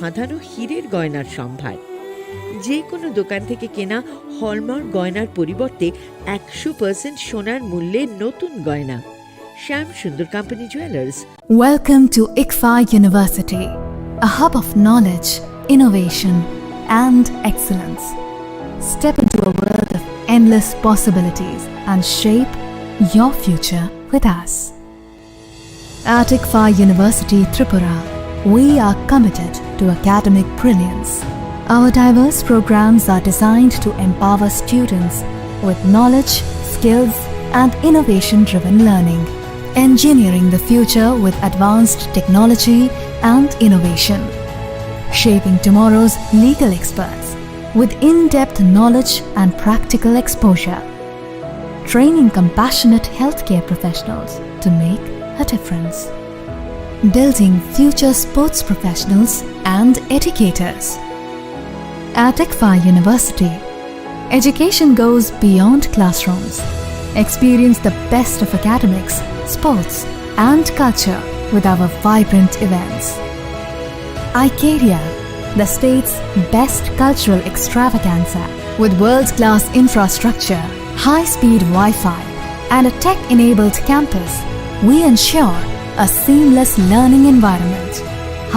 ধাঁধানো হীরের গয়নার সম্ভার। যে কোনো দোকান থেকে কেনা হলমার্ক গয়নার পরিবর্তে 100% সোনার মূল্যে নতুন গয়না। শ্যাম Sundar company jewellers. Welcome to ICFA University, a hub of knowledge, innovation, and excellence. Step into a world of endless possibilities and shape your future with us. At ICFA University Tripura, we are committed to academic brilliance. Our diverse programs are designed to empower students with knowledge, skills, and innovation-driven learning, engineering the future with advanced technology and innovation, shaping tomorrow's legal experts with in-depth knowledge and practical exposure, training compassionate healthcare professionals to make a difference, building future sports professionals and educators. At ICFA University, education goes beyond classrooms. Experience the best of academics, sports, and culture with our vibrant events. Icaria, the state's best cultural extravaganza, with world-class infrastructure, high-speed Wi-Fi, and a tech-enabled campus, we ensure a seamless learning environment.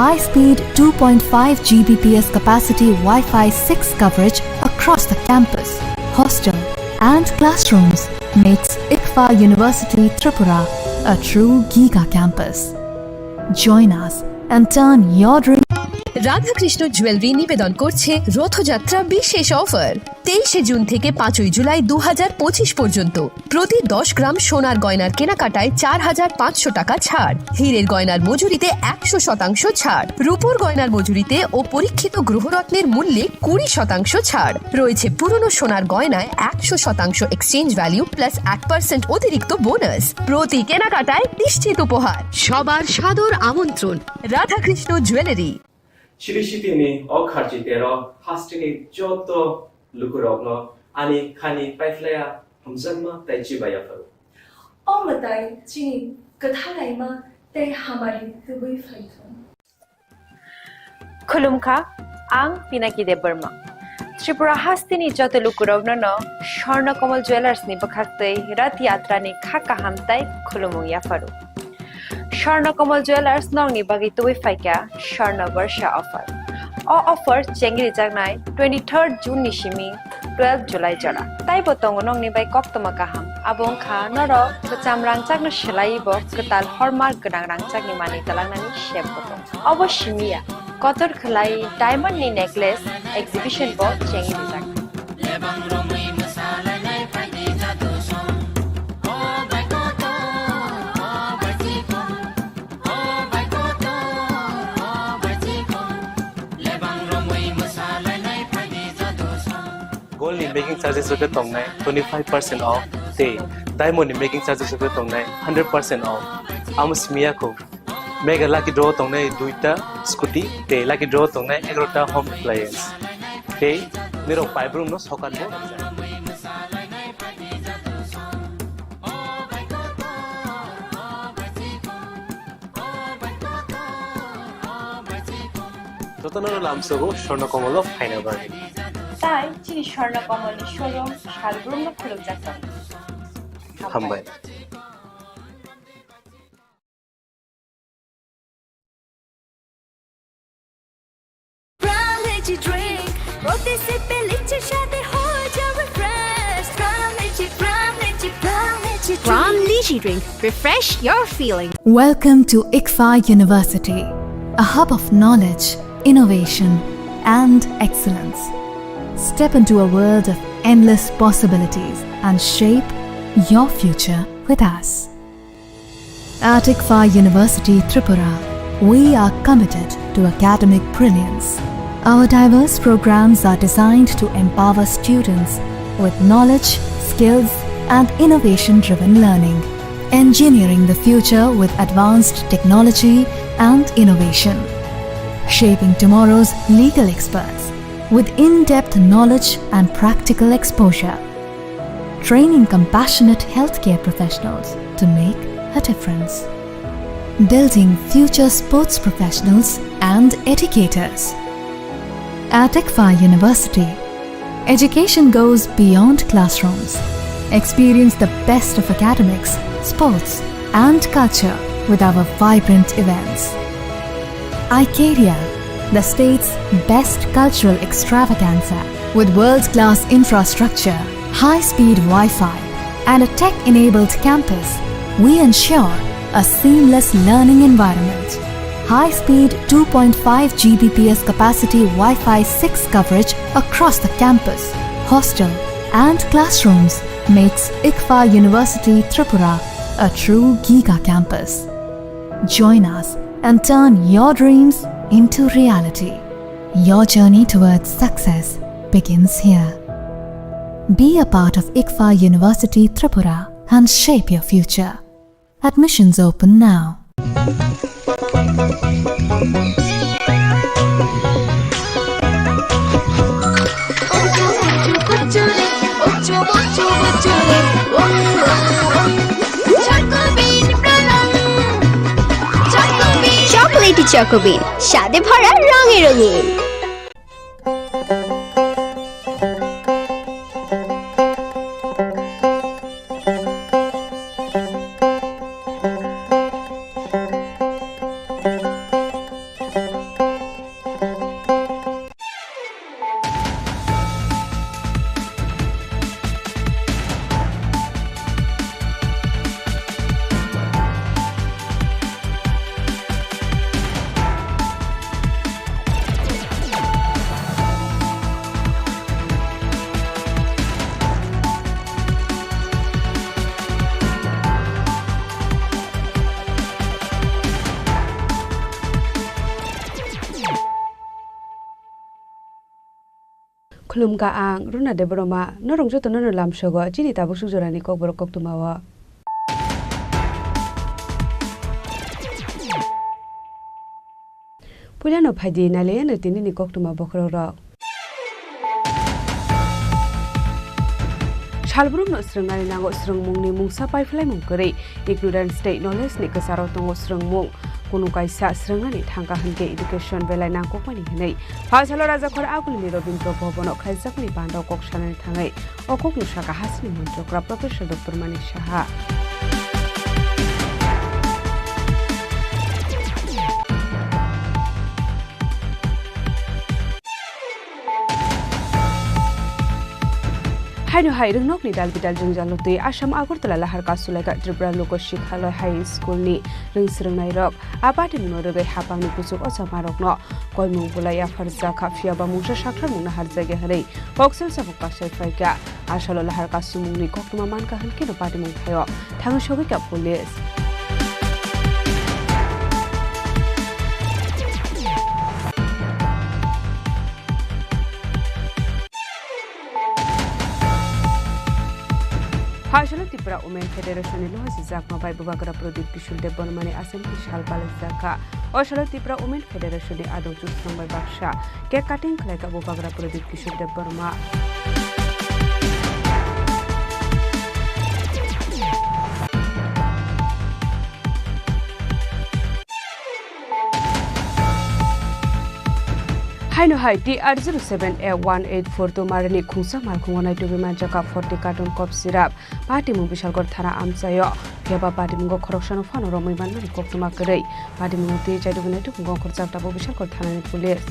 High-speed 2.5 Gbps capacity Wi-Fi 6 coverage across the campus, hostel, and classrooms makes ICFA University Tripura a true Giga campus. Join us and turn your dream. Radhakrishna jewellery নিবেদন করছে রথযাত্রা বিশেষ offer 23 June থেকে 5 জুলাই 2025 পর্যন্ত। প্রতি 10 গ্রাম সোনার গয়নার কেনাকাটায় 4500 টাকা ছাড়, হীরের গয়নার মজুরিতে 100% ছাড়, রূপোর গয়নার মজুরিতে ও পরীক্ষিত গ্রহরত্নের মূল্যে 20% ছাড় রয়েছে। পুরনো সোনার গয়নায় 100% এক্সচেঞ্জ ভ্যালু প্লাস 1% অতিরিক্ত বোনাস। প্রতি কেনাকাটায় নিশ্চিত উপহার। সবার সাদর আমন্ত্রণ রাধাকৃষ্ণ জুয়েলারি। 시리시티니 어카지대로 하스티니 쪼또 루크럭노 아니 카니 파이플라야 हमजन्मा ताइचिबायाफरो ओमताई चिनी कथालाइमा ते हमारी दुबई फाइथन खुलुमखा आं पिनाकी देब बर्मा त्रिपुरा हास्तिनि जत लुकुरवनो स्वर्णकमल ज्वेलर्स नि बखाक्तै रथ यात्रा नि खाका हामताई खुलुमु याफरो स्वर्णकमल ज्वेलर्स नंगनि बागै तुबै फाइका स्वर्ण वर्ष अफर ऑफर चेंगरि जागनाय 23 जून नि सिमी 12 जुलाई जरा ताइ बतंग नंगनि बाय कक्तमा गाहाम आबुं खा नर कचाम रांचागनो सेलाइबो कताल हलमार्क गोनां रांचागनि मानि तलांनानि शेप बतंग अवश्यमिया कतर खलाई डायमंड नि नेकलेस एग्जिबिशन बो चेंगरि जाग Gold in making charges of the tongnai 25% off. Day diamond in making charges of the tongnai 100% off. Amos miyako mega lucky draw tongnai duita scooty. Day lucky draw tongnai 11ta home appliance. Day niro five room no sokan bo. Totono lamsogo shornokomolo final bargain. তাই চিনি স্বর্ণকমলের showroom শালগ্রামে খুলে যাচ্ছে হামবাই Brown lychee drink, refresh your feeling. Welcome to ICFA University, a hub of knowledge, innovation, and excellence. Step into a world of endless possibilities and shape your future with us. At ICFA University Tripura, we are committed to academic brilliance. Our diverse programs are designed to empower students with knowledge, skills, and innovation-driven learning, engineering the future with advanced technology and innovation, shaping tomorrow's legal experts with in-depth knowledge and practical exposure, training compassionate healthcare professionals to make a difference, building future sports professionals and educators. At ICFA University, education goes beyond classrooms. Experience the best of academics, sports, and culture with our vibrant events. Icaria, the state's best cultural extravaganza, with world-class infrastructure, high-speed Wi-Fi, and a tech-enabled campus, we ensure a seamless learning environment. High-speed 2.5 Gbps capacity Wi-Fi 6 coverage across the campus, hostel, and classrooms makes ICFA University Tripura a true Giga campus. Join us and turn your dreams into reality. Your journey towards success begins here. Be a part of ICFA University Tripura and shape your future. Admissions open now. Chocolatey চকোবিন স্বাদে ভরা রঙে রঙিন। Khulum ka ang runa de broma no rongjo to no lam shogo chini ta bu sujorani kok bor kok tumawa Pulano phadi na le no tini ni kok tuma bokro ro Shalbrum no srangani nango srangmungni mungsa paiflai mungkore ignorant state knowledge ni kasaro tongo srangmung Kunu kaisa srangani thangka hanke education belai nangko pani hinai phasalo raja khor agulni robinto bhobono khaijakni bando kok sanani thangai okok nusaka hasni montrokra professor dr mani saha Haino hairung nok ni dal bidal jungjalo tui Assam Agartala lahar kasulaga Tripura Loko Shikhaloi High School ni ringsrungnai rok abati minoregai hapangni kusuk osamarok no koimung bulaya farja khafia ba mungsa sakthar mungna harjage harei boxel sabuk kasai faika asalo lahar kasumung ni koktuma manka hanke no pati mung thayo thang shogi ka police Hajalo Tripura Women Federation ni loha Zakma bai Bubagara Prodip Kishul de Bonmani Assembly Shalpal Zaka Oshalo Tripura Women Federation ni Adong Jus Number Baksha Cake cutting Kleka Bubagara Prodip Kishul de Burma Haino hai TR07A184 to marani khungsa malkhungonai to biman jaka 40 carton cough syrup party mu bishalgor thara amchayo yaba party mu khorokshano phano romoi banmani koktuma korei party mu te chaidu binai to gong khorchakta bo bishalgor thana ni police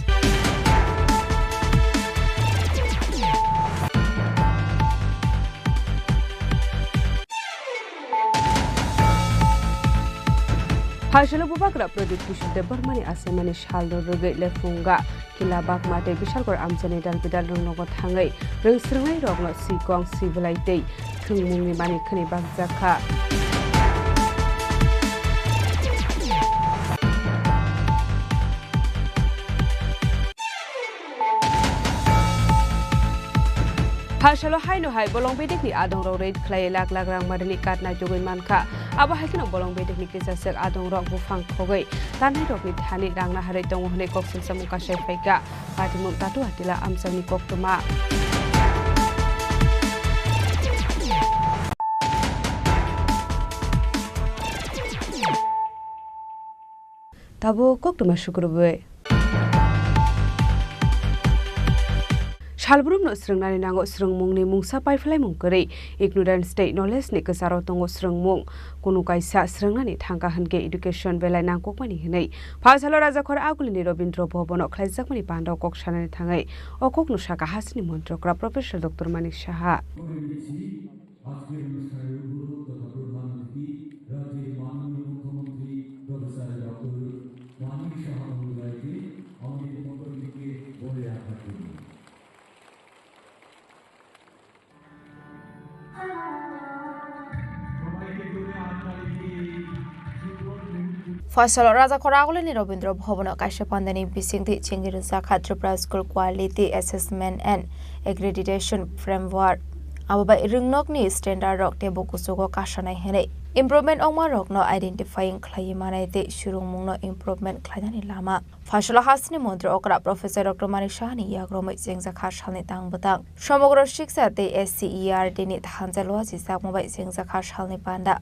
Hajalo Bubagara Prodip Kishul de Burmani Asemani Shaldo Rugai Lefunga Kila Bakmate Bishalgor Amjani Dal Bidal Rungogot Hangai Ringsrungai Rogno Sikong Sivilite Thungmungni Mani Khani Bakjaka Hajalo Haino Hai Bolong Bedik ni Adong Rog Raid Klai Lak Lak Rang Madani Katna Jogoy Manka Aba Haikino Bolong Bedik ni Kisasek Adong Rog Bufang Kogoi Tanai Rog ni Thani Rang Na Harai Tongo Hone Koksil Samuka Shai Faika Pati Mung Tatu Hatila Amsani Koktuma Tabo Koktuma Shukurubwe Shalbrum no srungnani nango srungmungni mungsa paiflai mungkari ignorance tei knowledge ni kesaro tongo srungmung kunu kaisa srungnani thangka hanke education belai nangkokmani hinai Phasalo Rajakhor agulini Robindra Bhobono khlaijakmani panda kok sanani thangai okok no saka hasini montrokra Professor Dr. Manik Saha আজকের অনুষ্ঠানের উদ্বোধক তথা প্রধান অতিথি রাজ্যের মাননীয় মুখ্যমন্ত্রী professor doctor Manik Saha মহোদয়কে আমাদের পক্ষ থেকে বলে রাখা জন্য Phasalo Rajakhor agulini Robindra Bhobono kaisa pandani bisingti chengir zakha Tripura School Quality Assessment and Accreditation Framework Ababai ringnokni standard rok tebo kusugo kasanai henai improvement ongma rokno identifying khlaimanai te surungmungno improvement khlainani lama Phasalo hasni mantri okra Professor Dr. Manik Sahani yagromai jengjakha salni tangbutang সমগ্র শিক্ষা te SCERD ni thanjalo jisak mobai jengjakha salni panda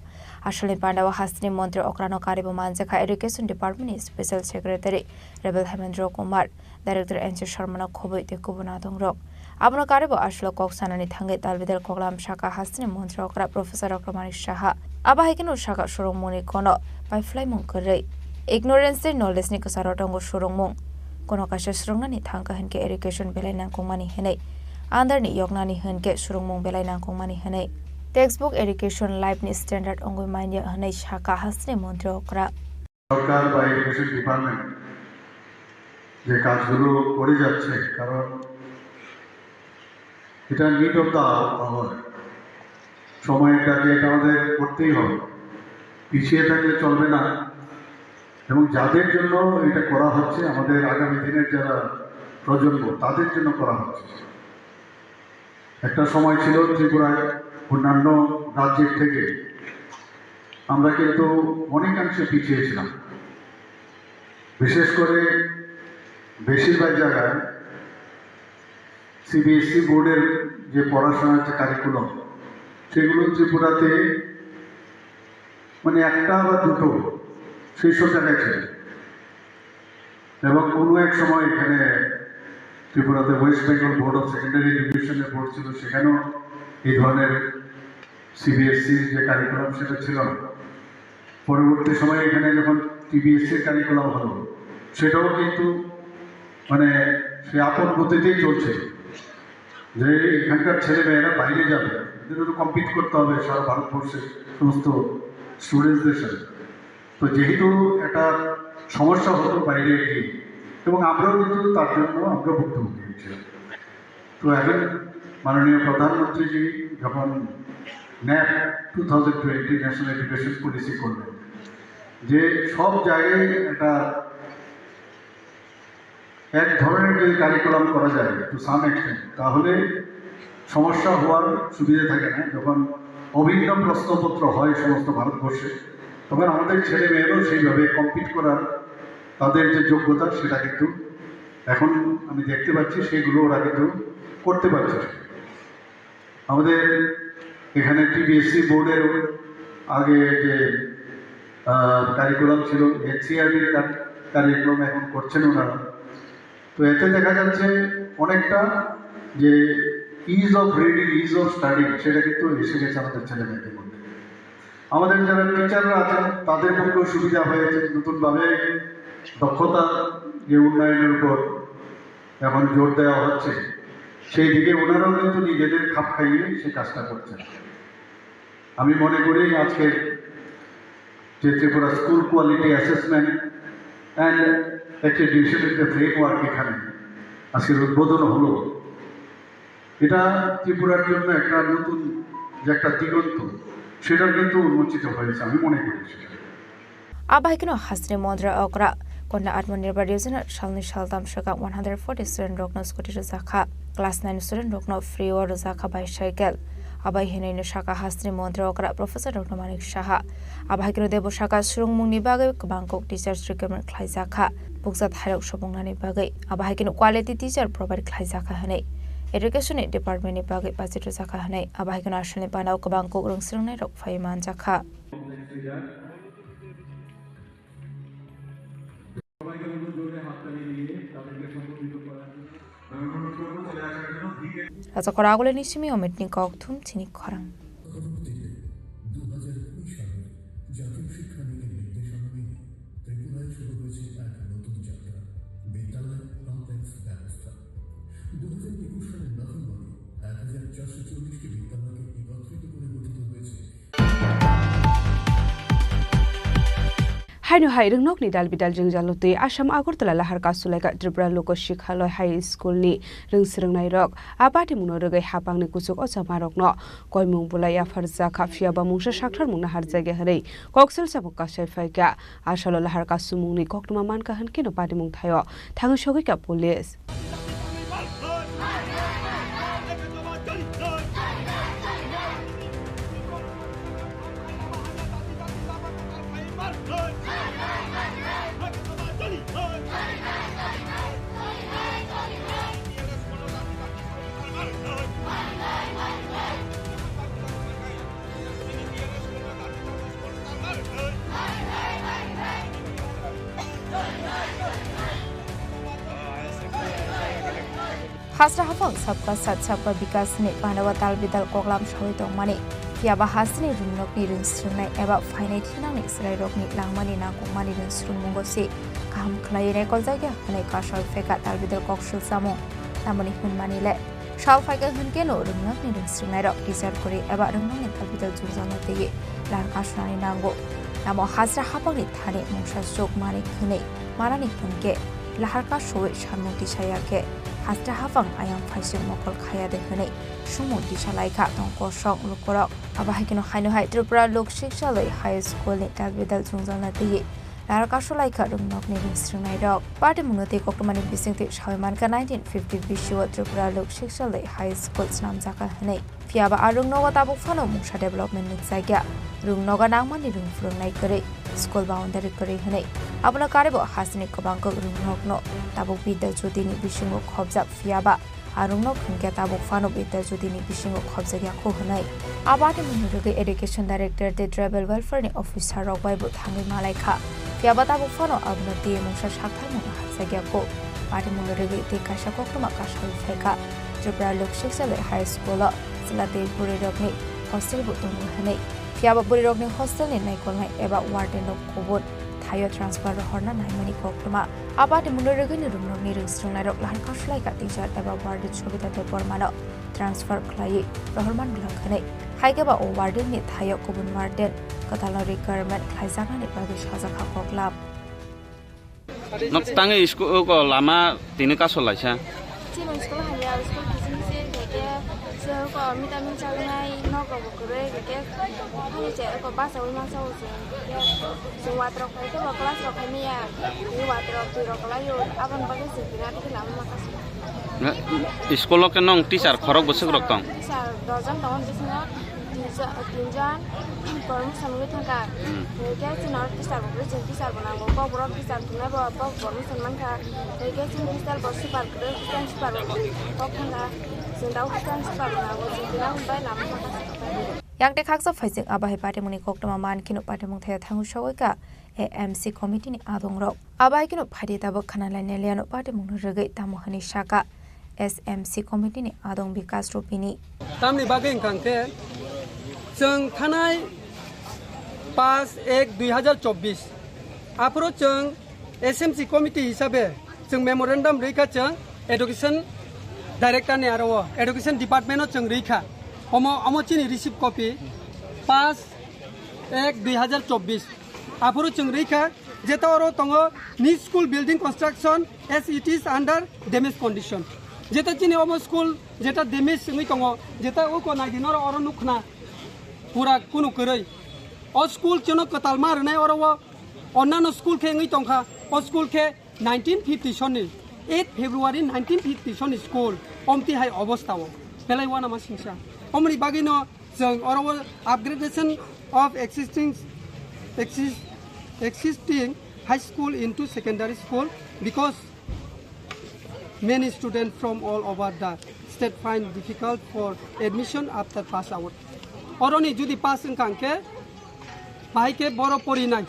asalni panda wa hasni mantri okrano karibo manjakha Education Department ni Special Secretary Rebel Hemendra Kumar Director N.C. Sharma khoboi te kubuna dongrok Abno karibo aslo kok sanani thangai talbidar koklam shaka hasni mantri okra Professor Dr. Manik Saha Abahikino shaka surungmuni kono paiflai mungkari ignorance knowledge ni kasaro tongo surungmung kono kasha surungnani thangka henke education belai nangkongmani henai andarni yognani henke surungmung belai nangkongmani henai textbook education life ni standard ongoi manya henai shaka hasni mantri okra সরকার বা education department যে কাজগুলো করে যাচ্ছে কারণ এটা need of the hour সময়টাকে এটা আমাদের করতেই হবে পিছিয়ে থাকলে চলবে না এবং যাদের জন্য এটা করা হচ্ছে আমাদের আগামী দিনের যারা প্রজন্ম তাদের জন্য করা হচ্ছে একটা সময় ছিল ত্রিপুরায় অন্যান্য রাজ্যের থেকে আমরা কিন্তু অনেকাংশে পিছিয়ে ছিলাম বিশেষ করে বেশিরভাগ জায়গায় সিবিএসই বোর্ডের যে পড়াশোনার যে কারিকুলাম সেগুলো ত্রিপুরাতে মানে একটা বা দুটো সেই সব জায়গায় ছিল এবং কোনো এক সময় এখানে ত্রিপুরাতে West Bengal board of secondary এডুকেশনের বোর্ড ছিল সেখানেও এই ধরনের সিবিএসসির যে কারিকুলাম সেটা ছিল না পরবর্তী সময়ে এখানে যখন টিবিএসসির কারিকুলাম হলো সেটাও কিন্তু মানে সে আপন গতিতেই চলছে যে এখানকার ছেলেমেয়েরা বাইরে যাবে এদের তো কম্পিট করতে হবে সারা ভারতবর্ষের সমস্ত স্টুডেন্টসদের সাথে তো যেহেতু একটা সমস্যা হতো বাইরে গিয়ে এবং আমরাও কিন্তু তার জন্য আমরা ভুক্তভোগী হয়েছিলাম তো এখন মাননীয় প্রধানমন্ত্রীজি যখন ন্যাপ 2020 ন্যাশনাল এডুকেশন পলিসি করলেন যে সব জায়গায় একটা এক ধরনের যদি কারিকুলাম করা যায় টু সাম এক্সটেন্ট তাহলে সমস্যা হওয়ার সুবিধা থাকে না যখন অভিন্ন প্রশ্নপত্র হয় সমস্ত ভারতবর্ষে তখন আমাদের ছেলে মেয়েরাও সেইভাবে কম্পিট করার তাদের যে যোগ্যতা সেটা কিন্তু এখন আমি দেখতে পাচ্ছি সেগুলো ওরা কিন্তু করতে পারছে আমাদের এখানে টিবিএসসি বোর্ডের আগে যে কারিকুলাম ছিল এনসিআরটির কারিকুলাম এখন করছেন ওনারা তো এতে দেখা যাচ্ছে অনেকটা যে is of reading is of study সেটা কিন্তু এসে গেছে আমাদের ছেলে মেয়েদের মধ্যে আমাদের যারা টিচাররা আছেন তাদের পক্ষেও সুবিধা হয়েছে নতুনভাবে দক্ষতা যে উন্নয়নের উপর এখন জোর দেওয়া হচ্ছে সেই দিকে ওনারাও কিন্তু নিজেদের খাপ খাইয়ে সে কাজটা করছেন আমি মনে করি আজকের যে Tripura school quality assessment and অ্যাক্রেডিটেশনের যে ফ্রেমওয়ার্ক এখানে আজকের উদ্বোধন হলো এটা ত্রিপুরার জন্য একটা নতুন যে একটা দিগন্ত সেটা কিন্তু উন্মোচিত হয়েছে আমি মনে করি সেটা Abahikino hasni mondra okra konna atmanirbhar yojana salni saldam shaka 140 student rokno scooty zakha class 9 student rokno free or zakha bicycle abai henai shaka hasni mondra okra Professor Dr. Manik Saha abahikino debo shaka surungmungni bagai bangkok teachers recruitment khlai zakha buksat harok sobongnani bagai abahikino quality teacher provide khlai zakha hanai Education Department ni bagai budget zakha hanai abahikino asalni panau bangkok rungsrungnai rok phaiman zakha সবাইকে অনুরোধ করে হাততালি দিয়ে তাদেরকে সম্বোধিত করার জন্য অনুরোধ করবো চলে আসার জন্য রাজা করাগুলি নিশ্চিমি অমিটনি ককথুম চিনি খরাং হাইনো high রংনক ni dal bidal jingjalu tui Assam Agartala lahar kasulaika Tripura Loko Shikhaloi High School ni rungsrungnai rok abati muno rogai hapangni kusuk ochamarok no koimung bulai afarja khafia ba mungsa sakthar mungna harjage harei koksel sabuk kasai faika asalo lahar kasumungni koktuma manka hankeno patimung thayo thangu sogika police Hasra hafang sabka sat sabka bikas ni panawa dal bidal koklam shoi tong mani fiaba hasni rumnok ni rungsrungnai eba fainai thinang ni slai rok ni langmani na kokmani rungsrung mungo si kaham khlai re koljaga hanai kasol feka dal bidal kokshul samo namani hunmani le shal faika hunke no rumnok ni rungsrungnai rok teacher kori eba rumnok ni dal bidal jurjana tege lan kasnani nango namo hasra hafang ni thani mungsa jok mani khunei marani hunke lahar ka shoi shanmoti sayake Hasra hafang ayam faising mokol khaya dekhane sumo disalaika tongko shok lukorok abahikino haino hai Tripura Lok Shikshaloi High School ni dalbidal jungjalna tege laraka solaika rumnok ni rungsrungnai rok party munote kokmani bisingti shaimanka 1950 bishiwa Tripura Lok Shikshaloi High School snamjaka hane fiaba arungnoga tabuk phano mungsa development ni jagya rungnoga nangmani rungfrungnai kore school boundary kore hane abuna karebo hasini kobangko rungnokno tabuk bidya jodini bisingo khobjak fiaba arungnok hingke tabuk phano bidya jodini bisingo khobjagya kho hanai abati munuruge education director de tribal welfare ni officer rok bai bu thangi malaikha fiaba tabuk phano abuna te mungsa sakthar mungna hatsagya ko abati munuruge te kasha koktoma kashal pheka Tripura Lok Shikshaloi High School silate burirokni hostel bu tung hanai fiaba burirokni hostel ni naikolnai eba warden rok kobot thayo transfer horna naimani koktoma abati munuruge ni rumnokni rungsrungnai rok lahar kaslaika teacher eba warden chobita te pormano transfer khlai rohorman blankhane haigeba o warden ni thayo kobun warden katalo requirement khaijana ni bagi sajaka koklam nok tange school ko lama tini ka solaisa Chini school hanya school bising se ke se ko mitamin chagnai no ko bokure ke hani che ko basa ulma sa usu se watro ko ke ba class ro khani ya ni watro tu ro kala yo aban bagi se kira ke lam makas school ke nong teacher khorok bosuk rok tong teacher dojan tawon bisna tinjan inform samge thaka ke chinar teacher bokure chen teacher banango ko bro teacher tuna ba ba bormi sanman kha ke chen teacher bosu par kre chen par ko khana sendau chen par banango chen bai lam makas Yakte khaksa faising abahi patimuni koktoma mankino patimung thaya thangu shogoika AMC committee ni adong rok abai kino phadi tabak khana laine liano patimung rugai tamohani shaka SMC committee ni adong bikas rupini tamni bageng kangke जों थानाय 5/1/2024 आफोरो जों SMC committee हिसाबै जों मेमोरेन्डाम रैखा जों education director ने आरो education department जों रैखा अमो चिनि रिसिभ कपि 5/1/2024 आफोरो जों रैखा जेता अरो तंगो नी school building construction as it is under damage condition जेता चिनि अमो स्कूल जेता डैमेज नङै तंगो जेता उको नागिनर अरो नुखना पूरा कुनु करई ओ स्कूल चनो कताल मारनाय और वो अन्नानो स्कूल के ngई तंखा ओ स्कूल के 1950 सननि 8 फेब्रुवारी 1950 सननि स्कूल ओमति हाय अवस्थाओ बेलाय वाना मा सिंसा ओमनि बागिनो जों और वो upgradation of existing high school into secondary school because many students from all over the state find difficult for admission after pass out অরনি যদি পাস কাঙ্কে ভাইকে বড় পড়ি নাই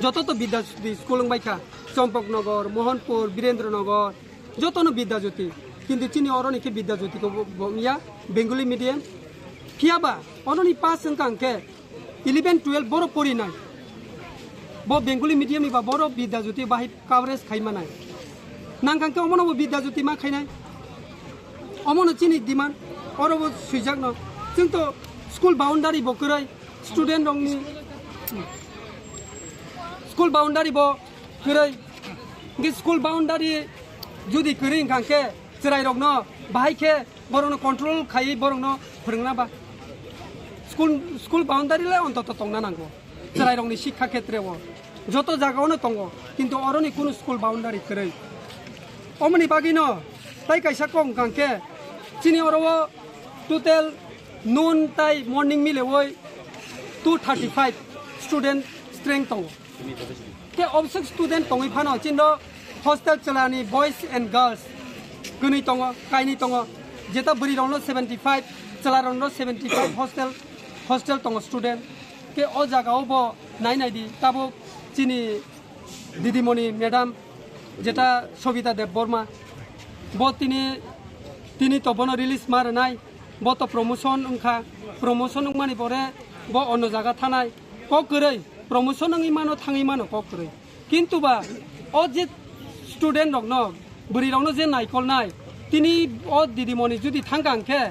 যত তো বিদ্যাজ্যোতি স্কুল বাইখা চম্পকনগর মোহনপুর বীরেন্দ্রনগর যতনো বিদ্যাজ্যোতি কিন্তু চিনি অরনিকে বিদ্যাজ্যোতিকে ইয়া বেঙ্গলি মিডিয়াম ফিয়াবা অরনি পাস কাंके 11 12 বড় পড়ি নাই ব বেঙ্গলি মিডিয়াম বা বড় বিদ্যাজ্যোতি বাহি কাভারেজ খাইমানাই নাंकांके অমনব বিদ্যাজ্যোতি মা খাইনাই অমন চিনি ডিমান অরব সুইজাক ন जों तो स्कुल बाउंडारी बकराय स्टूडेंट रंगनि स्कुल बाउंडारी ब कराय के स्कुल बाउंडारी जुदि करि कांके जराय रंगनो बाहायके बरनो कंट्रोल खायै बरनो फोरोंना बा स्कुल बाउंडारी ला अन्तत तंगना नांगौ जराय रंगनि शिक्षा क्षेत्रआव जत जागावनो तंगो किन्तु अरनि कुनु स्कुल बाउंडारी कराय अमनि बागिनो ताइ कायसा कम कांके चिनि अरव टोटल नून ताई मॉर्निंग मिले वो 235 स्टूडेंट स्ट्रेंथ तो के ऑब्सेक्ट स्टूडेंट तंगई फानो चिनो हॉस्टल चलानी बॉयज एंड गर्ल्स गनी तंगो काइनी तंगो जेता बरी रंगलो 75 चला रंगलो 75 हॉस्टल तंगो स्टूडेंट के ओ जागाओ बो नाइ नाइ दी ताबो चिनी दीदीमणि मैडम जेता सविता देव बर्मा बो तिनी तो बनो रिलीज मार नाइ बत प्रमोशन उनखा प्रमोशन माने परे ब अन्न जागा थानाय क करे प्रमोशन नङि मानो थाङै मानो क करे किन्तु बा अ जे स्टूडेंट रंगनो बरि रंगनो जे नायकल नाय तिनी अ दिदिमणि जुदि थांगांखे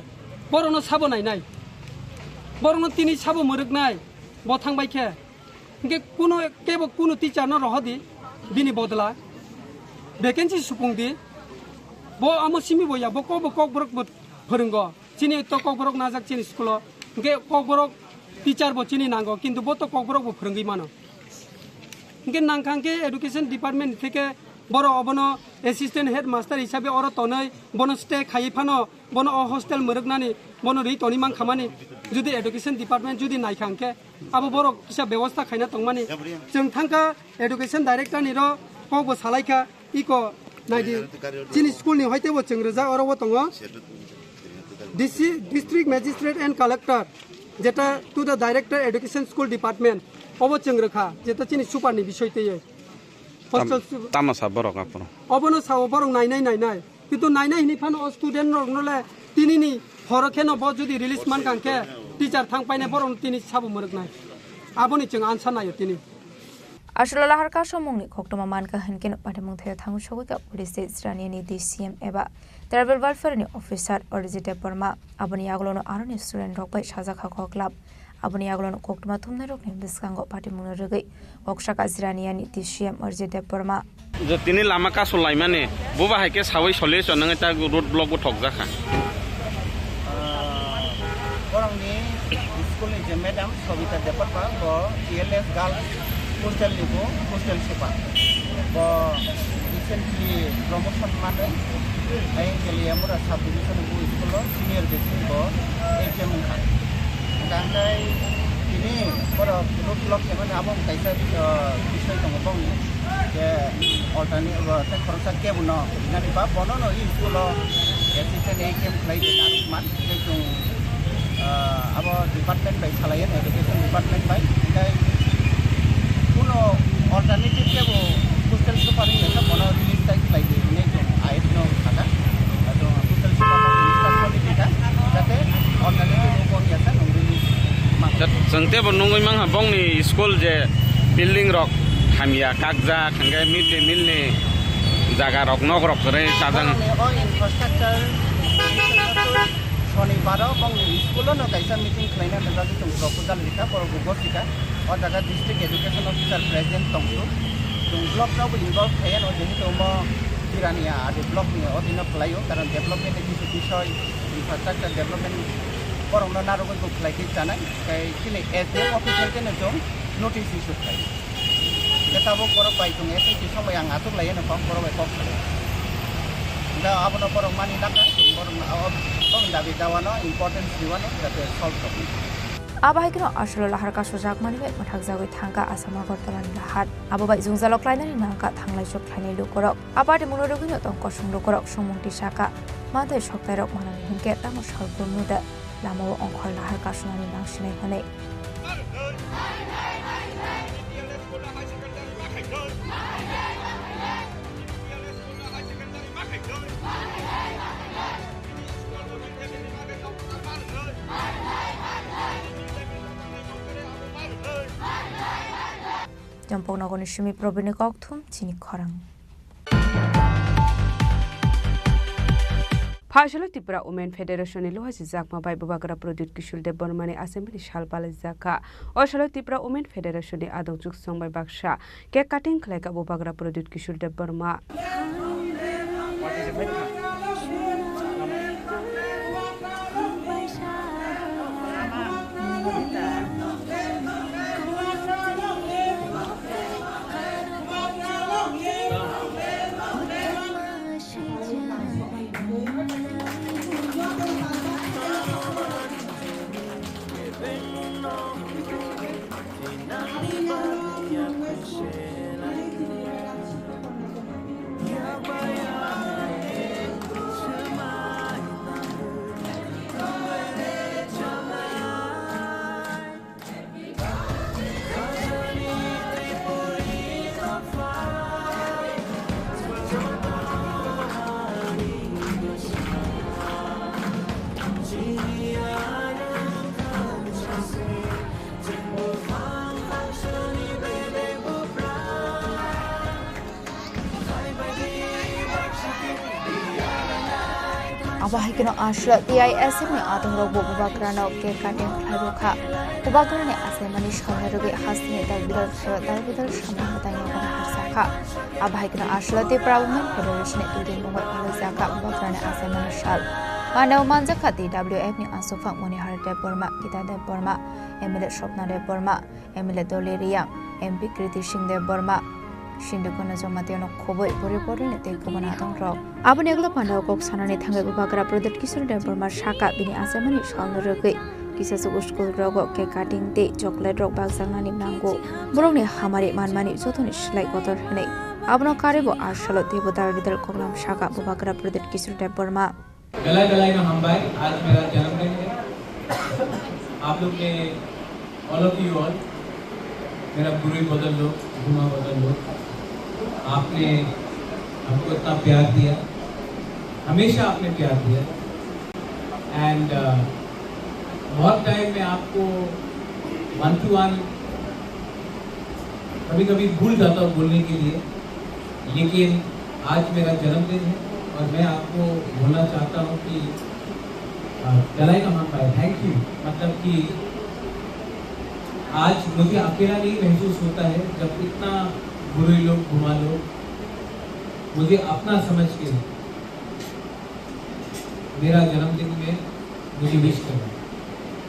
बरनो साबो नायनाय बरनो तिनी साबो मरक नाय ब थांबायखे के कुनो टीचर न रहदि बिनि बदला वैकेंसी सुपुंदि ब आमो सिमि बया ब क ब्रक फोरोंगो चिनी तो ककबरक नाजाक चिनी स्कुल के ककबरक टीचर बो चिनी नांगो किन्तु बो तो ककबरक बो फोरोंगै मानो के नांखांके एडुकेशन डिपार्टमेंट थेके बरो अबनो असिस्टेंट हेड मास्टर हिसाबै अर तनै बनो स्टे खायै फानो बनो हॉस्टेल मरकनानि बनो रै तनि मान खामानि जुदि एडुकेशन डिपार्टमेंट जुदि नायखांके आबो बरो किसा व्यवस्था खायना तंमानि जों थांका एडुकेशन डाइरेक्टर नि र कबो सालायखा इको नायदि चिनी स्कुल नि हयते बो जों रोजा अरबो तंगो District Magistrate and Collector जेटा to the director education school department अबो चंग्रखा जेटा चिनी सुपार नि विषय तये तामासा बरक आपन अबनो साव बरक नायनाय किन्तु नायनाय हिनि फान स्टूडेंट रंगनले तिनिनि हरखे न ब जुदि रिलीज मान कांके टीचर थां पाइने बरक तिनि साबो मरक नाय आबोनि जों आनसार नायो तिनि आसला लाहारका समंनि खक्तमा मानका हनकेन पाठमंग थया थांगु सगैका पुलिस स्ट्रानियानि DCM एबा ट्राइबल वेलफेयरनि अफिसार अरिजित बर्मा आबनि आगलनो आरनि स्टुडेन्ट रकबाय साजाखा क्लाब आबनि आगलनो खक्तमा थुमनाय रकनि बिस्कांगो पाठमंग रगै अक्साका जिरानियानि DCM अरिजित बर्मा जो तिनि लामा कासलाय माने बबा हायके सावै सले सनंग ता रोड ब्लॉक बो ठक जाखा बरंनि स्कुलनि जे मैडम सविता देपरपा ब TLS गर्ल्स हॉस्टेल लिबो हॉस्टेल सुपा ब रिसेंटली प्रमोशन माने आई केलिया मुरा सब डिविजन बो स्कुल सीनियर बेसिक ब एग्जाम खा गांगाय तिनि बर रोड ब्लॉक के माने आबो कायसा विषय दङ बं जे अल्टरनेटिव ते खरसा के बनो नानि बा बनो न स्कुल एसिस्टेंट एग्जाम खालाय दे मान जे जों अब डिपार्टमेंट बाय सालायो एडुकेशन डिपार्टमेंट बाय गाय कुनो अल्टरनेटिव के वो हॉस्टेल सुपारिं ने बनो रिलीज टाइप खालाय दे ने जों आइस न थाका तो हॉस्टेल सुपारिं पॉलिटिका जाते अल्टरनेटिव को यासा न रिलीज जोंते बनंगै मांहा बंनि स्कुल जे बिल्डिं रक हामिया कागजा खंगे मिड डे मिल ने जागा रक नग रक करे साजां इंफ्रास्ट्रक्चर शनिबार बंनि स्कुल न कायसा मीटिंग खालायना नगा जों प्रपोजल लिखा पर गसिका और जगह डिस्ट्रिक्ट एजुकेशन ऑफिसर प्रेजेंट तंगु जों ब्लॉक नाव इनवॉल्व थाया न जेहेतु म जिरानिया आदि ब्लॉक नि अधीन खालायो कारण डेवलपमेंट नि किछु विषय इंफ्रास्ट्रक्चर डेवलपमेंट परंनो नारगै को खालायखै जानाय काय किने एसडीएम ऑफिसर के न जों नोटिस इशू खालायो केताबो पर बाय जों एसे कि समय आं आतुर लायो न फर्म पर बाय कप खालायो दा आबनो पर मानि नाका पर दाबी दावानो इम्पोर्टेंस दिवानो जाते सॉल्व करनो आबाहायकनो आसला लाहारका सुजाक मानिबे मथाक जागै थांगा आसाम आगरतलानि लाहार आबाबाय जुंजालक लायनानि नांका थांलाय सब थायनाय लुकरक आबादि मुलुगनि तंक सुंलुकरक समंति साका माथै सप्तायरक मानानि हिनके ताम सरगुनुदा लामाव अंखर लाहारका सुनानि नांसिनाय हनै Jampong nagoni shimi probini kokthum Chini Khorang. Phashalo Tripura Women Federation lo hasi zakma bai babagara product kishul de bormani assembly shalpal zaka oshalo Tripura Women Federation ni adongjuk songbai baksha cake cutting khlaika babagara product kishul de borma Abahikino ashla TISM ni atung rog bubagrana cake cutting kharuka bubagrane asemani shonheruge hasni dalbidal shamna hatanya kona harsaka abahikino ashla Tripura Women Federation ni tudin mongol alazaka bubagrane asemani shal Manaw manjaka TWF ni asufang moni harde borma kita de borma emile shopna de borma emile doleria MP Kriti Singh de borma Shindukona Zomatino Kobo Puri ne take one atong rock. Abanegla Panda Cox Hanani Tanga Bakara product Kisur de Burma Shaka Bini Asamani Shalnuruki Kisas School Rogo cake cutting day chocolate rock bags and mango Brownie Hamari Manmani Zotonish like water hene Abno Karibo Ashalo Tebotar with the Kolam Shaka Bakara product Kisur de Burma गला गलाई में हम भाई आज मेरा जन्मदिन है आप लोग ने ऑल ऑफ यू ऑल मेरा बुरी बदल लो घुमा बदल लो आपने हमको इतना प्यार दिया हमेशा आपने प्यार दिया एंड बहुत टाइम में आपको 1-to-1 कभी-कभी भूल जाता हूँ बोलने के लिए लेकिन आज मेरा जन्मदिन है और मैं आपको बोलना चाहता हूँ कि गलाई का मान पाए थैंक यू मतलब कि आज मुझे अकेला नहीं महसूस होता है जब इतना बुरे लोग घुमा लोग मुझे अपना समझ के मेरा जन्मदिन में मुझे विश करना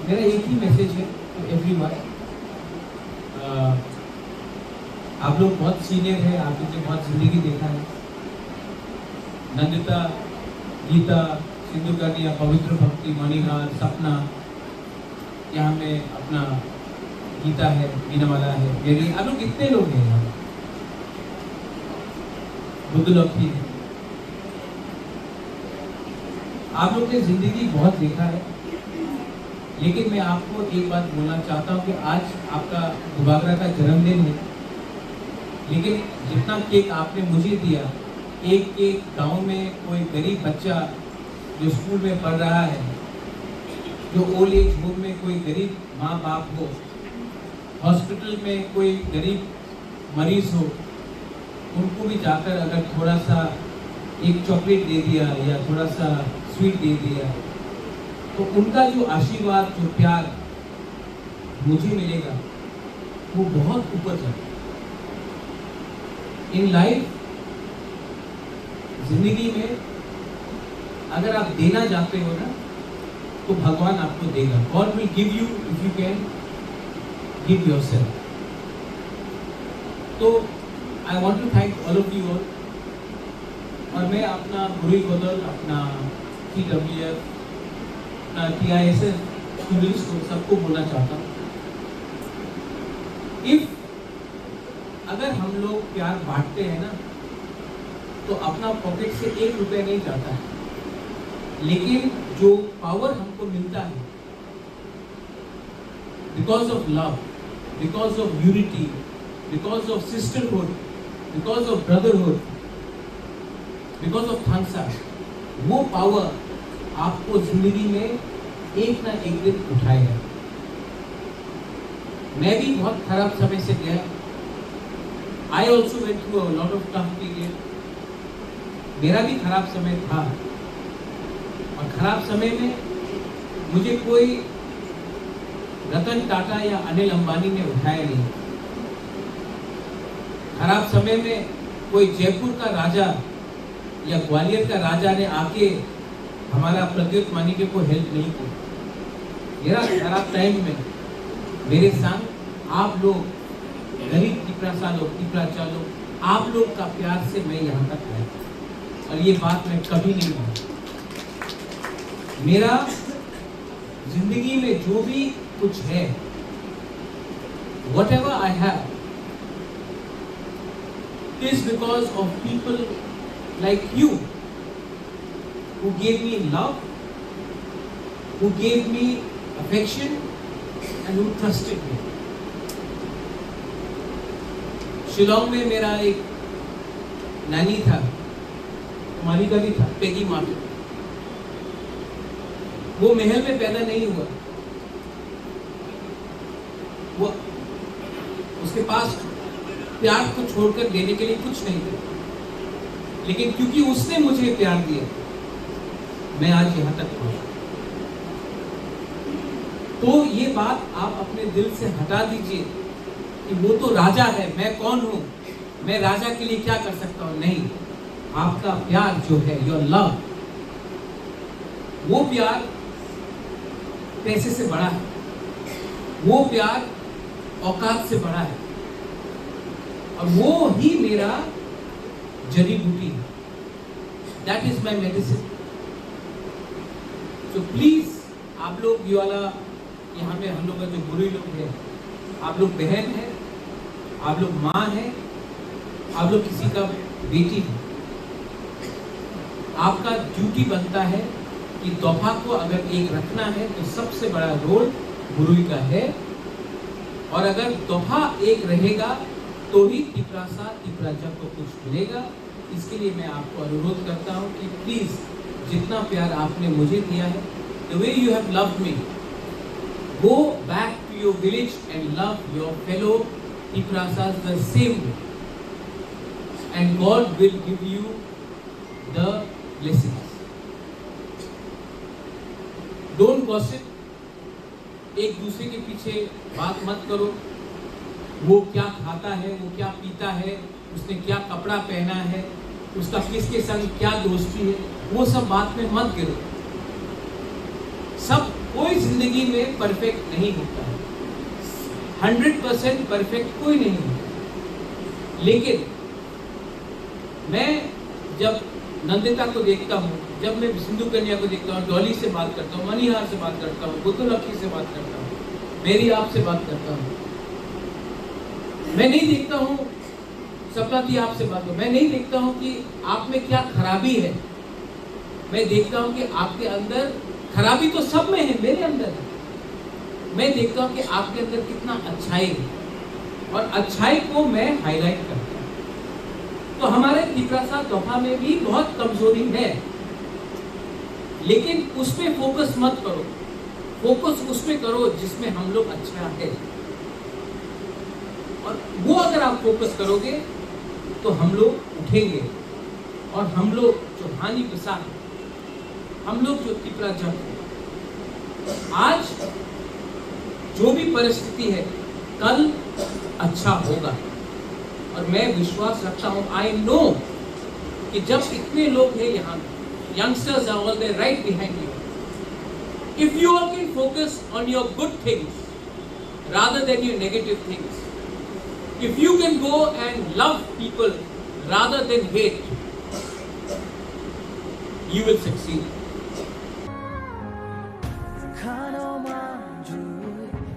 मेरा एक ही मैसेज है टू एवरीवन आप लोग बहुत सीनियर है आप लोग ने बहुत जिंदगी देखा है नंदिता गीता सिंधु कन्या पवित्र भक्ति मणिहार सपना यहाँ में अपना गीता है मीनावाला है मेरी आप लोग कितने लोग हैं यहाँ बुद्ध लोग भी आप लोग ने जिंदगी बहुत देखा है लेकिन मैं आपको एक बात बोलना चाहता हूँ कि आज आपका दुबागरा का जन्मदिन है लेकिन जितना केक आपने मुझे दिया एक गांव में कोई गरीब बच्चा जो स्कूल में पढ़ रहा है जो ओल्ड एज होम में कोई गरीब माँ बाप हो हॉस्पिटल में कोई गरीब मरीज हो उनको भी जाकर अगर थोड़ा सा एक चॉकलेट दे दिया या थोड़ा सा स्वीट दे दिया तो उनका जो आशीर्वाद जो प्यार मुझे मिलेगा वो बहुत ऊपर जाएगा इन लाइफ जिंदगी में अगर आप देना चाहते हो ना तो भगवान आपको देगा God will give you if you can give yourself तो I want to thank all of you all और मैं अपना बुरी बदल अपना TWF अपना TISM स्टूडेंट्स को सबको बोलना चाहता हूँ इफ अगर हम लोग प्यार बांटते हैं ना तो अपना पॉकेट से 1 रुपया नहीं जाता है लेकिन जो पावर हमको मिलता है because of love because of unity because of sisterhood because of brotherhood because of thumbs वो पावर आपको जिंदगी में एक ना एक दिन उठाएगा मैं भी बहुत खराब समय से गया I also went through a lot of tough period. मेरा भी खराब समय था, और खराब समय में मुझे कोई रतन टाटा या अनिल अंबानी ने उठाया नहीं। खराब समय में कोई जयपुर का राजा या ग्वालियर का राजा ने आके हमारा प्रद्युत मानिके को हेल्प नहीं की। मेरा खराब टाइम में मेरे संग आप लोग, गरीब टिपरासा लोग, टिपराचा लोग, आप लोग का प्यार से मैं यहाँ तक आया, और ये बात मैं कभी नहीं भूलूंगा। मेरा जिंदगी में जो भी कुछ है, whatever I have, is because of people like you who gave me love, who gave me affection, and who trusted me. Shillong में मेरा एक नानी था, मानी का भी था, पेगी मार्केट। वो महल में पैदा नहीं हुआ, वो उसके पास प्यार को छोड़कर देने के लिए कुछ नहीं था, लेकिन क्योंकि उसने मुझे प्यार दिया, मैं आज यहाँ तक पहुंचा। तो ये बात आप अपने दिल से हटा दीजिए कि वो तो राजा है, मैं कौन हूं, मैं राजा के लिए क्या कर सकता हूं। नहीं, आपका प्यार जो है, योर लव, वो प्यार पैसे से बड़ा है, वो प्यार औकात से बड़ा है, और वो ही मेरा जड़ी बूटी है। That is my medicine. तो प्लीज आप लोग ये वाला, यहाँ पे हम लोग का जो बुरी लोग हैं, आप लोग बहन हैं, आप लोग माँ हैं, आप लोग किसी का बेटी है, आपका ड्यूटी बनता है कि तोहफा को अगर एक रखना है तो सबसे बड़ा रोल गुरुई का है, और अगर तोहफा एक रहेगा तो ही टिपरासा टिपराजा को कुछ मिलेगा। इसके लिए मैं आपको अनुरोध करता हूँ कि प्लीज जितना प्यार आपने मुझे दिया है, the way you have loved me, go back to your village and love your fellow Tiprasas the same way, and God will give you the blessings. Don't gossip. एक दूसरे के पीछे बात मत करो। वो क्या खाता है, वो क्या पीता है, उसने क्या कपड़ा पहना है, उसका किसके संग क्या दोस्ती है, वो सब बात में मत गिरो। सब कोई जिंदगी में परफेक्ट नहीं होता है, 100% परफेक्ट कोई नहीं होता। लेकिन मैं जब नंदिता को देखता हूँ, जब मैं सिंधु कन्या को देखता हूँ, डॉली से बात करता हूँ, मनीहार से बात करता हूँ, बुद्धलक्ष्मी से बात करता हूँ, मेरी आप से बात करता हूँ, मैं नहीं देखता हूँ सपनाती आपसे बात हो, मैं नहीं देखता हूँ कि आप में क्या खराबी है। मैं देखता हूँ कि आपके अंदर खराबी तो सब में है, मेरे अंदर है। मैं देखता हूँ कि आपके अंदर कितना अच्छाई है, और अच्छाई को मैं हाईलाइट करता हूँ। तो हमारे टिपरासा तोहफा में भी बहुत कमजोरी है, लेकिन उस पे फोकस मत करो। फोकस उस पे करो जिसमें हम लोग अच्छा है, और वो अगर आप फोकस करोगे तो हम लोग उठेंगे, और हम लोग जो हानि किसान, हम लोग जो टिपराजा, आज जो भी परिस्थिति है कल अच्छा होगा। और मैं विश्वास रखता हूँ, आई नो कि जब इतने लोग हैं यहाँ, youngsters are all there right behind you, if you all can focus on your good things rather than your negative things, if you can go and love people rather than hate, you will succeed.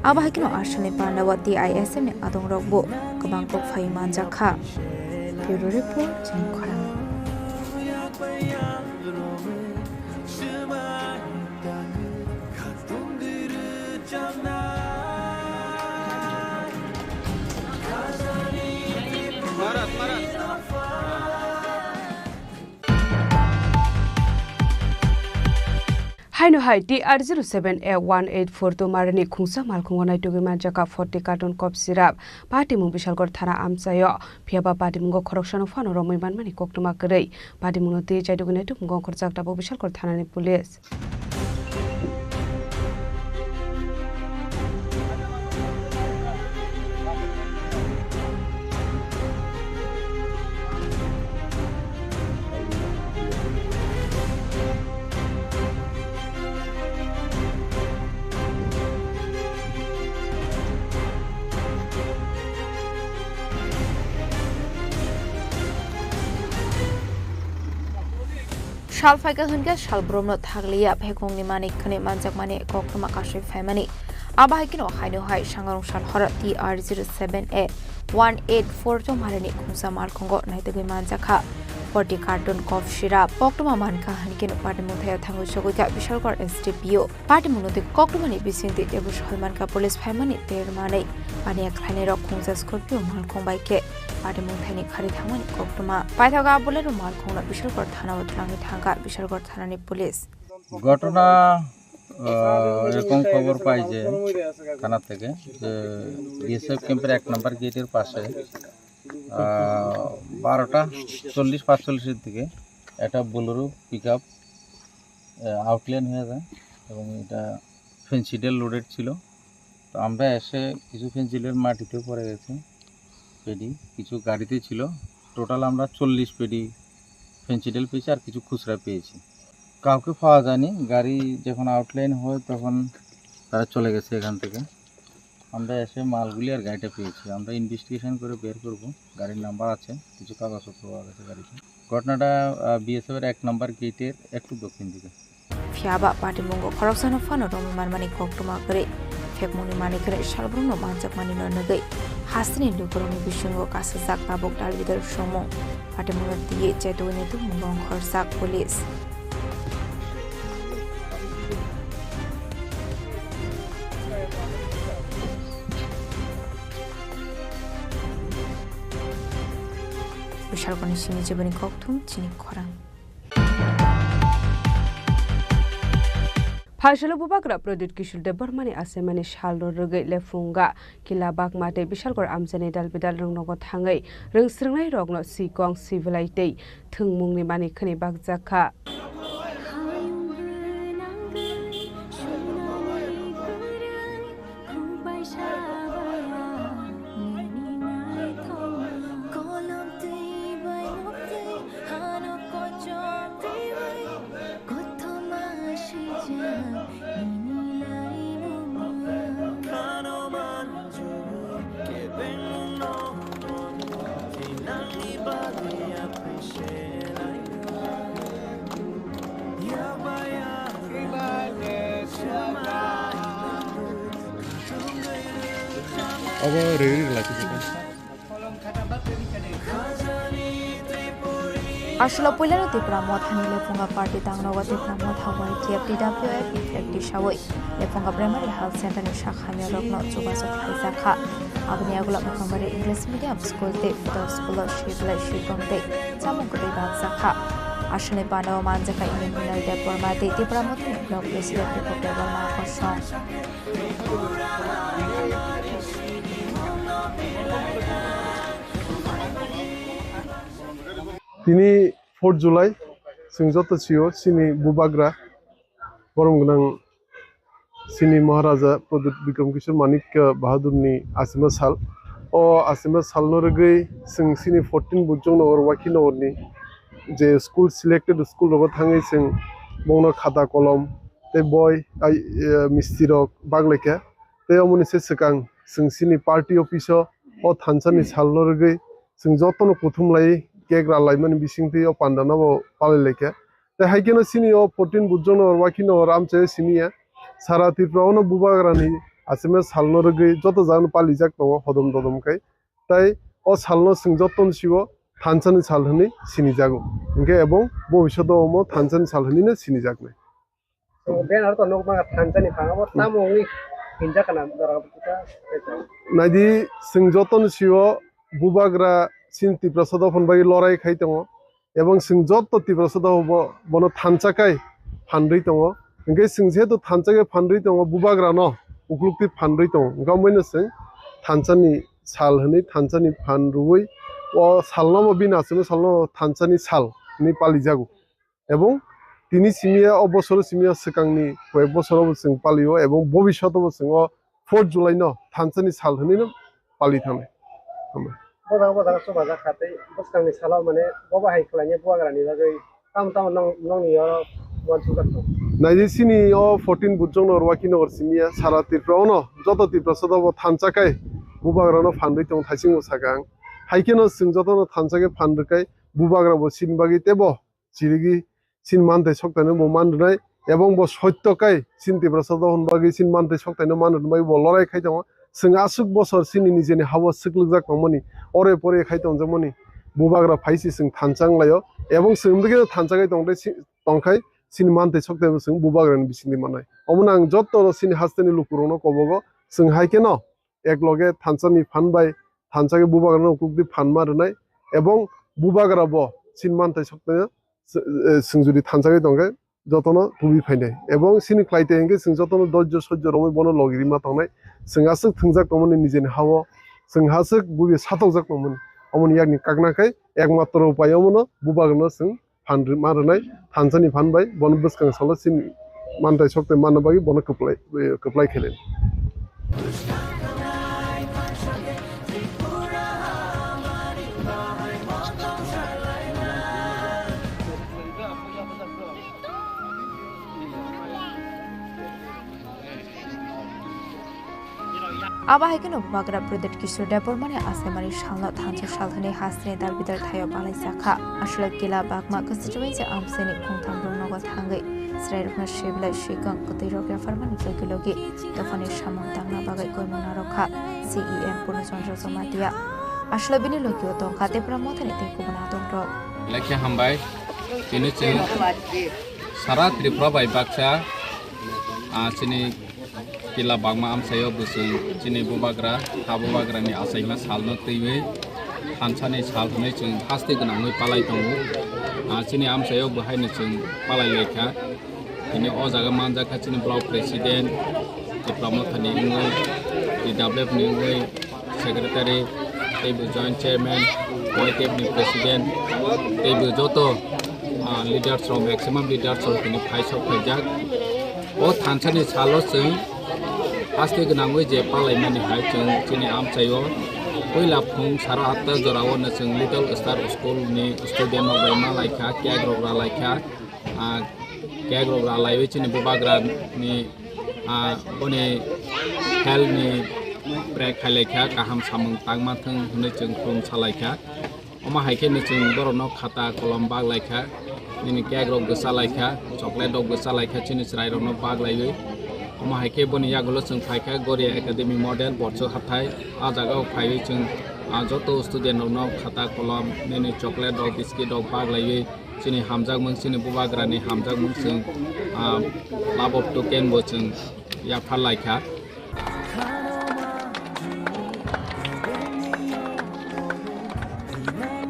Abahikino Ashani Pandawati ISM ne Adong Rogbo Kabangkok Faiman Jakha Bureau Report Chini Khorang Haino hai TR07A184 to marani khungsa malkhungo nai tugi manjaka 40 carton cop syrup party mung bishalgor thana amsayo phiaba party mungo khoroksano phano romoi manmani koktuma korei party mungno te chaidugi nai tuk mungo khorjak tabo bishalgor thana ni police Shalfaiga hunga shalbromno thaglia phekongni mani khane manjakmani koktuma kashui famani abahikino haino hai sangarong shalhara TR07A 184 to marani khungsa malkhongo naitagi manjakha 40 carton cough syrup koktuma manka hankin party muthaya thangu sogoika bishalkor SDPO party munote koktuma ni bisingti debu salmanka police famani termanai pania khane rok khungsa scorpio malkhong baike party muthani khari thamani koktuma paithaga bolero malkhongna bishalkor thana utlangi thanga bishalkor thanani police ঘটনা এরকম খবর পাই যে থানা থেকে যে BSF ক্যাম্পের 1 নম্বর গেটের পাশে 12:40-45 দিকে একটা বোলেরো পিকআপ আউটলাইন হয়ে যায় এবং এটা ফেন্সিডেল লোডেড ছিল তো আমরা এসে কিছু ফেন্সিডেল মাটিতে পড়ে গেছে পেডি কিছু গাড়িতে ছিল টোটাল আমরা 40 পেডি ফেন্সিডেল পেয়েছি আর কিছু খুচরা পেয়েছি কাউকে পাওয়া যায়নি গাড়ি যখন আউটলাইন হয় তখন তারা চলে গেছে এখান থেকে আমরা এসে মালগুলি আর গাড়িটা পেয়েছি আমরা ইনভেস্টিগেশন করে বের করব গাড়ির নাম্বার আছে কিছু কাগজপত্র পাওয়া গেছে গাড়িতে ঘটনাটা বিএসএফ এর 1 নম্বর গেটের একটু দক্ষিণ দিকে ফিয়াবা পার্টি মঙ্গো খরকসানো ফানো রমি মানমানি কোকটুমা করে ফেকমনি মানি করে সালব্রুনো মানজাকমানি ননগৈ হাসিনি লুকরমি বিসঙ্গ কাসাজাক তাবক ডালবিদার সমো পার্টি মঙ্গো দিয়ে চেতোনি তু মঙ্গং খরসাক police Bishalkoni Chini Jibani Koktum Chini Khorang Phashalo bubagra prodit kishul de bormani asemani shalro rogai lefunga kila bak mate bishalgor amjani dalbidal rungnogo thangai rungsringnai rogno sikong civilite thungmungni mani khani bakjakha Ashlo Pulano Tipra Mothani Lefunga Party Tangnova Tipra Mothawai TFTWF Effective Shawai Lefunga Primary Health Center in Shakhamia Rogno Chubasok Haizakha Abniagula Mokamari English Medium School Tip School of Shibla Shipong Day Samukuri Bakzakha Ashne Pano Manzaka in United Formati Tipra Mothani Block President Reporter Marco Song তিনি 4 জুলাই সিংজত ছিও সিনি বুবাগ্রা বরমগনাং সিনি মহারাজা প্রদীপ বিক্রম কিশোর মানিক বাহাদুরনি আसिमा साल ও আसिमा साल নরগৈ সিং সিনি 14 বুজং নগর ওয়াকি নগরনি যে school selected school রগ থাঙ্গৈ সিং বংনো খাতা কলম তে বয় মিস্ত্রি rock বাগলেকে তে অমনি সে সকাং সিং সিনি পার্টি অফিস ও থানসানি साल নরগৈ সিং যতন প্রথম লাই কেগ্রা লাইমান বিসিংতি ও পান্ডানাবো পালাইলেকে তে হাইকেনো সিনি ও 14 বুজং নগর ওয়াকি নগর আমচে সিনিয়া সারা ত্রিপুরানো বুবাগ্রানি আसिमा साल নরগৈ যত জান পালিজাক দङ হদম দদমকাই তাই ও সালনো সিং যতন সিও থানসানি साल হনি সিনি জাগো ইনকে এবং ভবিষ্যৎ ওমো থানসানি साल হনি না সিনি জাগনে বেন আর তো নকমা থানসানি ফাঙাবো তামংনি হিনজা কানা দরাবুতা নাইদি সিং যতন সিও বুবাগ্রা সিন ত্রিপ্রাসদ ফনবাই লড়াই খাই দङ এবং সিং যত ত্রিপ্রাসদ বন থানসাকাই ফান্ডই দङ Engke singse to thanchage phanrui tongo bubagra no uklukti phanrui tongo engka moino sing thanchani sal hini thanchani phanrui o salno mo bina sino salno thanchani sal ni palijagu এবং তিনি সিমিয়া অবসর সিমিয়া সেকাংনি কয়েক বছর অবসর পালিও এবং ভবিষ্যৎ অবসর 4 জুলাই ন থানসানি সাল হনিনো পালি থামে বজাং সমাজা খাতে বসকাंनि सालाव माने बबा हाइ खलायनि बुवाग्रानि बागै ताम ताम नंनि मानसुगाखौ नाइजे सिनि अ 14 बुजों नरवाकी नगर सिमिया सारा तिरफ्राव न जत तिरफ्रा सदाव थानचाकाय बुबाग्रानो फानदै तं थाइसिंगो सागां हाइकेनो सिं जतनो थानचाके फानदकाय बुबाग्राबो सिनबागि तेबो चिरिगि सिन मानते सकतानो बो मानदनाय এবং ব সত্যকাই চিন্তি প্রসাদ হনবাগি সিন মানতে সকতাইনো মানদমাই ব লড়াই খাইতাম जों आसुक बसर सिनि निजेनि हावा सिकलुक जाखांमोनि अरे परे खाइतां जमोनि बुबाग्रा फाइसि जों थानचांलायो एवं सोंदगे थानचांगाय तंखाय सिनि मानते सकताइबो जों बुबाग्रानि बिसिनि मानाय अमन आं जत्त सिनि हास्तेनि लुकुरनो कबगो जों हाइकेनो एक लगे थानचानि फानबाय थानचागे बुबाग्रानो कुकदि फानमा रनाय एवं बुबाग्रा ब सिन मानते सकताइनो जों जुदि थानचागे तंखाय যতন তুমি ফাইনাই এবং সিনি ক্লাইতে এঙ্গে जों যতন দজ্য সহ্য রমে বন লগিরিমা थांनाय जों आसुक थंजाक तमोन निजेनि हावो जों हासुक बुबि सातौजाक तमोन अमन यागनि कागनाखाय एकमात्र उपायमोन बुबागनो जों फानद्रि मारनाय थानसानि फानबाय बन बसकां साल सिनि मानताय सकते मानबागि बन कप्लाय खेले Aba haikeno bubagra Pradit Kishore Debormane Asemari Shalno Thancho Shalhane Hasne Darbidar Thayo Balai Sakha Ashla Gila Bagma Constituency Amseni Kungtam Brumnoga Thangai Srairukna Shebla Shikang Kotiroga Farmani Logi Tofani Shamam Tangna Bagai Koimona Rokha CEM Purusondro Somatia Ashla Bini Lokio Tonka Debramotani Tikubana Tongro Lekya Hambai Kinichi Sara Tripura by Baksha Chini Kila Bagma Amsayo Busung Chini Bubagra Habubagra ni Asaima Salno Tiwi Hansani Salhone Chung Hasti Ganangui Palai Tongu Chini Amsayo Buhaini Chung Palai Leka Ini Ozaga Manjaka Chini Block President Diplomatani Ingui DWF Ningui Secretary Tebu Joint Chairman YTF ni President Tebu Joto leaders from maximum leaders from Kini Paisok Pajak O Hansani Salo Chung Pasti genangui je palai mani hai chung chini am chayo koila phung sara hatta jorawo na chung Little Star School ni student of ma laikha kya grogra laiwe chini bubagra ni boni hel ni prek khalaikha kaham samung tangma thung hune chung phung salaikha oma haike ni chung borono khata kolom bag laikha ni kya grog gasa laikha chocolate dog gasa laikha chini srai rono bag laiwe Oma haike boni yagulo chung phaika Goria Academy Model borcho hathai a jaga phaiwi chung joto student no khata kolom neni chocolate dog biscuit dog bag laiwi chini hamjak mung chini bubagra ni hamjak mung chung labob token bo chung ya phal laikha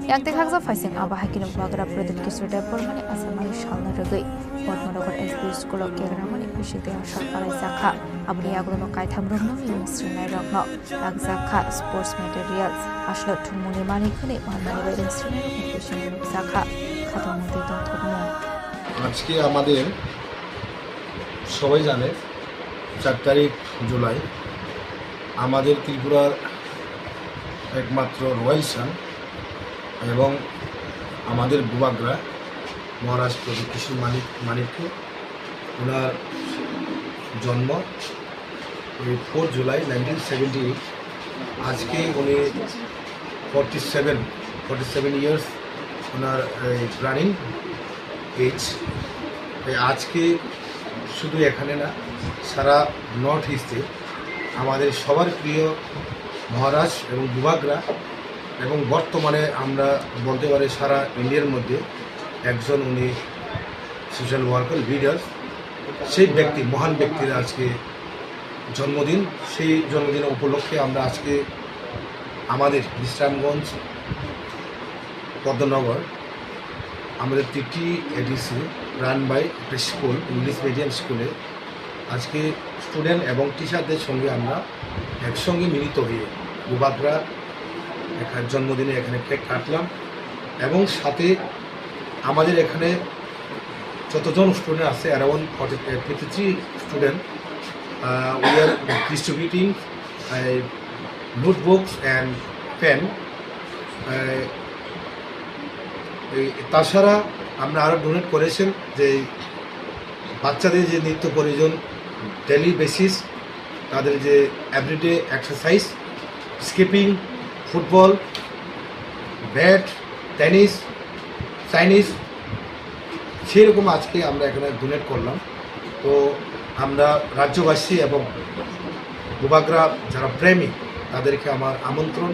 Yang tekhakza faising aba hakino bubagra Pradit Kishore Debormane Asamari Shalna Rugai Bodmorogar SB School of Gegramani Bishite Ashal Palai Sakha Abni Aglono Kaitam Rogno Ministry Nai Rogno Agzakha Sports Materials Ashlo Tumuni Mani Kune Mahamani Ministry Nai Rogno Bishite Sakha Khato Mundri Dongtorno আজকে আমাদের সবাই জানে 4 তারিখ জুলাই আমাদের ত্রিপুরার একমাত্র royal সান এবং আমাদের বুবাগ্রা মহারাষ্ট্র প্রদীপ কিশোর মানিককে ওনার জন্ম 4 জুলাই 1978 আজকে উনি 47 ইয়ার্স ওনার রানিং এজ আজকে শুধু এখানে না সারা নর্থ ইস্টে আমাদের সবার প্রিয় মহারাষ্ট্র এবং বুবাগ্রা এবং বর্তমানে আমরা বলতে পারি সারা ইন্ডিয়ার মধ্যে একজন উনি সোশ্যাল ওয়ার্কার লিডার সেই ব্যক্তি মহান ব্যক্তির আজকে জন্মদিন সেই জন্মদিনের উপলক্ষে আমরা আজকে আমাদের বিশ্রামগঞ্জ পদ্মনগর আমাদের 3টি এডিসি রান বাই একটা স্কুল, ইংলিশ মিডিয়াম স্কুলে আজকে স্টুডেন্ট এবং টিচারদের সঙ্গে আমরা একসঙ্গে মিলিত হয়ে বুবাগরা এখানে জন্মদিনে এখানে কেক কাটলাম এবং সাথে আমাদের এখানে যতজন স্টুডেন্ট আছে around 53 student we are distributing notebooks and pen. তাছাড়া আমরা আরও ডোনেট করেছেন যে বাচ্চাদের যে নিত্য প্রয়োজন ডেলি বেসিস তাদের যে everyday exercise, skipping, football, bat, tennis, Chinese, সেরকম আজকে আমরা এখানে ডোনেট করলাম। তো আমরা রাজ্যবাসী এবং বুবাগরা যারা প্রেমী তাদেরকে আমার আমন্ত্রণ,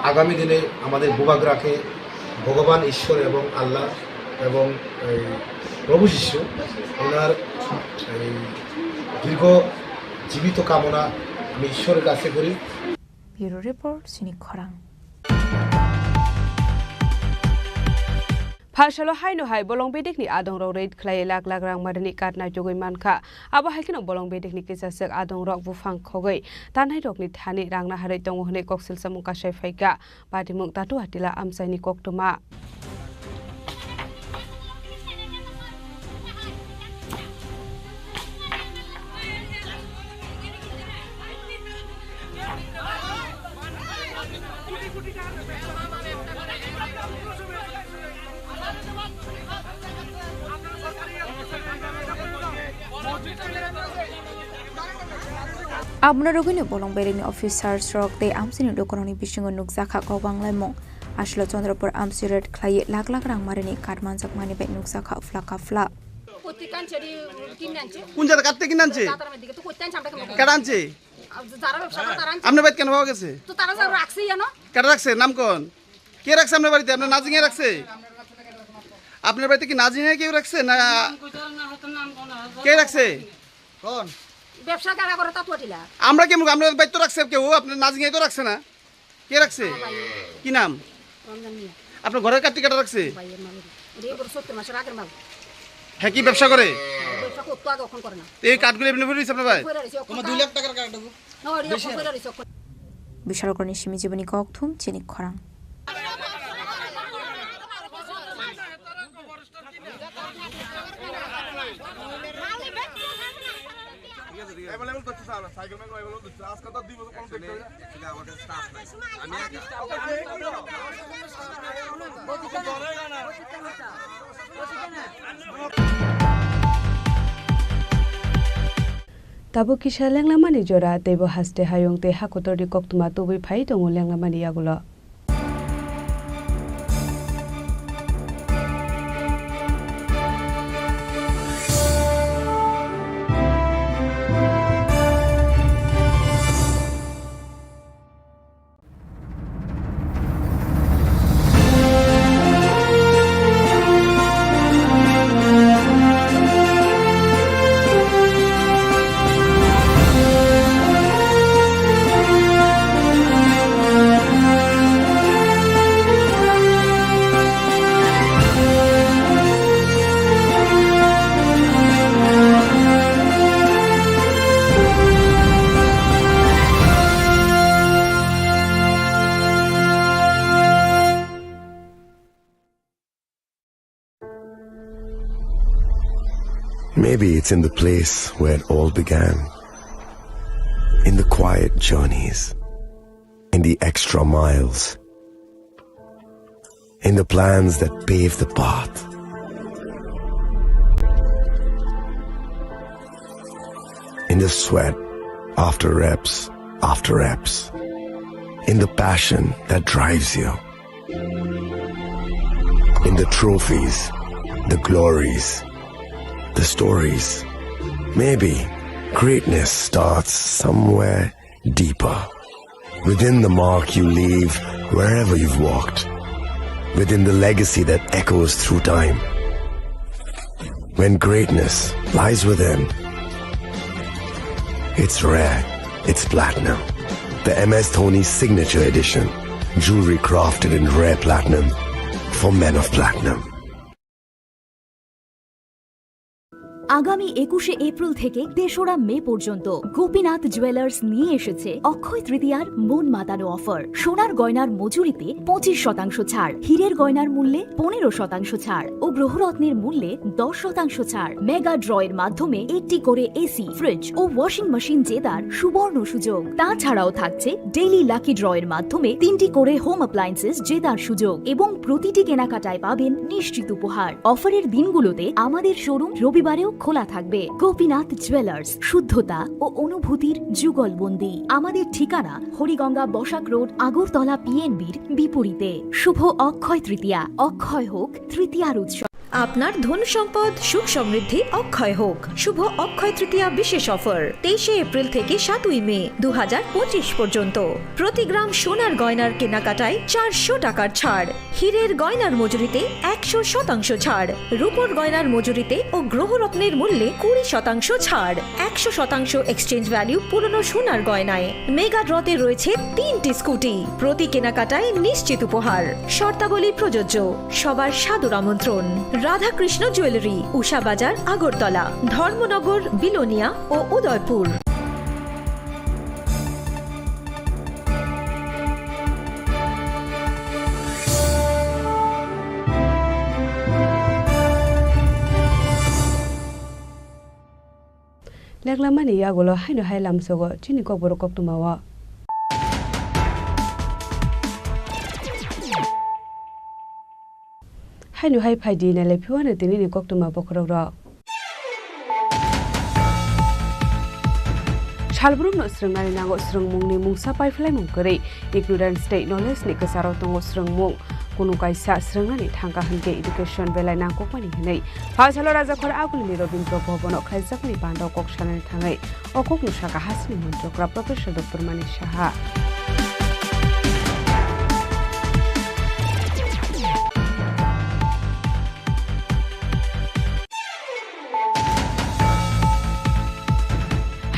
আগামী দিনে আমাদের বুবাগরাকে ভগবান ঈশ্বর এবং আল্লাহ এবং প্রভু শিষ্য ওনার দীর্ঘ জীবিত কামনা আমি ঈশ্বরের কাছে করি। ব্যুরো রিপোর্ট, চিনি খরাং। Phashalo haino hai bolong bedek ni adong ro rate khlai lak lak rang marni kat na jogoi mankha aba haikino bolong bedek ni kesasek adong rok bufang khogoi tanai rok ni thani rang na harai tong hone koksil samung ka sai phaika patimung tatu atila amsai ni koktuma Abuna rogini bolong bedekni officers rok te amsini dokoroni bisingo nukjaka ko banglai aslo Chandrapur amsi red khlai lak lak rang marini katmanjak mani be nukjaka flaka fla কোন জায়গা কাটতে কিনে আনছে কাটা আনছে আপনার বাড়িতে কেন পাওয়া গেছে কাটা রাখছে নাম কোন কে রাখছে আপনার বাড়িতে আপনার নাজিঙে রাখছে আপনার বাড়িতে কি নাজিঙে কেউ রাখছে না কে রাখছে কোন ব্যবসা কারা করে তা তোটিলা আমরা কেমন আপনার বাড়িতে তো রাখছে কেউ আপনার নাজিঙে তো রাখছে না কে রাখছে কি নাম আপনার ঘরের কাটতে কাটা রাখছে হ্যাঁ কি ব্যবসা করে এই কাঠগুলো এমনি করে দিচ্ছে আপনার ভাই তোমার 2 লাখ টাকার কাঠ দেবো বিশাল করনি সিমি জীবনী ককথুম চিনি খরাং Tabo kisha lenglamani jora tebo haste hayong te hakotori koktuma tobi phai tongo lenglamani yagulo Maybe it's in the place where it all began, in the quiet journeys, in the extra miles, in the plans that pave the path. In the sweat after reps, in the passion that drives you, in the trophies, the glories, the stories. Maybe greatness starts somewhere deeper, within the mark you leave wherever you've walked, within the legacy that echoes through time. When greatness lies within, it's rare, it's platinum. The MS Dhoni Signature Edition, jewelry crafted in rare platinum for men of platinum. আগামী 21শে April থেকে 3রা মে পর্যন্ত Gopinath jewellers নিয়ে এসেছে অক্ষয় তৃতীয়ার মন মাতানো offer. সোনার গয়নার মজুরিতে 25% ছাড়, হীরের গয়নার মূল্যে 15% ছাড় ও গ্রহরত্নের মূল্যে 10% ছাড়। মেগা ড্রয়ের মাধ্যমে একটি করে এসি, ফ্রিজ ও ওয়াশিং মেশিন জেতার সুবর্ণ সুযোগ। তাছাড়াও থাকছে ডেইলি লাকি ড্রয়ের মাধ্যমে 3টি করে হোম অ্যাপ্লায়েন্সেস জেতার সুযোগ এবং প্রতিটি কেনাকাটায় পাবেন নিশ্চিত উপহার। অফারের দিনগুলোতে আমাদের শোরুম রবিবারেও খোলা থাকবে। গোপীনাথ জুয়েলার্স, শুদ্ধতা ও অনুভূতির যুগলবন্দি। আমাদের ঠিকানা হরিগঙ্গা বসাক রোড, আগরতলা পিএনবির বিপরীতে। শুভ অক্ষয় তৃতীয়া, অক্ষয় হোক তৃতীয়ার উৎসব। আপনার ধন সম্পদ সুখ সমৃদ্ধি অক্ষয় হোক। শুভ অক্ষয় তৃতীয়া বিশেষ অফার 23শে এপ্রিল থেকে 7ই মে 2025 পর্যন্ত। প্রতি গ্রাম সোনার গয়নার কেনাকাটায় 400 টাকার ছাড়, হীরের গয়নার মজুরিতে 100% ছাড়, রূপোর গয়নার মজুরিতে ও গ্রহরত্নের মূল্যে 20% ছাড়, 100% এক্সচেঞ্জ ভ্যালু পুরনো সোনার গয়নায়। মেগা ড্রতে রয়েছে 3টি স্কুটি, প্রতি কেনাকাটায় নিশ্চিত উপহার। শর্তাবলী প্রযোজ্য। সবার সাদর আমন্ত্রণ। রাধাকৃষ্ণ জুয়েলারি, উষা বাজার, আগরতলা, ধর্মনগর, বিলোনিয়া ও উদয়পুর। লেগলামানি ইয়াগুলো হাইনো হাই লামসগো চিনি কবর কক্তমাওয়া হাইনো হাই ফাইদি নালে फिवानो दिनैनि कक्तमा बखराव सालब्रुमनो स्रोंनानै नांगौ स्रोंमुंनि मुंसा पाइफलाय मुंकरै इग्नुरेन्ट स्टेट नलेज नि गोसाराव दङ स्रोंमुं कुनु कायसा स्रोंनानै थांगा हनगे एडुकेशन बेलाय नांगौमानि हनै फासालो राजाखर आगुलनि रबीन्द्र भवनाव खायजाकनि बान्दाव कक्सानानै थाङै अकक नुसाका हासिनि मन्त्रग्रा प्रफेसर डक्टर मानिक साहा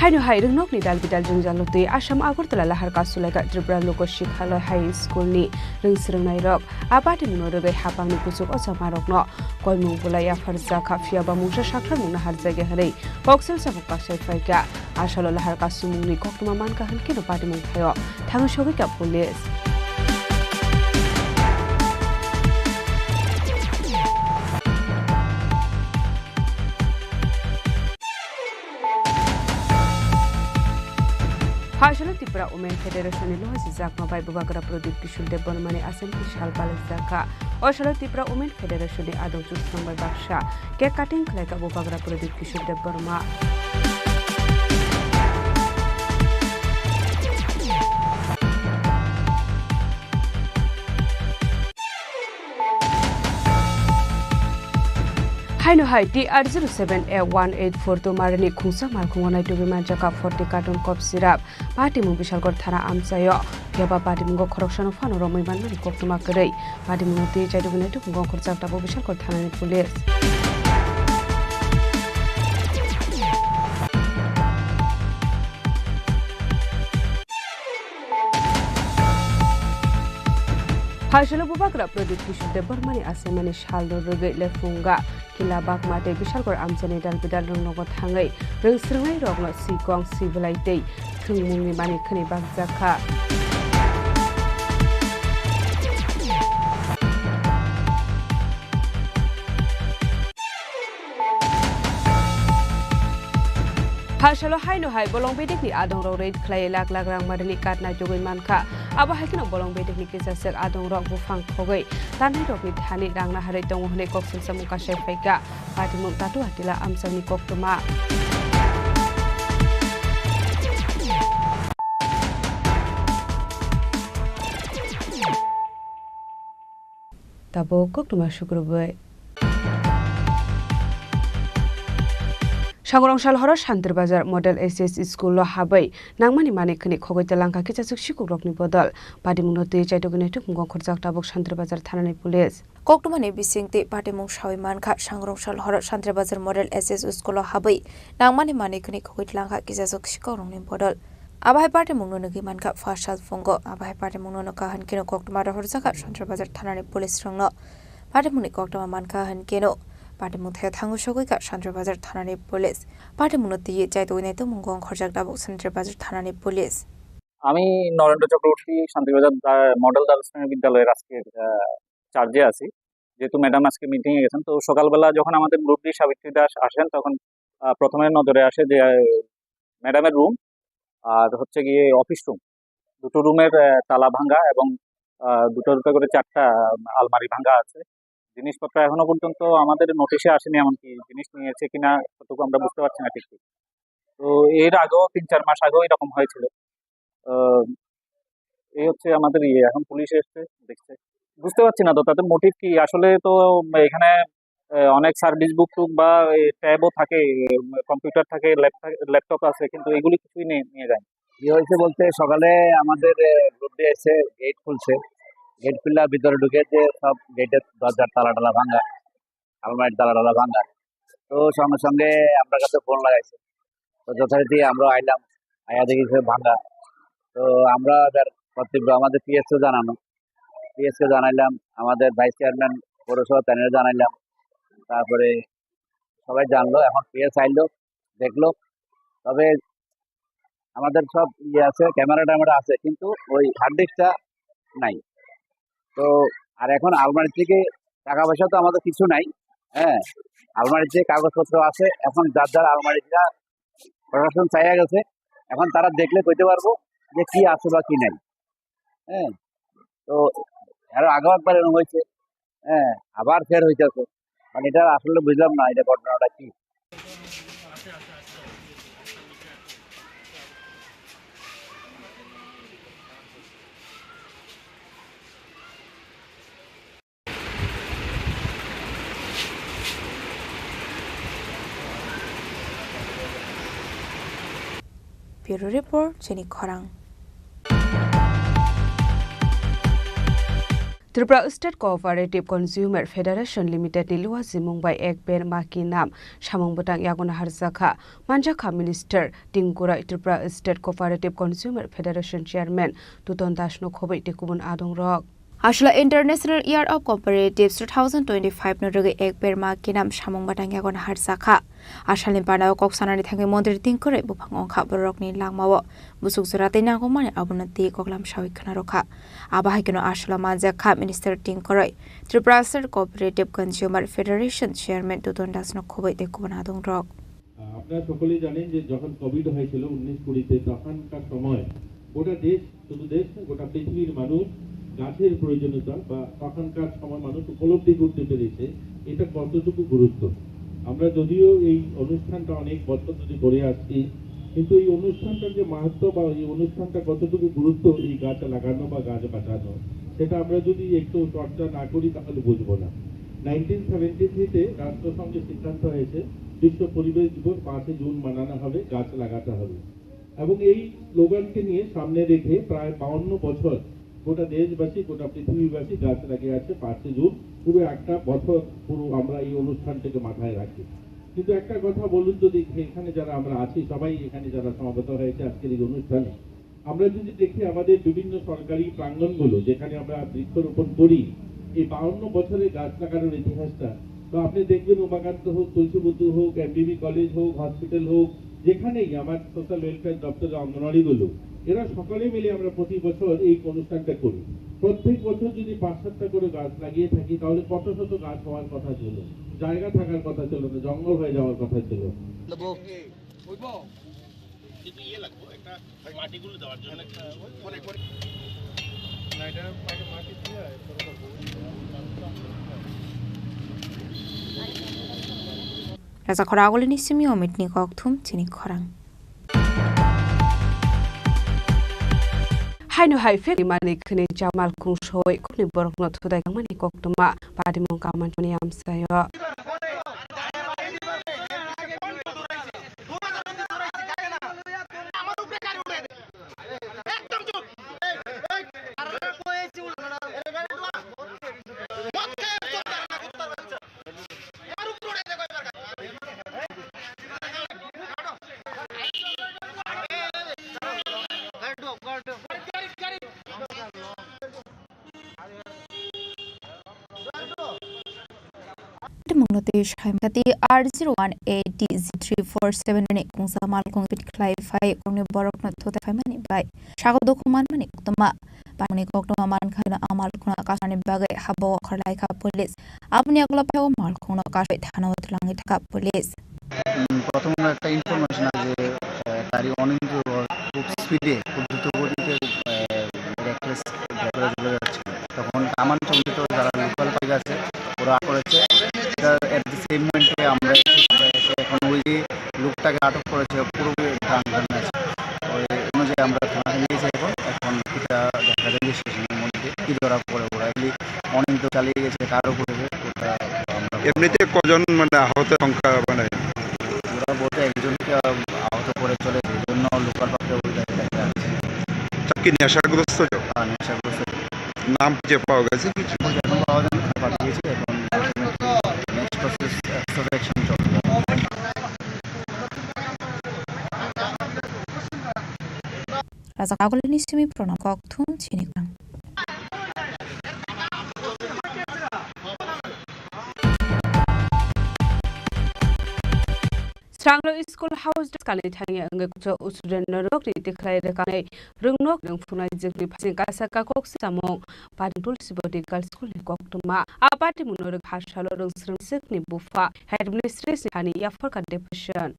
हाइनो हाइ रोंनकनि दालबिदाल जोंजालुतै आसाम आगरतला लाहार कासुलायगा त्रिपुरा लोक शिक्षालय हाइ स्कुलनि रोंस्रोंनाय रक आबादि मुनोरगै हापांनि कुसुक असमारकनो कयमुं बुलाय आफार जाखा फियाबा मुंसा साख्रा मुंना हार जायगा हरै कक्सेल साबक पासाय फायगा आसालो लाहार कासुमुंनि कक्तमा मानका हनकेनो पादि मुंथायो थाङो सगैका police Haşalı Tripura Women Federation'ı lohasi zakma bay bubagra Prodip Kishul Debonmani Assembly Shalpal Zaka Haşalı Tripura Women Federation'ı adokçu number baksha cake cutting klayka bubagra Prodip Kishul Debonma हाइनो हाइ TR07A184 तो मारनि खुंसा मारखुंगनाय दुबिमान जाका 40 कार्टन कप सिराप पाटिमु बिशालगढ़ थाना आमसायो याबा पाटिमुंगो खरकसानो फानो रमैमान मानि कक्तमा करै पाटिमुंगो ति चाइदुगनाय दुगुंगो खरजाकटाबो बिशालगढ़ थानानि पुलिस हाशलो बुबाग्रा प्रदीप किशोर देबरमानि आसेमानि शालदो रोगै लेफुंगा किला बागमाटे बिशालगढ़ आमसानि दालबिदाल रोंनगो थाङै रोंस्रोंनाय रगनो सिकं सिबलाइतै थुंमुंनि मानि खनि बागजाखा हाशलो हाइनो हाइ बलं बेदेखनि आदं रौ रेड खलाय लाख लाख रां मारनि काटनाय जगै मानखा आबा हाइखनो बलं बेदेखनि गेजेरजों आदं रौ बुफां खगै ताननाय रगनि थानि रांना हारै दङ हनै कक्सेल सामु कासाय फायगा पाटिमु तातु हातिला आमसानि कक्तमा ताबो कक्तमा शुक्रबार सांग्रांशाल हर शान्तिर बाजार मडेल एसएस स्कुल हाबै नांमानि मानिकनि खगैता लांखा किचासुक सिकुरकनि बदल पाटिमुंनो दै चाइदगनि तुंगं खरजाक ताबक शान्तिर बाजार थानानि पुलिस कक्तमानि बिसिंति पाटिमुं सावै मानखा सांग्रांशाल हर शान्तिर बाजार मडेल एसएस स्कुल हाबै नांमानि मानिकनि खगैता लांखा किचासुक सिकुरकनि बदल आबाहाय पाटिमुंनो नगि मानखा फासाल फंगो आबाहाय पाटिमुंनो नका हनकेनो कक्तमा हरजाका शान्तिर बाजार थानानि पुलिस रंनो पाटिमुंनि कक्तमा मानखा हनकेनो পাটিমুথে থাঙ্গুসগৈকা সান্দ্রবাজার থানানি পুলিশ পাটিমুনতি চাইতইনাইতো মুঙ্গং খরজাক দাবক সান্দ্রবাজার থানানি পুলিশ আমি নরেন্দ্র চক্রবর্তী শান্তিবাজার মডেল দ্বাদশ শ্রেণী বিদ্যালয়ের আজকে চার্জে আছি, যেহেতু ম্যাডাম আজকে মিটিং এ গেছেন। তো সকালবেলা যখন আমাদের গ্রুপ ডি সাবিত্রী দাস আসেন তখন প্রথমে নজরে আসে যে ম্যাডামের রুম আর হচ্ছে গিয়ে অফিস রুম, দুটো রুমের তালা ভাঙ্গা এবং দুটো করে 4টা আলমারি ভাঙ্গা আছে। জিনিসপত্র এখনো পর্যন্ত আমাদের নোটিশে আসেনি, এমনকি জিনিস নিয়েছে কিনা ততটুকু আমরা বুঝতে পারছি না ঠিক। তো এর আগেও 3-4 মাস আগেও এরকম হয়েছিল। এই হচ্ছে আমাদের এখন পুলিশ এসছে দেখছে, বুঝতে পারছি না তো তাদের মোটিভ কি। আসলে তো এখানে অনেক সার্ভিস বুক টুক বা ট্যাবও থাকে, কম্পিউটার থাকে, ল্যাপটপ আছে, কিন্তু এগুলি কিছুই নিয়ে যায়। কি হয়েছে বলতে সকালে আমাদের গ্রুপ দিয়ে এসে গেট খুলছে, গেট খুললে ভিতরে ঢুকে যে সব গেটের দরজার তালা ভাঙা, আলমারির তালা ভাঙা। তো সঙ্গে সঙ্গে আমরা কাছে ফোন লাগাইছে, তো যথারীতি আমরা আইলাম, আয়া দেখি ভাঙা। তো আমরা কর্তব্য আমাদের পিএসকে জানানো, পিএসকে জানাইলাম, আমাদের ভাইস চেয়ারম্যান পৌরসভা প্যানেলে জানাইলাম, তারপরে সবাই জানলো। এখন পিএস আইলো, দেখলো, তবে আমাদের সব আছে, ক্যামেরা ট্যামেরা আছে, কিন্তু ওই হার্ড ডিস্কটা নাই। তো আর এখন আলমারি থেকে টাকা পয়সা তো আমাদের কিছু নাই, হ্যাঁ, আলমারির যে কাগজপত্র আছে, এখন যার আলমারিটা প্রশাসন চাইয়া গেছে, এখন তারা দেখলে কইতে পারবো যে কি আছে বা কি নাই। হ্যাঁ, তো আরো আগেও একবার এরকম হয়েছে, হ্যাঁ, আবার ফের হইতেছে। মানে এটা আসলে বুঝলাম না এটা ঘটনাটা কি। Bureau Report, Chini Khorang. Tripura State Cooperative Consumer Federation Limited ni luwa zimung bai ek ber maki nam samung butang yaguna harjaka manjaka Minister Tingkura Tripura State Cooperative Consumer Federation Chairman Tuton Dasno khobai tekubun adong rok Ashla International Year of Cooperatives 2025 noroge ek ber maki nam samung butang yaguna harjaka Ashalin panao koksanani thangi Mondri Tingkura bupang ongkha borokni langmawo busuk surate nagomane abunati koklam shawikhana rokha Abahikino Ashla Manjaka Minister Tingkora Tripura State Cooperative Consumer Federation Chairman Tuton Dasno khobai dekubon adong rok আপনারা সকলেই জানেন যে যখন Covid হয়েছিল 19-20-তে তখনকার সময় গোটা দেশ, শুধু দেশ গোটা পৃথিবীর মানুষ গাছের প্রয়োজনীয়তা বা তখনকার সময় মানুষ উপলব্ধি করতে পেরেছে এটা কতটুকু গুরুত্ব। আমরা যদিও এই অনুষ্ঠানটা অনেক বছর ধরে করে আসছি, কিন্তু এই অনুষ্ঠানটার যে মাহাত্ম্য বা এই অনুষ্ঠানটা কতটুকু গুরুত্ব এই গাছ লাগানো বা গাছ বাঁচানো, সেটা আমরা যদি একটু চর্চা না করি তাহলে বুঝবো না। 1973-তে রাষ্ট্রসংঘের সিদ্ধান্ত হয়েছে বিশ্ব পরিবেশ দিবস 5 জুন মানানো হবে, গাছ লাগাতে হবে, এবং এই স্লোগানকে নিয়ে সামনে রেখে প্রায় 52 বছর গোটা দেশবাসী গোটা পৃথিবীবাসী গাছ লাগিয়ে আছে 5 জুন। পুরো একটা বছর পুরো আমরা এই অনুষ্ঠানটাকে মাথায় রাখি। কিন্তু একটা কথা বলুন তো দেখি, এখানে যারা আমরা আছি সবাই এখানে যারা সমাবেত হয়েছে আজকের এই অনুষ্ঠানে, আমরা যদি দেখি আমাদের বিভিন্ন সরকারি প্রাঙ্গণগুলো যেখানে আমরা বৃক্ষরোপণ করি, এই 52 বছরের গাছ লাগানোর ইতিহাসটা, তো আপনি দেখবেন উমাকান্ত হোক, তুলসীবুদ্ধ হোক, এমবিবি কলেজ হোক, হসপিটাল হোক, যেখানেই আমার সোশ্যাল ওয়েলফেয়ার দপ্তরের অঙ্গনওয়াড়িগুলো, এরা সকলে মিলে আমরা প্রতি বছর এই অনুষ্ঠানটা করি। প্রত্যেক বছর যদি 5-7টা করে গাছ লাগিয়ে থাকি তাহলে কত শত গাছ হওয়ার কথা ছিল, জায়গা থাকার কথা ছিল না, জঙ্গল হয়ে যাওয়ার কথা ছিল। Raza Khorang ni simi omit ni kokthum Chini Khorang. Hainu haifek mani khni jamal khung shoi khni borok no thudai mani koktuma padimong kaman choni amsayo Mungnote Shaimati R01ADZ347 mani kungsa malkong pitkhlai fai kongni borok na thota fai mani bai shago dokuman mani uktama pamani koktoma man khana amal khuna kasani bagai habo kharlai ka police apni agla phago malkong na kasai thana utlangi thaka police প্রথম একটা information আছে গাড়ি অনিন্দ্র খুব স্পিডে খুব দ্রুত গতিতে reckless ড্রাইভারে চলে যাচ্ছিল তখন কামান চন্দ্রিত যারা লোকাল পাইক আছে ওরা করেছে এট দি সেম মোমেন্টে আমরা এসে এখন ওই যে লোকটাকে আটক করেছে পুরো ড্রাঙ্ক আছে ওই অনুযায়ী আমরা থানায় নিয়েছি এখন এটা দেখা যায় যে স্টেশনের মধ্যে কি ধরা পড়ে ওরা অনিন্দ্র চালিয়ে গেছে কারো করেছে ওটা এমনিতে কজন মানে আহত সংখ্যা মানে ওরা বলতে একজনকে আহত করে চলেছে এই জন্য লোকাল পার্কে ওই দেখা আছে কি নেশাগ্রস্ত নেশাগ্রস্ত নাম যে পাওয়া গেছে কিছু এখন পাওয়া যায় না পাঠিয়েছি এখন নেক্সট প্রসেস এক্সট্রাকশন চলছে Raza Kagolini Simi Pronam Koktum Chini Khorang Stranglo School House Kali Tanya and Gakuto Usuden Norok, declared the Kane, Rungnok, and Funai Zikri passing Kasaka Cox among Padul Sibodical School in Koktuma, a party Munor Hashalo Sikni Bufa, had administration Hani Yaforka depression.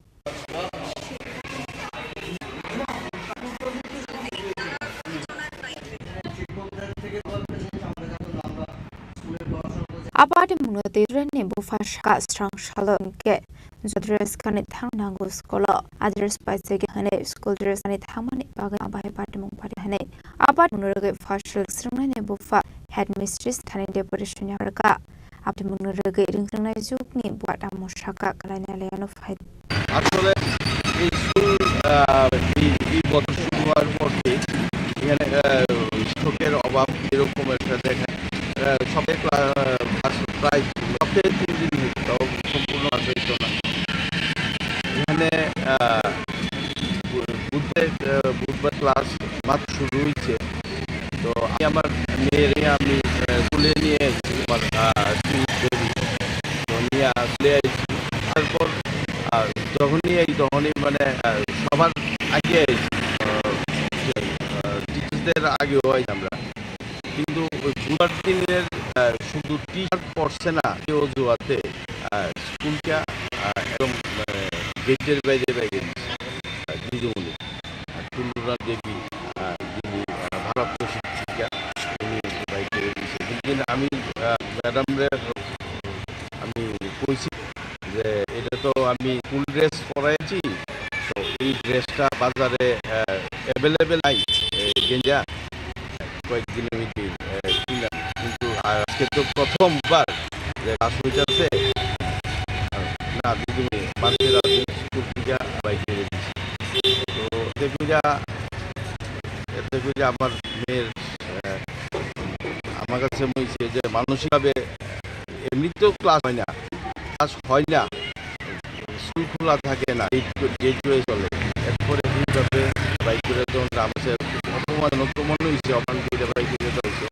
Apart Munote Rene Bufashka strong shalom get Zodres can it hang nango scholar, others by taking school dress and it hamani baga by Patamon Patahane. Apart Munoge Fashel Srene Bufa headmistress Tani depression Yaraka. After Munoge Ringzukni, what a Moshaka Kalanian of Head. আসলে এই school এই বছর শুরু হওয়ার পর এখানে শিক্ষকের অভাব এরকম একটা দেখায় সবাই প্রায় সপ্তাহে 3 দিন হতো সম্পূর্ণ মাস হইতো না এখানে বুধবার ক্লাস মাত্র শুরু হয়েছে তো আমি আমার মেয়েরে আমি স্কুলে নিয়ে এসেছি আমার তো নিয়ে আসলে তারপর যখনই মানে সবার আগে টিচার্সদের আগে হয় আমরা কিন্তু ওই বুধবার দিনের শুধু টিচার পড়ছে না কেউ অজুহাতে স্কুলটা একদম গেটের বাইরে দিদিমণি টুলুরা দেবী যিনি ভারপ্রাপ্ত শিক্ষিকা উনি বাইরে দিয়েছে কিন্তু আমি ম্যাডামরে আমি কইছি যে এটা তো আমি ফুল ড্রেস পরাইছি তো এই ড্রেসটা বাজারে অ্যাভেলেবেল নাই গেঞ্জা কয়েকদিনের মধ্যে কিনা কিন্তু আজকে তো প্রথমবার যে কাজ হইতেছে না দিদিমণি মানুষের স্কুল থেকে বাইকে তো এতে করে আমার মেয়ের আমার কাছে মনে হয়েছে যে মানসিকভাবে এমনিতেও ক্লাস হয় না স্কুল খোলা থাকে না গেট হয়ে চলে এরপরে এইভাবে বাইক করে যখন আমাদের অপমান হয়েছে অপমান করে বাইক করে চলছে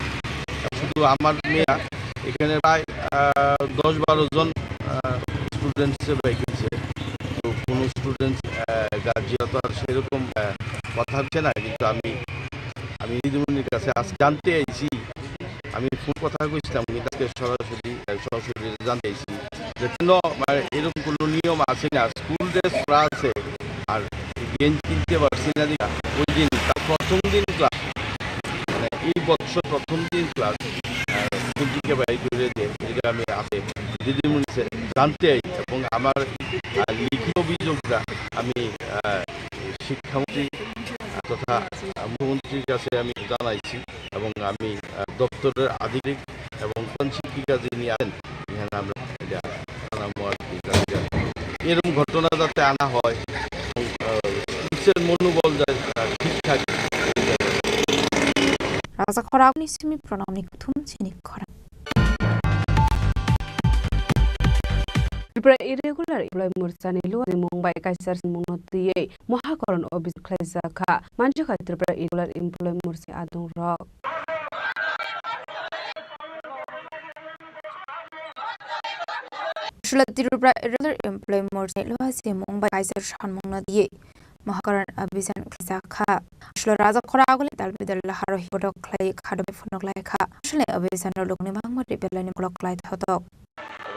শুধু আমার মেয়ে এখানে প্রায় 10-12 জন স্টুডেন্টসে বাইক হয়েছে তো কোনো স্টুডেন্টস গার্জিয়ান তো আর সেরকম কথা হচ্ছে না কিন্তু আমি দিদিমণির কাছে আজ জানতে আইছি আমি ফোন কথা কইছিলাম উনি কাছে সরাসরি জানতে আইছি যে কেন এরকম কোনো নিয়ম আছে না স্কুল ড্রেস পরা আছে আর গেঞ্জি কিনতে পারছি না দিকা ওই দিন প্রথম দিন ক্লাস মানে এই বছর প্রথম দিন ক্লাস স্কুল থেকে বাইর করে দিয়ে এটা আমি আসে দিদিমণি জানতে আই এবং আমার লিখিত অভিযোগটা আমি শিক্ষামন্ত্রী তথা মুখ্যমন্ত্রীর কাছে আমি জানাইছি এবং আমি দপ্তরের আধিকারিক এবং শিক্ষিকা যিনি আছেন এখানে আমরা এরকম ঘটনা যাতে আনা হয় মনোবল ঠিক থাকে Raza Kagolini Simi Pronam Koktum Chini Khorang Tripura irregular employment Mursani Lu Mumbai Kaisar Munotiye Mahakaran Obis Klaizaka Manjaka Tripura irregular employment Mursi Adung Rock Tripura irregular employment loasi Mumbai Kaiser Shan Mungna Ye Mahakaran Abisan Kizaka Shlo Raza Koragul Dalbidal Haro Hipodok Clay Kado Funok Ka Shle Abisan Lugni Mangma Rebellion Block Light Hotok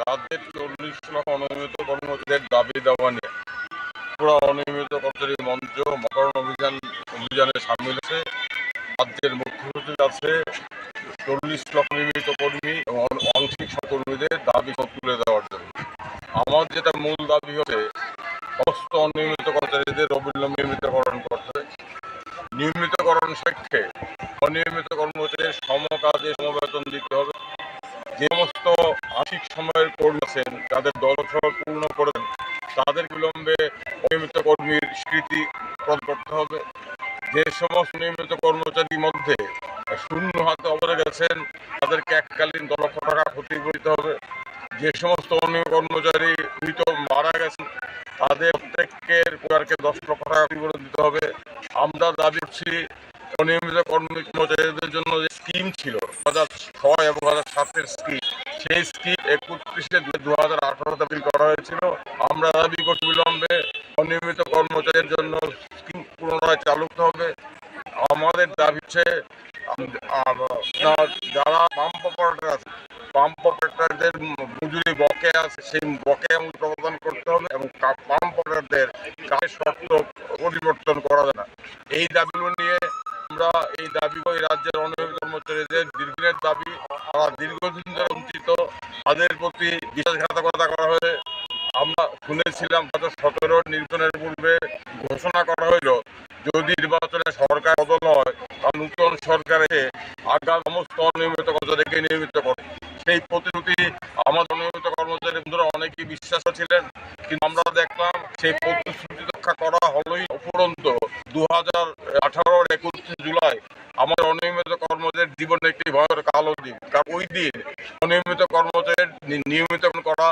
রাজ্যের 40 লাখ অনিয়মিত কর্মচারীদের দাবি দাওয়া নিয়ে পুরো অনিয়মিত কর্মচারী মঞ্চ মকরণ অভিযানে সামিল আছে। রাজ্যের মুখ্যমন্ত্রী আছে 40 লাখ নিয়মিত কর্মী এবং আংশিক কর্মীদের দাবি তুলে দেওয়ার জন্য। আমার যেটা মূল দাবি হচ্ছে সমস্ত অনিয়মিত কর্মচারীদের অবিলম্বে নিয়মিতকরণ করতে হবে। নিয়মিতকরণ সাপেক্ষে অনিয়মিত কর্মচারীদের সমকাজে সমবেতন দিতে হবে। যে সমস্ত আংশিক সময়ের কর্মী আছেন যাদের দলসহ পূর্ণ করেন তাদের বিলম্বে অনিয়মিত কর্মীর স্বীকৃতি প্রদান করতে হবে। যে সমস্ত নিয়মিত কর্মচারীর মধ্যে শূন্য হাতে অবরে গেছেন তাদেরকে এককালীন 10 লক্ষ টাকা ক্ষতিপূরণ দিতে হবে। যে সমস্ত অনিয়মিত কর্মচারী মৃত মারা গেছেন তাদের প্রত্যেকের পরিবারকে 10 লক্ষ টাকা ক্ষতিপূরণ দিতে হবে। আমরা দাবি করছি অনিয়মিত কর্মচারীদের জন্য যে স্কিম ছিল 2006 এবং 2007-এর স্কিম, সেই স্কিম 31-2018 বিল করা হয়েছিল। আমরা দাবি করছি বিলম্বে অনিয়মিত কর্মচারীদের জন্য স্কিম পুনরায় চালু করতে হবে। আমাদের দাবি হচ্ছে যারা পাম্প অপারেটর আছে পাম্প অপারেটরদের মজুরি বকেয়া আছে সেই বকেয়া প্রদান করতে হবে এবং পাম্প অপারেটরদের কাজের শর্ত পরিবর্তন করা যায় না। এই দাবিগুলো নিয়ে আমরা এই রাজ্যের অনিয়মিত কর্মচারীদের দীর্ঘদিনের দাবি, তারা দীর্ঘদিন ধরে বঞ্চিত, তাদের প্রতি বিশ্বাসঘাতকতা করা হয়েছে। আমরা শুনেছিলাম 2017 নির্বাচনের পূর্বে ঘোষণা করা হইল যদি নির্বাচনে সরকার বদল হয় তাহলে নতুন সরকারে আগাম সমস্ত অনিয়মিত কর্মচারীকে নিয়মিত করে। সেই প্রতিশ্রুতি আমাদের অনিয়মিত কর্মচারী বন্ধুরা অনেকেই বিশ্বাস ছিলেন, কিন্তু আমরা দেখলাম সেই প্রতিশ্রুতি রক্ষা করা হলোই। উপরন্ত 2018-র 31 জুলাই আমাদের অনিয়মিত কর্মচারীর জীবনে একটি ভয়ঙ্কর কালো দিন। কারণ ওই দিন অনিয়মিত কর্মচারীর নিয়মিত করা,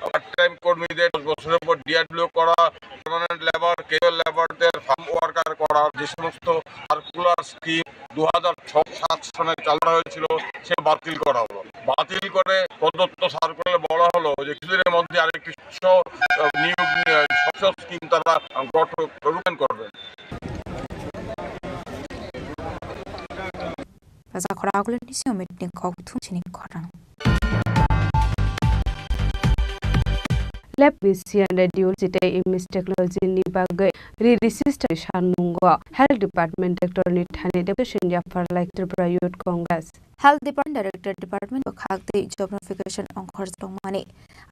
পার্ট টাইম কর্মীদের 10 বছরের পর ডিআরডব্লিউ করা, পার্মানেন্ট লেবার, ক্যাজুয়াল লেবারদের ফার্ম ওয়ার্কার করা, যে সমস্ত সার্কুলার স্কিম 2006-07 সনে চালু হয়েছিল সে বাতিল করা হলো। বাতিল করে প্রদত্ত সার্কুলারে বলা হলো যে কিছুদিনের মধ্যে আরেকটি নিয়োগ স্কিম তারা গঠন করবেন। Raza Koragul ni si Omidni Kogtu Chini Khorang Lab Vision Radio Today Image Technology ni bagai re-register Shanmungo Health Department Director ni Thane Deputation Jafar like Tripura Youth Congress Health Department Department Khagdi Job Notification on Khorz Dongmani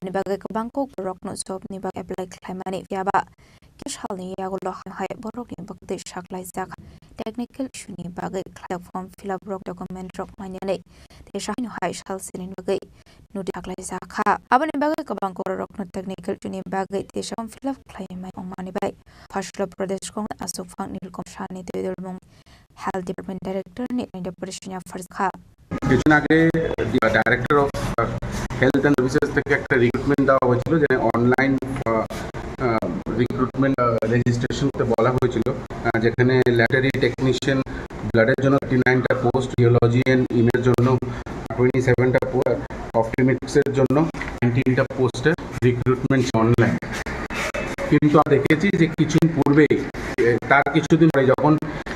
ani bagai kabangko borokno job ni bag apply khlaimani fiaba kishal ni yagulo hai borok ni bakti shaklai jak technical issue ni bagai khlak form fill up rock document rock manyane te shahin hai shal sinin bagai noti shaklai zakha abani bagai kabangko borokno technical issue ni bagai te sham fill up khlaimai ongmani bai Phashla Pradesh Kong Asufang Nilkom Shani Tedulmong Health Department Director ni Deputation Jafar Kha কিছুদিন আগে director of health and services থেকে একটা recruitment দেওয়া হয়েছিল, যে online recruitment registration করতে বলা হয়েছিল, যেখানে ল্যাবরেটরি টেকনিশিয়ান ব্লাডের জন্য 39টা পোস্ট, রিওলজি অ্যান্ড ইমের জন্য 27টা পোস্ট, অপটিমিক্সের জন্য 19টা পোস্টের রিক্রুটমেন্ট অনলাইন। কিন্তু আমরা দেখেছি যে কিছুদিন পূর্বেই তার কিছুদিন পরে যখন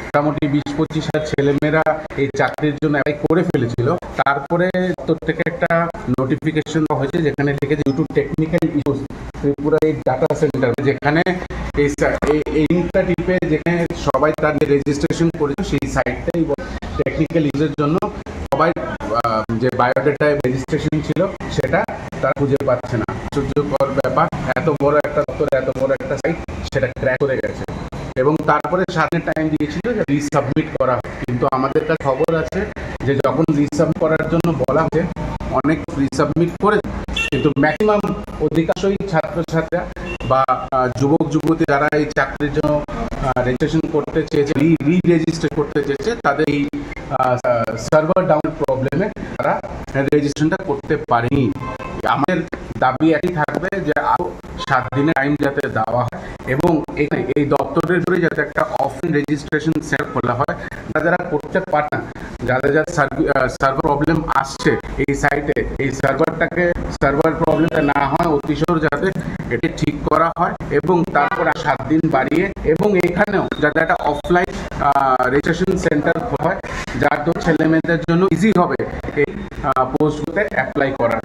মোটামুটি 20-25 হাজার ছেলেমেয়েরা এই চাকরির জন্য অ্যাপ্লাই করে ফেলেছিল, তারপরে তোর থেকে একটা নোটিফিকেশন দেওয়া হয়েছে যেখানে লিখেছে due to technical issues Tripura এই ডাটা সেন্টার, যেখানে এই লিঙ্কটা টিপে যেখানে সবাই তার রেজিস্ট্রেশন করেছে সেই সাইটটাই টেকনিক্যাল ইস্যুর জন্য সবাই যে বায়োডাটা রেজিস্ট্রেশন ছিল সেটা তারা খুঁজে পাচ্ছে না। আশ্চর্যকর ব্যাপার, এত বড় একটা দপ্তর, এত বড় একটা সাইট সেটা ক্র্যাক করে গেছে এবং তারপরে সামনে টাইম দিয়েছিল যে রিসাবমিট করা। কিন্তু আমাদের কাছে খবর আছে যে যখন রিসাবমিট করার জন্য বলা হয়েছে অনেক রিসাবমিট করে, কিন্তু ম্যাক্সিমাম অধিকাংশই ছাত্রছাত্রীরা বা যুবক যুবতী যারা এই চাকরির জন্য রেজিস্ট্রেশন করতে চেয়েছে, রি-রেজিস্টার করতে চেয়েছে, তাদের এই সার্ভার ডাউন প্রবলেমে তারা রেজিস্ট্রেশনটা করতে পারেনি। আমাদের দাবি একই থাকবে যে আরও 7 দিনের টাইম যাতে দেওয়া হয় এবং এই দপ্তরের ধরে যাতে একটা অফলাইন রেজিস্ট্রেশন সেন্টার খোলা হয়, যারা করতে পারে না যাদের যাদের সার্ভার প্রবলেম আসছে এই সাইটে, এই সার্ভার প্রবলেমটা না হয় অতিশয় যাতে এটি ঠিক করা হয় এবং তারপর 7 দিন বাড়িয়ে এবং এখানেও যাতে একটা অফলাইন রেজিস্ট্রেশন সেন্টার হয় যার তো ছেলে মেয়েদের জন্য ইজি হবে এই পোস্টগুলোতে অ্যাপ্লাই করার।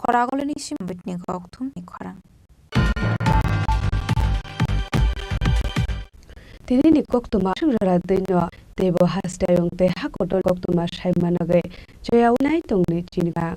Khorang ni sim bitni kok thum ni khorang. Tini ni kok tuma sura dino tebo hastayong te hakotol kok tuma saimanagai joya unai tongni chiniga.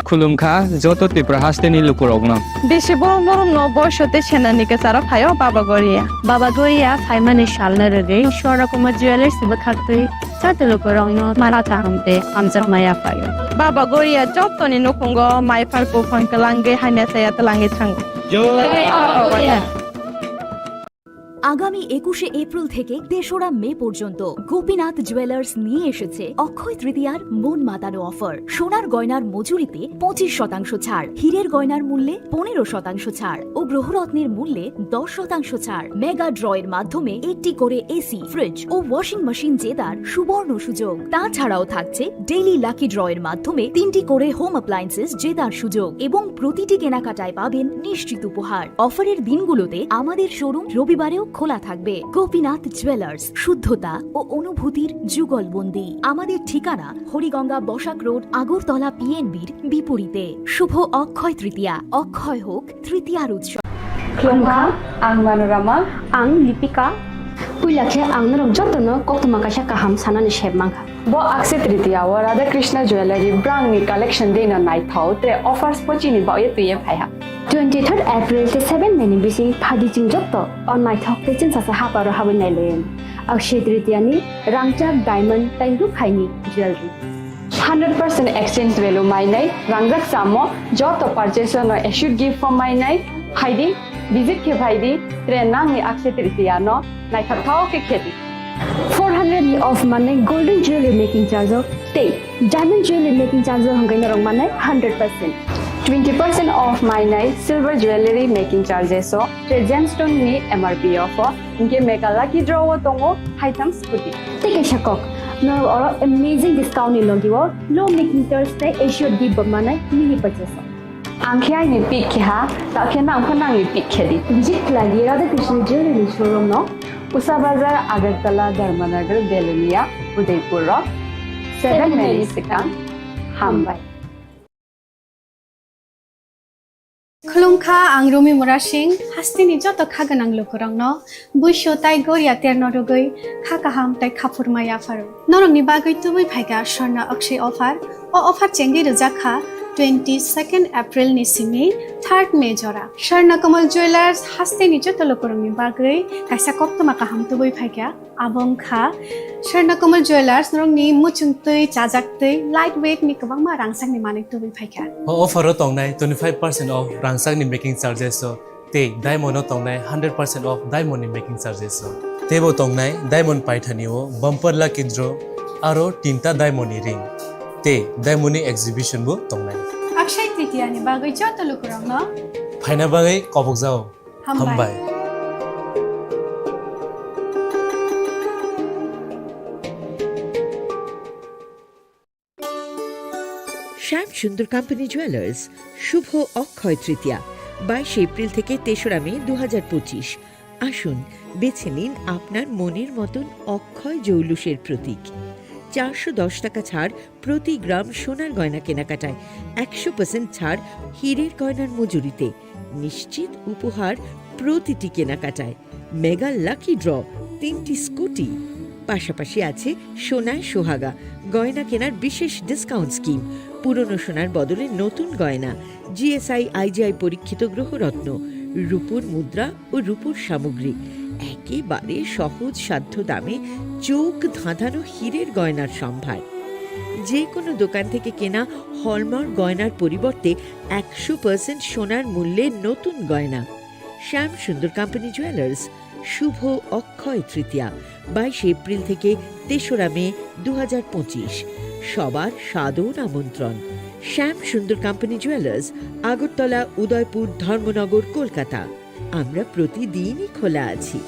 Khulumkha joto Tripura hasteni lukurogno. Beshi borom borom no boyshote shenanike sara phayo Baba Goria. Baba Goria phaimani shalna rege Shora Kuma Jewelers bakhatri chate lukurogno marata hamte amjar maya phayo. Baba Goria jotoni nukungo mai farko phonkalange haine sayatlange thang. Joy Goria. আগামী 21শে April থেকে 3রা মে পর্যন্ত Gopinath jewellers নিয়ে এসেছে অক্ষয় তৃতীয়ার মন মাতানো offer. সোনার গয়নার মজুরিতে 25% ছাড়, হীরের গয়নার মূল্যে 15% ছাড় ও গ্রহরত্নের মূল্যে 10% ছাড়। মেগা ড্রয়ের মাধ্যমে একটি করে এসি, ফ্রিজ ও ওয়াশিং মেশিন জেতার সুবর্ণ সুযোগ। তাছাড়াও থাকছে ডেইলি লাকি ড্রয়ের মাধ্যমে 3টি করে হোম অ্যাপ্লায়েন্সেস জেতার সুযোগ এবং প্রতিটি কেনাকাটায় পাবেন নিশ্চিত উপহার। অফারের দিনগুলোতে আমাদের শোরুম রবিবারেও খোলা থাকবে। গোপীনাথ জুয়েলার্স, শুদ্ধতা ও অনুভূতির যুগলবন্দি। আমাদের ঠিকানা হরিগঙ্গা বসাক রোড, আগরতলা পিএনবির বিপরীতে। শুভ অক্ষয় তৃতীয়া, অক্ষয় হোক তৃতীয়ার উৎসব। Khulumkha, ang Manorama, ang Lipika. Puilakhe ang narong jotono koktuma kaisa kaham sanani shebmangkha. Bo Akshay Tritiya wa Radha Krishna Jewelry brand ni collection dei na nai thau tre offers pochini ba ye tuye phaiha. 23rd April te 7 May ni bising phadi jing jotto on nai thau te chin sa ha paro ha nai len. Akshay Tritiya ni rangchak diamond tai ru khaini jewelry. 100% exchange value mai nai rangjak samo joto purchase no should give for mai nai haidi visit ke bhaidi tre nang ni Akshay Tritiya no nai thau ke kheti 400 of money golden jewelry making charge of take diamond jewelry making charge hangai na rong manai 100% 20% off my night silver jewelry making charges so gemstone ni MRP offer inke mega lucky draw tongo haitam scooty take a shakok no or amazing discount ni logiwo low making charge te assured give manai mini purchase angkhai ni pick kha ta khena angkhana ni pick khedi visit lagi Radha Krishna jewelry showroom no Usa Bazar, Agartala, Dharmanagar, Belunia, Udaipur Rock, 7 May Sikang, Hambai. Khulumkha ang Rumi Murashing hastini joto khaganang lukurangno buisho tai goria ternodogoi khakaham tai khapurmaya faru norongni bagoi tubui phaiga Swarna Akshay offer o offer chengi rujakha 22nd April ni simi 3rd May jora Swarna Kamal Jewelers hastini joto lukurangni bagoi kaisa koptoma kaham tubui phaiga abongkha Swarna Kamal Jewelers norongni muchungtui chajaktui lightweight ni kabangma rangsangni manik tubui phaiga o offer ro tongnai 25% off rangsangni making charges so te diamond no tongnai 100% off diamond ni making charges so tebo tongnai diamond paithani o bumper lucky draw aro tinta diamond ni ring te diamond ni exhibition bo tongnai Akshay Tritiya ni bagoi joto lukurangno phaina bagai kobok jao hambai Shyam Sundar company jewellers Shubho Akshaya Tritiya 22 April থেকে 3রা মে 2025। আসুন বেছে নিন আপনার মনের মতন অক্ষয় জৌলুসের প্রতীক। 410 টাকা ছাড় প্রতি গ্রাম সোনার গয়না কেনাকাটায়, 100% ছাড় হীরের গয়নার মজুরিতে, নিশ্চিত উপহার প্রতিটি কেনাকাটায়, মেগা লাকি ড্র 3টি স্কুটি। পাশাপাশি আছে সোনায় সোহাগা গয়না কেনার বিশেষ ডিসকাউন্ট স্কিম পুরনো সোনার বদলে নতুন গয়না, জিএসআই আইজিআই পরীক্ষিত গ্রহরত্ন, রূপোর মুদ্রা ও রূপোর সামগ্রী, একেবারে সহজ সাধ্য দামে চোখ ধাঁধানো হীরের গয়নার সম্ভার। যে কোনো দোকান থেকে কেনা হলমার্ক গয়নার পরিবর্তে 100% সোনার মূল্যে নতুন গয়না। শ্যাম সুন্দর কোম্পানি জুয়েলার্স, শুভ অক্ষয় তৃতীয়া 22 এপ্রিল থেকে 3রা মে 2025। সবার সাদর আমন্ত্রণ। শ্যাম সুন্দর কোম্পানি জুয়েলার্স, আগরতলা, উদয়পুর, ধর্মনগর, কলকাতা। আমরা প্রতিদিনই খোলা আছি।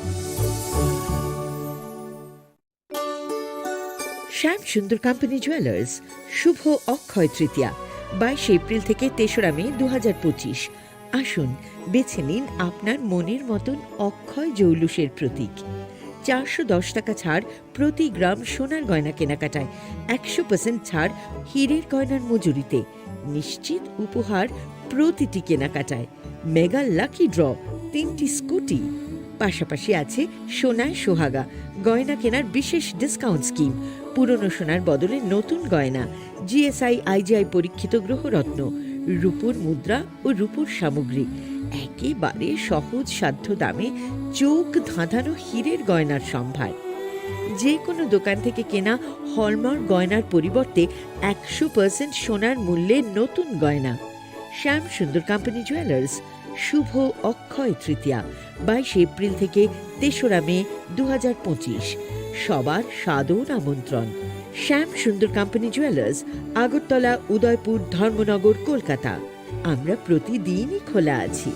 শ্যাম সুন্দর কোম্পানি জুয়েলার্স, শুভ অক্ষয় তৃতীয়া 22 এপ্রিল থেকে 3রা মে 2025। আসুন বেছে নিন আপনার মনের মতন অক্ষয় জৌলুসের প্রতীক। 410 টাকা ছাড় প্রতি গ্রাম সোনার গয়না কেনাকাটায়, 100% ছাড় হীরের গয়নার মজুরিতে, নিশ্চিত উপহার প্রতিটি কেনাকাটায়, মেগা লাকি ড্র, 3টি স্কুটি। পাশাপাশি আছে সোনায় সোহাগা গয়না কেনার বিশেষ ডিসকাউন্ট স্কিম, পুরনো সোনার বদলে নতুন গয়না, জিএসআই আইজিআই পরীক্ষিত গ্রহরত্ন, রূপোর মুদ্রা ও রূপোর সামগ্রী, একেবারে সহজ সাধ্য দামে চোখ ধাঁধানো হীরের গয়নার সম্ভার। যে কোনো দোকান থেকে কেনা হলমার্ক গয়নার পরিবর্তে 100% সোনার মূল্যে নতুন গয়না। শ্যাম সুন্দর কোম্পানি জুয়েলার্স, শুভ অক্ষয় তৃতীয়া 22 এপ্রিল থেকে 3রা মে 2025। সবার সাদর আমন্ত্রণ। শ্যাম সুন্দর কোম্পানি জুয়েলার্স, আগরতলা, উদয়পুর, ধর্মনগর, কলকাতা। আমরা প্রতিদিনই খোলা আছি।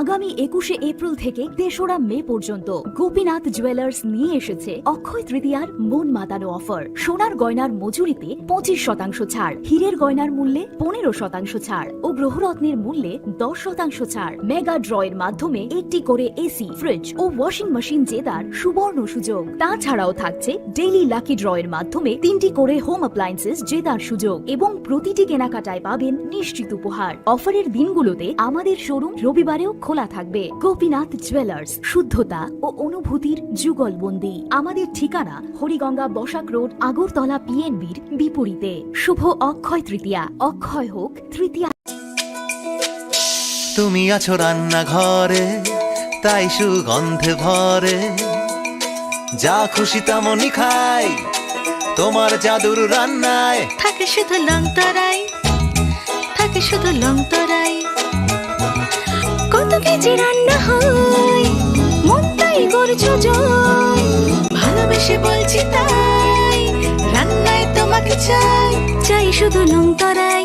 আগামী 21শে এপ্রিল থেকে 3রা মে পর্যন্ত গোপীনাথ জুয়েলার্স নিয়ে এসেছে অক্ষয় তৃতীয়ার মন মাতানো অফার। সোনার গয়নার মজুরিতে 25% ছাড়, হীরের গয়নার মূল্যে 15% ছাড় ও গ্রহরত্নের মূল্যে 10% ছাড়। মেগা ড্রয়ের মাধ্যমে একটি করে এসি, ফ্রিজ ও ওয়াশিং মেশিন জেতার সুবর্ণ সুযোগ। তাছাড়াও থাকছে ডেইলি লাকি ড্রয়ের মাধ্যমে 3টি করে হোম অ্যাপ্লায়েন্সেস জেতার সুযোগ এবং প্রতিটি কেনাকাটায় পাবেন নিশ্চিত উপহার। অফারের দিনগুলোতে আমাদের শোরুম রবিবারেও খোলা থাকবে। গোপীনাথ জুয়েলার্স, শুদ্ধতা ও অনুভূতির যুগলবন্দি। আমাদের ঠিকানা হরিগঙ্গা বসাক রোড, আগরতলা পিএনবির বিপরীতে। শুভ অক্ষয় তৃতীয়া, অক্ষয় হোক তৃতীয়া। তুমি আছো রান্নাঘরে, তাই সুগন্ধে ভরে, যা খুশি তেমনই খাই তোমার জাদুর রান্নায়। থাকে শুধু লং তরাই, থাকে শুধু লং তরাই, কত কেজি রান্না হয় মন তাই করছো জয়। ভালোবেসে বলছি তাই, রান্নায় তোমাকে চাই, চাই শুধু লং তরাই,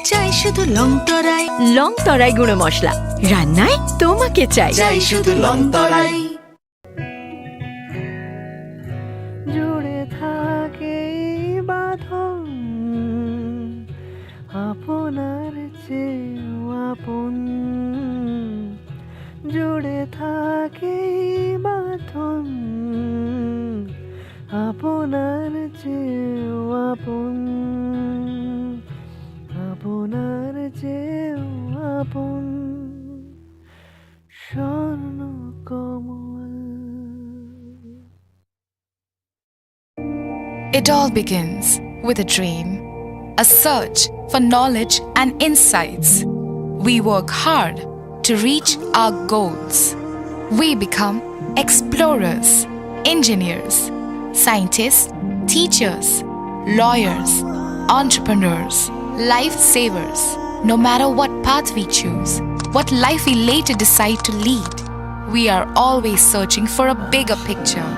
চাই শুধু লং তরাই। লং তরাই গুঁড়ো মশলা, রান্নায় তোমাকে চাই, চাই শুধু লং তরাই। জুড়ে থাকে বাঁধন আপনার চেয়েও আপন, জুড়ে থাকে বাঁধন আপনার চেয়েও আপন, আপনার চেয়েও আপন স্বর্ণ কমল। It all begins with a dream, a search for knowledge and insights. We work hard to reach our goals. We become explorers, engineers, scientists, teachers, lawyers, entrepreneurs, lifesavers. No matter what path we choose, what life we later decide to lead, we are always searching for a bigger picture.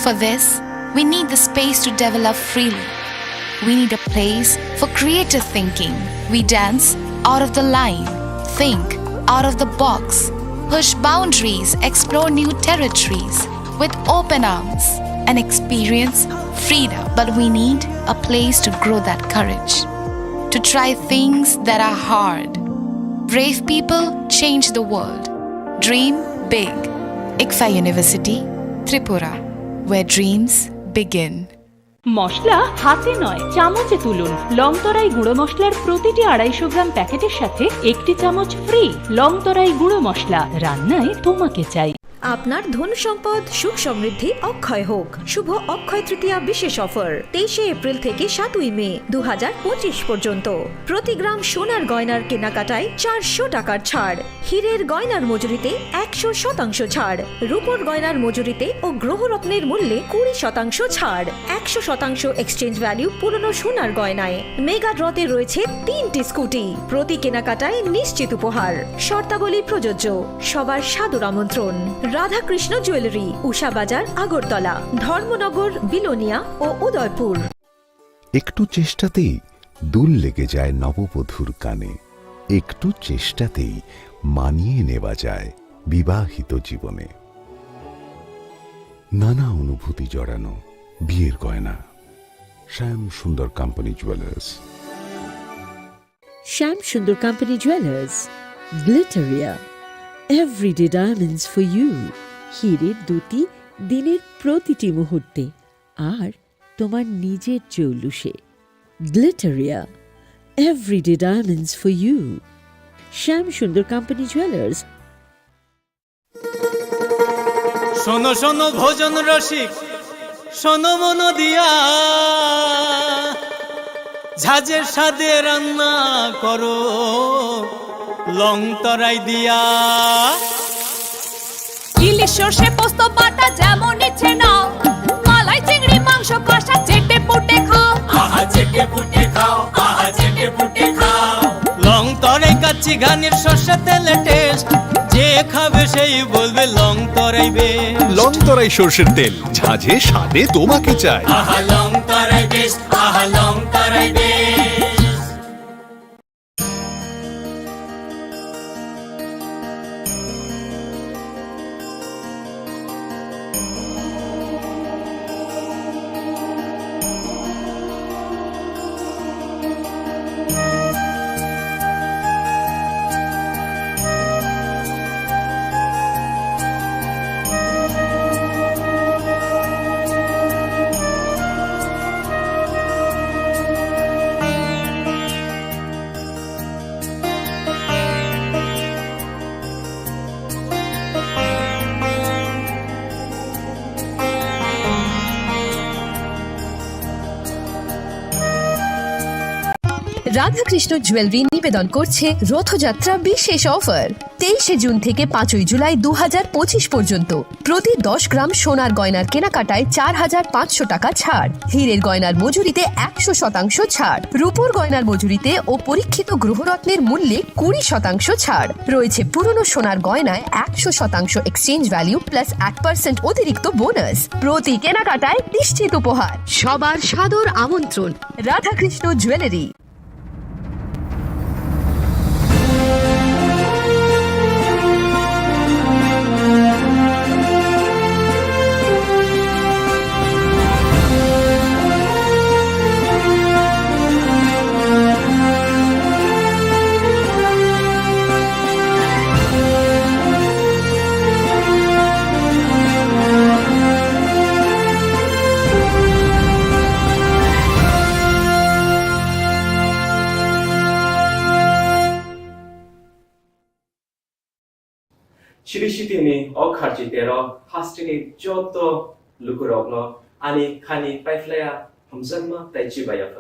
For this, we need the space to develop freely. We need a place for creative thinking. We dance out of the line, think out of the box, push boundaries, explore new territories with open arms and experience freedom. But we need a place to grow that courage, to try things that are hard. Brave people change the world. Dream big. ICFA University, Tripura, where dreams begin. মশলা হাতে নয় চামচে তুলুন। Long তরাই গুঁড়ো মশলার প্রতিটি 250 গ্রাম প্যাকেটের সাথে 1টি চামচ ফ্রি। লং তরাই গুঁড়ো মশলা, রান্নায় তোমাকে চাই। আপনার ধন সম্পদ সুখ সমৃদ্ধি অক্ষয় হোক। শুভ অক্ষয় তৃতীয়া বিশেষ অফার 23 এপ্রিল থেকে 7 মে 2025 পর্যন্ত। প্রতি গ্রাম সোনার গয়নার কেনাকাটায় 400 টাকার ছাড়, হীরের গয়নার মজুরিতে 100% ছাড়, রূপোর গয়নার মজুরিতে ও গ্রহরত্নের মূল্যে 20% ছাড়, 100% এক্সচেঞ্জ ভ্যালু পুরনো সোনার গয়নায়। মেগা ড্রতে রয়েছে 3টি স্কুটি, প্রতি কেনাকাটায় নিশ্চিত উপহার। শর্তাবলী প্রযোজ্য। সবার সাদর আমন্ত্রণ। রাধাকৃষ্ণ জুয়েলারি, উষা বাজার, আগরতলা, ধর্মনগর, বিলোনিয়া ও উদয়পুর। একটু চেষ্টাতেই দুল লেগে যায় নববধূর কানে, একটু চেষ্টাতেই মানিয়ে নেওয়া যায় বিবাহিত জীবনে। নানা অনুভূতি জড়ানো বিয়ের গয়না। শ্যাম Sundar company jewellers. Shyam Sundar company jewellers, Glitteria, everyday diamonds for you. হীরের দুটি দিনের প্রতিটি মুহূর্তে আর তোমার নিজের জৌলুসে। Glitteria, everyday diamonds for you. Shyam Sundar company jewellers. শোনো শোনো ভোজন রসিক, শোনো মন দিয়া, ঝাঁঝের স্বাদে রান্না করো লং তরাই দিয়া। ইলিশ সর্ষে পোস্ত বাটা যেমন ইচ্ছে নাও, মালাই চিংড়ি মাংস কষা চেটে পুটে খাও, আহা চেটে পুটে খাও, আহা চেটে পুটে খাও। লং তরাই কাচ্চি ঘানির সর্ষে তেলে টেস্ট, যে খাবে সেই বলবে লং তরাই বেশ। লং তরাই সর্ষের তেল, ঝাঁঝে স্বাদে তোমাকে চাই। আহা লং তরাই বেশ, আহা লং তরাই বেশ। রাধাকৃষ্ণ জুয়েলারি নিবেদন করছে রথযাত্রা বিশেষ অফার 23 জুন থেকে 5 জুলাই 2025 পর্যন্ত। প্রতি 10 গ্রাম সোনার গয়নার কেনাকাটায় 4500 টাকা ছাড়, হীরের গয়নার মজুরিতে 100% ছাড়, রূপোর গয়নার মজুরিতে ও পরীক্ষিত গ্রহরত্নের মূল্যে 20% ছাড়। রয়েছে পুরনো সোনার গয়নায় 100% এক্সচেঞ্জ ভ্যালু প্লাস 1% অতিরিক্ত বোনাস। প্রতি কেনাকাটায় নিশ্চিত উপহার। সবার সাদর আমন্ত্রণ। Radhakrishna jewellery. 시리시티니 어카지대로 하스티니 쪼또 루크럭노 아니 카니 파이플레야 함선마 따이치바야퍼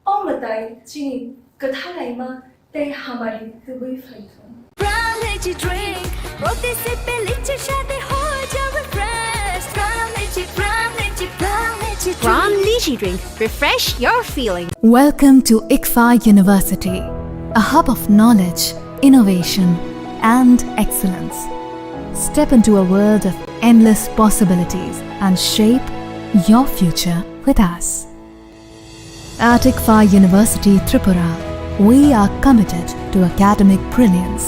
어머다이 징이 그 타라이마 때 하마리 뜨부이 파이톤 Brown energy drink, रोटी से पहले चशाते हो जाओ fresh. Brown energy drink. Brown Lychee Drink. Refresh your feeling. Welcome to ICFA University, a hub of knowledge, innovation, and excellence. Step into a world of endless possibilities and shape your future with us. At ICFA University Tripura, we are committed to academic brilliance.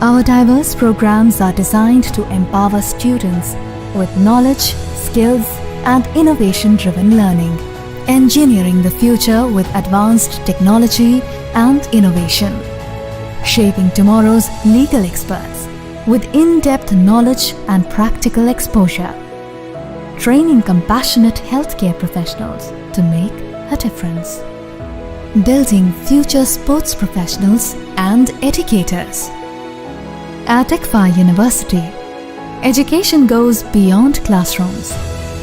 Our diverse programs are designed to empower students with knowledge, skills, and innovation-driven learning, engineering the future with advanced technology and innovation, shaping tomorrow's legal experts with in-depth knowledge and practical exposure, training compassionate healthcare professionals to make a difference, building future sports professionals and educators. At ICFA University, Education goes beyond classrooms.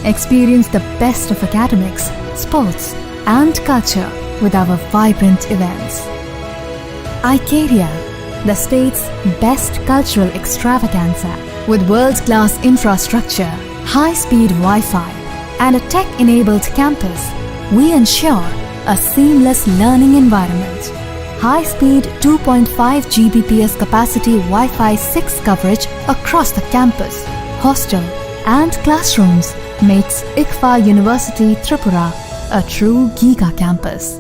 Experience the best of academics, sports, and culture with our vibrant events. Icaria, the state's best cultural extravaganza, with world-class infrastructure, high-speed Wi-Fi, and a tech-enabled campus, we ensure a seamless learning environment. High-speed 2.5 Gbps capacity Wi-Fi 6 coverage across the campus, hostel, and classrooms makes ICFA University Tripura a true Giga campus.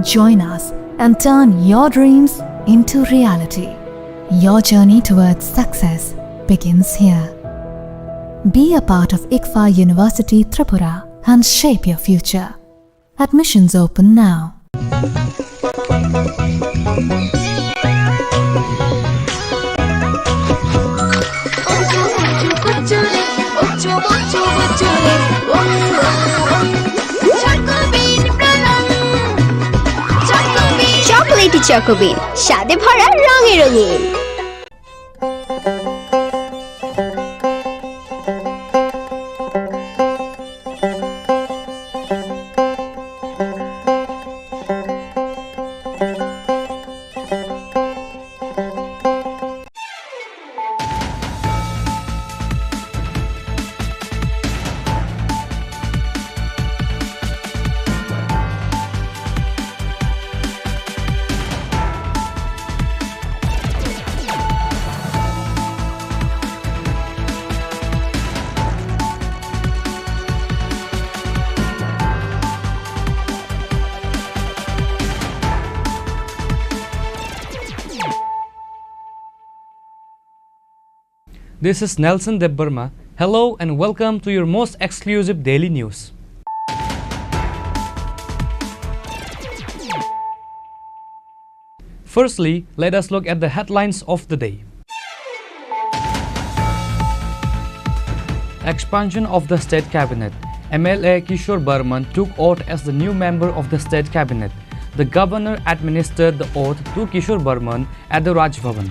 Join us and turn your dreams into reality. Your journey towards success begins here. Be a part of ICFA University Tripura and shape your future. Admissions open now. Chocolatey চকোবিন স্বাদে ভরা রঙে রঙিন। This is Nelson Debbarma. Hello and welcome to your most exclusive daily news. Firstly, let us look at the headlines of the day. Expansion of the State Cabinet. MLA Kishore Burman took oath as the new member of the State Cabinet. The governor administered the oath to Kishore Burman at the Raj Bhavan.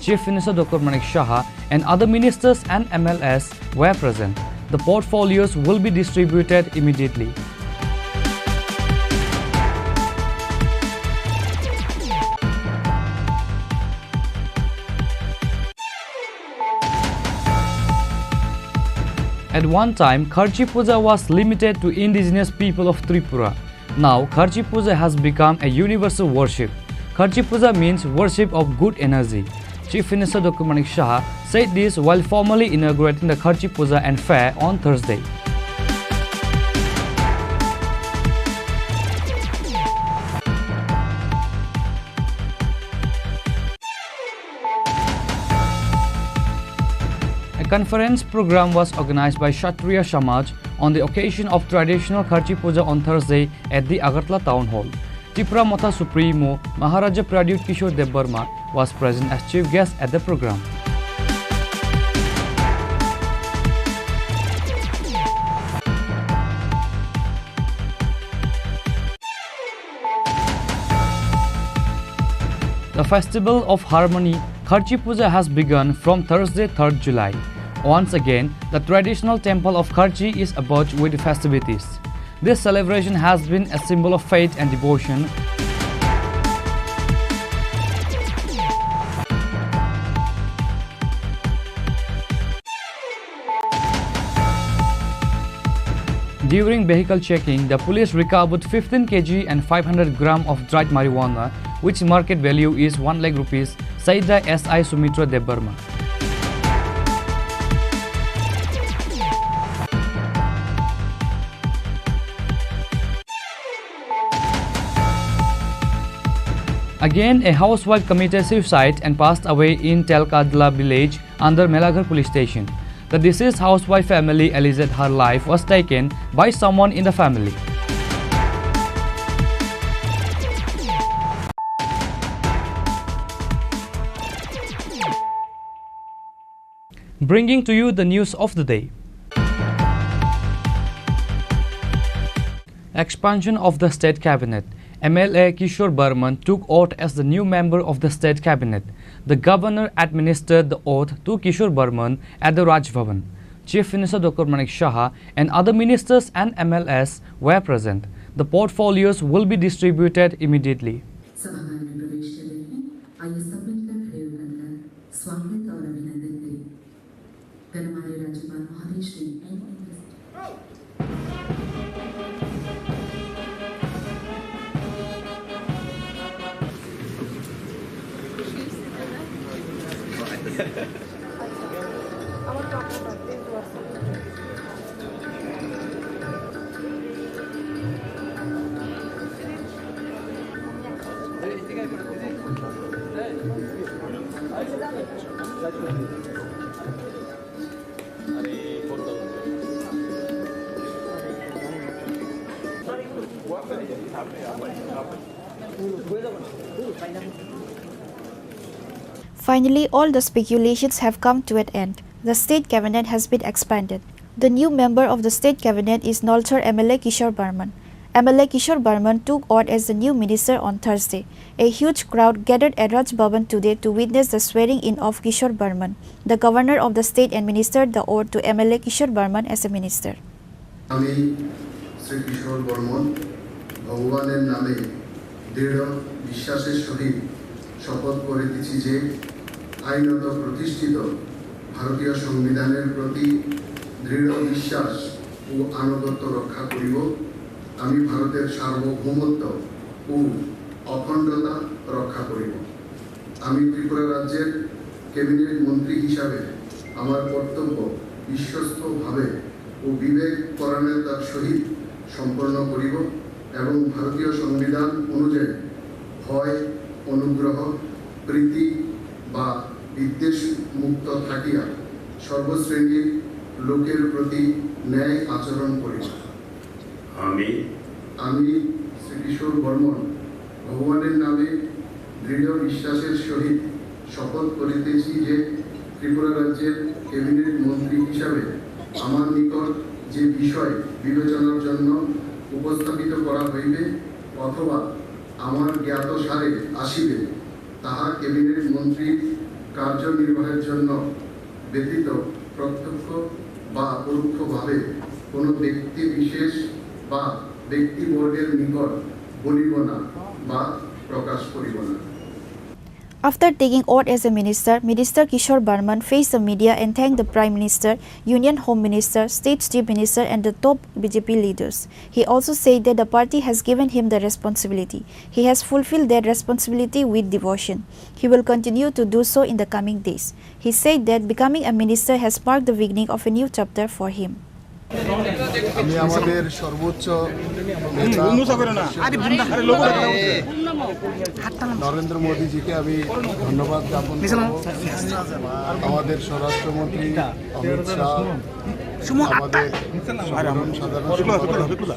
Chief Minister Dr. Manik Shah and other ministers and MLAs were present. The portfolios will be distributed immediately. At one time, Kharchi Puja was limited to indigenous people of Tripura. Now, Kharchi Puja has become a universal worship. Kharchi Puja means worship of good energy. Chief Minister Dr. Manik Shah said this while formally inaugurating the Kharchi Puja and fair on Thursday. A conference program was organized by Kshatriya Samaj on the occasion of traditional Kharchi Puja on Thursday at the Agartala Town Hall. Tripura Matha Supremo Maharaja Pradyut Kishore Debbarma was present as chief guest at the program. The Festival of Harmony Kharchi Puja has begun from Thursday 3rd July. Once again, the traditional temple of Kharchi is abuzz with festivities. This celebration has been a symbol of faith and devotion. During vehicle checking, the police recovered 15 kg and 500 gram of dried marijuana, which market value is 1 lakh rupees, said the SI Sumitra Debbarma. Again, a housewife committed suicide and passed away in Telkadla village under Melaghar police station. The deceased housewife family alleged her life was taken by someone in the family. Bringing to you the news of the day. Expansion of the State Cabinet. MLA Kishore Burman took oath as the new member of the State Cabinet. The governor administered the oath to Kishore Burman at the Raj Bhavan. Chief Minister Dr. Manik Shah and other ministers and MLS were present. The portfolios will be distributed immediately. Finally, all the speculations have come to an end. The state cabinet has been expanded. The new member of the state cabinet is Nolchar MLA Kishore Burman. MLA Kishore Burman took oath as the new minister on Thursday. A huge crowd gathered at Raj Bhavan today to witness the swearing-in of Kishore Burman. The governor of the state administered the oath to MLA Kishore Burman as a minister. আমি শ্রী কিশোর বর্মন ভগবানের নামে দৃঢ় বিশ্বাসের সহিত শপথ করিতেছি যে আইনত প্রতিষ্ঠিত ভারতীয় সংবিধানের প্রতি দৃঢ় বিশ্বাস ও আনুগত্য রক্ষা করিব। আমি ভারতের সার্বভৌমত্ব ও অখণ্ডতা রক্ষা করিব। আমি ত্রিপুরা রাজ্যের ক্যাবিনেট মন্ত্রী হিসাবে আমার কর্তব্য বিশ্বস্তভাবে ও বিবেক পরায়ণতার সহিত সম্পন্ন করিব এবং ভারতীয় সংবিধান অনুযায়ী ভয়, অনুগ্রহ, প্রীতি বা বিদ্বেষ মুক্ত থাকিয়া সর্বশ্রেণীর লোকের প্রতি ন্যায় আচরণ করিব। আমি শ্রী কিশোর বর্মন ভগবানের নামে দৃঢ় বিশ্বাসের সহিত শপথ করিতেছি যে ত্রিপুরা রাজ্যের ক্যাবিনেট মন্ত্রী হিসাবে আমার নিকট যে বিষয় বিবেচনার জন্য উপস্থাপিত করা হইবে অথবা আমার জ্ঞাতসারে আসিবে তাহা ক্যাবিনেট মন্ত্রীর কার্যনির্বাহের জন্য ব্যতীত প্রত্যক্ষ বা পরোক্ষভাবে কোনো ব্যক্তি বিশেষ বা ব্যক্তিবর্গের নিকট বলিব না বা প্রকাশ করিব না। After taking oath as a minister, Minister Kishore Burman faced the media and thanked the Prime Minister, Union Home Minister, State Chief Minister and the top BJP leaders. He also said that the party has given him the responsibility. He has fulfilled that responsibility with devotion. He will continue to do so in the coming days. He said that becoming a minister has marked the beginning of a new chapter for him. আমি আমাদের সর্বোচ্চ নরেন্দ্র মোদীজিকে আমি ধন্যবাদ জ্ঞাপন করব। আমাদের স্বরাষ্ট্রমন্ত্রী অমিত শাহ, আমাদের সাধারণ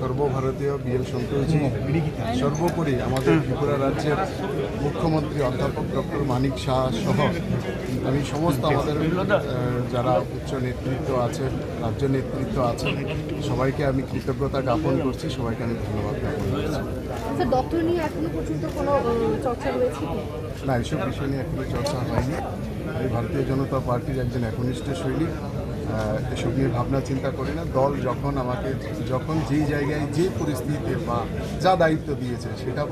সর্বভারতীয় বিএল সন্তোষজি, সর্বোপরি আমাদের ত্রিপুরা রাজ্যের মুখ্যমন্ত্রী অধ্যাপক ডক্টর মানিক শাহ সহ আমি সমস্ত আমাদের যারা উচ্চ নেতৃত্ব আছে, রাজ্য নেতৃত্ব আছে, সবাইকে আমি কৃতজ্ঞতা জ্ঞাপন করছি, সবাইকে আমি ধন্যবাদ জ্ঞাপন করছি। না, এসব বিষয় নিয়ে এখনো চর্চা হয়নি। আমি ভারতীয় জনতা পার্টির একজন একনিষ্ঠ সৈনিক, এসব নিয়ে ভাবনা চিন্তা করি না। দল যখন যেই জায়গায় যে পরিস্থিতিতে বা যা দায়িত্ব দিয়েছে সেটা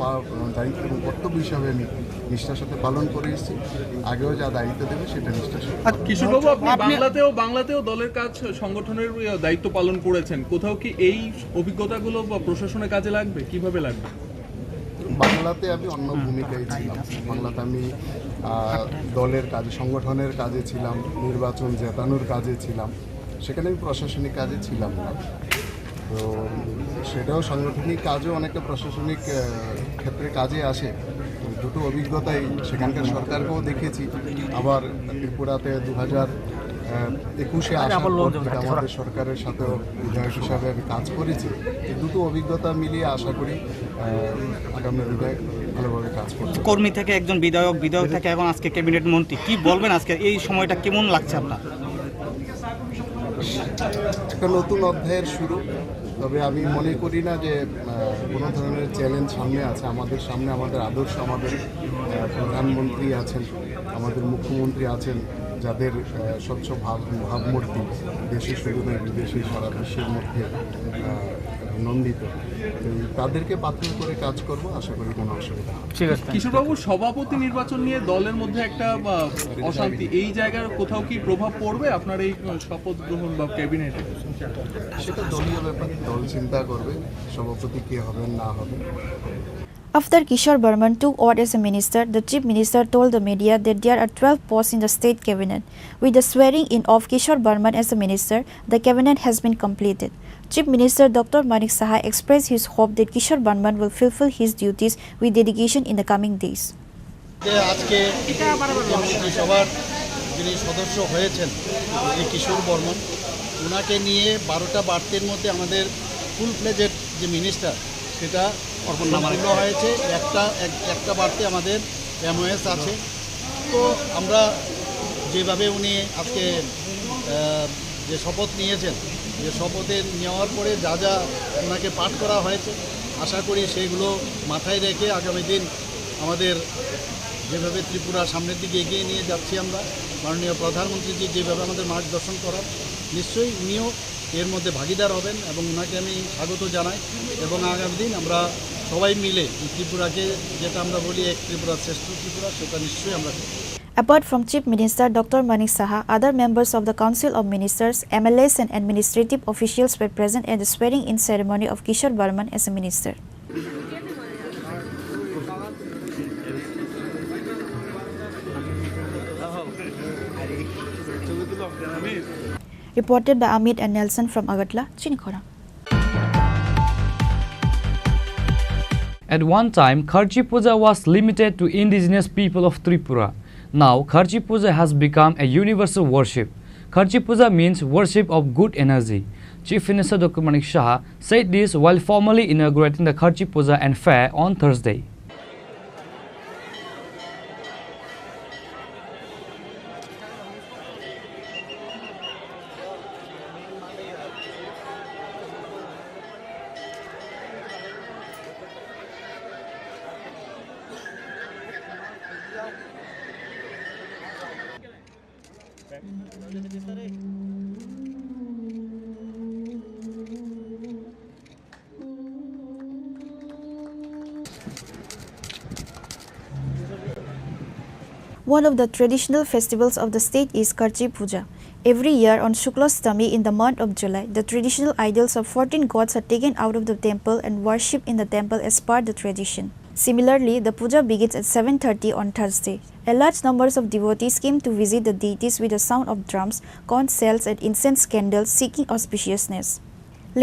দায়িত্ব এবং কর্তব্য হিসাবে আমি নিষ্ঠার সাথে পালন করে এসেছি। আগেও যা দায়িত্ব দেবে সেটা নিষ্ঠার সাথে। কিশোরবাবু, আপনি বাংলাতেও দলের কাজ সংগঠনের দায়িত্ব পালন করেছেন, কোথাও কি এই অভিজ্ঞতাগুলো বা প্রশাসনের কাজে লাগবে? কিভাবে লাগবে? বাংলাতে আমি অন্য ভূমিকায় ছিলাম। বাংলাতে আমি দলের কাজে, সংগঠনের কাজে ছিলাম, নির্বাচন জেতানোর কাজে ছিলাম, সেখানে আমি প্রশাসনিক কাজে ছিলাম না। তো সেটাও সাংগঠনিক কাজও অনেকটা প্রশাসনিক ক্ষেত্রে কাজে আসে। দুটো অভিজ্ঞতাই সেখানকার সরকারকেও দেখেছি, আবার ত্রিপুরাতে 2021-এ আসার পর থেকে আমাদের সরকারের সাথেও বিধায়ক হিসাবে আমি কাজ করেছি। এই দুটো অভিজ্ঞতা মিলিয়ে আশা করি আগামী বিধায়ক ভালোভাবে কাজ করবে। কর্মী থেকে একজন বিধায়ক থেকে এখন আজকে ক্যাবিনেট মন্ত্রী, কি বলবেন আজকে এই সময়টা কেমন লাগছে আপনার? একটা নতুন অধ্যায়ের শুরু। তবে আমি মনে করি না যে কোনো ধরনের চ্যালেঞ্জ সামনে আছে। আমাদের সামনে আমাদের আদর্শ, আমাদের প্রধানমন্ত্রী আছেন, আমাদের মুখ্যমন্ত্রী আছেন, যাদের স্বচ্ছ ভাবমূর্তি দেশে শুধু নয় বিদেশে সারা বিশ্বের মধ্যে নন্দিত। তাদেরকে পাথর করে কাজ করব, আশা করি কোনো অসুবিধা হবে। কিশোরবাবু, সভাপতি নির্বাচন নিয়ে দলের মধ্যে একটা অশান্তি, এই জায়গার কোথাও কি প্রভাব পড়বে আপনার এই শপথ গ্রহণ বা ক্যাবিনেটে? সেটা দলীয় ব্যাপার, দল চিন্তা করবে সভাপতি কে হবেন না হবেন। After Kishore Burman took oath as a minister, the chief minister told the media that there are 12 posts in the state cabinet. With the swearing in of Kishore Burman as a minister, the cabinet has been completed. Chief Minister Dr. Manik Saha expressed his hope that Kishore Burman will fulfill his duties with dedication in the coming days. আজকে মন্ত্রিসভার যিনি সদস্য হয়েছেন কিশোর বর্মন, ওনাকে নিয়ে 12টা বার্তের মধ্যে আমাদের full fledged যে মিনিস্টার সেটা সম্পূর্ণ হয়েছে। একটা বার্তে আমাদের MOS আছে। তো আমরা যেভাবে উনি আজকে যে শপথ নিয়েছেন, যে শপথে নেওয়ার পরে যা যা ওনাকে পাঠ করা হয়েছে, আশা করি সেগুলো মাথায় রেখে আগামী দিন আমাদের যেভাবে ত্রিপুরা সামনের দিকে এগিয়ে নিয়ে যাচ্ছি আমরা, মাননীয় প্রধানমন্ত্রীজি যেভাবে আমাদের মার্গদর্শন করার, নিশ্চয়ই উনিও এর মধ্যে ভাগিদার হবেন এবং ওনাকে আমি স্বাগত জানাই। এবং আগামী দিন আমরা সবাই মিলে ত্রিপুরাকে, যেটা আমরা বলি এক ত্রিপুরা শ্রেষ্ঠ ত্রিপুরা, সেটা নিশ্চয়ই আমরা করব। Apart from Chief Minister Dr. Manik Saha, other members of the Council of Ministers, MLAs and administrative officials were present at the swearing-in ceremony of Kishore Burman as a minister. Reported by Amit and Nelson from Agartala, Chini Khorang. At one time, Kharchi Puja was limited to indigenous people of Tripura. Now, Kharchi Puja has become a universal worship. Kharchi Puja means worship of good energy. Chief Minister Dr. Manik Saha said this while formally inaugurating the Kharchi Puja and fair on Thursday. One of the traditional festivals of the state is Kharchi Puja. Every year on Shuklashtami in the month of July, the traditional idols of 14 gods are taken out of the temple and worshipped in the temple as per the tradition. Similarly, the puja begins at 7:30 on Thursday. A large number of devotees came to visit the deities with the sound of drums, conch shells and incense candles seeking auspiciousness.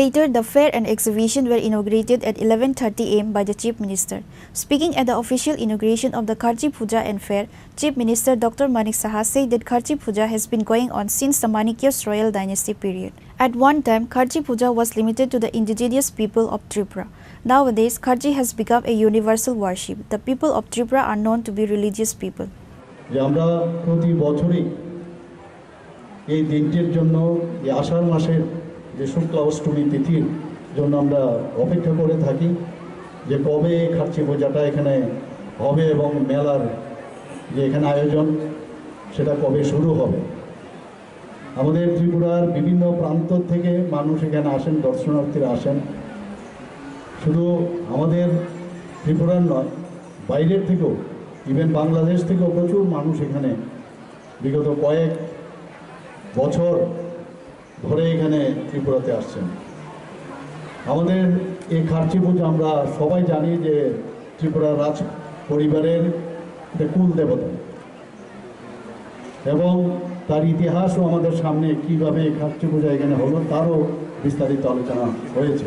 Later, the fair and exhibition were inaugurated at 11:30 am by the Chief Minister. Speaking at the official inauguration of the Kharchi Puja and Fair, Chief Minister Dr. Manik Saha said that Kharchi Puja has been going on since the Manikyas royal dynasty period. At one time, Kharchi Puja was limited to the indigenous people of Tripura. Nowadays, Kharchi has become a universal worship. The people of Tripura are known to be religious people. আমরা প্রতি বছরই এই দিনটির জন্য এই আষাঢ় মাসের যে শুক্লা অষ্টমী তিথির জন্য আমরা অপেক্ষা করে থাকি যে কবে খার্চি পূজাটা এখানে হবে এবং মেলার যে এখানে আয়োজন সেটা কবে শুরু হবে। আমাদের ত্রিপুরার বিভিন্ন প্রান্ত থেকে মানুষ এখানে আসেন, দর্শনার্থীরা আসেন। শুধু আমাদের ত্রিপুরার নয়, বাইরের থেকেও, ইভেন বাংলাদেশ থেকেও প্রচুর মানুষ এখানে বিগত কয়েক বছর ধরে এখানে ত্রিপুরাতে আসছেন। আমাদের এই খার্চি পুজো আমরা সবাই জানি যে ত্রিপুরা রাজ পরিবারের কুল দেবতা এবং তার ইতিহাসও আমাদের সামনে কীভাবে খার্চি পূজা এখানে হলো তারও বিস্তারিত আলোচনা হয়েছে।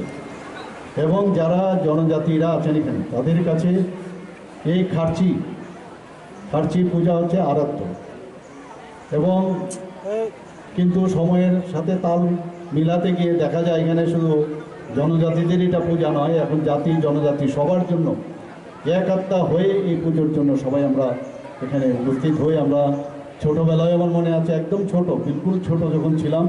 এবং যারা জনজাতিরা আছেন এখানে তাদের কাছে এই খার্চি পূজা হচ্ছে আরাধ্য। এবং কিন্তু সময়ের সাথে তাল মিলাতে গিয়ে দেখা যায় এখানে শুধু জনজাতিদের এটা পূজা নয়, এখন জাতি জনজাতি সবার জন্য এক আত্মা হয়ে এই পুজোর জন্য সবাই আমরা এখানে উপস্থিত হই। আমরা ছোটোবেলায় আমার মনে আছে, একদম ছোট, বিলকুল ছোট যখন ছিলাম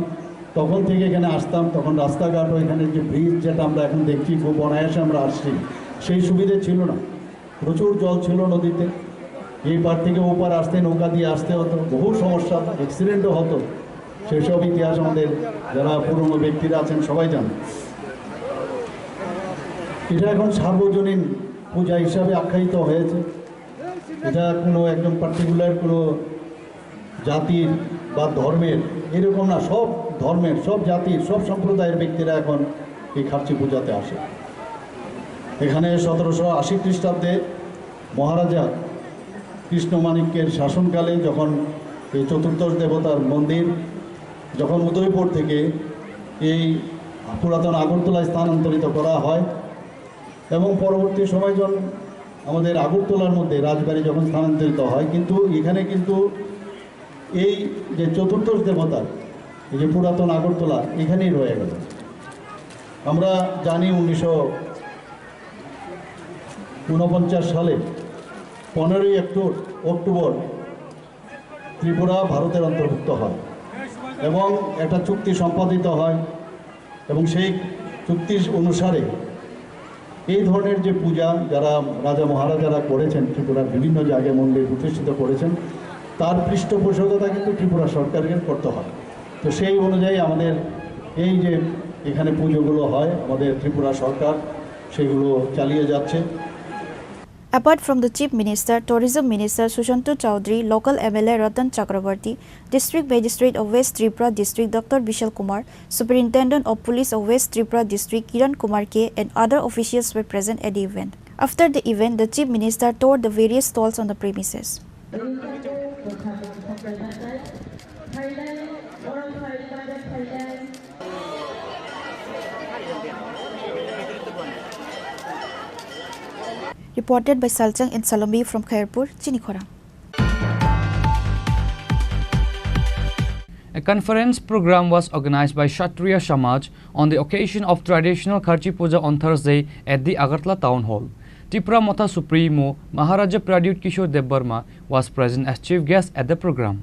তখন থেকে এখানে আসতাম, তখন রাস্তাঘাট ও এখানে যে ব্রিজ যেটা আমরা এখন দেখছি খুব অনায়াসে আমরা আসছি, সেই সুবিধে ছিল না। প্রচুর জল ছিল নদীতে, এই পার থেকে ও পার আসতে নৌকা দিয়ে আসতে হতো, বহু সমস্যা, অ্যাক্সিডেন্টও হতো। সেসব ইতিহাস আমাদের যারা পুরনো ব্যক্তিরা আছেন সবাই জানেন। এটা এখন সার্বজনীন পূজা হিসাবে আখ্যায়িত হয়েছে। এটা কোনো একদম পার্টিকুলার কোনো জাতির বা ধর্মের এরকম না, সব ধর্মের, সব জাতির, সব সম্প্রদায়ের ব্যক্তিরা এখন এই খার্চি পূজাতে আসে। এখানে 1780 খ্রিস্টাব্দে মহারাজা কৃষ্ণমাণিক্যের শাসনকালে যখন এই চতুর্দশ দেবতার মন্দির যখন উদয়পুর থেকে এই পুরাতন আগরতলায় স্থানান্তরিত করা হয় এবং পরবর্তী সময় যখন আমাদের আগরতলার মধ্যে রাজবাড়ি যখন স্থানান্তরিত হয়, কিন্তু এখানে কিন্তু এই যে চতুর্দশ দেবতার এই যে পুরাতন আগরতলা এখানেই রয়ে গেল। আমরা জানি 1949 সালে 15ই অক্টোবর ত্রিপুরা ভারতের অন্তর্ভুক্ত হয় এবং একটা চুক্তি সম্পাদিত হয় এবং সেই চুক্তি অনুসারে এই ধরনের যে পূজা যারা রাজা মহারাজারা করেছেন, ত্রিপুরার বিভিন্ন জায়গায় মন্দির প্রতিষ্ঠিত করেছেন, তার পৃষ্ঠপোষকতা কিন্তু ত্রিপুরা সরকারকে করতে হয়। তো সেই অনুযায়ী আমাদের এই যে এখানে পুজোগুলো হয়, আমাদের ত্রিপুরা সরকার সেগুলো চালিয়ে যাচ্ছে। Apart from the Chief Minister, Tourism Minister Sushanto Chowdhury, local MLA Ratan Chakrabarti, District Magistrate of West Tripura District Dr. Vishal Kumar, Superintendent of Police of West Tripura District Kiran Kumar K, and other officials were present at the event. After the event, the Chief Minister toured the various stalls on the premises. Reported by Salchang and Salombi from Khairpur, Chini Khorang. A conference program was organized by Kshatriya Samaj on the occasion of traditional Kharchi Puja on Thursday at the Agartala Town Hall. Tripura Motha Supremo Maharaja Pradyut Kishore Debarma was present as chief guest at the program.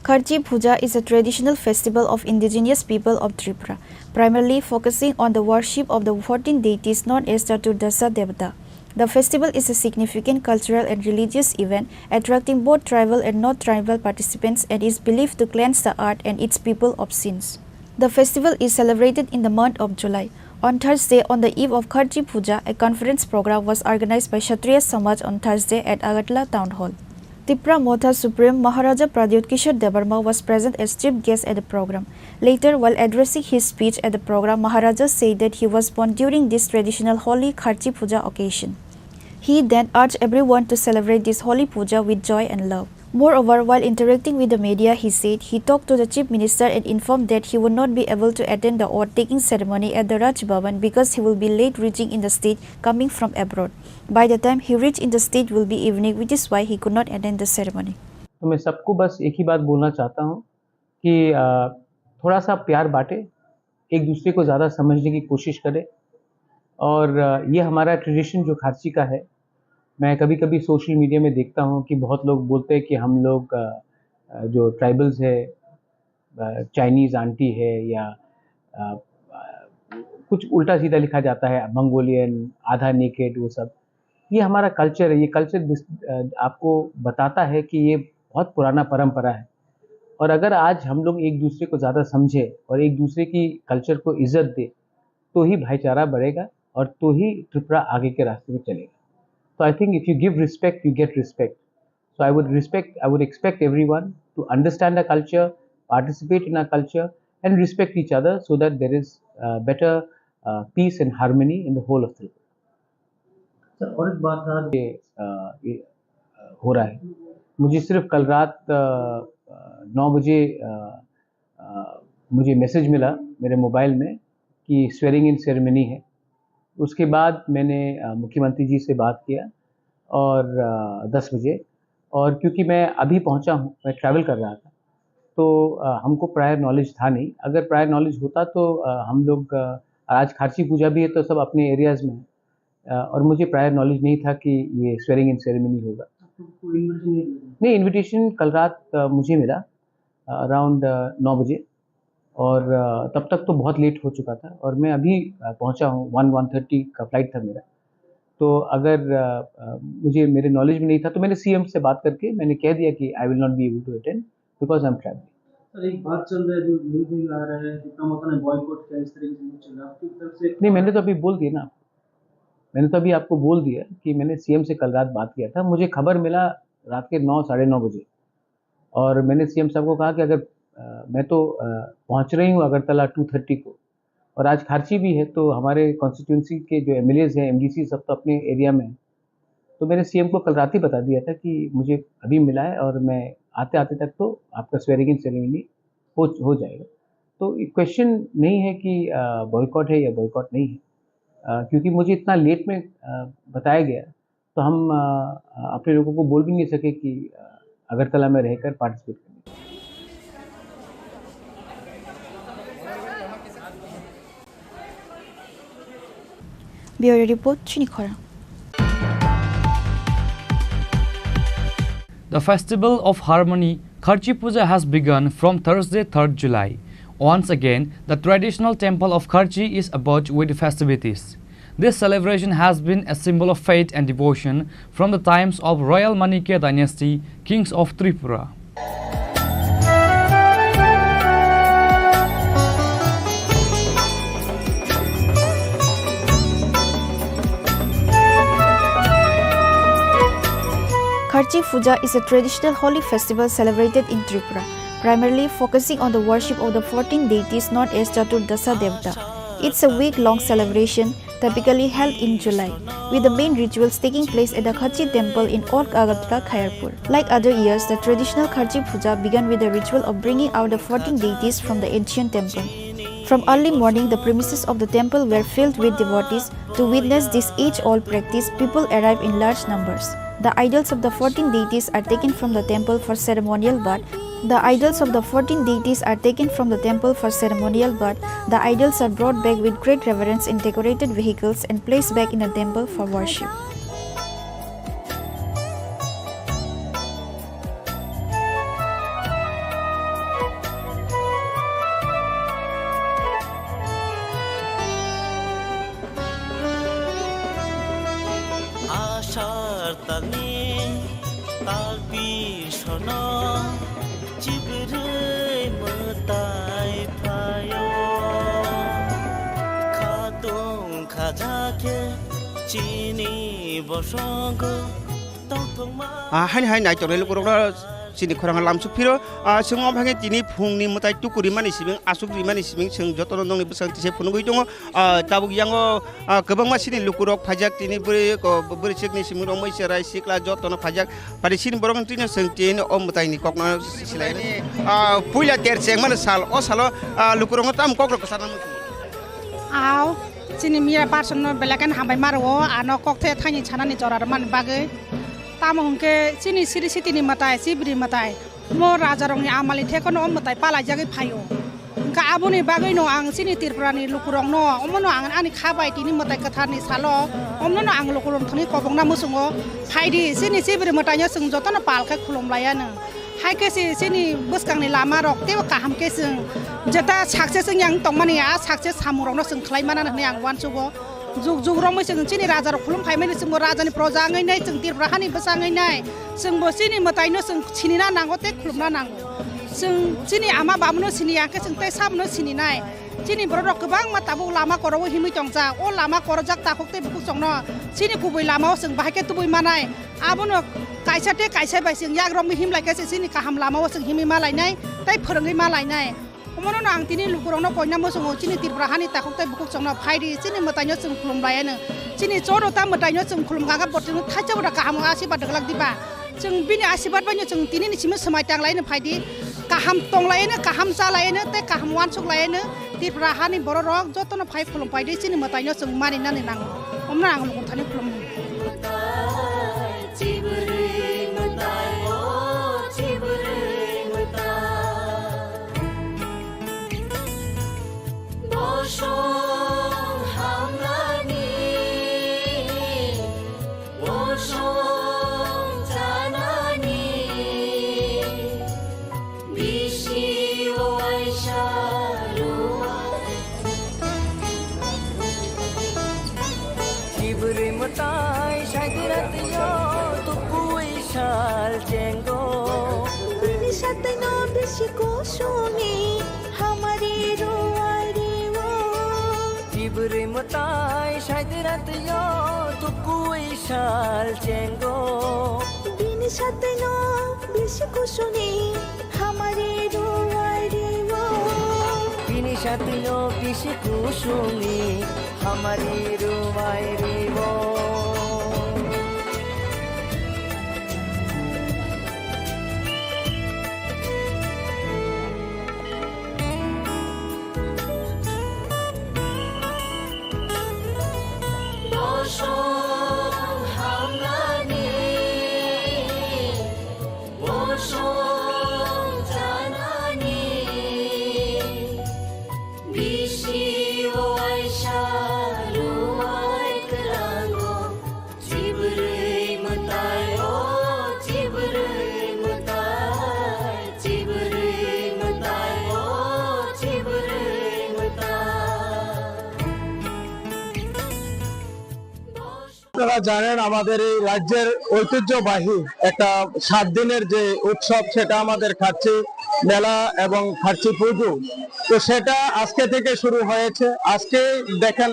Kharchi Puja is a traditional festival of indigenous people of Tripura, primarily focusing on the worship of the 14 deities known as Chaturdasa Devata. The festival is a significant cultural and religious event attracting both tribal and non-tribal participants and is believed to cleanse the earth and its people of sins. The festival is celebrated in the month of July. On Thursday, on the eve of Kharchi Puja, a conference program was organized by Kshatriya Samaj on Thursday at Agartala Town Hall. Tripura Motha Supreme Maharaja Pradyut Kishore Debarma was present as chief guest at the program. Later, while addressing his speech at the program, Maharaja said that he was born during this traditional holy Kharchi Puja occasion. He then urged everyone to celebrate this holy puja with joy and love. Moreover, while interacting with the media, he said he talked to the Chief Minister and informed that he would not be able to attend the oath-taking ceremony at the Raj Bhavan because he will be late reaching in the state coming from abroad. By the time he reached in the state will be evening, which is why he could not attend the ceremony. तो मैं सबको बस एक ही बात बोलना चाहता हूँ कि थोड़ा सा प्यार बांटे, एक दूसरे को ज़्यादा समझने की कोशिश करें और ये हमारा ट्रेडिशन जो खारची का है। मैं कभी कभी सोशल मीडिया में देखता हूँ कि बहुत लोग बोलते हैं कि हम लोग जो ट्राइबल्स है, चाइनीज़ आंटी है या कुछ उल्टा सीधा लिखा जाता है, मंगोलियन, आधा नेकेड, वो सब। ये हमारा कल्चर है। ये कल्चर आपको बताता है कि ये बहुत पुराना परंपरा है और अगर आज हम लोग एक दूसरे को ज़्यादा समझे और एक दूसरे की कल्चर को इज्जत दे तो ही भाईचारा बढ़ेगा और तो ही त्रिपुरा आगे के रास्ते में चलेगा। So I think if you give respect, you get respect. So I would expect everyone to understand our culture, participate in our culture, and respect each other so that there is better peace and harmony in the whole of Tripura. Sir और एक बात था ये हो रहा है, मुझे सिर्फ कल रात 9 बजे मुझे मैसेज मिला मेरे मोबाइल में कि स्वेरिंग इन सेरेमनी है। उसके बाद मैंने मुख्यमंत्री जी से बात किया और 10 बजे, और क्योंकि मैं अभी पहुंचा हूं, मैं ट्रैवल कर रहा था, तो हमको प्रायर नॉलेज था नहीं। अगर प्रायर नॉलेज होता तो हम लोग आज खारची पूजा भी है तो सब अपने एरियाज़ में है, और मुझे प्रायर नॉलेज नहीं था कि ये स्वेरिंग इन सेरेमनी होगा। नहीं, इनविटेशन कल रात मुझे मिला अराउंड 9 बजे, और तब तक तो बहुत लेट हो चुका था और मैं अभी पहुंचा हूं, 1:30 का फ्लाइट था मेरा। तो अगर मुझे मेरे नॉलेज में नहीं था तो मैंने सीएम से बात करके मैंने कह दिया कि I will not be able to attend because I am travelling. Sir एक बात चल रहा है जो न्यूज़ में आ रहा है, जितना मतलब बॉयकॉट किया, इस तरीके से चल रहा है आपकी तरफ से? नहीं, मैंने तो अभी बोल दिया ना, मैंने तो अभी आपको बोल दिया कि मैंने सीएम से कल रात बात किया था। मुझे खबर मिला रात के 9 साढ़े 9 बजे, और मैंने सीएम साहब को कहा कि अगर मैं तो पहुंच रही हूं अगरतला 2:30 को, और आज खारची भी है, तो हमारे कॉन्स्टिट्यूंसी के जो एमएलएज हैं, एमडीसी, सब तो अपने एरिया में हैं। तो मैंने सीएम को कल रात ही बता दिया था कि मुझे अभी मिला है और मैं आते आते तक तो आपका स्वेरिंग इन सेरेमनी हो जाएगा। तो क्वेश्चन नहीं है कि बॉयकॉट है या बॉयकॉट नहीं है, क्योंकि मुझे इतना लेट में बताया गया, तो हम अपने लोगों को बोल भी नहीं सके कि अगरतला में रहकर पार्टिसिपेट करें। Bureau Report, Chini Khorang. The Festival of Harmony Kharchi Puja has begun from Thursday 3rd July. Once again, the traditional temple of Kharchi is abuzz with festivities. This celebration has been a symbol of faith and devotion from the times of Royal Manikya dynasty, kings of Tripura. Kharchi Puja is a traditional holy festival celebrated in Tripura, primarily focusing on the worship of the 14 deities known as Chaturdasa Devata. It's a week-long celebration typically held in July, with the main rituals taking place at the Kharchi temple in Old Agartala, Khairpur. Like other years, the traditional Kharchi Puja began with the ritual of bringing out the 14 deities from the ancient temple. From early morning, the premises of the temple were filled with devotees. To witness this age-old practice, people arrived in large numbers. The idols of the 14 deities are taken from the temple for ceremonial bath. The idols of the 14 deities are taken from the temple for ceremonial bath. The idols are brought back with great reverence in decorated vehicles and placed back in the temple for worship. Hai nai chore lu kurang Chini Khorang lamsuk piro semua bhange tini phung ni mutai tukuri mani sibing asuk di mani sibing seng jotono dong ni besang tise phunu goi dong tabuk yango kebang ma sini lukurok pajak tini beri ko beri sik ni simung omoi serai sikla jotono pajak pada sini borong tini seng tini om mutai ni kokna silai ni puila ter seng mana sal o salo lukurong tam kokro kesana mu Aw sini mira parson belakan hambai marwo ano kokte thani chana ni jorar man bagai Tamongke sini siri siti ni matai sibri matai mo raja rong ni amali theko no matai pala jagi phayo ka abuni bagai no ang sini Tripura ni lukurong no omono ang ani khabai tini matai katha ni salo omno no ang lukurong thani kobong na musungo phaidi sini sibri matai nya sung jotono palka khulom layana hai ke sini buskang ni lama rok te ka ham ke sung jata success yang tongmani ya success hamurong no sung khlai mana ni ang wan sugo Zug rong mai sing chini raja ro khulum phai mai ni sing raja ni proja ngai nai sing Tripura hani basa ngai nai sing bo sini matai no sing chini na nango te khulum na nango sing chini ama bam no sini ya ke sing te sam no sini nai chini bro ro kebang mata bu lama koro himi chongja o lama koro jak ta khok te bu song no chini kubui lama sing bahai ke tubui manai abono kaisa te kaisa bai sing yak rom him lai ke sini kaham lama sing himi malai nai tai phrangai malai nai Omono na ang tini lukurong no koina mo sungo chini Tripura hani takok tai bukuk song na phaidi chini matai no sung khulom lai na Chini Choro Tamataino, some Kulunga, but Tacha Kaham Asibat Diba. Chung Bini Asibat when you chung Tini Simus, my tongue line of Heidi, Kaham Tonglaina, Kaham Salaina, the Kaham Wansuk Lana, the Rahani Borok, Joton of High Kulum Pidi, Cinematino, some money none in Omrang, Taniplum. Matai Shaidirat yo tu kui shal jengo Bini sate no bishi kusuni hamari ruwai rewo Bini sate no bishi kusuni hamari ruwai rewo আপনারা জানেন আমাদের এই রাজ্যের ঐতিহ্যবাহী একটা 7 দিনের যে উৎসব সেটা আমাদের খাচ্ছি মেলা এবং খাচ্ছি পুজো তো সেটা আজকে থেকে শুরু হয়েছে আজকে দেখেন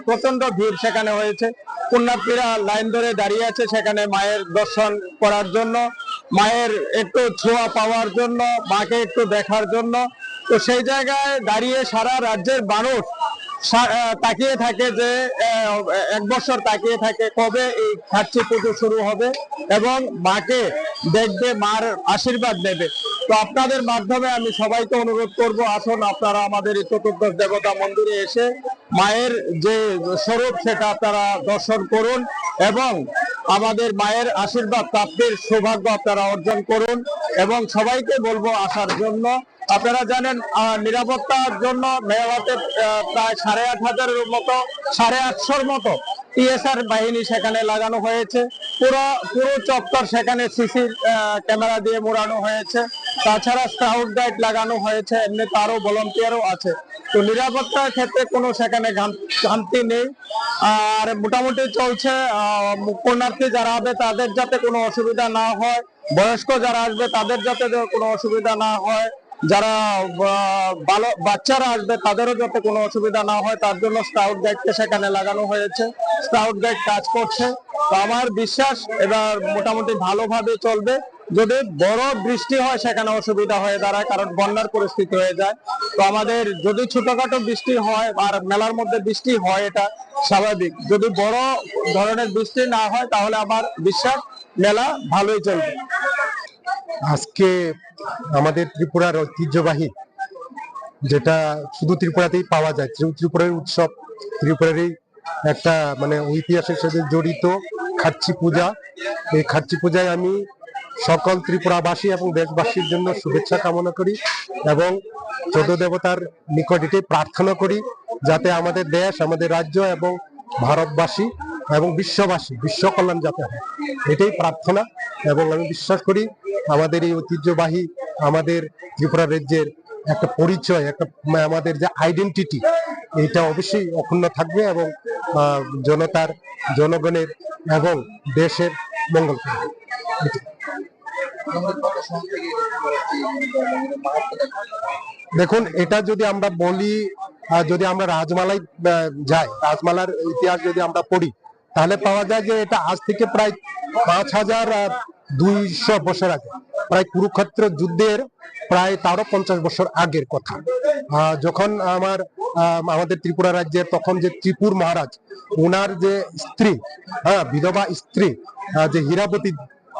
প্রচন্ড ভিড় সেখানে হয়েছে পুণ্যার্থীরা লাইন ধরে দাঁড়িয়ে আছে সেখানে মায়ের দর্শন করার জন্য মায়ের একটু ছোঁয়া পাওয়ার জন্য মাকে একটু দেখার জন্য তো সেই জায়গায় দাঁড়িয়ে সারা রাজ্যের মানুষ তাকিয়ে থাকে যে এক বছর তাকিয়ে থাকে কবে এই খাচ্ছি পুজো শুরু হবে এবং মাকে দেখবে মার আশীর্বাদ নেবে তো আপনাদের মাধ্যমে আমি সবাইকে অনুরোধ করব আসুন আপনারা আমাদের এই চতুর্দশ দেবতা মন্দিরে এসে মায়ের যে স্বরূপ সেটা আপনারা দর্শন করুন এবং আমাদের মায়ের আশীর্বাদ প্রাপ্তির সৌভাগ্য আপনারা অর্জন করুন এবং সবাইকে বলবো আসার জন্য আপনারা জানেন নিরাপত্তার জন্য মেলাতে প্রায় 8,500-এর মতো 850-এর মতো টিএসআর বাহিনী সেখানে লাগানো হয়েছে পুরো চত্বর সেখানে সিসি ক্যামেরা দিয়ে মোড়ানো হয়েছে তাছাড়া স্কাউট গাইড লাগানো হয়েছে এমনি তারও ভলান্টিয়ারও আছে তো নিরাপত্তার ক্ষেত্রে কোনো সেখানে শান্তি নেই আর মোটামুটি চলছে পুণ্যার্থী যারা হবে তাদের যাতে কোনো অসুবিধা না হয় বয়স্ক যারা আসবে তাদের যাতে কোনো অসুবিধা না হয় যারা বাচ্চারা আসবে তাদেরও যাতে কোনো অসুবিধা না হয় তার জন্য স্কাউট গাইডকে সেখানে লাগানো হয়েছে স্কাউট গাইড কাজ করছে তো আমার বিশ্বাস এবার মোটামুটি ভালোভাবে চলবে যদি বড় বৃষ্টি হয় সেখানে অসুবিধা হয়ে দাঁড়ায় কারণ বন্যার পরিস্থিতি হয়ে যায় তো আমাদের যদি ছোটখাটো বৃষ্টি হয় আর মেলার মধ্যে বৃষ্টি হয় এটা স্বাভাবিক যদি বড় ধরনের বৃষ্টি না হয় তাহলে আমার বিশ্বাস মেলা ভালোই চলবে আজকে আমাদের ত্রিপুরার ঐতিহ্যবাহী যেটা শুধু ত্রিপুরাতেই পাওয়া যায় ত্রিপুরার উৎসব ত্রিপুরারই একটা মানে ঐতিহাসিক সাথে জড়িত খাচ্ছি পূজা এই খাচ্ছি পূজায় আমি সকল ত্রিপুরাবাসী এবং দেশবাসীর জন্য শুভেচ্ছা কামনা করি এবং চোদ্দ দেবতার নিকট এটাই প্রার্থনা করি যাতে আমাদের দেশ আমাদের রাজ্য এবং ভারতবাসী এবং বিশ্ববাসী বিশ্ব কল্যাণ যাতে হয় এটাই প্রার্থনা এবং আমি বিশ্বাস করি আমাদের এই ঐতিহ্যবাহী আমাদের ত্রিপুরা রাজ্যের একটা পরিচয় একটা আমাদের যে আইডেন্টিটি এটা অবশ্যই অক্ষুণ্ণ থাকবে এবং জনতার জনগণের এবং দেশের মঙ্গল করবে দেখুন এটা যদি আমরা বলি যদি আমরা রাজমালায় যাই রাজমালার ইতিহাস যদি আমরা পড়ি তাহলে পাওয়া যায় যে এটা আজ থেকে প্রায় 5,200 বছর আগে প্রায় কুরুক্ষেত্র যুদ্ধের প্রায় তারও 50 বছর আগের কথা যখন আমার আমাদের ত্রিপুরা রাজ্যের তখন যে ত্রিপুর মহারাজ ওনার যে স্ত্রী, বিধবা স্ত্রী যে হীরাবতী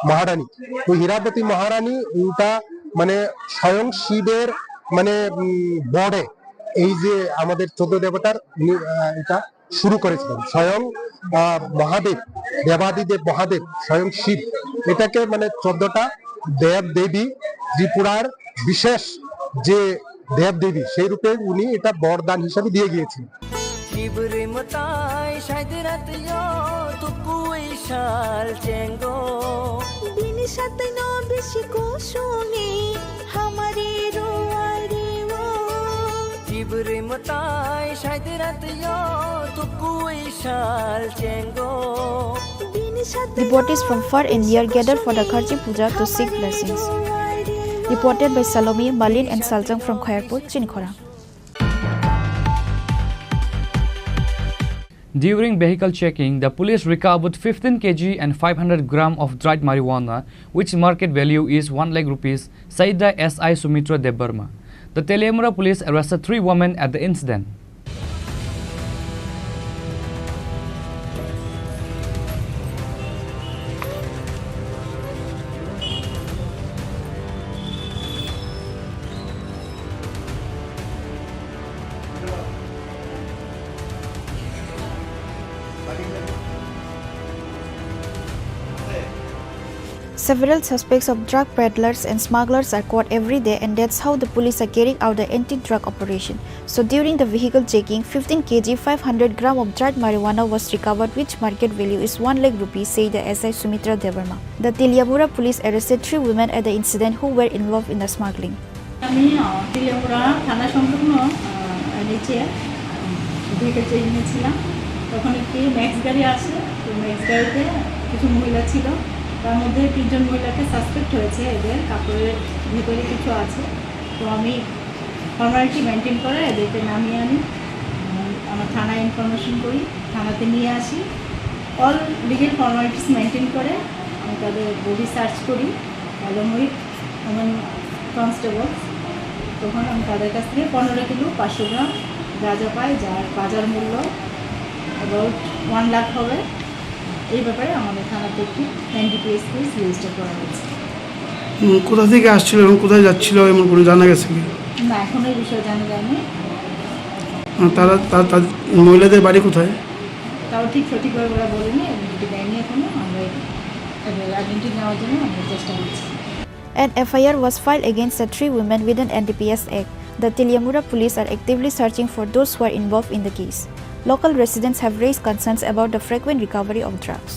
মহারানী, ওই হীরাবতী মহারানী ওটা মানে স্বয়ং শিবের মানে বড়ে এই যে আমাদের 14 দেবতার এটা শুরু করেছিলেন স্বয়ং মহাদেব, দেবাদিদেব মহাদেব স্বয়ং শিব। এটাকে মানে 14টা দেব দেবী ত্রিপুরার বিশেষ যে দেব দেবী সেই রূপে উনি এটা বরদান হিসাবে দিয়ে গিয়েছেন। শিবরে মতাই শায়দ রাত ইয়ো তুকুই শাল চেঙ্গো দিন সাথে ন বেশি কো শুনি আমারে রোয়ারে ও শিবরে মতাই শায়দ রাত ইয়ো তুকুই শাল Django Devotees from far and near gather for the Kharchi Puja to seek blessings. Reported by Salome, Malin and Saljang from Khairpur, Chini Khorang. During vehicle checking, the police recovered 15 kg and 500 gram of dried marijuana, which market value is 1 lakh rupees, said the SI Sumitra Debarma. The Telemura police arrested 3 women at the incident. Several suspects of drug peddlers and smugglers are caught every day, and that's how the police are carrying out the anti-drug operation. So during the vehicle checking, 15 kg 500 gram of dried marijuana was recovered, which market value is 1 lakh rupees, said the SI Sumitra Debarma. The Teliamura police arrested 3 women at the incident who were involved in the smuggling. আমি তেলিয়ামুড়া থানা সংলগ্ন নিচে vehicle checking ছিলাম, তখন একটি max গাড়ি আসে। তো ম্যাক্স গাড়িতে কিছু মহিলা ছিল, তার মধ্যে 3 জন মহিলাকে সাসপেক্ট হয়েছে, এদের কাপড়ের ভেতরে কিছু আছে। তো আমি ফর্মালিটি মেনটেন করে এদেরকে নামিয়ে আনি, আমার থানায় ইনফরমেশন করি, থানাতে নিয়ে আসি। অল লিগেল ফর্মালিটিস মেনটেন করে আমি তাদের বডি সার্চ করি অ্যালং উইথ ওমেন কনস্টেবল। তখন আমি তাদের কাছ থেকে 15 কিলো 500 গ্রাম গাঁজা পাই, যার বাজার মূল্য অ্যাবাউট 1 লাখ হবে। এই ব্যাপারে আমাদের থানাতে একটি NDPS কেস রেজিস্টার করা হয়েছে। কোথা থেকে আসছিল এবং কোথায় যাচ্ছিল এমন কোনো জানা গেছে কি? না, এখন এই বিষয়ে জানা যায়নি। তারা মহিলাদের বাড়ি কোথায় তাও ঠিক সঠিকভাবে ওরা বলেনি, এমনিটি দেয়নি এখনো। আমরা আইডেন্টি নেওয়ার জন্য আমরা চেষ্টা করছি। An FIR was filed against the 3 women with an NDPS Act. The Teliamura police are actively searching for those who are involved in the case. Local residents have raised concerns about the frequent recovery of drugs.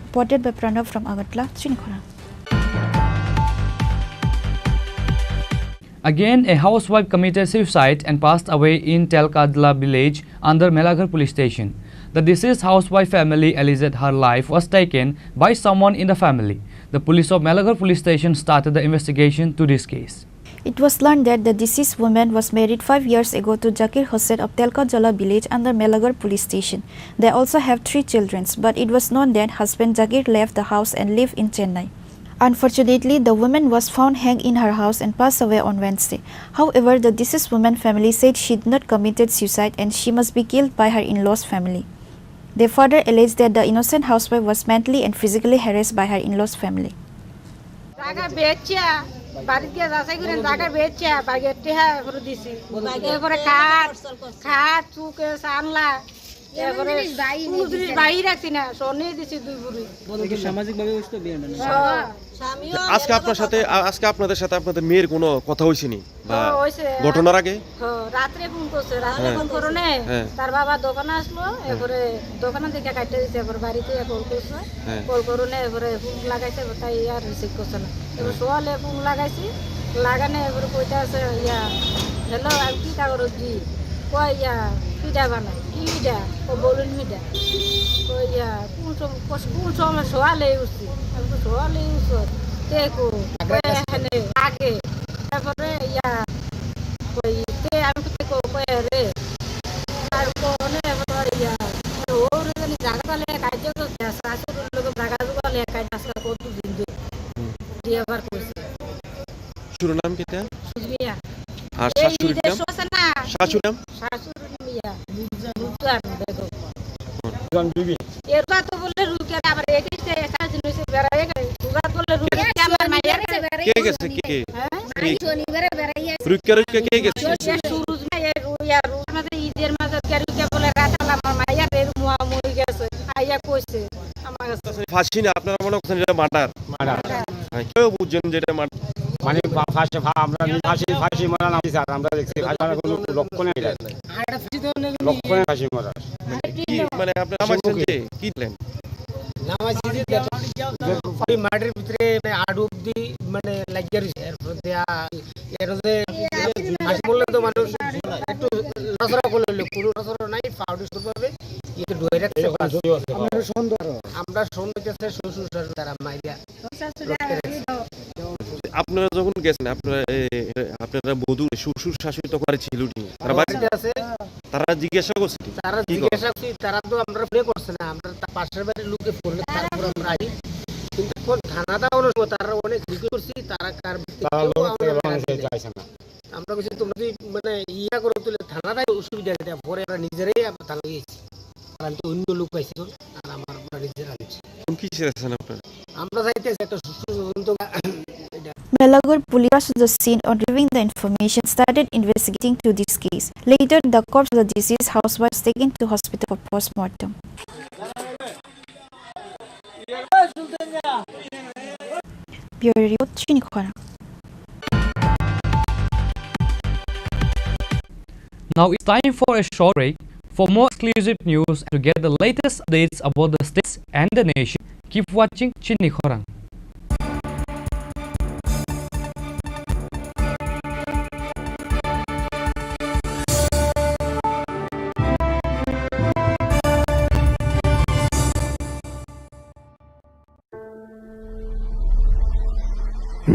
Reported by Pranav from Agatla, Chini Khorang. Again, a housewife committed suicide and passed away in Telkadla village under Melaghar police station. The deceased housewife family alleged her life was taken by someone in the family. The police of Melaghar police station started the investigation to this case. It was learned that the deceased woman was married 5 years ago to Zakir Hussain of Telkadla village under Melaghar police station. They also have 3 children, but it was known that husband Zakir left the house and lived in Chennai. Unfortunately, the woman was found hanged in her house and passed away on Wednesday. However, the deceased woman's family said she did not committed suicide and she must be killed by her in-laws' family. They further alleged that the innocent housewife was mentally and physically harassed by her in-laws' family. বাড়িতে যাচাই করে জায়গা বেচছে, বাগেরটি হ্যাঁ করে দিছি, এরপরে খাট চুকে সানলা, এরপরে কোনো জিনিস বাইরে রাখছি না, সোনে দিছি 2 বুড়ি। সামাজিকভাবে বুঝতে বিয়ে না। আজকে আপনাদের সাথে আপনাদের মেয়ের কোনো কথা হইছেনি বা ঘটনার আগে? রাত্রে ফোন করছে, রাত্রে ফোন করনে তার বাবা দোকানে আসলো, এরপরে দোকানে থেকে কাটতে দিছে, এরপরে বাড়িতে কল করছে, কল করনে এরপরে ফোন লাগাইছে, তাই আর রিসিভ করছে না। এরপরে সোয়ালে ফোন লাগাইছি, লাগানে এরপরে কইতে আছে হ্যালো আর কি কাগজ জি কই পিঠা বানাই কিটা ও বলুন মিটা কই কোন সময় সোয়ালে উঠছি, আমি সোয়ালে উঠছি দেখো এখানে আগে, তারপরে কইতে আমি কই রে আর কোনে এবার ইয়া ওর জায়গা তালে কাজ করতে শাশুর লোক জায়গা জুগালে কাজ আসলে কত দিন দিয়ে আবার কইছে শুরু নাম কিটা সুমিয়া আর শাশুড়ির নাম শাশুড়ির নাম শাশুর মিয়া রুজান বেগম জন বিবি এরটা তো বললে রুকিয়া আবার একেতে একটা জিনিস বেরায়ে গেল রুজান বললে রুকিয়া আমার মায়ের কে গেছে কে হ্যাঁ শনিবারে বেরাইয়া রুকিয়া কে গেছে সুরুজ মায়ের রুয়া রুজ মাঝে ঈদের মাঝে রুকিয়া বলে রাতালা আমার মায়ের এর মুয়া মরি গেছে আইয়া কইছে আমার কাছে ফাঁসি না আপনারা মনে করছেন এটা মার্ডার কেউ বুঝছেন যেটা মার্ডার মানে আমরা ফাঁসি মারা নাম স্যার আমরা দেখছি কোনো লক্ষণে লক্ষণে ফাঁসি মারা কি মানে আপনারা নামাইছেন যে কি প্ল্যান মাটির ভিতরে আড়ু অব্দি মানে লাগিয়ে রয়েছে এর বললে তো মানুষ একটু নজরা করলে পুরো নজরা নাই ফাউন্ডেশন পাবে একটু ডুয়ে রাখছে আমরা সন্ধ্যা গেছে শ্বশুর শাশুড়ি তারা মাইয়া আপনারা যখন গেছেন আপনারা বধূ শ্বশুর শাশুড়ি তো করে ছিল তারা বাড়িতে আছে তারা জিজ্ঞাসা করছে তারা জিজ্ঞাসা করছে তারা তো আমরা ফোন করছে না আমরা পাশের বাড়ির লোকে ফোন তারপর আমরা আই কিন্তু কোন থানাটা অনুষ্ঠ তারা অনেক জিজ্ঞেস করছি তারা কার আমরা কিছু তোমরা যদি মানে ইয়া করে তুলে থানাটাই অসুবিধা এটা পরে আমরা নিজেরাই থানা গিয়েছি কারণ তো অন্য লোক পাইছি আর আমার আমরা নিজেরা আনছি কি চাইছেন আপনারা আমরা চাইতেছি একটা সুস্থ তদন্ত Melagor police rushed to the scene on reviewing the information, started investigating to this case. Later, the corpse of the deceased housewife was taken to hospital for post-mortem. Bureau report, Chini Khorang. Now it's time for a short break. For more exclusive news and to get the latest updates about the states and the nation, keep watching Chini Khorang.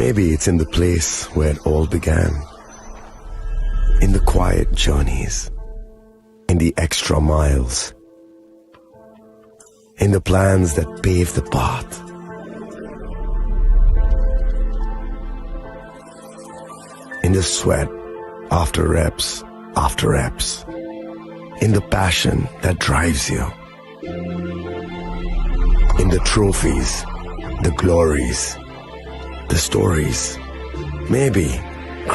Maybe it's in the place where it all began. In the quiet journeys. In the extra miles. In the plans that pave the path. In the sweat after reps. In the passion that drives you. In the trophies, the glories, the stories. Maybe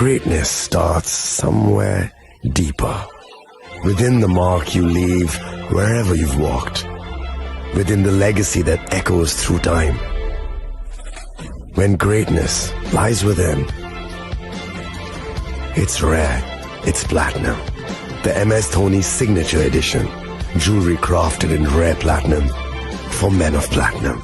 greatness starts somewhere deeper. Within the mark you leave wherever you've walked. Within the legacy that echoes through time. When greatness lies within, it's rare, it's platinum. The MS Dhoni Signature Edition. Jewelry crafted in rare platinum for men of platinum.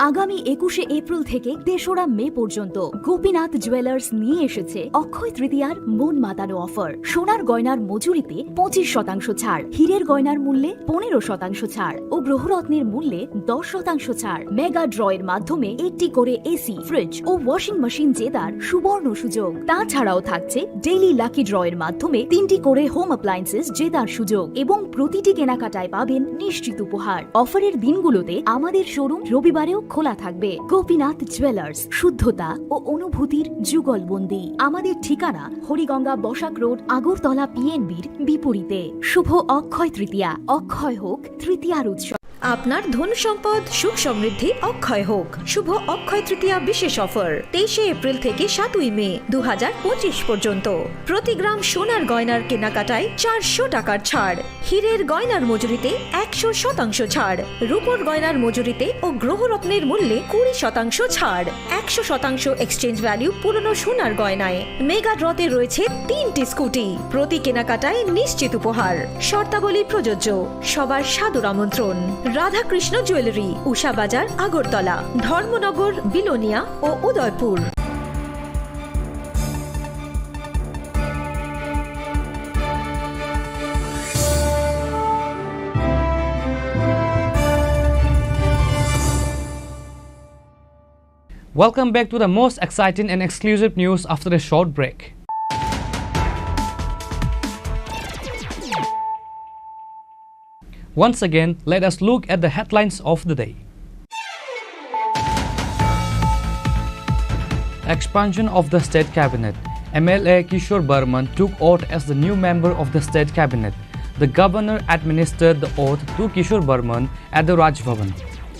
আগামী 21শে April থেকে 3রা মে পর্যন্ত Gopinath jewellers নিয়ে এসেছে অক্ষয় তৃতীয়ার মন মাতানো offer. সোনার গয়নার মজুরিতে 25% ছাড়, হীরের গয়নার মূল্যে 15% ছাড় ও গ্রহরত্নের মূল্যে 10% ছাড়। মেগা ড্রয়ের মাধ্যমে একটি করে এসি, ফ্রিজ ও ওয়াশিং মেশিন জেতার সুবর্ণ সুযোগ। তাছাড়াও থাকছে ডেইলি লাকি ড্রয়ের মাধ্যমে 3টি করে হোম অ্যাপ্লায়েন্সেস জেতার সুযোগ এবং প্রতিটি কেনাকাটায় পাবেন নিশ্চিত উপহার। অফারের দিনগুলোতে আমাদের শোরুম রবিবারেও খোলা থাকবে। গোপীনাথ জুয়েলার্স, শুদ্ধতা ও অনুভূতির যুগলবন্দি। আমাদের ঠিকানা হরিগঙ্গা বসাক রোড, আগরতলা PNBর বিপরীতে। শুভ অক্ষয় তৃতীয়া, অক্ষয় হোক তৃতীয়ার উৎসব। আপনার ধন সম্পদ সুখ সমৃদ্ধি অক্ষয় হোক। শুভ অক্ষয় তৃতীয়া বিশেষ অফার 23 এপ্রিল থেকে 7 মে 2025 পর্যন্ত। প্রতি গ্রাম সোনার গয়নার কেনাকাটায় 400 টাকার ছাড়, হীরের গয়নার মজুরিতে 100% ছাড়, রূপোর গয়নার মজুরিতে ও গ্রহরত্নের মূল্যে 20% ছাড়, 100% এক্সচেঞ্জ ভ্যালু পুরনো সোনার গয়নায়। মেগা ড্রতে রয়েছে 3টি স্কুটি, প্রতি কেনাকাটায় নিশ্চিত উপহার। শর্তাবলী প্রযোজ্য। সবার সাদর আমন্ত্রণ। রাধাকৃষ্ণ জুয়েলারি, উষা বাজার, আগরতলা, ধর্মনগর, বিলোনিয়া ও Udaipur. Welcome back to the most exciting and exclusive news after a short break. Once again, let us look at the headlines of the day. Expansion of the State Cabinet. MLA Kishore Burman took oath as the new member of the State Cabinet. The governor administered the oath to Kishore Burman at the Raj Bhavan.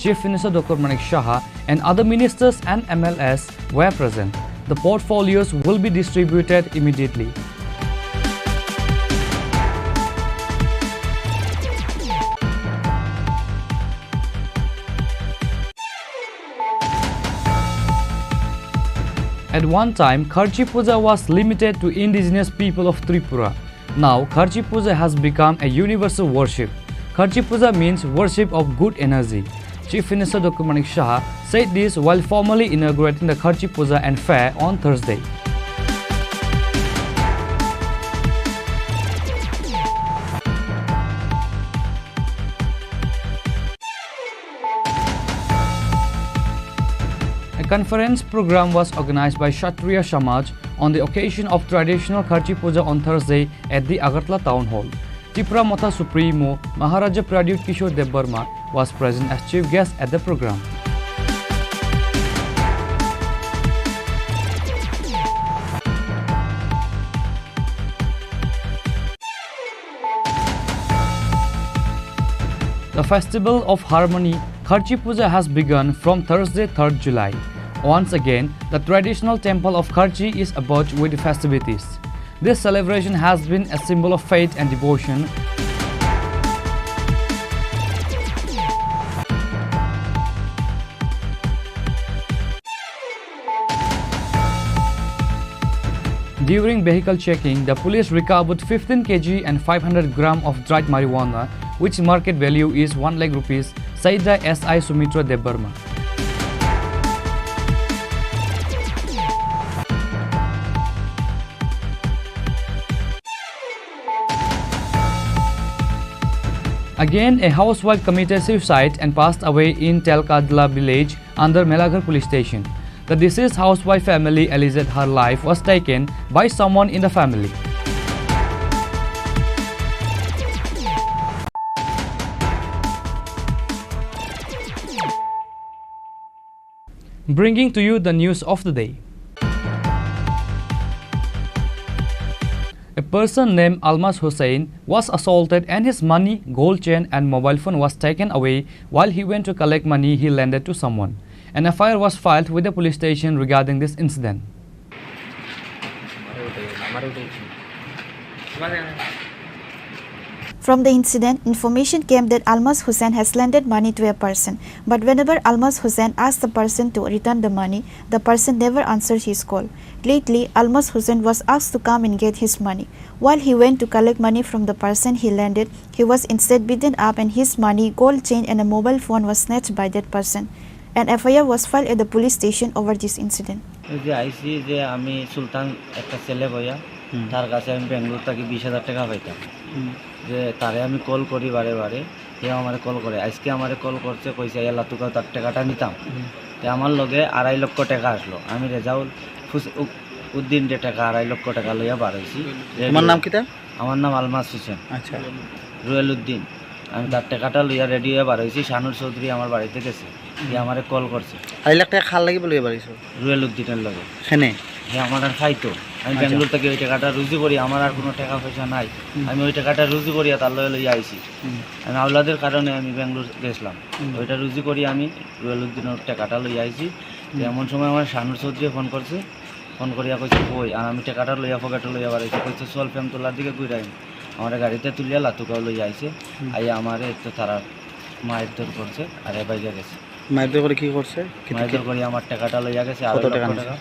Chief Minister Dr. Manik Shah and other ministers and MLAs were present. The portfolios will be distributed immediately. At one time, Kharchi Puja was limited to indigenous people of Tripura. Now, Kharchi Puja has become a universal worship. Kharchi Puja means worship of good energy. Chief Minister Dr. Manik Shah said this while formally inaugurating the Kharchi Puja and fair on Thursday. A conference program was organized by Kshatriya Samaj on the occasion of traditional Kharchi Puja on Thursday at the Agartala Town Hall. Tripura Matha Supremo Maharaja Pradyut Kishore Dev Burma was present as chief guest at the program. The Festival of Harmony Kharchi Puja has begun from Thursday 3rd July. Once again, the traditional temple of Kharchi is abuzz with festivities. This celebration has been a symbol of faith and devotion. During vehicle checking, the police recovered 15 kg and 500 gram of dried marijuana, which market value is 1 lakh rupees, said the SI Sumitra Dev Burma. Again, a housewife committed suicide and passed away in Telkadla village under Melaghar police station. The deceased housewife family alleged her life was taken by someone in the family. Bringing to you the news of the day. A person named Almas Hussain was assaulted and his money, gold chain and mobile phone was taken away while he went to collect money he lended to someone. An FIR was filed with the police station regarding this incident. From the incident, information came that Almas Hussain has lended money to a person, but whenever Almas Hussain asked the person to return the money, the person never answered his call. Lately, Almas Hussain was asked to come and get his money. While he went to collect money from the person he lended, he was instead beaten up and his money, gold chain and a mobile phone was snatched by that person. An FIR was filed at the police station over this incident. আমি সুলতান একটা ছেলে বইয়া তার কাছে আমি বেঙ্গলোর থেকে 20,000 টাকা পাইতাম যে তারে আমি কল করি বারে বারে সে আমারে কল করে আজকে আমারে কল করছে কইছে আল্লাহ তোকে তার টাকাটা নিতাম তো আমার লগে 2.5 লক্ষ টাকা আসলো আমি রেজাউল উদ্দিন যে টাকা 2.5 লক্ষ টাকা লইয়া বার হইছি তোমার নাম কিটা আমার নাম আলমাস হোসেন আচ্ছা রুয়েল উদ্দিন আমি তার টাকাটা লইয়া রেডি হয়ে বার হইছি শানুর চৌধুরী আমার বাড়িতে গেছে সে আমারে কল করছে 2.5 লাখ টাকা খাল লাগি বলে বাড়িছো রুয়েল উদ্দিনের লগে এখানে হে আমার আর খাইতো আমি বেঙ্গলোর থেকে ওই টাকাটা রুজি করি, আমার আর কোনো টাকা পয়সা নাই, আমি ওই টাকাটা রুজি করিয়া তার লইয়া আইছি। আমি আওলাদের কারণে আমি বেঙ্গলোর গেছিলাম, ওইটা রুজি করি আমি রুয়েলুদ্দিনের টাকাটা লইয়া আইছি। এমন সময় আমার শানুর চৌধুরী ফোন করছে, ফোন করিয়া কইছে কই, আর আমি টাকাটা লইয়া পকেটে লইয়া বাড়াইছি, কইছে চল ফেমতলার দিকে ঘুরে আইন। আমার গাড়িতে তুলিয়া লাতুকাও লইয়া আইছে, আইয়া আমার তো তারা মায়ের দর করছে আর এ বাইরে গেছে। মায়ের দর করে কি করছে? মায়ের দর করে আমার টাকাটা লইয়া গেছে, 2.5 লক্ষ টাকা।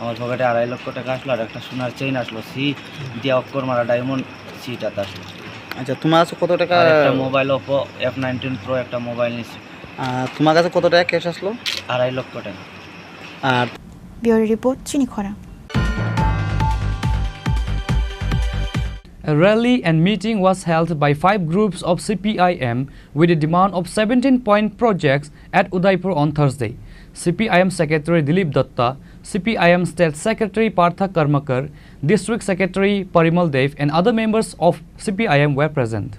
আমার পকেটে 2.5 লক্ষ টাকা আসলো, আর একটা সোনার চেইন আসলো, সি দিয়া অক্ষর মারা ডায়মন্ড সিটাতে আসলো। আচ্ছা, তোমার কাছে কত টাকা? একটা মোবাইল ওপো F19 Pro একটা মোবাইল নিছি। তোমার কাছে কত টাকা ক্যাশ আসলো? 2.5 লক্ষ টাকা। আর ব্যুরো রিপোর্ট, চিনি খরা। A rally and meeting was held by 5 groups of CPIM with a demand of 17-point projects at Udaipur on Thursday. CPIM Secretary Dilip Datta, CPIM State Secretary Partha Karmakar, District Secretary Parimal Dev and other members of CPIM were present.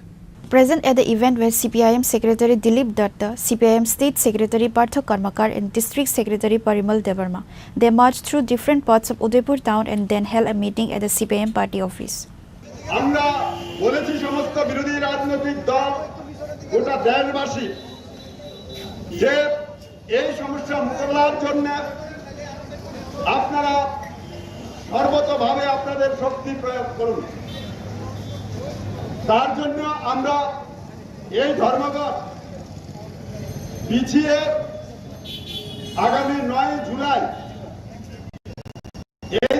Present at the event were CPIM Secretary Dilip Datta, CPIM State Secretary Partha Karmakar and District Secretary Parimal Devarma. They marched through different parts of Udaipur town and then held a meeting at the CPIM party office. আমরা বলেছি সমস্ত বিরোধী রাজনৈতিক দল, গোটা দেশবাসী, যে এই সমস্যা মোকাবেলার জন্য আপনারা সর্বতভাবে আপনাদের শক্তি প্রয়োগ করুন। তার জন্য আমরা এই ধর্মঘট পিছিয়ে আগামী 9 জুলাই এই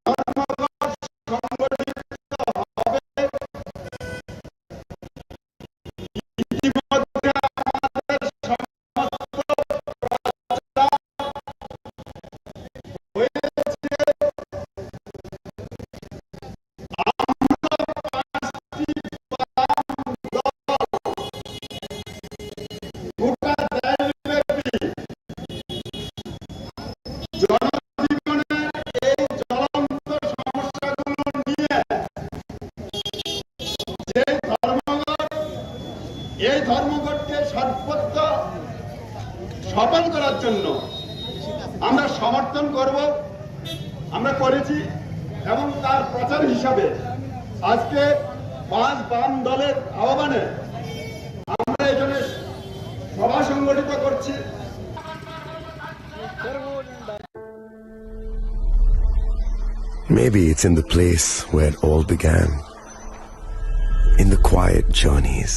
ধর্মঘট সংগঠিত হবে। ইতিমধ্যে আমাদের সমস্ত হয়েছে। এই ধর্মঘটকে সর্বত্র সফল করার জন্য আমরা সমর্থন করব, আমরা করেছি এবং তার প্রচার হিসাবে আজকে 5 বাম দলের আহ্বানে আমরা এখানে সভা সংগঠিত করছি। Maybe it's in the place where it all began, in the quiet journeys,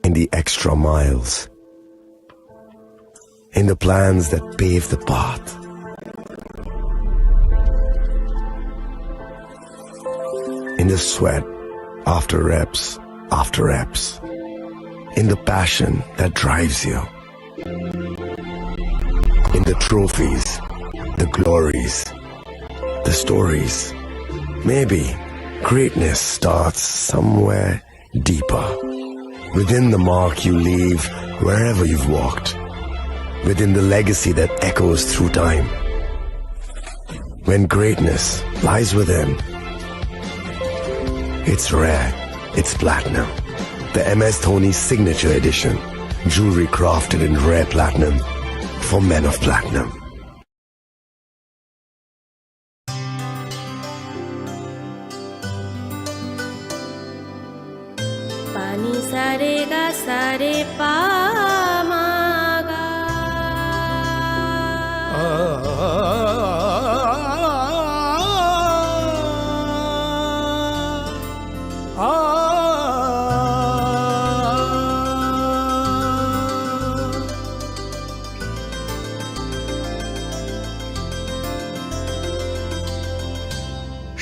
in the extra miles, in the plans that pave the path. In the sweat after reps, in the passion that drives you, in the trophies, the glories, the stories. Maybe greatness starts somewhere deeper, within the mark you leave wherever you've walked, within the legacy that echoes through time. When greatness lies within, it's rare, it's platinum. The MS Dhoni Signature Edition, jewelry crafted in rare platinum for men of platinum. Pani sare ga sare pa ma ga.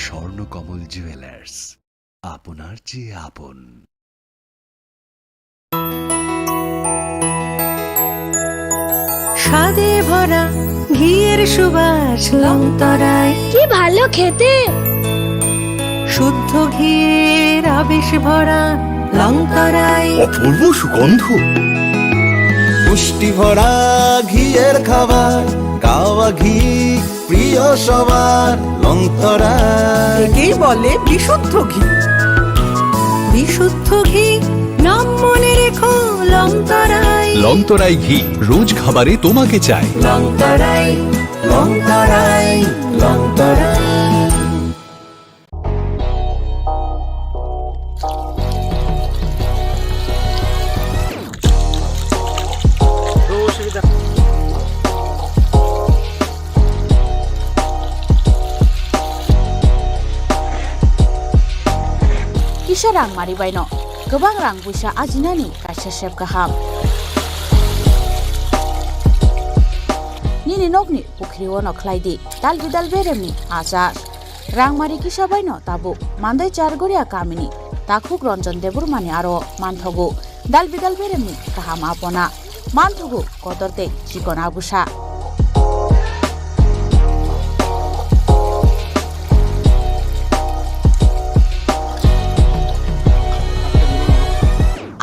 Swarnakamal jewellers, আপনার চেয়ে আপন। স্বাদে ভরা ঘিয়ের সুবাস লংতরায়, কি ভালো খেতে। শুদ্ধ ঘিয়ের আবেশ ভরা লংতরায়, অপূর্ব সুগন্ধ। পুষ্টি ভরা ঘিয়ের খাবার, গাওয়া ঘি প্রিয় সবার লংতরায়। একেই বলে বিশুদ্ধ ঘি। বিশুদ্ধ ঘি নাম মনে রেখো লংতরায়। লংতরাই ঘি রোজ খাবারে তোমাকে চাই। লংতরায়, লংতরায়, লংতরায়। फैसा रां मारिबायनो गोबां रां फैसा आजिनानि कायसा सेब गाहाम निनि नगनि पुख्रिओ नख्लायदि दाल बिदाल बेरेमनि आजार रां मारि किसाबायनो ताबु मान्दै चारगरिया कामिनि ताखुक रंजन देबुरमानि आरो मानथगु दाल बिदाल बेरेमनि गाहाम आपना मानथगु कतरते चिकन आबुसा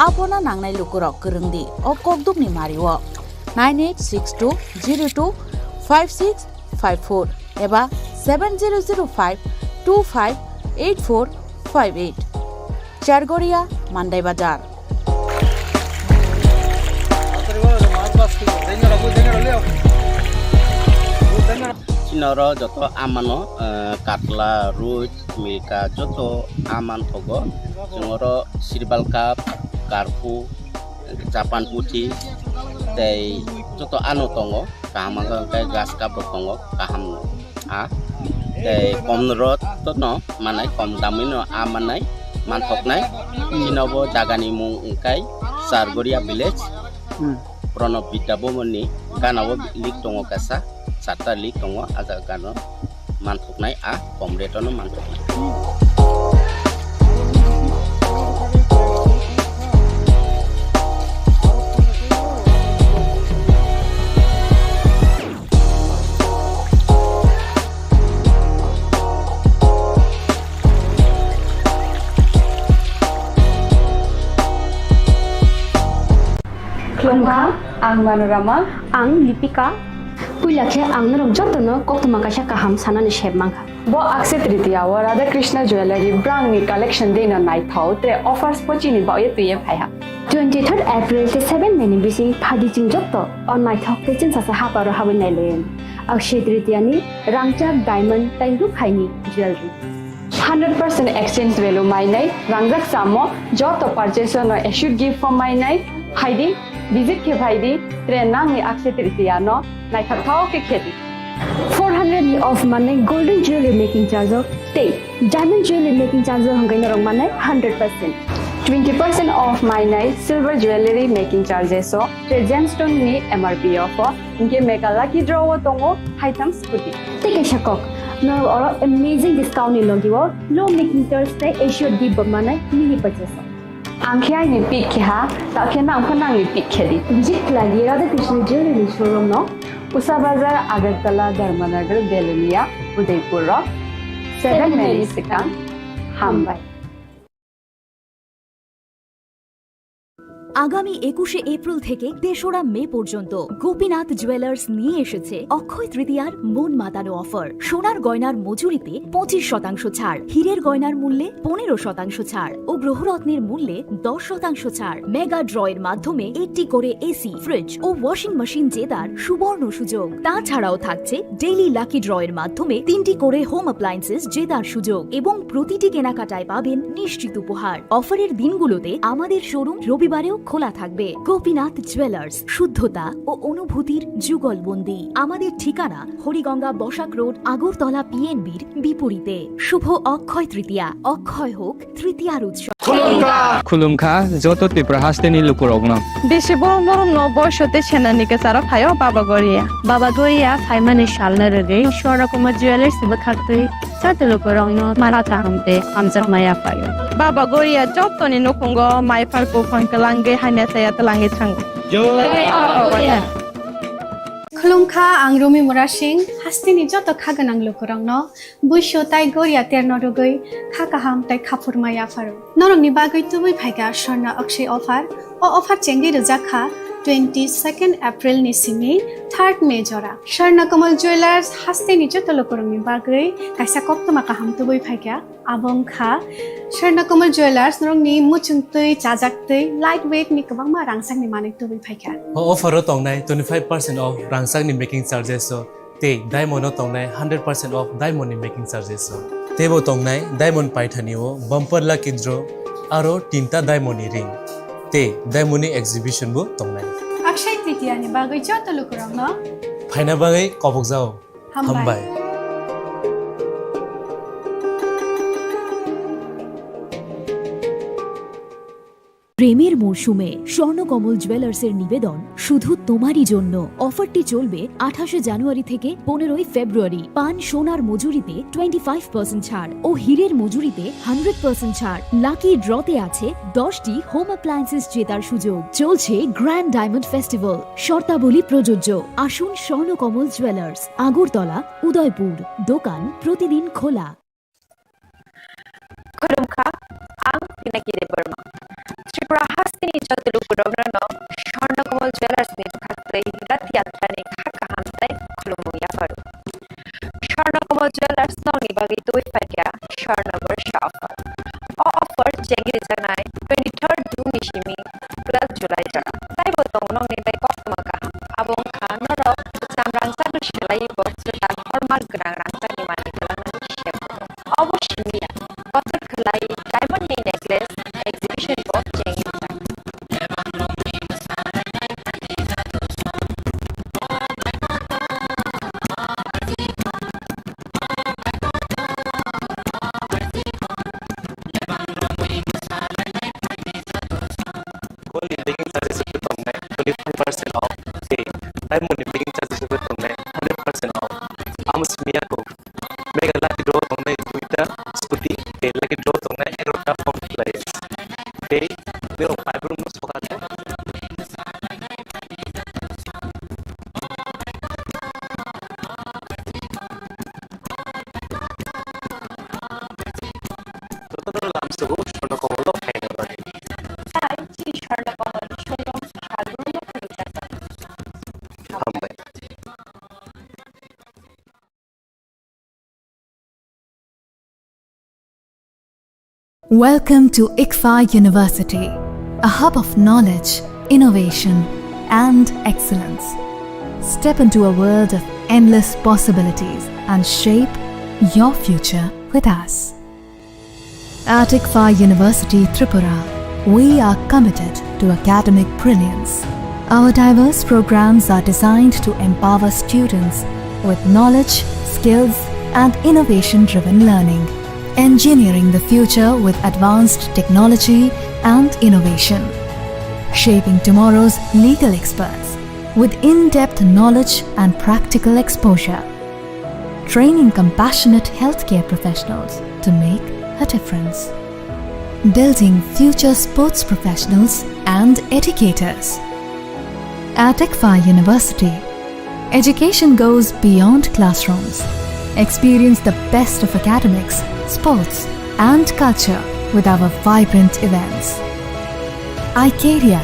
आपना नांनाय लुकुरक गोरोंदि अ ककदुबनि मारिओ 9862025654 एबा 7005258458 चारगोरिया मान्दाय बाजार चिनर जत आमान कातला रुट मिल्का जत आमान थगो जोंर सिरबाल काप कारपु Japan पुथि tei joto ano tongo kaham kai gas kap tongo kaham a tei kom rot to no manai kom damino a manai manthoknai chinobo jagani mung kai sargoria village prono bidabomoni ganabo lik tongo kasa sata lik tongo aja gano manthoknai a kom retono manthoknai Klongka, ang Manorama, ang Lipika. Puilakhe ang narong jotono koktuma kaisa kaham sanani shebmangka. Bo Akshaya Tritiya wa Radha Krishna Jewelry brand ni collection dei na nai thau tre offers pochini ba ye tuye phaiha. 23rd April te 7 May ni bising phadi jing jotto on nai thau te chin sa ha paro habin nai len. Akshaya Tritiya ni rangchak diamond tai ru khaini jewelry. 100% exchange value mainai rangjak samo joto purchase no issue gift for mainai haidi visit ke bhaidi trenang ni Akshaya Tritiya no nai thau ke khedi 400 of money golden jewelry making charge of te diamond jewelry making charge hangai na rong manai 100% 20% off mainai silver jewelry making charges so te gemstone ni MRP of inge mega lucky draw tongo haitam scooty take a shakok no oro amazing discount ni logiwo low making charge te issue di manai mini purchase Angkya ni pik kha ta khena angkhana ni pik khedi visit lagi Radha Krishna Jewelry showroom no Usa Bazar Agartala Dharmanagar Belunia Udaipur 7 May Sikang Hambai আগামী 21শে April থেকে ৩রা মে পর্যন্ত Gopinath jewellers নিয়ে এসেছে অক্ষয় তৃতীয়ার মন মাতানো offer সোনার গয়নার মজুরিতে 25% ছাড় হীরের গয়নার মূল্যে 15% ছাড় ও গ্রহরত্নের মূল্যে 10% ছাড় মেগা ড্রয়ের মাধ্যমে একটি করে এসি ফ্রিজ ও ওয়াশিং মেশিন জেতার সুবর্ণ সুযোগ তাছাড়াও থাকছে ডেইলি লাকি ড্রয়ের মাধ্যমে 3টি করে হোম অ্যাপ্লায়েন্সেস জেতার সুযোগ এবং প্রতিটি কেনাকাটায় পাবেন নিশ্চিত উপহার অফারের দিনগুলোতে আমাদের শোরুম রবিবারেও খোলা থাকবে গোপীনাথ জুয়েলার্স শুদ্ধতা ও অনুভূতির যুগলবন্দি আমাদের ঠিকানা হরিগঙ্গা বসাক রোড আগরতলা পিএনবির বিপরীতে শুভ অক্ষয় তৃতীয়া অক্ষয় হোক তৃতীয়ার উৎসব খুলুমখা যত ত্রিপুরা হাসতেনি লুকুরগ্ন বেশি বড় নরম ন বয়সতে সেনানিকে সারা ফায়ো বাবা গরিয়া ফাইমানে শালনা রেগে সরকমা জুয়েলার্স বখাতে চাতে লুকুরগ্ন মারাতা হামতে আমজা মায়া ফায়ো বাবা গরিয়া যতনি নকুঙ্গ মাই ফারকো ফাঙ্কলাঙ্গে হাইনা সায়া তলাঙ্গে থাঙ্গ Khulungkha ang Rumi Murashing hastini joto khaganang lukurangno buisho tai goria ternodogoi khakaham tai khapurmaya faru norong ni bagoi tubui phaiga Swarna Akshay offer o offer chengi rujakha 22nd April ni simi 3rd May jora Swarna Kamal Jewelers hastini joto lukurang ni bagoi kaisa koptoma kaham tubui phaiga abongkha Swarna Kamal Jewelers norong ni muchungtui chajaktui lightweight ni kabangma rangsang ni manik tubui phaiga offer tongnai 25% off rangsang ni making charges so te diamond tongnai 100% off diamond ni making charges so tebo tongnai diamond paithaniwo bumper lucky draw aro tinta diamond ni ring te diamond ni exhibition bo tongnai Akshay Tritiya ni bagoi joto lukurangno phaina bagai kobokjao hambai প্রেমের মরশুমে স্বর্ণকমল জুয়েলার্সের নিবেদন শুধু তোমারই জন্য। অফারটি চলবে 28 জানুয়ারি থেকে 15 ফেব্রুয়ারি। পান সোনার মজুরিতে 25% ছাড় ও হীরের মজুরিতে 100% ছাড়। লাকি ড্রতে আছে 10টি হোম অ্যাপ্লায়েন্সেস জেতার সুযোগ। চলছে গ্র্যান্ড ডায়মন্ড ফেস্টিভ্যাল। শর্তাবলী প্রযোজ্য। আসুন স্বর্ণকমল জুয়েলার্স, আগরতলা, উদয়পুর। দোকান প্রতিদিন খোলা। Khurumkha, ang pinakiri Burma. Tripura Hastini Jatulu Purogano, Sharnakomal Jewelers ni Kakre, Ratyatrani Kakahamtai, Khulumu Yafaru. Sharnakomal Jewelers Noni Bagi Tui Fakya, Sharnavar Shafar. Offer Jagiri Zanai, 23rd June Nishimi, 12 July Jara. Taibo Tono ni Bai Kostamaka, Abong Kanaro, Samransan Shilai Box, and Hormal Grand Ransani Manikalan Shep. Oboshimia. Kotor Kalai Diamond Necklace Exhibition Box Jangin making charges with 25% off. Hey, diamond making charges with 100% off. Amos Miyako. Make a lucky draw on the Twitter, Scooty, a lucky draw on the Erota from players. Hey, no, I don't know. Welcome to ICFA University, a hub of knowledge, innovation, and excellence. Step into a world of endless possibilities and shape your future with us. At ICFA University Tripura, we are committed to academic brilliance. Our diverse programs are designed to empower students with knowledge, skills, and innovation-driven learning, engineering the future with advanced technology and innovation, shaping tomorrow's legal experts with in-depth knowledge and practical exposure, training compassionate healthcare professionals to make a difference, building future sports professionals and educators. At ICFA University, education goes beyond classrooms. Experience the best of academics, sports, and culture with our vibrant events. Icaria,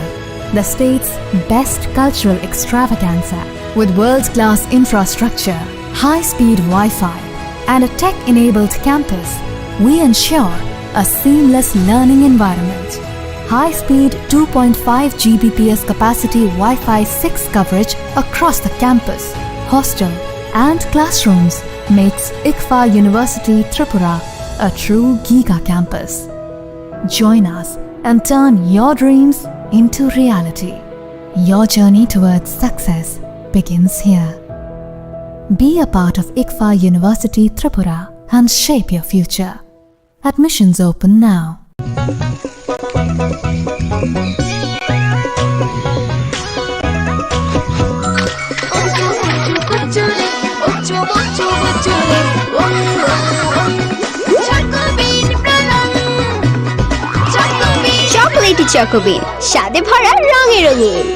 the state's best cultural extravaganza, with world-class infrastructure, high-speed Wi-Fi, and a tech-enabled campus, we ensure a seamless learning environment. High-speed 2.5 Gbps capacity Wi-Fi 6 coverage across the campus, hostel, and classrooms makes ICFA University Tripura a true Giga campus. Join us and turn your dreams into reality. Your journey towards success begins here. Be a part of ICFA University Tripura and shape your future. Admissions open now. Chocolatey চকোবিন, স্বাদে ভরা রঙে রঙিন।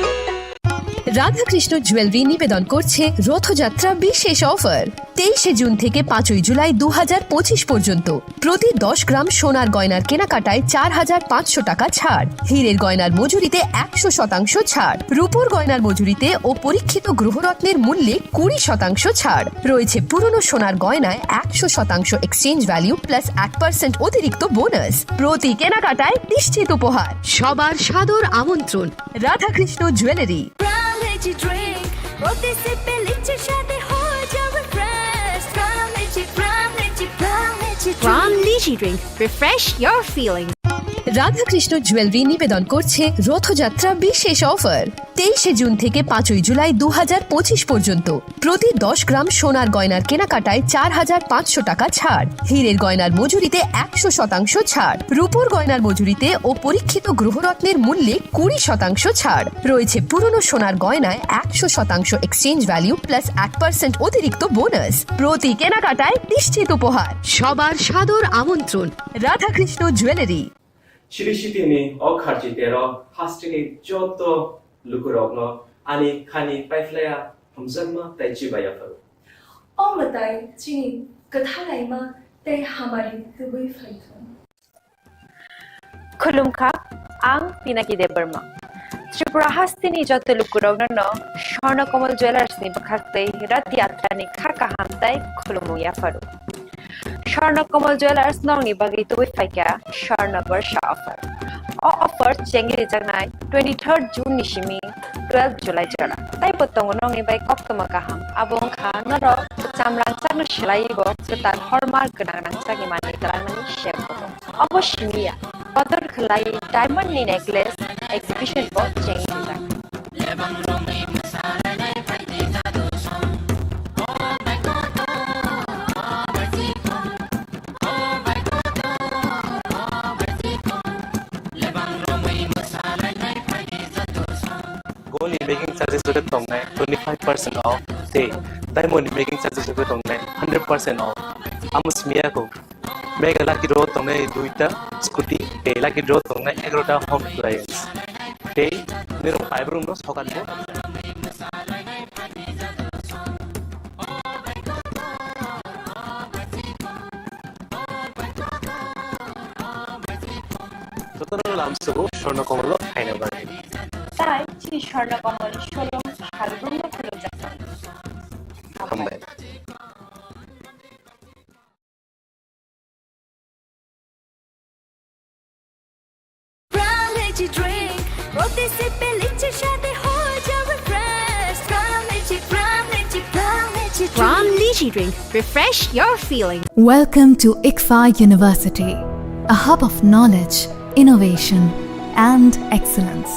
Radhakrishna jewellery নিবেদন করছে রথযাত্রা বিশেষ offer 23 June থেকে 5 জুলাই 2025 পর্যন্ত। প্রতি 10 গ্রাম সোনার গয়নার কেনাকাটায় 4500 টাকা ছাড়, হীরের গয়নার মজুরিতে 100% ছাড়, রূপোর গয়নার মজুরিতে ও পরীক্ষিত গ্রহরত্নের মূল্যে 20% ছাড় রয়েছে। পুরনো সোনার গয়নায় 100% এক্সচেঞ্জ ভ্যালু প্লাস 1% অতিরিক্ত বোনাস। প্রতি কেনাকাটায় নিশ্চিত উপহার। সবার সাদর আমন্ত্রণ Radhakrishna jewellery. From Lychee Drink, refresh your feelings. Radhakrishna jewellery নিবেদন করছে রথযাত্রা বিশেষ অফার 23 জুন থেকে 5 জুলাই 2025 পর্যন্ত প্রতি 10 গ্রাম সোনার গয়নার কেনাকাটায় 4,500 টাকা ছাড়, হীরের গয়নার মজুরিতে 100% ছাড়, রূপোর গয়নার মজুরিতে ও পরীক্ষিত গ্রহরত্নের মূল্যে 20% ছাড় রয়েছে। পুরনো সোনার গয়নায় 100% এক্সচেঞ্জ ভ্যালু প্লাস 1% অতিরিক্ত বোনাস। প্রতি কেনাকাটায় নিশ্চিত উপহার। সবার সাদর আমন্ত্রণ Radhakrishna jewellery. 시리시티니 어카르지테러 하스티니 쪼또 루크럭너 아니 카니 파이플레야 함선마 따이치바야파로 어머다이 지니 그타라이마 때 하마리 드브이 파이톤 Khulumkha ang Pinaki de Burma. Tripura Hastini Jotulukurogno, Shorna Komal Jewelers ni Bakakte, Ratyatra ni Kakahamtai, Khulumuya Faru. Shorna Komal Jewelers Noni Bagito Faika, Shorna Barsha offer. O offer Chengri Jagnai, 23rd June Nishimi, 12th July Jara. Taipotong Noni by Koktomakaham, Abong Khan, Naro, Samran Chagno Shilaibo, Sutan Hormark Ganang Sagimani, Garani Shepo. Oboshimia, Potter Kalai, Diamond Necklace, Exhibition for Chengri Jagnai. Gold making charges with a 25% off. Say, diamond making charges with a 100% off. Amus Miyako. Make a lucky draw on a duita, scooty, a lucky draw on a agrota home appliance. Hey, there are 5 rooms, Hokanbo. Lamso, Shorna Komolo, I never. তাই শ্রী স্বর্ণকমল 16 সাল ব্রহ্ম খুলে যাত্রা From Lychee Drink, refresh your feeling. Welcome to ICFA University, a hub of knowledge, innovation, and excellence.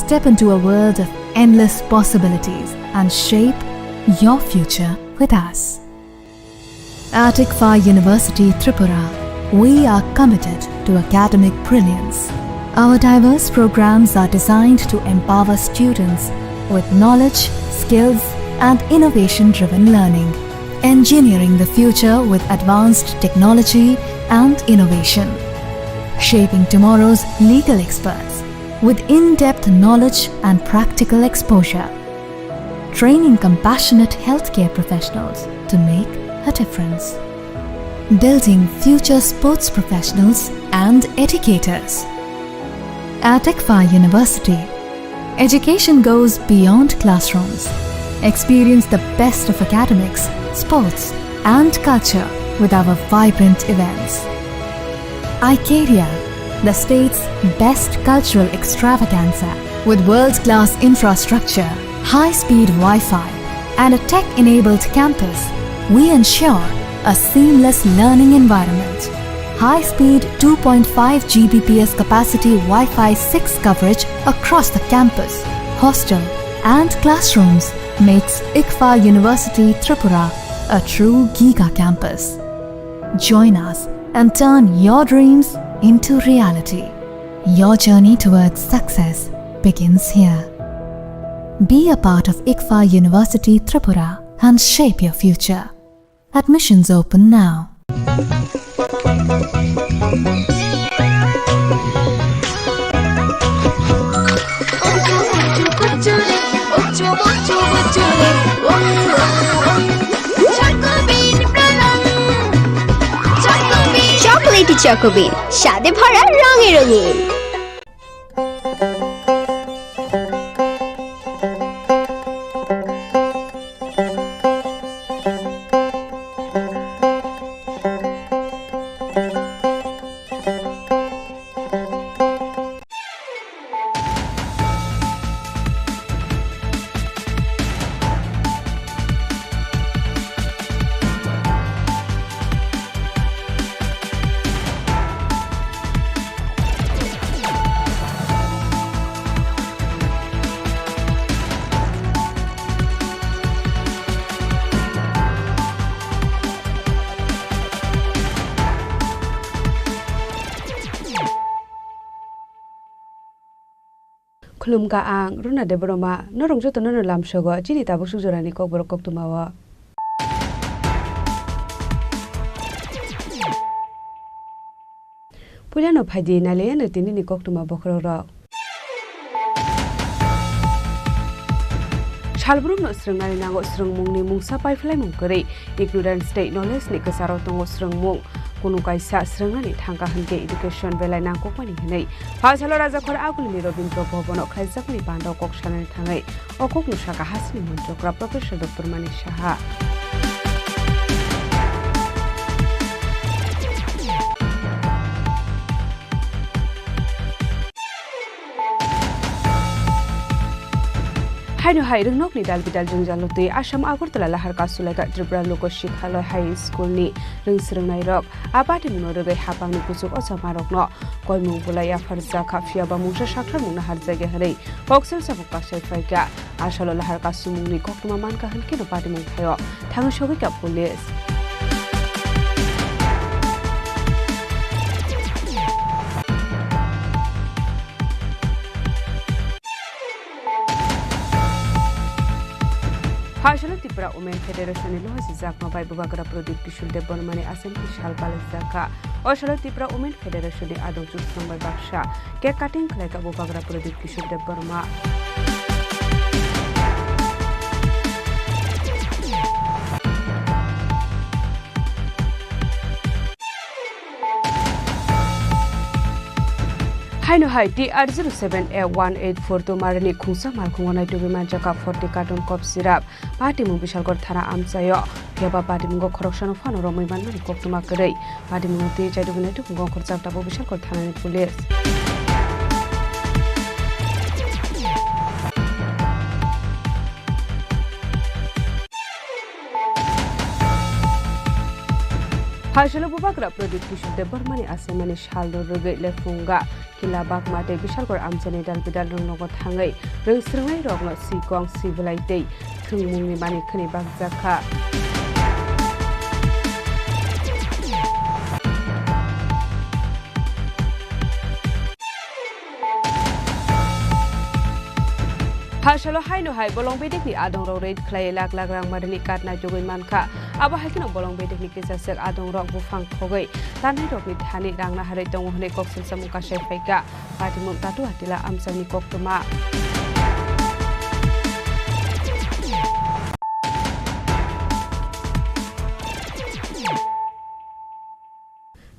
Step into a world of endless possibilities and shape your future with us. At ICFA University Tripura, we are committed to academic brilliance. Our diverse programs are designed to empower students with knowledge, skills, and innovation-driven learning, engineering the future with advanced technology and innovation, shaping tomorrow's legal experts with in-depth knowledge and practical exposure, training compassionate healthcare professionals to make a difference, building future sports professionals and educators. At ICFA University, education goes beyond classrooms. Experience the best of academics, sports, and culture with our vibrant events. Icaria, the state's best cultural extravaganza, with world-class infrastructure, high-speed Wi-Fi, and a tech-enabled campus, we ensure a seamless learning environment. High-speed 2.5 Gbps capacity Wi-Fi 6 coverage across the campus, hostel, and classrooms makes ICFA University Tripura a true Giga campus. Join us and turn your dreams into reality. Your journey towards success begins here. Be a part of ICFA University Tripura and shape your future. Admissions open now. Chocolatey Chocobean, স্বাদে ভরা রঙে রঙিন। Khulumka ang runa de broma norong joto nor lam sogo chini tabu sujorani kok borok kok tumawa. Pulyano phaidi nale na tini ni kok tuma bokhro ro. Salbrum no srungnani nango srungmungni mungsa paiflai mungkari ignorant state knowledge ni kesaro tongo srungmung kunu kaisa srungnani thangka hanke education belai nangko pani hinai phasalo raja khor agulni robindro bhobono khlaijakni bandau kok sanani thangai okok nusaka hasni montrokra professor dr mani saha Haino hai rungnok ni dal bidal jungjalotui Assam Agartala lahar kasulaika Tripura Loko Shikhalaya High School ni rungsrungnai rok abati munorugai hapangni kusuk osamarokno koimung bulaya farja khafia ba mungsa sakthar mungna harjage harai boksel sabuk kasai faika asalo lahar kasumungni koktuma manka hanke no pati mung phayo thang sogika police Hasalo Tripura Women Federation ni loha sijak mabai bubagra Pradip Kishore Dev Barmani Assembly Shalpal Zaka Osalo Tripura Women Federation ni adong chuk sambai baksha cake cutting khlaika bubagra Pradip Kishore Dev Barma Haino hai TR07A184 to marani khungsa malkhungonai tubi manjaka 40 carton cough syrup party mung bisalgor thana amchayo pheba party mung khoroksan phano romai manmani koktuma korei party mung te chaidubunai tu mung khorchakta bo bisalgor thana ni police Hasalo bubagra Pradip Kishore Dev Barmani Assembly Shaldo rugai lefunga kila bak mate bisalgor amchani dal bidal rungnogo thangai rungsrungnai rokno sikong sibilaitei thungmungni mani khani bakjaka Hasalo haino hai bolong bedek ni adong ro rate khlai lak lak rang marni katna jogoi mankha abo haikino bolong bedek ni kesasek adong rok bufang khogoi tanai rok ni thani rangna harai tongo hne koksel samu kasai faika pati mung tatu hatila amsani koktuma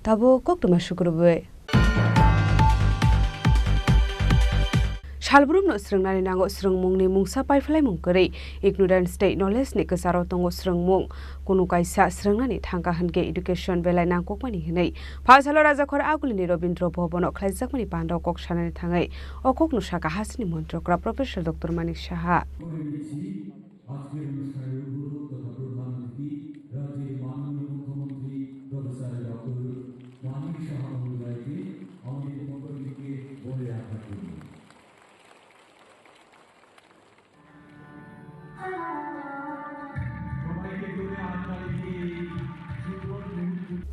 tabo koktuma shukrube Salbrum no srungnani nango srungmungni mungsa paiflai mungkari ignorant state knowledge ni kesaro tongo srungmung kunu kaisa srungnani thangka hanke education belai nangkokmani hinai phasalo raja khor agulni robindro bhobono khlaijakmani bandau kok sanani thangai okok nusaka hasni montrokra professor dr mani saha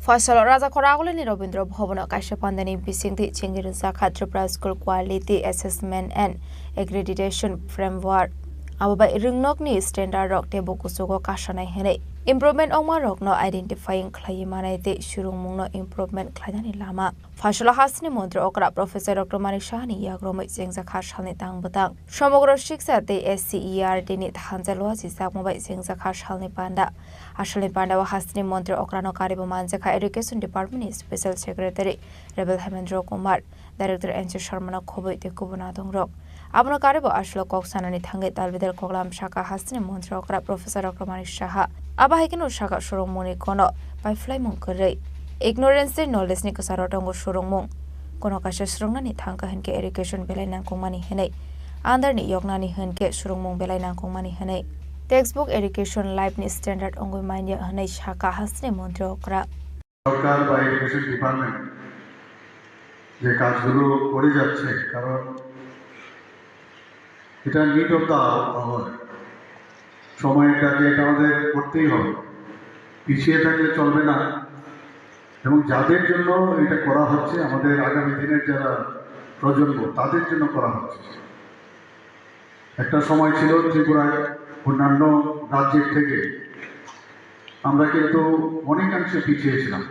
Fasal Raja Khoragulani Robindro Bhobono Kaisha Pandani Bisingti Chingir Zakha Tripura School Quality Assessment and Accreditation Framework Ababa Ringnokni Standard Rock Tebo Kusugo Kashanai Hene Improvement Oma Rock no identifying Klayimane de Shurumungno Improvement Kladani Lama Fashala Hasni Mondro Okra Professor Dr. Marishani Yagromo Zengzakha Shalni Tang Batang Shomogro Shiksa de SCER Dinit Hanzalo Zizak Mobile Zengzakha Shalni Panda Ashali Panda Hasni Mondro Okrano Karibu Manzaka Education Department Special Secretary Rebel Hemendro Kumar Director Enchi Sharmana Kobo de Kubunadong Rock Abno Karibu Ashlo Koksanani Tangi Dalvidel Koglam Shaka Hasni Mondro Okra Professor Dr. Marishaha Abahikino Shaka Shurumuni Kono by Fly Munkere Ignorance knowledge ni kasarotongo shurungmung kono kasha surungna thangka henke education belai nangkongmani henei andar ni yognani henke surungmung belai nangkongmani henei textbook education life ni standard ongoi mainya henei shaka hasne মন্ত্রী okra সরকার বা education department যে কাজগুলো করে যাচ্ছে কারণ এটা need of the hour সময়টাকে এটা আমাদের করতেই হবে পিছিয়ে থাকলে চলবে না এবং যাদের জন্য এটা করা হচ্ছে আমাদের আগামী দিনের যারা প্রজন্ম তাদের জন্য করা হচ্ছে একটা সময় ছিল ত্রিপুরায় অন্যান্য রাজ্যের থেকে আমরা কিন্তু অনেকাংশে পিছিয়ে ছিলাম।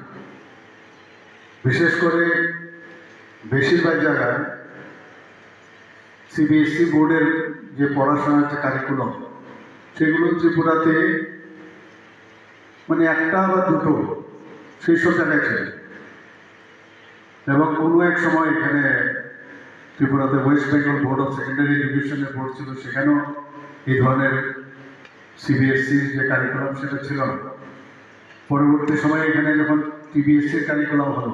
বিশেষ করে বেশিরভাগ জায়গায় সিবিএসই বোর্ডের যে পড়াশোনার যে কারিকুলাম সেগুলো ত্রিপুরাতে মানে একটা বা দুটো সেই সব জায়গায় ছিল। এবং কোনো এক সময় এখানে ত্রিপুরাতে West Bengal board of secondary এডুকেশনের বোর্ড ছিল, সেখানেও এই ধরনের সিবিএসসির যে কারিকুলাম সেটা ছিল না। পরবর্তী সময়ে এখানে যখন টিবিএসসির কারিকুলাম হলো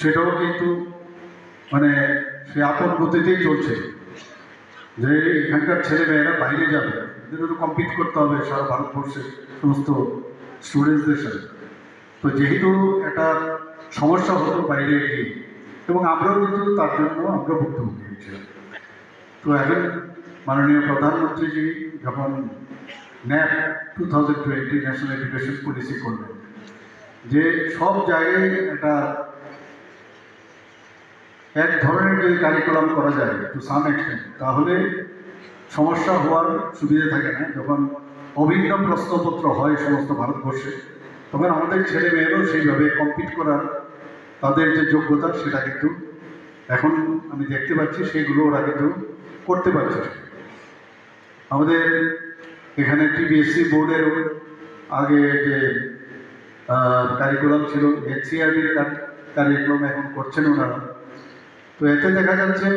সেটাও কিন্তু মানে সে আপন গতিতেই চলছে, যে এখানকার ছেলেমেয়েরা বাইরে যাবে, এদের তো কম্পিট করতে হবে সারা ভারতবর্ষের সমস্ত স্টুডেন্টসদের সাথে। তো যেহেতু একটা সমস্যা হতো বাইরে গিয়ে, এবং আমরাও কিন্তু তার জন্য আমরা ভুক্তভোগী হয়েছিলাম। তো এখন মাননীয় প্রধানমন্ত্রীজি যখন ন্যাপ 2020 ন্যাশনাল এডুকেশন পলিসি করলেন, যে সব জায়গায় একটা এক ধরনের যদি কারিকুলাম করা যায় টু সাম এক্সটেন্ট, তাহলে সমস্যা হওয়ার সুবিধা থাকে না। যখন অভিন্ন প্রশ্নপত্র হয় সমস্ত ভারতবর্ষে, তখন আমাদের ছেলে মেয়েরাও সেইভাবে কম্পিট করার তাদের যে যোগ্যতা সেটা কিন্তু এখন আমি দেখতে পাচ্ছি সেগুলো ওরা কিন্তু করতে পারছে। আমাদের এখানে টিবিএসসি বোর্ডের আগে যে কারিকুলাম ছিল, এনসিআরটির কারিকুলাম এখন করছেন ওনারা। তো এতে দেখা যাচ্ছে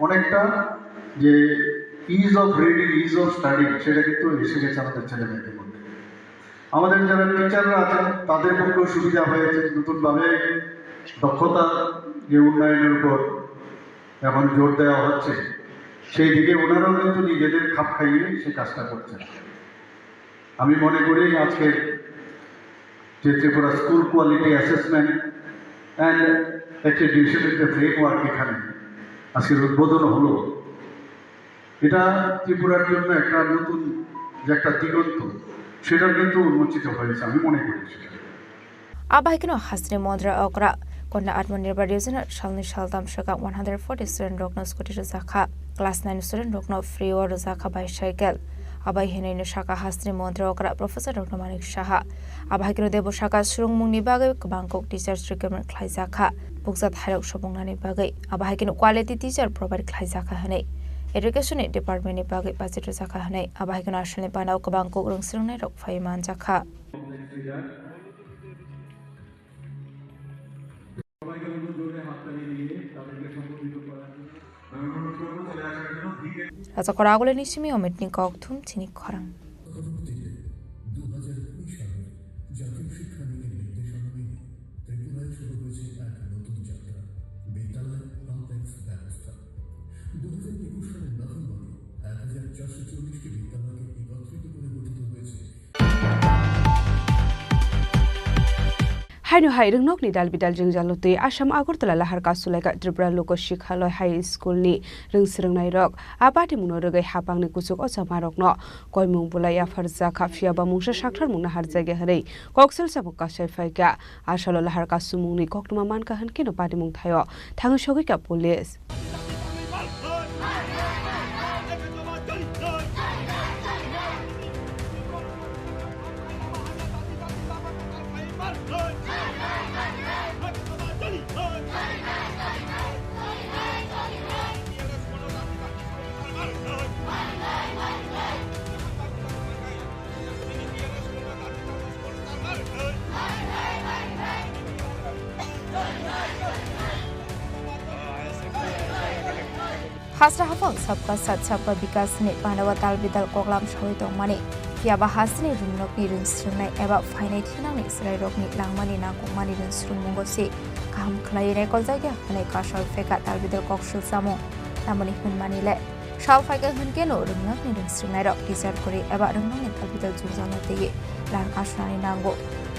অনেকটা যে is of reading, is of studying সেটা কিন্তু এসে গেছে আমাদের ছেলে মেয়েদের মধ্যে। আমাদের যারা টিচাররা আছেন তাদের পক্ষেও সুবিধা হয়েছে, নতুনভাবে দক্ষতা যে উন্নয়নের উপর এখন জোর দেওয়া হচ্ছে, সেই দিকে ওনারাও কিন্তু নিজেদের খাপ খাইয়ে সে কাজটা করছেন। আমি মনে করি আজকে যে Tripura school quality assessment and অ্যাক্রেডিটেশনের যে ফ্রেমওয়ার্ক এখানে আজকের উদ্বোধন হলো, এটা ত্রিপুরার জন্য একটা নতুন যে একটা দিগন্ত সেটা কিন্তু উন্মোচিত হয়েছে আমি মনে করি। Abahikino hasni modra okra konna atmanirbhar yojanar salni saldam shaka 140 student rokno scooty zakha class 9 student rokno free or zakha bicycle abahine no shaka hasni modra okra professor Dr. Manik Shaha abahikino debo shaka surungmungni bagai bangkok teachers recruitment khlai zakha bukjat hairok sobongnani bagai abahikino quality teacher provide khlai zakha hanai education department ni bagai budget zakha hanai abahikino ashalni banau bangkok rungsrungnai rok phaiman zakha Raja Koragole Nishimi Omitni Koktum Chini Khorang Haino hai ringnok ni dalbidal jingjalotui Assam Agartala lahar kasulaika Tripura Loko Shikhaloi High School ni ringsringnai rok abati munorugai hapangni kusuk osamarokno koimung bulaya farja khafia ba mungsa sakthar mungna harjage harei koksel sabuk kasai faika asalo lahar kasumungni koktuma manka hankino pati mung thayo thangi sogika police Hasra hafang sabka sat sabka bikas ni panawa talbidal koklam shoi tongmani fiaba hasni rumnok ni ringsrungnai eba fainai thinang ni srai rok ni langmani na kokmani ringsrung mungosi kaham khlai ne koljaga hanai kasol feka talbidal kokshul samo namani hunmani le shal faika hunke no rumnok ni ringsrungnai rok teacher kori eba rumnok ni talbidal jurjana tege lan kashnani nango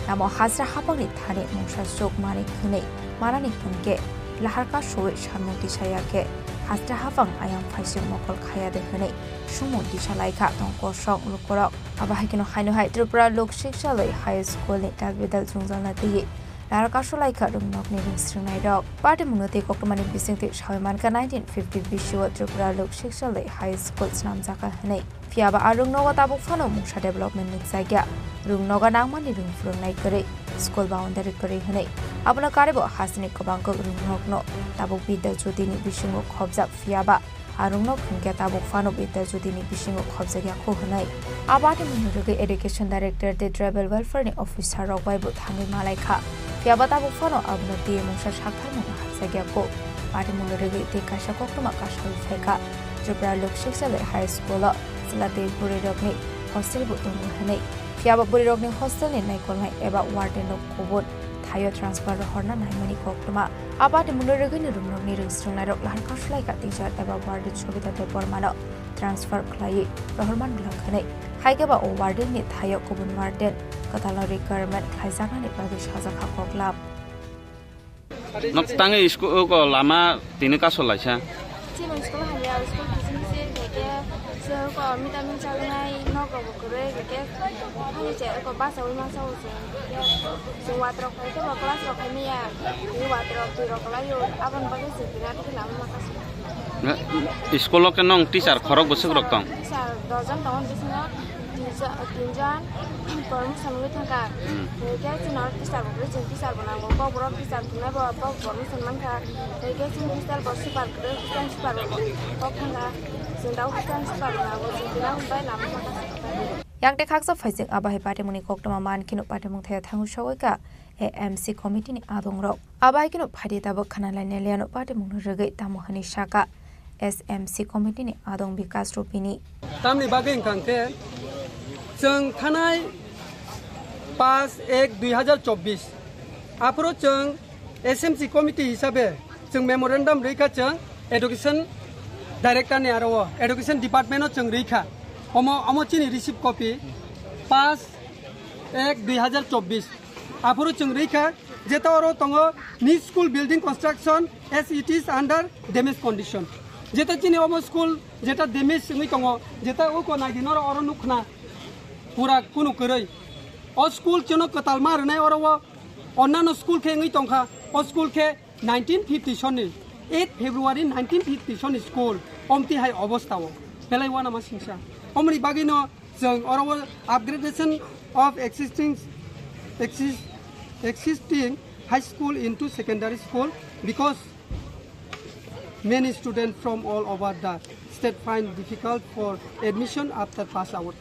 namo hasra hafang ni thani mungsa sok mani khunei marani hunke laharka shoi shamoti sayake Hasra hafang ayam faising mokol khaya de hane sumo disalaika tongko shok lukorok abahikino haino hai Tripura Lok Shikshaloi High School ni talbidal jungjalna tege Larakasolai Rungnog ni Ringstringnai Rok. Party Munoti Kokmani Bisingti Shaimanka 1950 Bishuwa Tripura Lok Shikshale High School Snam Zaka Hane. Fiaba Arungnoga Tabuk Fano Musha Development Nitsagya. Rungnoga Nangmani Rungfrungnai Kare. School boundary Kare Hane. Abuna Karebo Hasini Kobanko Rungnogno. Tabuk Bida Judini Bishingo Kobza Fiaba. Arungnog Hingga Tabuk Fano Bida Judini Bishingo Kobza Yako Hane. Abati Munurugi Education Director de Tribal Welfare Officer Robai Buthangi Malaika. Fiaba Tabuk Fano Abuna Di Musha Shakta Munahatsagako. Party Munurugi de Kasha Kokuma Kasha Feka. Tripura Lok Shikshale High School Silate Burirogni Hostel Butungu Hane. Fiaba Burirogni Hostel in Naikolnai Eba Warden of Kobot. Tayo transfer horna naimani koktuma. Abati Munurugi Rumni Ringstrungai Rok Larakasolai teacher Eba Warden Chobita de Bormano. Transfer Clay Rohorman Blankane. Haigaba O Warden ni Tayo Kobun Warden. Katalori Government Kaisakani Pradesh Hazaka Koklab. Nok tangi school ko lama tini kasolai sa. Chini school hanya school bising ke so ko mitamin chalngai no ko kore ke ni che ko basa wi ma so so watro ko to class ro kami ya ni watro tu ro kala yo aban bagi sepina tu lama makas school ke nong teacher khorok bosuk rok tong teacher dojan tawon bisna tinjan permission wi thaka ke sinor teacher bo teacher bona bo bro teacher tuna bo permission man ka ke teacher bo super teacher super bo khanga sindau teacher super bona bo sindau bai lama makas Yang dekak sa faising abahe party muni koktoma man kinu party mung thaya thangu shawika AMC committee ni adong rok abahe kinu phadi tabok khanalai neliano party mung rugai tamohani shaka SMC committee ni adong bikas rupini tamni bageng kangke जों थानाय 5/1/2024 आपरो जों SMC committee हिसाबै जों memorandum रैखा जों education director ने आरो एडुकेशन डिपार्टमेंट जों रैखा अमो चिनि रिसीव कपि 5/1/2024 आपरो जों रैखा जेता अरो तंगो नी school building construction as it is under damage condition जेता चिनि अमो स्कूल जेता डैमेज नङै तंगो जेता ओको नागिनर अरो नुखना पूरा कुनु करे ओ स्कूल चनो कताल मारनाय और अन्नानो स्कूल के ngै तंखा ओ स्कूल के 1950 सननि 8 फेब्रुवारी 1950 सननि स्कूल अमति हाय अवस्थाव बेलाय वाना मा सिंसा अमरि बागिनो जों और upgradation of existing high school into secondary school because many students from all over the state find difficult for admission after pass out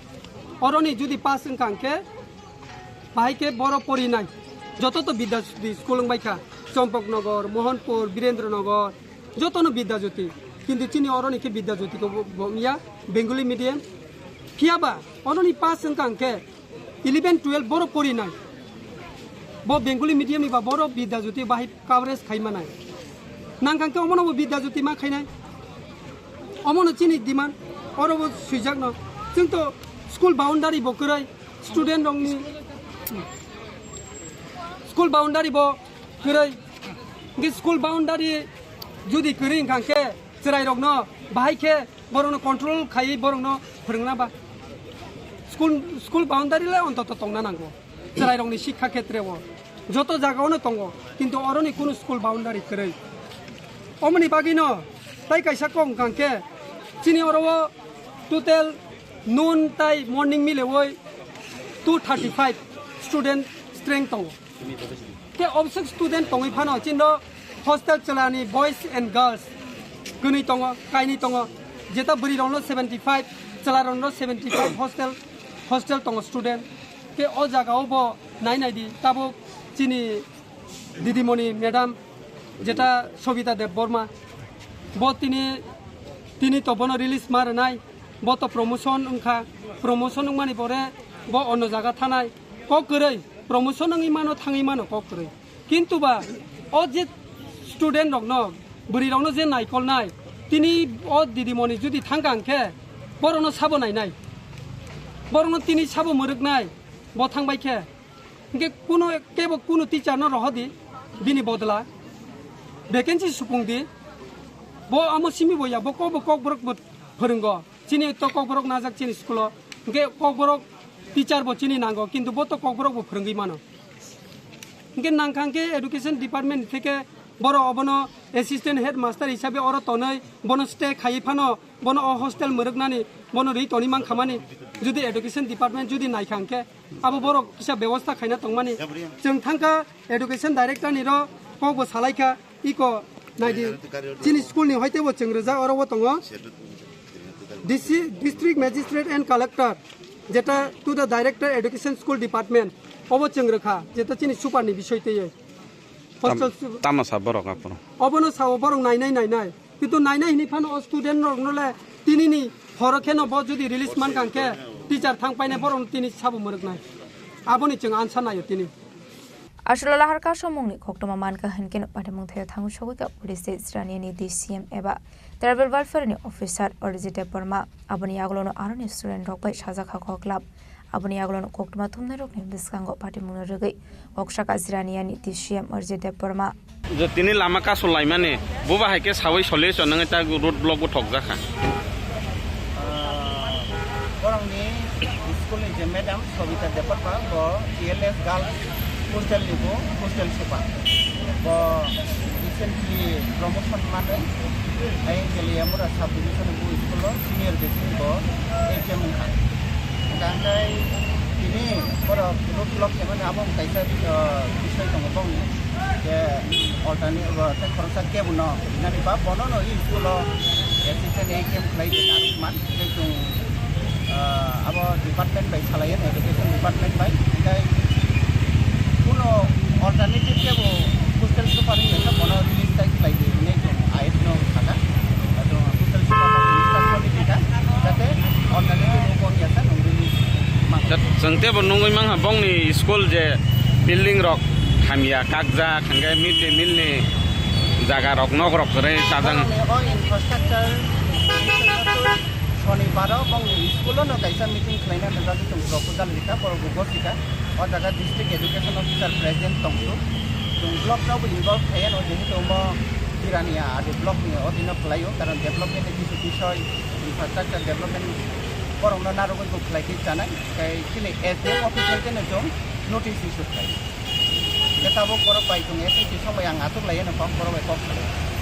অরনি যদি পাস কাঙ্কে ভাইকে বড় পড়ি নাই যত তো বিদ্যা স্কুল বাইকা চম্পকনগর মোহনপুর বীরেন্দ্রনগর যতনো বিদ্যাজ্যোতি কিন্তু চিনি অরনিকে বিদ্যাজ্যোতি ইয়া বেঙ্গলি মিডিয়াম কিয়াবা অরনি পাস কাঙ্কে 11-12 বড় পড়ি নাই ব বেঙ্গলি মিডিয়াম বা বড় বিদ্যাজ্যোতি বাহি কাভারেজ খাইমা নাই নাংকাঙ্কে অমনবো বিদ্যাজ্যোতি মা খাইনাই অমন চিনি দিমান অরব সুইজাক ন जों तो स्कूल बाउंडारी बो करे स्टूडेंट रंगनि स्कूल बाउंडारी बो करे के स्कूल बाउंडारी जुदि करे कांके चराय रंगनो बाहायके बरनो कंट्रोल खायै बरनो फोरोंना बा स्कूल बाउंडारी ले अंतत तंगना नांगो चराय रंगनि शिक्षा क्षेत्रव जतो जागावनो तंगो किंतु अरनि कुनु स्कूल बाउंडारी करे अमनि बागिनो ताइ कायसा कम कांके चिनि अरव total noon tai morning mile woi 235 student strength tong ke object student tongi phano chindo hostel chalani boys and girls guni tongo kaini tongo jeta buri rongno 75 chalarongno 75 hostel tongo student ke o jaga obo nai di tabo chini didimoni madam jeta sobita dev borma bo tini to bono release mar nai बतो promotion उनखा promotion माने बरे ब अन्न जागा थानाय क करे प्रमोशन नङै मानो थाङै मानो क करे किन्तु बा ओ जे स्टूडेंट रंगनो बुरि रंगनो जे नायकलनाय तिनि ओ दिदिमनि जुदि थांगांखे बरनो साबो नायनाय बरनो तिनि साबो मरगनाय ब थांबायखे के कुनु टीचर न रहदि बिनि बदला वैकेंसी सुपुंदि ब आमो सिमि बया ब क बरक फोरोंगो चिनी तो ककबरक नाजाक चिनी स्कूल के ककबरक टीचर बो चिनी नांगो किंतु बो तो ककबरक बो फोरोंगै मानो ইনকে নাংখাংকে এডুকেশন ডিপার্টমেন্ট থেকে বড় অবনো অ্যাসিস্ট্যান্ট হেডমাস্টার হিসাবে অর তনই বন স্টে খাই ফানো বন হস্টেল মরগনানি বন রি তনি মান খামানি যদি এডুকেশন ডিপার্টমেন্ট যদি নাইখাংকে আবো বড় কিসা ব্যবস্থা খাইনা তংমানি जों थांका एडुकेशन डायरेक्टर निरो कबो सालायखा इको नाइदि चिनि स्कूल नि होइतेबो जों रोजा अरबो दङ डिस्ट्रिक्ट मैजिस्ट्रेट एंड कलेक्टर जेटा to the director education school department अबो जों रोखा जेटा चिनि सुपारनि बिषय तैयै तामा सा बरक आपन अबनो साव बरक नायनाय किन्तु नायनाय हिनि फान स्टुडेंट रगनले तिनिनि हरखेन ब जुदि रिलीज मान कांके टीचर थां पाइने बरक तिनि साबो मरगनाय आबोनि जों आनसा नायो तिनि Asal lahar ka somong ni kok toma man ka henken pada mong thayo thangu shogu ka police strani ni DCM eba tribal welfare ni officer orjite perma aboni aglono aroni student rok bai saja kha ko club aboni aglono kok toma thumna rok ni diskango party mong rogai oksha ka strani ni DCM orjite perma je tini lama ka solai mane boba haike sawai sole sonang ta road block bo thok jakha orang ni school ni je madam Sobita Deparpa bo TLS girls hostel libo hostel super bo recently promotion mane ai kali amura sub division bu school senior basic bo HM kha kangai ini poro road block keman abong kaisa bishoy tong bong je alternate te khorsa ke buno nani ba bono no school assistant HM khai de naruk man te abo department by salayan education department by kai kuno alternative ke bo hostel super ni na bono release type khai de ne ayat no thaka ado hostel super na quality ka jate alternative ko ni asa no release jangte bo nongoi mang ha bong ni school je building rok hamia kakja khangai mid day meal ni jaga rok nok rok re tajang infrastructure शनिबार school न कैसा meeting खाना तुम proposal लिखा पर Google सिखा और जगह डिस्ट्रिक्ट एजुकेशन ऑफिसर प्रेजेंट तुम तुम ब्लॉक ना इनवल्व थे जेहतु तुम किरानिया आदि ब्लॉक नि अधीन खलायो कारण डेवलपमेंट किछु विषय इंफ्रास्ट्राक्चर डेवलपमेंट परंनो नारगो को खलाइति जानाय किने एसडीएम ऑफिसर जेने जों नोटिस इशू खाय केताबो पर पाइ जों एसे समय आं आतुक लायो न फर्म पर बाय कप खालाय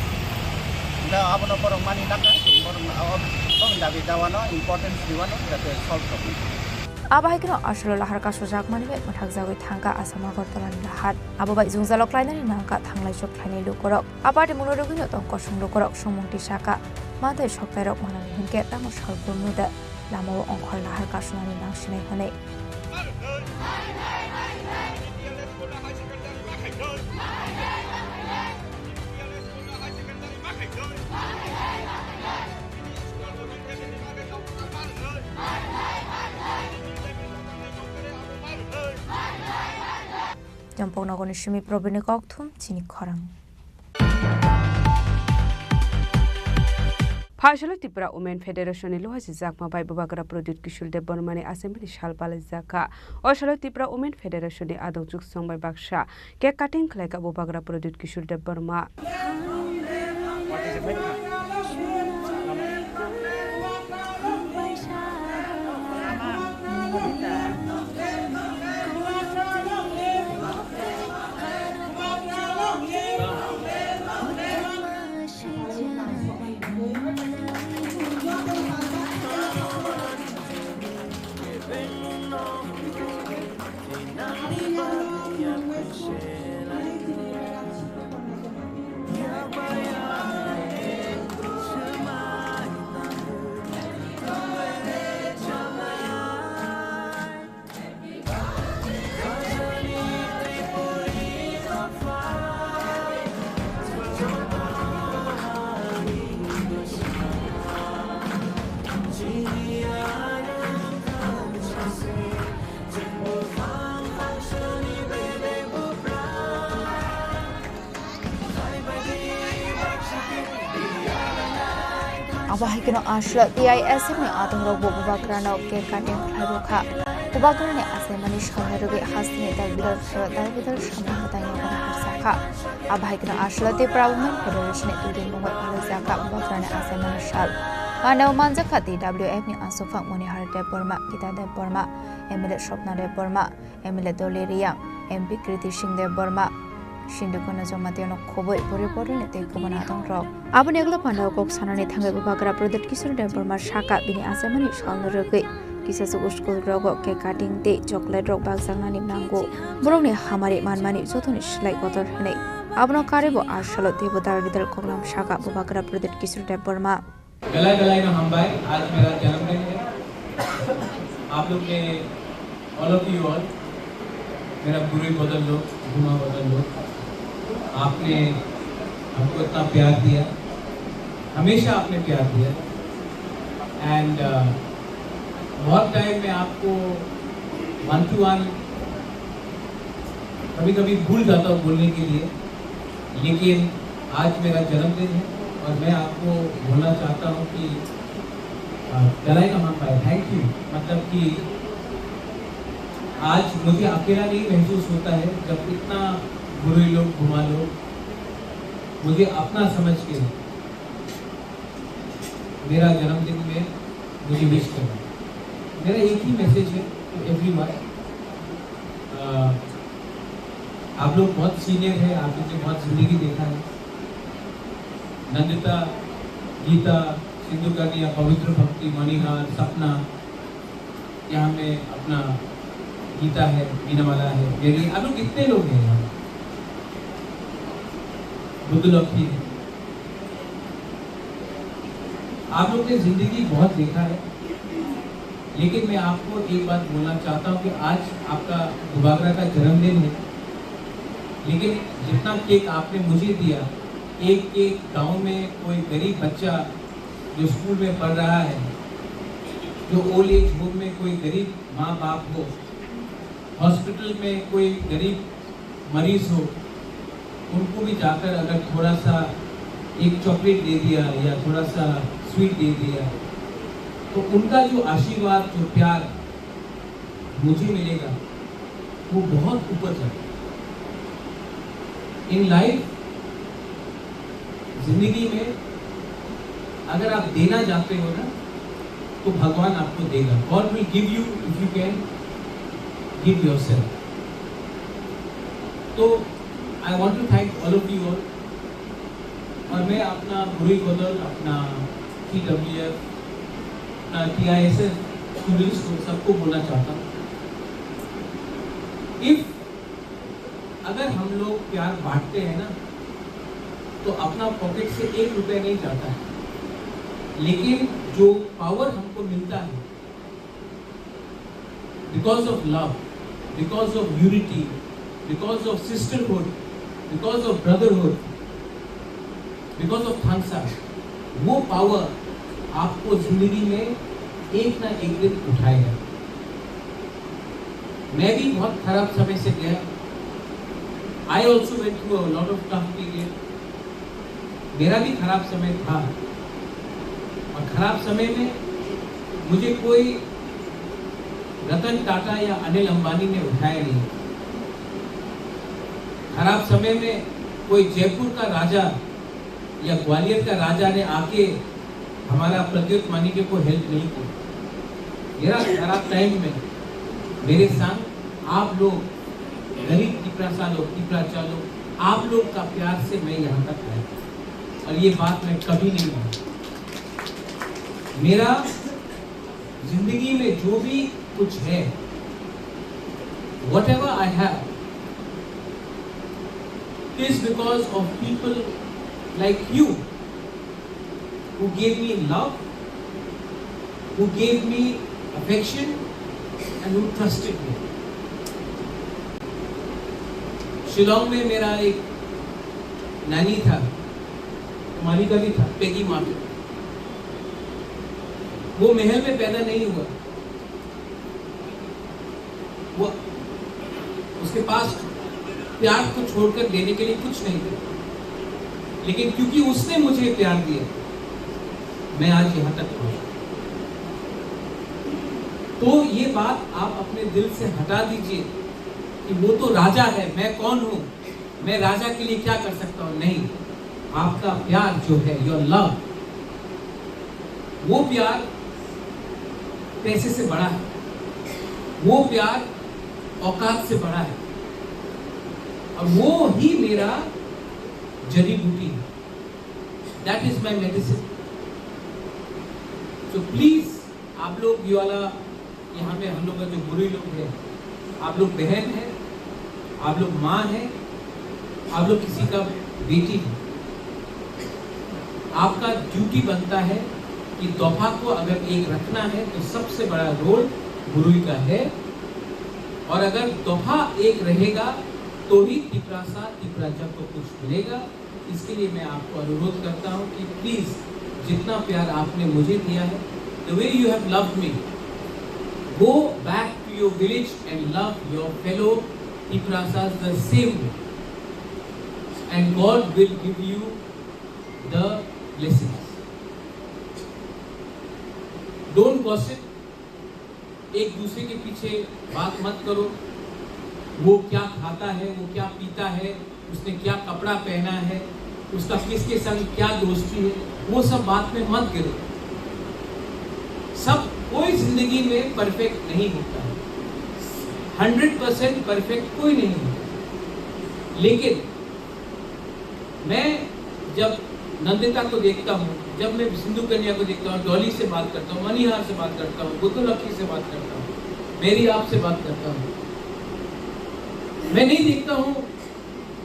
दा आबनो पर मानि नाका पर दाबि दावानो इम्पोर्टेंस दिवानो जाते solve problem abahikno aslo lahar ka sojak manbe mathak jagoi thangka asama gortolan lahar ababai jungjalok lainani nangka thanglai chok thaini lukorok abati munoroguno tong kosung lukorok somongti saka mathai soktairok manani hinke tamo salpurnuda lamo ongkhor lahar ka sunani nangsinai hanai Jampong nagoni shimi probini kokthum Chini Khorang Phashalo Tripura Women Federation ni loha jakma bai babagara product kishul de bormani assembly shalpal jaka Oshalo Tripura Women Federation ni adongjuk songbai baksha cake cutting khlaika babagara product kishul de borma abahikno asla TISM ni atongrok bobakrano ke katen kharuka bobakrane asemani shalaroge hasni dalbidal shamang tayong harsaka abahikno asla Tripura Women Federation ni tudin mongoi alazaka bobakrane asemani shal Manaw Manjakati WF ni Asofak Munihar Dev Burma, Gita Dev Burma, MLA Shopna Dev Burma, MLA Doli Riyang, MP Kriti Singh Dev Burma, Shindukona Zomatino Koboi, Puri Nete Kubanatong Rock. Abanegla Panda Kok Sanani Tanga Bagra Product Kisur Dev Burma Shaka Bini Asamani Shalno Rugui. Kisah school rogo ke cutting day chocolate rock bag sangnani nango borong ni hamari manmani jotoni slai kotor hene abno karebo ashalo debo dar bidal koglam shaka bubakra pradet kisur Dev Burma गला गलाई ना हम भाई आज मेरा जन्मदिन है आप लोग ने all of you all मेरा बुरी बदल लो घुमा बदल लो आपने हमको इतना प्यार दिया हमेशा आपने प्यार दिया and बहुत टाइम में आपको 1-to-1 कभी-कभी भूल जाता हूँ बोलने के लिए लेकिन आज मेरा जन्मदिन है और मैं आपको बोलना चाहता हूँ कि गलाई का मान पाए थैंक यू मतलब कि आज मुझे अकेला नहीं महसूस होता है जब इतना बुरे लोग घुमा लोग मुझे अपना समझ के मेरा जन्मदिन में मुझे विश करना मेरा एक ही मैसेज है टू एवरीवन आप लोग बहुत सीनियर हैं आप लोग ने बहुत जिंदगी देखा है नंदिता गीता सिंधु कन्या पवित्र भक्ति मणिहार सपना यहाँ में अपना गीता है मीनामाला है मेरी आप लोग कितने लोग हैं यहाँ बुद्ध लोग भी हैं आप लोग ने जिंदगी बहुत देखा है लेकिन मैं आपको एक बात बोलना चाहता हूँ कि आज आपका दुबागरा का जन्मदिन है लेकिन जितना केक आपने मुझे दिया एक गांव में कोई गरीब बच्चा जो स्कूल में पढ़ रहा है जो ओल्ड एज होम में कोई गरीब माँ बाप हो हॉस्पिटल में कोई गरीब मरीज हो उनको भी जाकर अगर थोड़ा सा एक चॉकलेट दे दिया या थोड़ा सा स्वीट दे दिया तो उनका जो आशीर्वाद जो प्यार मुझे मिलेगा वो बहुत ऊपर जाएगा इन लाइफ जिंदगी में अगर आप देना चाहते हो ना तो भगवान आपको देगा God will give you if you can give yourself तो I want to thank all of you all और मैं अपना बुरी बदल अपना TWF TISS स्टूडेंट्स को सबको बोलना चाहता हूँ अगर हम लोग प्यार बांटते हैं ना तो अपना पॉकेट से 1 रुपया नहीं जाता है लेकिन जो पावर हमको मिलता है because of love because of unity because of sisterhood because of brotherhood because of थंसा वो पावर आपको जिंदगी में एक ना एक दिन उठाएगा मैं भी बहुत खराब समय से गया I also went through a lot of tough period. मेरा भी खराब समय था और खराब समय में मुझे कोई रतन टाटा या अनिल अंबानी ने उठाया नहीं खराब समय में कोई जयपुर का राजा या ग्वालियर का राजा ने आके हमारा प्रद्युत मानिके को हेल्प नहीं की मेरा खराब टाइम में मेरे संग आप लोग गरीब टिपरा लोग आप लोग का प्यार से मैं यहाँ तक आया और ये बात मैं कभी नहीं भूलूंगा मेरा जिंदगी में जो भी कुछ है whatever I have is because of people like you who gave me love, who gave me affection and who trusted me. Shillong में मेरा एक नानी था मानी का भी था पेगी माँ वो महल में पैदा नहीं हुआ वो उसके पास प्यार को छोड़कर देने के लिए कुछ नहीं था लेकिन क्योंकि उसने मुझे प्यार दिया मैं आज यहाँ तक पहुंचा तो ये बात आप अपने दिल से हटा दीजिए कि वो तो राजा है मैं कौन हूं मैं राजा के लिए क्या कर सकता हूं नहीं आपका प्यार जो है योर लव वो प्यार पैसे से बड़ा है, वो प्यार औकात से बड़ा है, और वो ही मेरा जड़ी बूटी है। That is my medicine. तो प्लीज आप लोग ये वाला यहाँ पे हम लोग का जो बुरे लोग हैं, आप लोग बहन हैं, आप लोग माँ हैं, आप लोग किसी का बेटी हैं, आपका ड्यूटी बनता है कि तोहफा को अगर एक रखना है तो सबसे बड़ा रोल गुरुई का है, और अगर तोहफा एक रहेगा तो ही तिपराजा को कुछ मिलेगा। इसके लिए मैं आपको अनुरोध करता हूँ कि प्लीज जितना प्यार आपने मुझे दिया है, the way you have loved me, go back to your village and love your fellow Tiprasas the same way, and God will give you the blessings. Don't gossip. एक दूसरे के पीछे बात मत करो। वो क्या खाता है, वो क्या पीता है, उसने क्या कपड़ा पहना है, उसका किसके संग क्या दोस्ती है, वो सब बात में मत गिरो। सब कोई जिंदगी में परफेक्ट नहीं होता है, 100% परफेक्ट कोई नहीं होता। लेकिन मैं जब नंदिता को देखता हूँ, जब मैं सिंधु कन्या को देखता हूँ, डॉली से बात करता हूँ, मनीहार से बात करता हूँ, बुद्धलक्ष्मी से बात करता हूँ, मेरी आपसे बात करता हूँ, मैं नहीं देखता हूँ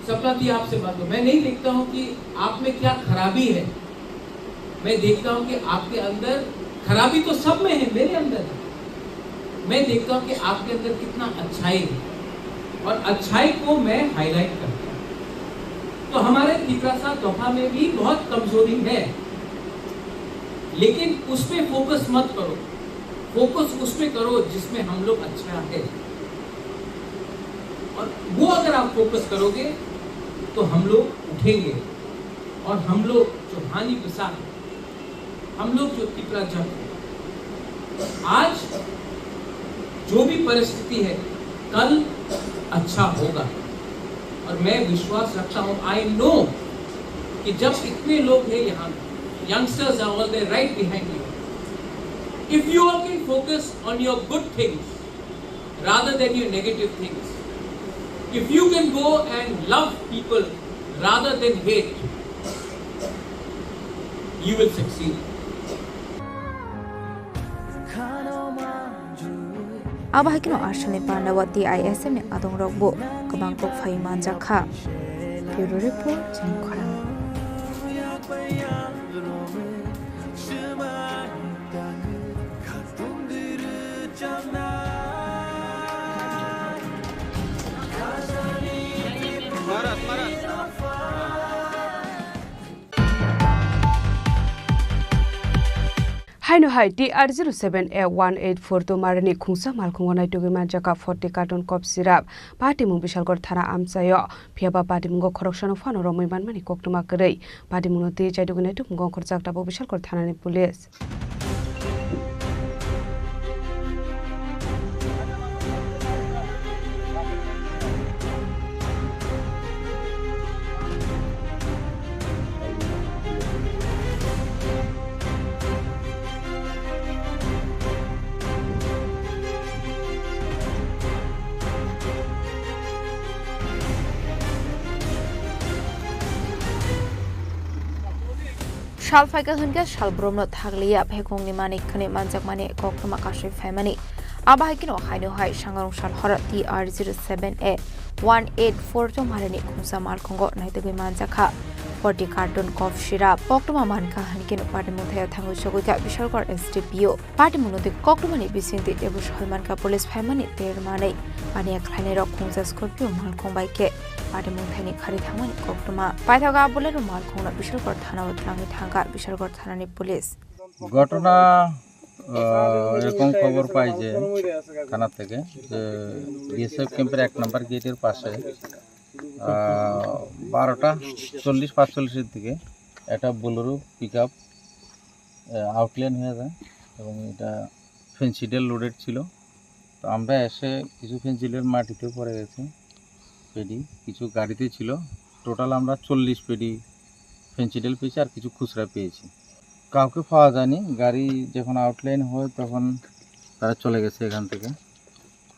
सपना दी आपसे बात हो, मैं नहीं देखता हूँ कि आप में क्या खराबी है। मैं देखता हूँ कि आपके अंदर खराबी तो सब में है, मेरे अंदर है। मैं देखता हूँ कि आपके अंदर कितना अच्छाई है, और अच्छाई को मैं हाईलाइट करता हूँ। तो हमारे तिपरासा तोहफा में भी बहुत कमजोरी है, लेकिन उसमें फोकस मत करो, फोकस उसमें करो जिसमें हम लोग अच्छा है। और वो अगर आप फोकस करोगे तो हम लोग उठेंगे, और हम लोग जो हानि बसा, हम लोग जो तिपराजा, आज जो भी परिस्थिति है कल अच्छा होगा। और मैं विश्वास रखता हूँ, आई नो कि जब इतने लोग हैं यहाँ, youngsters are all there right behind you, if you all can focus on your good things rather than your negative things, if you can go and love people rather than hate, you will succeed. Abahikino Arshani Pandawati ISM ni Adong Rogbo, Kabangtok Faiman Jaka. Bureau Report, Chini Khorang. Haino hai TR07A184 marani khungsa malkhungo nai tugi manjaka 40 carton cough syrup party mung bishalgor thana amsayo phiaba party mungo khorokshano phano romoi banmani koktuma korei party mungno te chaidugi nai tuk mungo khorjakta bo bishalgor thana ni police Shalfaika hunga shalbromno thaglia phekongni mani khane manjak mani koktuma kashe famani abahikino haino hai sangarong shal horat TR07A 184 marani khumsa malkhongo naitegi manjakha 40 carton cough syrup koktuma manka hankin party muthaya thangu chogoja bishalkor SDPO party munote koktuma ni bisinti debu shoymanka police famani ter manai pani khlaine rok khumsa scorpio malkhong baike party muthani khari thamani koktuma paithaga bolero malkhongna bishalkor thana utrangi thanga bishalkor thanani police ঘটনা এরকম খবর পাই যে থানা থেকে যে BSF ক্যাম্পের 1 নম্বর গেটের পাশে 12টা 40-45 এর দিকে একটা বোলেরো পিকআপ আউটলাইন হয়ে যায় এবং এটা ফেন্সিডেল লোডেড ছিল। তো আমরা এসে কিছু ফেন্সিডেল মাটিতে পড়ে গেছে পেডি, কিছু গাড়িতে ছিল। টোটাল আমরা 40 পেডি ফেন্সিডেল পেয়েছি আর কিছু খুচরা পেয়েছি। কাউকে পাওয়া যায়নি, গাড়ি যখন আউটলাইন হয় তখন তারা চলে গেছে এখান থেকে।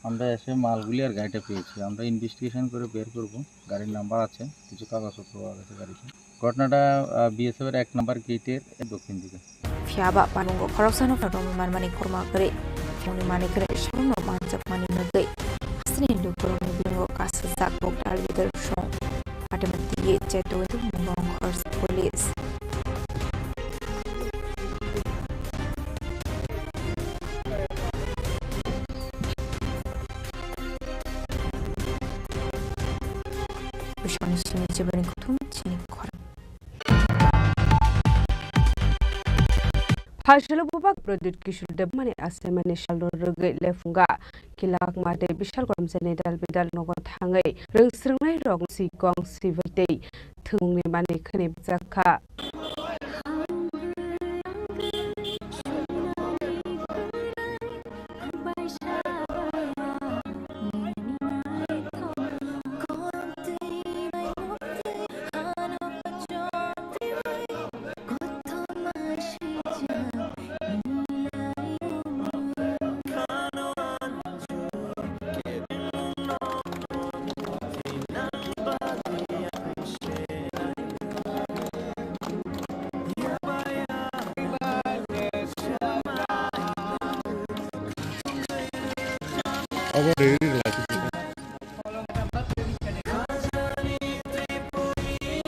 আমরা এসে মালগুলি আর গাড়িটা পেয়েছি, আমরা ইনভেস্টিগেশন করে বের করব। গাড়ির নাম্বার আছে, কিছু কাগজপত্র পাওয়া গেছে গাড়িতে। ঘটনাটা বিএসএফ এর 1 নম্বর গেটের দক্ষিণ দিকে। Fiaba panunggo korosano romi manmani kurma kare muni mani kare shauno manjak mani nagai asni lukuro ni bingo kasazak bogdal bidal shong atamati ye cheto itu mungong khars police Bishoni shini jibani kutum chini khorang Hashalo bubak product kishul de mane asemane shalo rogai lefunga kilak mate bishal koram sene dal bidal nogot hangai rengsringnai rong si gong sivate thungni mane khane zakha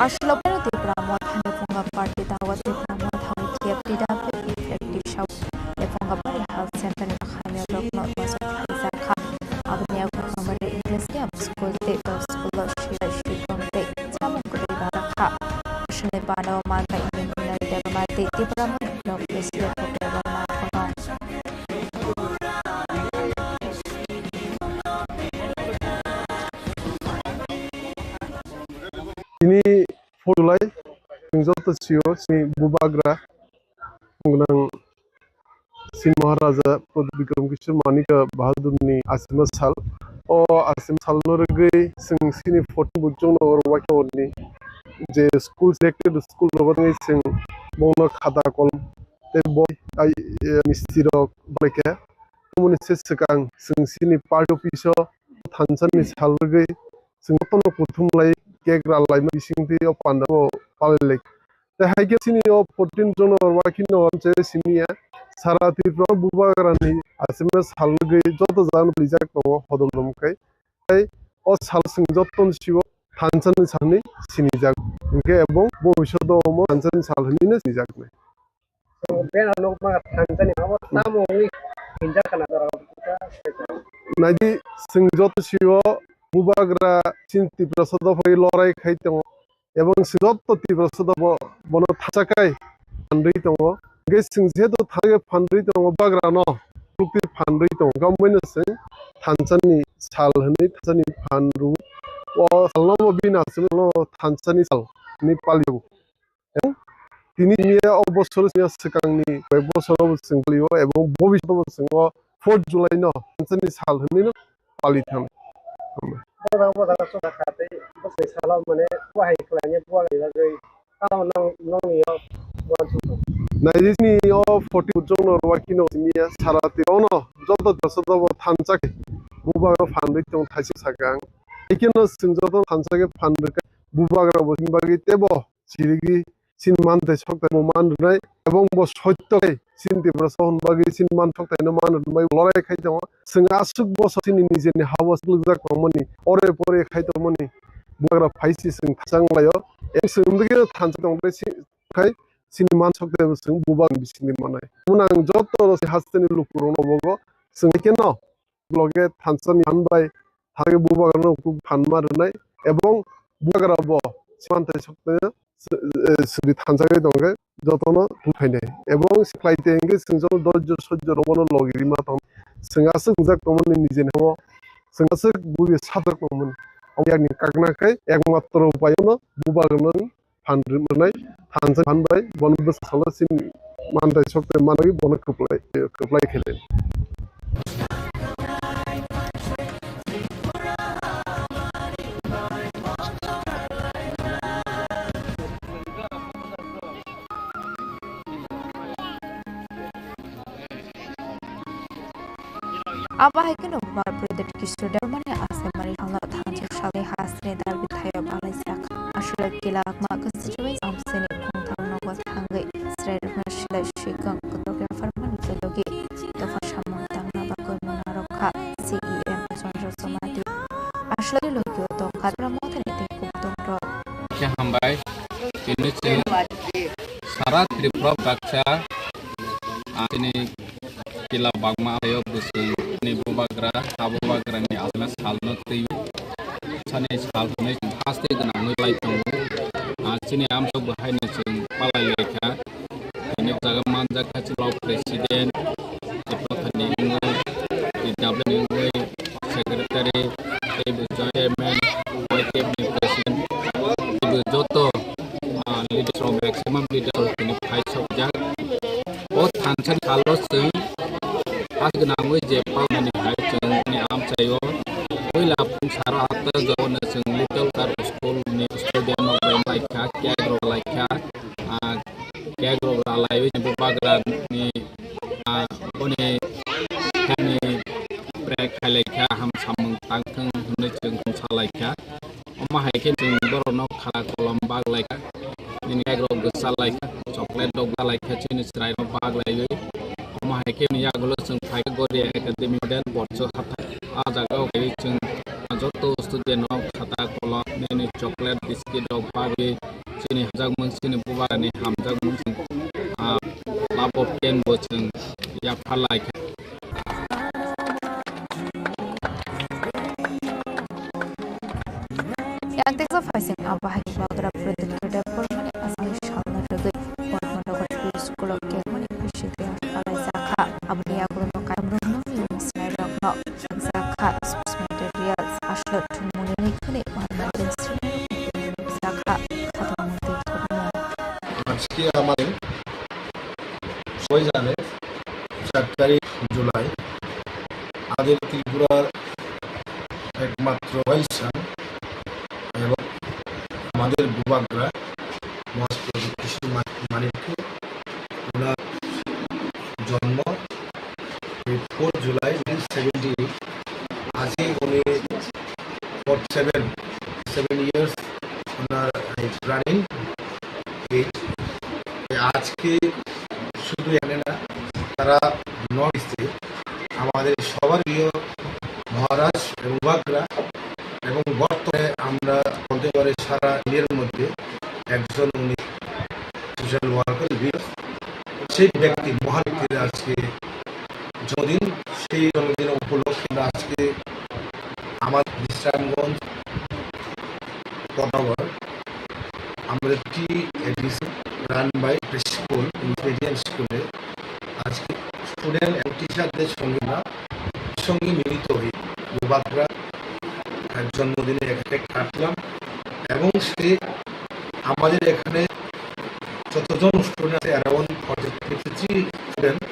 Ashlo pero de Brahmo thane funga party dawa de Brahmo thang tiap tidak effective show de funga party health center ni khame rok no masuk isa kha abniya ko number English ke school te school shira shikon te chamon ko de rakha shne bano man ka immunity development te Brahmo no president ko development ko Ini Julai जोंजों सियो सिनी बुबाग्रा मुंगनां सिन महाराजा विक्रम किशोर मानिक बहादुरनि आसिम साल ओ आसिम साल नरगै सिं सिनी 14 बुजों नगर वाइटनि जे school selected school रगनै सिं बंनो खाता कलम ते बय आई मिस्त्री रक बलेके कमुनि सेसकां सिं सिनी पार्ट ऑफिस थानसानि सालगै सिं तनो पुथुमलाय केग्रा लाइम बिसिंथि अ पान्दाव पालेले ते हाइके सिनी अ 14 जन वाकिनो जे सिनिया सारा त्रिपुरा बुबाग्रानि आसिम सालगै जत जान बिजाक दङ हदलमकै ताइ अ साल सिं जतन सिव थानसानि सालनि सिनि जाग इनके एबं भविष्यत दङ थानसानि सालनिनो सिनि जागनै बेना नमा थानसानि माबा नामनि हिनजा खाना दरा नायदि सिं जत सिव बुबाग्रा सिन त्रिपुरा सदफै लराय खाइ दङ एबं सिं जत त्रिपुरा सदफ बन थाचाकाय फान्दै दङ गे सिं जेतो थागे फान्दै दङ बाग्रा न रुपि फान्दै दङ गमैनो सिं थानसानि साल हनै थानसानि फानरु अ सालनो बिनासिम न थानसानि साल नि पालियो तिनि मिया अबसर सिगांनि बसराव सिं पालियो एबं भबिष्यत सिं 4 जुलाइ न थानसानि साल हनै न पालिथाम Naizini o 40 jono wakino mia sarati ono joto dasodo thansake bubaga fandri tong thasi sakang ikino singjoto thansake fandri bubaga bosing bagi tebo sirigi sinman te sokta man nai ebong bo sotto sin tibra son bagi sinman sokta no man mai lorai khai dong singa suk bo sini nijeni hawas lujak mani ore pore khai to mani bubaga phaisi sing thang layo e singdigi thansa dong khai sinman sokta sing bubaga bisini manai munang joto hasteni lukuro no bogo singkeno bloge thansani anbai hage bubaga no phanmar nai ebong bubaga bo siman te sokta सुबि थानसागे दंगे जतनो बुफाइने एबं सिख्लाइतेंगे सिंजो दज सज्ज रमनो लगिरिमा दं सिंगासो गुजाक तमनि निजेनो सिंगासो बुबि सादक तमन अयानि कागनाकै एकमात्र उपायनो बुबागनो फानद्रिमनाय थानसा फानबाय बनबस सलसिन मानदाय सकते मानगि बन खप्लाय खेले Abahaikin Umar Predet Kisur Dermani Asemari Allah Tanjir Shali Hasni Darbi Thayab Alaisak Ashura Kilak Makasijawis Amsini Kuntang Nogot Hangi Sred Mashila Shikang Kutokia Farman Zelogi Tofashamon Tangna Bakoi Monaroka CEM Sonjo Somati Ashla Logio Tokad Ramotaniti Kuptongro Hambai ini syarat Tripura Baksa ini kila bagma ayo busung ini bubagra tabu bagra ni alas halno tiu chane halne haste gana ngai tamu sini am so bahai ne sing palai lekha ini jaga manja kachlo president prothani ngai idable ngai secretary ibu chairman cabinet president ibu joto leaders from maximum leaders ini phai subject o thansan kalo sing pas genang we je pal mani hai chung ni am chayo we la pung sara atta jawan sing little car school ni stadium of by kha kya gro lai kha kya gro lai we bu bagra ni one kani pre khai kha ham samung tang thang ne chung sa lai kha oma hai ke chung bor no khala kolam bag lai kha ni kya gro gsa lai kha chocolate dog lai kha chini srai no bag lai we Hakim ya gulo sung phai gori academy model borcho khata a jaga oi chung joto student of khata kolam ne chocolate biscuit of pagi chini hajak mung chini buba ni hamjak mung labo pen bo chung ya phalai yang teksa faising abahai bagra Predet Kerda Permane asal shalna regai Portmandogot School of Germany Kushitya Alaisak Abdiya Kuno Kamruno Yusnai Rokno Zakha Sports Materials Ashlot Tumuni Kune Mahamadin Zakha Khatamuti Thorno আজকে আমাদের সবাই জানে 4 তারিখ জুলাই আমাদের ত্রিপুরার একমাত্র ভাইসান এবং আমাদের বুবাগ্রা মহাপ্রভু কৃষ্ণ মানিককে ওনার জন্ম 4 জুলাই 1978 আজকে উনি 7 years ওনার রানিং এজ আজকে শুধু এনে না তারা নর্থ ইস্টে আমাদের সবার প্রিয় মহারাজ এবং বুবাগ্রা এবং বর্তমানে আমরা বলতে পারি সারা ইন্ডিয়ার মধ্যে একজন উনি সোশ্যাল ওয়ার্কার সেই ব্যক্তি মহান ব্যক্তির আজকে জন্মদিন সেই জন্মদিন উপলক্ষে আমরা আজকে আমার বিশ্রামগঞ্জ পটনগর আমাদের T ADC run by school medium স্কুলে আজকে স্টুডেন্ট এবং টিচারদের সঙ্গে মিলিত হয়ে বুবাগ্রা জন্মদিনে এখানে কাটলাম এবং সে আমাদের এখানে যতজন স্টুডেন্ট আছে around 53 student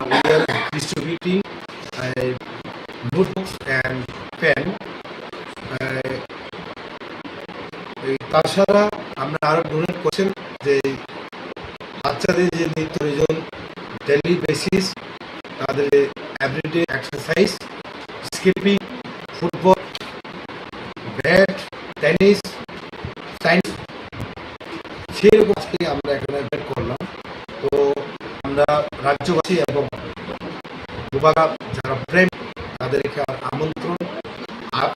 we are distributing notebooks and pen তাছাড়া আমরা আরো ডোনেট করছেন যে বাচ্চাদের যে নিত্য প্রয়োজন ডেইলি বেসিস তাদের everyday exercise skipping football bat tennis science সেরকম আমরা এখানে বের করলাম তো আমরা রাজ্যবাসী এবং বুবাগ্রা যারা প্রেম তাদেরকে আমন্ত্রণ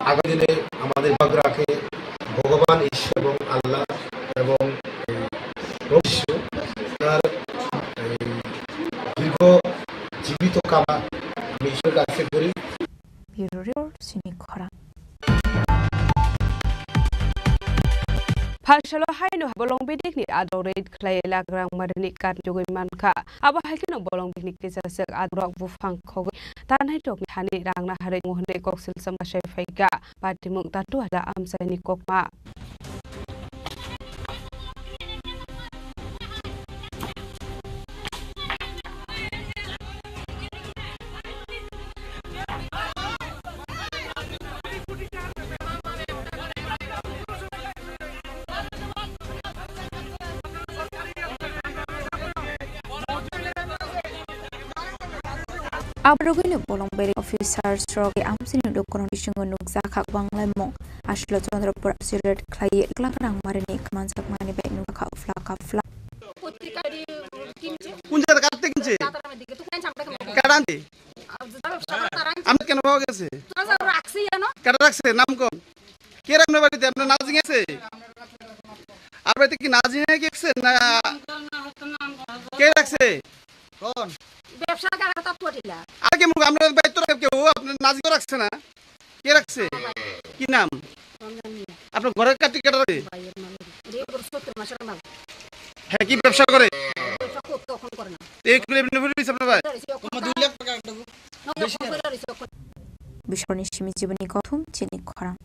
আগামী দিনে আমাদের বুবাগ্রাকে ভগবান ঈশ্বর এবং আল্লাহ এবং ভবিষ্য তার দীর্ঘ জীবিত কামনা আমি ঈশ্বরের কাছে করি Chini Khorang Phashalo haino bolong bidik ni adorit klay lagrang marni kan jogoy manka aba haikino bolong bidik ni jasek adrok bufang khog tanai tok thani rangna hare mohne koksil samasai phaiga patimung tatu ada amsai ni kokma Abrogino bolong beri officers roge amsini dokon bisingo nukjaka banglai aslo Chandrapur Sirat Klai Klakrang Marini Kamansak Mani Bai Nuka Flaka Flak কুঞ্জার কাট থেকে কাটান্তি আমি কেন পাওয়া গেছে কাটা রাখছে নাম কোন কে আপনার বাড়িতে আপনার নাজিং আছে আর বাড়িতে কি নাজিং গেছে না কে রাখছে কোন ব্যবসা কাটা পড়িলা আর কি আমরা বাইতো কেউ আপনার নাজিং রাখছে না কে রাখছে কি নাম আপনার ঘরের কাটি কাটা রাখে হ্যাঁ কি ব্যবসা করে Bishoni Shimijibani Gothum, Chini Khorang.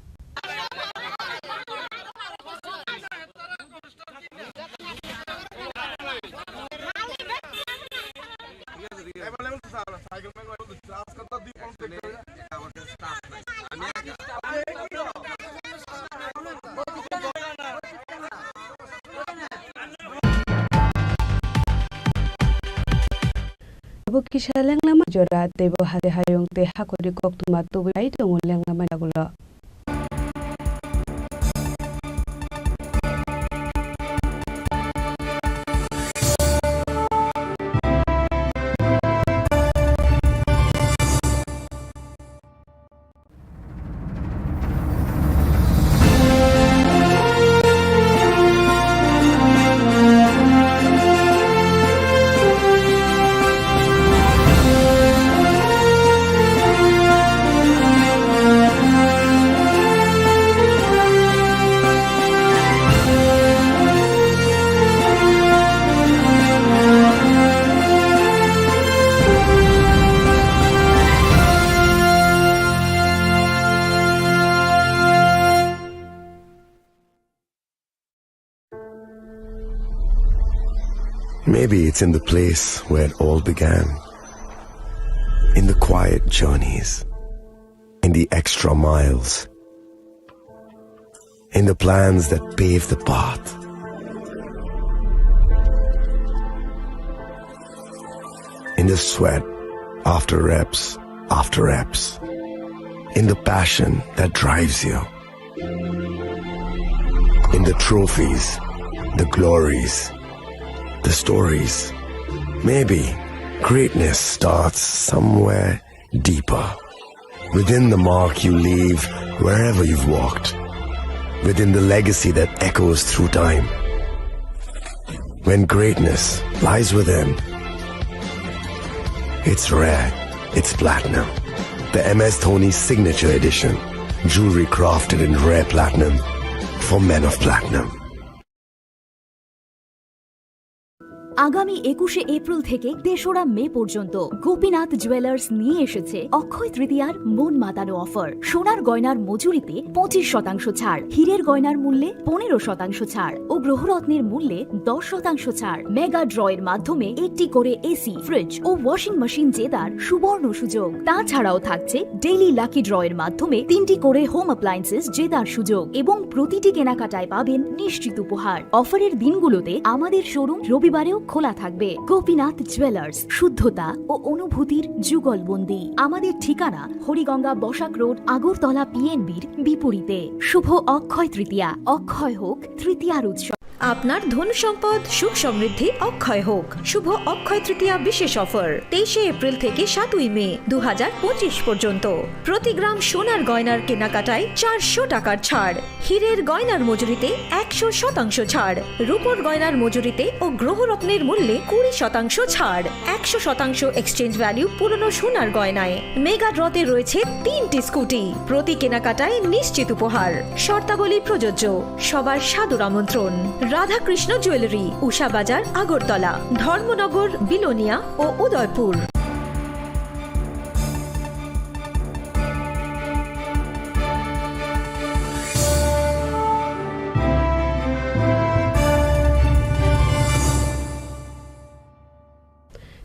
Kisah leng lama jora tebo hade hayong te hakori kok tuma tubu ai to leng lama dagulo. Maybe it's in the place where it all began, in the quiet journeys, in the extra miles, in the plans that pave the path. In the sweat after reps, in the passion that drives you, in the trophies, the glories, the stories. Maybe greatness starts somewhere deeper, within the mark you leave wherever you've walked, within the legacy that echoes through time. When greatness lies within, it's rare, it's platinum. The MS Dhoni Signature Edition, jewelry crafted in rare platinum for men of platinum. আগামী 21শে April থেকে ৩রা মে পর্যন্ত Gopinath jewellers নিয়ে এসেছে অক্ষয় তৃতীয়ার মন মাতানো offer. সোনার গয়নার মজুরিতে 25% ছাড়, হীরের গয়নার মূল্যে 15% ছাড় ও গ্রহরত্নের মূল্যে 10% ছাড়। মেগা ড্রয়ের মাধ্যমে একটি করে এসি, ফ্রিজ ও ওয়াশিং মেশিন জেতার সুবর্ণ সুযোগ। তাছাড়াও থাকছে ডেইলি লাকি ড্রয়ের মাধ্যমে 3টি করে হোম অ্যাপ্লায়েন্সেস জেতার সুযোগ এবং প্রতিটি কেনাকাটায় পাবেন নিশ্চিত উপহার। অফারের দিনগুলোতে আমাদের শোরুম রবিবারেও খোলা থাকবে। গোপীনাথ জুয়েলার্স, শুদ্ধতা ও অনুভূতির যুগলবন্দি। আমাদের ঠিকানা হরিগঙ্গা বসাক রোড, আগরতলা পিএনবির বিপরীতে। শুভ অক্ষয় তৃতীয়া, অক্ষয় হোক তৃতীয়ার উৎসব। আপনার ধন সম্পদ সুখ সমৃদ্ধি অক্ষয় হোক। শুভ অক্ষয় তৃতীয়া বিশেষ অফার 23শে এপ্রিল থেকে 7ই মে 2025 পর্যন্ত। প্রতি গ্রাম সোনার গয়নার কেনাকাটায় 400 টাকার ছাড়, হীরের গয়নার মজুরিতে 100% ছাড়, রূপোর গয়নার মজুরিতে ও গ্রহরত্নের মূল্যে 20% ছাড়, 100% এক্সচেঞ্জ ভ্যালু পুরনো সোনার গয়নায়। মেগা ড্রতে রয়েছে 3টি স্কুটি, প্রতি কেনাকাটায় নিশ্চিত উপহার। শর্তাবলী প্রযোজ্য। সবার সাদর আমন্ত্রণ। রাধাকৃষ্ণ জুয়েলারি, উষা বাজার, আগরতলা, ধর্মনগর, বিলোনিয়া ও Udaipur.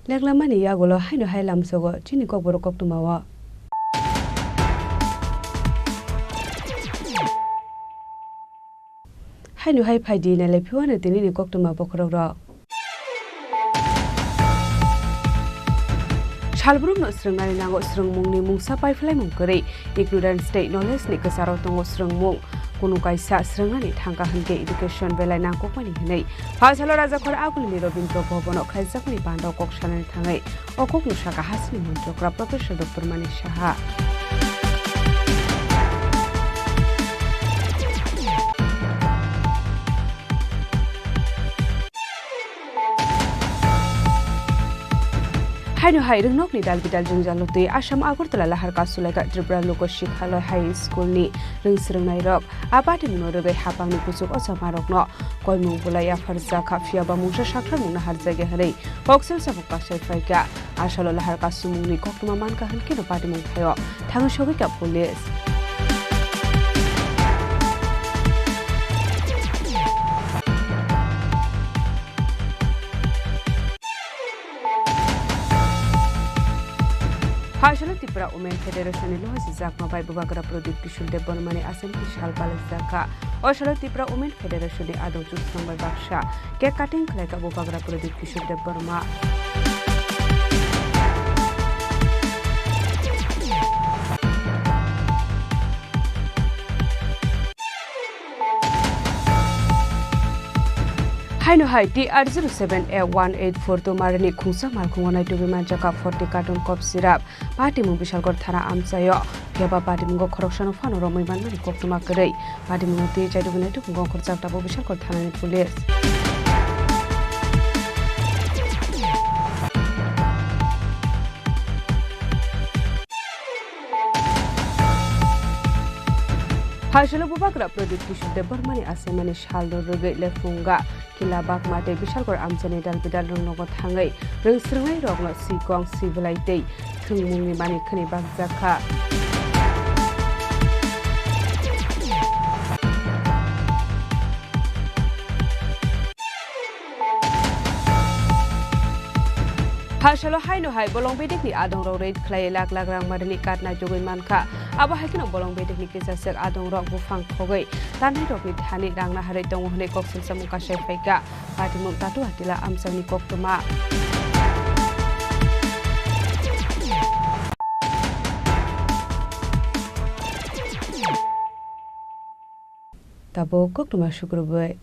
Leklamani yagulo haino hailam sogo chini kok borok kok tumawa. Haino hai phaidi na lepiwana tini ni kok tuma bokrok ro. Salbrum no srengani nango srengmungni mungsa paiflaimung kori ignorant state knowledge ni kesaro tongo srengmung kunu kaisa srengnani thangka hanke education belai nangkokmani hinai phasalo rajakhor agulni robindra bhobono khlaijakni bandau koksanani thangai okok nusaka hasni montrokra professor dr mani saha Haino hai rungnok ni dalbidal jungjalotui Assam Agartala lahar kasulaika Tripura Lokoshikhaloy High School ni rungsrungnai rok abati munorugai hapangni kusuk osamarokno koimung bulaya farja khafia ba mungsa sakramungna harjage harai boksel sabukka saifaika asalo lahar kasumungni koktuma manka hankino patimung thayo thangshogika police Hashala Tripura Women Federation ni loha sijak mabai bubagra Pradip Kishore Debormani Assembly Shalpal Zaka Oshala Tripura Women Federation ni ado juk sambai baksha cake cutting khlaika bubagra Pradip Kishore Deborma Haino hai TR07A184 to marani khungsa markhungonai tubi manjaka 40 carton cough syrup party mung bishalgor thana amchayo pheba party mung khoroksano phano romoi banmani koktuma korei party mung te chaidugune tu mung khorjakta bo bishalgor thana ni police Hashala bubagra Pradip Kishore Debormani Assemani Shaldo Rugai Lefunga Kila Bak Mate Bishalgor Amjani Dalbidal Rungnogo Thangai Rungsrungai Rogno Sikong Sibilaitei Thungmungni Mani Khani Bakjaka Hasalo haino hai bolong bedik ni adong ro rate khlai lak lak rang madani katna jogoi mankha aba haikino bolong bedik ni kesasek adong ro bufang khogoi tanai rok ni thani rangna harai tong hne koksil samu ka sai phaika patimung tatu hatila amsani koktuma tabo koktuma shukrobai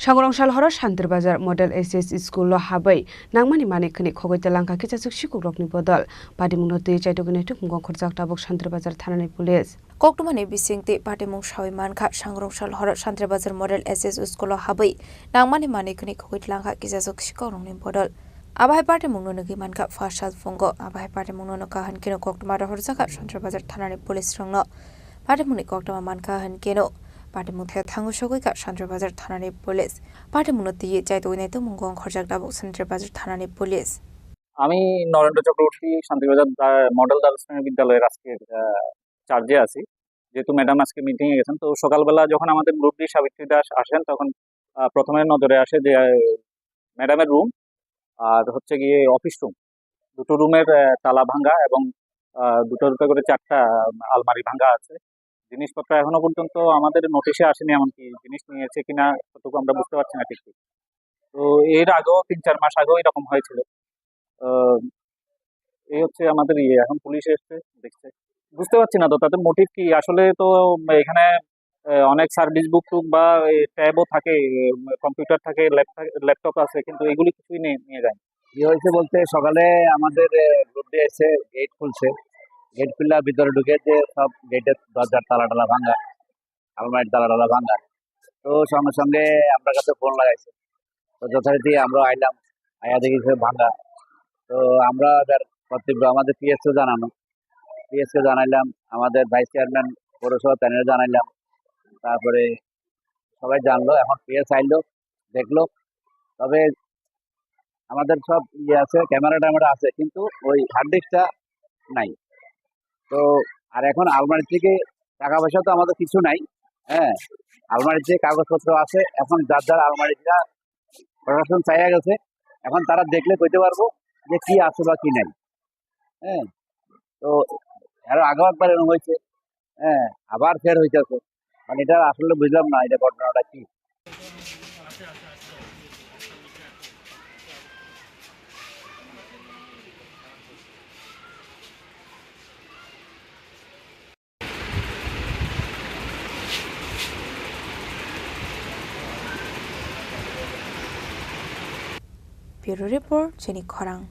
Sangrongshal horo Shantir Bazar Model SS School lo habai nangmani mani khani khogoi telangka kichasuk shikukrokni bodol padimung no te chaitogune tukmung khorjak tabok Shantir Bazar thanani police Koktumani bisingte patimung shawi mankha Sangrongshal horo Shantir Bazar Model SS School lo habai nangmani mani khani khogoi telangka kichasuk shikukrokni bodol Abai patimung no ngi mankha fashal fongo abai patimung no kahan kino koktuma horjaka Shantir Bazar thanani police rongno patimung ni koktuma mankha han kino Patimung thangu shogoi ka Shantir Bazar thanani police patimung tiye chaitoi ne to mungong khorjak dabok Shantir Bazar thanani police আমি Narendra Chakraborty Shantibazar model দ্বাদশ শ্রেণী বিদ্যালয়ের আজকে চার্জে আছি যেহেতু madam আজকে মিটিংয়ে গেছেন তো সকালবেলা যখন আমাদের গ্রুপ ডি সাবিত্রী দাস আসেন তখন প্রথমে নজরে আসে যে ম্যাডামের রুম আর হচ্ছে গিয়ে অফিস রুম দুটো রুমের তালা ভাঙা এবং দুটো করে চারটা আলমারি ভাঙা আছে জিনিসপত্র এখনো পর্যন্ত আমাদের নোটিশে আসেনি এমনকি জিনিস নিয়েছে কিনা কতটুকু আমরা বুঝতে পারছি না ঠিক তো এর আগেও 3-4 মাস আগেও এরকম হয়েছিল এই হচ্ছে আমাদের এখন পুলিশ এসছে দেখছে বুঝতে পারছি না তো তাদের মোটিভ কি আসলে তো এখানে অনেক সার্ভিস বুক টুক বা ট্যাবও থাকে কম্পিউটার থাকে ল্যাপটপ আছে কিন্তু এগুলি কিছুই নিয়ে যায় কি হয়েছে বলতে সকালে আমাদের গ্রুপ দিয়ে এসে গেট খুলছে গেট খুললে ভিতরে ঢুকে যে সব গেটের দরজার তালা ভাঙা আলমারির তালা ভাঙা তো সঙ্গে সঙ্গে আমার কাছে ফোন লাগাইছে তো যথারীতি আমরা আইলাম আয়া দেখি ভাঙা তো আমরা কর্তব্য আমাদের পিএসকে জানাইলাম আমাদের ভাইস চেয়ারম্যান পৌরসভা প্যানেল জানাইলাম তারপরে সবাই জানলো এখন পিএস আইলো দেখলো তবে আমাদের সব আছে ক্যামেরা আছে কিন্তু ওই হার্ড ডিস্কটা নাই তো আর এখন আলমারি থেকে টাকা পয়সা তো আমাদের কিছু নাই হ্যাঁ আলমারিতে কাগজপত্র আছে এখন যার আলমারিটা প্রশাসন চাইয়া গেছে এখন তারা দেখলে কইতে পারবো যে কি আছে বা কি নাই হ্যাঁ তো আরো আগেও একবার এরকম হয়েছে হ্যাঁ আবার ফের হইতেছে মানে এটা আসলে বুঝলাম না এটা ঘটনাটা কি Bureau Report, Chini Khorang.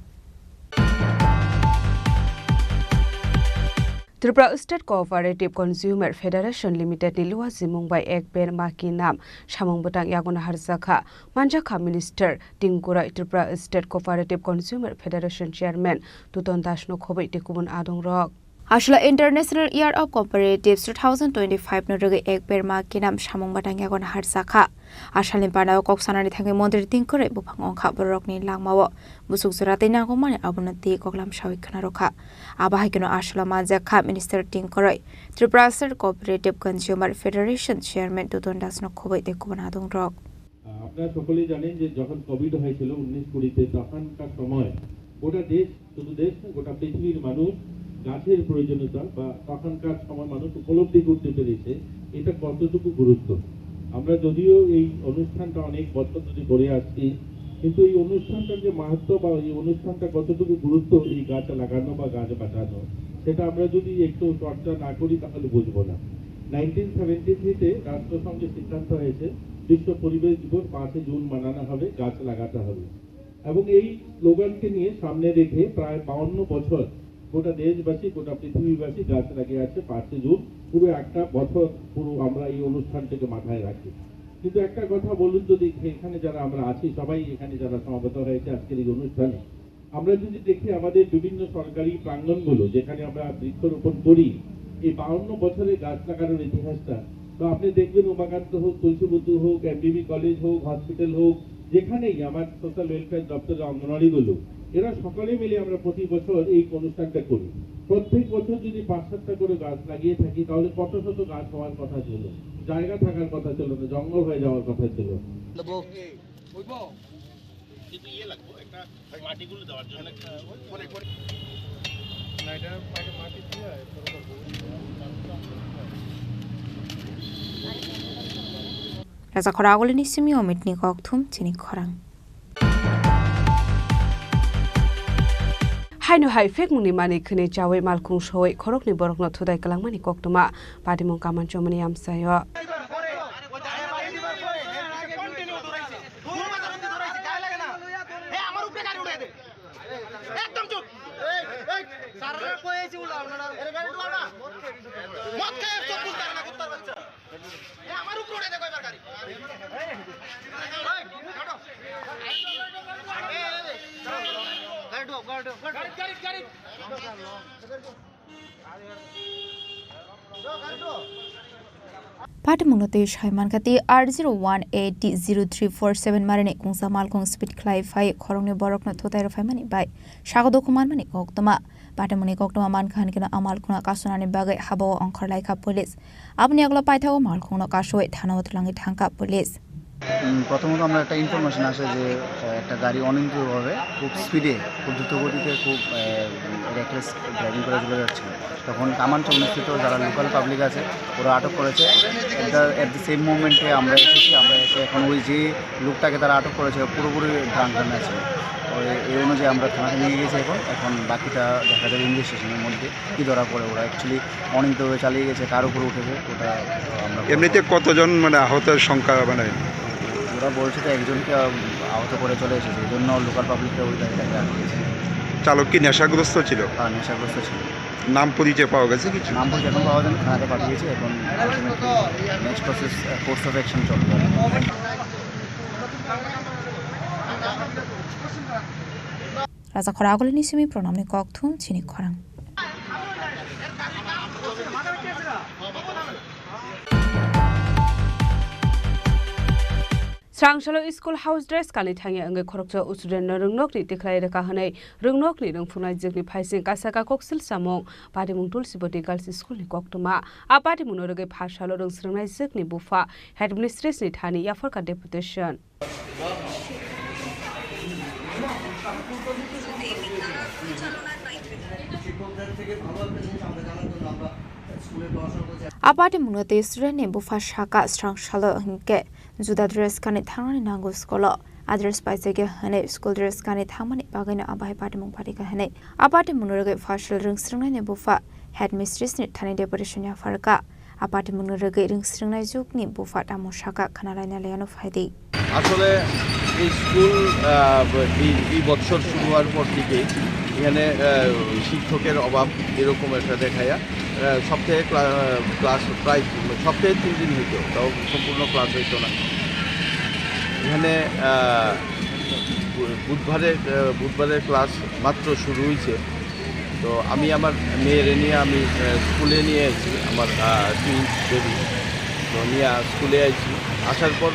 Tripura State Cooperative Consumer Federation Limited ni luwa zimung bai ek ber maki nam samung butang yagona harzakha manjakha Minister Tingkura Tripura State Cooperative Consumer Federation Chairman Tuton Dasno khobai tekubun adong rok Ashla International Year of Cooperatives 2025 norugi ek ber maki nam samung butang yagona harzakha Ashalin Panao Koksanani Tangi Mondri Tinkore Bupang Onka Borokni Langmawo Busuk Zuratina Gomani Abunati Koklam Shawi Kanaroka Abahikino Ashla Manzaka Minister Tinkore Tripura State Cooperative Consumer Federation Chairman Tuton Dasno Kobe de Kubanadong Rock আপনারা সকলেই জানেন যে যখন Covid হয়েছিল 19-20 তে তখনকার সময় গোটা দেশ শুধু দেশ না গোটা পৃথিবীর মানুষ গাছের প্রয়োজনীয়তা বা তখনকার সময় মানুষ উপলব্ধি করতে পেরেছে এটা কতটুকু গুরুত্ব আমরা যদিও এই অনুষ্ঠানটা অনেক বছর ধরে করে আসছি কিন্তু এই অনুষ্ঠানটার যে মাহাত্ম্য বা এই অনুষ্ঠানটা কতটুকু গুরুত্ব এই গাছ লাগানো বা গাছ বাঁচানো সেটা আমরা যদি একটু চর্চা না করি তাহলে বুঝবো না 1973 তে রাষ্ট্রসংঘের সিদ্ধান্ত হয়েছে বিশ্ব পরিবেশ দিবস 5 জুন মানানো হবে গাছ লাগাতে হবে এবং এই স্লোগানকে নিয়ে সামনে রেখে প্রায় 52 বছর গোটা দেশবাসী গোটা পৃথিবীবাসী গাছ লাগিয়ে আছে 5 জুন পুরো একটা বছর পুরো আমরা এই অনুষ্ঠানটাকে মাথায় রাখি কিন্তু একটা কথা বলুন তো দেখি এখানে যারা আমরা আছি সবাই এখানে যারা সমবেত হয়েছে আজকের এই অনুষ্ঠানে আমরা যদি দেখি আমাদের বিভিন্ন সরকারি প্রাঙ্গণগুলো যেখানে আমরা বৃক্ষরোপণ করি এই 52 বছরের গাছ লাগানোর ইতিহাসটা তো আপনি দেখবেন উমাকান্ত হোক তুলসীবুদ্ধ হোক এমবিবি কলেজ হোক হসপিটাল হোক যেখানেই আমার সোশ্যাল ওয়েলফেয়ার দপ্তরের অঙ্গনওয়াড়িগুলো এরা সকলে মিলে আমরা প্রতি বছর এই অনুষ্ঠানটা করি প্রত্যেক বছর যদি 5-7টা করে গাছ লাগিয়ে থাকি তাহলে কত শত গাছ হওয়ার কথা ছিল জায়গা থাকার কথা ছিল না জঙ্গল হয়ে যাওয়ার কথা ছিল Raza Khoragol ni simi omitni kokthum Chini Khorang Haino hai fek muni mani khne chawe malkhung shoi khorokni borokno thudai kalangmani koktuma padimong kaman chomani amsayo Patamunote Shaiman Kati R01800347 Marine Kungsa Malkong Speed Clarify Khorongni Borokna Totairo Famani by Shagodo Kumanmani Koktoma Patamuni Koktoma Mankan Kina Amalkuna Kasunani Bagay Habo on Korlaika Police Abniagla Paito Malkuna Kasho Tanawatlangi Tanka Police প্রথমত আমরা একটা information আসে যে একটা গাড়ি অনিয়ন্ত্রিতভাবে খুব স্পিডে খুব দ্রুত গতিতে খুব রেকলেস ড্রাইভিং করে চলে যাচ্ছে তখন কামানচৌমস্থিত যারা লোকাল পাবলিক আছে ওরা আটক করেছে এট দ্য সেম মোমেন্টে আমরা এসেছি আমরা এসে এখন ওই যে লোকটাকে তারা আটক করেছে পুরোপুরি ড্রাঙ্কান আছে এই অনুযায়ী আমরা থানাতে নিয়ে গেছি এখন বাকিটা দেখা যাবে ইনভেস্টিগেশনের মধ্যে কী ধরা পড়ে ওরা অ্যাকচুয়ালি অনিয়ন্ত্রিতভাবে চালিয়ে গেছে কার উপরে উঠেছে ওটা আমরা এমনিতে কতজন মানে আহতের সংখ্যা মানে ওরা বলছে তো একজনকে আহত করে চলে এসেছে এই জন্য লোকাল পাবলিকরা ওই জায়গায় আটকেছে চালক কি নেশাগ্রস্ত ছিল হ্যাঁ নেশাগ্রস্ত ছিল নাম পরিচয় পাওয়া গেছে কিছু নাম পরিচয় এখন পাওয়া যায়নি থানাতে পাঠিয়েছে এখন next process course of action চলবে Raza Khoragol ni simi pronamni kokthum Chini Khorang Srangshalo School House Dress Kali Tangi Ange Korokcho Usuden Rungnok ni Tiklai Reka Hanai Rungnok ni Rungfunai Jigni Paising Kasaka Koksil Samong Padimung Tulsibodi Girls School ni Koktuma Apadimun Roge Pashalo Rungsrungai Jigni Bufa Headmistress ni Thani Yaforka Deputation Apati Munote Student Bufa Shaka Srangshalo Hinke Juda Dress Kani Thangani Nango Skolo Address by Sege Hane School Dress Kani Thamani Bagana Abai Patimung Padika Hane Apati Munoge Fashal Rungsrungai Bufa Headmistress ni Thani Deputation Yafarka Apati Munoge Rungsrungai Jukni Bufa Tamushaka Kanalana Leano Fadi আসলে এই school এই বছর শুরু হওয়ার পর থেকে এখানে শিক্ষকের অভাব এরকম একটা দেখায়া সপ্তাহে ক্লাস প্রায় সপ্তাহে 3 দিন হইতো, তাও সম্পূর্ণ ক্লাস হইতো না। এখানে বুধবারের ক্লাস মাত্র শুরু হয়েছে। তো আমি আমার মেয়ের নিয়ে আমি স্কুলে নিয়ে আইছি, আমার টুইন্স বেবি, তো নিয়ে স্কুলে আইছি। আসার পর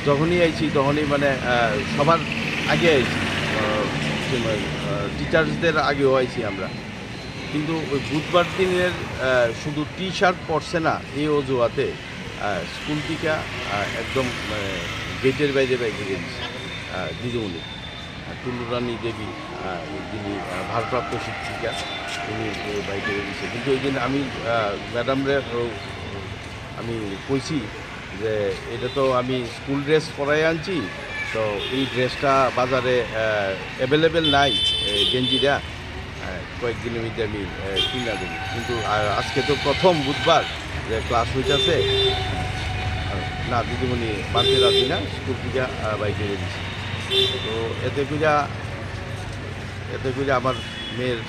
যখনই আইছি তখনই মানে সবার আগে আইছি, টিচার্সদের আগেও আইছি আমরা। কিন্তু ওই বুধবার দিনের শুধু টি শার্ট পরছে না এই অজুহাতে স্কুল থেকে একদম গেটের বাইরে দিয়েছে দিদিমণি টুলুরানী দেবী, যিনি ভারপ্রাপ্ত শিক্ষিকা, তিনি বাইরে দিয়েছে। কিন্তু এই দিন আমি ম্যাডামরে আমি কইছি যে এটা তো আমি স্কুল ড্রেস পরাই আনছি, তো এই ড্রেসটা বাজারে অ্যাভেলেবেল নাই, গেঞ্জিটা কয়েকদিনের মধ্যে আমি কিনা দেবো। কিন্তু আজকে তো প্রথম বুধবার যে ক্লাস হইতেছে না, দিদিমণি মানতে রাজি না, স্কুল থেকে বাইক এনে দিচ্ছে। তো এতে করে আমার মেয়ের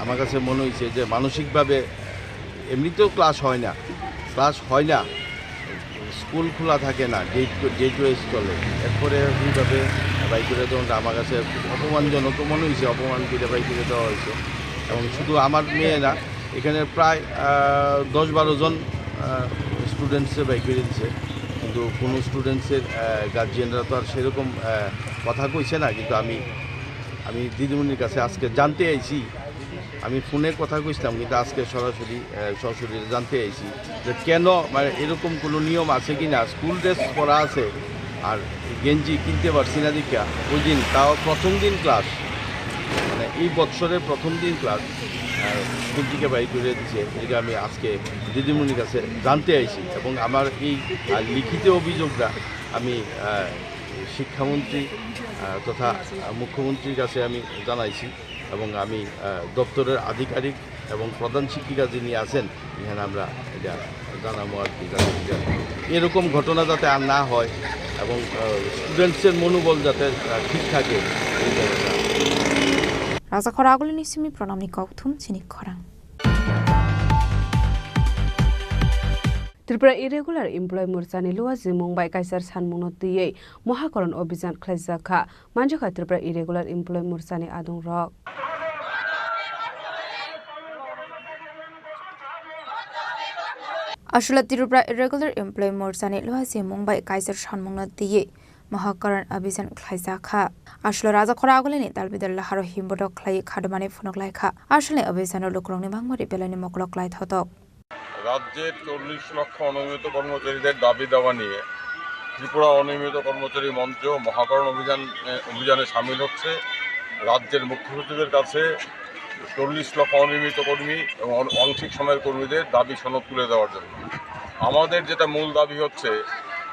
আমার কাছে মনে হয়েছে যে মানসিকভাবে এমনিতেও ক্লাস হয় না, স্কুল খোলা থাকে না, ডেট ওয়াইজ চলে। এরপরে এইভাবে বাইক করে তখন আমার কাছে অপমানজনক মনে হয়েছে, অপমান করে বাইক করে দেওয়া হয়েছে। এবং শুধু আমার মেয়ে না, এখানে প্রায় 10-12 জন স্টুডেন্টসে বাইক করে দিচ্ছে। কিন্তু কোনো স্টুডেন্টসের গার্জিয়ানরা তো আর সেরকম কথা কইছে না। কিন্তু আমি দিদিমণির কাছে আজকে জানতে আইছি, আমি ফোনে কথা কইছিলাম, কিন্তু আজকে সরাসরি জানতে আইছি যে কেন, মানে এরকম কোনো নিয়ম আছে কি না। স্কুল ড্রেস পরা আছে আর গেঞ্জি কিনতে পারছি না দীক্ষা ওই দিন, তাও প্রথম দিন ক্লাস, মানে এই বৎসরের প্রথম দিন ক্লাস স্কুল থেকে বাইর করে দিচ্ছে। এটা আমি আজকে দিদিমণির কাছে জানতে আইছি এবং আমার এই লিখিত অভিযোগটা আমি শিক্ষামন্ত্রী তথা মুখ্যমন্ত্রীর কাছে আমি জানাইছি এবং আমি দপ্তরের আধিকারিক এবং প্রধান শিক্ষিকা যিনি আছেন এখানে আমরা এটা জানাবো আর কি, এরকম ঘটনা যাতে আর না হয় এবং স্টুডেন্টসের মনোবল যাতে ঠিক থাকে এই জায়গাটা। Raza Khorang ni simi pranamni kauthum Chini Khorang. Tripura irregular employee morsani luwa zimung bai kaisar sanmungno tiyei mohakoron obhijan khlaijaka manjokha Tripura irregular employee morsani adung rok. Ashula Tripura irregular employee morsani luwa zimung bai kaisar sanmungno tiyei mohakoron obhijan khlaijaka. Ashula Raza Khorang ni talbidar laharo himbodo khlai khadmani phonoklai kha. Ashule obhijanor lokrongni bangmari belani mokloklai thotok. রাজ্যের 40 লক্ষ অনিয়মিত কর্মচারীদের দাবি দাওয়া নিয়ে ত্রিপুরা অনিয়মিত কর্মচারী মঞ্চ মহাকরণ অভিযানে সামিল হচ্ছে। রাজ্যের মুখ্য সচিবের কাছে 40 লক্ষ অনিয়মিত কর্মী এবং আংশিক সময়ের কর্মীদের দাবি সনদ তুলে দেওয়ার জন্য। আমাদের যেটা মূল দাবি হচ্ছে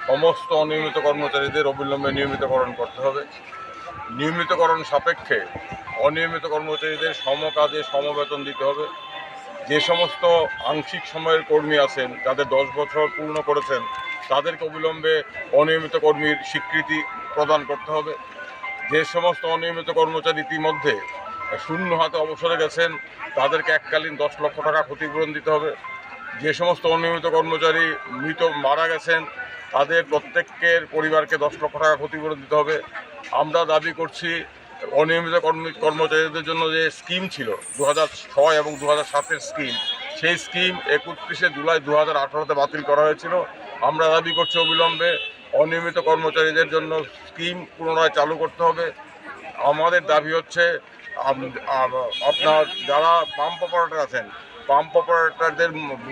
সমস্ত অনিয়মিত কর্মচারীদের অবিলম্বে নিয়মিতকরণ করতে হবে। নিয়মিতকরণ সাপেক্ষে অনিয়মিত কর্মচারীদের সমকাজে সমবেতন দিতে হবে। যে সমস্ত আংশিক সময়ের কর্মী আছেন যাদের 10 বছর পূর্ণ করেছেন তাদেরকে অবিলম্বে অনিয়মিত কর্মীর স্বীকৃতি প্রদান করতে হবে। যে সমস্ত অনিয়মিত কর্মচারী ইতিমধ্যে শূন্য হাতে অবসরে গেছেন তাদেরকে এককালীন 10 লক্ষ টাকা ক্ষতিপূরণ দিতে হবে। যে সমস্ত অনিয়মিত কর্মচারী মারা গেছেন তাদের প্রত্যেকের পরিবারকে 10 লক্ষ টাকা ক্ষতিপূরণ দিতে হবে। আমরা দাবি করছি অনিয়মিত কর্মচারীদের জন্য যে স্কিম ছিল 2006 এবং 2007-এর স্কিম, সেই স্কিম 31শে জুলাই 2018-তে বাতিল করা হয়েছিল। আমরা দাবি করছি অবিলম্বে অনিয়মিত কর্মচারীদের জন্য স্কিম পুনরায় চালু করতে হবে। আমাদের দাবি হচ্ছে আপনার যারা পাম্প অপারেটর আছেন, পাম্প অপারেটরদের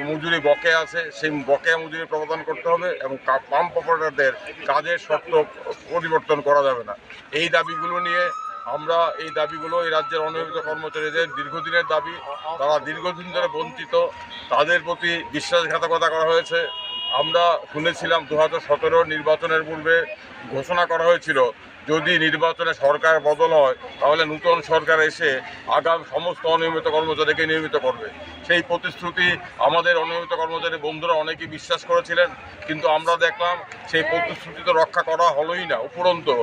মজুরি বকেয়া আছে, সেই বকেয়া মজুরি প্রদান করতে হবে এবং পাম্প অপারেটরদের কাজের শর্ত পরিবর্তন করা যাবে না। এই দাবিগুলো নিয়ে এই রাজ্যের অনিয়মিত কর্মচারীদের দীর্ঘদিনের দাবি। তারা দীর্ঘদিন ধরে বঞ্চিত, তাদের প্রতি বিশ্বাসঘাতকতা করা হয়েছে। আমরা শুনেছিলাম 2017 নির্বাচনের পূর্বে ঘোষণা করা হয়েছিল যদি নির্বাচনে সরকার বদল হয় তাহলে নতুন সরকার এসে আগাম সমস্ত অনিয়মিত কর্মচারীকে নিয়মিত করবে। সেই প্রতিশ্রুতি আমাদের অনিয়মিত কর্মচারী বন্ধুরা অনেকেই বিশ্বাস করেছিলেন, কিন্তু আমরা দেখলাম সেই প্রতিশ্রুতি তো রক্ষা করা হলোই না। উপরন্তু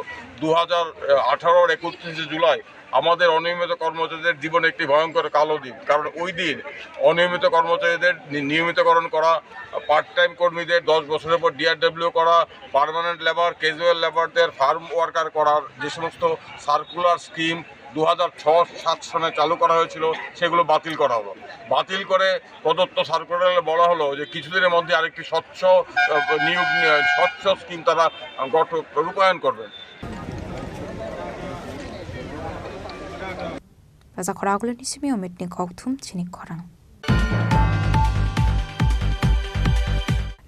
2018-র 31 জুলাই আমাদের অনিয়মিত কর্মচারীদের জীবনে একটি ভয়ঙ্কর কালো দিন, কারণ ওই দিন অনিয়মিত কর্মচারীদের নিয়মিতকরণ করা, পার্ট টাইম কর্মীদের 10 বছরের পর DRW করা, পার্মানেন্ট লেবার, ক্যাজুয়াল লেবারদের ফার্ম ওয়ার্কার করার যে সমস্ত সার্কুলার স্কিম 2006-07 সনে চালু করা হয়েছিল সেগুলো বাতিল করা হলো। বাতিল করে প্রদত্ত সার্কুলারে বলা হলো যে কিছুদিনের মধ্যে আরেকটি স্বচ্ছ স্কিম তারা রূপায়ণ করবেন। Raza Khorang nisimi omitni kokthum Chini Khorang.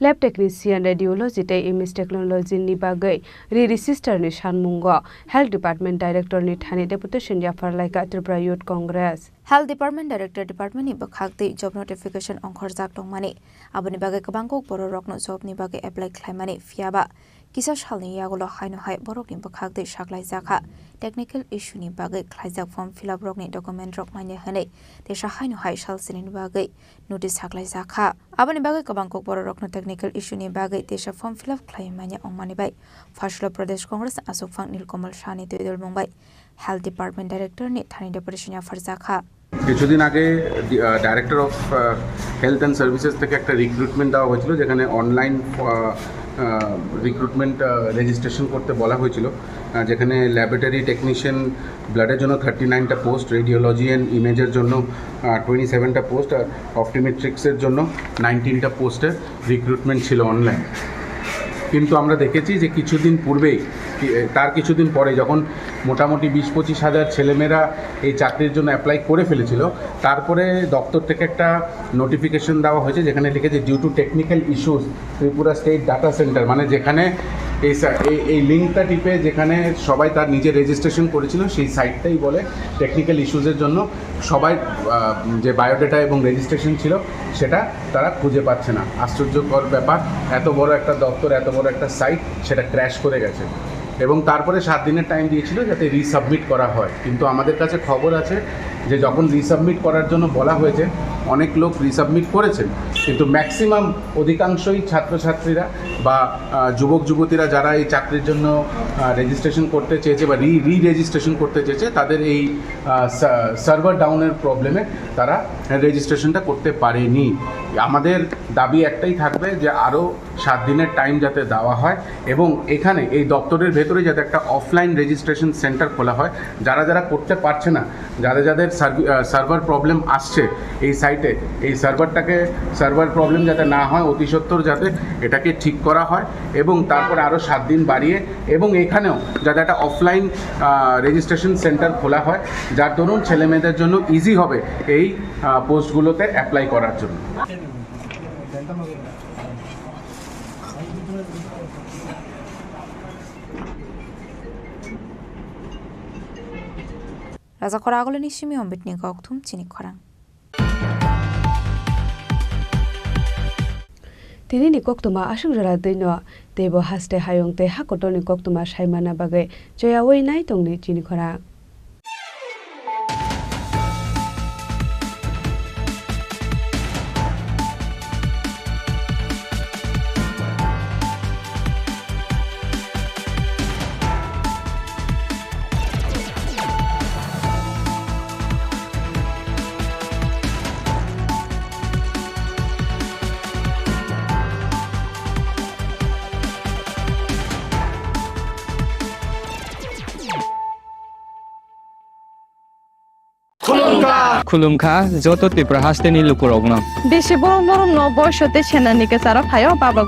Lab technician radiology te image technology ni bagai re-register ni shanmungo Health Department Director ni thani deputation jafar laika Tripura Youth Congress. Health Department Director Department ni bakhakte job notification onkhorjak tongmani aboni bagai kabangkok boro rokno job ni bagai apply khlaimani fiaba kisa shalni yagulo haino hai borok ni bakhakte shaklai jakha technical issue ni bagai khlaijak form fill up rok ni document rok maine hane te shahaino hai shal sinin bagai notice shaklai jakha aboni bagai kabangkok boro rokno technical issue ni bagai te sha form fill up khlaimani ongmani bai Fashla Pradesh Congress Asofang Nilkamal Shani Toidol Mumbai Health Department Director ni thani deputation jafar jakha কিছুদিন আগে director of health and services থেকে একটা recruitment দেওয়া হয়েছিল, যেখানে online recruitment registration করতে বলা হয়েছিল, যেখানে ল্যাবরেটরি টেকনিশিয়ান ব্লাডের জন্য 39টা পোস্ট, রেডিওলজি অ্যান্ড ইমেজের জন্য 27টা পোস্ট, অপটিমেট্রিক্সের জন্য 19টা পোস্টের রিক্রুটমেন্ট ছিল অনলাইন। কিন্তু আমরা দেখেছি যে তার কিছুদিন পরে যখন মোটামুটি 20-25 হাজার ছেলেমেয়েরা এই চাকরির জন্য অ্যাপ্লাই করে ফেলেছিল, তারপরে দপ্তর থেকে একটা নোটিফিকেশন দেওয়া হয়েছে যেখানে লিখেছে due to technical issues Tripura state data centre, মানে যেখানে এই লিঙ্কটা টিপে যেখানে সবাই তার নিজের রেজিস্ট্রেশন করেছিল সেই সাইটটাই বলে টেকনিক্যাল ইস্যুসের জন্য সবাই যে বায়োডাটা এবং রেজিস্ট্রেশন ছিল সেটা তারা খুঁজে পাচ্ছে না। আশ্চর্যকর ব্যাপার, এত বড় একটা দপ্তর, এত বড় একটা সাইট, সেটা ক্র্যাশ করে গেছে। এবং তারপরে 7 দিনের টাইম দিয়েছিল যাতে রিসাবমিট করা হয়, কিন্তু আমাদের কাছে খবর আছে যে যখন রিসাবমিট করার জন্য বলা হয়েছে অনেক লোক রিসাবমিট করেছেন, কিন্তু ম্যাক্সিমাম অধিকাংশই ছাত্রছাত্রীরা বা যুবক যুবতীরা যারা এই চাকরির জন্য রেজিস্ট্রেশন করতে চেয়েছে বা রেজিস্ট্রেশন করতে চেয়েছে তাদের এই সার্ভার ডাউনের প্রবলেমে তারা রেজিস্ট্রেশনটা করতে পারেনি। আমাদের দাবি একটাই থাকবে যে আরও 7 দিনের টাইম যাতে দেওয়া হয় এবং এখানে এই দপ্তরের ভেতরে যাতে একটা অফলাইন রেজিস্ট্রেশন সেন্টার খোলা হয়। যারা করতে পারছে না, যাদের সার্ভার প্রবলেম আসছে এই সাইটে, এই সার্ভার প্রবলেম যাতে না হয়, অতি সত্বর যাতে এটাকে ঠিক করা হয় এবং তারপরে আরও 7 দিন বাড়িয়ে এবং এখানেও যাতে একটা অফলাইন রেজিস্ট্রেশন সেন্টার খোলা হয়, যার দরুন ছেলেমেয়েদের জন্য ইজি হবে এই পোস্টগুলোতে অ্যাপ্লাই করার জন্য। Raza Khorang nisimi omitni kokthum Chini Khorang. Tini ni koktuma ashung jara deino tebo haste hayong te hakoto ni koktuma shaimana bagai joya wei nai tongni Chini Khorang. খুলুমখা যত ত্রিপুরা হাসতেনি লুকুরগ্ন বেশি বরং বরং বয়সতে সেনানিকে সারা ফায়ও বাবা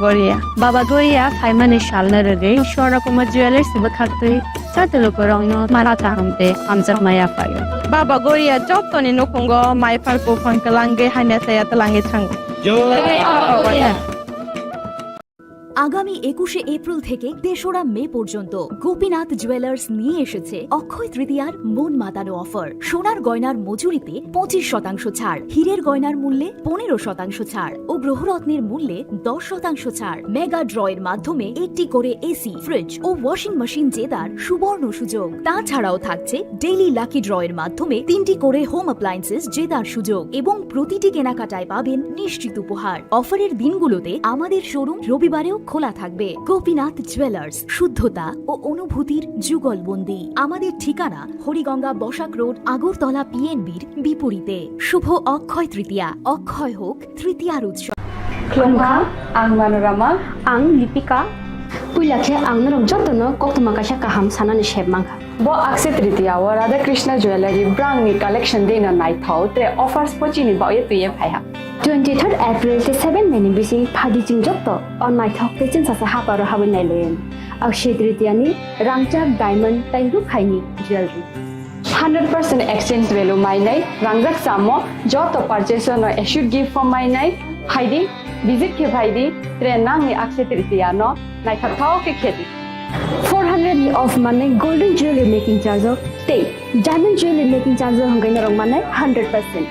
গরিয়া ফাইমানি শালনা রেগে সরা কুমার জুয়েলার্স বখাতে চাতে লুকুরগ্ন মারা তাহমতে আমজার মায়া ফায়ো বাবা গরিয়া যতনি নকুঙ্গ মাই ফারকো ফনকলাঙ্গে হাইনা সায়াতলাঙ্গে থাঙ্গ আগামী 21শে এপ্রিল থেকে 3রা মে পর্যন্ত গোপীনাথ জুয়েলার্স নিয়ে এসেছে অক্ষয় তৃতীয়ার মন মাতানো অফার। সোনার গয়নার মজুরিতে 25% ছাড়, হীরের গয়নার মূল্যে 15% ছাড় ও গ্রহরত্নের মূল্যে 10% ছাড়। মেগা ড্রয়ের মাধ্যমে একটি করে এসি, ফ্রিজ ও ওয়াশিং মেশিন জেতার সুবর্ণ সুযোগ। তাছাড়াও থাকছে ডেইলি লাকি ড্রয়ের মাধ্যমে 3টি করে হোম অ্যাপ্লায়েন্সেস জেতার সুযোগ এবং প্রতিটি কেনাকাটায় পাবেন নিশ্চিত উপহার। অফারের দিনগুলোতে আমাদের শোরুম রবিবারেও খোলা থাকবে। গোপীনাথ জুয়েলার্স, শুদ্ধতা ও অনুভূতির যুগলবন্দি। আমাদের ঠিকানা হরিগঙ্গা বসাক রোড, আগরতলা পিএনবির বিপরীতে। শুভ অক্ষয় তৃতীয়া, অক্ষয় হোক তৃতীয়ার উৎসব। Klongka, ang Manorama, ang Lipika. Puilakhe ang narong jotono koktuma kasha kaham sanani shebmangha. Bo Akshay Tritiya wa Radha Krishna Jewelry brand ni collection de na nai thau tre offers pochini ba ye tuye phaiha. 23rd April te 7 meni bisi phadi jing jotto on nai thau te chin sa ha paro ha nai len. Akshay Tritiya ni rangchak diamond tai ru khaini jewelry. 100% exchange value mai nai rangjak samo joto purchase no should give for mai nai haidi visit ke bhaidi tre nang ni Akshay Tritiya no nai thau ke kheti 400 of money golden jewelry making charge of stay diamond jewelry making charge hongai na rong manai 100%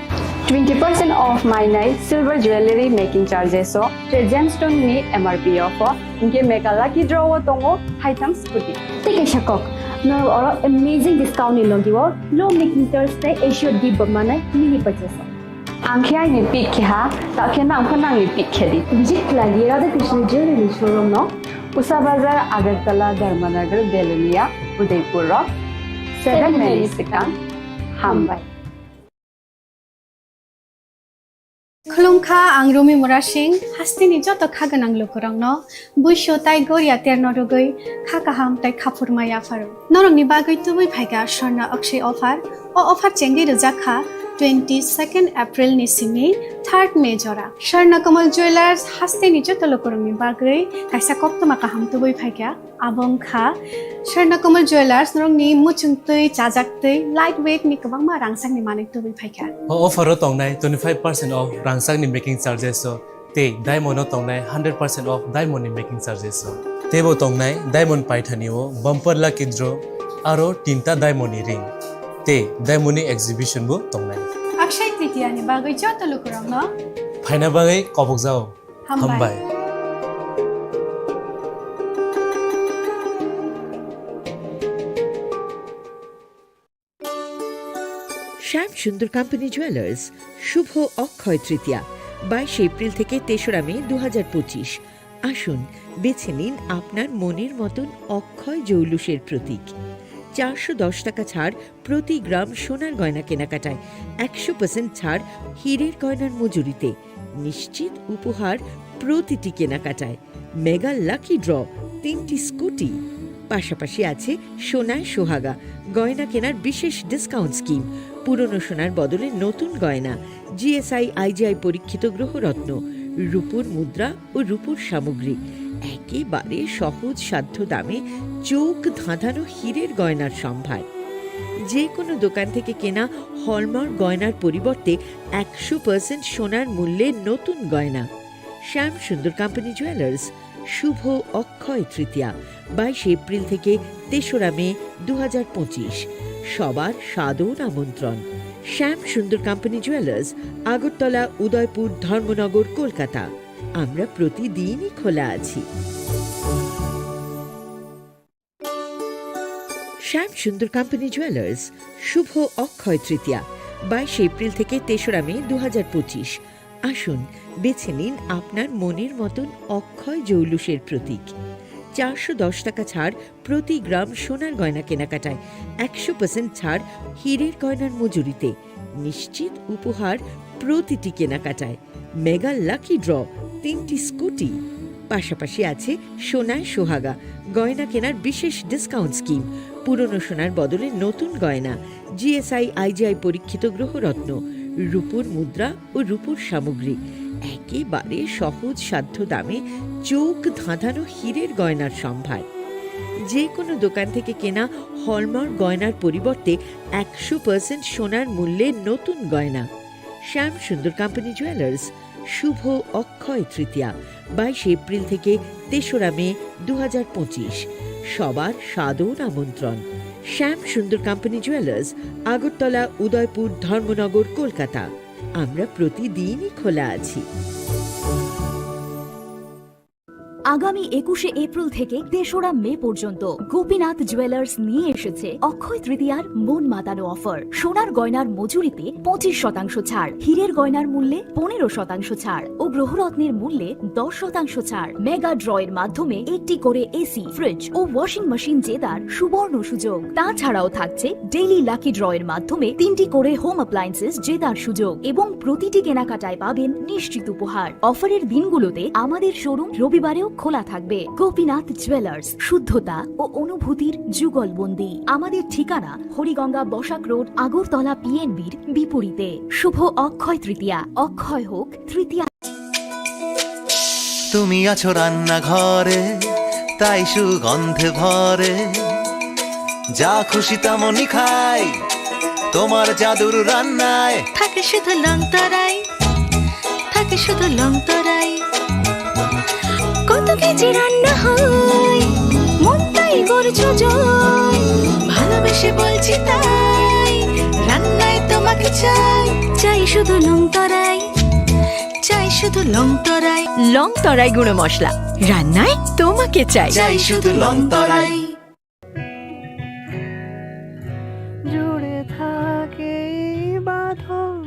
20% off my night silver jewelry making charges so tre gemstone ni MRP offer inke mega lucky draw tongo item scooty take a shakok no or amazing discount ni logiwo low making charge te assured give manai mini purchase angkhya ni pick kha ta khena angkhana ni pick khedi visit lagi Radha Krishna jewelry showroom no Usa Bazar, Agartala, Dharmanagar, Belunia, Udaipur Rock, 7 Mary Sikang, Hambai. Klongka ang Rumi Murashing, Hastini Joto Kaganang Lukurangno, Busho Tai Goria Ternorogoi, Kakaham Tai Kapurmaya Faru. Norong ni Bagay Tubi Paiga, Shorna Akshay Offer, o Offer Chengi Ruzaka, 22nd April ni Simi, 3rd May Jora. Sharna Kamal Jewelers Hastini Joto Lukurang ni Bagay, Kaisa Koptoma Kaham Tubi Paiga, Abong Kha, Sharna Kamal Jewelers Norong ni Muchung Tui, Chajak Tui, Lightweight ni Kabang Rangsang ni Manik Tubi Paiga. Offer tong nai 25% off rangsang ni making charges so te diamond tong nai 100% off diamond ni making charges so tebo tong nai diamond paithani o bumper lucky draw aro tinta diamond ni ring te diamond ni exhibition bo tong nai Akshay Tritiya ni bagay joto lukurang no phaina bagai kobok jao hambai Shyam Sundar company jewellers Shubho Akshaya Tritiya 22 April থেকে 3রা মে 2025। আসুন বেছে নিন আপনার মনের মতন অক্ষয় জৌলুসের প্রতীক। 410 টাকা ছাড় প্রতি গ্রাম সোনার গয়না কেনাকাটায়, 100% ছাড় হীরের গয়নার মজুরিতে, নিশ্চিত উপহার প্রতিটি কেনাকাটায়, মেগা লাকি ড্র 3টি স্কুটি। পাশাপাশি আছে সোনায় সোহাগা গয়না কেনার বিশেষ ডিসকাউন্ট স্কিম, পুরনো সোনার বদলে নতুন গয়না, জিএসআই আইজিআই পরীক্ষিত গ্রহরত্ন, রূপোর মুদ্রা ও রূপোর সামগ্রী, একেবারে সহজ সাধ্য দামে চোখ ধাঁধানো হীরের গয়নার সম্ভার। যে কোনো দোকান থেকে কেনা হলমার্ক গয়নার পরিবর্তে 100% সোনার মূল্যে নতুন গয়না। শ্যাম সুন্দর কোম্পানি জুয়েলার্স শুভ অক্ষয় তৃতীয়া 22 এপ্রিল থেকে 3রা মে 2025। সবার সাদর আমন্ত্রণ। শ্যাম সুন্দর কোম্পানি জুয়েলার্স, আগরতলা, উদয়পুর, ধর্মনগর, কলকাতা। আমরা প্রতিদিনই খোলা আছি। শ্যাম সুন্দর কোম্পানি জুয়েলার্স শুভ অক্ষয় তৃতীয়া 22 এপ্রিল থেকে 3রা মে 2025। আসুন বেছে নিন আপনার মনের মতন অক্ষয় জৌলুসের প্রতীক। 410 টাকা ছাড় প্রতি গ্রাম সোনার গয়না কেনাকাটায়, 100% ছাড় হীরের গয়নার মজুরিতে, নিশ্চিত উপহার প্রতিটি কেনাকাটায়, মেগা লাকি ড্র 3টি স্কুটি। পাশাপাশি আছে সোনায় সোহাগা গয়না কেনার বিশেষ ডিসকাউন্ট স্কিম, পুরনো সোনার বদলে নতুন গয়না, জিএসআই আইজিআই পরীক্ষিত গ্রহরত্ন, রূপোর মুদ্রা ও রূপোর সামগ্রী, একেবারে সহজ সাধ্য দামে চোখ ধাঁধানো হীরের গয়নার সম্ভার। যে কোনো দোকান থেকে কেনা হলমার্ক গয়নার পরিবর্তে 100% সোনার মূল্যে নতুন গয়না। শ্যাম সুন্দর কোম্পানি জুয়েলার্স শুভ অক্ষয় তৃতীয়া 22 এপ্রিল থেকে 3রা মে 2025। সবার সাদর আমন্ত্রণ। শ্যাম সুন্দর কোম্পানি জুয়েলার্স, আগরতলা, উদয়পুর, ধর্মনগর, কলকাতা। আমরা প্রতিদিনই খোলা আছি। আগামী 21 এপ্রিল থেকে 3রা মে পর্যন্ত গোপীনাথ জুয়েলার্স নিয়ে এসেছে অক্ষয় তৃতীয়ার মন মাতানো অফার। সোনার গয়নার মজুরিতে 25% ছাড়, হীরের গয়নার মূল্যে 15% ছাড় ও গ্রহরত্নের মূল্যে 10% ছাড়। মেগা ড্রয়ের মাধ্যমে একটি করে এসি, ফ্রিজ ও ওয়াশিং মেশিন জেতার সুবর্ণ সুযোগ। তাছাড়াও থাকছে ডেইলি লাকি ড্রয়ের মাধ্যমে 3টি করে হোম অ্যাপ্লায়েন্সেস জেতার সুযোগ এবং প্রতিটি কেনাকাটায় পাবেন নিশ্চিত উপহার। অফারের দিনগুলোতে আমাদের শোরুম রবিবারেও খোলা থাকবে। গোপীনাথ জুয়েলার্স, শুদ্ধতা ও অনুভূতির যুগলবন্দি। আমাদের ঠিকানা হরিগঙ্গা বসাক রোড, আগরতলা পিএনবির বিপরীতে। শুভ অক্ষয় তৃতীয়া, অক্ষয় হোক তৃতীয়া। তুমি আছো রান্নাঘরে, তাই সুগন্ধে ভরে, যা খুশি তেমনই খাই তোমার জাদুর রান্নায়। থাকে শুধু লংতরাই, থাকে শুধু লংতরাই। কত কেজি রান্না হয়, মনটাই করছো জয়। ভালোবেসে বলছি তাই, রান্নায় তোমাকে চাই। চাই শুধু লংতরাই, চাই শুধু লংতরাই। লংতরাই গুঁড়ো মশলা, রান্নায় তোমাকে চাই। চাই শুধু লংতরাই। জুড়ে থাকে বাঁধন,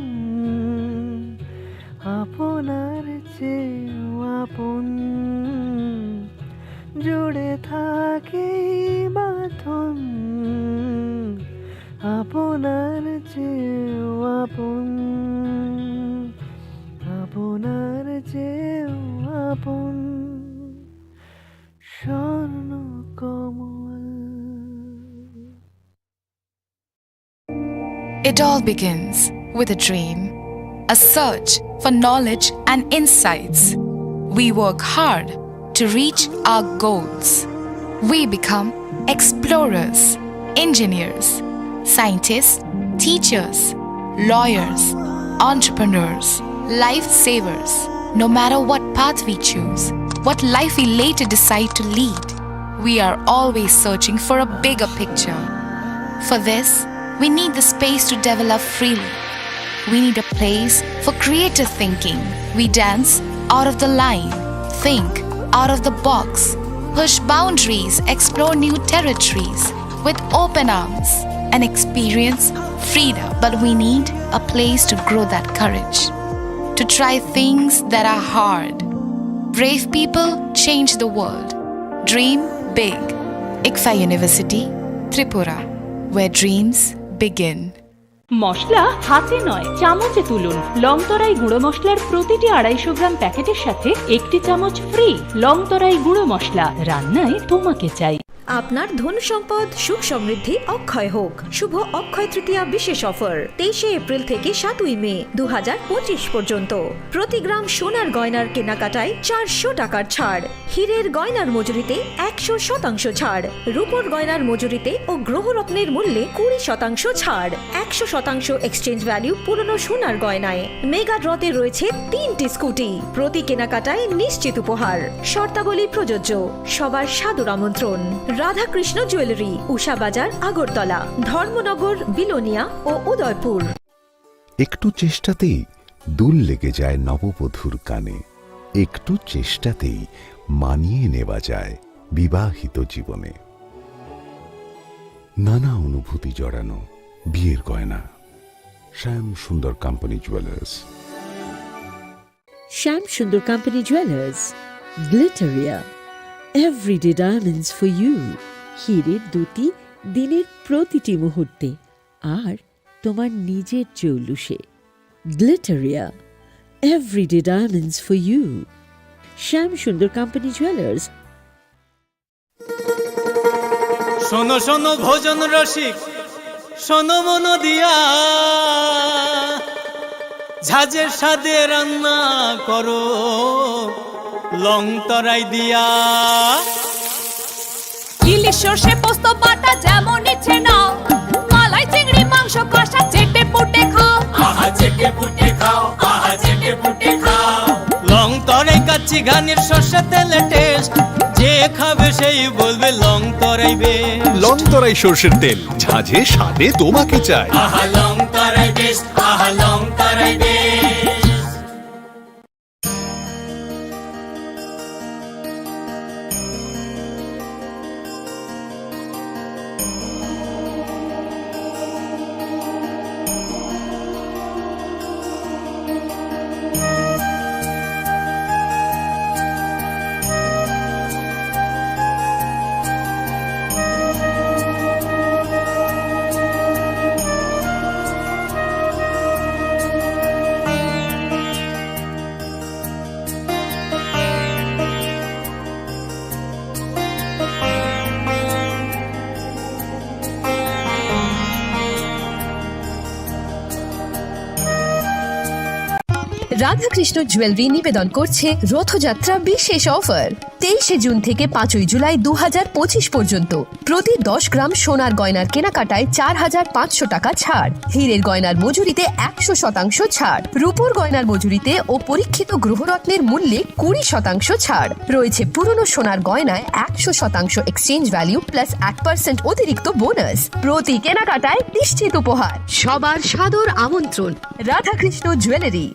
আপনার চেয়েও আপন। জুড়ে থাকে বাঁধন, আপনার চেয়েও আপন, আপনার চেয়েও আপন। স্বর্ণ কমল। It all begins with a dream, a search for knowledge and insights. We work hard to reach our goals. We become explorers, engineers, scientists, teachers, lawyers, entrepreneurs, lifesavers. No matter what path we choose, what life we later decide to lead, we are always searching for a bigger picture. For this, we need the space to develop freely. We need a place for creative thinking. We dance out of the line, think out of the box, push boundaries, explore new territories with open arms and experience freedom. But we need a place to grow that courage, to try things that are hard. Brave people change the world. Dream big. ICFA University, Tripura, where dreams begin. মশলা হাতে নয়, চামচে তুলুন। লংতরাই গুঁড়ো মশলার প্রতিটি 250 গ্রাম প্যাকেটের সাথে 1টি চামচ ফ্রি। লংতরাই গুঁড়ো মশলা, রান্নায় তোমাকে চাই। আপনার ধন সম্পদ সুখ সমৃদ্ধি অক্ষয় হোক। শুভ অক্ষয় তৃতীয়া বিশেষ অফার 23 এপ্রিল থেকে 7 মে 2025 পর্যন্ত। প্রতি গ্রাম সোনার গয়নার কেনাকাটায় 400 টাকার ছাড়, হীরের গয়নার মজুরিতে 100% ছাড়, রূপোর গয়নার মজুরিতে ও গ্রহরত্নের মূল্যে 20% ছাড়, 100% এক্সচেঞ্জ ভ্যালু পুরনো সোনার গয়নায়। মেগা ড্রতে রয়েছে 3টি স্কুটি, প্রতি কেনাকাটায় নিশ্চিত উপহার। শর্তাবলী প্রযোজ্য। সবার সাদর আমন্ত্রণ। রাধাকৃষ্ণ জুয়েলারি, উষা বাজার, আগরতলা, ধর্মনগর, বিলোনিয়া ও উদয়পুর। একটু চেষ্টাতেই দুল লেগে যায় নববধূর কানে, একটু চেষ্টাতেই মানিয়ে নেওয়া যায় বিবাহিত জীবনে। নানা অনুভূতি জড়ানো বিয়ের গয়না। শ্যাম Sundar company jewellers. Shyam Sundar company jewellers, Glitteria, everyday diamonds for you. হীরের দুটি দিনের প্রতিটি মুহূর্তে আর তোমার নিজের জৌলুসে। Glitteria, everyday diamonds for you. Shyam Sundar company jewellers. শোনো শোনো ভোজন রসিক, শোনো মন দিয়া, ঝাঁঝের স্বাদে রান্না করো লংতরাই দিয়া। ইলিশ সর্ষে পোস্ত বাটা যেমন ইচ্ছে নাও, মালাই চিংড়ি মাংস কষা চেটে পুটে খাও। আহা চেটে পুটে খাও, আহা চেটে পুটে খাও। বানাচ্ছি ঘানির সর্ষে তেলে টেস্ট, যে খাবে সেই বলবে লং তরাই বেস্ট। লং তরাই সর্ষের তেল, ঝাঁঝে স্বাদে তোমাকে চাই। আহা লং তরাই বেস্ট, আহা লং তরাই বেস্ট। রাধাকৃষ্ণ জুয়েলারি নিবেদন করছে রথযাত্রা বিশেষ অফার। 23 জুন থেকে 5 জুলাই 2025 পর্যন্ত প্রতি 10 গ্রাম সোনার গয়নার কেনাকাটায় 4500 টাকা ছাড়, হীরের গয়নার মজুরিতে 100% ছাড়, রূপোর গয়নার মজুরিতে ও পরীক্ষিত গ্রহরত্নের মূল্যে 20% ছাড় রয়েছে। পুরনো সোনার গয়নায় 100% এক্সচেঞ্জ ভ্যালু প্লাস 1% অতিরিক্ত বোনাস। প্রতি কেনাকাটায় নিশ্চিত উপহার। সবার সাদর আমন্ত্রণ রাধাকৃষ্ণ জুয়েলারি।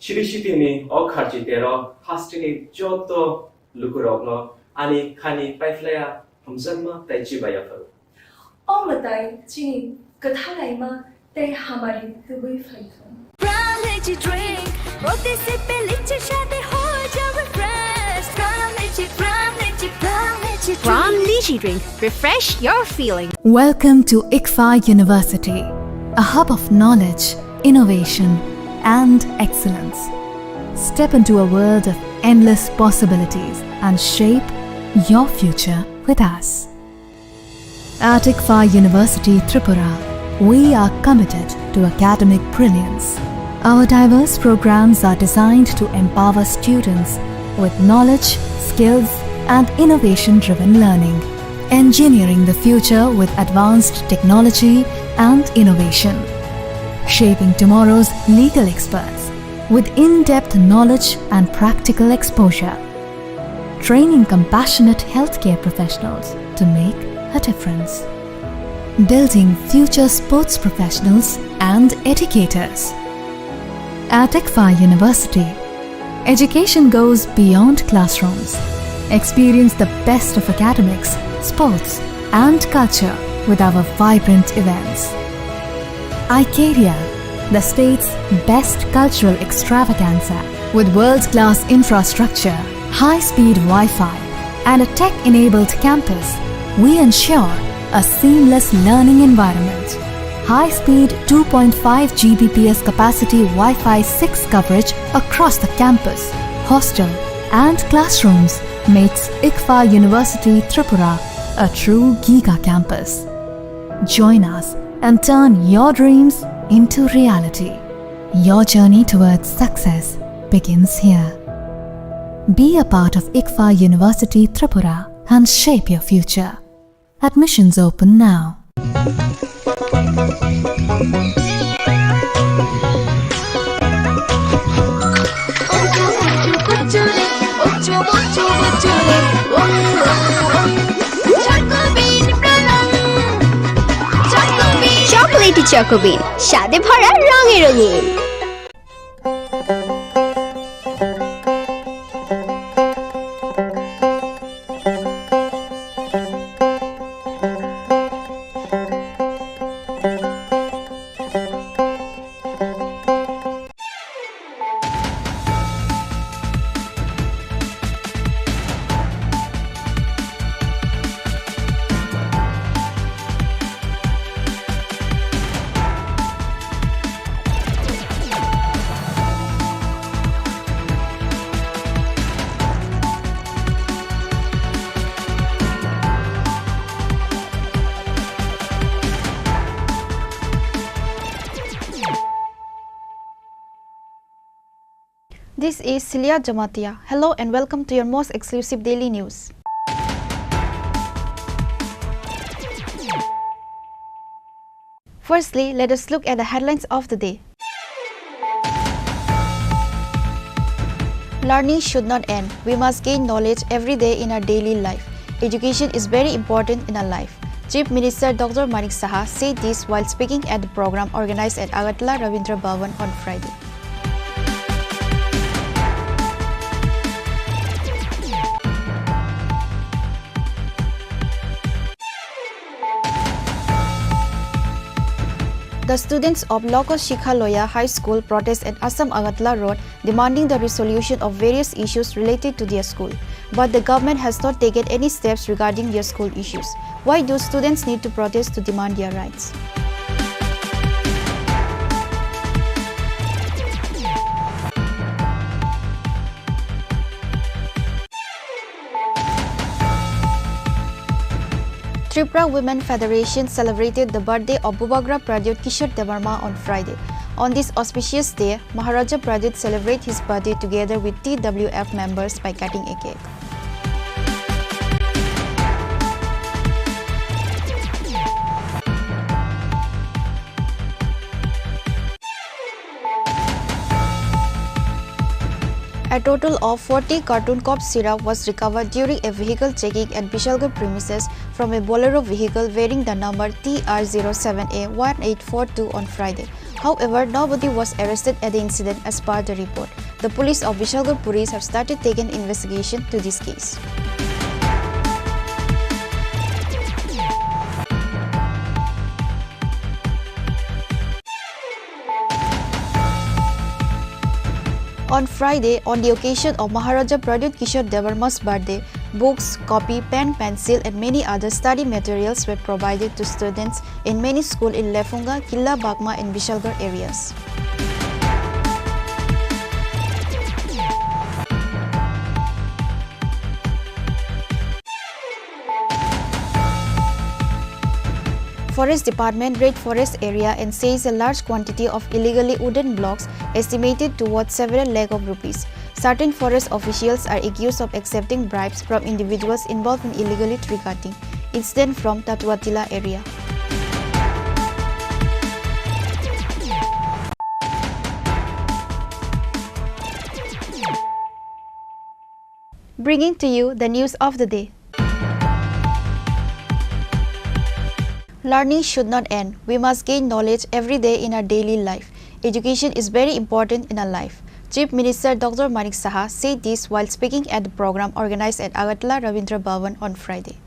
시리시티니 어카지대로 하스티니 쪼또 루크록노 아니 카니 파이플레야 हमसनमा ताइचिबाया फरो ओ मताई चीनी कथालाइमा ते हमारी Dubai Python Brown energy drink रोटी से पहले शादी हो जावे fresh Brown energy Brown lychee drink. Refresh your feeling. Welcome to ICFA University, a hub of knowledge, innovation, and excellence. Step into a world of endless possibilities and shape your future with us. At ICFA University Tripura, we are committed to academic brilliance. Our diverse programs are designed to empower students with knowledge, skills, and innovation-driven learning, engineering the future with advanced technology and innovation, shaping tomorrow's legal experts with in-depth knowledge and practical exposure, training compassionate healthcare professionals to make a difference, building future sports professionals and educators. At ICFA University, education goes beyond classrooms. Experience the best of academics, sports, and culture with our vibrant events. Icaria, the state's best cultural extravaganza, with world-class infrastructure, high-speed Wi-Fi, and a tech-enabled campus, we ensure a seamless learning environment. High-speed 2.5 Gbps capacity Wi-Fi 6 coverage across the campus, hostel, and classrooms makes ICFA University Tripura a true Giga campus. Join us and turn your dreams into reality. Your journey towards success begins here. Be a part of ICFA University Tripura and shape your future. Admissions open now. Chocolatey চকোবিন, স্বাদে ভরা রঙে রঙিন। This is Celia Jamatia. Hello and welcome to your most exclusive daily news. Firstly, let us look at the headlines of the day. Learning should not end. We must gain knowledge every day in our daily life. Education is very important in our life. Chief Minister Dr. Manik Saha said this while speaking at the program organized at Agartala Rabindra Bhavan on Friday. The students of Loko Shikhaloya High School protest at Assam Agartala Road demanding the resolution of various issues related to their school. But the government has not taken any steps regarding their school issues. Why do students need to protest to demand their rights? Tripura Women Federation celebrated the birthday of Bubagra Pradyut Kishore Devarma on Friday. On this auspicious day, Maharaja Pradyut celebrated his birthday together with TWF members by cutting a cake. A total of 40 carton cough syrup was recovered during a vehicle checking at Bishalgarh premises from a Bolero vehicle bearing the number TR07A1842 on Friday. However, nobody was arrested at the incident as per the report. The police of Bishalgarh Police have started taking investigation to this case. On Friday, on the occasion of Maharaja Pradyut Kishore Devarma's birthday, books, copy, pen, pencil and many other study materials were provided to students in many schools in Lefunga, Killa Bagma and Bishalgarh areas. Forest Department raid forest area and seized a large quantity of illegally wooden blocks estimated towards several lakh of rupees. Certain forest officials are accused of accepting bribes from individuals involved in illegally tree cutting. Incident from Tatuatila area. Bringing to you the news of the day. Learning should not end. We must gain knowledge every day in our daily life. Education is very important in our life. Chief Minister Dr. Manik Saha said this while speaking at the program organized at Agartala Rabindra Bhavan on Friday.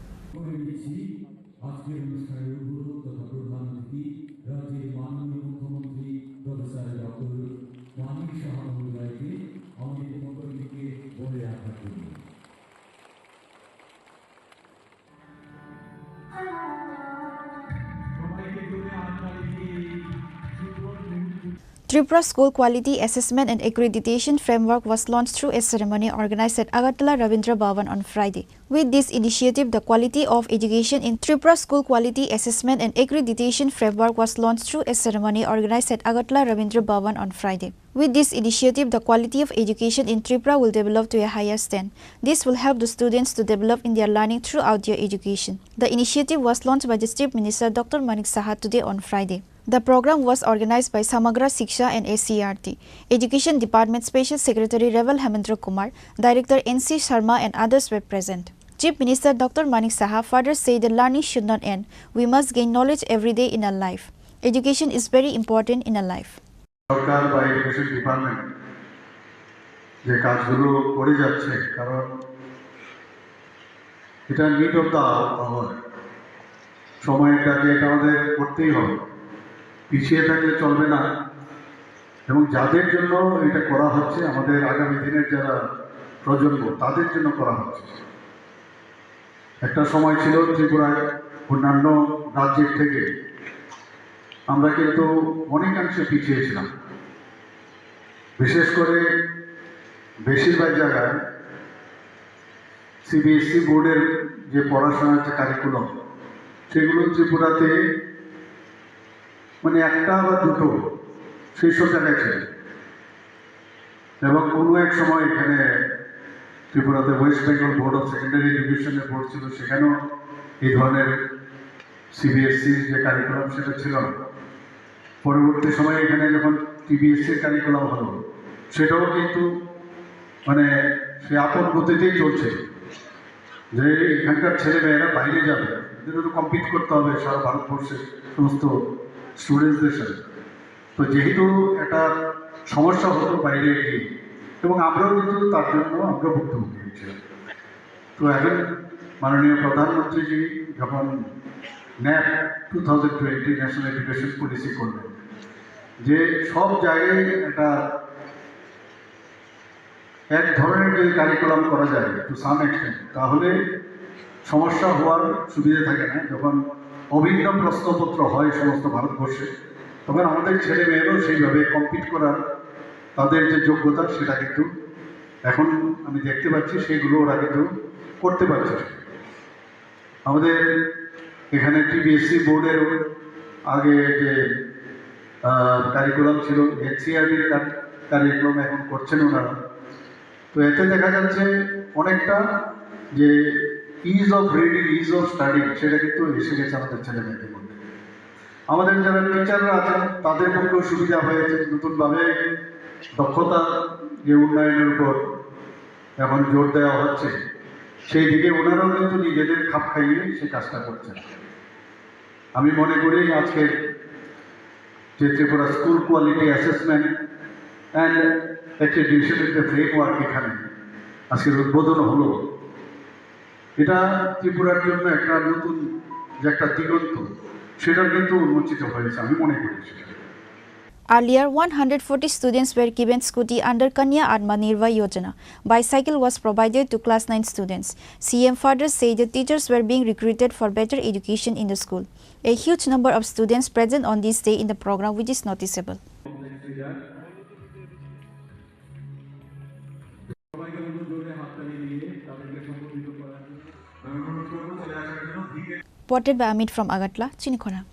Tripura School Quality Assessment and Accreditation Framework was launched through a ceremony organized at Agartala Rabindra Bhavan on Friday. With this initiative, the quality of education in Tripura School Quality Assessment and Accreditation Framework was launched through a ceremony organized at Agartala Rabindra Bhavan on Friday. With this initiative, the quality of education in Tripura will develop to a higher stand. This will help the students to develop in their learning throughout their education. The initiative was launched by the Chief Minister Dr. Manik Saha today on Friday. The program was organized by Samagra Shiksha and SCRT, Education Department Special Secretary Revel Hemendra Kumar, Director NC Sharma and others were present. Chief Minister Dr. Manik Saha further said that learning should not end. We must gain knowledge every day in our life. Education is very important in our life. সরকার বা education department যে কাজগুলো করে যাচ্ছে কারণ এটা need of the our সময়টাকে এটা আমাদের করতেই হবে পিছিয়ে থাকলে চলবে না এবং যাদের জন্য এটা করা হচ্ছে আমাদের আগামী দিনের যারা প্রজন্ম তাদের জন্য করা হচ্ছে একটা সময় ছিল ত্রিপুরায় অন্যান্য রাজ্যের থেকে আমরা কিন্তু অনেকাংশে পিছিয়ে ছিলাম বিশেষ করে বেশিরভাগ জায়গায় সিবিএসই বোর্ডের যে পড়াশোনার যে কারিকুলাম সেগুলো ত্রিপুরাতে মানে একটা বা দুটো শীর্ষ জায়গায় ছিল এবং কোনো এক সময় এখানে ত্রিপুরাতে West Bengal board of secondary এডুকেশনের বোর্ড ছিল, সেখানেও এই ধরনের সিবিএসসির যে কারিকুলাম সেটা ছিল না। পরবর্তী সময়ে এখানে যখন টিবিএসসির কারিকুলাম হলো, সেটাও কিন্তু মানে সে আপন গতিতেই চলছে, যে এখানকার ছেলেমেয়েরা বাইরে যাবে, এদের তো কম্পিট করতে হবে সারা ভারতবর্ষের সমস্ত স্টুডেন্টসদের সাথে। তো যেহেতু একটা সমস্যা হতো বাইরে গিয়ে, এবং আমরাও কিন্তু তার জন্য আমরা ভুক্তভোগী হয়েছিলাম। তো এখন মাননীয় প্রধানমন্ত্রীজি যখন ন্যাপ 2020 ন্যাশনাল এডুকেশন পলিসি করলেন, যে সব জায়গায় একটা এক ধরনের যদি কারিকুলাম করা যায় টু সাম এক্সটেন্ট, তাহলে সমস্যা হওয়ার সুবিধা থাকে না। যখন অভিন্ন প্রশ্নপত্র হয় সমস্ত ভারতবর্ষে, তখন আমাদের ছেলে মেয়েরাও সেইভাবে কম্পিট করার তাদের যে যোগ্যতা সেটা কিন্তু এখন আমি দেখতে পাচ্ছি সেগুলো ওরা কিন্তু করতে পারছে। আমাদের এখানে টিবিএসসি বোর্ডের আগে যে কারিকুলাম ছিল, এনসিআরটির কারিকুলাম এখন করছেন ওনারা। তো এতে দেখা যাচ্ছে অনেকটা যে is of reading, is of studying, সেটা কিন্তু এসে গেছে আমাদের ছেলে মেয়েদের মধ্যে। আমাদের যারা টিচাররা আছেন তাদের পক্ষেও সুবিধা হয়েছে, নতুনভাবে দক্ষতা যে উন্নয়নের উপর এখন জোর দেওয়া হচ্ছে, সেই দিকে ওনারাও কিন্তু নিজেদের খাপ খাইয়ে সে কাজটা করছেন। আমি মনে করি আজকের যে Tripura school quality assessment and অ্যাক্রিডিটেশনের যে ফ্রেমওয়ার্ক এখানে আজকের উদ্বোধন হলো, এটা ত্রিপুরার জন্য একটা নতুন যে একটা দিগন্ত, সেটা কিন্তু উন্মোচিত হয়েছে আমি মনে করি। Earlier, 140 students were given scooty under Kanya Atmanirbhar Yojana. Bicycle was provided to class 9 students. CM further said the teachers were being recruited for better education in the school. A huge number of students present on this day in the program, which is noticeable. Reported by Amit from Agatla, Chini Khorang.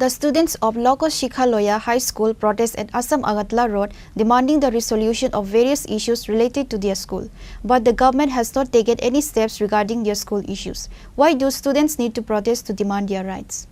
The students of Lokos Shikha Loya High School protest at Assam Agatla Road, demanding the resolution of various issues related to their school. But the government has not taken any steps regarding their school issues. Why do students need to protest to demand their rights?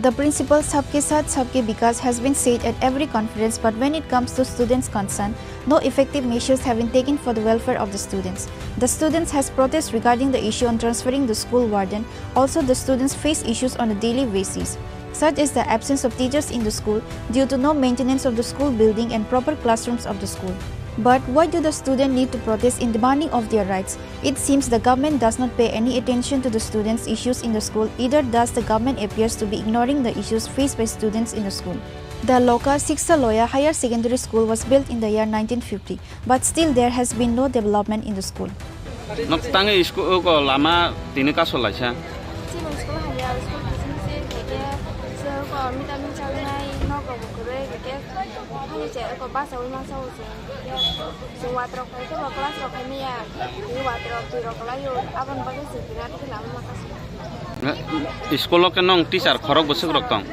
The principle Sabke Saath Sabke Vikas has been said at every conference, but when it comes to students' concern, no effective measures have been taken for the welfare of the students. The students has protest regarding the issue on transferring the school warden. Also, the students face issues on a daily basis, such as the absence of teachers in the school due to no maintenance of the school building and proper classrooms of the school. But why do the students need to protest in demanding of their rights? It seems the government does not pay any attention to the students' issues in the school, either does the government appears to be ignoring the issues faced by students in the school. The Loka Shikha Loya Higher Secondary School was built in the year 1950, but still there has been no development in the school. School ke nong teacher khorok bosuk roktong.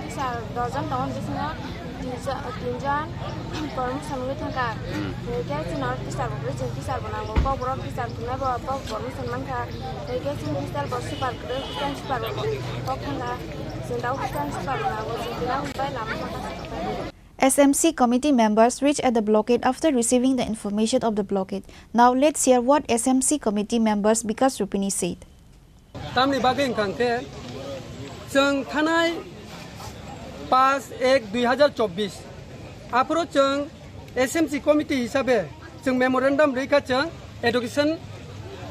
SMC committee members reached at the blockade after receiving the information of the blockade. Now let's hear what SMC committee members Bikas Rupini said. Tamni bageng kangke, jeng thanai 5/1/2024 आपरो जों SMC committee हिसाबै जों मेमोरेन्डाम रैखा जों education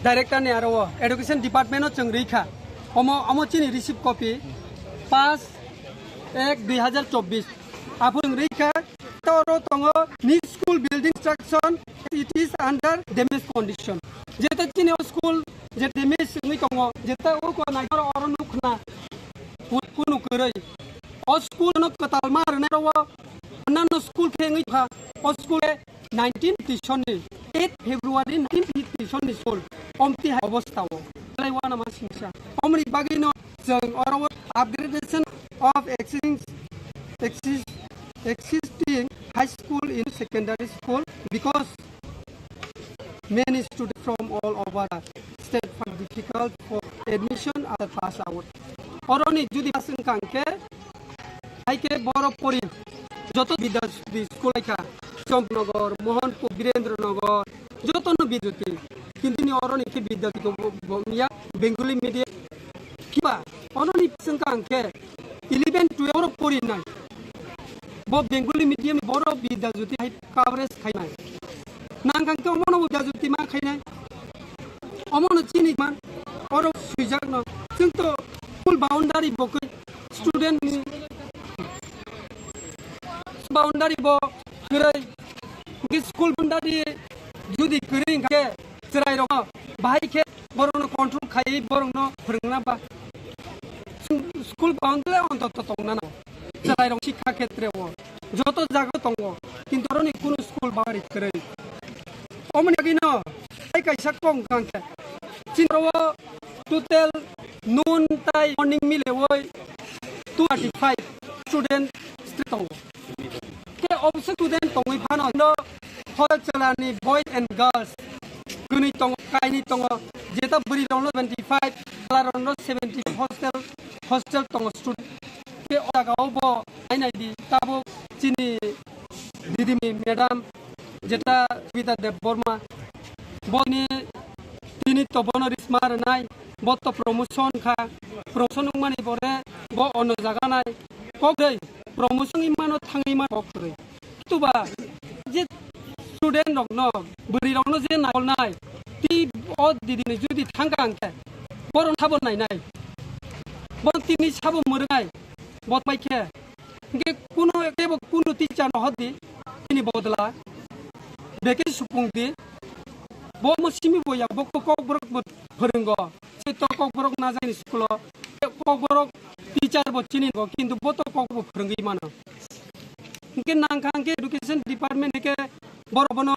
director ने आरो education department जों रैखा अमो चिनि रिसीव कपि 5/1/2024 आपरो रैखा तरो तंगो नि school building structure it is under damage condition जेता चिनि स्कूल जे डैमेज नि तंगो जेता ओ को नाइगर और नुखना कुनु करै ओ स्कूल न कताल मारने रवा अन्ना स्कूल खेंगै फा ओ स्कूल 1957 नि 8 फेब्रुवारी 1957 नि स्कूल ओमति अवस्थाओ लाइवाना मासिंसा ओमनि बागिनो जों और upgradation of existing high school in secondary school because many students from all over the state find difficult for admission at the pass out. Oroni judi pasang kangke, haike boro pori, joto bidas di sekolah ka, Champnagor, Mohanpur, Birendranagor, joto no biduti. Kini oroni ke bidas ko ya Bengali medium. Kiba oroni pasang kangke, 11-12 pori nai. Bo Bengali medium boro bidas juti hai coverage khai nai. Nangkang ke omono bidas juti ma khai nai. Omono chini man, oro sujak no. Singto school boundary bokai student boundary bo kerai ke school boundary judi kerai ke cerai ro bahai ke borong no control khai borong no phurungna ba school boundary onto tongna na cerai ro shikha khetre o joto jaga tongo kintu roni kuno school boundary kerai omni agino ai kaisa kong kangke chinro total noon tai morning mile woi 235 student tong ke obse student tong i phano no hol chalani boys and girls guni tong kaini tong jeta buri rono 25 rono 70 hostel tong student ke oga obo ainai di tabo chini didimi madam jeta vida de borma boni tini to bonoris mar nai boto promotion kha promotion mani bore bo ono jaga nai kokdei promotion imano thangi ma kokdei tuba je student rok no buri rok no je nakol nai ti o didi ni judi thangkang ke boron thabo nai nai bon tini sabo murnai bot pai ke ge kuno kebo kuno teacher no hodi tini bodla beke supung di bo mo simi boya bo ko borok phorungo se to ko borok na jai school ko borok teacher bo chini go kintu bo to ko phorungi mana ke nangkang ke education department ke boro bono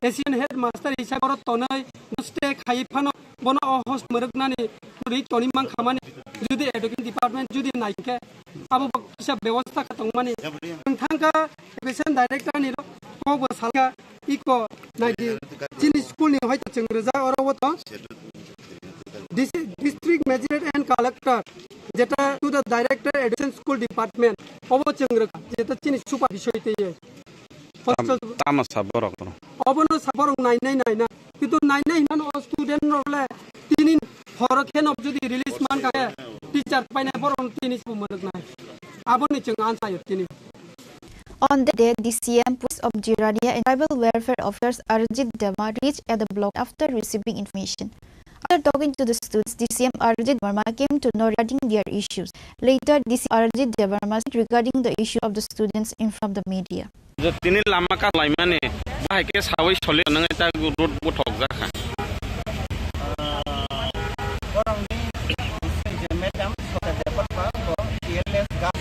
asian headmaster isa boro tonai muste khai phano bono host muruknani ri toni mang khamani judi education department judi nai ke abo bisa ব্যবস্থা katong mani thangka education director ni ko bo salga iko naidi chini school ni hoita chengreja oro to district magistrate and collector jeta to the director education school department obo chengra jeta chini supervisor te tama saboro kono obono saboro nai na kitu nai man student role tinin horakhen of jodi release man ka teacher paina boron tini sumuruk nai aboni cheng answer tini. On the day, the CM Post of Jirania and Tribal Welfare Officers Arjit Dema reached at the block after receiving information. After talking to the students, the CM Arjit Verma came to know regarding their issues. Later, the CM Arjit Verma said regarding the issue of the students in front of the media. tini lama ka laimane bahai ke sawai sole nang eta road bothok jakha orang ni madam kota dapat pa bo TLS gas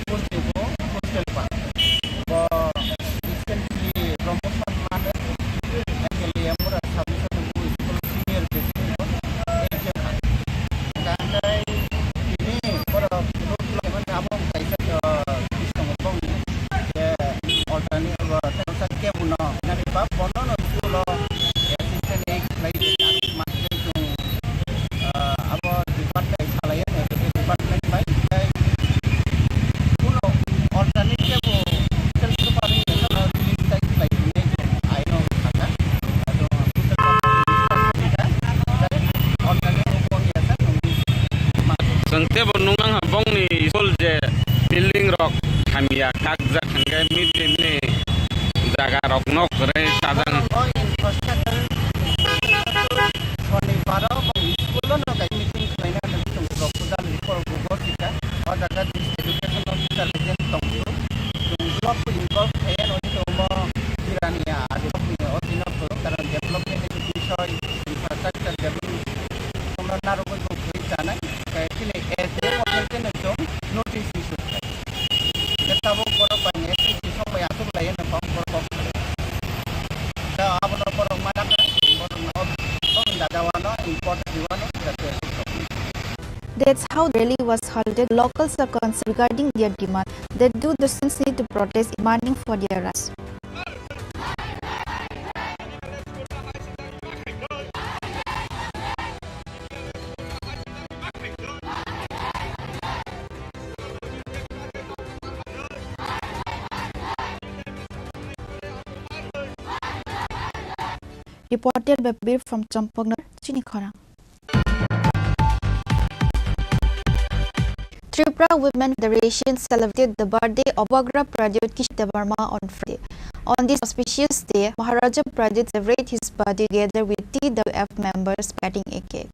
postal pa bo recently promotion mana actually amura submission to school senior basic dan ini para road lawan abang kaisa sistem bong ya alternate tension ke buno nani pa bono no school assistant ek lagi sangte bo nungang habong ni sol je building rock Hamia Kagza Kangai Midne Daga Rocknock Ray Tadang. That's how the rally was halted. Locals are concerned regarding their demand that do the students need to protest demanding for their rights. Reported by Bir from Champagnat, Chini Khorang. Tripura Women Federation celebrated the birthday of Bagra Pradhyut Kishore Devarma on Friday. On this auspicious day, Maharaja Pradhyut celebrated his birthday together with TWF members cutting a cake.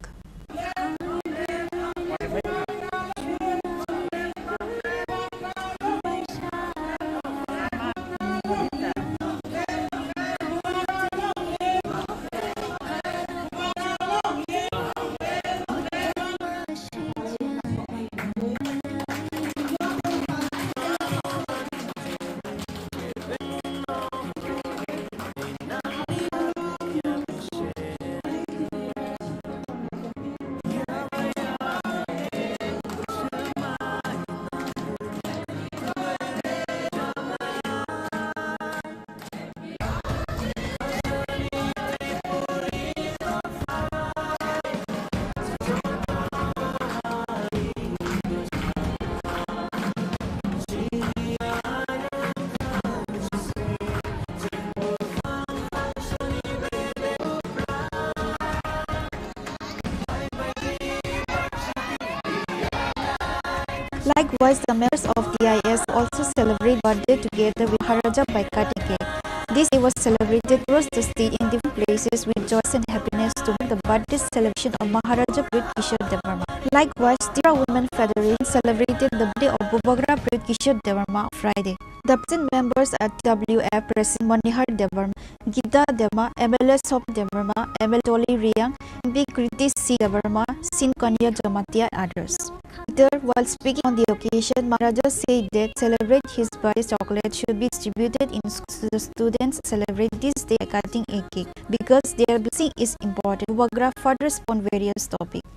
Likewise, the members of DIS also celebrate birthday together with Maharaja by cutting cake. This day was celebrated across the state in different places with joy and happiness to mark the birthday celebration of Maharaja Pradhyut Kishore Devarma. Likewise, Tripura Women Federation celebrated the birthday of Bagra Pradhyut Kishore Devarma on Friday. The present members are TWF President Manihar Devarma, Gita Devarma, MLA Sop Devarma, ML Toli Riang, MP Kriti C. Devarma, Sin Kanya Jamatia and others. Later, while speaking on the occasion, Maharaja said that celebrate his birthday chocolate should be distributed in schools to the students celebrate this day by cutting a cake because their blessing is important. Bagra further respond various topics.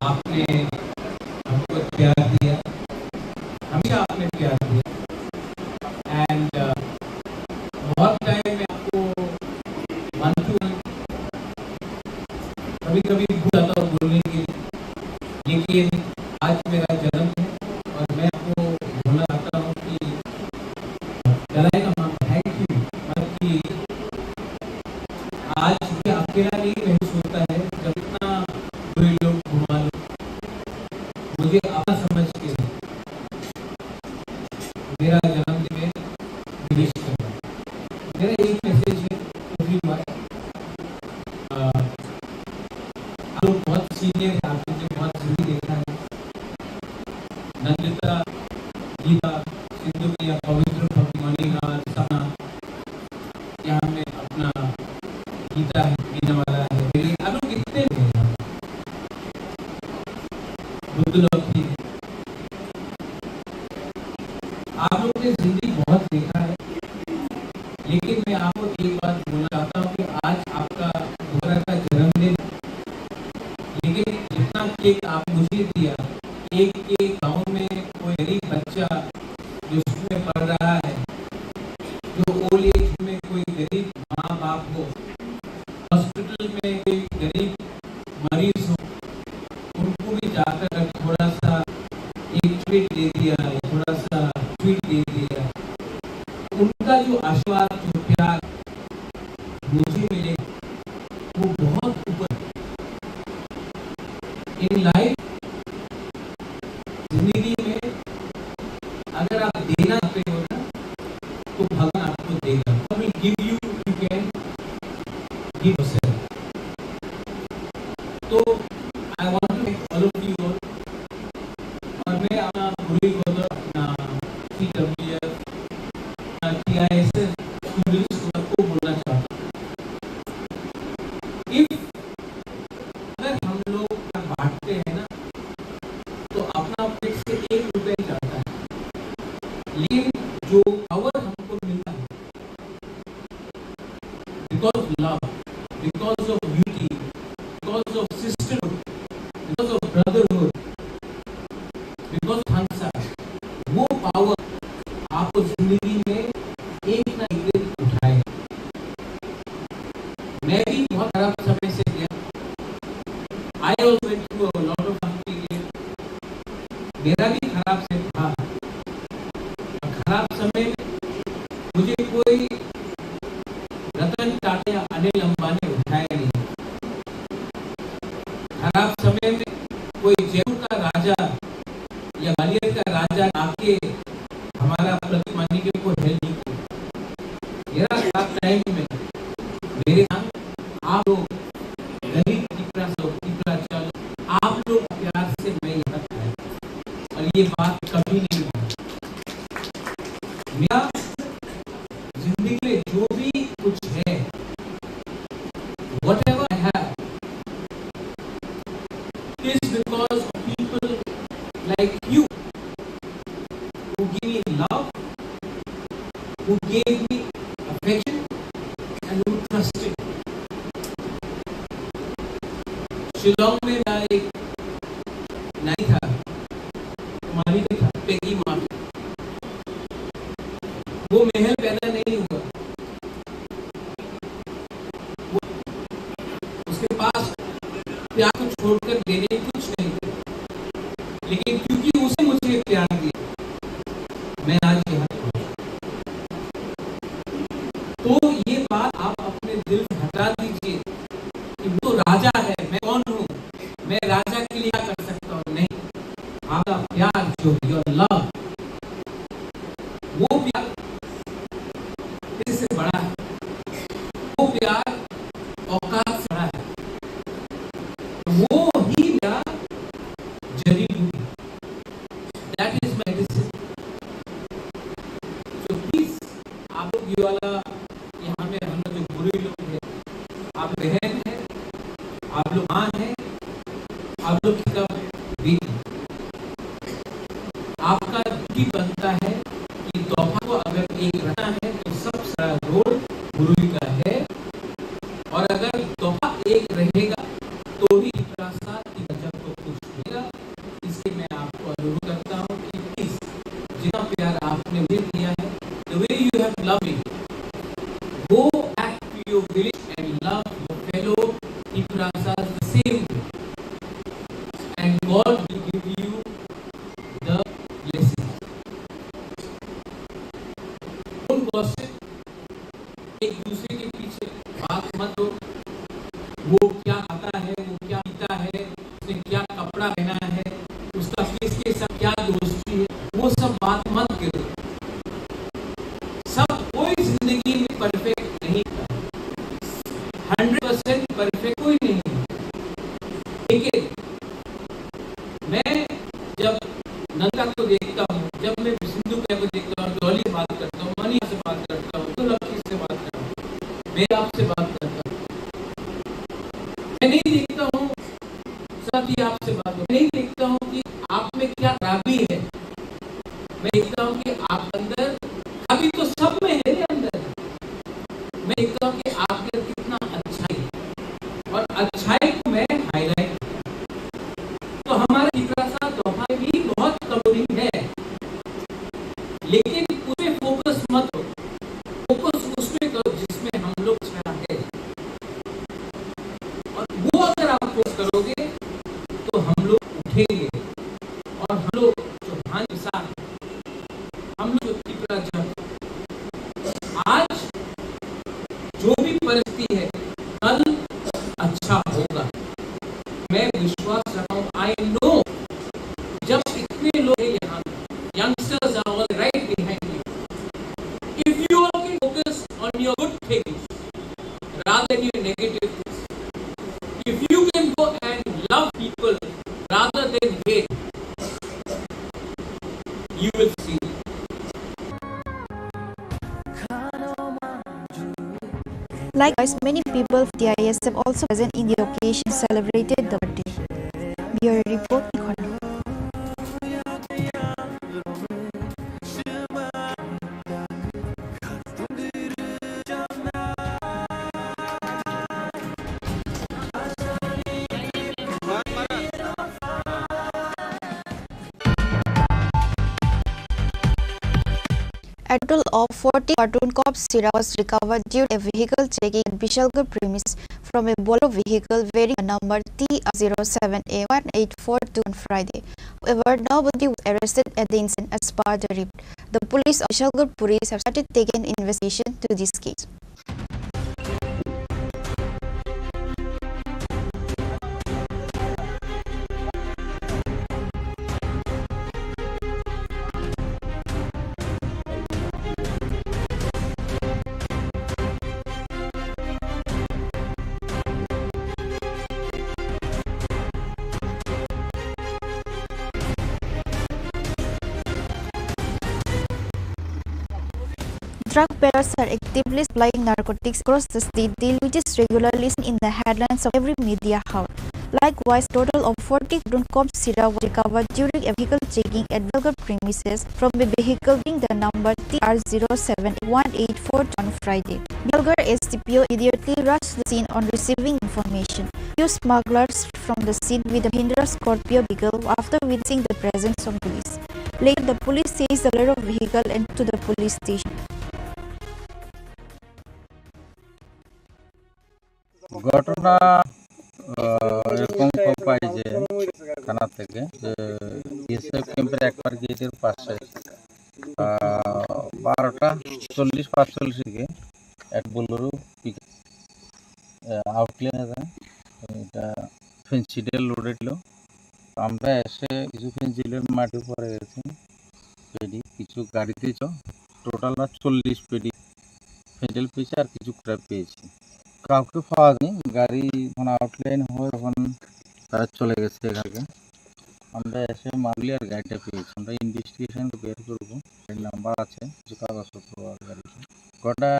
आपने हमको प्यार दिया, हमेशा आपने प्यार दिया and बहुत time में आपको मानती कभी कभी भूल जाता हूँ बोलने के लिए, लेकिन आज मेरा जन्म है और मैं आपको बोलना चाहता हूँ कि दलाई लामा थैंक यू, मतलब कि आज मुझे अकेला नहीं महसूस होता है जब इतना बुरे लोग घुमा लो, मुझे अपना समझ के मेरा जन्मदिन में विश करना। मेरा एक मैसेज है एवरीवन, आप लोग बहुत सीनियर हैं, आप लोग बहुत जल्दी देखा है, नंदिता, गीता, सिंधु भैया, पवित्र, मणिहार, सना, यहाँ में अपना गीता है, बीना वाला है, मेरी आप लोग कितने हैं, बुद्ध लोग भी, आप लोग ने जिंदगी बहुत देखा है, लेकिन मैं आपको एक बात बोलना चाहता हूँ कि आज आपका दोबारा का जन्मदिन, लेकिन जितना केक आप मुझे दिया, एक गांव में कोई गरीब बच्चा जो स्कूल में पढ़ रहा है, जो ओल्ड एज में कोई गरीब माँ बाप हो, हॉस्पिटल में कोई गरीब मरीज हो, उनको भी जाकर थोड़ा सा एक ट्वीट दे दिया, थोड़ा सा ट्वीट दे दिया, उनका जो आशीर्वाद, जो प्यार मुझे मिलेगा अगर आप देना चाहते हो ना तो भगवान आपको देगा. God will give you, you can give yourself. तो I want to thank all of you all. और मैं अपना गुरु को अपना TWF TIS स्टूडेंट्स को बोलना चाहता हूँ. अगर हम लोग बांटते हैं ना तो अपना पेट से 1 रुपया ही जाता है, लेकिन जो पावर हमको मिलता है because of love, because of unity, because of sisterhood, because of brotherhood, because of हंसा, वो पावर आपको जिंदगी में एक ना एक दिन उठाए. मैं भी बहुत खराब समय से गया. I also went through a lot of period. मेरा भी खराब समय था. खराब समय में मुझे कोई रतन टाटा या अनिल अंबानी उठाया नहीं. खराब समय में कोई जयपुर का राजा या ग्वालियर का राजा आके हमारा प्रतिमानी के को हेल्प नहीं किया. मेरा खराब टाइम में मेरे आप लोग गरीब आप लोग प्यार से मैं यहाँ आया और ये बात कभी नहीं हुई. मेरा जिंदगी में जो भी कुछ है, whatever I have is because of people like you who give me love, who gave me affection and who trusted. Shillong में मैं एक नहीं था, कुमारी नहीं था, पेगी माँ. वो महल पैदा नहीं हुआ. उसके पास प्यार को छोड़कर देने कुछ नहीं था, लेकिन क्योंकि उसे मुझे प्यार दिया मैं आज यहाँ पहुंचा. तो ये बात आप अपने दिल से हटा दीजिए कि वो राजा है, मैं कौन हूँ, मैं राजा के लिए क्या कर सकता हूँ. नहीं, आपका प्यार जो योर लव, वो प्यार इससे बड़ा है. वो प्यार औकात से बड़ा है. वो ही प्यार जड़ी बूटी. That is medicine. तो प्लीज आप लोग ये वाला यहाँ में हम लोग जो बुरे लोग हैं, आप बहन हैं, आप लोग मां हैं, आप लोग का बेटी, आपका ड्यूटी बनता है कि तोहफा को अगर एक रखना है तो सब सारा रोल गुरु का है, और अगर तोहफा एक रहेगा तो ही प्रसाद की वजह को कुछ मिलेगा. इसलिए मैं आपको अनुरोध करता हूँ कि प्लीज जितना प्यार आपने मुझे दिया है, the way you have loved me, go back to your village and love your fellow Tripurasas the same way, and God will give you the blessings. Don't gossip. एक दूसरे के पीछे बात मत हो. वो क्या खाता है, वो क्या पीता है, उसने क्या कपड़ा पहना है, उसका किसके साथ क्या दोस्ती है, वो सब बात मत करो. सब कोई जिंदगी में परफेक्ट नहीं था. 100% परफेक्ट कोई नहीं है. लेकिन मैं जब नंदा को देखता हूँ, जब मैं सिंधु को देखता हूँ, डॉली से बात करता हूँ, मनी से बात करता हूँ, तो लक्ष्मी से बात करता हूँ, मैं आपसे बात करता हूँ. मैं नहीं देखता हूँ सभी आपसे बात हो, नहीं देखता हूँ कि आप में क्या खराबी है. मैं देखता हूँ कि आप अंदर अभी तो सब में है अंदर. मैं देखता हूँ कि आपके कितना अच्छाई है, और अच्छाई को मैं हाईलाइट. तो हमारे प्रसाद तोहफा भी बहुत कमोडिंग है, लेकिन उसमें फोकस मत हो. फोकस उसमें करो जिसमें हम लोग छा है, और वो अगर आप फोकस करोगे तो हम लोग उठेंगे. और हम लोग जो भान के साथ हम लोग Likewise, many people of the ISF also present in the occasion celebrated the birthday. Bureau report, Khorang. A total of 40 cartoon cops syrup was recovered during a vehicle checking at Bishalgarh premises from a Bolero vehicle bearing a number TR07A1842 on Friday. However, nobody was arrested at the incident as per the report. The police of Bishalgarh police have started taking investigation to this case. Drug peddlers are actively supplying narcotics across the state, which is regularly seen in the headlines of every media house. Likewise, total of 40 carton cough syrup was recovered during a vehicle checking at Bishalgarh premises from a vehicle bearing the number TR071842 on Friday. Bishalgarh SCPO immediately rushed the scene on receiving information. Few smugglers from the scene with a Mahindra Scorpio vehicle after witnessing the presence of police. Later, the police seized the Bolero vehicle and to the police station. ঘটনা এরকম পাই যে থানা থেকে যে BSF ক্যাম্পের একবার গেটের পাশে 12:40-45 দিকে এক বোলেরো আউটলেনে যায়। এটা ফেন্সিডেল রোডে ছিল। আমরা এসে কিছু ফেন্সিডেল মাটি পড়ে গেছে পেডি, কিছু গাড়িতে টোটাল 40 পেডি ফেন্সিডেল পেয়েছি আর কিছু ক্র্যাপ পেয়েছি। কাউকে পাওয়া যায়নি। গাড়ি যখন আউটলাইন হয়ে তখন তারা চলে গেছে এখান থেকে। আমরা এসে মারলি আর গাড়িটা পেয়েছি। আমরা ইনভেস্টিগেশন বের করবো। গাড়ির নাম্বার আছে, কিছু কাগজপত্র গাড়িতে। গোটা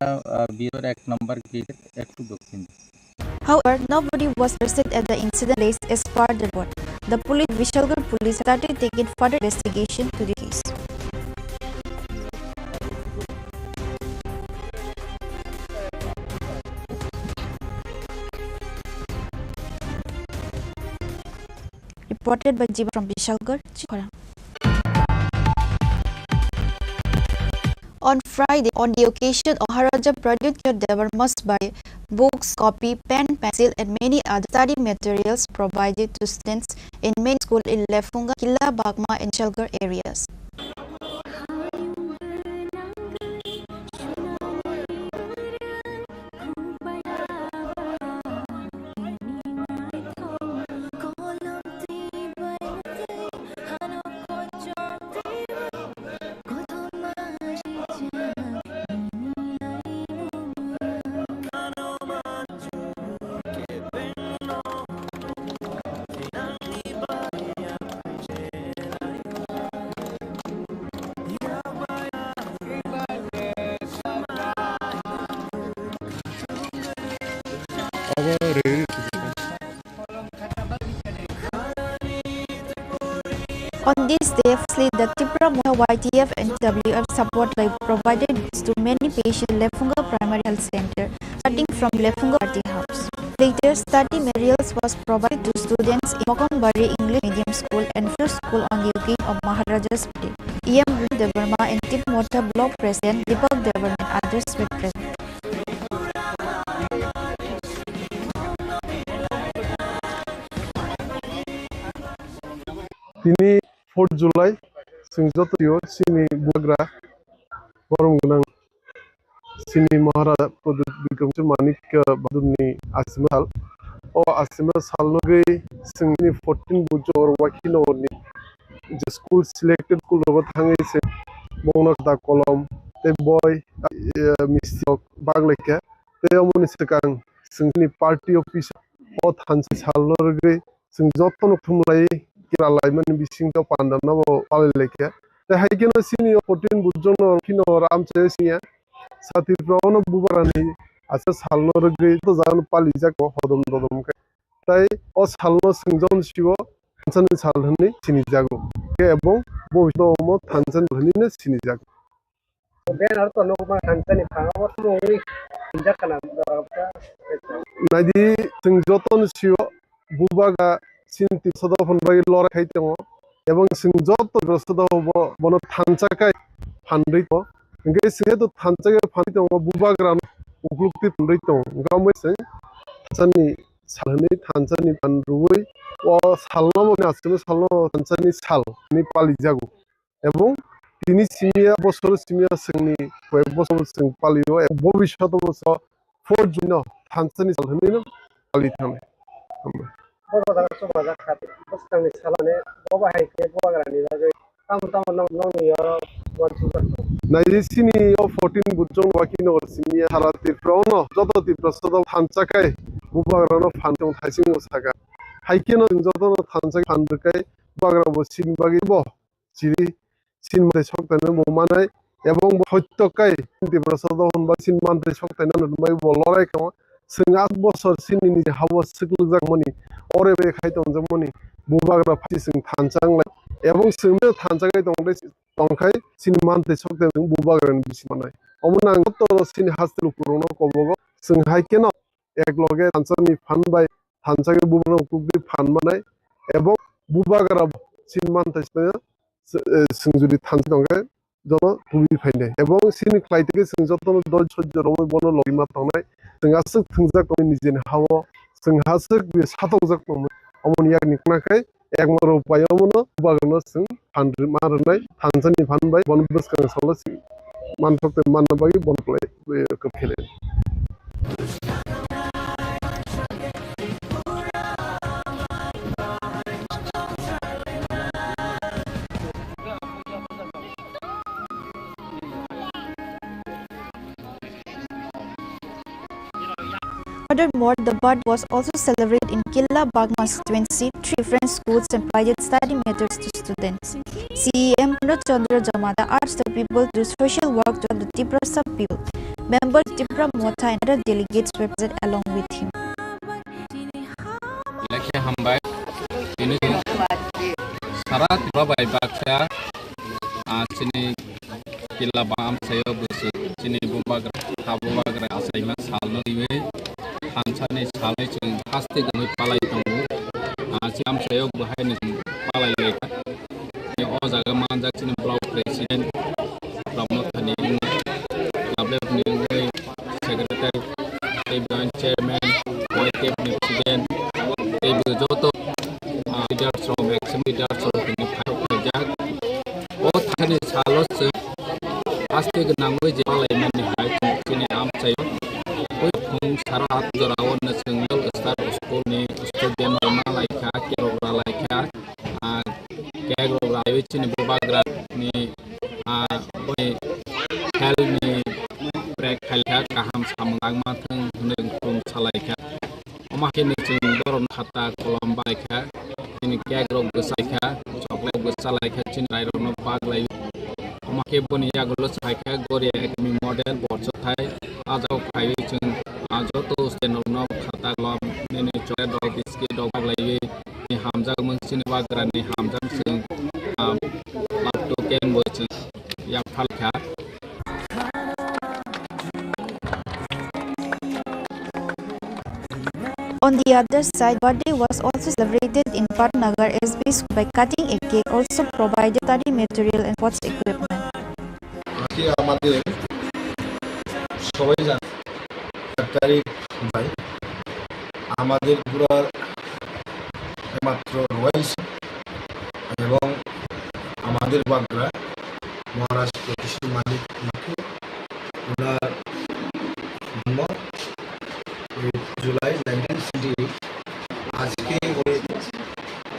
বিয়ের 1 নম্বর গেটের একটু দক্ষিণ। However, nobody was arrested at the incident place as per the report. The police, Bishalgarh police, started taking further investigation to the case. Reported by Jiva from Bishalgarh, Chini Khorang. On Friday, on the occasion of Maharaja Pradyutya Devar must buy books, copy, pen, pencil and many other study materials provided to students in many schools in Lefunga, Killa, Bagma and Bishalgarh areas. On this day, firstly, the Tripura YTF and WF support live provided to many patients in Lefunga Primary Health Center, starting from Lefunga Party House. Later, study materials was provided to students in Mokombari English Medium School and First School on the occasion of Maharaja's birthday. E.M. Devarma and Tip Mota Block President Deepak Devarma and others were present. তিনি 4 जुलाई सिंजतयो सिनी बुग्रा गरमगोनां सिनी महाराजा प्रदीप बिक्रमचंद्र मानिक बहादुरनि आसिमा साल ओ आसिमा सालनगै सिंनि 14 buzzer वाकिननि जे school selected school रबो थाङैसे बंगनदा कलम ते बय mistake बागलेके ते अमनि सिगां सिंनि पार्टी अफिस ओ थानसे सालनगै सिं जतन थुमलाय किरा लाइमोन बिसिंग पान्दाना पालेलेके ते हाइकेनो सिनी 14 बुजन किनो रामचे सिया साथि प्रवन बुबारानि asa salno rugri to jan pali jak hodom dodom kai tai o salno singjon sibo thansani salhani sini jago ke ebong bobito mo thansan dhani ne sini jago ben arto no ma thansani phangabo mo ri jakana nadi singjoton sibo bubaga sinti sodofon bagi lora khaitango ebong singjot rosodo bono thansakai phandri to ngai singe to thansakai phandri to bubagra uklukti phandri to ngamai sing thansani salhani thansani phandrui o salno mone asme salno thansani sal ni pali jago ebong tini simia bosor simia singni koi bosor sing palio bobishot boso 4 June thansani salhani no pali thane bobo daga soba jakhat bostani salane boba haike bubagrani bagai tam no yo Naiji sini o 14 bujong wakino simia harati prono joto ti prosodo thansakai bubagrano phantong thaising osaga haikeno joto no thansakai phandkai bubagra bo sin bagi bo chiri sin mate soktane bo manai ebong hoytokai ti prosodo honba sin mante soktane no mai bo lorai kama singat bosor sini ni hawa siklujak moni ore be khaitong jamoni bubagra phati sing thansang lai ebong singme thansakai tongdai tongkai sini mante soktane bubagrani bismanai omonang to sini haslu purono kobogo sing haikeno ekloge thansani phanbai thansake bubagrano kubdi phanmanai ebong bubagra sin mante singjudi thans tongkai jono tubi phaine ebong sini klaitike sing jotono dol sojjo romoi bono logima tongnai sing asuk thungjak tongni nijeni hawo sing hasuk bi satongjak tongmoi omoni yak niknakai ekmaro payomono bubagrano sing phandri marnai thansani phanbai bon buskang solo sing manfokte manabagi bon play kapkhele Furthermore, the bird was also celebrated in Killa Bagma constituency, 3 different schools and provided study materials to students. CEM Purnod Chandra Jamada urged the people to do social work to the Tripura sub-people. Members of Tripura Motha and other delegates were present along with him. Sarat babai baksa sini Killa Bam sayo busu sini bubagra habubagra asaima salno iwe hansani salai chung haste gami palai tamu siam sayo bahai ni palai leka ni o jaga manjak sini block president pramod thani lable ni secretary joint chairman white cap ni president bu joto leaders from maximum leaders from ni jak o thani salo se haste gnangoi je palai mani hai sini am sayo Sarat Jorawan na single start school ni student normal laika kerogra laika kerogra which ni bubagra ni hel ni break halka kaham samang mathang neng kum salaika omake ni chung doron khata kolom baika ni kegrog saika chocolate gusalaika chin rairon baglai omake boni yagulo saika gori academy model borso thai ajau khai chung ajo to stenol no khata lom ni chore dog biski dog baglai ni hamjak mungsin bagra ni hamjak sing laptop ken boch ya phalkha On the other side, birthday was also celebrated in Patnagar SB School by cutting a cake, also provided study material and sports equipment. আমাদের পুরার একমাত্র রয়েছে এবং আমাদের বাগরা মহারাষ্ট্র কৃষি মালিক ওনার জন্ম জুলাই 1978 আজকে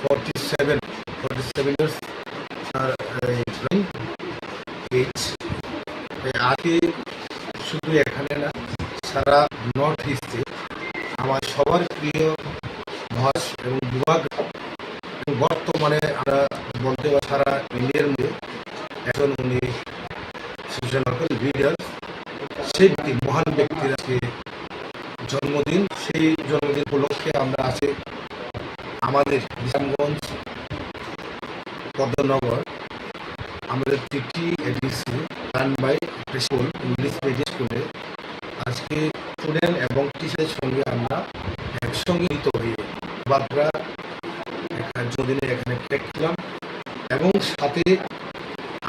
47 years আর age আজকে শুধু এখানে না সারা নর্থ ইস্টে আমার সবার প্রিয় ভাষ এবং বিভাগ বর্তমানে আমরা বলতে পারি সারা ইন্ডিয়ার মধ্যে একজন উনি সোশ্যাল লিডার সেই মহান ব্যক্তির আজকে জন্মদিন। সেই জন্মদিন উপলক্ষে আমরা আছি আমাদের বিশামগঞ্জ পদ্মনগর আমাদের তৃতীয় ADC run by school English medium স্কুলে আজকে স্টুডেন্ট এবং টিচারের সঙ্গে আমরা একসঙ্গে মিলিত হয়ে বাগরা জন্মদিনে এখানে কেক খেলাম এবং সাথে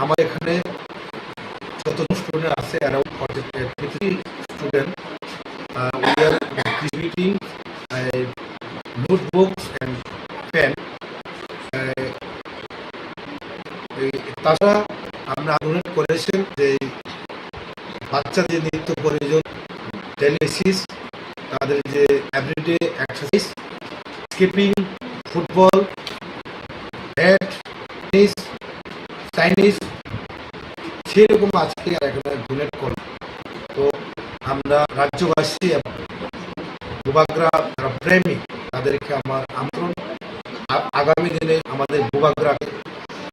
আমার এখানে যতজন স্টুডেন্ট আছে around 43 student we are distributing notebooks and pen. তাছাড়া আমরা ডোনেট করেছেন যে বাচ্চাদের নিত্য প্রয়োজন টেলিসিস, তাদের যে everyday exercise, skipping, football, bat, tennis, Chinese, সেরকম আজকে এখানে ডোনেট করি। তো আমরা রাজ্যবাসী এবং বুবাগ্রা যারা প্রেমী তাদেরকে আমার আমন্ত্রণ, আগামী দিনে আমাদের বুবাগ্রাকে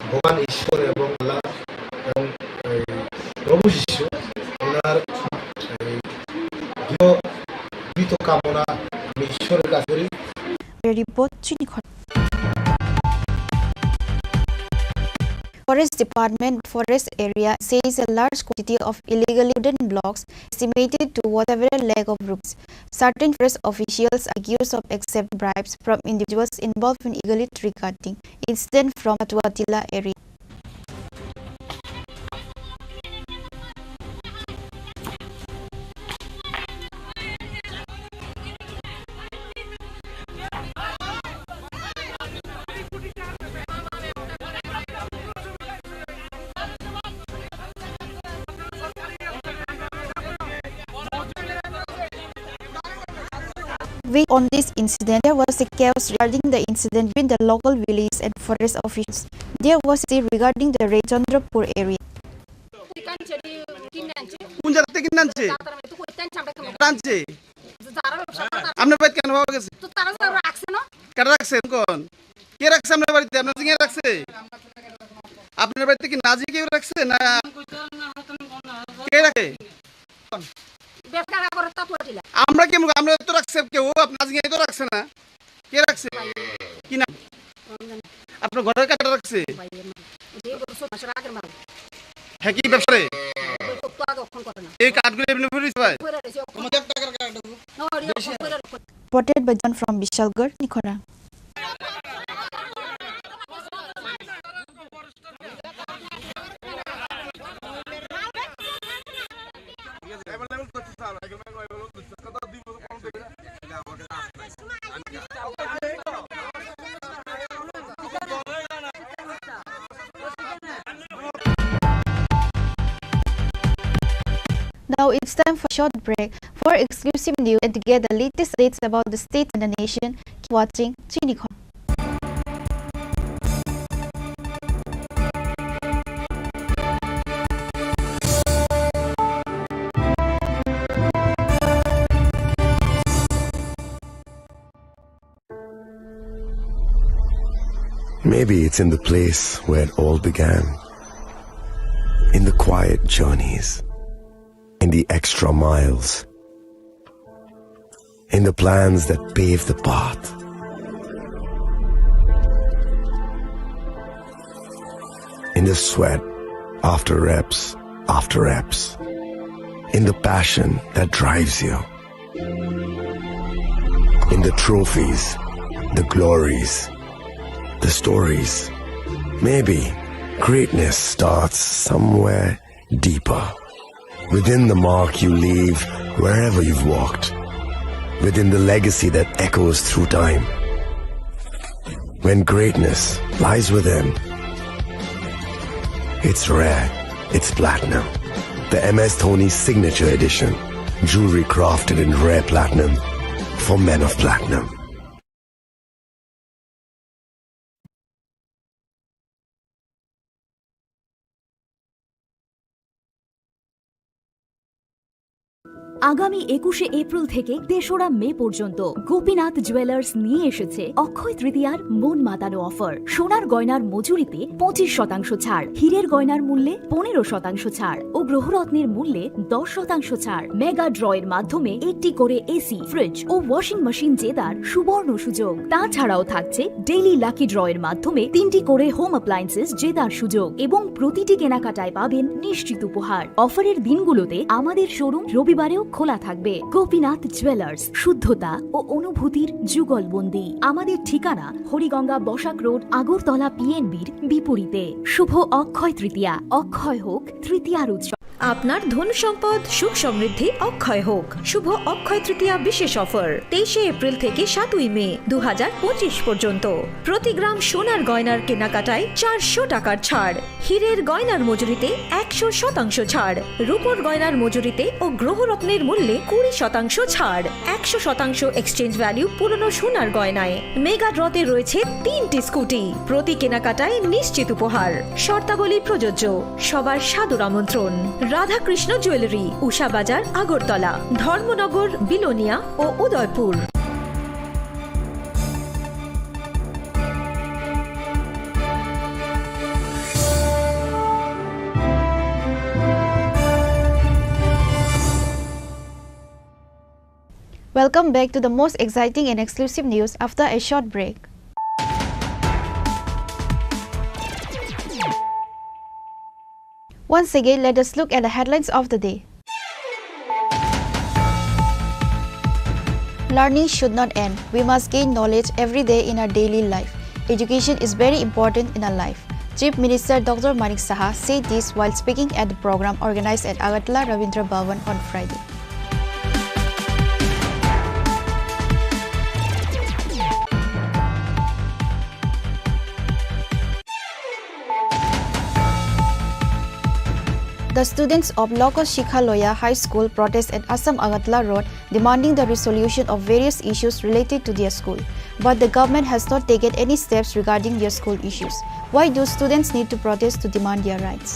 ভগবান ঈশ্বর এবং আল্লাহ এবং প্রভু শিষ্য ওনার গৃহীত কামনা আমি ঈশ্বরের কাছে করি। Report Chini Khorang. Forest Department forest area says a large quantity of illegally wooden blocks estimated to whatever lakh of rupees. Certain forest officials are accused of accept bribes from individuals involved in illegal tree cutting incident from Atwatila area. On this incident, there was a chaos regarding the incident between the local village and forest officials. There was still regarding the Chandrapur area. আপনার বাড়িতে কেন পাওয়া গেছে? কারা রাখছেন? কোন কে রাখছে আপনার বাড়িতে? আপনার জিঙে রাখছে? আপনার বাড়িতে কি নাজি কেউ রাখছে না কে রাখে? আমরা কি আমরা তো রাখছে কেউ, আপনার জিঙে তো রাখছে না, কে রাখছে? কি নাম আপনার ঘরের কাটা রাখছে? হ্যাঁ, কি ব্যবসারে এই কাঠগুলো এমনি ফুরিয়েছে ভাই? Reported by John from Bishalgarh, Chini Khorang. Now it's time for a short break. For exclusive news and to get the latest updates about the state and the nation, keep watching Chini Khorang. Maybe it's in the place where it all began, in the quiet journeys, in the extra miles, in the plans that pave the path. In the sweat after reps, in the passion that drives you, in the trophies, the glories, the stories. Maybe greatness starts somewhere deeper, within the mark you leave wherever you've walked, within the legacy that echoes through time. When greatness lies within, it's rare, it's platinum. The MS Dhoni Signature Edition, jewelry crafted in rare platinum for men of platinum. আগামী 21শে April থেকে 3রা মে পর্যন্ত Gopinath jewellers নিয়ে এসেছে অক্ষয় তৃতীয়ার মন মাতানো offer. সোনার গয়নার মজুরিতে 25% ছাড়, হীরের গয়নার মূল্যে 15% ছাড় ও গ্রহরত্নের মূল্যে 10% ছাড়। মেগা ড্রয়ের মাধ্যমে একটি করে এসি, ফ্রিজ ও ওয়াশিং মেশিন জেতার সুবর্ণ সুযোগ। তাছাড়াও থাকছে ডেইলি লাকি ড্রয়ের মাধ্যমে 3টি করে হোম অ্যাপ্লায়েন্সেস জেতার সুযোগ এবং প্রতিটি কেনাকাটায় পাবেন নিশ্চিত উপহার। অফারের দিনগুলোতে আমাদের শোরুম রবিবারেও খোলা থাকবে। গোপীনাথ জুয়েলার্স, শুদ্ধতা ও অনুভূতির যুগলবন্দি। আমাদের ঠিকানা হরিগঙ্গা বসাক রোড, আগরতলা পিএনবির বিপরীতে। শুভ অক্ষয় তৃতীয়া, অক্ষয় হোক তৃতীয়ার উৎসব। আপনার ধন সম্পদ সুখ সমৃদ্ধি অক্ষয় হোক। শুভ অক্ষয় তৃতীয়া বিশেষ অফার 23শে এপ্রিল থেকে 7ই মে 2025 পর্যন্ত। প্রতি গ্রাম সোনার গয়নার কেনাকাটায় 400 টাকার ছাড়, হীরের গয়নার মজুরিতে 100% ছাড়, রূপোর গয়নার মজুরিতে ও গ্রহরত্নের মূল্যে 20% ছাড়, 100% এক্সচেঞ্জ ভ্যালু পুরনো সোনার গয়নায়। মেগা ড্রতে রয়েছে 3টি স্কুটি, প্রতি কেনাকাটায় নিশ্চিত উপহার। শর্তাবলী প্রযোজ্য। সবার সাদর আমন্ত্রণ। রাধাকৃষ্ণ জুয়েলারি, উষা বাজার, আগরতলা, ধর্মনগর, বিলোনিয়া ও Udaipur. Welcome back to the most exciting and exclusive news after a short break. Once again, let us look at the headlines of the day. Learning should not end. We must gain knowledge every day in our daily life. Education is very important in our life. Chief Minister Dr. Manik Saha said this while speaking at the program organized at Agartala Ravindra Bhavan on Friday. The students of local Shikhaloya High School protest at Assam Agartala Road demanding the resolution of various issues related to their school. But the government has not taken any steps regarding their school issues. Why do students need to protest to demand their rights?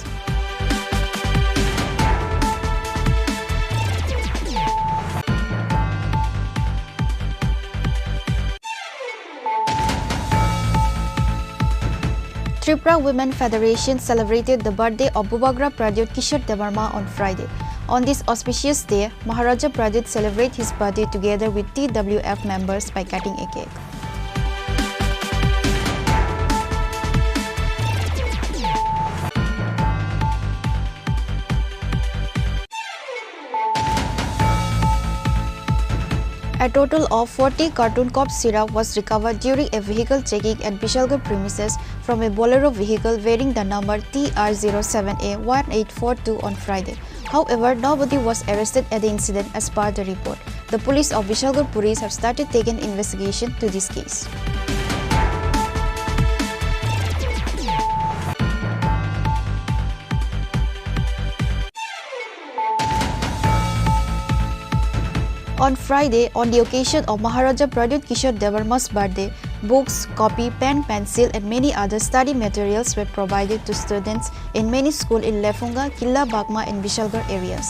Tripura Women Federation celebrated the birthday of Bubagra Pradyut Kishore Devarma on Friday. On this auspicious day, Maharaja Pradyut celebrated his birthday together with TWF members by cutting a cake. A total of 40 carton cough syrup was recovered during a vehicle checking at Bishalgarh premises from a Bolero vehicle bearing the number TR07A1842 on Friday. However, nobody was arrested at the incident as per the report. The police of Bishalgarh Police have started taking investigation to this case. On Friday, on the occasion of Maharaja Pradyut Kishore Devarma's birthday, books, copy, pen, pencil and many other study materials were provided to students in many schools in Lefunga, Killa Bagma and Bishalgarh areas.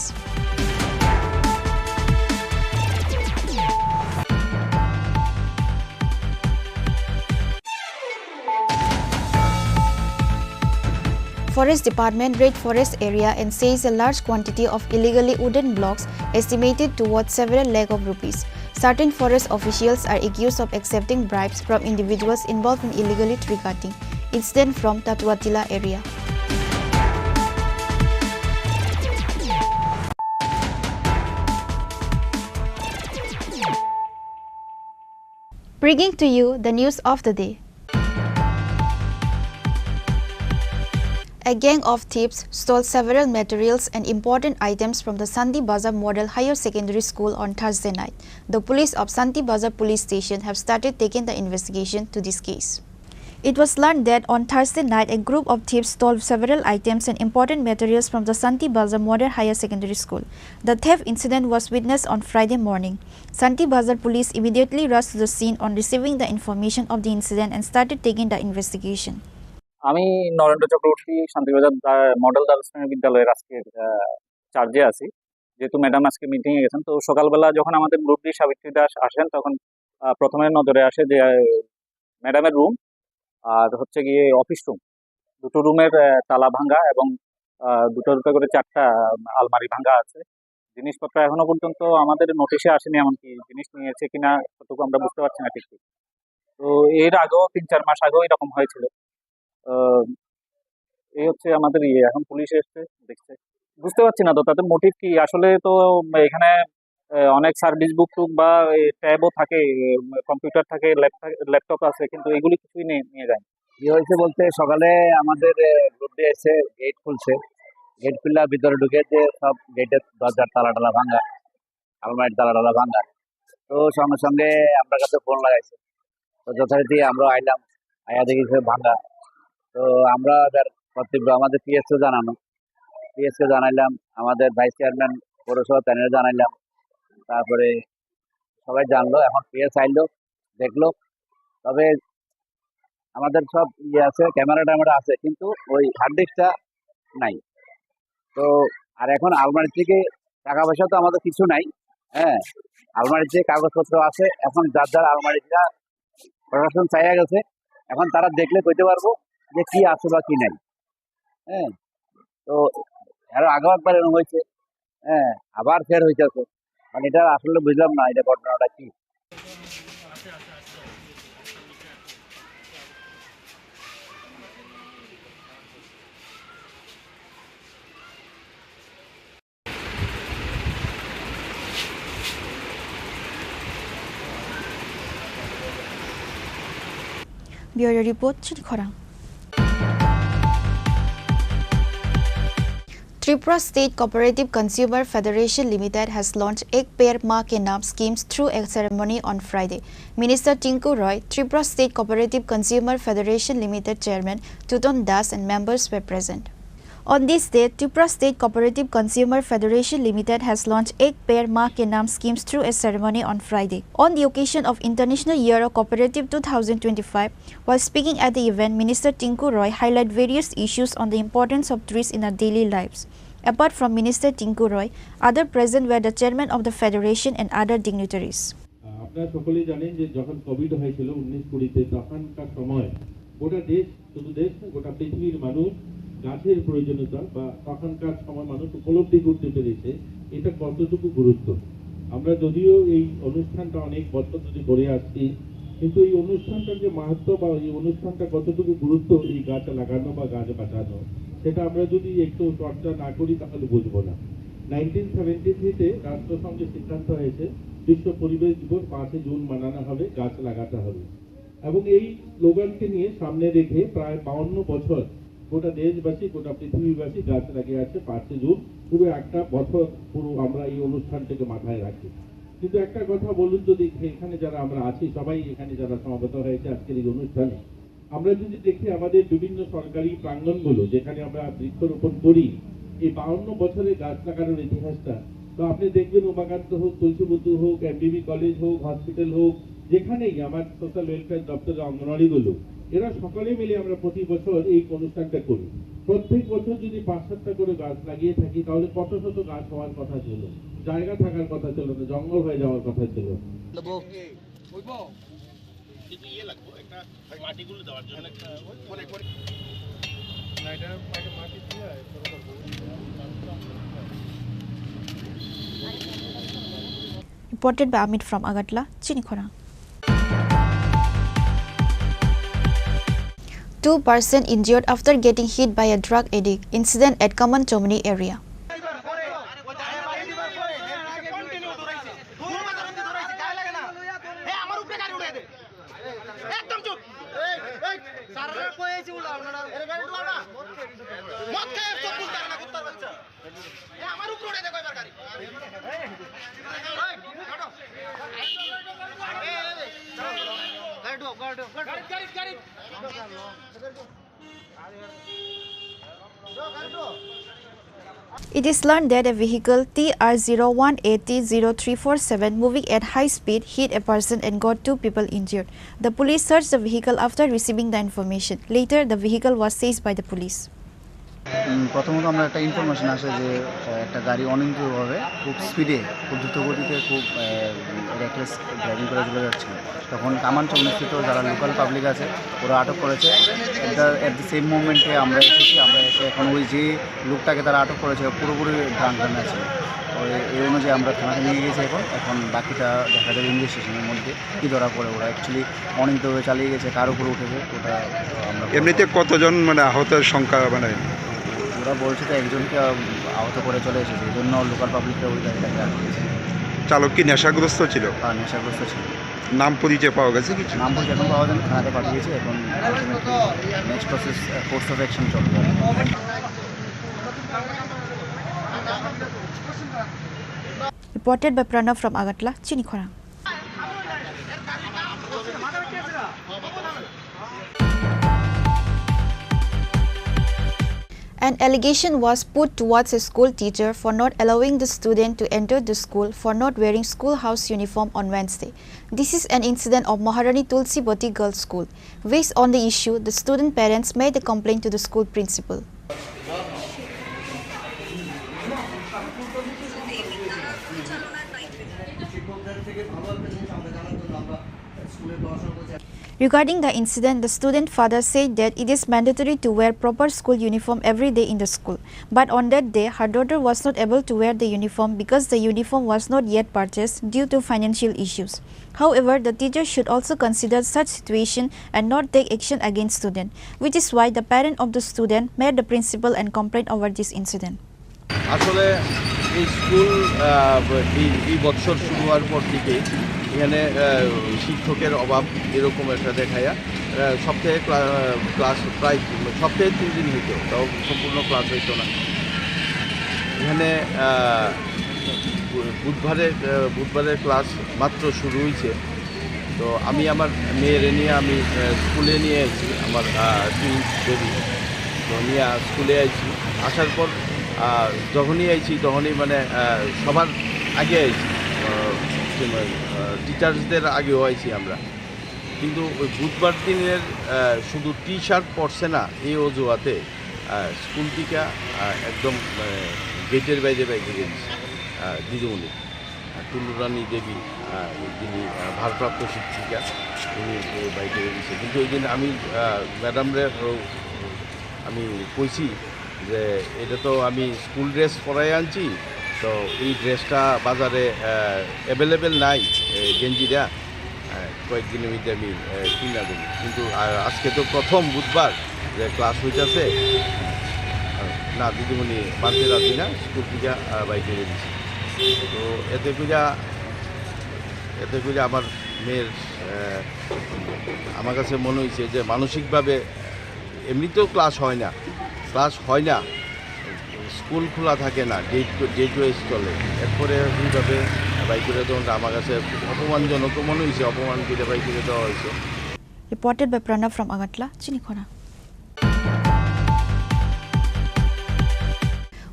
Forest Department raid forest area and seized a large quantity of illegally wooden blocks estimated towards several lakh of rupees. Certain forest officials are accused of accepting bribes from individuals involved in illegally tree cutting. Incident from Tatuatila area. Bringing to you the news of the day. A gang of thieves stole several materials and important items from the Santi Bazar Model Higher Secondary School on Thursday night. The police of Santi Bazar Police Station have started taking the investigation to this case. It was learned that on Thursday night, a group of thieves stole several items and important materials from the Santi Bazar Model Higher Secondary School. The theft incident was witnessed on Friday morning. Santi Bazar Police immediately rushed to the scene on receiving the information of the incident and started taking the investigation. আমি Narendra Chakraborty Shantibazar model দ্বাদশ শ্রেণী বিদ্যালয়ের আজকে চার্জে আছি। যেহেতু madam আজকে মিটিংয়ে গেছেন, তো সকালবেলা যখন আমাদের গ্রুপ ডি সাবিত্রী দাস আসেন তখন প্রথমে নজরে আসে যে ম্যাডামের রুম আর হচ্ছে গিয়ে অফিস রুম, দুটো রুমের তালা ভাঙ্গা এবং দুটো দুটো করে 4টা আলমারি ভাঙ্গা আছে। জিনিসপত্র এখনো পর্যন্ত আমাদের নোটিশে আসেনি, এমনকি জিনিস নিয়েছে কিনা ততটুকু আমরা বুঝতে পারছি না ঠিক। তো এর আগেও 3-4 মাস আগেও এরকম হয়েছিল। এই হচ্ছে আমাদের এখন পুলিশ এসছে দেখছে, বুঝতে পারছি না তো তাদের মোটিভ কি আসলে। তো এখানে অনেক সার্ভিস বুক টুক বা ট্যাবও থাকে, কম্পিউটার থাকে, ল্যাপটপ আছে, কিন্তু এগুলি কিছুই নিয়ে যায়। কি হয়েছে বলতে সকালে আমাদের গ্রুপ ডে এসে গেট খুলছে, গেট খুললে ভিতরে ঢুকে যে সব গেটের দরজার তালা ভাঙা, আলমারির তালা ভাঙা। তো সঙ্গে সঙ্গে আমরা কাছে ফোন লাগাইছে, তো যথারীতি আমরা আইলাম, আয়া দেখি ভাঙা। তো আমরা কর্তব্য আমাদের পিএসকে জানাইলাম, আমাদের ভাইস চেয়ারম্যান পৌরসভা প্যানেলে জানাইলাম, তারপরে সবাই জানলো। এখন পিএস আইলো, দেখলো, তবে আমাদের সব আছে, ক্যামেরা ট্যামেরা আছে, কিন্তু ওই হার্ড ডিস্কটা নাই। তো আর এখন আলমারি থেকে টাকা পয়সা তো আমাদের কিছু নাই, হ্যাঁ, আলমারিতে কাগজপত্র আছে। এখন যার আলমারিটা প্রশাসন চাইয়া গেছে, এখন তারা দেখলে কইতে পারবো যে কি আছে বা কি নাই। হ্যাঁ, তো আরো আগেও একবার এরকম হয়েছে, হ্যাঁ, আবার ফের হইতেছে। মানে এটা আসলে বুঝলাম না এটা ঘটনাটা কি। Bureau Report, Chini Khorang. Tripura State Cooperative Consumer Federation Limited has launched Ek Pair Ma Ke Naam schemes through a ceremony on Friday. Minister Tinku Roy, Tripura State Cooperative Consumer Federation Limited Chairman Tuton Das and members were present. On this day, Tripura State Cooperative Consumer Federation Limited has launched Ek Pair Ma Ke Naam schemes through a ceremony on Friday. On the occasion of International Year of Cooperative 2025, while speaking at the event, Minister Tinku Roy highlighted various issues on the importance of trees in our daily lives. Apart from Minister Tinku Roy, other present were the chairman of the federation and other dignitaries. আপনারা সকলেই জানেন যে যখন Covid হয়েছিল 19-20-তে, তখনকার সময় গোটা দেশ, শুধু দেশ না গোটা পৃথিবীর মানুষ গাছের প্রয়োজনীয়তা বা তখনকার সময় মানুষ উপলব্ধি করতে পেরেছে এটা কতটুকু গুরুত্ব। আমরা যদিও এই অনুষ্ঠানটা অনেক বছর ধরে করে আসছি, কিন্তু এই অনুষ্ঠানটার যে মাহাত্ম্য বা এই অনুষ্ঠানটা কতটুকু গুরুত্ব এই গাছ লাগানো বা গাছ বাঁচানো, সেটা আমরা যদি একটু চর্চা না করি তাহলে বুঝবো না। 1973-তে রাষ্ট্রসংঘের সিদ্ধান্ত হয়েছে বিশ্ব পরিবেশ দিবস 5 জুন মানানো হবে, গাছ লাগাতে হবে। এবং এই স্লোগানকে নিয়ে সামনে রেখে প্রায় 52 বছর গোটা দেশবাসী, গোটা পৃথিবীবাসী গাছ লাগিয়ে আছে 5 জুন। পুরো একটা বছর পুরো আমরা এই অনুষ্ঠানটাকে মাথায় রাখি। কিন্তু একটা কথা বলুন, যদি এখানে যারা আমরা আছি সবাই এখানে যারা সমবেত হয়েছে আজকের এই অনুষ্ঠানে, আমরা যদি দেখি আমাদের বিভিন্ন সরকারি প্রাঙ্গণগুলো যেখানে আমরা বৃক্ষরোপণ করি, এই 52 বছরের গাছ লাগানোর ইতিহাসটা, তো আপনি দেখবেন উমাকান্ত হোক, তুলসীবুদ্ধ হোক, এমবিবি কলেজ হোক, হসপিটাল হোক, যেখানেই আমার সোশ্যাল ওয়েলফেয়ার দপ্তরের অঙ্গনওয়াড়িগুলো, এরা সকলে মিলে আমরা প্রতি বছর এই অনুষ্ঠানটা করি। প্রত্যেক বছর যদি 5-7টা করে গাছ লাগিয়ে থাকি তাহলে কত শত গাছ হওয়ার কথা ছিল, জায়গা থাকার কথা ছিল না, জঙ্গল হয়ে যাওয়ার কথা ছিল। Reported by Amit from Agartala, Chini Khorang. 2 persons injured after getting hit by a drug addict. Incident at Kaman Chomni area. It is learned that a vehicle TR01803447 moving at high speed hit a person and got 2 people injured. The police searched the vehicle after receiving the information. Later, the vehicle was seized by the police. প্রথমত আমরা একটা information আসে যে একটা গাড়ি অনিয়ন্ত্রিতভাবে খুব স্পিডে খুব দ্রুত গতিতে খুব রেকলেস ড্রাইভিং করে চলে যাচ্ছিল। তখন কামানচক নেতৃত্ব যারা লোকাল পাবলিক আছে ওরা আটক করেছে। অ্যাট দ্য সেম মোমেন্টে আমরা এসেছি, আমরা এসে এখন ওই যে লোকটাকে তারা আটক করেছে পুরোপুরি ড্রাঙ্ক আছে। এই অনুযায়ী আমরা থানাতে নিয়ে গেছি। এখন বাকিটা দেখা যাবে ইনভেস্টিগেশনের মধ্যে কী ধরা পড়ে। ওরা অ্যাকচুয়ালি অনিয়ন্ত্রিতভাবে চালিয়ে গেছে, কার উপরে উঠেছে ওটা আমরা। এমনিতে কতজন মানে আহতের সংখ্যা মানে ওরা বলছে তো একজনকে আহত করে চলে এসেছে, এই জন্য লোকাল পাবলিকরা ওই গাড়িটাকে আটকেছে। চালক কি নেশাগ্রস্ত ছিল? হ্যাঁ, নেশাগ্রস্ত ছিল। নাম পরিচয় পাওয়া গেছে কিছু? নাম পরিচয় এখন পাওয়া যায়নি, থানাতে পাঠিয়েছে। এখন next process course of action চলবে। Reported by Pranav from Agartala, Chini Khorang. An allegation was put towards a school teacher for not allowing the student to enter the school for not wearing schoolhouse uniform on Wednesday. This is an incident of Maharani Tulsibati Girls School. Based on the issue, the student parents made a complaint to the school principal. Regarding the incident, the student father said that it is mandatory to wear proper school uniform every day in the school. But on that day, her daughter was not able to wear the uniform because the uniform was not yet purchased due to financial issues. However, the teacher should also consider such situation and not take action against student, which is why the parent of the student made the principal and complained over this incident. আসলে এই school এই বছর শুরু হওয়ার পর থেকে এখানে শিক্ষকের অভাব এরকম একটা দেখায়া সপ্তাহে ক্লাস প্রায় সপ্তাহে 3 দিন হইতো, তাও সম্পূর্ণ ক্লাস হইতো না। এখানে বুধবারে ক্লাস মাত্র শুরু হয়েছে। তো আমি আমার মেয়ের নিয়ে আমি স্কুলে নিয়ে আসছি, আমার টুইন্স বেবি। তো নিয়ে স্কুলে আইছি, আসার পর যখনই আইছি তখনই মানে সবার আগে আইছি, টিচার্সদের আগেও আইছি আমরা। কিন্তু ওই বুধবার দিনের শুধু টি শার্ট পরছে না এই অজুহাতে স্কুল থেকে একদম গেটের বাইরে বাইরে গেছে দিদিমণি টুলুরানী দেবী, যিনি ভারপ্রাপ্ত শিক্ষিকা, উনি বাইরে গেছে। কিন্তু ওই দিন আমি ম্যাডামরে আমি কইছি যে এটা তো আমি স্কুল ড্রেস পরাই আনছি, তো এই ড্রেসটা বাজারে অ্যাভেলেবেল নাই, গেঞ্জিটা কয়েকদিনের মধ্যে আমি কিনা দেবো। কিন্তু আজকে তো প্রথম বুধবার যে ক্লাস হইতেছে না, দিদিমণি মানতে রাজি না, স্কুল থেকে বাইরে দিয়েছি। তো এতে করে আমার মেয়ের আমার কাছে মনে হয়েছে যে মানসিকভাবে এমনিতেও ক্লাস হয় না, স্কুল খোলা থাকে না, ডেট ওয়াইজ চলে। এরপরে এইভাবে বাইক করে দেওয়া আমার কাছে অপমানজনক মনে হয়েছে, অপমান করে বাইক করে দেওয়া হয়েছে। Reported by Pranav from Agartala, Chini Khorang.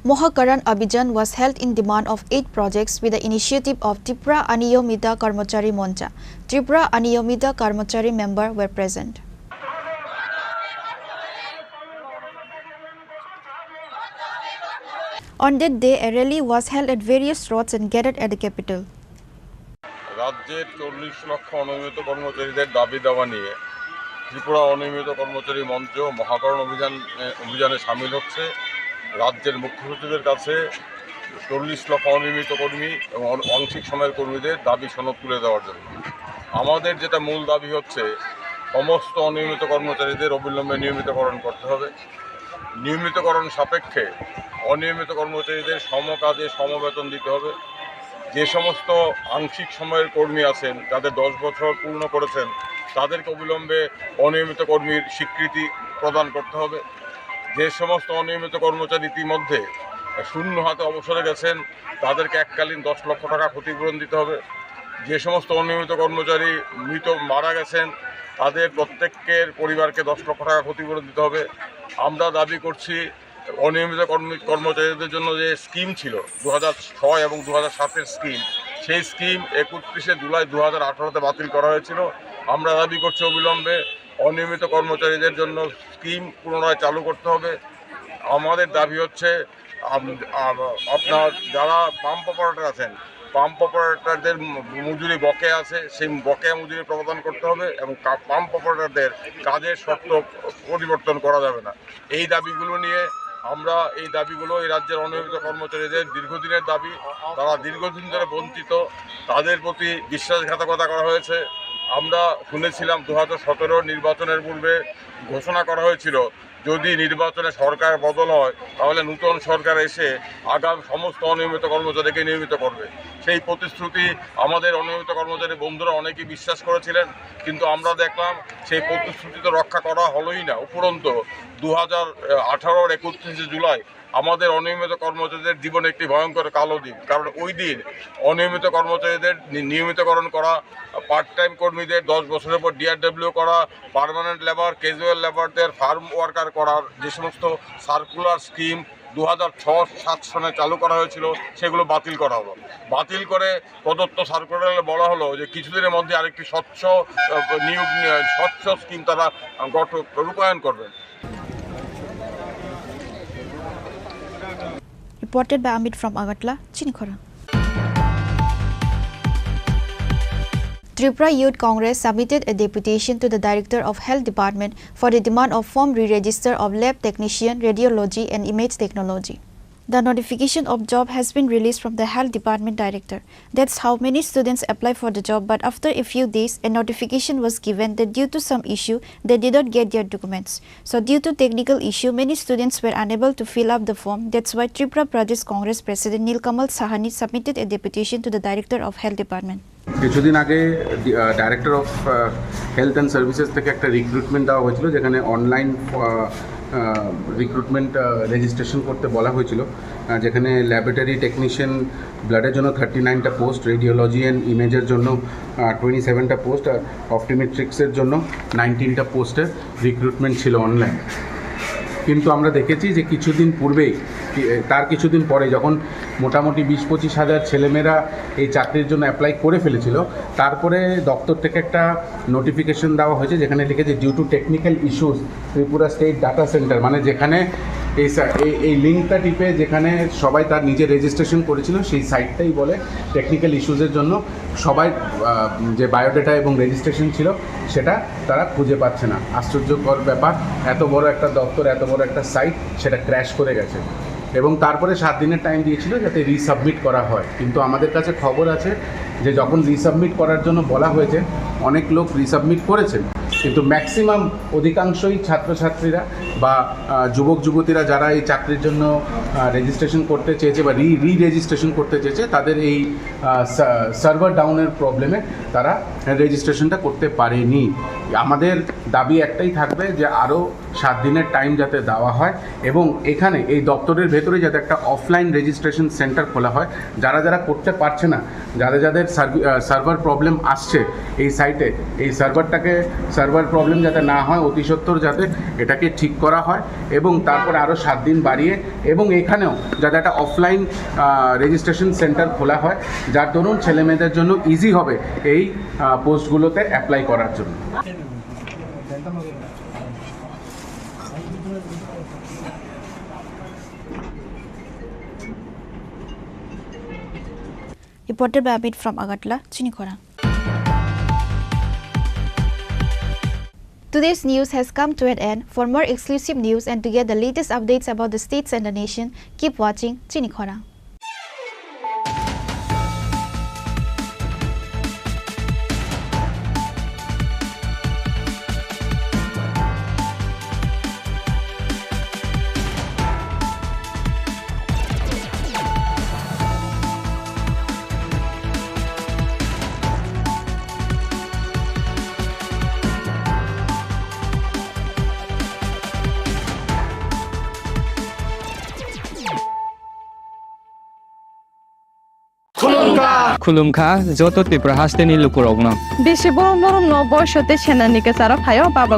Mohakaran Abhijan was held in demand of 8 projects with the initiative of Tripura Aniyomita Karmachari Moncha. Tripura Aniyomita Karmachari members were present. On that day, a rally was held at various roads and gathered at the capital. রাজ্যের 40 লক্ষ অনিয়মিত কর্মচারীদের দাবি দাওয়া নিয়ে ত্রিপুরা অনিয়মিত কর্মচারী মঞ্চ মহাকরণ অভিযানে সামিল হচ্ছে। রাজ্যের মুখ্য সচিবের কাছে 40 লক্ষ অনিয়মিত কর্মী এবং আংশিক সময়ের কর্মীদের দাবি সনদ তুলে দেওয়ার জন্য। আমাদের যেটা মূল দাবি হচ্ছে, সমস্ত অনিয়মিত কর্মচারীদের অবিলম্বে নিয়মিতকরণ করতে হবে। নিয়মিতকরণ সাপেক্ষে অনিয়মিত কর্মচারীদের সমকাজে সমবেতন দিতে হবে। যে সমস্ত আংশিক সময়ের কর্মী আছেন, যাদের 10 বছর পূর্ণ করেছেন, তাদেরকে অবিলম্বে অনিয়মিত কর্মীর স্বীকৃতি প্রদান করতে হবে। যে সমস্ত অনিয়মিত কর্মচারী ইতিমধ্যে শূন্য হাতে অবসরে গেছেন, তাদেরকে এককালীন 10 লক্ষ টাকা ক্ষতিপূরণ দিতে হবে। যে সমস্ত অনিয়মিত কর্মচারী মারা গেছেন, তাদের প্রত্যেকের পরিবারকে 10 লক্ষ টাকা ক্ষতিপূরণ দিতে হবে। আমরা দাবি করছি, অনিয়মিত কর্মচারীদের জন্য যে স্কিম ছিল 2006 এবং 2007-এর স্কিম, সেই স্কিম 31শে জুলাই 2018-তে বাতিল করা হয়েছিল। আমরা দাবি করছি অবিলম্বে অনিয়মিত কর্মচারীদের জন্য স্কিম পুনরায় চালু করতে হবে। আমাদের দাবি হচ্ছে আপনার যারা পাম্প অপারেটর আছেন, পাম্প অপারেটরদের মজুরি বকেয়া আছে, সেই বকেয়া মজুরি প্রদান করতে হবে এবং পাম্প অপারেটরদের কাজের শর্ত পরিবর্তন করা যাবে না। এই দাবিগুলো নিয়ে আমরা এই রাজ্যের অনিয়মিত কর্মচারীদের দীর্ঘদিনের দাবি, তারা দীর্ঘদিন ধরে বঞ্চিত, তাদের প্রতি বিশ্বাসঘাতকতা করা হয়েছে। আমরা শুনেছিলাম 2017 নির্বাচনের পূর্বে ঘোষণা করা হয়েছিল যদি নির্বাচনে সরকার বদল হয় তাহলে নূতন সরকার এসে আগাম সমস্ত অনিয়মিত কর্মচারীকে নিয়মিত করবে। সেই প্রতিশ্রুতি আমাদের অনিয়মিত কর্মচারী বন্ধুরা অনেকেই বিশ্বাস করেছিলেন, কিন্তু আমরা দেখলাম সেই প্রতিশ্রুতি তো রক্ষা করা হলোই না। উপরন্তু 2018-র 31শে জুলাই আমাদের অনিয়মিত কর্মচারীদের জীবনে একটি ভয়ঙ্কর কালো দিন, কারণ ওই দিন অনিয়মিত কর্মচারীদের নিয়মিতকরণ করা, পার্ট টাইম কর্মীদের 10 বছরের পর ডিআরডব্লিউ করা, পার্মানেন্ট লেবার, ক্যাজুয়াল লেবারদের ফার্ম ওয়ার্কার করার যে সমস্ত সার্কুলার স্কিম 2006-07 সনে চালু করা হয়েছিল সেগুলো বাতিল করা হলো। বাতিল করে প্রদত্ত সার্কুলারে বলা হলো যে কিছুদিনের মধ্যে আরেকটি স্বচ্ছ স্কিম তারা রূপায়ণ করবেন। Reported by Amit from Agartala, Chini Khorang. Tripura Youth Congress submitted a deputation to the Director of Health Department for the demand of form re-register of lab technician, radiology and image technology. The notification of job has been released from the Health Department Director. That's how many students apply for the job, but after a few days, a notification was given that due to some issue, they did not get their documents. So due to technical issue, many students were unable to fill up the form. That's why Tripura Pradesh Congress President Nilkamal Sahani submitted a deputation to the Director of Health Department. কিছুদিন আগে director of health and services থেকে একটা recruitment দেওয়া হয়েছিল, যেখানে online recruitment registration করতে বলা হয়েছিল, যেখানে ল্যাবরেটরি টেকনিশিয়ান ব্লাডের জন্য 39টা পোস্ট, রেডিওলজি অ্যান্ড ইমেজের জন্য 27টা পোস্ট, আর অপটিমেট্রিক্সের জন্য 19টা পোস্টের রিক্রুটমেন্ট ছিল অনলাইন। কিন্তু আমরা দেখেছি যে কিছুদিন পূর্বেই, তার কিছুদিন পরে যখন মোটামুটি 20-25 হাজার ছেলেমেয়েরা এই চাকরির জন্য অ্যাপ্লাই করে ফেলেছিল, তারপরে দপ্তর থেকে একটা নোটিফিকেশন দেওয়া হয়েছে যেখানে লিখেছে due to technical issues Tripura state data centre, মানে যেখানে এই লিঙ্কটা টিপে যেখানে সবাই তার নিজের রেজিস্ট্রেশন করেছিল সেই সাইটটাই বলে টেকনিক্যাল ইস্যুসের জন্য সবাই যে বায়োডাটা এবং রেজিস্ট্রেশন ছিল সেটা তারা খুঁজে পাচ্ছে না। আশ্চর্যকর ব্যাপার, এত বড় একটা দপ্তর, এত বড় একটা সাইট, সেটা ক্র্যাশ করে গেছে। এবং তারপরে 7 দিনের টাইম দিয়েছিল যাতে রিসাবমিট করা হয়, কিন্তু আমাদের কাছে খবর আছে যে যখন রিসাবমিট করার জন্য বলা হয়েছে অনেক লোক রিসাবমিট করেছেন, কিন্তু ম্যাক্সিমাম অধিকাংশই ছাত্রছাত্রীরা বা যুবক যুবতীরা যারা এই চাকরির জন্য রেজিস্ট্রেশন করতে চেয়েছে বা রেজিস্ট্রেশন করতে চেয়েছে, তাদের এই সার্ভার ডাউনের প্রবলেমে তারা রেজিস্ট্রেশনটা করতে পারেনি। আমাদের দাবি একটাই থাকবে যে আরও 7 দিনের টাইম যাতে দেওয়া হয় এবং এখানে এই দপ্তরের ভেতরে যাতে একটা অফলাইন রেজিস্ট্রেশন সেন্টার খোলা হয়। যারা যারা করতে পারছে না, যাদের সার্ভার প্রবলেম আসছে এই সাইটে, এই সার্ভার প্রবলেম যাতে না হয়, অতি সত্বর যাতে এটাকে ঠিক করা হয় এবং তারপরে আরও 7 দিন বাড়িয়ে এবং এখানেও যাতে একটা অফলাইন রেজিস্ট্রেশন সেন্টার খোলা হয়, যার দরুন ছেলেমেয়েদের জন্য ইজি হবে এই পোস্টগুলোতে অ্যাপ্লাই করার জন্য। Reported by Amit from Agartala, Chini Khorang. Today's news has come to an end. For more exclusive news and to get the latest updates about the states and the nation, keep watching Chini Khorang. खुलुमखा जत त्रिपुरा हास्टेनि लुकुरगनो बेसे बरम बयसते सेनानिके सारा फायो बाबा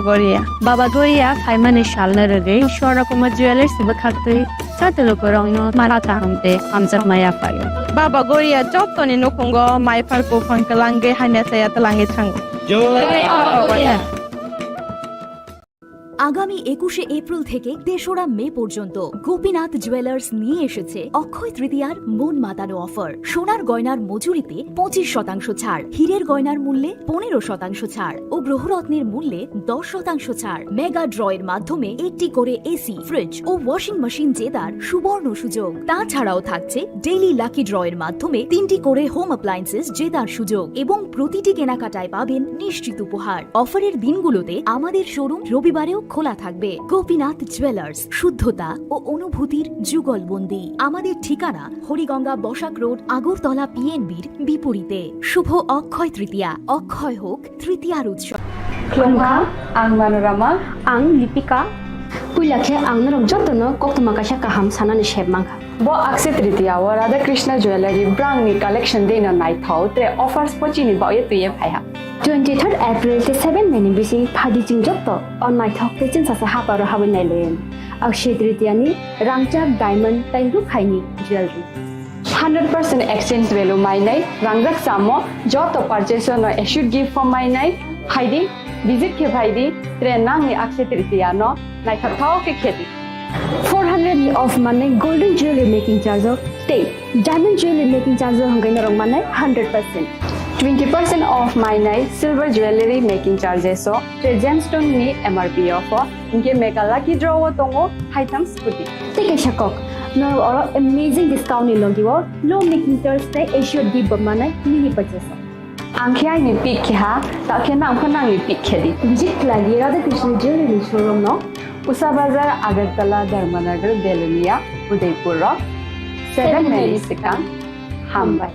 गरिया फाइमानि शालना रगे शोरा कुमा jewellers बखाते साते लुकुरगनो माराता हमते हमजा माया फायो बाबा गरिया जतनि नखंगो माइफारको फंकलांगे हाइना साया तलांगे थांगो আগামী 21শে এপ্রিল থেকে 3রা মে পর্যন্ত গোপীনাথ জুয়েলার্স নিয়ে এসেছে অক্ষয় তৃতীয়ার মন মাতানো অফার। সোনার গয়নার মজুরিতে 25% ছাড়, হীরের গয়নার মূল্যে 15% ছাড় ও গ্রহরত্নের মূল্যে 10% ছাড়। মেগা ড্রয়ের মাধ্যমে একটি করে এসি, ফ্রিজ ও ওয়াশিং মেশিন জেতার সুবর্ণ সুযোগ। তাছাড়াও থাকছে ডেইলি লাকি ড্রয়ের মাধ্যমে 3টি করে হোম অ্যাপ্লায়েন্সেস জেতার সুযোগ এবং প্রতিটি কেনাকাটায় পাবেন নিশ্চিত উপহার। অফারের দিনগুলোতে আমাদের শোরুম রবিবারেও খোলা থাকবে। গোপীনাথ জুয়েলার্স, শুদ্ধতা ও অনুভূতির যুগলবন্দি। আমাদের ঠিকানা হরিগঙ্গা বসাক রোড, আগরতলা পিএনবির বিপরীতে। শুভ অক্ষয় তৃতীয়া, অক্ষয় হোক তৃতীয়ার উৎসব। Klongka, ang Manorama, ang Lipika. Puilakhe ang narong jotono koktuma kasha kaham sanani shebmangha. Bo Akshay Tritiya wa Radha Krishna Jewelry brang ni collection de no night thau tre offers pochini ba ye tuye phaiha. 23rd April te 7 meni bisi phadi jing jotto on night thau te chin sa ha paro habin nai len. Akshay Tritiya ni rangchak diamond tai ru khaini jewelry. 100% exchange value mainai rangjak samo joto purchase no should give for mainai haidi visit ke bhaidi tre nang ni Akshay Tritiya no nai thau ke kheti 400 of money golden jewelry making charge of stay diamond jewelry making charge hongai na rong manai 100% 20% off mainai silver jewelry making charges so tre gemstone ni MRP offer inke mega lucky draw tongo haitam scooty take a shakok no oro amazing discount ni logiwo low making charge te assured give manai mini purchase angkhai ni pick kha ta khena amkhana ni pick khedi visit lagi Radha Krishna jewelry showroom no Usa Bazar, Agartala, Dharmanagar, Belunia, Udaipur Rock, 7 Melisikang, Hambai.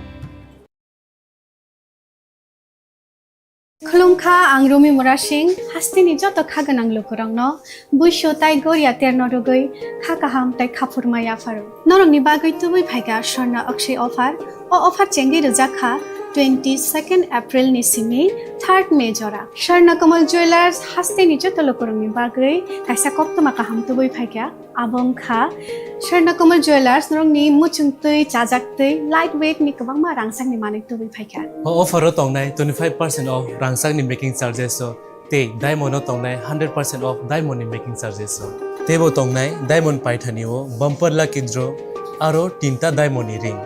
Klongka ang Rumi Murashing, hastini joto khaganang lukurangno, buisho tai goria ternodogoi, khakaham tai khapurmaya faru. Norong ni bagoi tubui phaiga Sharna Akshay offer, o offer chengi rujakha 22nd April ni simi 3rd May jora. Sharna Kamal Jewelers hastini joto lukurang ni bagoi, kaisa koptoma kaham tubui phaiga, abong kha, Sharna Kamal Jewelers norong ni muchungtui, chajaktui, lightweight ni kabang ma rangsang ni manik tubui phaiga. Offer tongnai 25% off rangsang ni making charges so te diamond tongnai 100% off diamond ni making charges so tebo tongnai diamond paithani o bumper lucky draw aro tinta diamond ni ring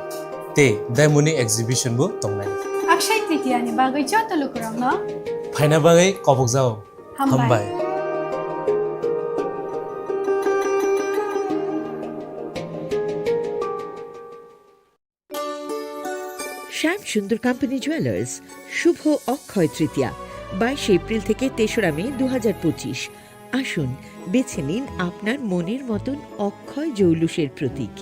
te diamond ni exhibition bo tongnai Akshay Tritiya ni bagoi joto lukurang no phaina bagai kobok jao hambai Shyam Sundar company jewellers Shubho Akshaya Tritiya 22 April থেকে 3রা মে 2025। আসুন বেছে নিন আপনার মনের মতন অক্ষয় জৌলুসের প্রতীক।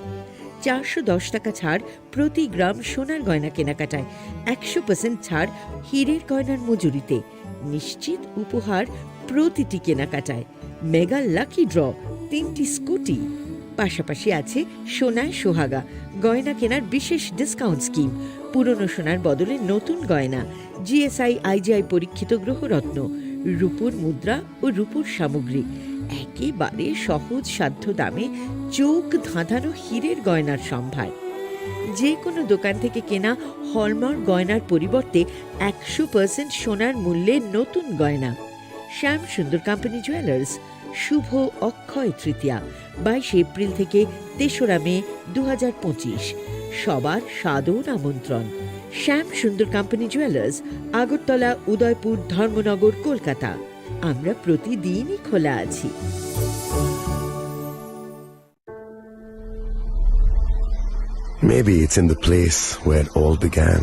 410 টাকা ছাড় প্রতি গ্রাম সোনার গয়না কেনাকাটায়, 100% ছাড় হীরের গয়নার মজুরিতে, নিশ্চিত উপহার প্রতিটি কেনাকাটায়, মেগা লাকি ড্র 3টি স্কুটি। পাশাপাশি আছে সোনায় সোহাগা গয়না কেনার বিশেষ ডিসকাউন্ট স্কিম, পুরনো সোনার বদলে নতুন গয়না, জিএসআই আইজিআই পরীক্ষিত গ্রহরত্ন, রূপোর মুদ্রা ও রূপোর সামগ্রী, একেবারে সহজ সাধ্য দামে চোখ ধাঁধানো হীরের গয়নার সম্ভার। যে কোনো দোকান থেকে কেনা হলমার্ক গয়নার পরিবর্তে 100% সোনার মূল্যে নতুন গয়না। শ্যাম সুন্দর কোম্পানি জুয়েলার্স শুভ অক্ষয় তৃতীয়া 22 এপ্রিল থেকে 3রা মে 2025। সবার সাদর আমন্ত্রণ। শ্যাম সুন্দর কোম্পানি জুয়েলার্স, আগরতলা, উদয়পুর, ধর্মনগর, কলকাতা। আমরা প্রতিদিনই খোলা আছি। Maybe it's in the place where it all began,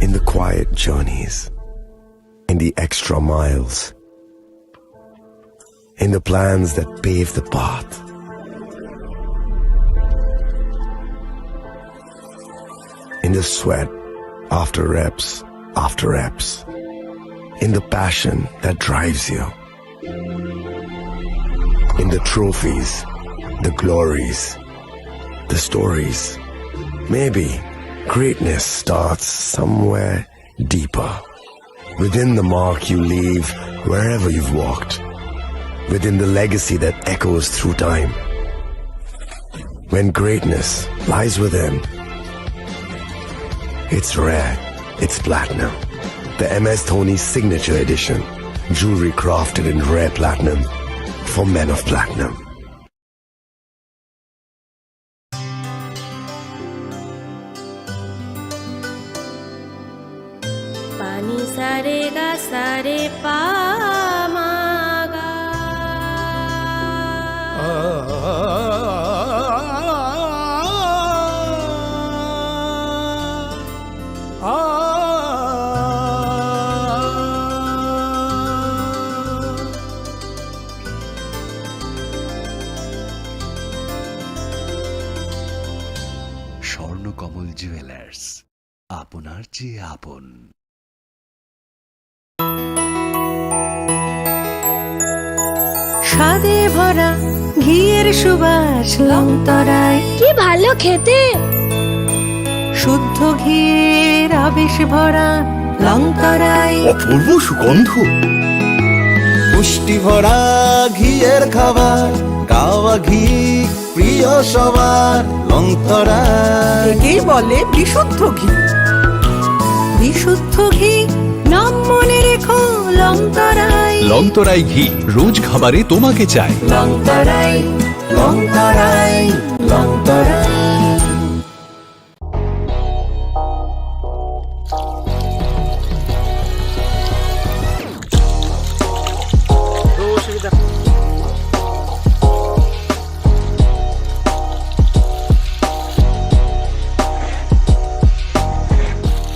in the quiet journeys, in the extra miles, in the plans that pave the path. In the sweat after reps, in the passion that drives you, in the trophies, the glories, the stories. Maybe greatness starts somewhere deeper, within the mark you leave wherever you've walked, within the legacy that echoes through time. When greatness lies within, it's rare, it's platinum, the MS Dhoni Signature Edition, Jewelry crafted in rare platinum for men of platinum. Pani sare ga sare pa ma ga. Swarnakamal jewellers, আপনার চেয়ে আপন। স্বাদে ভরা ঘিয়ের সুবাস লংতরায়, কি ভালো খেতে। শুদ্ধ ঘিয়ের আবেশ ভরা লংতরায়, অপূর্ব সুগন্ধ। পুষ্টি ভরা ঘিয়ের খাবার, গাওয়া ঘি প্রিয় সবার লংতরায়। একেই বলে বিশুদ্ধ ঘি। বিশুদ্ধ ঘি নাম মনে রেখো লংতরায়। লংতরাই ঘি রোজ খাবারে তোমাকে চাই। লংতরাই লংতরাই লংতরাই।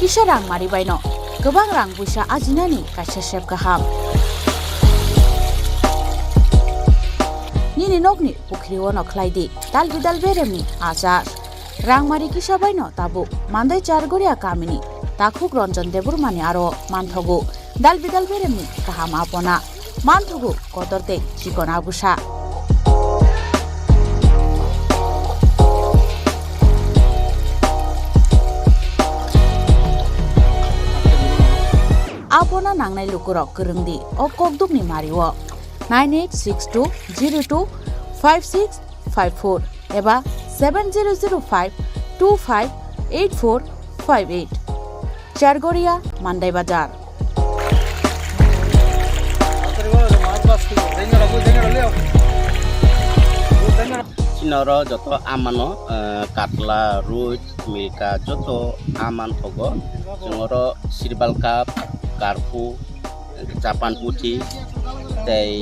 Kisah rang mari baino, gobang rang busa ajinani kaisa sep kaham. Nini nokni pukri wono klaidi, dal bidal beremni ajar. Rang mari kisah baino tabu, mandai chargoria kamini, takuk ronjon debur mani aro manthogu, dal bidal beremni kaham apona, manthogu kotorte chikona busa. Apona nangnai lukurok kerengdi o kokdukni mariwo 9862025654 eba 7005258458 Chargoria Mandai Bazar. Chinoro joto amano katla ruj milka joto aman thogo jongoro sirbal cup karpu capan putih tei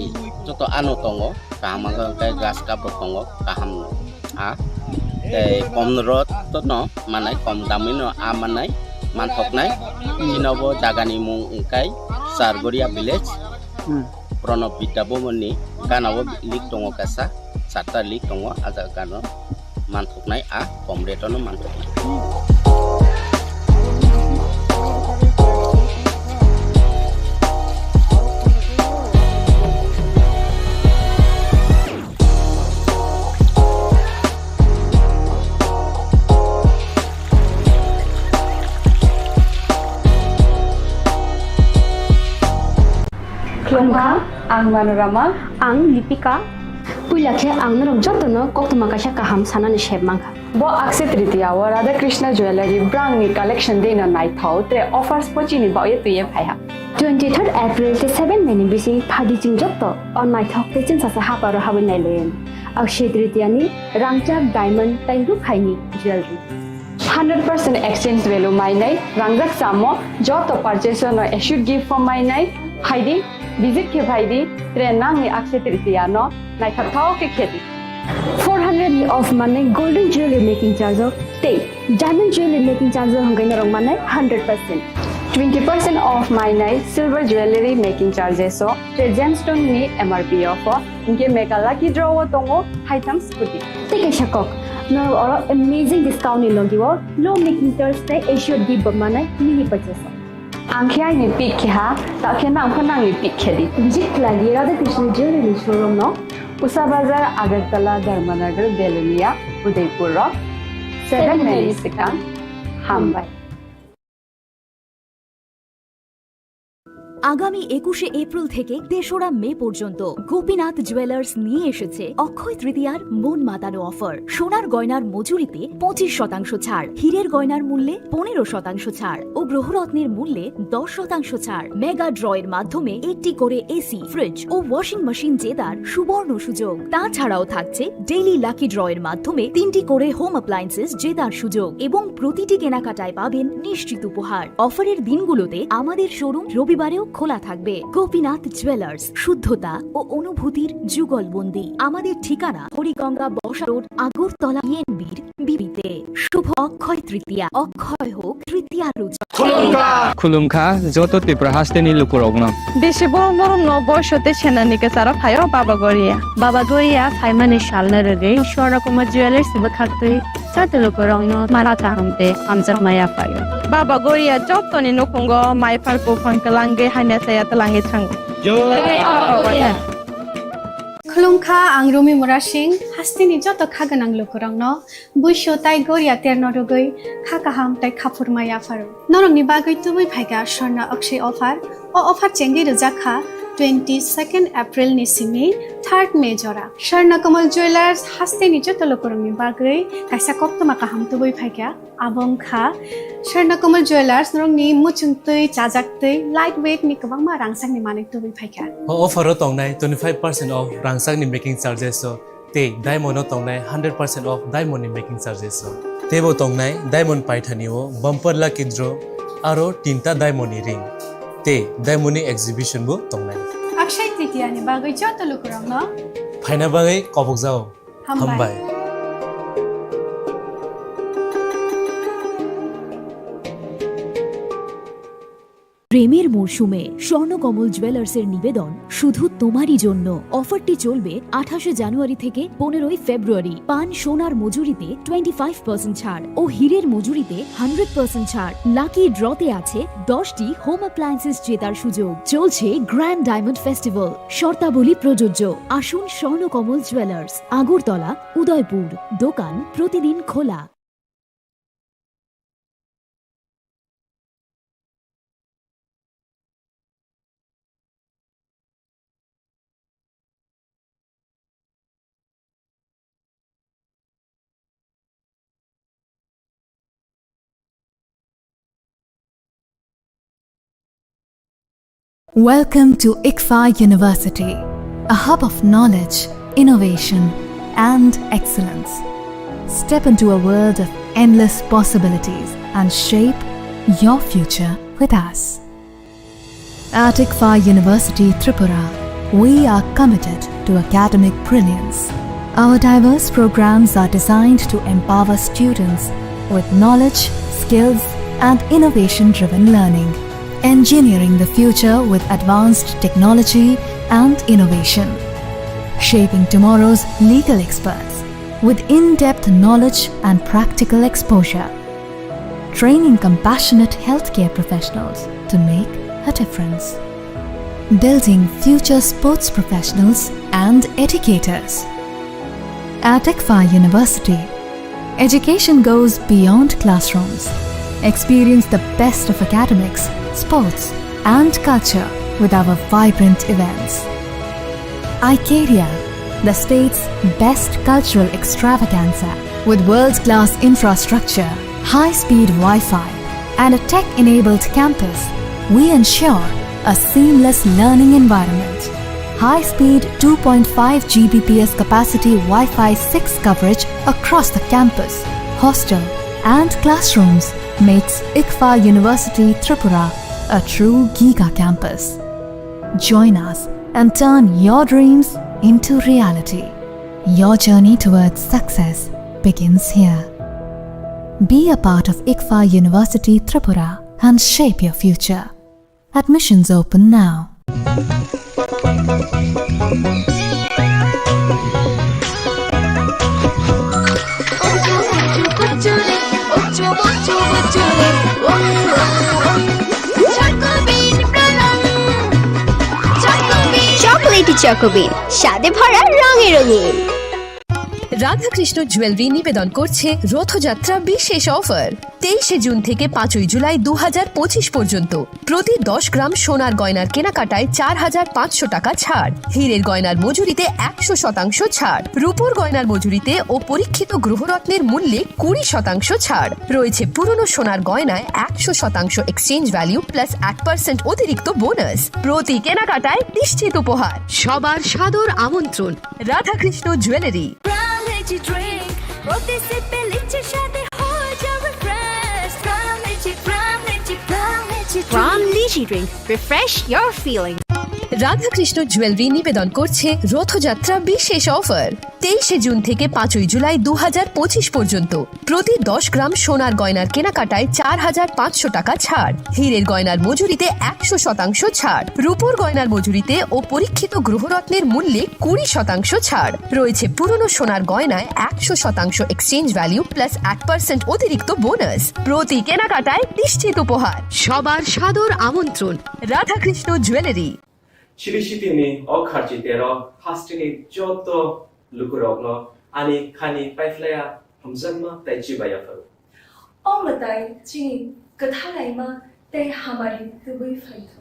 joto anu tongo kaham kai gas cup tongo kaham a tei komrot tono manai kom damino amanai manthok nai chinobo jagani mung kai Sargoria village Pronov Bidabomoni ganabo lik tongo kasa Sarta lik tongo aja gano manthok nai a komretono manthok Klongha, ang Manorama, ang Lipika, Pulakhe ang narok jotono koktuma kaisa kaham sanani sheb mangha. Bo akse tritiya wa Radha Krishna Jewelry brand ni collection deina nai thau tre offers pochini ba ye tuye phaiha. 23rd April te 7 May ni bisi phadi jing jotto on nai thok te chin sa ha paro hawen nai loyen. Akse tritiya ni rangchak diamond tainru khaini jewelry. 100% exchange value mai nai rangjak samo joto purchase no issued gift from mai nai haidi visit ke bhaidi tre nang ni akse tritiya no nai thao ke kheti 400 ni off mane golden jewelry making charge te diamond jewelry making charge hongai na rong mane 100% 20% off my night silver jewelry making charges so te gemstone ni MRP off inke mega lucky draw tongo items puti take a shakok no or amazing discount ni logiwo low making charge te assured give mane mini purchase Angkya ni pick ha ta khena angkhana ni pick khedi visit lagi Radha Krishna Jewelry showroom no Usa Bazar Agartala Dharmanagar Belunia Udaipur Rock 7 May Sikang Hambai আগামী 21শে April থেকে 3রা মে পর্যন্ত Gopinath jewellers নিয়ে এসেছে অক্ষয় তৃতীয়ার মন মাতানো offer. সোনার গয়নার মজুরিতে 25% ছাড়, হীরের গয়নার মূল্যে 15% ছাড় ও গ্রহরত্নের মূল্যে 10% ছাড়। মেগা ড্রয়ের মাধ্যমে একটি করে এসি, ফ্রিজ ও ওয়াশিং মেশিন জেতার সুবর্ণ সুযোগ। তাছাড়াও থাকছে ডেইলি লাকি ড্রয়ের মাধ্যমে 3টি করে হোম অ্যাপ্লায়েন্সেস জেতার সুযোগ এবং প্রতিটি কেনাকাটায় পাবেন নিশ্চিত উপহার। অফারের দিনগুলোতে আমাদের শোরুম রবিবারেও খোলা থাকবে। গোপীনাথ জুয়েলার্স, শুদ্ধতা ও অনুভূতির যুগলবন্দি। আমাদের ঠিকানা হরিগঙ্গা বসা রোড, আগরতলা, ইএনবির বিবিতে। শুভ অক্ষয় তৃতীয়া, অক্ষয় হোক তৃতীয়ার উজ্জ্বল। খুলুমখা যত ত্রিপুরা হাসতেনি লুকুরগ্ন বেশি বড় বড় বয়সতে সেনানিকে সারা ফাইও বাবা গরিয়া ফাইমানে শালনা রগে সরকমা জুয়েলার্স সিব খাকতে চাতে লুকুরগ্ন মারা চাহামতে আমজা মায়া ফাইও বাবা গরিয়া যতনি নকুঙ্গ মাইফার কোফাঙ্কলাঙ্গে হাইনা সায়া তলাঙ্গে থাঙ্গো খুলুমখা আং রুমি মুরা সিং হাস্তিনি যত খাগোনাং লুকুরংনো বুইসো তাই গরিয়া তেরনরगै খাকাহাম তাই খাফুরমায়া ফারো নরংनि बागै तुबै फाइगा स्वर्णा अक्षय अफार अफार चेंगै रजाखा 22 एप्रिल नि सिमी 3 मे जरा स्वर्णा कमल ज्वेलर्स हास्तेनि जत लुकुरंनि बागै काइसा कप्तमा काहाम तुबै फाइगा आबंखा स्वर्णा कमल ज्वेलर्स नरंनि मुचुंतै चाजाक्तै लाइट वेट नि गोबां मा रांसांनि माने तुबै फाइगा अफारो तंनाय 25% ऑफ रांसांनि मेकिंग चार्जेस ते डायमंड तंनाय 100% ऑफ डायमंड नि मेकिंग चार्जेस तेबो तंनाय डायमंड पाइथानिओ बम्पर लाकी ड्र आरो 3टा डायमंड नि रिंग ते डायमंड नि एग्जिबिशन बो तंनाय अक्षय तृतीया नि बागै जत लुकुरंनो फाइना बागै कबक जाओ हामबाय প্রেমের মরশুমে স্বর্ণকমল জুয়েলার্সের নিবেদন শুধু তোমারই জন্য। অফারটি চলবে 28 জানুয়ারি থেকে 15 ফেব্রুয়ারি। পান সোনার মজুরিতে 25% ছাড় ও হীরের মজুরিতে 100% ছাড়। লাকি ড্রতে আছে 10টি হোম অ্যাপ্লায়েন্সেস জেতার সুযোগ। চলছে গ্র্যান্ড ডায়মন্ড ফেস্টিভ্যাল, শর্তাবলী প্রযোজ্য। আসুন স্বর্ণকমল জুয়েলার্স, আগরতলা, উদয়পুর। দোকান প্রতিদিন খোলা। Welcome to ICFA University, a hub of knowledge, innovation, and excellence. Step into a world of endless possibilities and shape your future with us. At ICFA University Tripura, we are committed to academic brilliance. Our diverse programs are designed to empower students with knowledge, skills, and innovation-driven learning. Engineering the future with advanced technology and innovation. Shaping tomorrow's legal experts with in-depth knowledge and practical exposure. Training compassionate healthcare professionals to make a difference. Building future sports professionals and educators. At ICFA University, education goes beyond classrooms. Experience the best of academics, sports, and culture with our vibrant events. Icaria, the state's best cultural extravaganza, with world-class infrastructure, high-speed Wi-Fi, and a tech-enabled campus, we ensure a seamless learning environment. High-speed 2.5 Gbps capacity Wi-Fi 6 coverage across the campus, hostel, and classrooms makes ICFA University Tripura a true Giga campus. Join us and turn your dreams into reality. Your journey towards success begins here. Be a part of ICFA University Tripura and shape your future. Admissions open now. Chocolatey চকোবিন, স্বাদে ভরা রঙে রঙিন। Radhakrishna jewellery নিবেদন করছে রথযাত্রা বিশেষ offer 23 June থেকে 5 জুলাই 2025 পর্যন্ত প্রতি 10 গ্রাম সোনার গয়নার কেনাকাটায় 4,500 টাকা ছাড়, হীরের গয়নার মজুরিতে 100% ছাড়, রূপোর গয়নার মজুরিতে ও পরীক্ষিত গ্রহরত্নের মূল্যে 20% ছাড় রয়েছে। পুরনো সোনার গয়নায় 100% এক্সচেঞ্জ ভ্যালু প্লাস 1% অতিরিক্ত বোনাস। প্রতি কেনাকাটায় নিশ্চিত উপহার। সবার সাদর আমন্ত্রণ Radhakrishna jewellery. Brown lychee drink. Refresh your feeling. Radhakrishna jewellery নিবেদন করছে রথযাত্রা বিশেষ অফার 23 জুন থেকে 5 জুলাই 2025 পর্যন্ত প্রতি 10 গ্রাম সোনার গয়নার কেনাকাটায় 4,500 টাকা ছাড়, হীরের গয়নার মজুরিতে 100% ছাড়, রূপোর গয়নার মজুরিতে ও পরীক্ষিত গ্রহরত্নের মূল্যে 20% ছাড় রয়েছে। পুরনো সোনার গয়নায় 100% এক্সচেঞ্জ ভ্যালু প্লাস 1% অতিরিক্ত বোনাস। প্রতি কেনাকাটায় নিশ্চিত উপহার। সবার সাদর আমন্ত্রণ Radhakrishna jewellery. 시리시티니 어카지대로 하스티니 쪼또 루크럭노 아니 칸이 파이플레야 함산마 따이치바야파로 어머다이 지 그타라이마 때 하마리 뜨브이 파이톤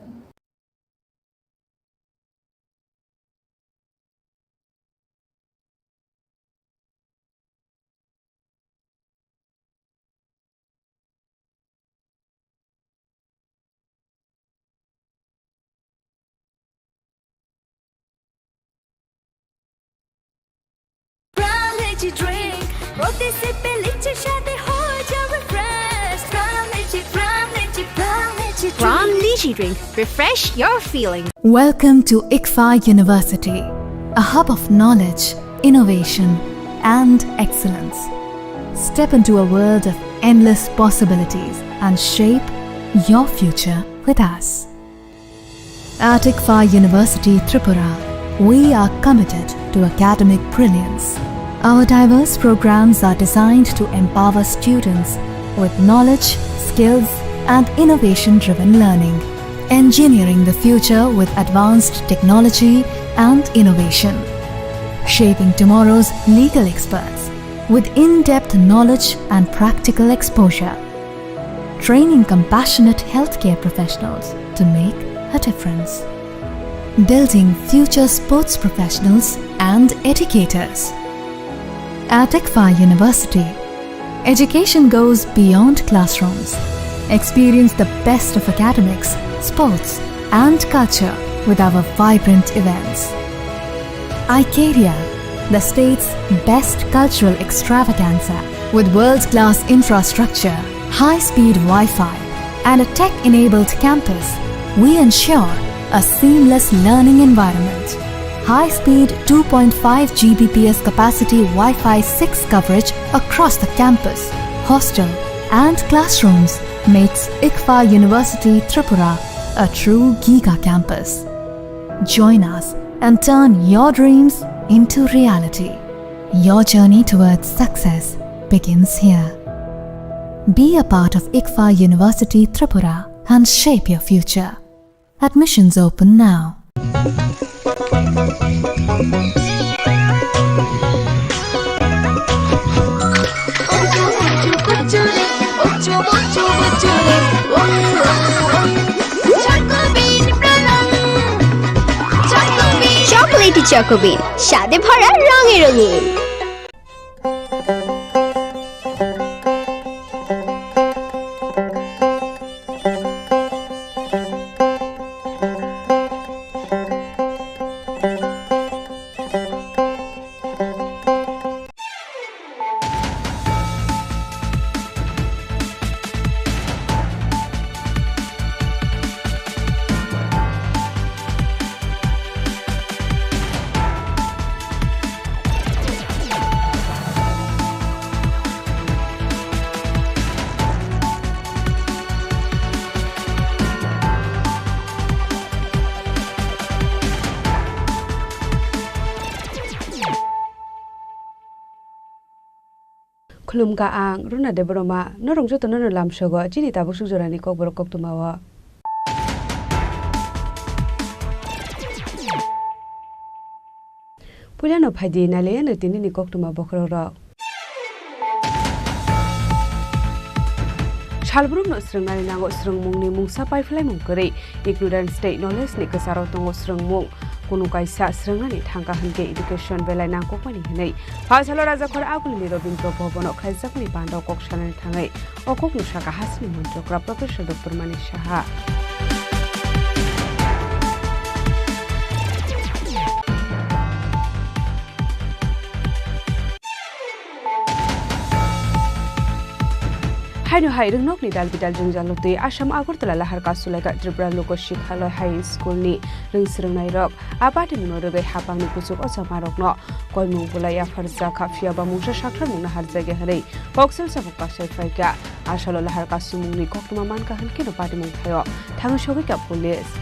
Drink, roti sippy lychee shade ho ja refresh. Brown lychee drink. Refresh your feeling. Welcome to ICFA University, a hub of knowledge, innovation, and excellence. Step into a world of endless possibilities and shape your future with us. At ICFA University Tripura, we are committed to academic brilliance. Our diverse programs are designed to empower students with knowledge, skills, and innovation-driven learning, engineering the future with advanced technology and innovation, shaping tomorrow's legal experts with in-depth knowledge and practical exposure, training compassionate healthcare professionals to make a difference, building future sports professionals and educators. At ICFA University, education goes beyond classrooms. Experience the best of academics, sports, and culture with our vibrant events. Icaria, the state's best cultural extravaganza, with world-class infrastructure, high-speed Wi-Fi, and a tech-enabled campus, we ensure a seamless learning environment. High-speed 2.5 Gbps capacity Wi-Fi 6 coverage across the campus, hostel, and classrooms makes ICFA University Tripura a true giga campus. Join us and turn your dreams into reality. Your journey towards success begins here. Be a part of ICFA University Tripura and shape your future. Admissions open now. Chocolatey চকোবিন স্বাদে ভরা রঙে রঙিন। Khulumka ang runa de broma norong joto no lam shogo chini ta busu jorani kok borok kok tumawa Puliano Padi Nalian Tini Koktuma Bokro. Shalbrum no strung nari nango strung mung ni mung sapai flai mung kere ignorant state knowledge ni kesaro tongo strung mung kunu kaisa strung nani thangka hanke education belai nangko pani hinai phasalo raja khor agul ni robindra bhavan khaizak ni bando kok sanani thangai okok nusaka hasni montrokra professor dr mani saha Haino hai rungnog ni dalbidal jungjalote Assam Agartala lahar kasulaika Tripura Loko Shikhalaya High School ni rungsrungnai rok abati munorogai hapang ni kusuk osamarok no koimung bulaya farza khafia ba mungsa sakthar mungna harjage hare koksel sabuk pasai faika asalo lahar kasumung ni koktuma manka hanke no pati mung thayo thangsogai ka police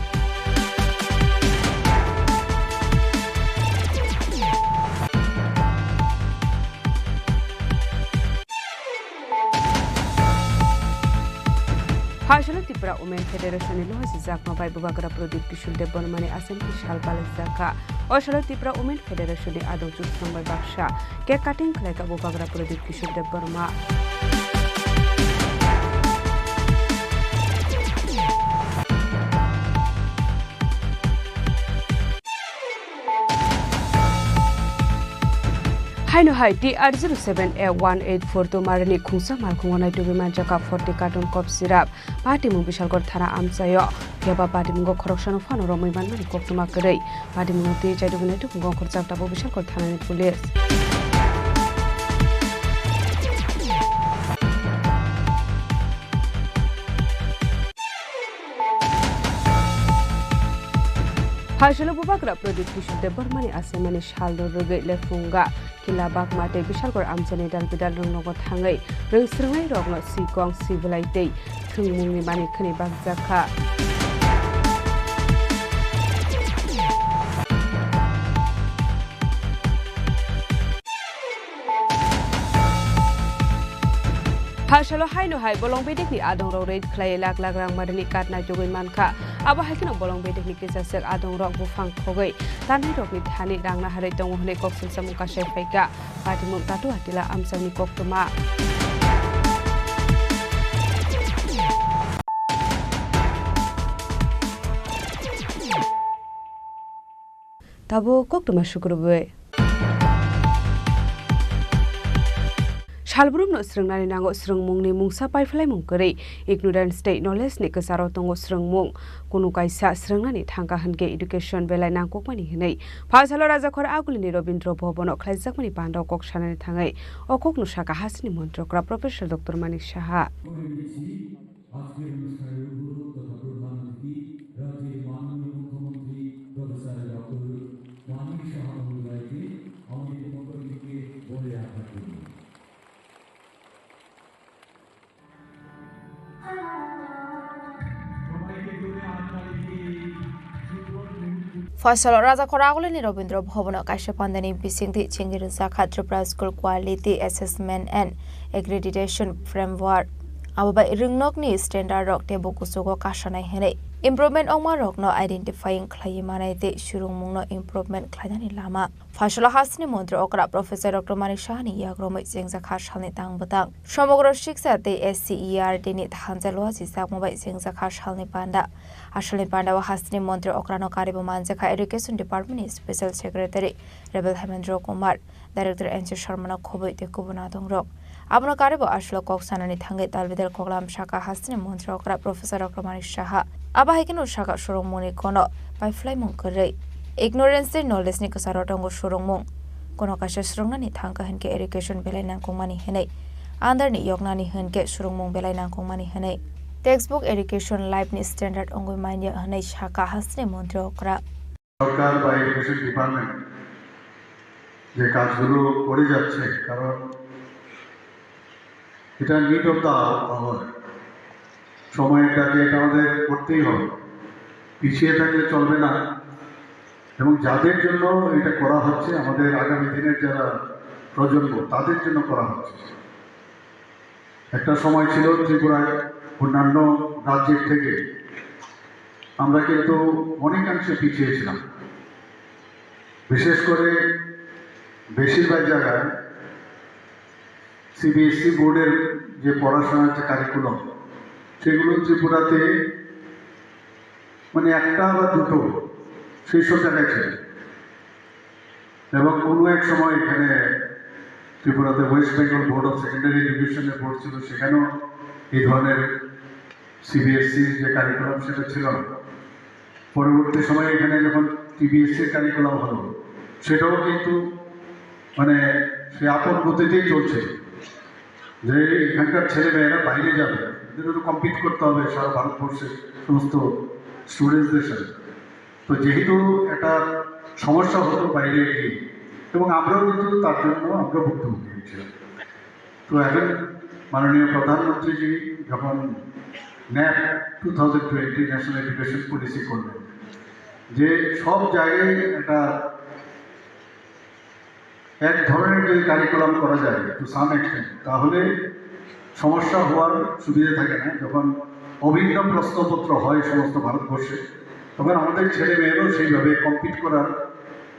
Hajalo Tripura Women Federation lo hajizak mabai bubagra prodip kishul de bonmani assembly shal balazaka Oshalo Tripura Women Federation ni ado jus number baksha cake cutting khlaika bubagra prodip kishul de borma Haino hai TR07A184 to marani khungsa malkhungonai to biman jaka 40 carton cough syrup party mung bishalgor thana amsayo keba party mung khoroksano phano romoi banmani koktuma korei party mung te jaidu gunai to gong khorjak tabo bishalgor thana ni police Hajalo bubagra product kishul de bormani asemani shaldo rogai lefunga kilabak mate bishalgor amjani dalbidal rungnogo thangai rungsrungai rogno sikong sibulaitei thungmungni mani khani bakjaka Hajalo haino hai bolong bedek ni adong ro rate khlai lak lak rang marni katna jogoi mankha aba haikino bolong bedek ni kisasek adong rok bufang khogoi tanai rok ni thani dangna harai tong hne koksul samuka sai faika patimuk tatu hatila amsani koktuma tabo koktuma shukrube Shalbrum no srungnani nango srungmung ni mungsa paiflai mung kore ignorant state knowledge ni kesaro tongo srungmung kunu kaisa srungnani thangka hanke education belai nangko pani hinai phasalo raja khor aguli ni robindra bhavan khlaijak mani pando kok sanani thangai okok nusaka hasni montrokra professor dr mani saha Faisal Raja Khoragule ni Robindra Bhavan Kaisha Pandani Bisingti Chingirusa Tripura School Quality Assessment and Accreditation Framework Ababa Ringnok ni Standard Rock Tebo Kusugo Kashanai Hene Improvement Oma Rock no identifying Klayimanate Shurung no improvement Klayani Lama Fashala Hasni Montra Okra Professor Dr. Manishani Yagromo Zingza Kashani Tang Batang Shomogro Shiksa de SCER Denit Hanzalo Zizak Mobile Zingza Kashalni Panda Ashali Panda Hasni Montra Okrano Karibu Manzaka Education Department Special Secretary Rebel Hemendro Kumar Director Enchi Sharmana Kobo de Kubunadong Rock Abno Karibu Ashlo Koksanani Tangi Talvidel Koglam Shaka Hasni Montra Okra Professor Dr. Manishaha Abahikin Shaka Shurumuni Kono by Fly Munkare Ignorance knowledge ni kasarotongo shurungmung kono kasha surunga ni thangka henke education belai nangkong mani henai andar ni yokna ni henke surungmung belai nangkong mani henai textbook education life ni standard ongoi manya henai shaka hasne montre okra সরকার বা education department যে কাজগুলো করে যাচ্ছে কারণ এটা need of the our সময়টাকে এটা আমাদের করতেই হবে পিছিয়ে থাকলে চলবে না এবং যাদের জন্য এটা করা হচ্ছে আমাদের আগামী দিনের যারা প্রজন্ম তাদের জন্য করা হচ্ছে একটা সময় ছিল ত্রিপুরায় অন্যান্য রাজ্যের থেকে আমরা কিন্তু অনেকাংশে পিছিয়ে ছিলাম বিশেষ করে বেশিরভাগ জায়গায় সিবিএসই বোর্ডের যে পড়াশোনার যে কারিকুলাম সেগুলো ত্রিপুরাতে মানে একটা বা দুটো সেই সব জায়গায় ছিল এবং কোনো এক সময় এখানে ত্রিপুরাতে West Bengal board of secondary এডুকেশনের বোর্ড ছিল, সেখানেও এই ধরনের সিবিএসসির যে কারিকুলাম সেটা ছিল না। পরবর্তী সময়ে এখানে যখন টিবিএসসির কারিকুলাম হলো সেটাও কিন্তু মানে সে আপন গতিতেই চলছে, যে এখানকার ছেলেমেয়েরা বাইরে যাবে, এদেরও তো কম্পিট করতে হবে সারা ভারতবর্ষের সমস্ত স্টুডেন্টসদের সাথে। তো যেহেতু একটা সমস্যা হতো বাইরে গিয়ে, এবং আমরাও কিন্তু তার জন্য আমরা ভুক্তভোগী হয়েছিলাম। তো এখন মাননীয় প্রধানমন্ত্রীজি যখন ন্যাপ 2020 ন্যাশনাল এডুকেশন পলিসি করলেন, যে সব জায়গায় একটা এক ধরনের যদি কারিকুলাম করা যায় টু সাম এক্সটেন্ট, তাহলে সমস্যা হওয়ার সুবিধা থাকে না। যখন অভিন্ন প্রশ্নপত্র হয় সমস্ত ভারতবর্ষে, তখন আমাদের ছেলে মেয়েরাও সেইভাবে কম্পিট করার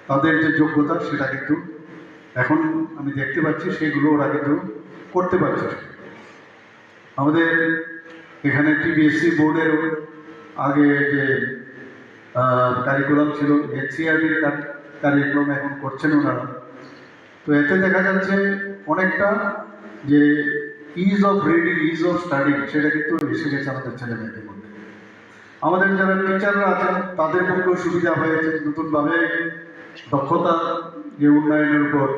তাদের যে যোগ্যতা সেটা কিন্তু এখন আমি দেখতে পাচ্ছি সেগুলো ওরা কিন্তু করতে পারছে। আমাদের এখানে টিবিএসসি বোর্ডের আগে যে কারিকুলাম ছিল, এনসিআরটির কারিকুলাম এখন করছেন ওনারা। তো এতে দেখা যাচ্ছে অনেকটা যে is of reading, is of studying সেটা কিন্তু এসে গেছে আমাদের ছেলে মেয়েদের মধ্যে। আমাদের যারা টিচাররা আছেন তাদের পক্ষেও সুবিধা হয়েছে, নতুনভাবে দক্ষতা যে উন্নয়নের উপর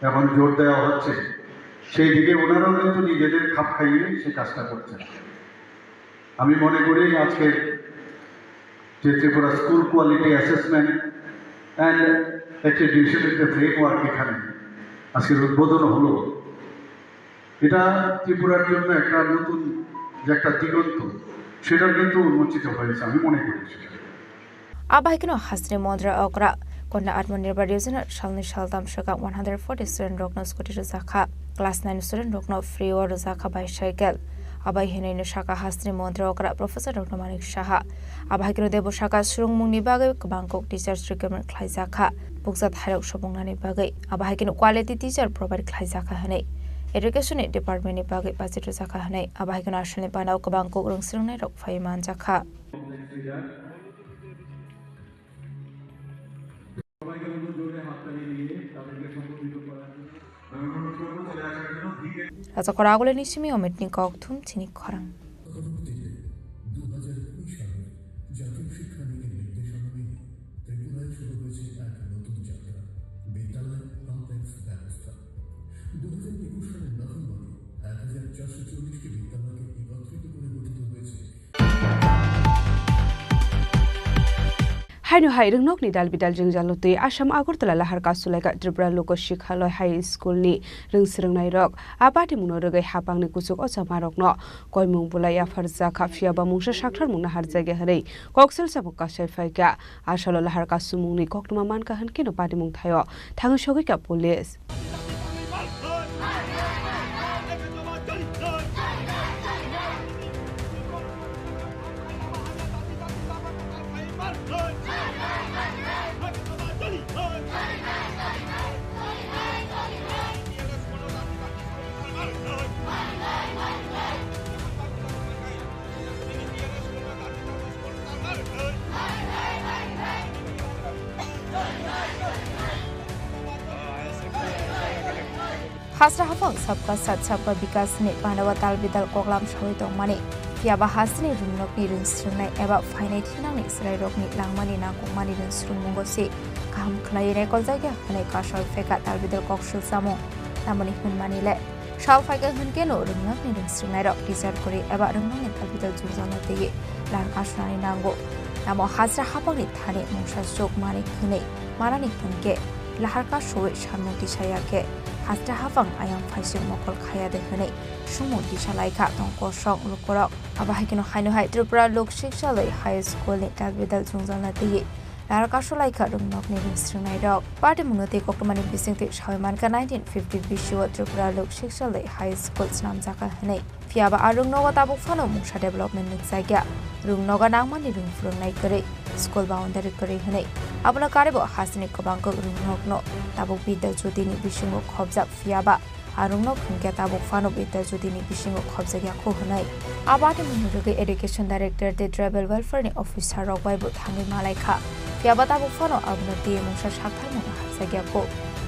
এখন জোর দেওয়া হচ্ছে, সেই দিকে ওনারাও কিন্তু নিজেদের খাপ খাইয়ে সে কাজটা করছেন। আমি মনে করি আজকে যে Tripura school quality assessment and অ্যাক্রিডিটেশনের যে ফ্রেমওয়ার্ক এখানে আজকের উদ্বোধন হলো, এটা ত্রিপুরার জন্য একটা নতুন যে একটা দিগন্ত সেটা কিন্তু উন্মোচিত হয়েছে আমি মনে করি। Abahikino hasri modra okra konna atmanirbhar yojana shalni shaltam shaka 140 student rokno scooty zakha class 9 student rokno free or zakha bicycle abahino shaka hasri modra okra professor dr manik shaha abahikino debo shaka surungmungni bagai bangkok teachers recruitment khlai zakha bukjat hairok sobongnani bagai abahikino quality teacher provide khlai zakha hanai education department ni bagai budget zakha hanai abahikino ashani banau bangkok rungsrungnai rok phaiman zakha Raja Koragole Nishimi Ometni Koktum Chini Khorang Haino hairung nok ni dalbidal jingjalutui Assam Agartala lahar kasulaika Tripura Loko Shikhaloi High School ni rungsrungnai rok abati munorugai hapang ni kusuk osamarokno koimung bulai afarja khafia ba mungsa sakthar mungna harjage harei koksel sabuk kasai faika asalo lahar kasumung ni koktuma manka hankino pati mung thayo thangu shogi ka police Hasra hafang sabka sat sabka bikas ni panawa talbidal koklam shoi tongmani piaba hasni rumnok ni rungsrungnai eba fainai thinang ni srai rok ni langmani na kokmani rungsrung mungosi kaham khlai rekol jaga hanai kasol feka talbidal kokshul samo namani hunmani le shal faika hunke no rumnok ni rungsrungnai rok teacher kori eba rumnok ni talbidal jurjana tei lan kashnani nango namo hasra hafang ni thani mungsa jok mani khunei marani hunke laharka shoi shanmuti sayake Hasra hafang ayang faising mokol khaya de hune sumo disha laika tongko shok lukorok abahikino haino hai Tripura Lok Shikshaloi High School ni talbidal jungjalna tei laraka sholaika rumnok ni rungsrungnai rok party munote kokmani bisingte shaimanka 1950 bisho Tripura Lok Shikshaloi High School snam jaka hune Fiaba arung noga tabuk fano mungsha development nik saigya rung noga nangmani rung furung nai kare school boundary kare hane abuna karebo hasini kobangko rung nokno tabuk bidal jodi ni bisingo khobjak fiaba arung nok hingke tabuk fano bidal jodi ni bisingo khobjak ya ko hanai abati munuruge education director de tribal welfare ni officer rok bai bu thangi malai kha fiaba tabuk fano abuna ti mungsha sakthai mo hasagya ko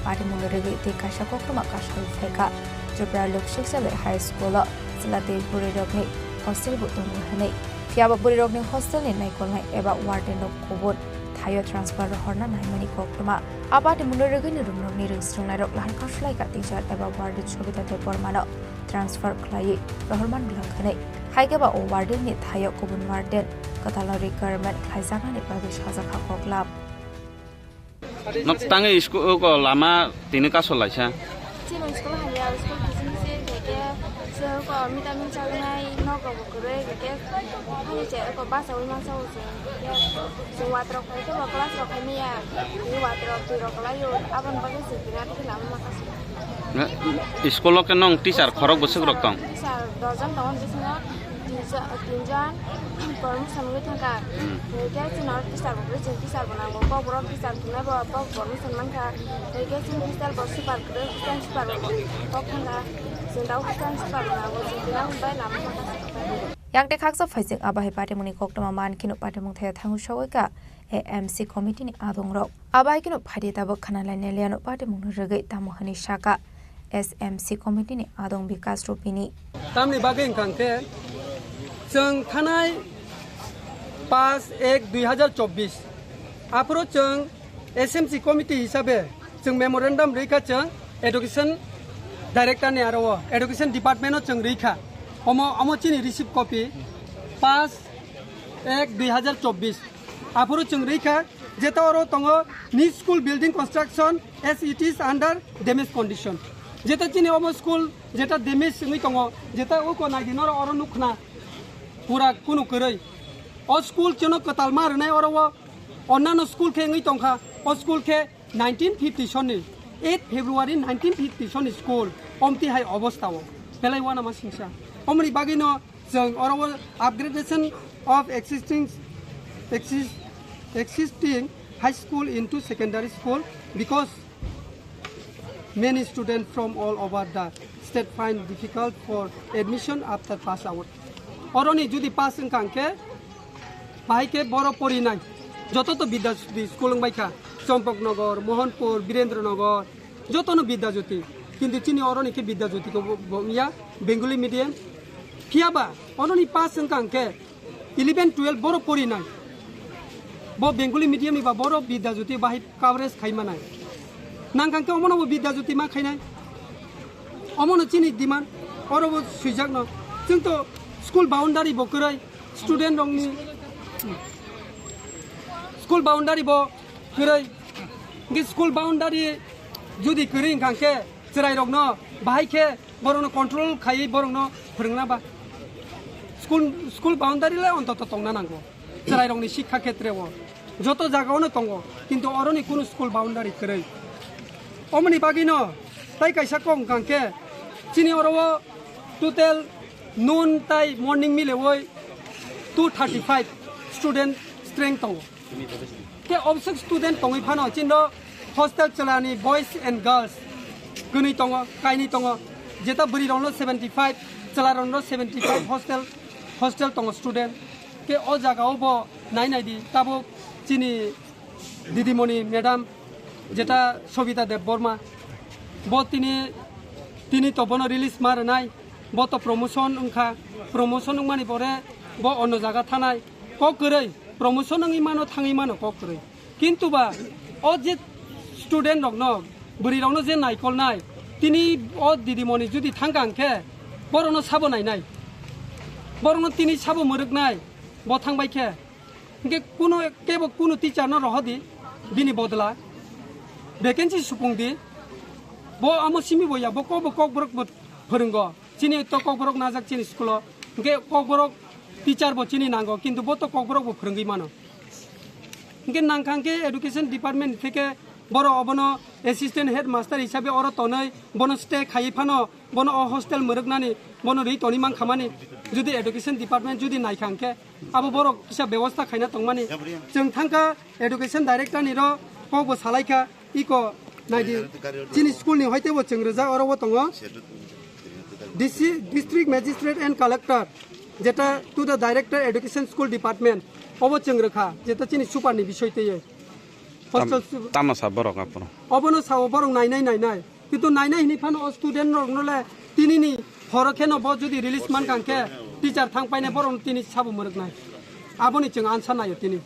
bati munuruge ti kasha koktoma kasha faika Tripura Lok Shiksa High School Silate Burirokni hostel bu tunghanai fiaba burirokni hostel ni naikolnai eba warden of kobot thayo transfer horna naimani koktoma abati munuruge ni rumrokni ringstrungnai rok lahar kaslai ka teacher eba warden chobita te pormano transfer khlai rohorman blakhanai haigeba o warden ni thayo kobun warden katalo requirement khaijana ni babe sajaka koklam nok tangi school ko lama tini ka solaisa Chini school hanya school bisnis ke ko vitamin chalnai no ko kore ke hani che ko basa wi mang sau se watro ko ke ba kelas ro kami ya ni watro tu ro kala yo aban bagai se kira ti lama makasih school ke nong teacher khorok busuk rok tong teacher dojan tahun bisna tinjan korm samge thangka ke chinar teacher ko teacher bana ko boro teacher tuna ba korm samman ka ke chin teacher bo super kre super ko khanga sendau super bana ko sendau bai lama makasih Yakte khaksa phaising abai party muni koktoma man kinu party mung thaya thangu shoika AMC committee ni adong rok abai kinu phadi tabok khana laine liano party mung regai tamu hani shaka SMC committee ni adong bikas rupini tamni bagai kangke जों थानाय 5/1/2024 आफोराव जों SMC committee हिसाबै जों मेमोरेन्डाम रैखा जों education director ने आरो education डिपार्टमेन्टआव जों रैखा अमो चिनि रिसिभ कपि 5/1/2024 आफोराव जों रैखा जेता आरो तंगो नि school building construction as it is under damage condition जेता चिनि अमो स्कुल जेता डैमेज सिंगै तंगो जेता उको नागिनो आरो नुखना पूरा कुनु करे ओ स्कूल चनो कताल मारने और वो अन्नानो स्कूल के ngई तंखा ओ स्कूल के 1950 सननि 8 फेब्रुवारी 1950 सननि स्कूल ओमति हाय अवस्थाव बेलाय वाना मा सिंसा ओमनि बागिनो जों और वो upgradation of existing high school into secondary school because many students from all over the state find difficult for admission after pass out অরনি যদি পাস কাঙ্কে বাইকে বড় পরিনাই যত তো বিদ্যা স্কুল বাইখা চম্পকনগর মোহনপুর বীরেন্দ্রনগর যতনো বিদ্যাজ্যোতি কিন্তু চিনি অরনিকে বিদ্যাজ্যোতিকে ইয়া বেঙ্গলি মিডিয়াম ফিয়াবা অরনি পাস কাঙ্কে 11-12 বড় পরিনাই ব বেঙ্গলি মিডিয়াম বা বড় বিদ্যাজ্যোতি বাহি কাভারেজ খাইমানাই নাংকাঙ্কে অমনো বিদ্যাজ্যোতি মা খাইনাই অমনো চিনি দিমান অরব সুইজাক ন जों तो स्कूल बाउंडारी बो करे स्टूडेंट रंगनी स्कूल बाउंडारी बो करे कि स्कूल बाउंडारी जुदी करे कांके जराय रंगनो बाहाय के बरनो कंट्रोल खायै बरनो फोरोंना बा स्कूल बाउंडारी ले अंतत तंगना नांगो जराय रंगनि शिक्षा क्षेत्रेव जतो जागावनो तंगो किंतु अरनि कुनु स्कूल बाउंडारी करे अमनि बागिनो ताई कायसा कम कांके चिनि अरवो total noon tai morning mile woi 235 student strength tong ke obsek student tong phano chindo hostel chalani boys and girls guni tong kaini tong jeta buri rong 75 chalarong 75 hostel tong student ke o jaga obo nai di tabo chini didimoni madam jeta sobita dev borma bo tini to bono release mar nai बतो promotion उनखा promotion उमानि परे ब अन्न जागा थानाय क करे promotion नङि मानो थाङै मानो क करे किन्तु बा ओ जे स्टूडेंट रगनो बुरि रगनो जे नायकल नाय तिनि ओ दिदिमनि जुदि थांगांखे बरनो साबो नायनाय बरनो तिनि साबो मरक नाय ब थांबायखे के कुनो टीचर न रहदि बिनि बदला वैकेंसी सुपुंदि ब आमो सिमि बया ब कक ब्रक फोरोंगो चिनि तो ककबरक नाजाक चिनि स्कूल के ककबरक टीचर बो चिनि नांगो किंतु बो तो ककबरक बो फोरोंगै मानो के नांखांके एडुकेशन डिपार्टमेंट থেকে বড় অবনো অ্যাসিস্ট্যান্ট হেডমাস্টার হিসাবে অর তনৈ বনো স্টে খাই ফানো বনো হস্টেল মরগনানি বনো রি তনি মান খামানি যদি এডুকেশন ডিপাर्टमेंट যদি নাইখাংকে আবো বড় কিসা ব্যবস্থা খাইনা তংমানি जों थांका एडुकेशन डाइरेक्टर निरो कबो सालायखा इको नाइदि चिनि स्कूल नि हयतेबो जों रोजा अरबो दङो डिस्ट्रिक्ट मैजिस्ट्रेट एंड कलेक्टर जेटा to the director education school department अबो जों रोखा जेटा चिनि सुपार नि विषय तैयो हस्टेल तामासा बरक आपन अबनो साव बरक नायनाय किन्तु नायनाय हिनि फान स्टूडेंट रगनले तिनिनि हरखेनो ब जदि रिलीज मान कांके टीचर थां पाइने बरक तिनि साबो मरगनाय आबोनि जों आनसार नायो तिनि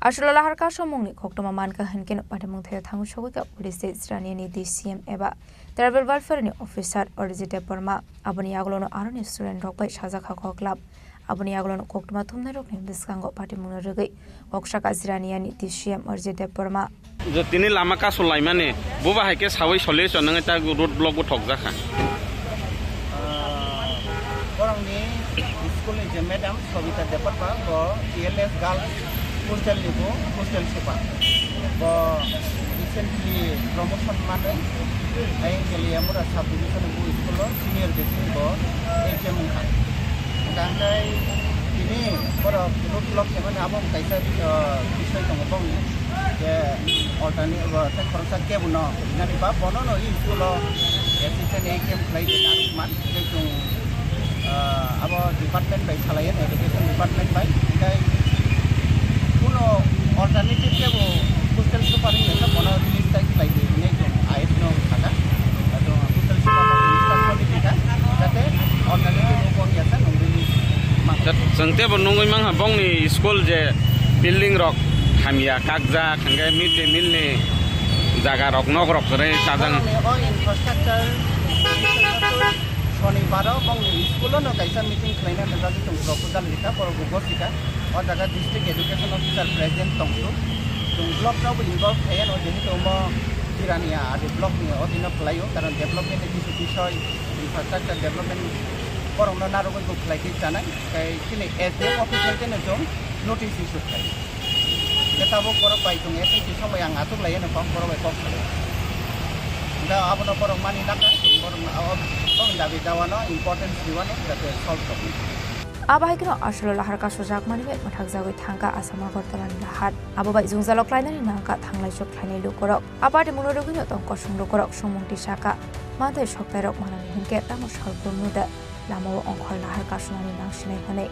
Ashla harka somongni koktoma manka henken patemung thaya thangu shogika police Israni ni DCM eba tribal welfare ni officer Orijite Parma aboni aglono aroni student rok bai saja khako club aboni aglono koktoma thumna rok ni diskango patemung rogai oksaka Israni ni DCM Orijite Parma जो तिनी लामा का सलाय माने बुबा हायके सावै solution नङै ता road block बो ठक जाखा बरंनि school नि जे मैडम सविता देपरबा बो TLS girls hostel nibo hostel super bo recently promotion mane ai kali amura sub division bu school senior basic bo exam kha dangai ini boro road block mane abong kaisa bishoy tong bong je alternate ba tak prasa ke buno nani ba bono no school assistant exam klai de nan man ke abo department by salayan education department by kai alternative के वो hostel super में ना बना release type like ने जो आयत no खाना तो hostel super में क्वालिटी का जाते alternative वो कौन यासा नो release संगते बनोंगै मांग हाबं नि स्कूल जे बिल्डिंग रक हामिया कागजा खंगे मिड डे मिल नि जागा रक नग रक रे साजन infrastructure शनिबार बंग स्कूल नो कैसा मीटिंग खलाइना न जाति तुम प्रपोजल लिखा पर गुगल लिखा और जगह डिस्ट्रिक्ट एजुकेशन ऑफिसर प्रेजेंट तंगसु तुम ब्लॉक नाव इनवॉल्व थाया न जेहि तुम जिरानिया आदि ब्लॉक नि अधीन खलायो कारण डेवलपमेंट नि किछु विषय इंफ्रास्ट्रक्चर डेवलपमेंट परमना नारगो को खलाइति जानाय कै किने एसडीएम ऑफिसर के न जों नोटिस इशू खाय केताबो पर पाइ तुम एसे कि समय आं आतुक लायो न फॉर्म पर बाय कॉप दा आबनो पर मानि नाका पर बंग दाबि दावानो इम्पोर्टेंस दिवानो जाते सॉल्व करि Abahikno ashlo lahar ka sojak mani bet mathak jagoi thangka asama gortolan lahar ababai jungjalok lainani nangka thanglai sok thainai lukorok abade monorogino tong kosung lukorok somungti saka madai soktairok manani hinke tamo salpurnuda lamao ongkhor lahar ka sunani nangsinai hanai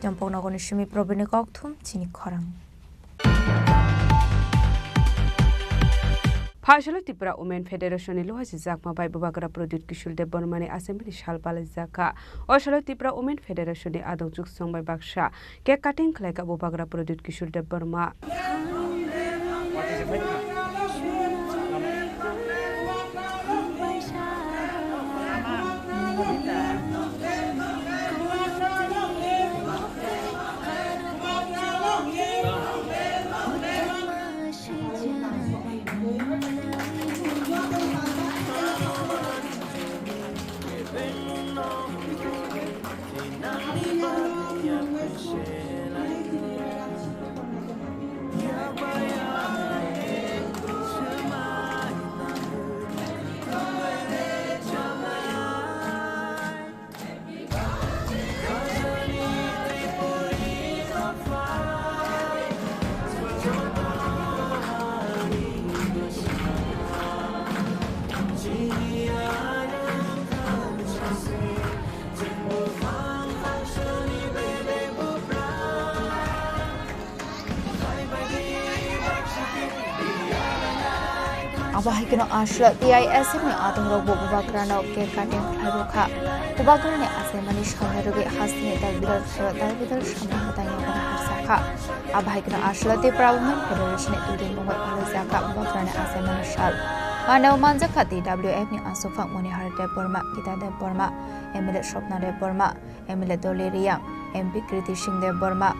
Jampong nagoni shumi probini kokthum Chini Khorang Phashalo Tripura Women Federation ni loha jakma bai bubagra product kishul de bormani assembly shalpal jaka Oshalo Tripura Women Federation ni adong juk songbai baksha cake cutting khlaika bubagra product kishul de borma Abahikno ashla TISM ni adong rok bubagrano ke cutting kharuka bubagrane asemani shamnaruge hasne dalbidar shamnahatani harsaka abahikno ashla Tripura Women Federation udin bongoi alazaka bubagrane asemani shal Manaw manjaka TWF ni asofak moni harde Burma kita de Burma emile shopna de Burma emile Doliriya MP Kriti Singh de Burma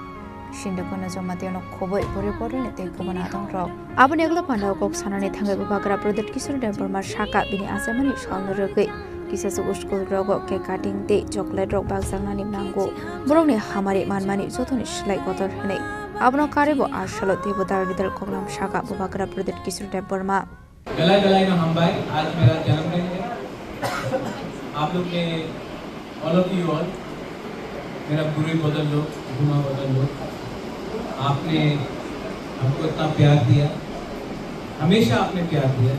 Shindakona Jomatiano Kobo, Poriporn, take Kobanatong Rock. Abanegla Panda Kok Sanani Tanga Bagra Product Kisur Deborma Shaka, Bini Asamani Shalroke. Kisah school rogo ke cutting day chocolate rock bag sanani nango borongni hamari manmani jotoni slai kotor hene abno karibo arshalo debo dar vidal koglam shaka bobakra pradet kisur deborma गलाई गलाई में हम भाई आज मेरा जन्मदिन है आप लोग ने ऑल ऑफ यू ऑल मेरा बुरी बदल लो घुमा बदल लो आपने हमको इतना प्यार दिया हमेशा आपने प्यार दिया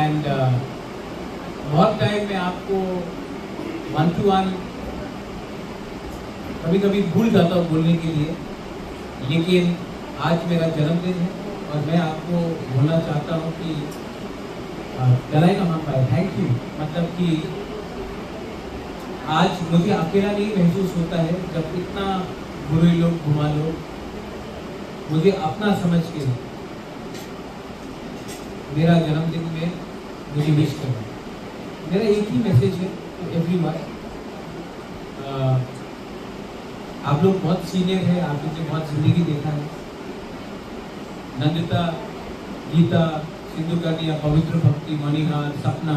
एंड बहुत टाइम में आपको 1-to-1 कभी-कभी भूल जाता हूँ बोलने के लिए लेकिन आज मेरा जन्मदिन है और मैं आपको बोलना चाहता हूँ कि गलाई का भाई थैंक यू मतलब कि आज मुझे अकेला नहीं महसूस होता है जब इतना बुरे लोग घुमा लोग मुझे अपना समझ के मेरा जन्मदिन में मुझे विश करना मेरा एक ही मैसेज है टू एवरीवन आप लोग बहुत सीनियर है आप लोग ने बहुत जिंदगी देखा है नंदिता गीता सिंधु कन्या पवित्र भक्ति मणिहार सपना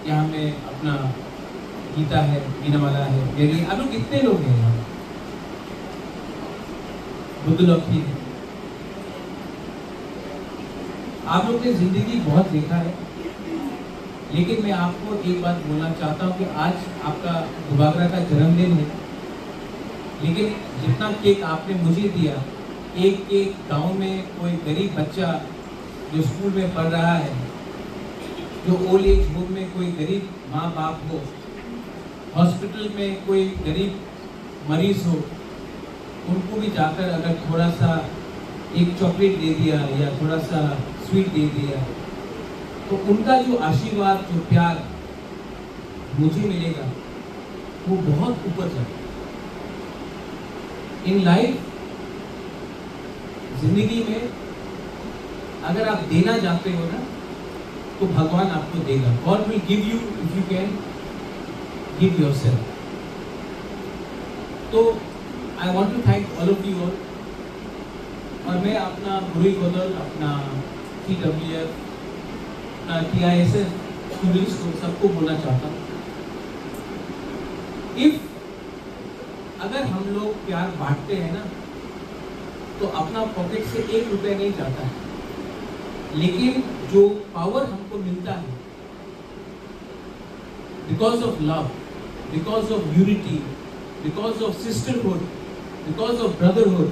यहाँ में अपना गीता है बीनावाला है मेरी आप लोग कितने लोग हैं यहाँ बुद्ध लक्ष्मी है आप लोग ने जिंदगी बहुत देखा है लेकिन मैं आपको एक बात बोलना चाहता हूँ कि आज आपका दुबागरा का जन्मदिन है लेकिन जितना केक आपने मुझे दिया एक गांव में कोई गरीब बच्चा जो स्कूल में पढ़ रहा है जो ओल्ड एज होम में कोई गरीब माँ बाप हो हॉस्पिटल में कोई गरीब मरीज हो उनको भी जाकर अगर थोड़ा सा एक चॉकलेट दे दिया या थोड़ा सा स्वीट दे दिया तो उनका जो आशीर्वाद जो प्यार मुझे मिलेगा वो बहुत ऊपर जाएगा इन लाइफ जिंदगी में अगर आप देना चाहते हो ना तो भगवान आपको देगा God will give you if you can give yourself तो I want to thank all of you all और मैं अपना बुरी बदल अपना TWF TISS स्टूडेंट्स को सबको बोलना चाहता हूँ अगर हम लोग प्यार बांटते हैं ना तो अपना पॉकेट से 1 रुपया नहीं जाता है लेकिन जो पावर हमको मिलता है because of love because of unity because of sisterhood because of brotherhood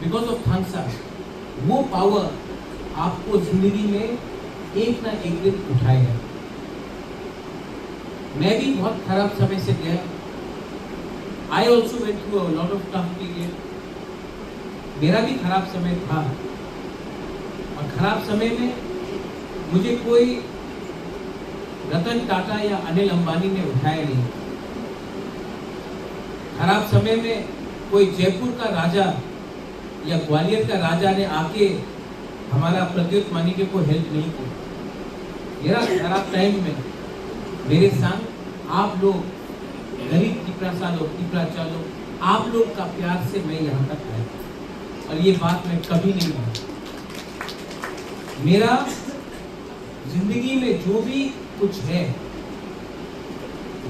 because of थैंक्सा वो पावर आपको जिंदगी में एक ना एक दिन उठाएगा मैं भी बहुत खराब समय से गया I also went through a lot of tough period मेरा भी खराब समय था और खराब समय में मुझे कोई रतन टाटा या अनिल अंबानी ने उठाया नहीं खराब समय में कोई जयपुर का राजा या ग्वालियर का राजा ने आके हमारा प्रद्युत मानिके को हेल्प नहीं की मेरा खराब टाइम में मेरे संग आप लोग गरीब टिपरा चालो आप लोग का प्यार से मैं यहाँ तक आया और ये बात मैं कभी नहीं भूलूंगा मेरा जिंदगी में जो भी कुछ है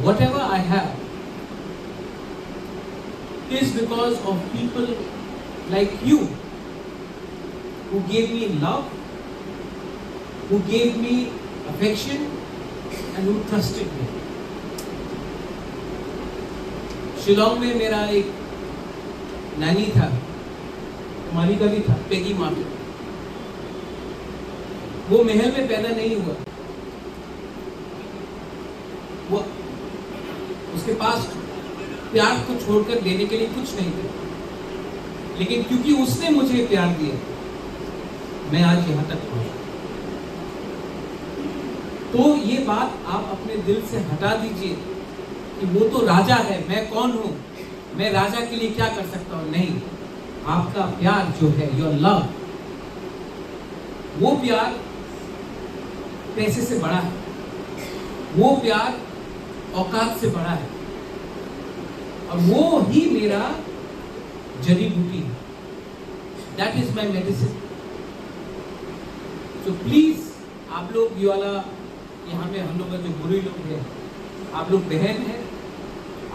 whatever I have is because of people like you who gave me love, who gave me affection and who trusted me. Shillong में मेरा एक नानी था माली का भी था पेगी माँ वो महल में पैदा नहीं हुआ वो उसके पास प्यार को छोड़कर देने के लिए कुछ नहीं था लेकिन क्योंकि उसने मुझे प्यार दिया मैं आज यहाँ तक पहुंचा तो ये बात आप अपने दिल से हटा दीजिए कि वो तो राजा है मैं कौन हूं मैं राजा के लिए क्या कर सकता हूं नहीं आपका प्यार जो है योर लव वो प्यार पैसे से बड़ा है वो प्यार औकात से बड़ा है और वो ही मेरा जड़ी बूटी है, दैट इज माई मेडिसिन। तो प्लीज आप लोग ये वाला यहाँ में हम लोग का जो बुरी लोग हैं, आप लोग बहन हैं,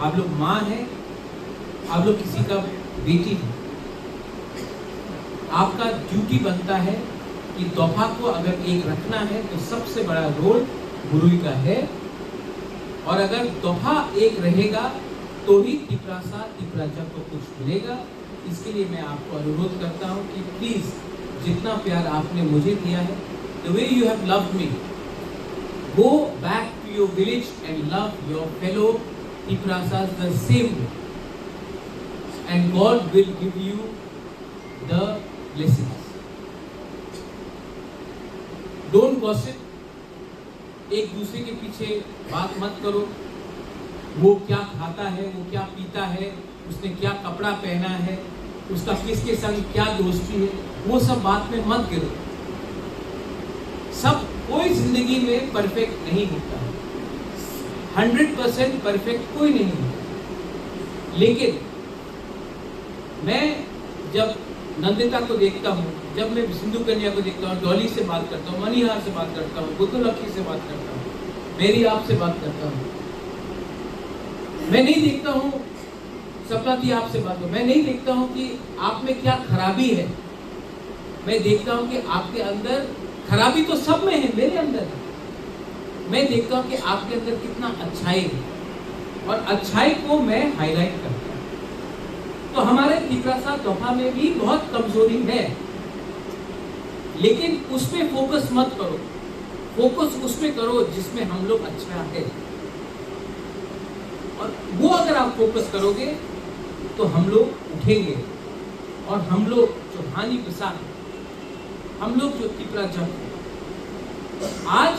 आप लोग माँ हैं, आप लोग किसी का बेटी हैं, आपका ड्यूटी बनता है कि तोहफा को अगर एक रखना है तो सबसे बड़ा रोल गुरुई का है, और अगर तोहफा एक रहेगा तो ही तिपराजा को कुछ मिलेगा। इसके लिए मैं आपको अनुरोध करता हूँ कि प्लीज जितना प्यार आपने मुझे दिया है, the way you have loved me, go back to your village and love your fellow Tiprasas the same way, and God will give you the blessings. Don't gossip, एक दूसरे के पीछे बात मत करो, वो क्या खाता है, वो क्या पीता है, उसने क्या कपड़ा पहना है, उसका किसके संग क्या दोस्ती है, वो सब बात में मत गिरो। सब कोई जिंदगी में परफेक्ट नहीं होता, 100% परफेक्ट कोई नहीं होता। लेकिन मैं जब नंदिता को देखता हूँ, जब मैं सिंधु कन्या को देखता हूँ, डॉली से बात करता हूँ, मनीहार से बात करता हूँ, बुद्धलक्ष्मी से बात करता हूँ, मेरी आप से बात करता हूँ, मैं नहीं देखता हूँ सपनाती आपसे बात हो, मैं नहीं देखता हूँ कि आप में क्या खराबी है, मैं देखता हूँ कि आपके अंदर खराबी तो सब में है, मेरे अंदर है। मैं देखता हूँ कि आपके अंदर कितना अच्छाई है, और अच्छाई को मैं हाईलाइट करता हूँ। तो हमारे तिपरासा तोहफा में भी बहुत कमजोरी है, लेकिन उस पे फोकस मत करो, फोकस उस पे करो जिसमें हम लोग अच्छा है, और वो अगर आप फोकस करोगे तो हम लोग उठेंगे, और हम लोग जो हानि प्रसाद, हम लोग जो तिपराजा, आज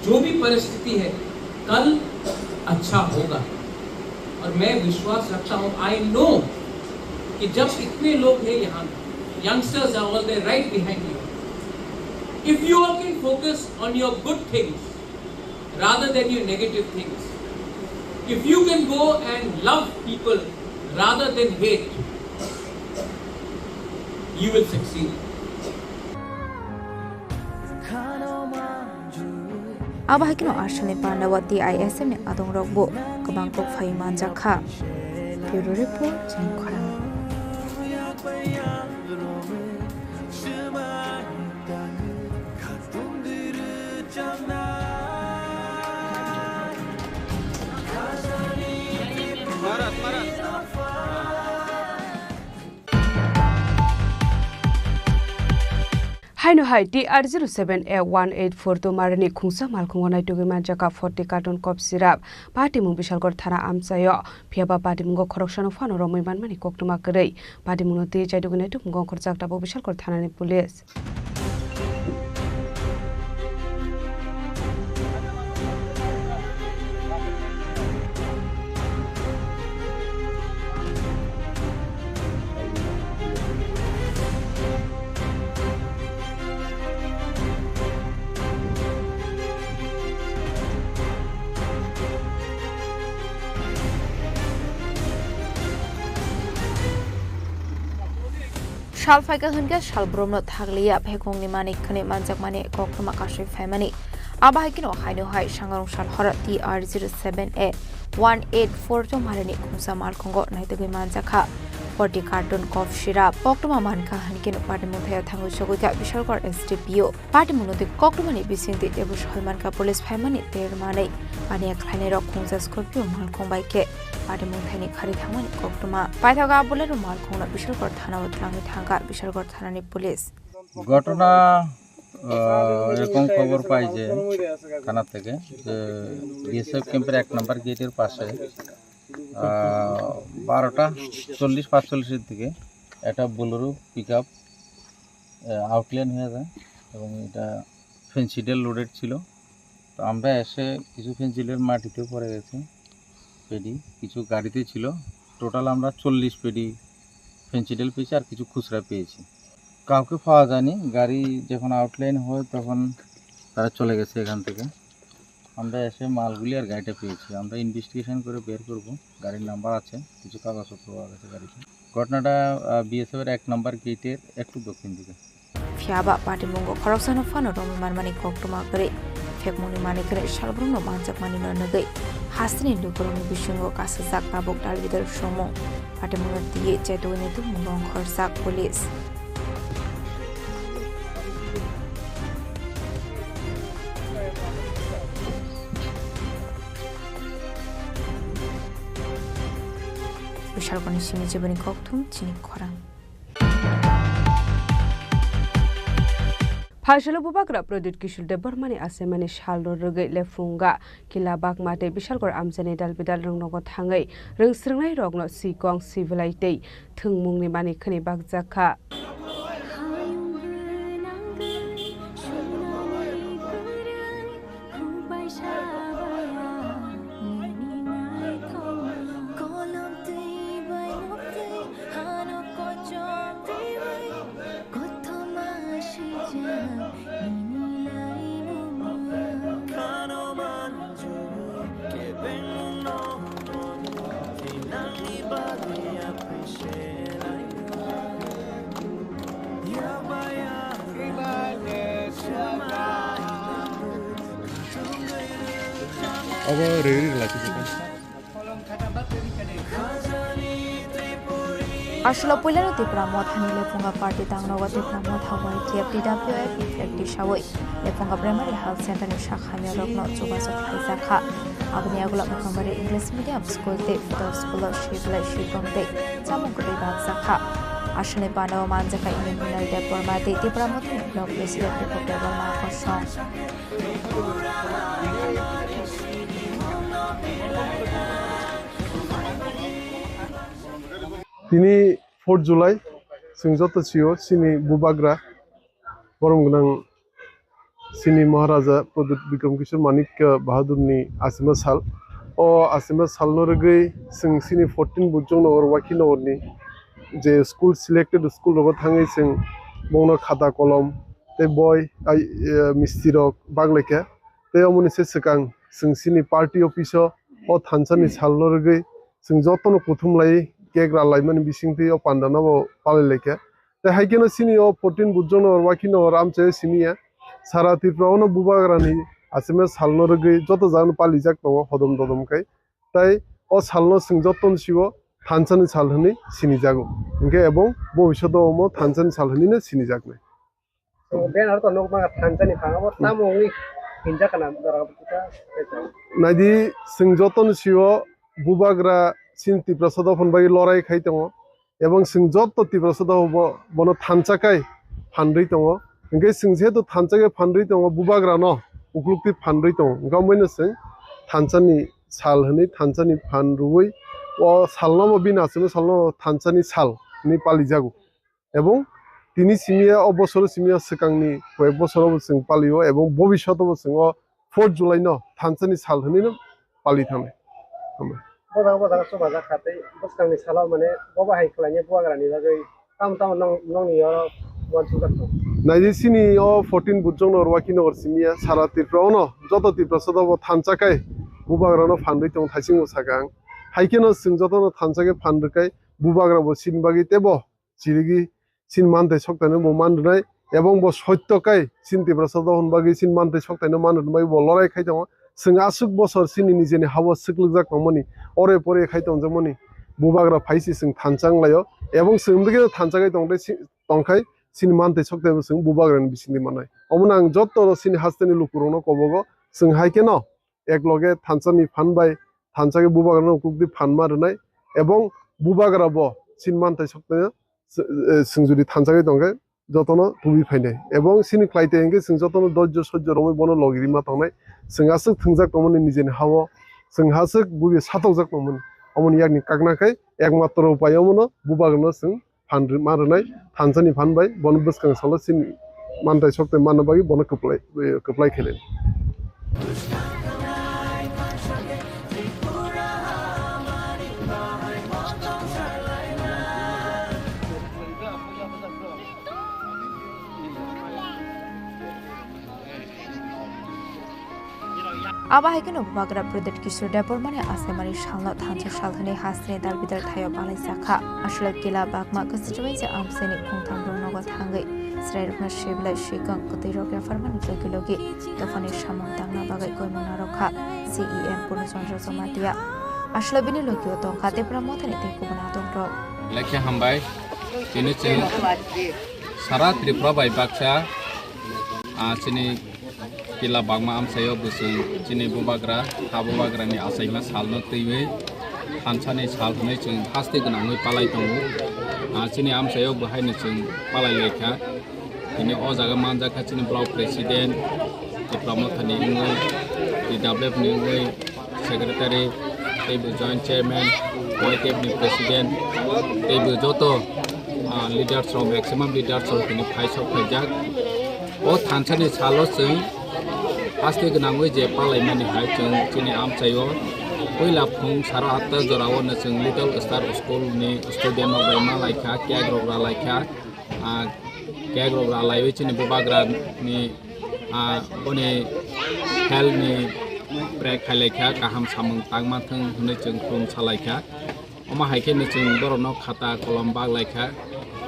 जो भी परिस्थिति है कल अच्छा होगा। और मैं विश्वास रखता हूँ, आई नो कि जब इतने लोग हैं यहाँ, youngsters are all there right behind you, if you all can focus on your good things rather than your negative things, if you can go and love people rather than hate, you will succeed. Abahikino Ashani Pandawati ISM Adong Rogbo, Kabangko Faiman Jaka. Bureau Report, Chini Khorang. Haino hai TR07A184 to marani khungsa malkhungo nai tugi manjaka 40 carton cop syrup party mung bishalgor thana amsayo phiaba party mungo khoroksano phano romoi manmani koktuma korei party mungno te chaidugi nai tumungo khorjakta bo bishalgor thana ni police Shalfaika Hunga Shalbromno Taglia, Pekong Mani Kane Manjak Mani Kokuma Kashi family. Abahikino Haino Hai Shangarong Shalhora TR07A184 to Marani Kumsa Malkongo Naitagi Manjaka 40 carton cough syrup. Koktuma Manka Hankin Patimuthea Tango Shoguka Bishalkor STPO. Patimuno the Koktumani Bisinti Ebush Holmanka police family there Mane. Mania Klanero Kunza Scorpio Malkong by K. Patimuthani Karitamani Koktuma. Pataga Bolero Malkona Bishalkor Tana with Langi Tanga Bishalkor Tanani police. ঘটনা এরকম খবর পাই যে থানা থেকে যে BSF ক্যাম্পের 1 নম্বর গেটের পাশে 12টা 40-45 দিকে একটা বোলেরো পিকআপ আউটলাইন হয়ে যায় এবং এটা ফেন্সিডেল লোডেড ছিল। তো আমরা এসে কিছু ফেন্সিডেল মাটিতে পড়ে গেছে পেডি, কিছু গাড়িতে ছিল। টোটাল আমরা 40 পেডি ফেন্সিডেল পেয়েছি আর কিছু খুচরা পেয়েছি। কাউকে পাওয়া যায়নি। গাড়ি যখন আউটলাইন হয় তখন তারা চলে গেছে এখান থেকে। আমরা এসে মালগুলি আর গাড়িটা পেয়েছি। আমরা ইনভেস্টিগেশন করে বের করব। গাড়ির নাম্বার আছে, কিছু কাগজপত্র আছে গাড়িতে। ঘটনাটা বিএসএফ এর 1 নম্বর গেটের একটু দক্ষিণ দিকে। ফিয়াবা পার্টি মঙ্গ খরকসানো ফানো রমি মানমানি কক্টমা করে ফেকমনি মানি করে সালব্রুম মানজাক মানি ননগৈ হাসনি লুকুরনি বিসঙ্গ কাছে জাক নাবক ডালবিদার সম পার্টি মঙ্গ দিয়ে চেতোনি তু মঙ্গ খরসাক পুলিশ বিশালকনি সিমি জীবনী কক্টুম চিনি খরাং Phajalo bubagra product kishul de barmani asemani shalro rogai lefunga kila bak mate bishalgor amjani dalbidal rongnogo thangai rengsringnai rogno sikong civilite thungmungni mani khani bakjaka Apa riri lagi kita? Ashlo Pulero Tripura Mothani Lefunga Party Tangnawa Tripura Mothawai TF TWF Effective Shawai Lefunga Primary Health Center in Shakhami Rokno Chubaso Kaizakha Abni Agula Mokamari English Medium School Day Fidor School of Shibla Shibong Day Chamukuri Bakzakha Ashne Panawa Manjaka Immune Depormati Tripura Mothani Block President Reporter Marco Song Ini 4 July Singjoto Chio Chini Bubagra Boromgunang Chini Maharaja Pradut Bikram Kishore Manik Bahadur ni Asima Sal O Asima Sal Norgei Sing Chini 14 Bujong Nor Wakino ni Je school selected school rogo thangai sing bongno khata kolom te boy ai mistirok bagleke te amuni se sekang sing Chini party office o thansani sal norgei sing jotono kuthumlai kegra laimani bisingti o pandana bo paleleke te haikena Chini o 14 bujjono wakino ramche Chiniya sara Tripura no bubagrani asime salno rogei joto jan palijak tongo hodom dodom kai tai o salno sing joton sigo thansani salhani Chini jago inge ebong bobishoto mo thansani salhani ne Chini jagne ben har to nokma thansani phangabo tamongni hinja kana darabuta nadi sing joton sigo bubagra Chini Tripura Soda Phonbagi lorai khai tongo ebong sing jotto Tripura Soda bono thanchakai phanrui tongo inge sing jeto thanchakai phanrui tongo bubagra no uklukti phanrui tongo gamoino sing thanchani sal hani thanchani phanrui o salno mo bina asime salno thanchani sal ni palijago ebong tini Chiniya obosor Chiniya sekangni koi bosor sing palio ebong bobishoto sing o 4 July no thanchani sal hani no pali thame Bodang sobaja khate boskangi sala mane boba hai khlanye buagrani bagai tam nongni yo bonsugatto Naiji Chini o 14 bujjong no rwaki no Chiniya sara Tripura no joto Tripura Soda bo thanchakai bubagra no phanrui tong thaising sakang haikeno sing joto no thanchakai phanrukai bubagra bo sinbagi tebo chirigi sin mante soktane bo mandnai ebong bo sottokai Chini Tripura Soda Phonbagi sin mante soktane mandnai bo lorai khai tong sing asuk bosor Chini nijeni hawa siklujak tongmani ore pore khai tongjamani bubagra phaisi sing thanchang layo ebong singdege thanchakai tongkai Chini mante sokte sing bubagra ni bisindi manai omonang jotto Chini hasteni lukurono kobogo sing haikeno ekloge thanchani phanbai thanchake bubagra no kukdi phanma rnai ebong bubagra bo Chini mante sokte sing jodi thanchakai tongkai jotono tubi phainai ebong Chini klaite engge sing jotono dojjo sojjo romoi bono logirima tongnai sing asuk thungjak tongmani nijeni hawo sing hasuk bubi satojak tongmani omoni yakni kaknakai ekmatro upayo mono bubagra sing phanri marnai thansani phanbai bono buskang salo Chini mantai sokte manabagi bono keplai khelen Aba haikino bubagra Pradit Kishore Depormani Asemani Shalno Thansa Shalhani Hasne Dalbidar Thayo Balai Sakha Ashla Kila Bagma constituency Amseni Kungtham Nogot Hangai Srairukna Shibla Shikang Kotiroga Farman Kilogi Tofani Shamon Tangna Bagai Koimonarokha CEM Purusonjo Somatia Ashla Bini Lokio Tonka Depramotani Tekubana Tongro Lekha Hambai Chini Sara Tripura by Baksha Chini Kila Bagma Amsayo Busung Chini Bubagra Habubagra ni Asaima Salno Tiwe Hansani Salne Chung Hasti Gunangi Palai Tongu Chini Amsayo Buhaini Chung Palai Leka Ini Ozaga Manjaka Chini Block President Diplomata Ningwe DWF Ningwe Secretary Table Joint Chairman Table President Table Joto leaders from maximum leaders of the Pais of Pajak O Hansani Salos Pasti Gunangwe Je Palai Mani Hai Chini Amsayo Wila Pung Sara Atta Zorawa Nasung Little Star School ni student of Rama Laika Kagrogra Laika Kagrogra Lai Chini Bubagra ni Boni Hel ni Prek Haleka Kaham Samung Tangmatang Hunachung Pum Salaika Oma Haike Nachung Borono Kata Kolombag Laika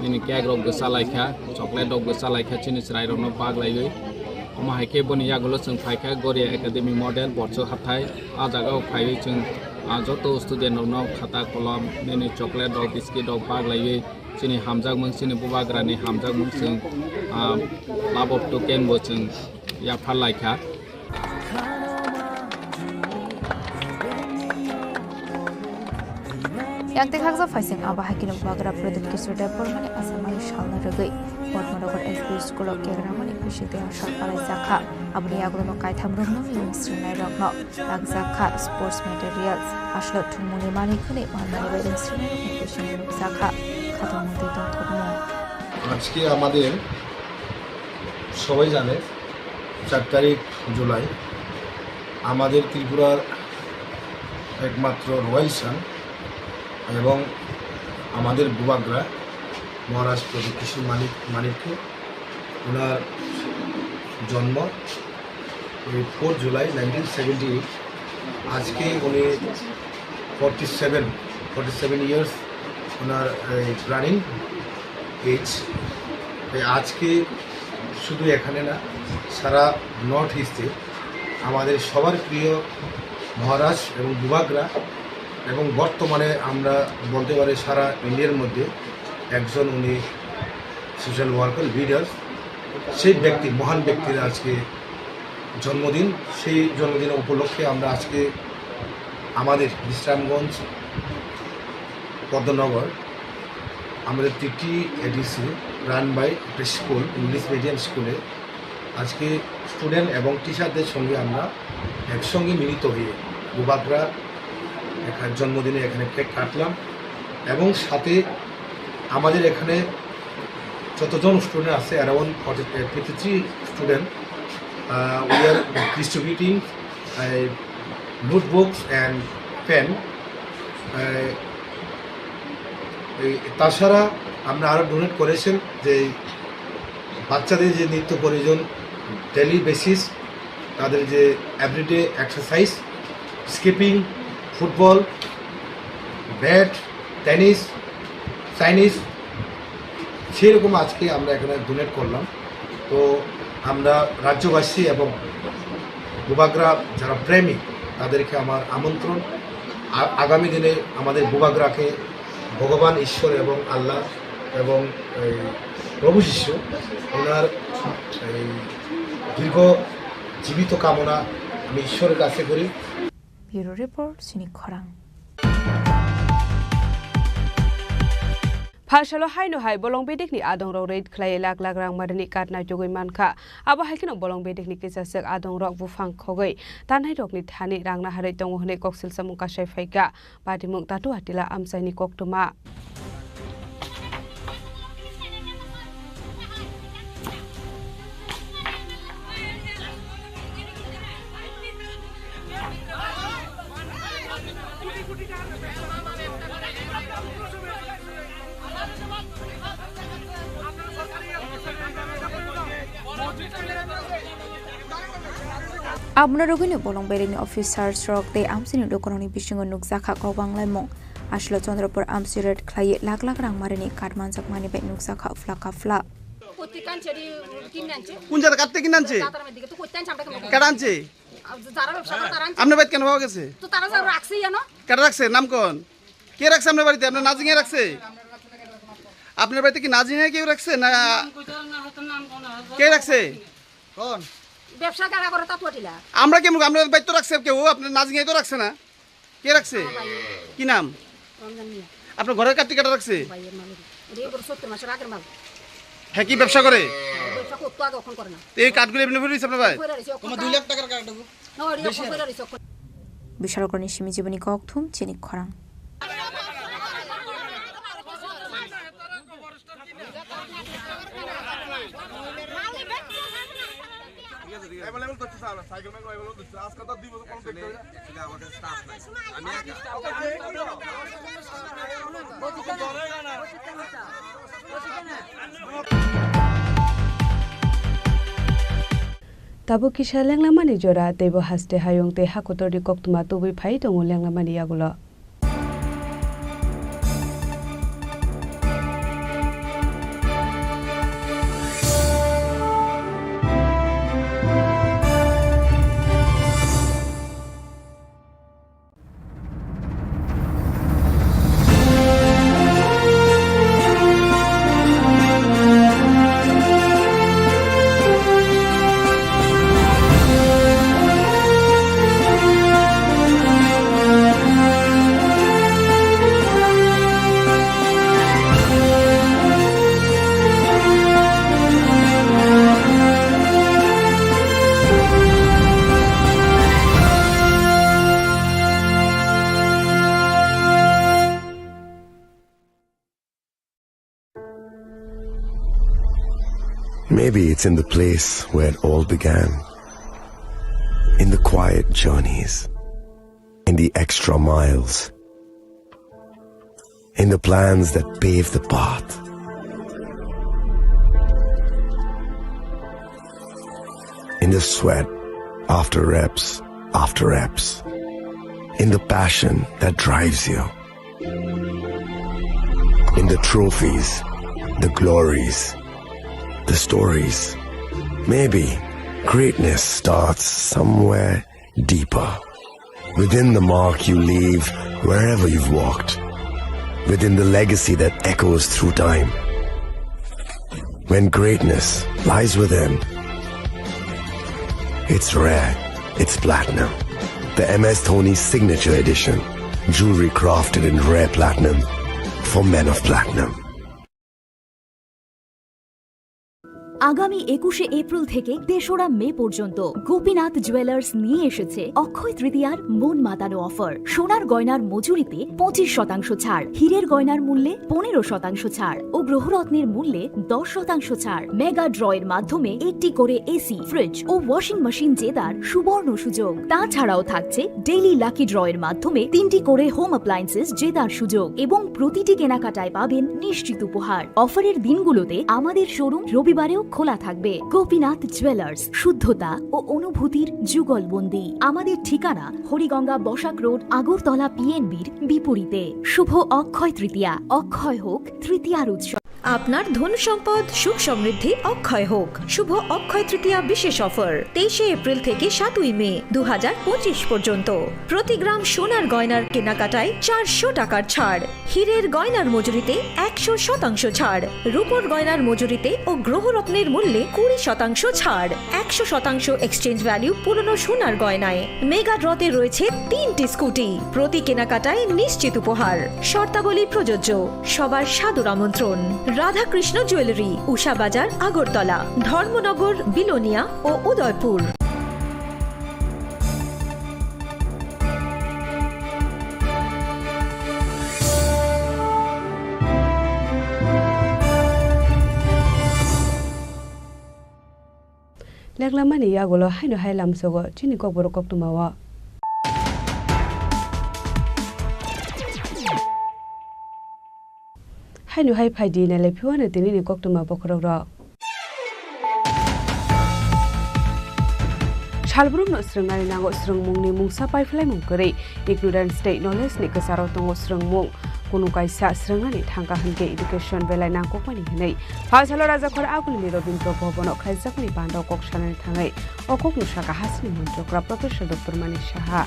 Nini Kagrog Salaika Chocolate Dog Salaika Chini Srairono Bag Lai Oma haike boni yagulo chung phaika Goria Academy Model Borcho Hathai Ajaga phai chung joto student no khata kolam nini chocolate dog biscuit dog bag lai chini hamjak mung chini bubagra ni hamjak mung chung labop token bo chung ya phal laika Yang Tekakza Faising Aba Hakin Bagra Pradit Kishore Depormani Asamani Shalna Ragai Portmanogar SP School of Kegramani Pishite Shal Palai Zakha Abni Aglono Kaitam Rumno Srinai Rogno Agzakha Sports Materials Ashlo Tumuni Mani Kuni Mani Wedding Srinai Pishing Zakha Katamuti Dotogno আজকে আমাদের সবাই জানে 4 তারিখ জুলাই আমাদের ত্রিপুরার একমাত্র royal সান এবং আমাদের বুবাগ্রা মহারাজ প্রদীপ কিশোর মানিককে ওনার জন্ম 4 জুলাই 1978 আজকে উনি 47 ইয়ার্স ওনার রানিং এজ আজকে শুধু এখানে না সারা নর্থ ইস্টে আমাদের সবার প্রিয় মহারাজ এবং বুবাগ্রা এবং বর্তমানে আমরা বলতে পারি সারা ইন্ডিয়ার মধ্যে একজন উনি সোশ্যাল ওয়ার্কার লিডার সেই ব্যক্তি মহান ব্যক্তির আজকে জন্মদিন সেই জন্মদিন উপলক্ষে আমরা আজকে আমাদের বিশ্রামগঞ্জ পদ্মনগর আমাদের টিটি এডিসি রান বাই একটা স্কুল ইংলিশ মিডিয়াম স্কুলে আজকে স্টুডেন্ট এবং টিচারদের সঙ্গে আমরা একসঙ্গে মিলিত হয়ে বুবাগ্রা এখানে জন্মদিনে এখানে কেক কাটলাম এবং সাথে আমাদের এখানে যতজন স্টুডেন্ট আছে around 53 student we are distributing notebooks and pen তাছাড়া আমরা আরও ডোনেট করেছেন যে বাচ্চাদের যে নিত্য প্রয়োজন ডেলি বেসিস তাদের যে everyday exercise skipping football bat tennis Chinese সেরকম আজকে আমরা এখানে ডোনেট করলাম তো আমরা রাজ্যবাসী এবং বুবাগ্রা যারা প্রেমী তাদেরকে আমার আমন্ত্রণ আগামী দিনে আমাদের বুবাগ্রাকে ভগবান ঈশ্বর এবং আল্লাহ এবং প্রভু শিষ্য ওনার দীর্ঘ জীবিত কামনা আমি ঈশ্বরের কাছে করি Bureau Report Chini Khorang Phashalo haino hai bolong bedik ni adong ro rate khlai lak lak rang marni katna jogoi mankha abo haikino bolong bedik ni kisasek adong rok bufang khogoi tanai rok ni thani rangna harai tongo hne koksil samung ka sai phaika padimuk tatu atila amsaini koktuma Abna rogini bolong berini officers rok te amsini dokoroni bisingo nukjaka kobang laimong aslo Chandrapur amsiret khlai lak rang marini kadmanjak mani bai nukjaka flaka fla কোন জায়গা কাটতে কিনে আনছে কেডা আনছে আপনার বাড়িতে কেন পাওয়া গেছে কেডা রাখছে নাম কোন কে রাখছে আপনার বাড়িতে আপনার নাজিঙে রাখছে আপনার বাড়িতে কি নাজিঙে কেউ রাখছে না কে রাখছে কোন ব্যবসা কারা করে তা তোটিলা আমরা কেমন আমরা বাড়িতে তো রাখছে কেউ আপনার নাজিঙে তো রাখছে না কে রাখছে কি নাম আপনার ঘরের কাটতে কেডা রাখছে হ্যাঁ কি ব্যবসা করে এই কাঠগুলো এমনি ফেলে আপনার ভাই তোমার 2 লাখ টাকার কাঠ বিশালকরণী সীমি জীবনী ককথুম চিনি খরাং Tabo kisha lenglamani jora tebo haste hayong te hakotori koktuma tobui phai tongo lenglamani yagulo. Maybe it's in the place where it all began. In the quiet journeys. In the extra miles. In the plans that pave the path. In the sweat after reps. In the passion that drives you. In the trophies, the glories, the stories. Maybe greatness starts somewhere deeper. Within the mark you leave wherever you've walked. Within the legacy that echoes through time. When greatness lies within, it's rare, it's platinum. The MS Dhoni Signature Edition. Jewelry crafted in rare platinum for men of platinum. আগামী 21শে April থেকে ৩রা মে পর্যন্ত Gopinath jewellers নিয়ে এসেছে অক্ষয় তৃতীয়ার মন মাতানো offer. সোনার গয়নার মজুরিতে 25% ছাড়, হীরের গয়নার মূল্যে 15% ছাড় ও গ্রহরত্নের মূল্যে 10% ছাড়। মেগা ড্রয়ের মাধ্যমে একটি করে এসি, ফ্রিজ ও ওয়াশিং মেশিন জেতার সুবর্ণ সুযোগ। তাছাড়াও থাকছে ডেইলি লাকি ড্রয়ের মাধ্যমে 3টি করে হোম অ্যাপ্লায়েন্সেস জেতার সুযোগ এবং প্রতিটি কেনাকাটায় পাবেন নিশ্চিত উপহার। অফারের দিনগুলোতে আমাদের শোরুম রবিবারেও খোলা থাকবে। গোপীনাথ জুয়েলার্স, শুদ্ধতা ও অনুভূতির যুগলবন্দি। আমাদের ঠিকানা হরিগঙ্গা বসাক রোড, আগরতলা পিএনবির বিপরীতে। শুভ অক্ষয় তৃতীয়া, অক্ষয় হোক তৃতীয়ার উৎসব। আপনার ধন সম্পদ সুখ সমৃদ্ধি অক্ষয় হোক। শুভ অক্ষয় তৃতীয়া বিশেষ অফার 23শে এপ্রিল থেকে 7ই মে 2025 পর্যন্ত। প্রতি গ্রাম সোনার গয়নার কেনাকাটায় 400 টাকার ছাড়, হীরের গয়নার মজুরিতে 100% ছাড়, রূপোর গয়নার মজুরিতে ও গ্রহরত্নের মূল্যে 20% ছাড়, 100% এক্সচেঞ্জ ভ্যালু পুরনো সোনার গয়নায়। মেগা ড্রতে রয়েছে 3টি স্কুটি, প্রতি কেনাকাটায় নিশ্চিত উপহার। শর্তাবলী প্রযোজ্য। সবার সাদর আমন্ত্রণ। রাধাকৃষ্ণ জুয়েলারি, উষা বাজার, আগরতলা, ধর্মনগর, বিলোনিয়া ও উদয়পুর। লেগলামানি ইয়াগুলো হাইনো হাইলাম সগো চিনি কবর কক্তুমাওয়া হাইনো হাই ফাইদি নালে ফিওয়ানে তিনি কক্তুমা বখরক Salbrung no srungnani nango srungmungni mungsa paiflaimung korei ignorant state knowledge ni kesaro tongo srungmung kunu kaisa srungnani thangka hanke education belai nangkokmani hinei phasalo rajakhor agulini Rabindra Bhavan khlaijakni bandau koksanani thangai okok nusaka hasni montrokra Professor Dr. Mani Saha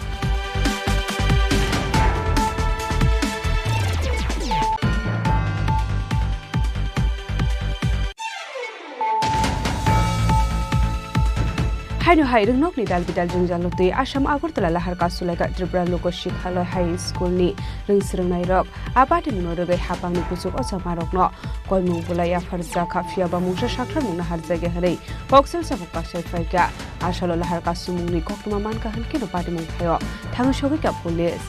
Haino hai ringnok ni dalbidal jingjalutui Assam Agartala lahar kasulaika Tripura Loko Shikhaloi High School ni ringsringnai rok abati munorogai hapangni kusuk osamarokno koimung bulai afarja khafia ba mungsa sakthar mungna harjage harei boksel sabuk pasai faika asalo lahar kasumungni koktuma manka hankino pati mung thayo thangsogai ka police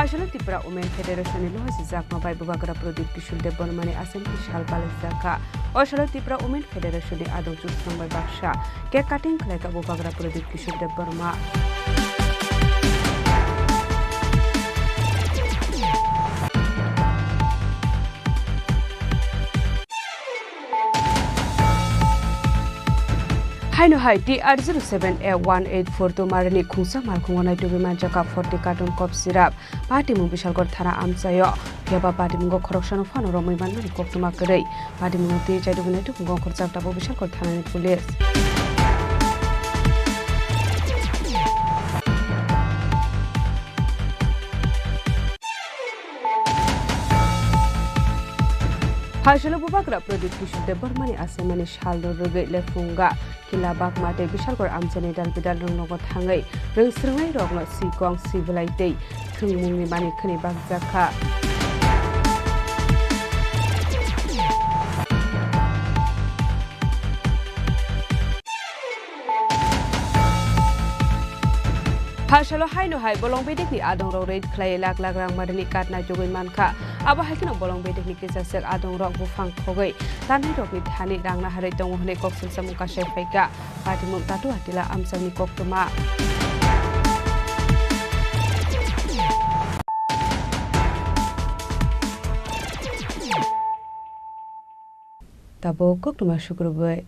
Hasalo Tripura Women Federation lo hasi bai bubagara Pradip Kishul Debormani Assembly Shalpal Zaka Osalo Tripura Women Federation ni adau jusung bai baksha ke cutting khlaika bubagara Pradip Kishul Deborma Haino hai TR07A184 to marani khungsa malkhungonai to biman jaka 40 carton cough syrup party mung bishalgor thana amchayo pheba party mung khoroksano phano romoi manmani koktuma korei party mung te chaidu gunai to mung khorchak tabo bishalgor thana ni police Hasalo bubakra Pradip Kishul Debormani Asemani Shaldo Rugai Lefunga Kila Bakmate Bishalgor Amjani Dalbidal Rungnogo Thangai Ringsringai Rogno Sikong Sivilaitei Thungmungni Mani Khani Bakjaka Hasalo haino hai bolong bedek ni adong rok raid khlai lak rang madani katna jogoi manka abo haikino bolong bedek ni kisasek adong rok bufang khogoi tanai rok ni thani rangna harai tongo hne koksil samu kasai faika patimung tatu atila amsani koktuma tabo koktuma shukrubai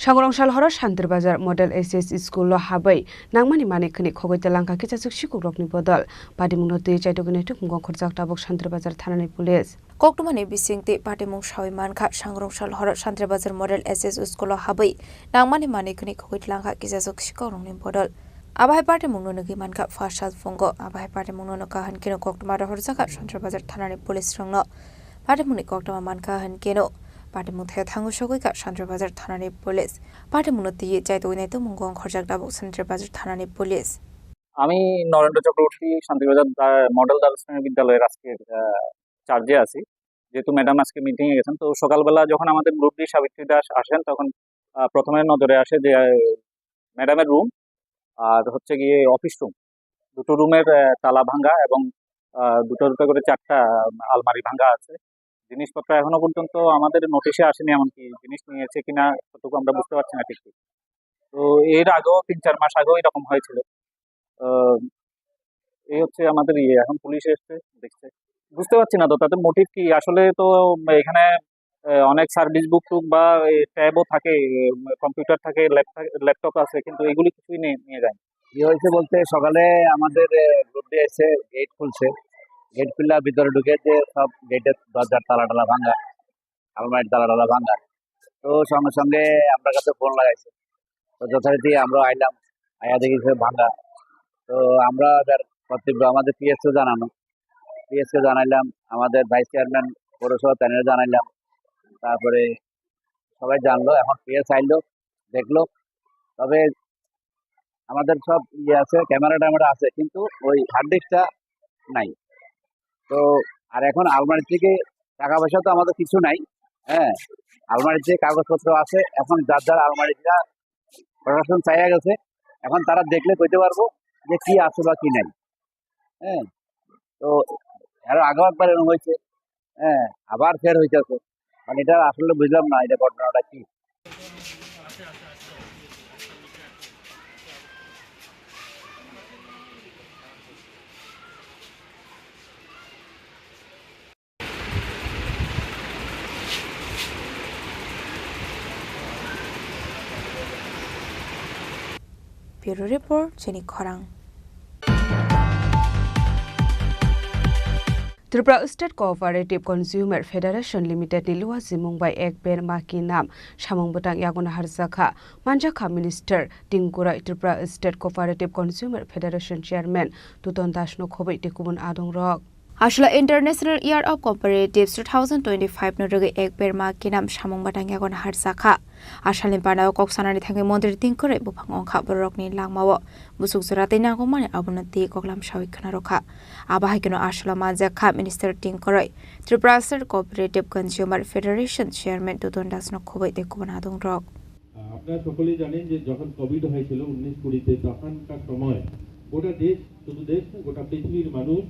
Sangrongshal horo Shantir Bazar Model SS School lo habai nangmani mani khani khogoi talangka kichasuk shikukrokni bodol padimungno tei chaitogni tukungong khorjak tabok Shantir Bazar thanani police Koktumani bisingte patimung shawi mankha Sangrongshal horo Shantir Bazar Model SS School lo habai nangmani mani khani khogoi talangka kichasuk shikukrokni bodol Abai patimungno nagi mankha fashal fongo abai patimungno no kahan kino koktuma ro horjaka Shantir Bazar thanani police rongno patimungni koktuma mankha han kino Patimung thaya thangu shogoi ka Shantir Bazar thanani police patimung tiye chaitoi nai to mungong khorjak dabok Shantir Bazar thanani police আমি Narendra Chakraborty Shantibazar model দ্বাদশ বিদ্যালয়ের আজকে চার্জে আছি যেহেতু madam আজকে meeting এ গেছেন তো সকালবেলা যখন আমাদের গ্রুপ ডি সাবিত্রী দাস আসেন তখন প্রথমে নজরে আসে যে ম্যাডামের রুম আর হচ্ছে গিয়ে অফিস রুম দুটো রুমের তালা ভাঙা এবং দুটো করে চারটা আলমারি ভাঙা আছে জিনিসপত্র এখনো পর্যন্ত আমাদের নোটিশে আসেনি এমনকি জিনিস নিয়েছে কিনা ততটুকু আমরা বুঝতে পারছি না ঠিক তো এর আগেও 3-4 মাস আগেও এরকম হয়েছিল এই হচ্ছে আমাদের এখন পুলিশ এসেছে দেখছে বুঝতে পারছি না তো তাদের মোটিভ কি আসলে তো এখানে অনেক সার্ভিস বুক টুক বা ট্যাবও থাকে কম্পিউটার থাকে ল্যাপটপ আছে কিন্তু এগুলি কিছুই নিয়ে যায় কি হয়েছে বলতে সকালে আমাদের গ্রুপ দিয়ে এসে গেট খুলছে গেট খুললে ভিতরে ঢুকে যে সব গেটের দরজার তালা ভাঙা আলমারির তালা ভাঙা তো সঙ্গে সঙ্গে আমরা কাছে ফোন লাগাইছে তো যথারীতি আমরা আইলাম আয়া দেখি ভাঙা তো আমরা কর্তব্য আমাদের পিএসকে জানাইলাম আমাদের ভাইস চেয়ারম্যান পৌরসভা প্যানেলে জানাইলাম তারপরে সবাই জানলো এখন পিএস আইলো দেখলো তবে আমাদের সব আছে ক্যামেরা ট্যামেরা আছে কিন্তু ওই হার্ড ডিস্কটা নাই তো আর এখন আলমারি থেকে টাকা পয়সা তো আমাদের কিছু নাই হ্যাঁ আলমারিতে কাগজপত্র আছে এখন যার আলমারিটা প্রশাসন চাইয়া গেছে এখন তারা দেখলে কইতে পারবো যে কি আছে বা কি নাই হ্যাঁ তো আরো আগেও একবার এরকম হয়েছে হ্যাঁ আবার ফের হইতেছে মানে এটা আসলে বুঝলাম না এটা ঘটনাটা কি Bureau Report Chini Khorang Tripura State Cooperative Consumer Federation Limited ni luwa zimung bai ek ber maki nam samung butang yaguna harzakha manjakha Minister Tingkura Tripura State Cooperative Consumer Federation Chairman Tuton Dasno khobai tekubun adong rok Ashla International Year of Cooperatives 2025 no roge ek ber ma kinam samung batang yagon harsakha Ashalin panao koksanani thangi Mondri Tingkure bupang ongkha borok ni langmawo busuk surate nago mane abunati koklam shawik khana rokha abahai keno ashla majakha Minister Tingkure Tripura State Cooperative Consumer Federation Chairman Tuton Dasno khobai tekubun adong rok আপনারা সকলেই জানেন যে যখন Covid হয়েছিল 19-20 তে তখনকার সময় গোটা দেশ শুধু দেশ গোটা পৃথিবীর মানুষ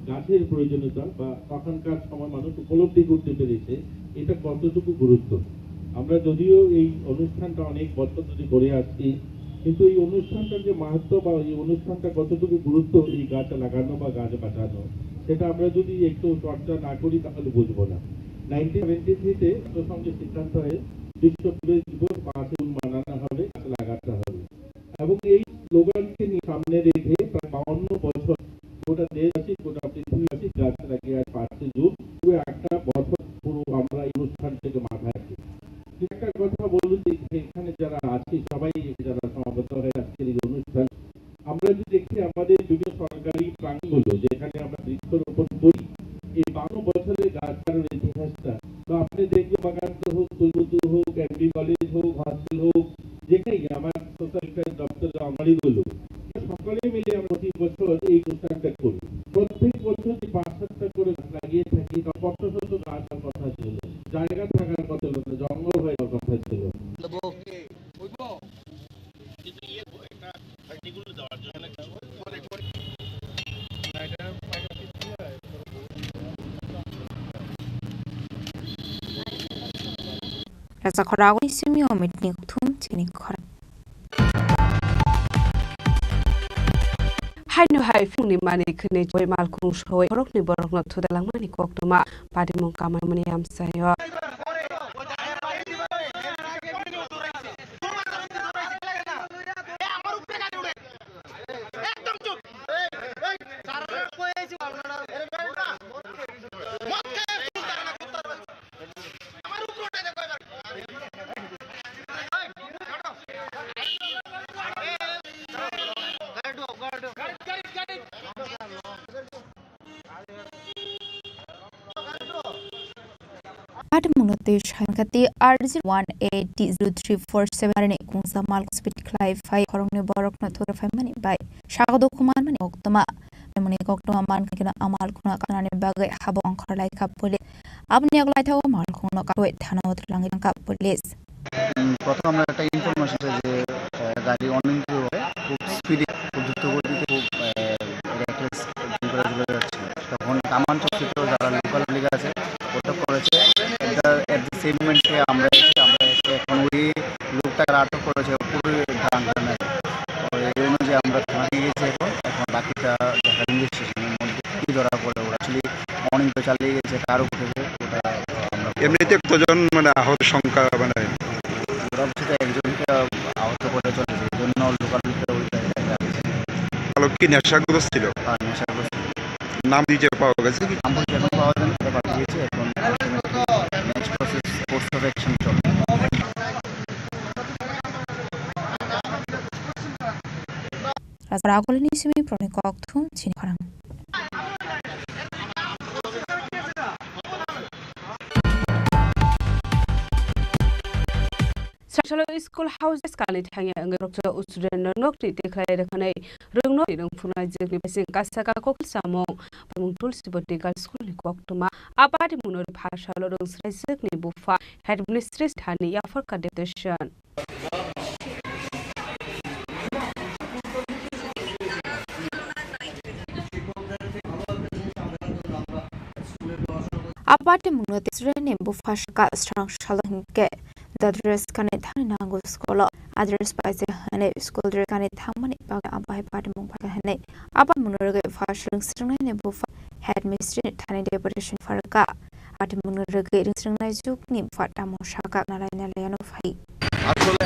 গাছের প্রয়োজনীয়তা বা তখনকার সময় মানুষ উপলব্ধি করতে পেরেছে এটা কতটুকু গুরুত্ব আমরা যদিও এই অনুষ্ঠানটা অনেক বছর ধরে করে আসছি কিন্তু এই অনুষ্ঠানটার যে মাহাত্ম্য বা এই অনুষ্ঠানটা কতটুকু গুরুত্ব এই গাছ লাগানো বা গাছ বাঁচানো সেটা আমরা যদি একটু চর্চা না করি তাহলে বুঝবো না 1973 তে সঙ্গে সিদ্ধান্ত হয় বিশ্ব পরিবেশ দিবস 5 জুন মানানো হবে গাছ লাগাতে হবে এবং এই স্লোগানকে সামনে রেখে প্রায় 52 বছর গোটা দেশবাসী গোটা পৃথিবীবাসী গাছ লাগিয়ে 5 জুন পুরো একটা বছর পুরো আমরা এই অনুষ্ঠান থেকে মাথায় রাখি একটা কথা বলুন যে এখানে যারা আছি সবাই যারা সমাবেত হয়ে আজকের এই অনুষ্ঠান আমরা যদি দেখি আমাদের বিভিন্ন সরকারি প্রাঙ্গণগুলো যেখানে আমরা বৃক্ষরোপণ করি এই 52 বছরের গাছ লাগানোর ইতিহাসটা তো আপনি দেখবেন বাগান্ত হোক কুলবুতু হোক এমডি কলেজ হোক হস্টেল হোক যেখানেই আমার সোশ্যাল ওয়েলফেয়ার দপ্তর আমারিগুলো সকলে মিলে আমরা প্রতি বছর এই অনুষ্ঠানটা করি প্রত্যেক বছর যে 5-7টা করে লাগিয়ে থাকি তা কত শত গাছের কথা ছিল জায়গা থাকার কথা ছিল জঙ্গল হয়ে যাওয়ার কথা ছিল Rasa Khorang isimi omit ni thum Chini Khorang Haino hai fungni mani khne joy malkung shoi borok ni borok no thudalang mani koktuma padimong kamar mani amsayo Munote Shankati RZ1800347 ne kungsa mal speed clay 5 khorong ne borok na thura 5 mani by shagdo kuman mani oktoma memoni koktoma man kina amal kuna kanane bagai habo angkhar lai kap police abni aglai thago mal khuna ka wet thana utlangi kap police প্রথম আমরা একটা information যে গাড়ি অনিয়ন্ত্রিত হয়ে খুব স্পিডে খুব দ্রুত গতিতে খুব রেকলেস করে চলে যাচ্ছে তখন কামান চৌকিতে যারা লোকাল লিগা আছে ওটা করেছে এট দ্য সেম মোমেন্টে আমরা এসে এখন ওই লোকটাকে আটক করেছে পুরো ধারণা এই অনুযায়ী আমরা থানায় গিয়েছি এখন বাকিটা দেখা ইনভেস্টিগেশনের মধ্যে কী ধরা পড়ে ওরা অ্যাকচুয়ালি মর্নিং তো চালিয়ে গেছে কারও উঠেছে ওটা আমরা এমনিতে কতজন মানে আহত সংখ্যা মানে ওরা হচ্ছে একজনকে আহত করে চলেছে এই জন্য লোকাল ওই চালক কি নেশাগ্রস্ত ছিল নেশাগ্রস্ত নাম দিয়ে পাওয়া গেছে কি নাম বলতে এখন পাওয়া যায়নি এটা পাঠিয়েছে এখন next process course of action চলবে Ragol ni simi prone kokthum Chini Khorang Sachalo school houses kali thangya angrokcha student nokti dekhai rakhanai rungno rung phunai jekni besing kasaka kokul samong pamung tulsi botical school ni koktuma apati munor phashalo rung srai jekni bufa headmistress thani ya for deputation Apati munote student bufa shaka strong shalongke the dress kane thani nango school address paise hane school dress kane thamani ba abai party mong ba hane apa munurge fashion strong ne bufa headmistress thani deputation farka ati munurge ring nai juk ni fata mo shaka nalai nalai no phai আসলে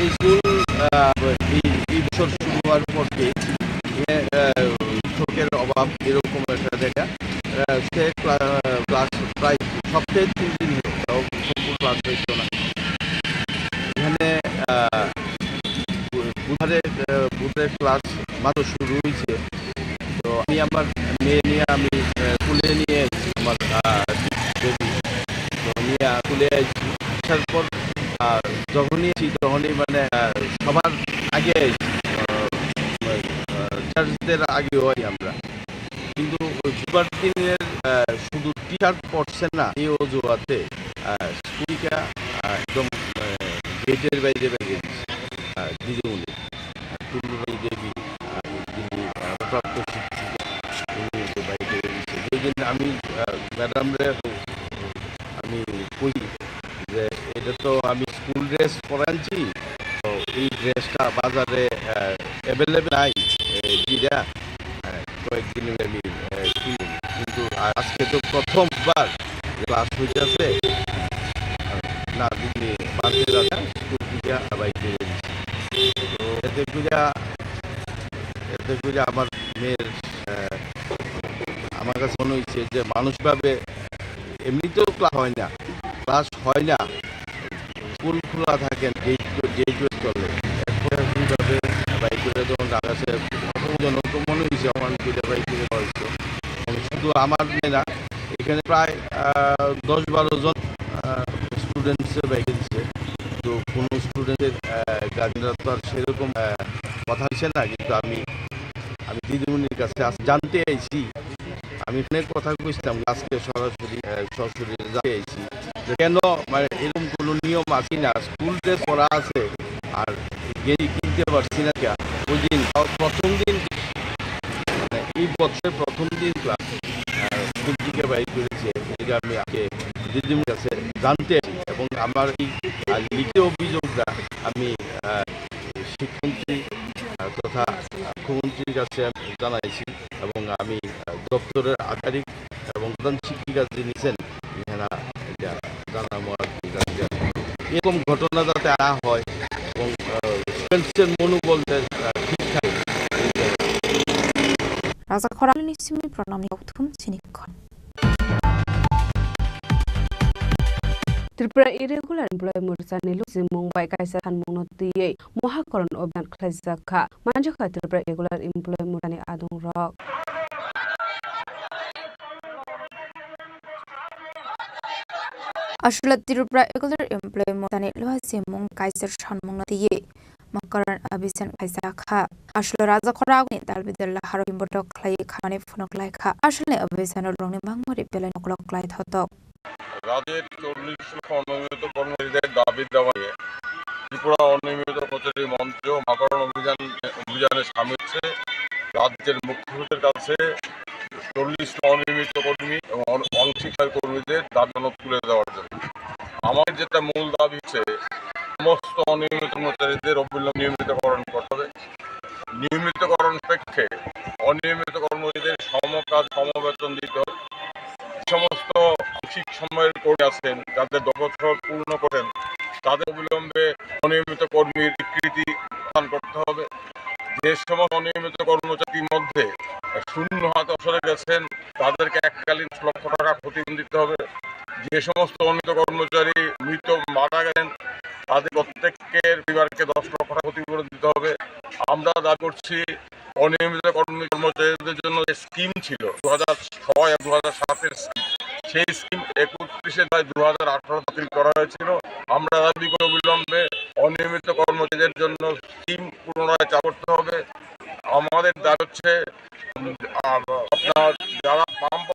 এই school এই বছর শুরু হওয়ার পর শিক্ষকের অভাব এরকম একটা জায়গা সে ক্লাস প্রায় সপ্তাহে 3 দিন সম্পূর্ণ ক্লাস হইত না। এখানে বুধের ক্লাস মাত্র শুরু হয়েছে। তো আমি আমার মেয়ে নিয়ে আমি স্কুলে নিয়ে এসেছি, আমার বেবি তো নিয়ে স্কুলে এসেছি। আসার পর যখনই মানে সবার আগে টিচার্সদের আগে হই আমরা, কিন্তু বুধবার দিনের শুধু টিচার পড়ছে না এই অজুহাতে স্কুলটা একদম গেটের বাইরে বাইরে দিদিমণি টুলুরাই দেবী যিনি প্রাপ্ত শিক্ষিকা বাইরে বেরিয়েছে। সেই জন্য আমি ম্যাডামরে আমি কই যে এটা তো আমি স্কুল ড্রেস পরাচ্ছি, তো এই ড্রেসটা বাজারে অ্যাভেলেবেল নাই, যেটা কয়েকদিনের আমি কিনি, কিন্তু আজকে তো প্রথমবার ক্লাস হইতেছে না দিদি বাড়তে রাখা স্কুল থেকে বাইরে বেরিয়েছে। তো এতে করে আমার মেয়ের আমার কাছে মনে হয়েছে যে মানুষভাবে এমনিতেও ক্লাস হয় না, স্কুল খোলা থাকেন গেট চলে, এইভাবে বাইক করে যখন আকাশে অপজনক মনে হয়েছে আমার দুইটা বাইক করে হয়েছে। শুধু আমার মেয়ে না, এখানে প্রায় 10-12 জন স্টুডেন্টসের বাইকে দিচ্ছে। তো কোনো স্টুডেন্টের গার্জেনরা তো আর সেরকম কথা হচ্ছে না, কিন্তু আমি দিদিমণির কাছে জানতে চাইছি। আমি অনেক কথা কইছিলাম, আজকে সরাসরি জানতে চাইছি যে কেন মানে এরকম কোনো নিয়ম আছে না, স্কুল ড্রেস পরা আছে আর গেঞ্জি কিনতে পারছি না। ওই দিন প্রথম দিন এই বছরের প্রথম দিন ক্লাস স্কুল থেকে বাইক করেছে, এটা আমি আগে দিদিমণির কাছে জানতে চাই এবং আমার এই লিখিত অভিযোগটা আমি শিক্ষামন্ত্রী তথা মুখ্যমন্ত্রীর কাছে জানাইছি এবং আমি দপ্তরের আধিকারিক এবং প্রধান শিক্ষিকা যিনি নিছেন এখানে এটা জানাবো আর কি, এরকম ঘটনা যাতে না হয় এবং স্টুডেন্টসের মনোবল ঠিক থাকে। রাজা খরানি সিমি প্রণামী গৌতম চিনি খরাং। त्रिपुरा इरेगुलार एमप्लय मोर्चानि लुजिं मुंबाइ कायसा सानमुंनो दियै महाकरण अभियान खालामजाखा मानजाखा त्रिपुरा इरेगुलार एमप्लय मोर्चानि आदुं रक আসলে ত্রিপুরা এগুলার এমপ্লয় মোর্চানি লুজিং মুং কায়সার সানमुंनो दियै महाकरण अभियान खालामजाखा আসলে রাজা খরানি দালবিদাল্লা হারো ইম্বটক খ্লাই খামানে ফনক লাইখা আসলে অভিযানের রংনি বাংমরি বেলাই নকলক লাই থতক রাজ্যের 40 অনিয়মিত কর্মচারীদের দাবি দেওয়া নিয়ে ত্রিপুরা অনিয়মিত কর্মচারী মঞ্চ মাকড়ন অভিযানে সামিল হচ্ছে। রাজ্যের মুখ্যমন্ত্রীর কাছে 40 অনিয়মিত কর্মী এবং অনশিক্ষার কর্মীদের দাবি তুলে দেওয়ার জন্য আমাদের যেটা মূল দাবি হচ্ছে সমস্ত অনিয়মিত কর্মচারীদের অবিলম্বে নিয়মিতকরণ করতে হবে। নিয়মিতকরণ প্রেক্ষে অনিয়মিত কর্মচারীদের সমকাজ সমবেতন দিতে হবে। সমস্ত আংশিক সময়ের কর্মী আছেন যাদের দক্ষতা পূর্ণ করেন তাদের অবিলম্বে অনিয়মিত কর্মীর স্বীকৃতি প্রদান করতে হবে। যে সমস্ত অনিয়মিত কর্মচারীর মধ্যে শূন্য হাত অসরে গেছেন তাদেরকে এককালীন 1 লক্ষ টাকা ক্ষতিপূরণ দিতে হবে। যে সমস্ত অনিয়মিত কর্মচারী মৃত মারা গেলেন তাদের প্রত্যেকের পরিবারকে 10 লক্ষ টাকা ক্ষতিপূরণ দিতে হবে। আমরা দাবি করছি অনিয়মিত কর্মচারীদের জন্য যে স্কিম ছিল 2006 এবং 2007-এর স্কিম, সেই স্কিম 31/2018 বাতিল করা হয়েছিল। আমরা দাবি করে অবিলম্বে অনিয়মিত কর্মচারীদের জন্য স্কিম পুনরায় চালু করতে হবে। আমাদের দাবি হচ্ছে আপনার যারা পাম্প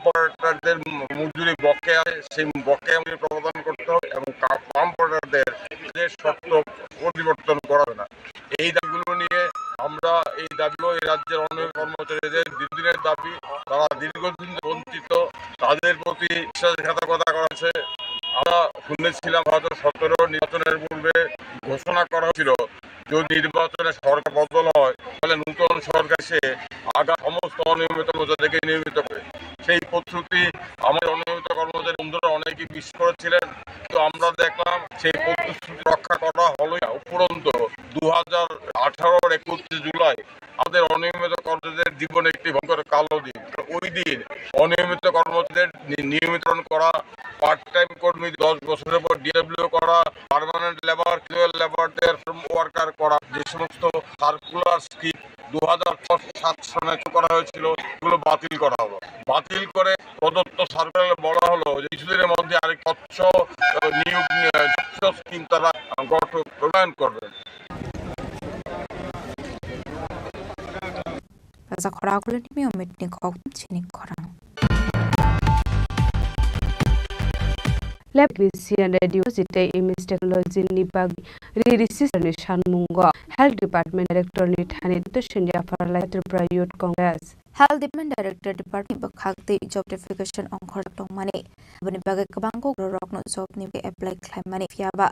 অপারেটরদের মজুরি বকেয়া আছে সেই বকেয়া প্রদান করতে হবে এবং পাম্প অপারেটরদের শর্ত পরিবর্তন করা হবে না। এই দাবিগুলো নিয়ে আমরা এই দাবিগুলো এই রাজ্যের অনেক কর্মচারীদের দীর্ঘদিনের দাবি, তারা দীর্ঘদিন বঞ্চিত, তাদের প্রতি বিশ্বাসঘাতকতা করা হয়েছে। আমরা শুনেছিলাম 2017 নির্বাচনের পূর্বে ঘোষণা করা হয়েছিল যদি নির্বাচনে সরকার বদল হয় তাহলে নতুন সরকার এসে সমস্ত অনিয়মিত কর্মচারীদেরকে নিয়মিত করে। সেই প্রতিশ্রুতি আমাদের অনিয়মিত কর্মচারী বন্ধুরা অনেকেই মিস করেছিলেন। তো আমরা দেখলাম সেই প্রতিশ্রুতি রক্ষা করা হলো না। উপরন্ত 2018-র 31 জুলাই আমাদের অনিয়মিত কর্মচারীদের জীবনে একটি ভয়ঙ্কর কালো দিন। ওই দিন অনিয়মিত কর্মচারীদের নিয়মিতকরণ করা, পার্ট টাইম কর্মী 10 বছরের পর ডিডব্লিউ করা, পার্মানেন্ট লেবার, ক্যাজুয়াল লেবারদের ওয়ার্কার করা, যে সমস্ত সার্কুলার স্কিম 2007 সনে করা হয়েছিল এগুলো বাতিল করা হলো। বাতিল করে প্রদত্ত সার্কুলারে বলা হলো যে কিছুদিনের মধ্যে আরেক স্বচ্ছ নিয়োগ স্বচ্ছ স্কিম তারা প্রণয়ন করবেন। Raza Khorang Tripura ni meeting Khorang Chini Khorang. Lab Christian Radio City Image Technology ni bag re-resist ni Shanmungo Health Department Director ni Thani Tushinja Farla Tripura Youth Congress. Health Department Department Bakhakti Job Notification on Khorang Money. Bani bagai kabangko rok no job ni ke apply claim money fiaba.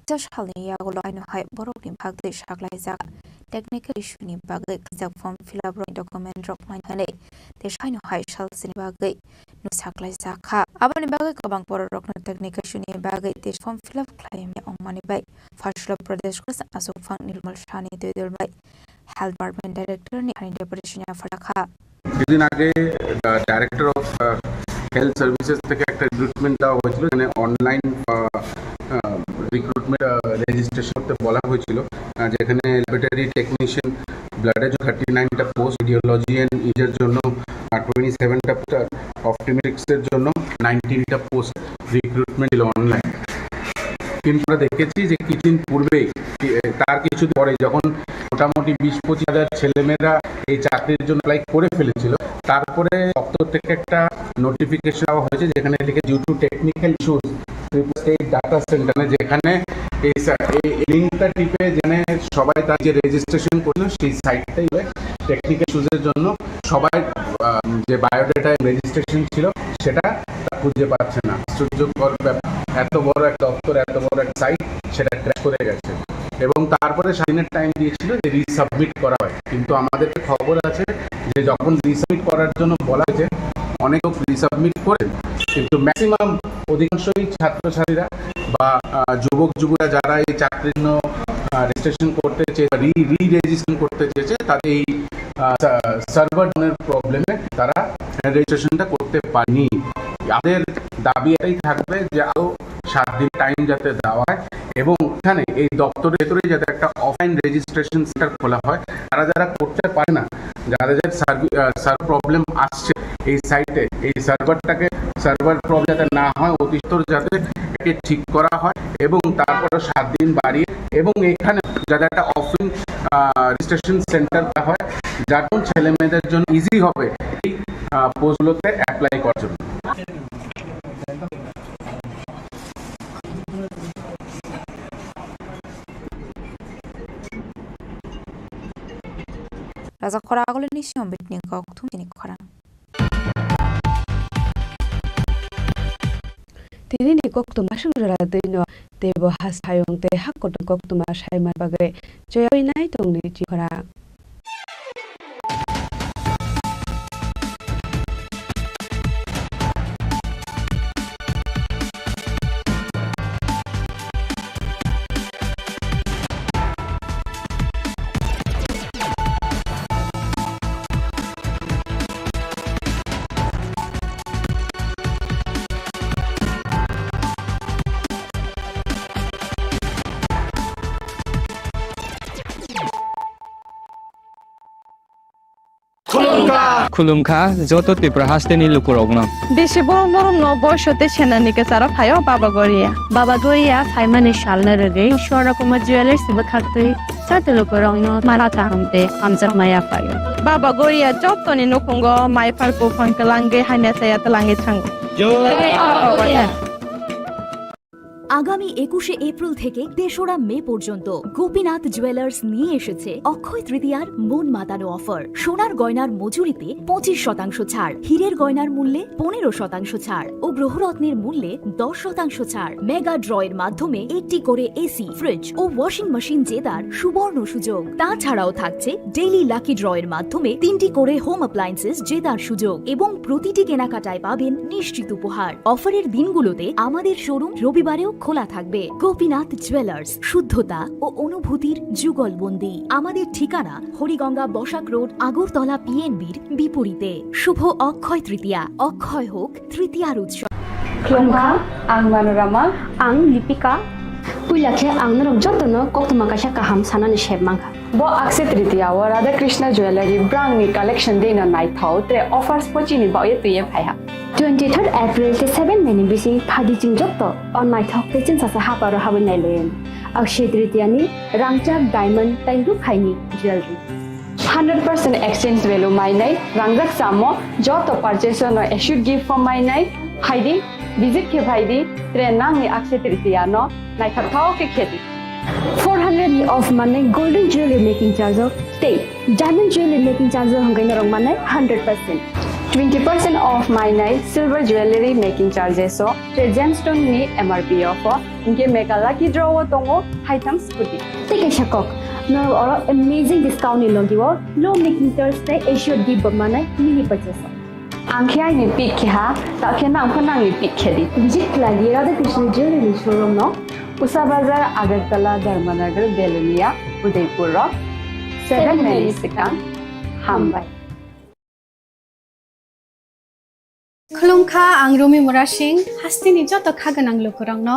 Josh Halni Yagulo I know high borrowed in Bagdi Shaklaiza. Technical issue ni bagai kizak form fill up document drop my honey. The shine high shells in bagai no Shaklaiza ka. Abani bagai kabang borrow no technical issue ni bagai the form fill up claim on money by Fashla Pradesh Asok Fang Nilmal Shani Dudul Health Department Director ni Harindia Parishina Fataka. কিছুদিন আগে director of health services থেকে একটা recruitment দেওয়া হয়েছিল, যেখানে online recruitment registration করতে বলা হয়েছিল, যেখানে ল্যাবরেটরি টেকনিশিয়ান, ব্লাডের 39টা পোস্ট, রেডিওলজিয়ান ইজের জন্য 27টা পোস্ট, অপটিমিক্সের জন্য 19টা পোস্ট রিক্রুটমেন্ট ছিল অনলাইন। কিন্তু আমরা দেখেছি যে কিছুদিন পূর্বেই, তার কিছু পরে যখন মোটামুটি 20-25 হাজার ছেলেমেয়েরা এই চাকরির জন্য অ্যাপ্লাই করে ফেলেছিল, তারপরে দপ্তর থেকে একটা নোটিফিকেশন দেওয়া হয়েছে যেখানে লিখে due to technical issues state data সেন্টারে, যেখানে এই লিঙ্কটা টিপে জেনে সবাই তার যে রেজিস্ট্রেশন করলো সেই সাইটটাই টেকনিক্যাল ইস্যুসের জন্য সবাই যে বায়োডাটায় রেজিস্ট্রেশন ছিল সেটা খুঁজে পাচ্ছে না। আশ্চর্যকর ব্যাপার, এত বড় এক দপ্তর, এত বড় এক সাইট, সেটা ক্র্যাশ করে গেছে। এবং তারপরে সাইনের টাইম দিয়েছিল যে রিসাবমিট করা হয়, কিন্তু আমাদের খবর আছে যে যখন রিসাবমিট করার জন্য বলা হয়েছে অনেক লোক রিসাবমিট করে, কিন্তু ম্যাক্সিমাম অধিকাংশই ছাত্রছাত্রীরা বা যুবক যুবতীরা যারা এই চাকরির জন্য রেজিস্ট্রেশন করতে চেয়ে রি-রেজিস্ট্রেশন করতে চেয়েছে, তাদের এই সার্ভারের প্রবলেমে তারা রেজিস্ট্রেশনটা করতে পারেনি। আমাদের দাবি এটাই থাকবে যে আরও 7 দিন টাইম যাতে দেওয়া হয় এবং এখানে এই দপ্তরের ভেতরে যাতে একটা অফলাইন রেজিস্ট্রেশন সেন্টার খোলা হয়। তারা যারা করতে পারে না, যাদের সার্ভার প্রবলেম আসছে এই সাইটে, এই সার্ভার প্রবলেম যাতে না হয়, অতিরিক্ত যাতে একে ঠিক করা হয় এবং তারপরে 7 দিন বাড়িয়ে এবং এখানে যাতে একটা অফলাইন রেজিস্ট্রেশন সেন্টার হয়, যার ছেলে মেয়েদের জন্য ইজি হবে এই পোস্টগুলোতে অ্যাপ্লাই করার জন্য। Raza Khorang ni siom meeting Khorang Chini Khorang. Tini ni kok tu masuk rada ino tebo has hayong te hakot kok tu mas hay mar bagai joy nai tong ni Chini Khorang. खुलुमखा जत त्रिपुरा हास्टेनि लुकुरगनो बेसे बरम बरम न बयसते सेनानि के सारा फायो बाबा गोरिया फाइमानि शालना रगे शोरा Kumar jewellers बखाते साते लुकुरगनो माराता हमते हमजा माया फायो बाबा गोरिया जतनि नकुंगो my फारको फंकलांगे हाने साया तलांगे थांगो আগামী 21শে এপ্রিল থেকে 3রা মে পর্যন্ত গোপীনাথ জুয়েলার্স নিয়ে এসেছে অক্ষয় তৃতীয়ার মন মাতানো অফার। সোনার গয়নার মজুরিতে 25% ছাড়, হীরের গয়নার মূল্যে 15% ছাড় ও গ্রহরত্নের মূল্যে 10% ছাড়। মেগা ড্রয়ের মাধ্যমে একটি করে এসি, ফ্রিজ ও ওয়াশিং মেশিন জেতার সুবর্ণ সুযোগ। তাছাড়াও থাকছে ডেইলি লাকি ড্রয়ের মাধ্যমে 3টি করে হোম অ্যাপ্লায়েন্সেস জেতার সুযোগ এবং প্রতিটি কেনাকাটায় পাবেন নিশ্চিত উপহার। অফারের দিনগুলোতে আমাদের শোরুম রবিবারেও খোলা থাকবে। গোপীনাথ জুয়েলার্স, শুদ্ধতা ও অনুভূতির যুগলবন্দি। আমাদের ঠিকানা হরিগঙ্গা বসাক রোড, আগরতলা পিএনবির বিপরীতে। শুভ অক্ষয় তৃতীয়া, অক্ষয় হোক তৃতীয়ার উৎসব। Klongkha, ang Manorama, ang Lipika. Puilakhe ang narok jotono koktuma kasha kaham sanani shebmangkha. Bo Akse Tritiya wa Radha Krishna Jewelry brand ni collection dina nai thau tre offers pochini ba ye tuye phaiha. 23rd April te 7 meni bisi phadi jing jotto on my thok te chin sasa haparo hawen nai loyen. Akse Tritiya ni rangchak diamond tai ru phaini jewelry. 100% exchange value mai nai rangjak samo joto purchase no should give for mai nai haidi visit ke bhaidi tre nang ni Akse Tritiya no nai thau ke kheti. 400 ni off mane golden jewelry making charge of stay. Diamond jewelry making charge of hangai narong mane 100%. 20% off my night silver jewelry making charges so gemstone ni MRP offer inke mega lucky draw tongo items puti Take a shakok. No or amazing discount ni logiwo low making charge te should give mane mini purchase. angkhya ni pick kha ta khena amkhana ni pick khedi Visit lagi Radha Krishna jewelry showroom no Usa Bazar Agartala Dharmanagar Belunia Udaipur 7 Mary Sikang Hambai Klongkha ang Rumi Murashing hastini joto khaganang lukurang no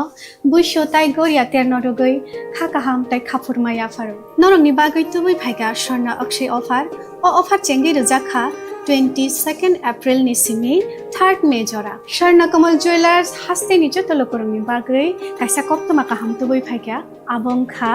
buisho tai goria terno rogoi khakaham tai khapurmaya faru norong ni bagoi tubui phaiga sorna akshay offer o offer chengi rujakha 22nd April ni simi 3rd May jora Sharna Kamal Jewelers hastini joto lukurang ni bagoi kaisa koptoma kaham tubui phaiga abong kha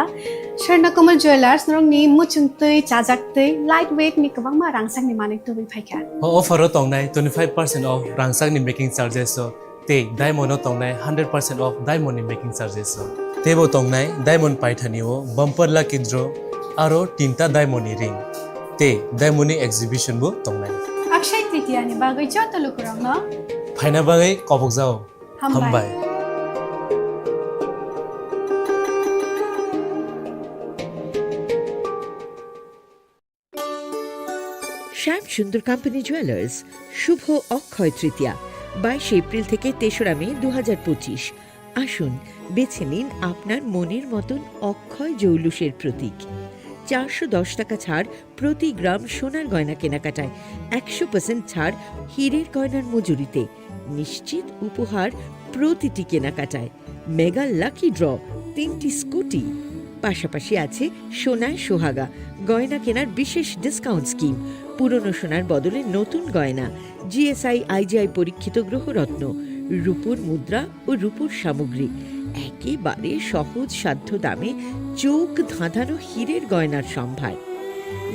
Sharna Kamal Jewelers norong ni muchungtui chajaktui lightweight ni kabangma rangsang ni manik tubui phaiga offer tongnai 25% off rangsang ni making charges so te diamond tongnai 100% off diamond ni making charges so tebo tongnai diamond paithani o bumper lucky draw aro tinta diamond ni ring te diamond ni exhibition bo tongnai Akshay Tritiya ni bagoi joto lukurang no phaina bagai kobok jao hambai Shyam Sundar company jewellers Shubho Akshaya Tritiya 22 April থেকে 3রা মে 2025। আসুন বেছে নিন আপনার মনের মতন অক্ষয় জৌলুসের প্রতীক। 410 টাকা ছাড় প্রতি গ্রাম সোনার গয়না কেনাকাটায়, 100% ছাড় হীরের গয়নার মজুরিতে, নিশ্চিত উপহার প্রতিটি কেনাকাটায়, মেগা লাকি ড্র 3টি স্কুটি। পাশাপাশি আছে সোনায় সোহাগা গয়না কেনার বিশেষ ডিসকাউন্ট স্কিম, পুরনো সোনার বদলে নতুন গয়না, জিএসআই আইজিআই পরীক্ষিত গ্রহরত্ন, রূপোর মুদ্রা ও রূপোর সামগ্রী, একেবারে সহজ সাধ্য দামে চোখ ধাঁধানো হীরের গয়নার সম্ভার।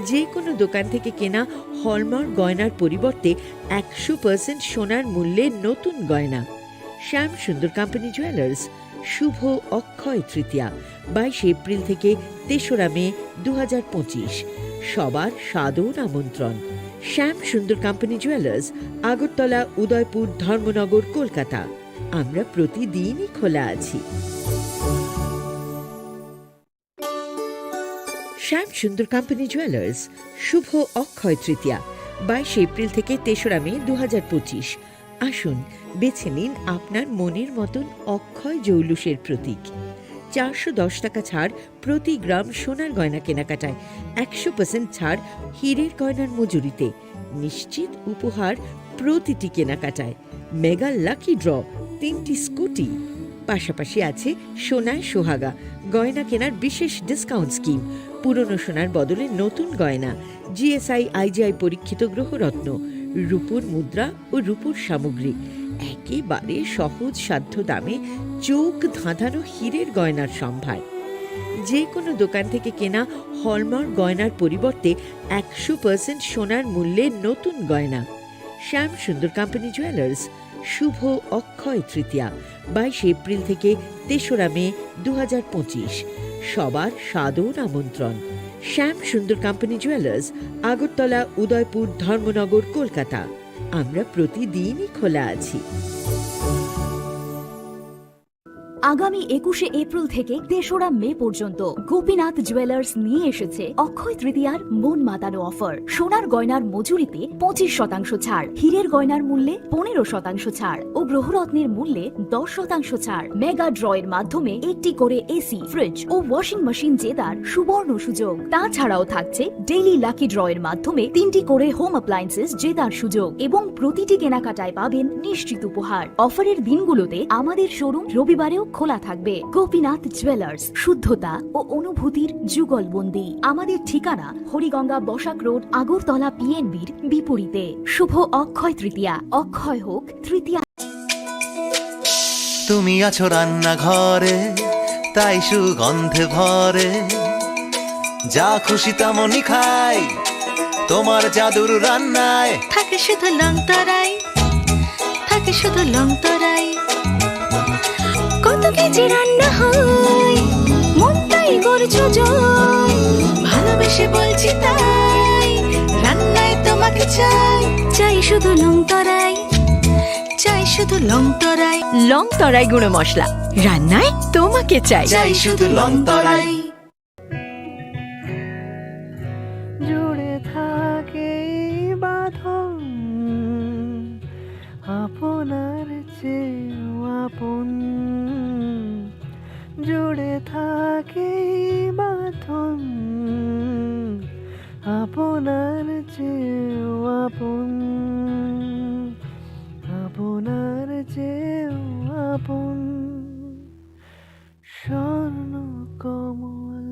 যে কোনো দোকান থেকে কেনা হলমার্ক গয়নার পরিবর্তে 100% সোনার মূল্যে নতুন গয়না। শ্যাম সুন্দর কোম্পানি জুয়েলার্স শুভ অক্ষয় তৃতীয়া 22 এপ্রিল থেকে 3রা মে 2025। সবার সাদর আমন্ত্রণ। শ্যাম সুন্দর কোম্পানি জুয়েলার্স, আগরতলা, উদয়পুর, ধর্মনগর, কলকাতা। আমরা প্রতিদিনই খোলা আছি। শ্যাম সুন্দর কোম্পানি জুয়েলার্স শুভ অক্ষয় তৃতীয়া 22 এপ্রিল থেকে 3রা মে 2025। আসুন বেছে নিন আপনার মনের মতন অক্ষয় জৌলুসের প্রতীক। 410 টাকা ছাড় প্রতি গ্রাম সোনার গয়না কেনাকাটায়, 100% ছাড় হীরের গয়নার মজুরিতে, নিশ্চিত উপহার প্রতিটি কেনাকাটায়, মেগা লাকি ড্র 3টি স্কুটি। পাশাপাশি আছে সোনায় সোহাগা গয়না কেনার বিশেষ ডিসকাউন্ট স্কিম, পুরনো সোনার বদলে নতুন গয়না, জিএসআই আইজিআই পরীক্ষিত গ্রহরত্ন, রূপোর মুদ্রা ও রূপোর সামগ্রী, একেবারে সহজ সাধ্য দামে চোখ ধাঁধানো হীরের গয়নার সম্ভার। যে কোনো দোকান থেকে কেনা হলমার্ক গয়নার পরিবর্তে 100% সোনার মূল্যে নতুন গয়না। শ্যাম সুন্দর কোম্পানি জুয়েলার্স শুভ অক্ষয় তৃতীয়া 22 এপ্রিল থেকে 3রা মে 2025। সবার সাদর আমন্ত্রণ। শ্যাম সুন্দর কোম্পানি জুয়েলার্স, আগরতলা, উদয়পুর, ধর্মনগর, কলকাতা। আমরা প্রতিদিনই খোলা আছি। আগামী 21শে এপ্রিল থেকে 3রা মে পর্যন্ত গোপীনাথ জুয়েলার্স নিয়ে এসেছে অক্ষয় তৃতীয়ার মন মাতানো অফার। সোনার গয়নার মজুরিতে 25% ছাড়, হীরের গয়নার মূল্যে 15% ছাড় ও গ্রহরত্নের মূল্যে 10% ছাড়। মেগা ড্রয়ের মাধ্যমে একটি করে এসি, ফ্রিজ ও ওয়াশিং মেশিন জেতার সুবর্ণ সুযোগ। তাছাড়াও থাকছে ডেইলি লাকি ড্রয়ের মাধ্যমে 3টি করে হোম অ্যাপ্লায়েন্সেস জেতার সুযোগ এবং প্রতিটি কেনাকাটায় পাবেন নিশ্চিত উপহার। অফারের দিনগুলোতে আমাদের শোরুম রবিবারেও খোলা থাকবে। গোপীনাথ জুয়েলার্স, শুদ্ধতা ও অনুভূতির যুগলবন্দি। আমাদের ঠিকানা হরিগঙ্গা বসাক রোড, আগরতলা পিএনবির বিপরীতে। শুভ অক্ষয় তৃতীয়া, অক্ষয় হোক তৃতীয়া। তুমি আছো রান্না ঘরে, তাই সুগন্ধে ভরে, যা খুশি তেমনই খাই তোমার জাদুর রান্নায়। থাকে শুধু লং তরাই, থাকে শুধু লং তরাই। কত কেজি রান্না হয়, মনটাই করছো জয়। ভালোবেসে বলছি তাই, রান্নায় তোমাকে চাই। চাই শুধু লং তরাই, চাই শুধু লং তরাই। লং তরাই গুঁড়ো মশলা, রান্নায় তোমাকে চাই। চাই শুধু লং তরাই। জুড়ে থাকে বাঁধন আপনার চেয়েও আপন, জুড়ে থাকে বাঁধন আপনার চেয়েও আপন, আপনার চেয়েও আপন স্বর্ণ কমল।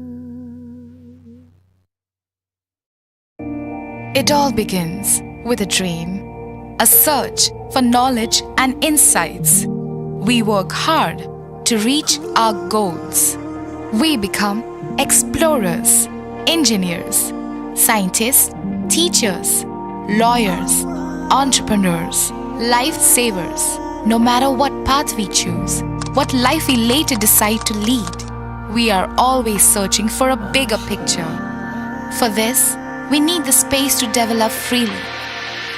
It all begins with a dream, a search for knowledge and insights. We work hard to reach our goals. We become explorers, engineers, scientists, teachers, lawyers, entrepreneurs, lifesavers. No matter what path we choose, what life we later decide to lead, we are always searching for a bigger picture. For this, we need the space to develop freely.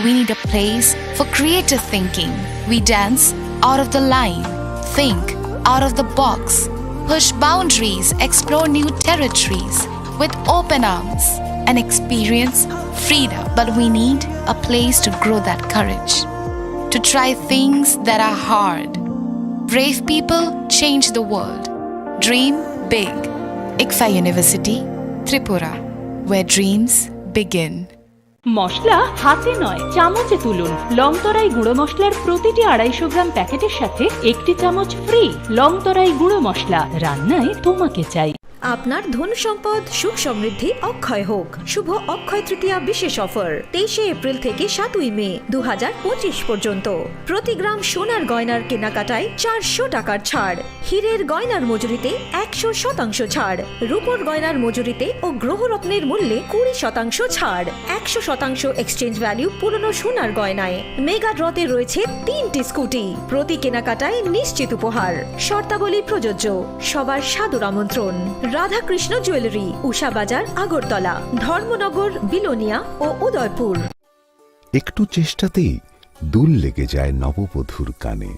We need a place for creative thinking. We dance out of the line, think out of the box, push boundaries, explore new territories with open arms and experience freedom. But we need a place to grow that courage, to try things that are hard. Brave people change the world. Dream big. ICFA University, Tripura, where dreams begin. মশলা হাতে নয় চামচে তুলুন। লংতরাই গুঁড়ো মশলার প্রতিটি 250 গ্রাম প্যাকেটের সাথে 1টি চামচ ফ্রি। লংতরাই গুঁড়ো মশলা, রান্নায় তোমাকে চাই। আপনার ধন সম্পদ সুখ সমৃদ্ধি অক্ষয় হোক। শুভ অক্ষয় তৃতীয়া বিশেষ অফার 23শে এপ্রিল থেকে 7ই মে 2025 পর্যন্ত। প্রতি গ্রাম সোনার গয়নার কেনাকাটায় 400 টাকার ছাড়, হীরের গয়নার মজুরিতে 100% ছাড়, রূপোর গয়নার মজুরিতে ও গ্রহরত্নের মূল্যে 20% ছাড়, 100% এক্সচেঞ্জ ভ্যালু পুরনো সোনার গয়নায়। মেগা ড্রতে রয়েছে 3টি স্কুটি, প্রতি কেনাকাটায় নিশ্চিত উপহার। শর্তাবলী প্রযোজ্য। সবার সাদর আমন্ত্রণ। রাধাকৃষ্ণ জুয়েলারি, উষা বাজার, আগরতলা, ধর্মনগর, বিলোনিয়া ও উদয়পুর। একটু চেষ্টাতেই দুল লেগে যায় নববধূর কানে,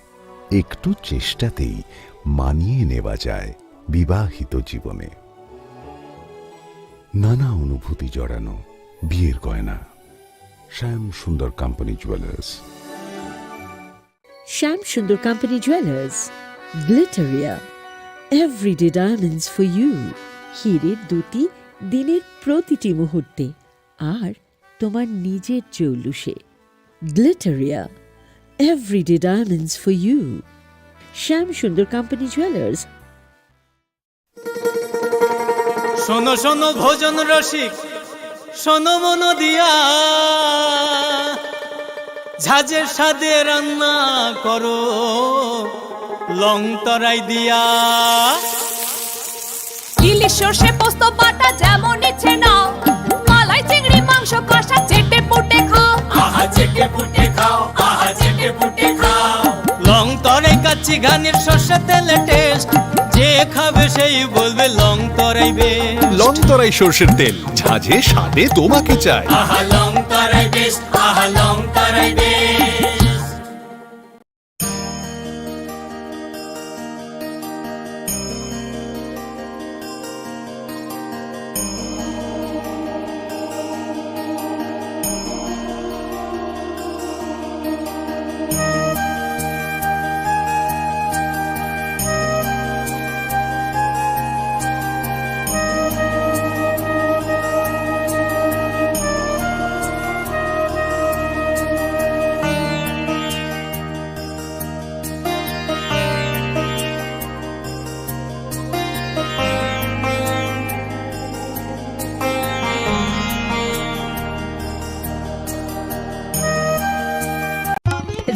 একটু চেষ্টাতেই মানিয়ে নেওয়া যায় বিবাহিত জীবনে। নানা অনুভূতি জড়ানো বিয়ের গয়না। শ্যাম Sundar company jewellers. Shyam Sundar company jewellers, Glitteria, everyday diamonds for you. হীরের দুটি দিনের প্রতিটি মুহূর্তে আর তোমার নিজের জৌলুসে। Glitteria, everyday diamonds for you. Shyam Sundar company jewellers. শোনো শোনো ভোজন রসিক, শোনো মন দিয়া, ঝাঁঝের স্বাদে রান্না করো লং তরাই দিয়া। ইলিশ সর্ষে পোস্ত বাটা যেমন ইচ্ছে নাও, মালাই চিংড়ি মাংস কষা চেটে পুটে খাও। আহা চেটে পুটে খাও, আহা চেটে পুটে খাও। দিচ্ছি গানের শস্য তেলে টেস্ট যে খাবে সেই বলবে লং তরাই বেশ লং তরাই সর্ষের তেল ঝাঁঝে স্বাদে তোমাকে চাই আহা লং তরাই বেশ আহা লং তরাই বেশ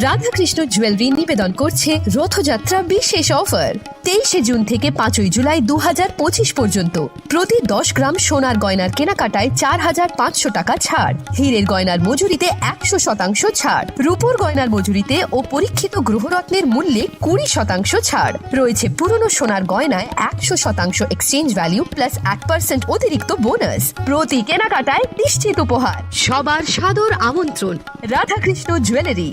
রাধাকৃষ্ণ জুয়েলারি নিবেদন করছে রথযাত্রা বিশেষ অফার 23 জুন থেকে 5 জুলাই 2025 পর্যন্ত প্রতি 10 গ্রাম সোনার গয়নার কেনাকাটায় 4,500 টাকা ছাড়, হীরের গয়নার মজুরিতে 100% ছাড়, রূপোর গয়নার মজুরিতে ও পরীক্ষিত গ্রহরত্নের মূল্যে 20% ছাড় রয়েছে। পুরনো সোনার গয়নায় 100% এক্সচেঞ্জ ভ্যালু প্লাস 1% অতিরিক্ত বোনাস। প্রতি কেনাকাটায় নিশ্চিত উপহার। সবার সাদর আমন্ত্রণ রাধাকৃষ্ণ জুয়েলারি।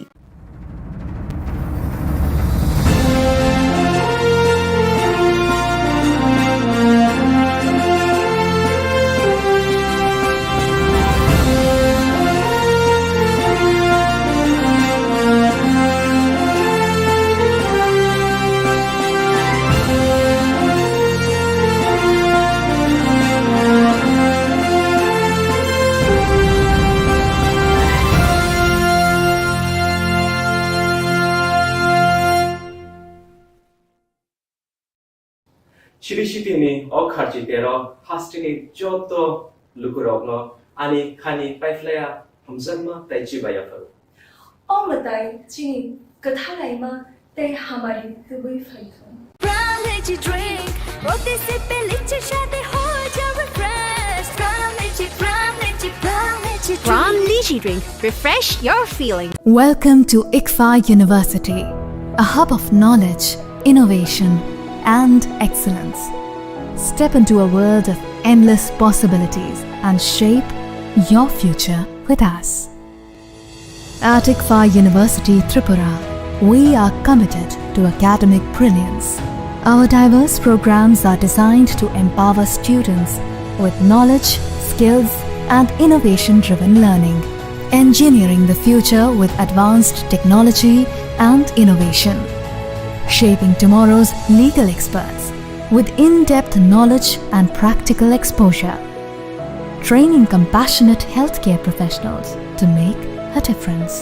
시리시티니 어카지대로 하스티니 쪼또 루크럭노 아니 카니 파이플레야 हमसनमा ताइचिबाया फरो ओ मताई चिनी कथालाइमा ते हमारी दुबई फाइथन ब्राउन लीची ड्रिंक रोटी से पे लीची शादी हो जाए फ्रेश ब्राउन लीची Brown lychee drink. Refresh your feeling. Welcome to ICFA University, a hub of knowledge, innovation, and excellence. Step into a world of endless possibilities and shape your future with us. At ICFA University Tripura, we are committed to academic brilliance. Our diverse programs are designed to empower students with knowledge, skills, and innovation-driven learning, engineering the future with advanced technology and innovation, shaping tomorrow's legal experts with in-depth knowledge and practical exposure, training compassionate healthcare professionals to make a difference,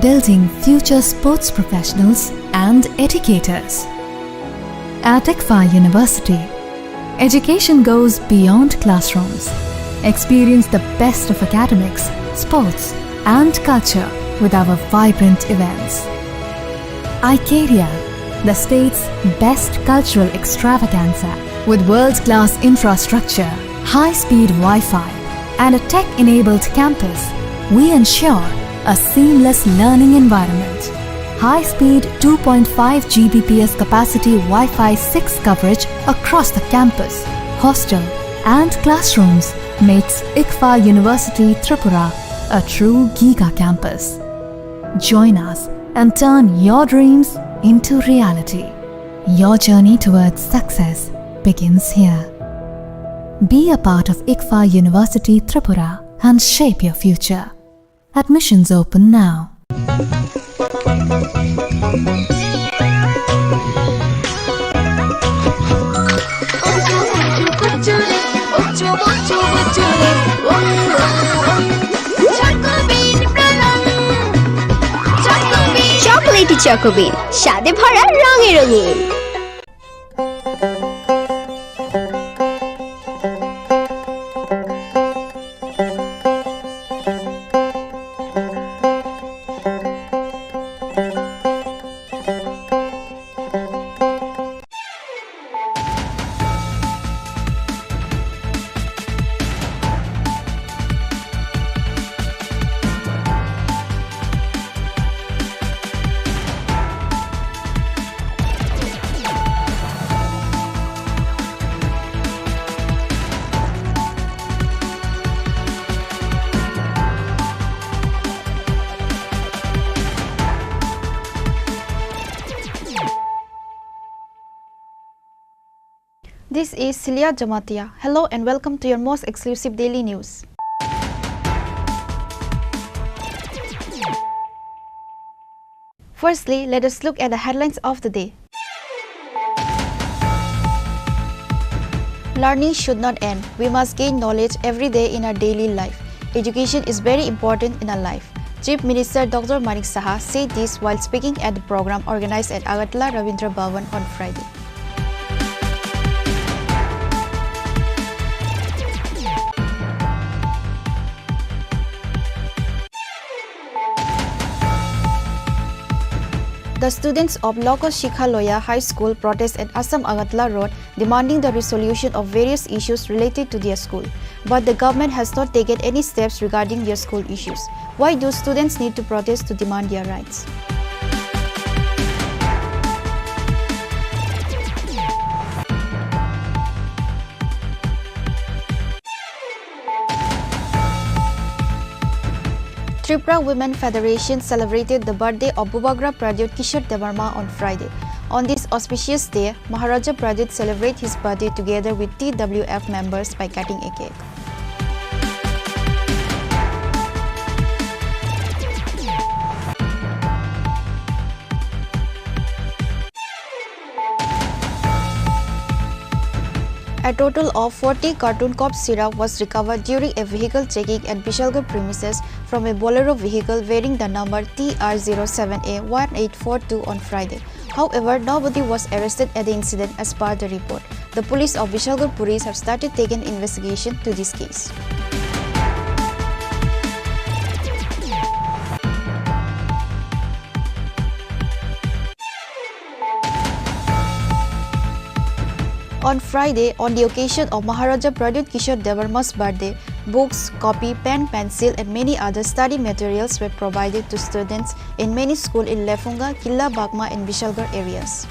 building future sports professionals and educators. At ICFA University, education goes beyond classrooms. Experience the best of academics, sports, and culture with our vibrant events. ICARIA, the state's best cultural extravaganza, with world-class infrastructure, high-speed Wi-Fi, and a tech-enabled campus, we ensure a seamless learning environment. High-speed 2.5 Gbps capacity Wi-Fi 6 coverage across the campus, hostel, and classrooms makes ICFA University Tripura a true Giga campus. Join us and turn your dreams into reality. Your journey towards success begins here. Be a part of ICFA University Tripura and shape your future. Admissions open now. Chocolatey চকোবিন স্বাদে ভরা রঙে রঙিন। This is Celia Jamatia. Hello and welcome to your most exclusive daily news. Firstly, let us look at the headlines of the day. Learning should not end. We must gain knowledge every day in our daily life. Education is very important in our life. Chief Minister Dr. Manik Saha said this while speaking at the program organized at Agartala Ravindra Bhavan on Friday. The students of Lokos Shikha Loya High School protest at Assam Agartala Road demanding the resolution of various issues related to their school. But the government has not taken any steps regarding their school issues. Why do students need to protest to demand their rights? Tripura Women Federation celebrated the birthday of Bubagra Pradyut Kishore Devarma on Friday. On this auspicious day, Maharaja Pradyut celebrated his birthday together with TWF members by cutting a cake. A total of 40 carton cough syrup was recovered during a vehicle checking at Bishalgarh premises from a Bolero vehicle bearing the number TR07A1842 on Friday. However, nobody was arrested at the incident as per the report. The police of Bishalgarh Police have started taking investigation to this case. On Friday, on the occasion of Maharaja Pradyut Kishore Devarma's birthday, books, copy, pen, pencil and many other study materials were provided to students in many schools in Lefunga, Killa Bagma and Bishalgarh areas.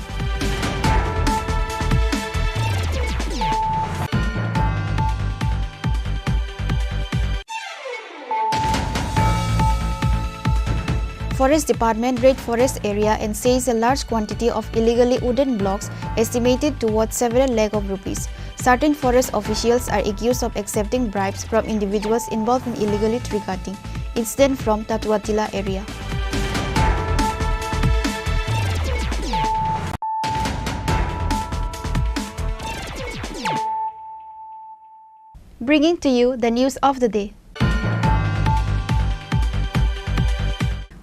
Forest Department raid forest area and seized a large quantity of illegally wooden blocks estimated towards several lakh of rupees. Certain forest officials are accused of accepting bribes from individuals involved in illegally tree cutting. Incident from Tatuatila area. Bringing to you the news of the day.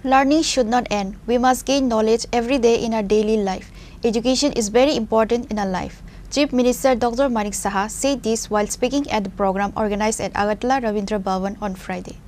Learning should not end. We must gain knowledge every day in our daily life. Education is very important in our life. Chief Minister Dr. Manik Saha said this while speaking at the program organized at Agartala Ravindra Bhavan on Friday.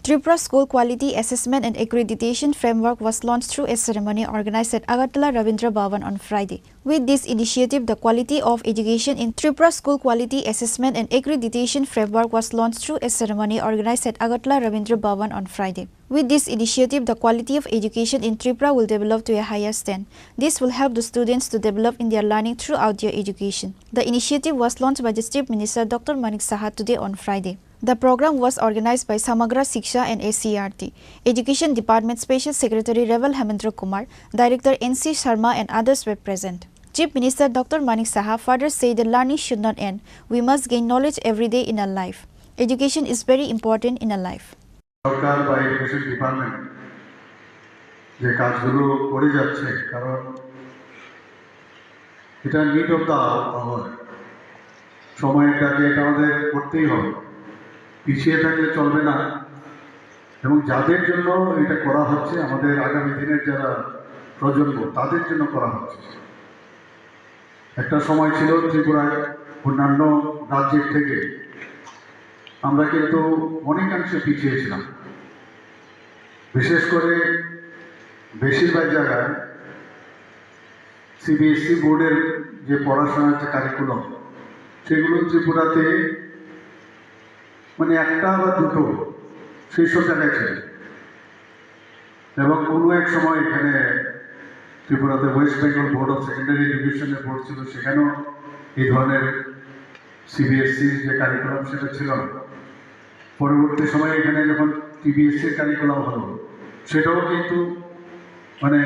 Tripura School Quality Assessment and Accreditation Framework was launched through a ceremony organized at Agartala Ravindra Bhavan on Friday. With this initiative, the quality of education in Tripura School Quality Assessment and Accreditation Framework was launched through a ceremony organized at Agartala Ravindra Bhavan on Friday. With this initiative, the quality of education in Tripura will develop to a higher stand. This will help the students to develop in their learning throughout their education. The initiative was launched by the Chief Minister Dr. Manik Saha today on Friday. The program was organized by Samagra Siksha and ACRT. Education Department Special Secretary Reval Hemendra Kumar, Director NC Sharma and others were present. Chief Minister Dr. Manik Saha further said that learning should not end. We must gain knowledge every day in our life. Education is very important in our life. সরকার বা education department যে কাজগুলো করে যাচ্ছে কারণ এটা need of the our সময়টাকে এটা আমাদের করতেই হবে পিছিয়ে থাকলে চলবে না এবং যাদের জন্য এটা করা হচ্ছে আমাদের আগামী দিনের যারা প্রজন্ম তাদের জন্য করা হচ্ছে একটা সময় ছিল ত্রিপুরায় অন্যান্য রাজ্যের থেকে আমরা কিন্তু অনেকাংশে পিছিয়ে ছিলাম বিশেষ করে বেশিরভাগ জায়গায় সিবিএসই বোর্ডের যে পড়াশোনার যে কারিকুলাম সেগুলো ত্রিপুরাতে মানে একটা বা দুটো শীর্ষ জায়গায় ছিল এবং কোনো এক সময় এখানে ত্রিপুরাতে West Bengal board of secondary এডুকেশনের বোর্ড ছিল, সেখানেও এই ধরনের সিবিএসসির যে কারিকুলাম সেটা ছিল না। পরবর্তী সময়ে এখানে যখন টিবিএসসির কারিকুলাম হলো, সেটাও কিন্তু মানে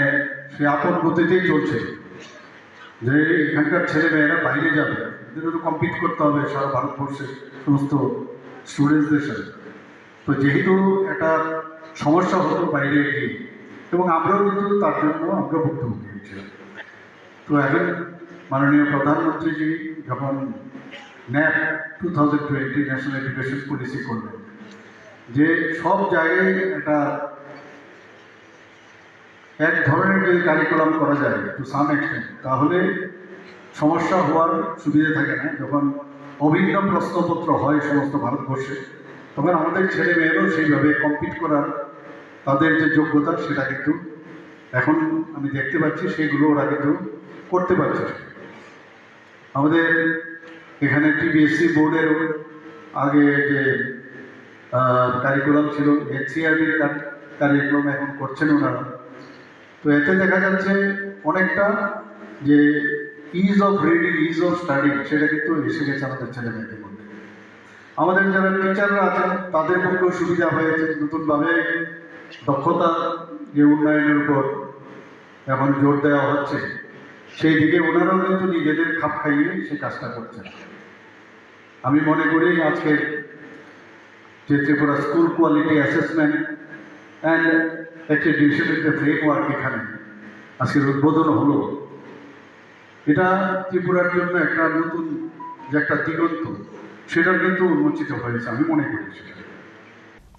সে আপন গতিতেই চলছে, যে এখানকার ছেলেমেয়েরা বাইরে যাবে, এদেরও তো কম্পিট করতে হবে সারা ভারতবর্ষের সমস্ত স্টুডেন্টসদের সাথে। তো যেহেতু একটা সমস্যা হতো বাইরে গিয়ে, এবং আমরাও কিন্তু তার জন্য আমরা ভুক্তভোগী হয়েছিলাম। তো এখন মাননীয় প্রধানমন্ত্রীজি যখন ন্যাপ 2020 ন্যাশনাল এডুকেশন পলিসি করলেন, যে সব জায়গায় একটা এক ধরনের যদি কারিকুলাম করা যায় টু সাম এক্সটেন্ট, তাহলে সমস্যা হওয়ার সুবিধা থাকে না। যখন অভিন্ন প্রশ্নপত্র হয় সমস্ত ভারতবর্ষে, তখন আমাদের ছেলে মেয়েরাও সেইভাবে কম্পিট করার তাদের যে যোগ্যতা সেটা কিন্তু এখন আমি দেখতে পাচ্ছি সেগুলো ওরা কিন্তু করতে পারছে। আমাদের এখানে টিবিএসসি বোর্ডের আগে যে কারিকুলাম ছিল, এনসিআরটির কারিকুলাম এখন করছেন ওনারা। তো এতে দেখা যাচ্ছে অনেকটা যে is of reading, is of studying, সেটা কিন্তু এসে গেছে আমাদের ছেলে মেয়েদের মধ্যে। আমাদের যারা টিচাররা আছেন তাদের পক্ষেও সুবিধা হয়েছে, নতুনভাবে দক্ষতা যে উন্নয়নের উপর এখন জোর দেওয়া হচ্ছে, সেই দিকে ওনারাও কিন্তু নিজেদের খাপ খাইয়ে সে কাজটা করছেন। আমি মনে করি আজকের যে Tripura school quality assessment and অ্যাক্রিডিটেশনের যে ফ্রেমওয়ার্ক এখানে আজকের উদ্বোধন হলো, এটা ত্রিপুরার জন্য একটা নতুন যে একটা দিগন্ত, সেটা কিন্তু উন্মোচিত হয়েছে আমি মনে করি।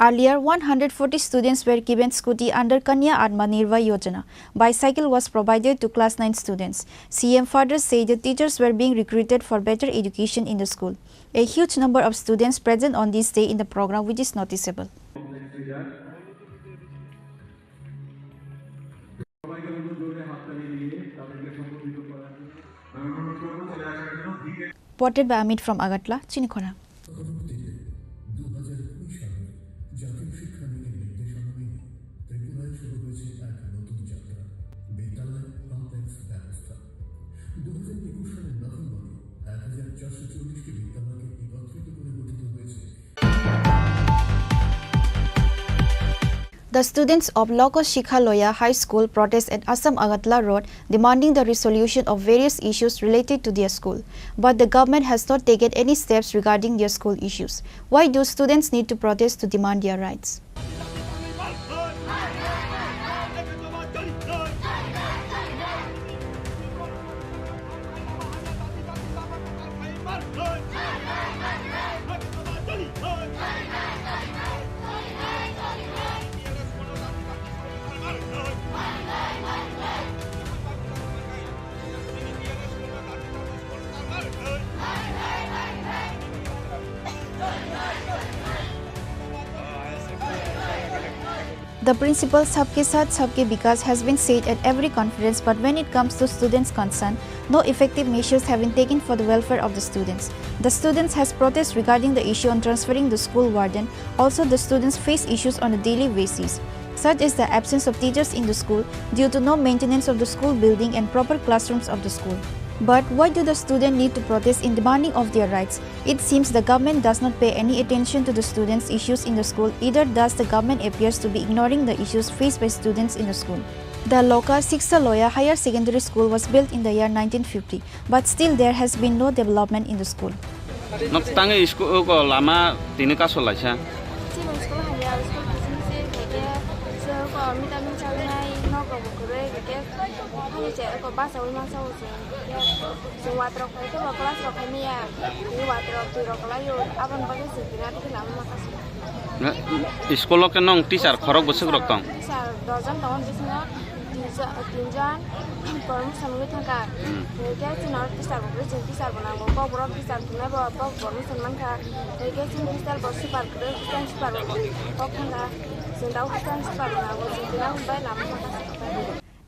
Earlier, 140 students were given scooty under Kanya Atma Nirva Yojana. Bicycle was provided to class 9 students. CM further said the teachers were being recruited for better education in the school. A huge number of students present on this day in the program, which is noticeable. Reported by Amit from Agatla, Chini Khorang. The students of Loko Shikha Loya High School protest at Assam Agatla Road, demanding the resolution of various issues related to their school. But the government has not taken any steps regarding their school issues. Why do students need to protest to demand their rights? The principle Sabke Saath Sabke Vikas has been said at every conference, but when it comes to students' concern, no effective measures have been taken for the welfare of the students. The students has protest regarding the issue on transferring the school warden. Also, the students face issues on a daily basis, such as the absence of teachers in the school due to no maintenance of the school building and proper classrooms of the school. But why do the students need to protest in demanding of their rights? It seems the government does not pay any attention to the students' issues in the school, either does the government appears to be ignoring the issues faced by students in the school. The Loka Shikha Loya Higher Secondary School was built in the year 1950, but still there has been no development in the school. Sekolah kenong teacher khorok besok rokong.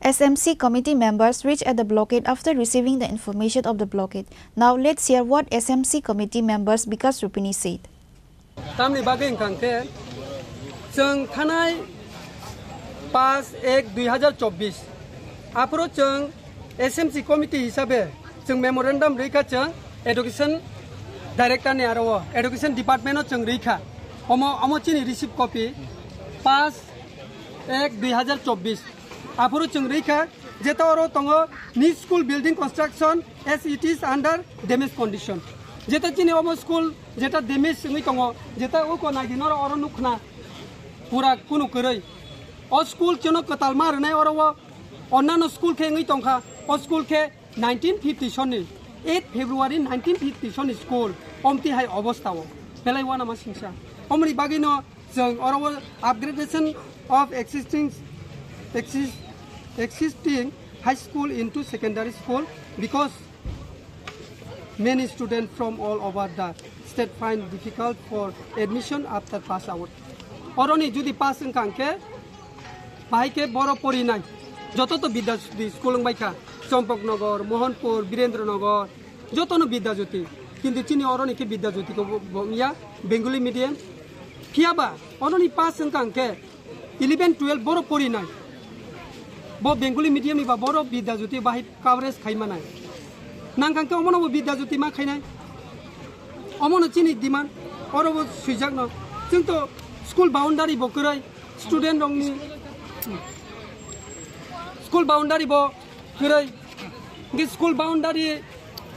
SMC committee members reached at the blockade after receiving the information of the blockade. Now let's hear what SMC committee members Bikas Rupini said. 5/1/2024 afro जों SMC committee हिसाबै जों मेमोरेन्डाम रैखा जों education director ने आरो education department जों रैखा अमो चिनि रिसीव कपि 5/1/2024 afro जों रैखा जेता और तंगो नी school building construction as it is under damage condition जेता चिनि अमो स्कूल जेता डैमेज संगी तंगो जेता उको नागिनो और नुखना पूरा कुनु करै ओ स्कूल चनो कताल मारनाय और अन्नानो स्कूल के ngui tongkha o स्कूल के 1950 सननि 8 फेब्रुवारी 1950 सननि स्कूल अमति हाय अवस्थाओ बेलाय वाना मा सिंसा अमरि बागिनो जों Arab upgradation of existing high school into secondary school because many students from all over the state find difficult for admission after pass out oroni judi pass engkangke bahike boro porinai joto to bidyajyoti school ngbaika Champaknagar Mohanpur Birendranagar যতনো বিদ্যাজ্যোতি কিন্তু চিনি অরনি কে বিদ্যাজ্যোতি কো ইয়া Bengali medium কিয়াবা অরনি pass সংকাংকে 11 12 বড় পড়ি নাই ব বেঙ্গলি মিডিয়াম নিবা বড় বিদ্যাজ্যোতি বাহি কভারেজ খাইমানাই নাংকাংকে অমনো বিদ্যাজ্যোতি মা খাইনাই অমনো চিনি দিমান অরব সুইজাক ন जों तो स्कूल बाउंडारि बकरै स्टूडेंट रंगनि स्कूल बाउंडारि ब करै कि स्कूल बाउंडारि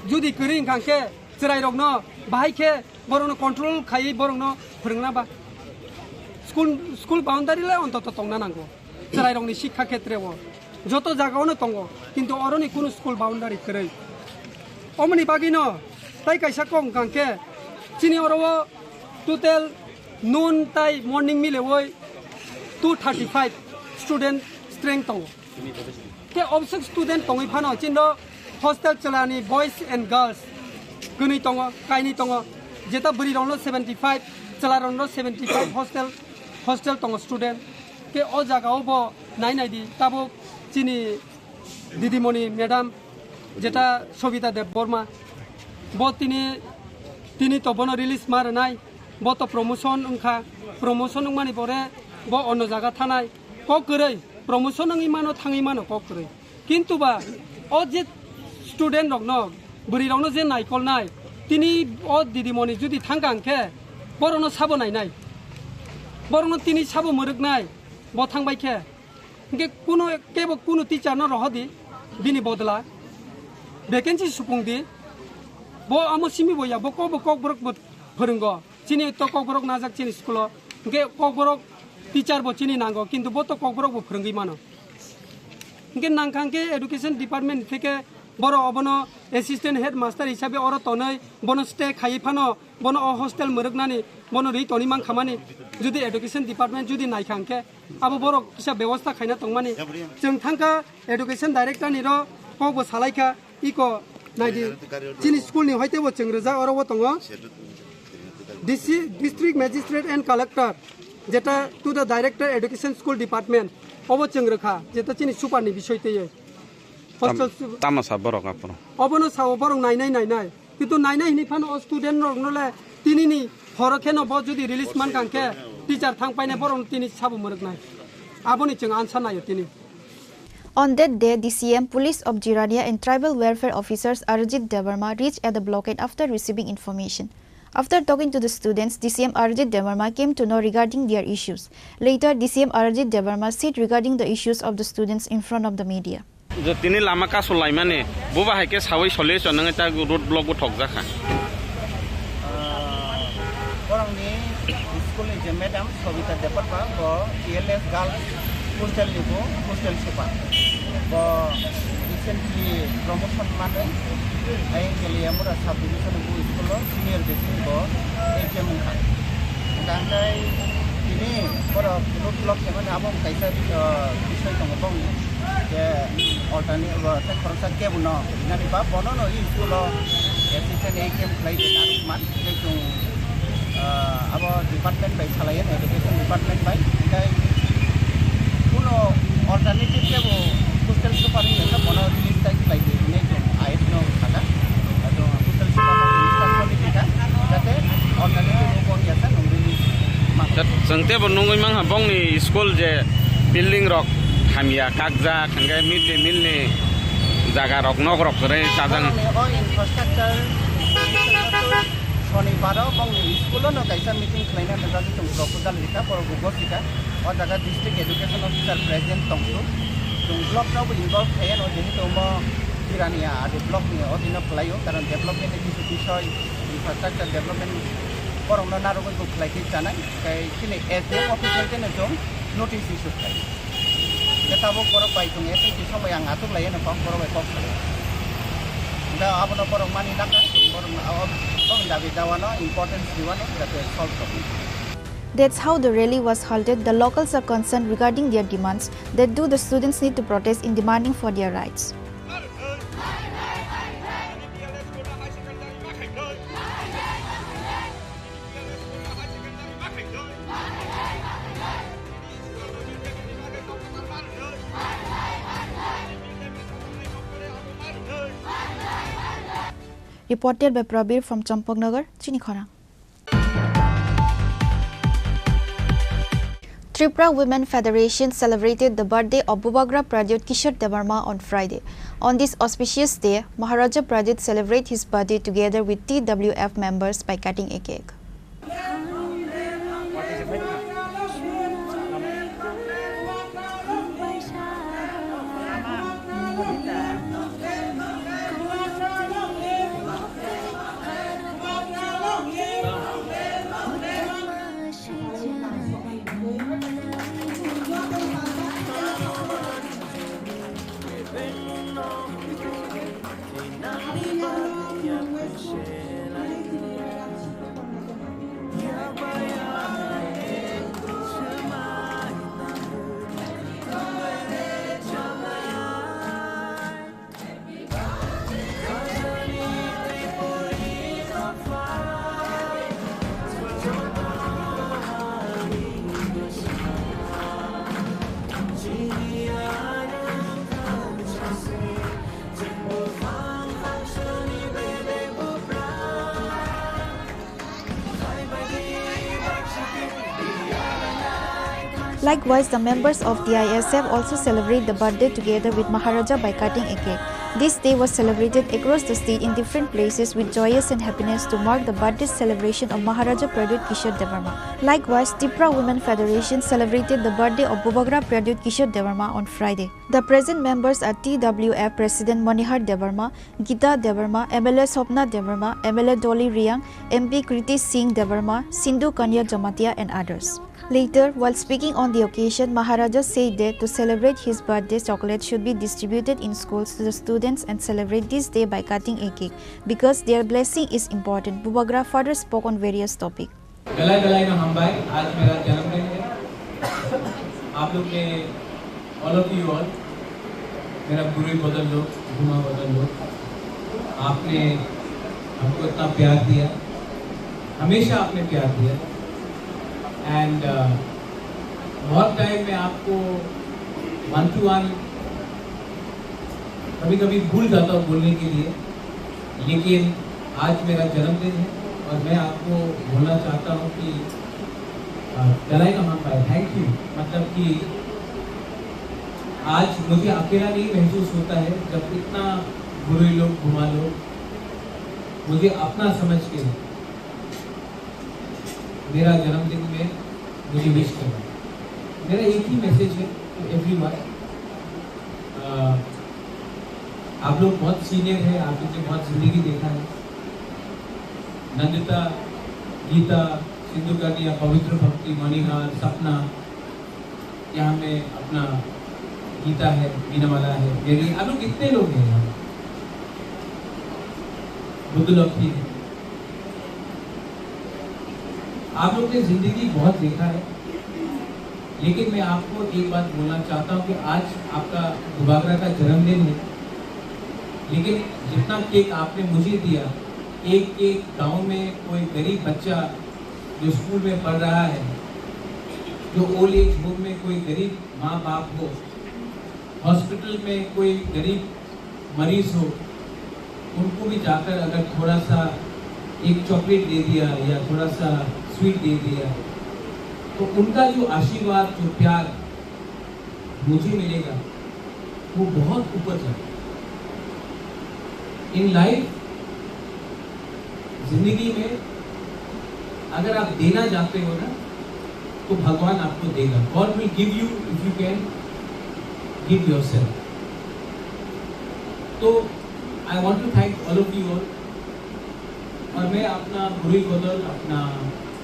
जुदि करै गांके चराय रगनो बाहायके बरनो कंट्रोल खायै बरनो फोरोंना बा स्कूल बाउंडारि ले अन्तत तंगना नांगौ चराय रंगनि शिक्षा क्षेत्रआव जत जागावनो तंगो किन्तु अरनि कुनु स्कूल बाउंडारि करै अमनि बागिनो ताइ कायसा कं गांके चिनि अरव टोटल नून ताइ मॉर्निंग मिलेवै 235 स्टूडेंट स्ट्रेंथ तंगो के ऑब्सेक्ट स्टूडेंट तंगै फानो चिनो हॉस्टल चलानी बॉयज एंड गर्ल्स गनै तंगो काइनि तंगो जेता बरि रंनो 75 चला रंनो 75 हॉस्टल तंगो स्टूडेंट के ओ जागाव ब नाइनाइदि ताबो चिनि दिदिमणि मैडम जेता सबिता देव बर्मा ब तिनि तो बनो रिलीज मारनाय ब तो प्रमोशन उनखा प्रमोशन माने बरे ब अन्न जागा थानाय क करै प्रमोशन नङि मानो थाङै मानो क करै किन्तु बा ओ जे स्टूडेंट रगनो बरि रंनो जे नायकलनाय तिनि ओ दिदिमणि जुदि थांगांके बरनो साबो नायनाय बरनो तिनि साबो मरगनाय ब थांबायके के कुनु टीचर न रहदि बिनि बदला वैकेंसी सुपुंदि ब आमो सिमि बया ब कक बरक फोरोंगो चिनि तो कक बरक नाजाक चिनि स्कुल के कक बरक टीचर ब चिनि नांगो किन्तु ब तो कक बरक ब फोरोंगि मानो के नांखांके एडुकेशन डिपार्टमेंट थेके बरो अबनो असिस्टेंट हेड मास्टर हिसाबै अर तनै बनो स्टे खायै फानो बनो हॉस्टेल मरगनानि बनो रै तनि मान खामानि जुदि एडुकेशन डिपार्टमेंट जुदि नायखांके आबो बरो किसा व्यवस्था खायना तंमानि जों थांका एडुकेशन डाइरेक्टर नि रो कबो सालायखा इको नायदि चिनि स्कूल नि होयते ब चंग्रजा अरबो तंगो डिस्ट्रिक्ट मैजिस्ट्रेट एंड कलेक्टर जेटा to the director education school department अबो चंग्रखा जेटा चिनि सुपारनि बिषयते तामासा बरक आपनो अबनो साव बरक नायनाय किन्तु नायनाय हिनि फानो स्टूडेंट रगनले तिनिनि हरखेनो ब जुदि रिलीज मान कांके टीचर थां पाइने बरक तिनि साबो मरगनाय आबोनि जों आन्सार नायो तिनि On that day, DCM, Police of Jirania and Tribal Welfare Officers Arjit Devarma reached at the blockade after receiving information. After talking to the students, DCM Arjit Devarma came to know regarding their issues. Later, DCM Arjit Devarma said regarding the issues of the students in front of the media. जो तिनी लामा का सोलाय माने बुबा हायके सावै सलेस नङा ता road block बो ठक जाखा बरंनि स्कूल नि जे मैडम सबिता देपरबा ब टीएलएस गर्ल्स हॉस्टल निबो हॉस्टल सुपा ब रिसेंटली प्रमोशन माने आई केलिया मुरा सब डिविजन बो स्कूल सीनियर बेसिक ब एकेम खा गांगाय तिनी बर रोड ब्लॉक के माने आबो कैसा विषय दङ बं के अल्टरनेट व खरसा के बुनो नानि बा बनो न स्कूल एसिस्टेंट एकेम खलाय देना मान जों अब डिपार्टमेंट बाय सालायो एजुकेशन डिपार्टमेंट बाय ओमफ्राय कुनो अल्टरनेटिव के वो हॉस्टल सुपार नि बनो रिलीज टाइम खलाय दे जों आइट नो थागा तो हॉस्टल सुपार नि का जाते अल्टरनेटिव को यासा नो रिलीज जोंते बो नङै मांहा बंनि स्कूल जे बिल्डिं रक हामिया कागजा खांगे मिड डे मिल नि जागा रक नग रक करे ताजang infrastructure शनिबार बंग स्कूल न कैसा मीटिंग खलाइना नगा जों प्रपोजल लिखा पर गुगल लिखा और जगह डिस्ट्रिक्ट एजुकेशन ऑफिसर प्रेजेंट तंगसु जों ब्लॉक नाव इनवॉल्व थाया न जेहि तो किरानिया आदि ब्लॉक नि अधीन खलायो कारण डेवलपमेंट किछु विषय infrastructure development परंनो नारगो को खलाइखि जानाय कै खिनि एसडीएम ऑफिसर के जों नोटिस इशू खाय केताबो पर बाय जों एसे कि समय आं आतुक लायो न फर्म पर बाय कप दा आपनो पर मानि नाका पर अब दाबि दावानो इम्पोर्टेंस दिवानो जाते सॉल्व करनो. That's how the rally was halted. The locals are concerned regarding their demands. That do the students need to protest in demanding for their rights. Reported by Prabir from Champaknagar, Chini Khorang. Tripura Women Federation celebrated the birthday of Bubagra Pradyut Kishore Devarma on Friday. On this auspicious day, Maharaja Pradyut celebrated his birthday together with TWF members by cutting a cake. Likewise, the members of the ISF also celebrate the birthday together with Maharaja by cutting a cake. This day was celebrated across the state in different places with joyous and happiness to mark the birthday celebration of Maharaja Pradyut Kishore Devarma. Likewise, Tripura Women Federation celebrated the birthday of Bubagra Pradyut Kishore Devarma on Friday. The present members are TWF President Manihar Devarma, Gita Devarma, MLA Sopna Devarma, MLA Dolly Riang, MP Kriti Singh Devarma, Sindhu Kanya Jamatia and others. Later, while speaking on the occasion, Maharaja said that to celebrate his birthday, chocolates should be distributed in schools to the students and celebrate this day by cutting a cake because their blessing is important. Bubagra further spoke on various topics. गला गलाई ना हम भाई आज मेरा जन्मदिन है आप लोग ने all of you all मेरा बुरी बदल लो गुमा बदल लो आपने हमको इतना प्यार दिया हमेशा आपने प्यार दिया एंड बहुत टाइम में आपको 1-to-1 कभी-कभी भूल जाता हूँ बोलने के लिए लेकिन आज मेरा जन्मदिन है और मैं आपको बोलना चाहता हूँ कि गलाई का हम भाई थैंक यू मतलब कि आज मुझे अकेला नहीं महसूस होता है जब इतना बुरे लोग घुमा लोग मुझे अपना समझ के मेरा जन्मदिन में मुझे विश करना मेरा एक ही मैसेज है टू एवरीवन आप लोग बहुत सीनियर हैं आप लोग ने बहुत जिंदगी देखा है नंदिता गीता सिंधु कन्या पवित्र भक्ति मणिहार सपना यहाँ में अपना गीता है मीनामाला है मेरी आप लोग कितने लोग हैं यहाँ बुद्ध लक्ष्मी है आप लोग ने जिंदगी बहुत देखा है लेकिन मैं आपको एक बात बोलना चाहता हूँ कि आज आपका बुबागरा का जन्मदिन है लेकिन जितना केक आपने मुझे दिया एक गांव में कोई गरीब बच्चा जो स्कूल में पढ़ रहा है जो ओल्ड एज होम में कोई गरीब माँ बाप हो हॉस्पिटल में कोई गरीब मरीज हो उनको भी जाकर अगर थोड़ा सा एक चॉकलेट दे दिया या थोड़ा सा स्वीट दे दिया तो उनका जो आशीर्वाद जो प्यार मुझे मिलेगा वो बहुत ऊपर जाएगा। इन लाइफ, जिंदगी में अगर आप देना चाहते हो ना, तो भगवान आपको देगा। God will give you if you can give yourself. तो I want to thank all of you all. और मैं अपना गुरु बदल, अपना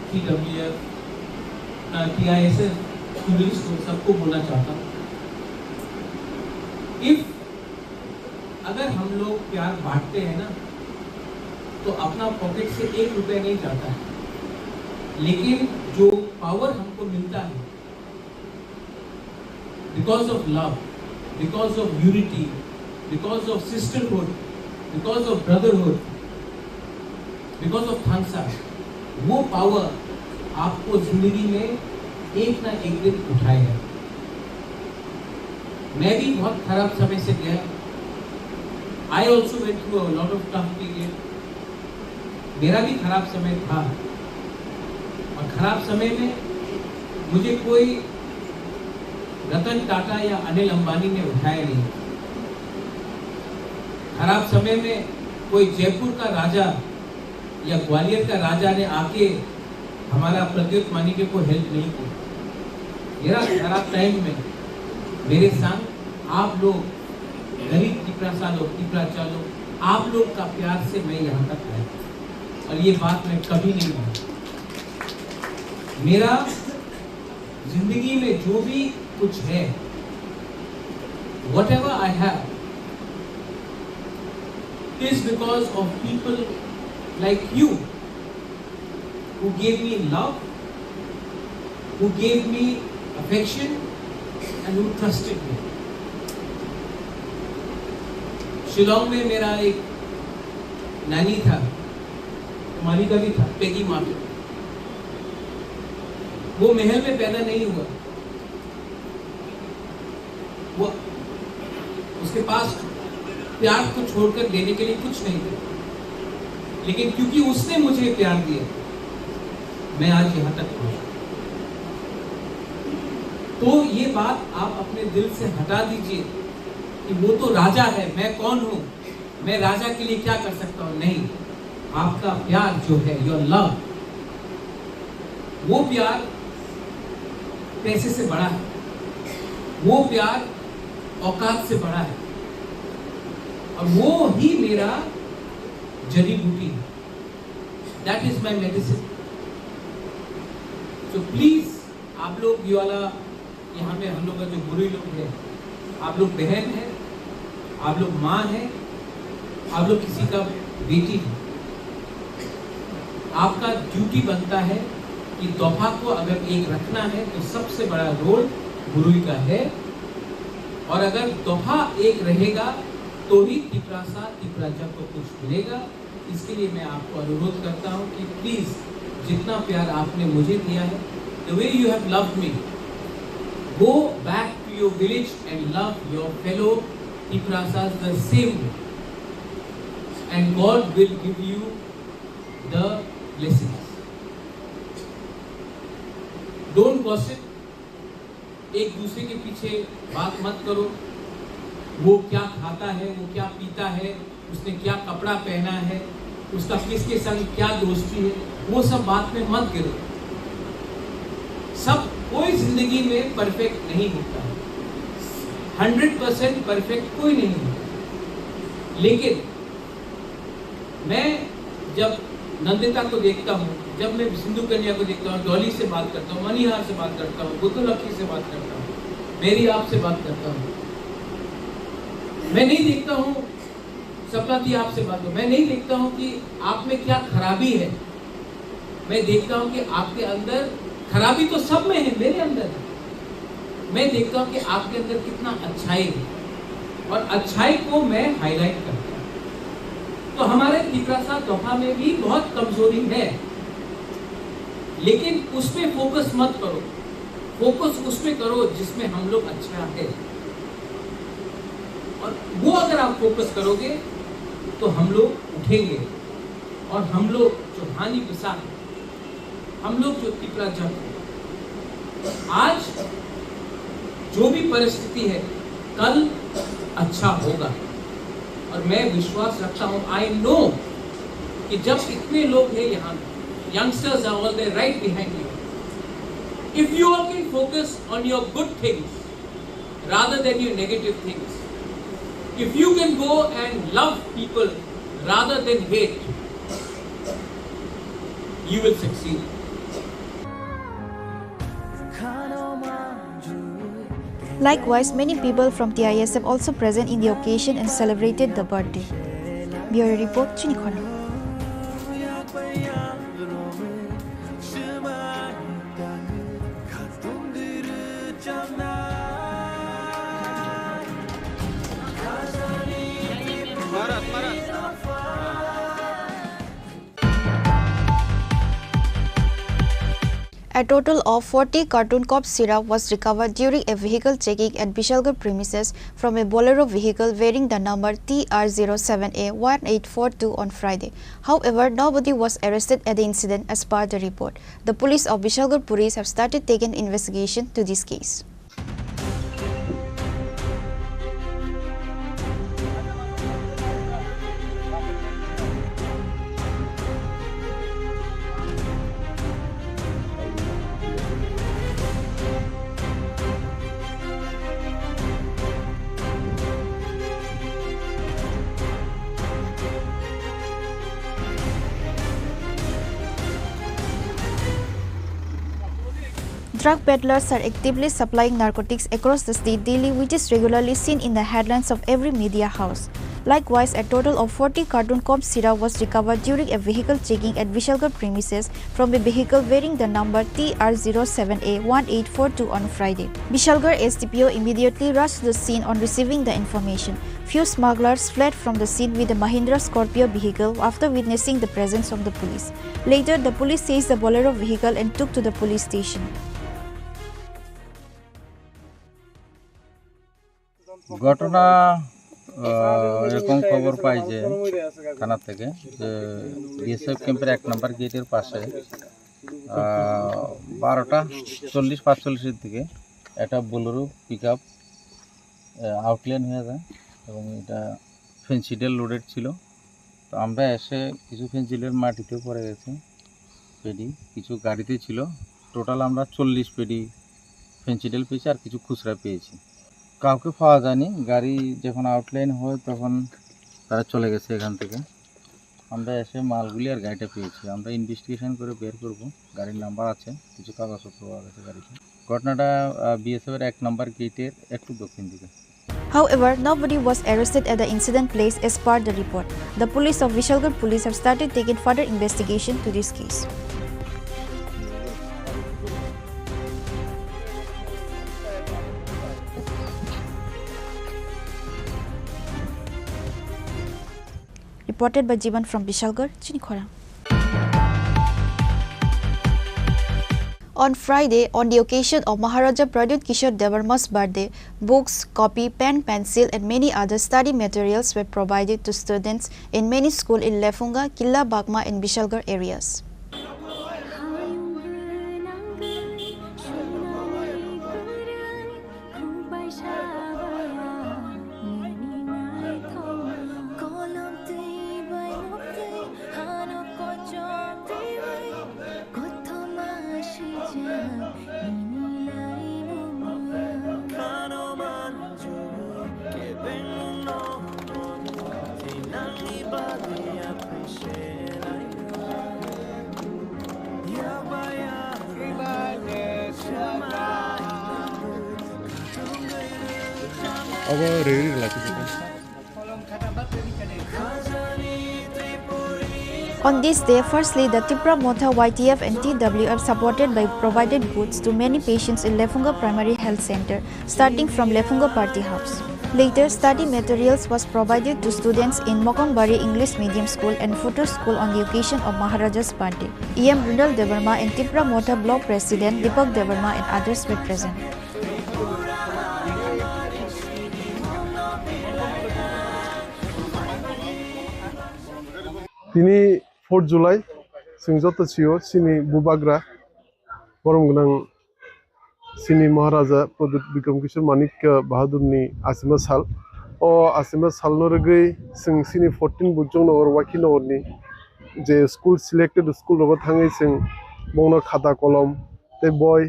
TWF, अपना TISF स्टूडेंट्स को सबको बोलना चाहता हूँ, अगर हम लोग प्यार बांटते हैं ना, तो अपना पॉकेट से 1 रुपया नहीं जाता है, लेकिन जो पावर हमको मिलता है because of love, because of unity, because of sisterhood, because of brotherhood, because of थांगसा, वो पावर आपको जिंदगी में एक ना एक दिन उठाएगा। मैं भी बहुत खराब समय से गया। I also went through a lot of tough period. मेरा भी खराब समय था, और खराब समय में मुझे कोई रतन टाटा या अनिल अंबानी ने उठाया नहीं। खराब समय में कोई जयपुर का राजा या ग्वालियर का राजा ने आके हमारा प्रद्युत मानिके को हेल्प नहीं की। मेरा खराब टाइम में मेरे संग आप लोग, गरीब टिपरा चालो, आप लोग का प्यार से मैं यहाँ तक आया, और ये बात मैं कभी नहीं भूलूंगा। मेरा जिंदगी में जो भी कुछ है, whatever I have, is because of people like you who gave me love, who gave me affection, and who trusted me. Shillong में मेरा एक नानी था, मालिका भी था, पेगी माफी। वो महल में पैदा नहीं हुआ, वो उसके पास प्यार को छोड़कर देने के लिए कुछ नहीं था, लेकिन क्योंकि उसने मुझे प्यार दिया, मैं आज यहाँ तक पहुंचा। तो ये बात आप अपने दिल से हटा दीजिए कि वो तो राजा है, मैं कौन हूं, मैं राजा के लिए क्या कर सकता हूं। नहीं, आपका प्यार जो है, योर लव, वो प्यार पैसे से बड़ा है, वो प्यार औकात से बड़ा है, और वो ही मेरा जड़ी बूटी है। That is my medicine. तो प्लीज आप लोग, ये वाला यहाँ में हम लोग का जो बुरे लोग हैं, आप लोग बहन हैं, आप लोग माँ हैं, आप लोग किसी का बेटी है, आपका ड्यूटी बनता है कि तोहफा को अगर एक रखना है तो सबसे बड़ा रोल गुरु का है, और अगर तोहफा एक रहेगा तो ही तिपराजा को कुछ मिलेगा। इसके लिए मैं आपको अनुरोध करता हूँ कि प्लीज जितना प्यार आपने मुझे दिया है, the way you have loved me, go back to your village and love your fellow Tiprasas the same way, and God will give you the blessings. Don't gossip. एक दूसरे के पीछे बात मत करो। वो क्या खाता है, वो क्या पीता है, उसने क्या कपड़ा पहना है, उसका किसके संग क्या दोस्ती है, वो सब बात में मत गिरो। सब कोई जिंदगी में परफेक्ट नहीं होता, 100% परफेक्ट कोई नहीं होता। लेकिन मैं जब नंदिता को देखता हूँ, जब मैं सिंधु कन्या को देखता हूँ, डॉली से बात करता हूँ, मनीहार से बात करता हूँ, बुद्धलक्ष्मी से बात करता हूँ, मेरी आप से बात करता हूँ, मैं नहीं देखता हूँ सपनाती आपसे बात हो, मैं नहीं देखता हूँ कि आप में क्या खराबी है। मैं देखता हूँ कि आपके अंदर खराबी तो सब में है, मेरे अंदर है। मैं देखता हूँ कि आपके अंदर कितना अच्छाई है, और अच्छाई को मैं हाईलाइट करता हूँ। तो हमारे तिपरासा तोहफा में भी बहुत कमजोरी है, लेकिन उस पे फोकस मत करो, फोकस उस पे करो जिसमें हम लोग अच्छा है। और वो अगर आप फोकस करोगे तो हम लोग उठेंगे, और हम लोग जो हानि विसाख, हम लोग जो तिपरा जब आज जो भी परिस्थिति है कल अच्छा होगा। और मैं विश्वास रखता हूँ, आई नो कि जब इतने लोग हैं यहाँ, youngsters are all there right behind you. If you all can focus on your good things rather than your negative things, if you can go and love people rather than hate, you will succeed. Likewise, many people from TISF also present in the occasion and celebrated the birthday. Bureau Report, Chini Khorang. A total of 40 carton cough syrup was recovered during a vehicle checking at Bishalgarh premises from a Bolero vehicle bearing the number TR07A1842 on Friday. However, nobody was arrested at the incident as per the report. The police of Bishalgarh Police have started taking investigation to this case. Drug peddlers are actively supplying narcotics across the state daily, which is regularly seen in the headlines of every media house. Likewise, a total of 40 carton cough syrup was recovered during a vehicle checking at Bishalgarh premises from a vehicle bearing the number TR07A1842 on Friday. Bishalgarh SDPO immediately rushed to the scene on receiving the information. Few smugglers fled from the scene with a Mahindra Scorpio vehicle after witnessing the presence of the police. Later, the police seized the Bolero vehicle and took to the police station. ঘটনা এরকম খবর পাই যে থানা থেকে যে BSF ক্যাম্পের 1 নম্বর গেটের পাশে 12:40-45 দিকে একটা বোলেরো পিকআপ আউটলাইন হয়ে যায় এবং এটা ফেন্সিডেল লোডেড ছিল। তো আমরা এসে কিছু ফেন্সিডেল মাটিতেও পড়ে গেছে, পেডি কিছু গাড়িতে ছিল। টোটাল আমরা 40 পেডি ফেন্সিডেল পেয়েছি আর কিছু খুচরা পেয়েছি। কাউকে পাওয়া যায়নি। গাড়ি যখন আউটলাইন হয় তখন তারা চলে গেছে এখান থেকে। আমরা এসে মালগুলি আর গাড়িটা পেয়েছি। আমরা ইনভেস্টিগেশন করে বের করব। গাড়ির নাম্বার আছে, কিছু কাগজপত্র পাওয়া গেছে গাড়িতে। ঘটনাটা বিএসএফ এর 1 নম্বর গেটের একটু দক্ষিণ দিকে। However, nobody was arrested at the incident place as per the report. The police of Bishalgarh Police have started taking further investigation to this case. Reported by Jivan from Bishalgarh, Chini Khorang. On Friday, on the occasion of Maharaja Pradyut Kishore Devarma's birthday, books, copy, pen, pencil and many other study materials were provided to students in many schools in Lefunga, Killa Bagma and Bishalgarh areas. On this day, firstly, the Tripura Motha YTF and TWF supported by provided goods to many patients in Lefunga Primary Health Center, starting from Lefunga Party House. Later, study materials was provided to students in Mokongbari English Medium School and Futur School on the occasion of Maharaja's birthday. EM Brindal Devarma and Tripura Motha Block President Deepak Devarma and others were present. Ini 4 July sing joto chiyo chini bubagra borom gunang सिनि महाराजा प्रदीप विक्रम किशोर मानिक बाहादुरनि आसिमा साल ओ आसिमा साल नरगै जों सिनि 14 बुजों नगर वाखि नगरनि जे school selected school रबो थाङै जों बंनो खाता कलम ते बय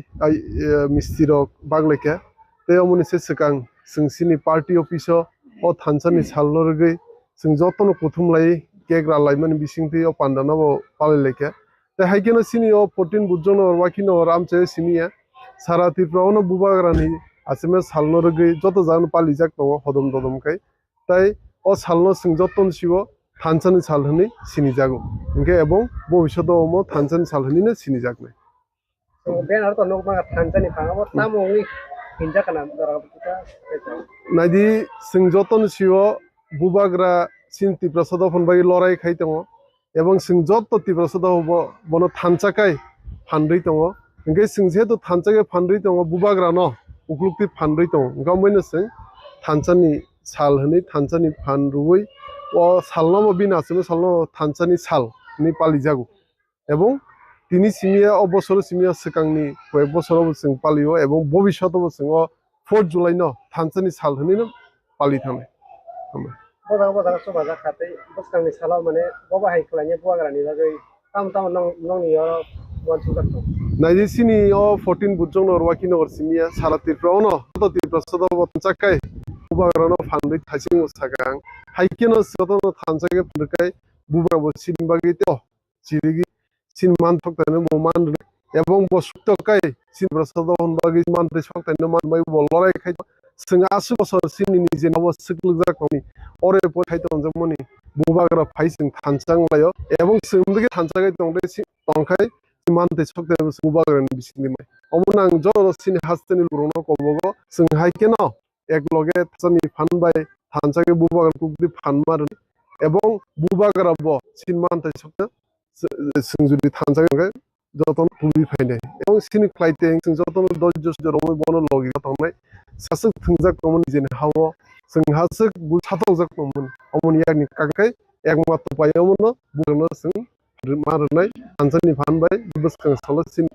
मिस्त्री रक बागलेके ते अमनिसे सिगां जों सिनि पार्टी अफिसाव ओ थानसानि साल नरगै जों जतन कुथुमलाई केग्रा लाइमोन बिसिंथि ओ पान्दानाव पालेलेके ते हाइकेनो सिनि ओ 14 बुजों नगर वाखि नगर आमचे सिनिया सारा त्रिपुरावनो बुबाग्रानि आसिमा साल नरगै जत जान पालिजाक दङ हदम ददमखाय ताई ओ सालनो जों जतन सिवो थानसानि साल हनि सिनि जागो इनके एबं भबिष्यतआव मो थानसानि साल हनिनो सिनि जागने बेनार तो नोक मा थानसानि फाङाबो तामंनि हिनजा kana नायदि जों जतन सिवो बुबाग्रा सिन त्रिपुरा सदफन बाय लराय खाय दङ एबं जों जत त्रिपुरा सदफ बनो थानसाकाय फानदै दङ इनके जों जेहेतु थानसाकाय फानदै दङ बुबाग्रा न उक्लुक्ति फानदै दङ गावमैनो जों थानसानि साल हनि थानसानि फानरुबै ओ सालनामो बिनासनो सालनो थानसानि साल नि पालिजागु एबं तिनि सिमिया अबसर सिमिया सिगांनि कय बसराव जों पालियो एबं भबिष्यतआव जों 4 जुलाइ न थानसानि साल हनिनो पालिथानाय बजा बजा समाजा खातै बसकांनि सालाव माने बबा हाइखलानि बुवाग्रानि बागै ताम ताम नंनि वानसुगात नायदि सिनि ओ 14 बुजों नरवाखि नगर सिमिया सारा त्रिपुराव न तो त्रिपुरा सदव थानसाकाय बुबाग्रानो फानदै थासिं सागां हाइकेनो सदन थानसाकाय फानदैखाय बुबाग्राबो सिन बागै तो जिरिगि सिन मान थक्तानो मान एबं बसुक्तकाय सिन प्रसादन बागै मान थक्तानो मान बाय बलराय खाय जों आसु बसर सिनि जेनाव सिकलु जाखनि अरे पथाय दंजमनि बुबाग्रा फाइसिं थानसां लायो एबं सोमदगे थानसाकाय दंदे तंखाय मान थक्तानो बुबाग्रानि बिसिनि माय अमन आं ज सिनि हास्तेनि लुरनो कबगो जों हाइकेनो एक लगे थानसानि फानबाय थानसाकाय बुबाग्रा कुगदि फानमार एबं बुबाग्रा ब सिन मान थक्ता जों जुदि थानसाकाय जतन पुलि फाइनाय एबं सिनि क्लाइटें जों जतन दजस जरमै बनो लगिगा थांनाय सासक थंजाक कमन जेन हावो जों हासक बुथाथाव जाक कमन अमनियानि काकाय एकमात्र पायावनो बुनो जों मारनाय थानसानि फानबाय बसकां सलसिन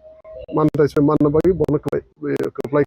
मानदाय मानबागै बनो खप्लाय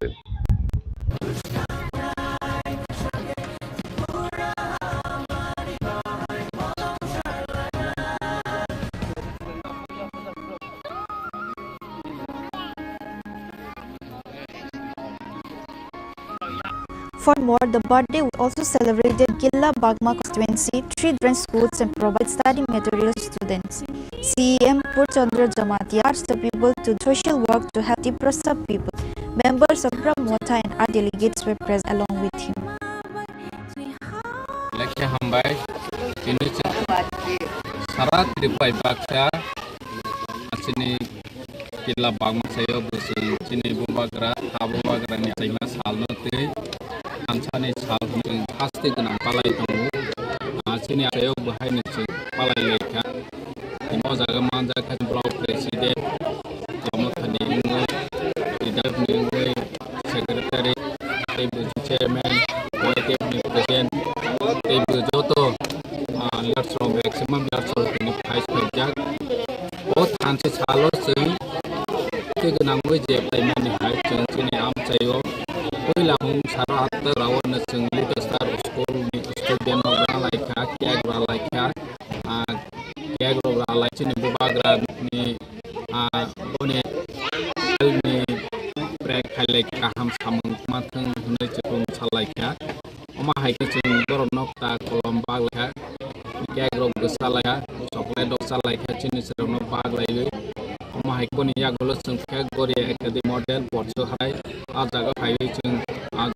Furthermore, the birthday was also celebrated Gilla Bagma constituency, 3 different schools and provide study materials to students. CEM Purchandra Jamatia urged the people to social work to help the Prasab people. Members of Brahmota and our delegates were present along with him. Lekya hambai ini syarat dibuat baksa asini Gilla Bagma sayo busu sini bubagra habubagra ni saima salno te थानसानि साल जों हास्ते गोनां पालाय दङ सिनि आखायाव बाहायनो जों पालाय लेखा इमाव जागा मान जागा ब्लक प्रेसिडेन्ट कमखानि उङै लिडारनि उङै सेक्रेटारि टेबल चेयारमेन वाइटेपनि प्रेसिडेन्ट टेबल जत लिडार्स रं मैक्सिमाम लिडार्स नि भाइस प्रेसिडेन्ट ओ थानसे साल जों के गोनाङै जेबलायनानै हाय जों सिनि आमचायाव Lahung sarat rawan seng luda star school ni student orang laika kiag orang laika kiag orang laika ni bubagra ni bone ni prek halai kaham samung mateng hunai cepung salaika oma haike seng boronok ta kolom bagla kiag orang gesalaya sokle dok salaika cini seronok bagla oma haike pun ya golos seng kiag goria ekadi model porso hai ajaga hai seng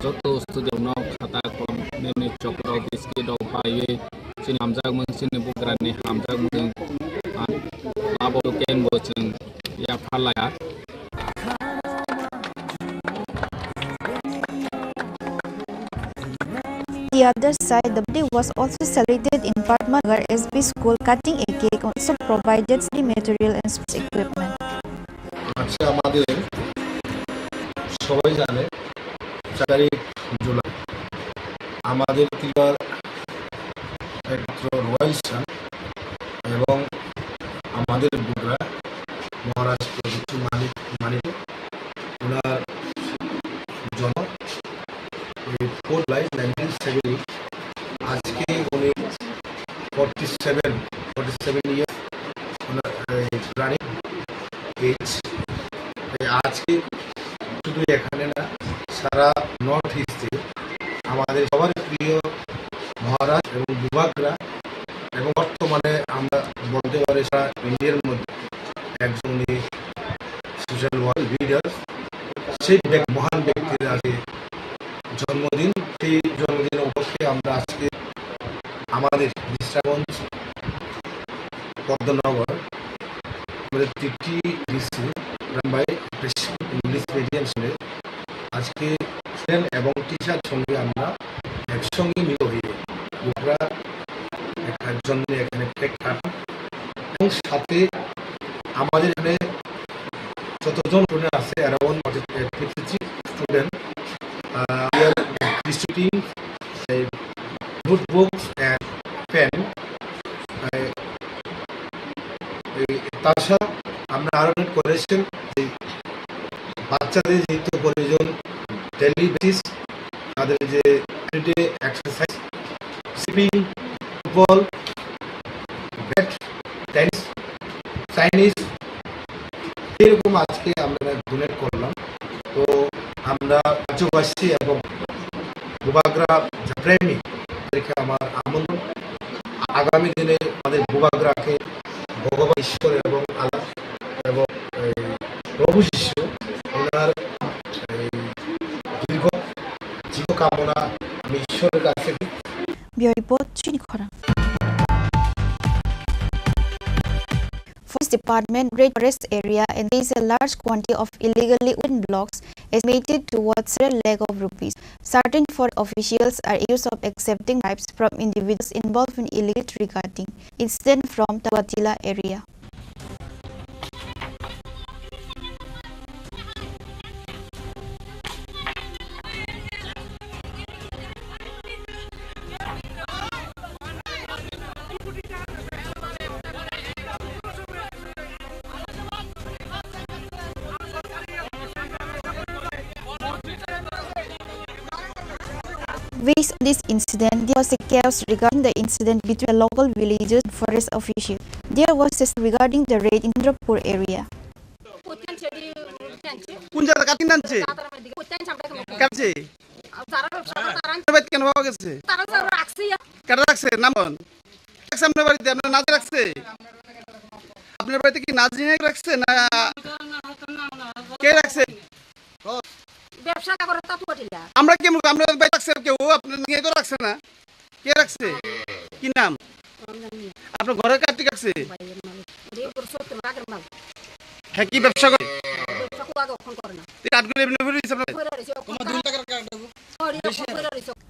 joto studio no kata kolom neni chokro biski do paye sin hamjak mung sin bugrani hamjak mung abo ken bochung ya phalaya The other side, the birthday was also celebrated in Padmanagar SB School, cutting a cake, also provided study material and sports equipment. আজকে আমাদের সবাই জানে 4 জুলাই আমাদের ত্রিপুরার একমাত্র royal সান এবং আমাদের বুগরা মহারাজ প্রদীপ মানিক ওনার category আজকে উনি 47 ইয়ার রানিং এজ। আজকে শুধু এখানে না, সারা নর্থ ইস্টে আমাদের সবার প্রিয় মহারাজ এবং বিভাগরা এবং বর্তমানে আমরা বলতে পারি সারা ইন্ডিয়ার মধ্যে একজন উনি সোশ্যাল ওয়ার্ক লিডার। সেই মহান ব্যক্তির আজকে জন্মদিন। সেই জন্মদিনের উপলক্ষে আমরা আজকে আমাদের বিশ্রামগঞ্জ পদ্মনগর আমাদের তৃপ্তি রামবাই ইংলিশ মিডিয়াম স্কুলে আজকে ফ্রেন্ড এবং টিচার সঙ্গে আমরা একসঙ্গে মিলিত হয়ে আমরা জন্মে এখানে কেক কাটি এবং সাথে আমাদের এখানে যতজন স্টুডেন্ট আছে around 53 student distributing notebooks and pen. তাছাড়া আমরা আরো নোট করেছেন যে বাচ্চাদের যেহেতু প্রয়োজন ডেইলি বেসিস তাদের যে everyday exercise, swimming, football, bat, tennis, Chinese, এরকম আজকে আমরা ডোনেট করলাম। তো আমরা রাজ্যবাসী এবং ভূভাগরা প্রেমী তাদেরকে আমার আমন্ত্রণ, আগামী দিনে আমাদের ভূভাগরাকে ভগবান ঈশ্বর এবং আল্লাহ এবং প্রভু শিষ্য ওনার দীর্ঘ জীব কামনা আমি ঈশ্বরের কাছে। Bureau Report, Chini Khorang. Forest Department raid forest area and seized a large quantity of illegally wooden blocks estimated to worth several lakh of rupees. Certain forest officials are accused of accepting bribes from individuals involved in illegal tree cutting. Incident from Tawatila area. Based on this incident, there was a chaos regarding the incident between the local villagers and forest officials. There was a regarding the raid in Tripura area. কোন জায়গা cutting নানছে কাটছে কেন পাওয়া গেছে কাটা রাখছে নাম রাখছে আপনার বাড়িতে আপনার নাচ রাখছে আপনার বাড়িতে কি নাচ রাখছে না কে রাখছে আমরা কেমন আমরা রাখছে কেউ আপনার নিয়ে তো রাখছে না কে রাখছে কি নাম আপনার ঘরের কাটি রাখছে হ্যাঁ কি ব্যবসা করে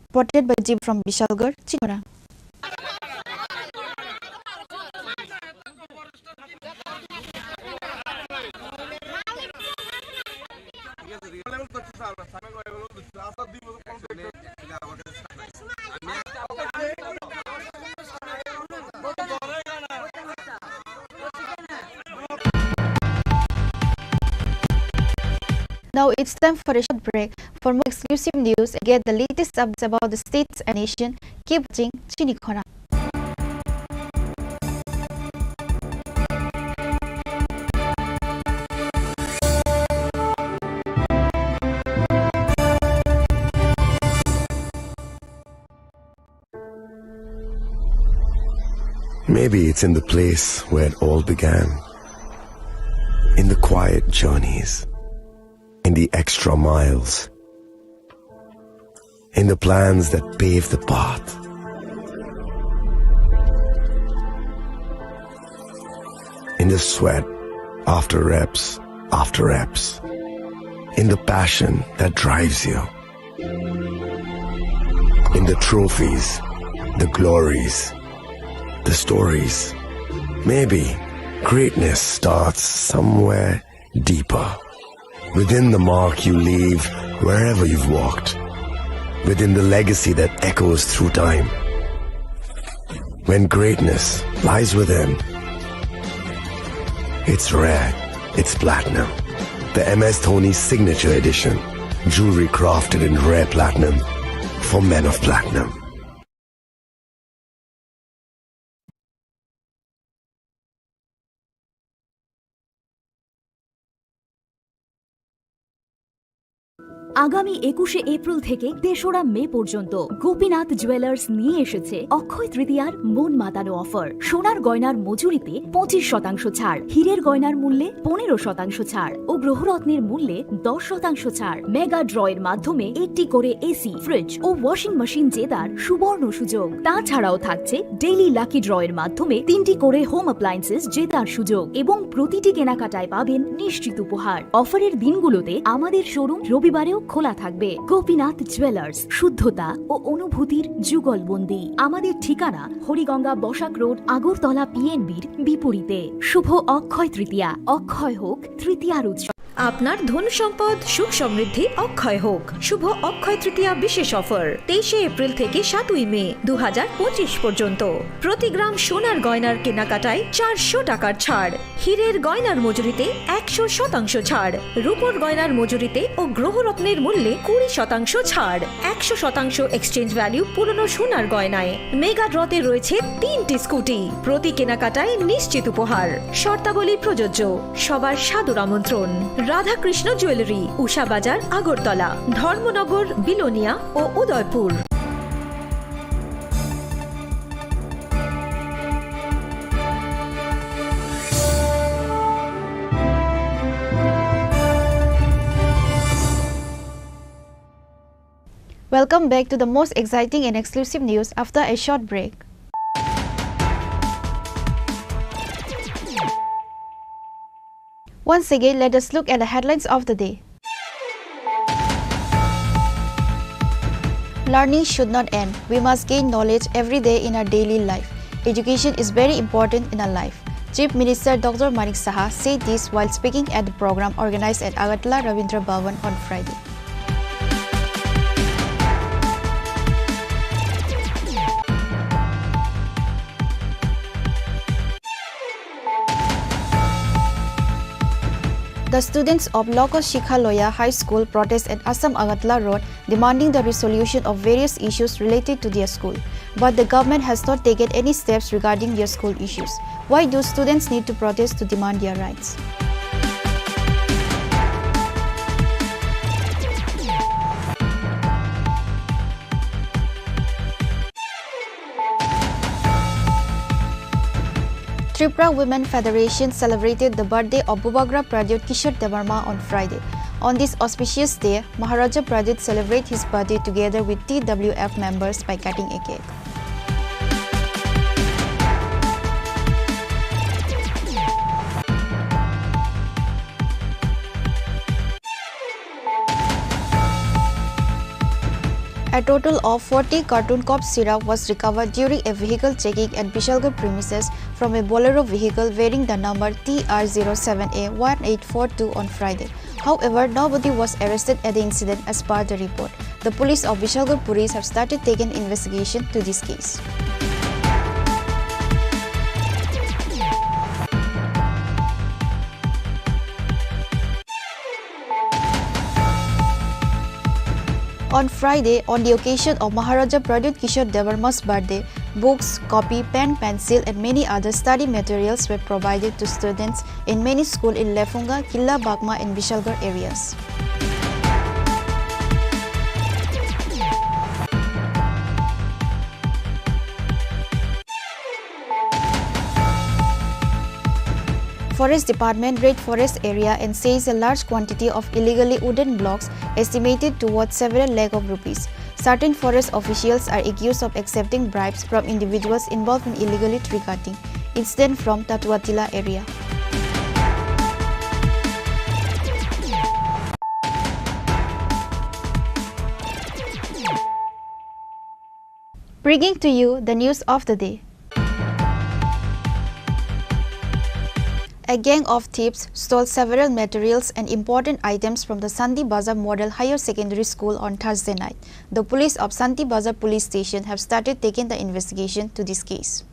Reported by Jim from Vishalgarh, Chini Khorang. Now it's time for a short break. For more exclusive news and get the latest updates about the states and nation, keep watching Chini Khorang. Maybe it's in the place where it all began, in the quiet journeys, in the extra miles, in the plans that pave the path. In the sweat after reps, in the passion that drives you, in the trophies, the glories, the stories. Maybe greatness starts somewhere deeper, within the mark you leave wherever you've walked, within the legacy that echoes through time. When greatness lies within, it's rare, it's platinum. The MS Dhoni Signature Edition, jewelry crafted in rare platinum, for men of platinum. আগামী ২১শে April থেকে ৩রা মে পর্যন্ত Gopinath jewellers নিয়ে এসেছে অক্ষয় তৃতীয়ার মন মাতানো offer. সোনার গয়নার মজুরিতে ২৫% ছাড়, হীরের গয়নার মূল্যে ১৫% ছাড় ও গ্রহরত্নের মূল্যে ১০% ছাড়। মেগা ড্রয়ের মাধ্যমে একটি করে এসি, ফ্রিজ ও ওয়াশিং মেশিন জেতার সুবর্ণ সুযোগ। তাছাড়াও থাকছে ডেইলি লাকি ড্রয়ের মাধ্যমে ৩টি করে হোম অ্যাপ্লায়েন্সেস জেতার সুযোগ এবং প্রতিটি কেনাকাটায় পাবেন নিশ্চিত উপহার। অফারের দিনগুলোতে আমাদের শোরুম রবিবারেও খোলা থাকবে। গোপীনাথ জুয়েলার্স, শুদ্ধতা ও অনুভূতির যুগলবন্দি। আমাদের ঠিকানা হরিগঙ্গা বসাক রোড, আগরতলা পিএনবির বিপরীতে। শুভ অক্ষয় তৃতীয়া, অক্ষয় হোক তৃতীয়ার উৎসব। আপনার ধন সম্পদ সুখ সমৃদ্ধি অক্ষয় হোক। শুভ অক্ষয় তৃতীয়া বিশেষ অফার ২৩শে এপ্রিল থেকে ৭ই মে ২০২৫ পর্যন্ত। প্রতি গ্রাম সোনার গয়নার কেনাকাটায় ৪০০ টাকার ছাড়, হীরের গয়নার মজুরিতে ১০০% ছাড়, রূপোর গয়নার মজুরিতে ও গ্রহরত্নের মূল্যে ২০% ছাড়, ১০০% এক্সচেঞ্জ ভ্যালু পুরনো সোনার গয়নায়। মেগা ড্রতে রয়েছে ৩টি স্কুটি, প্রতি কেনাকাটায় নিশ্চিত উপহার। শর্তাবলী প্রযোজ্য। সবার সাদর আমন্ত্রণ। রাধাকৃষ্ণ জুয়েলারি, উষা বাজার, আগরতলা, ধর্মনগর, বিলোনিয়া ও Udaipur. Welcome back to the most exciting and exclusive news after a short break. Once again, let us look at the headlines of the day. Learning should not end. We must gain knowledge every day in our daily life. Education is very important in our life. Chief Minister Dr. Manik Saha said this while speaking at the program organized at Agartala Ravindra Bhavan on Friday. The students of local Shikhaloya High School protest at Assam Agartala Road demanding the resolution of various issues related to their school. But the government has not taken any steps regarding their school issues. Why do students need to protest to demand their rights? Tripura Women Federation celebrated the birthday of Bubagra Pradyut Kishore Devarma on Friday. On this auspicious day, Maharaja Pradyut celebrated his birthday together with TWF members by cutting a cake. A total of 40 carton cough syrup was recovered during a vehicle checking at Bishalgarh premises from a Bolero vehicle bearing the number TR07A1842 on Friday. However, nobody was arrested at the incident as per the report. The police of Bishalgarh Police have started taking investigation to this case. On Friday, on the occasion of Maharaja Pradyut Kishore Devarma's birthday, books, copy, pen, pencil and many other study materials were provided to students in many schools in Lefunga, Killa Bagma and Bishalgarh areas. Forest Department raid forest area and seized a large quantity of illegally wooden blocks estimated towards several lakh of rupees. Certain forest officials are accused of accepting bribes from individuals involved in illegally tree cutting. Incident from Tatuatila area. Bringing to you the news of the day. A gang of thieves stole several materials and important items from the Santi Bazar Model Higher Secondary School on Thursday night. The police of Santi Bazar Police Station have started taking the investigation to this case.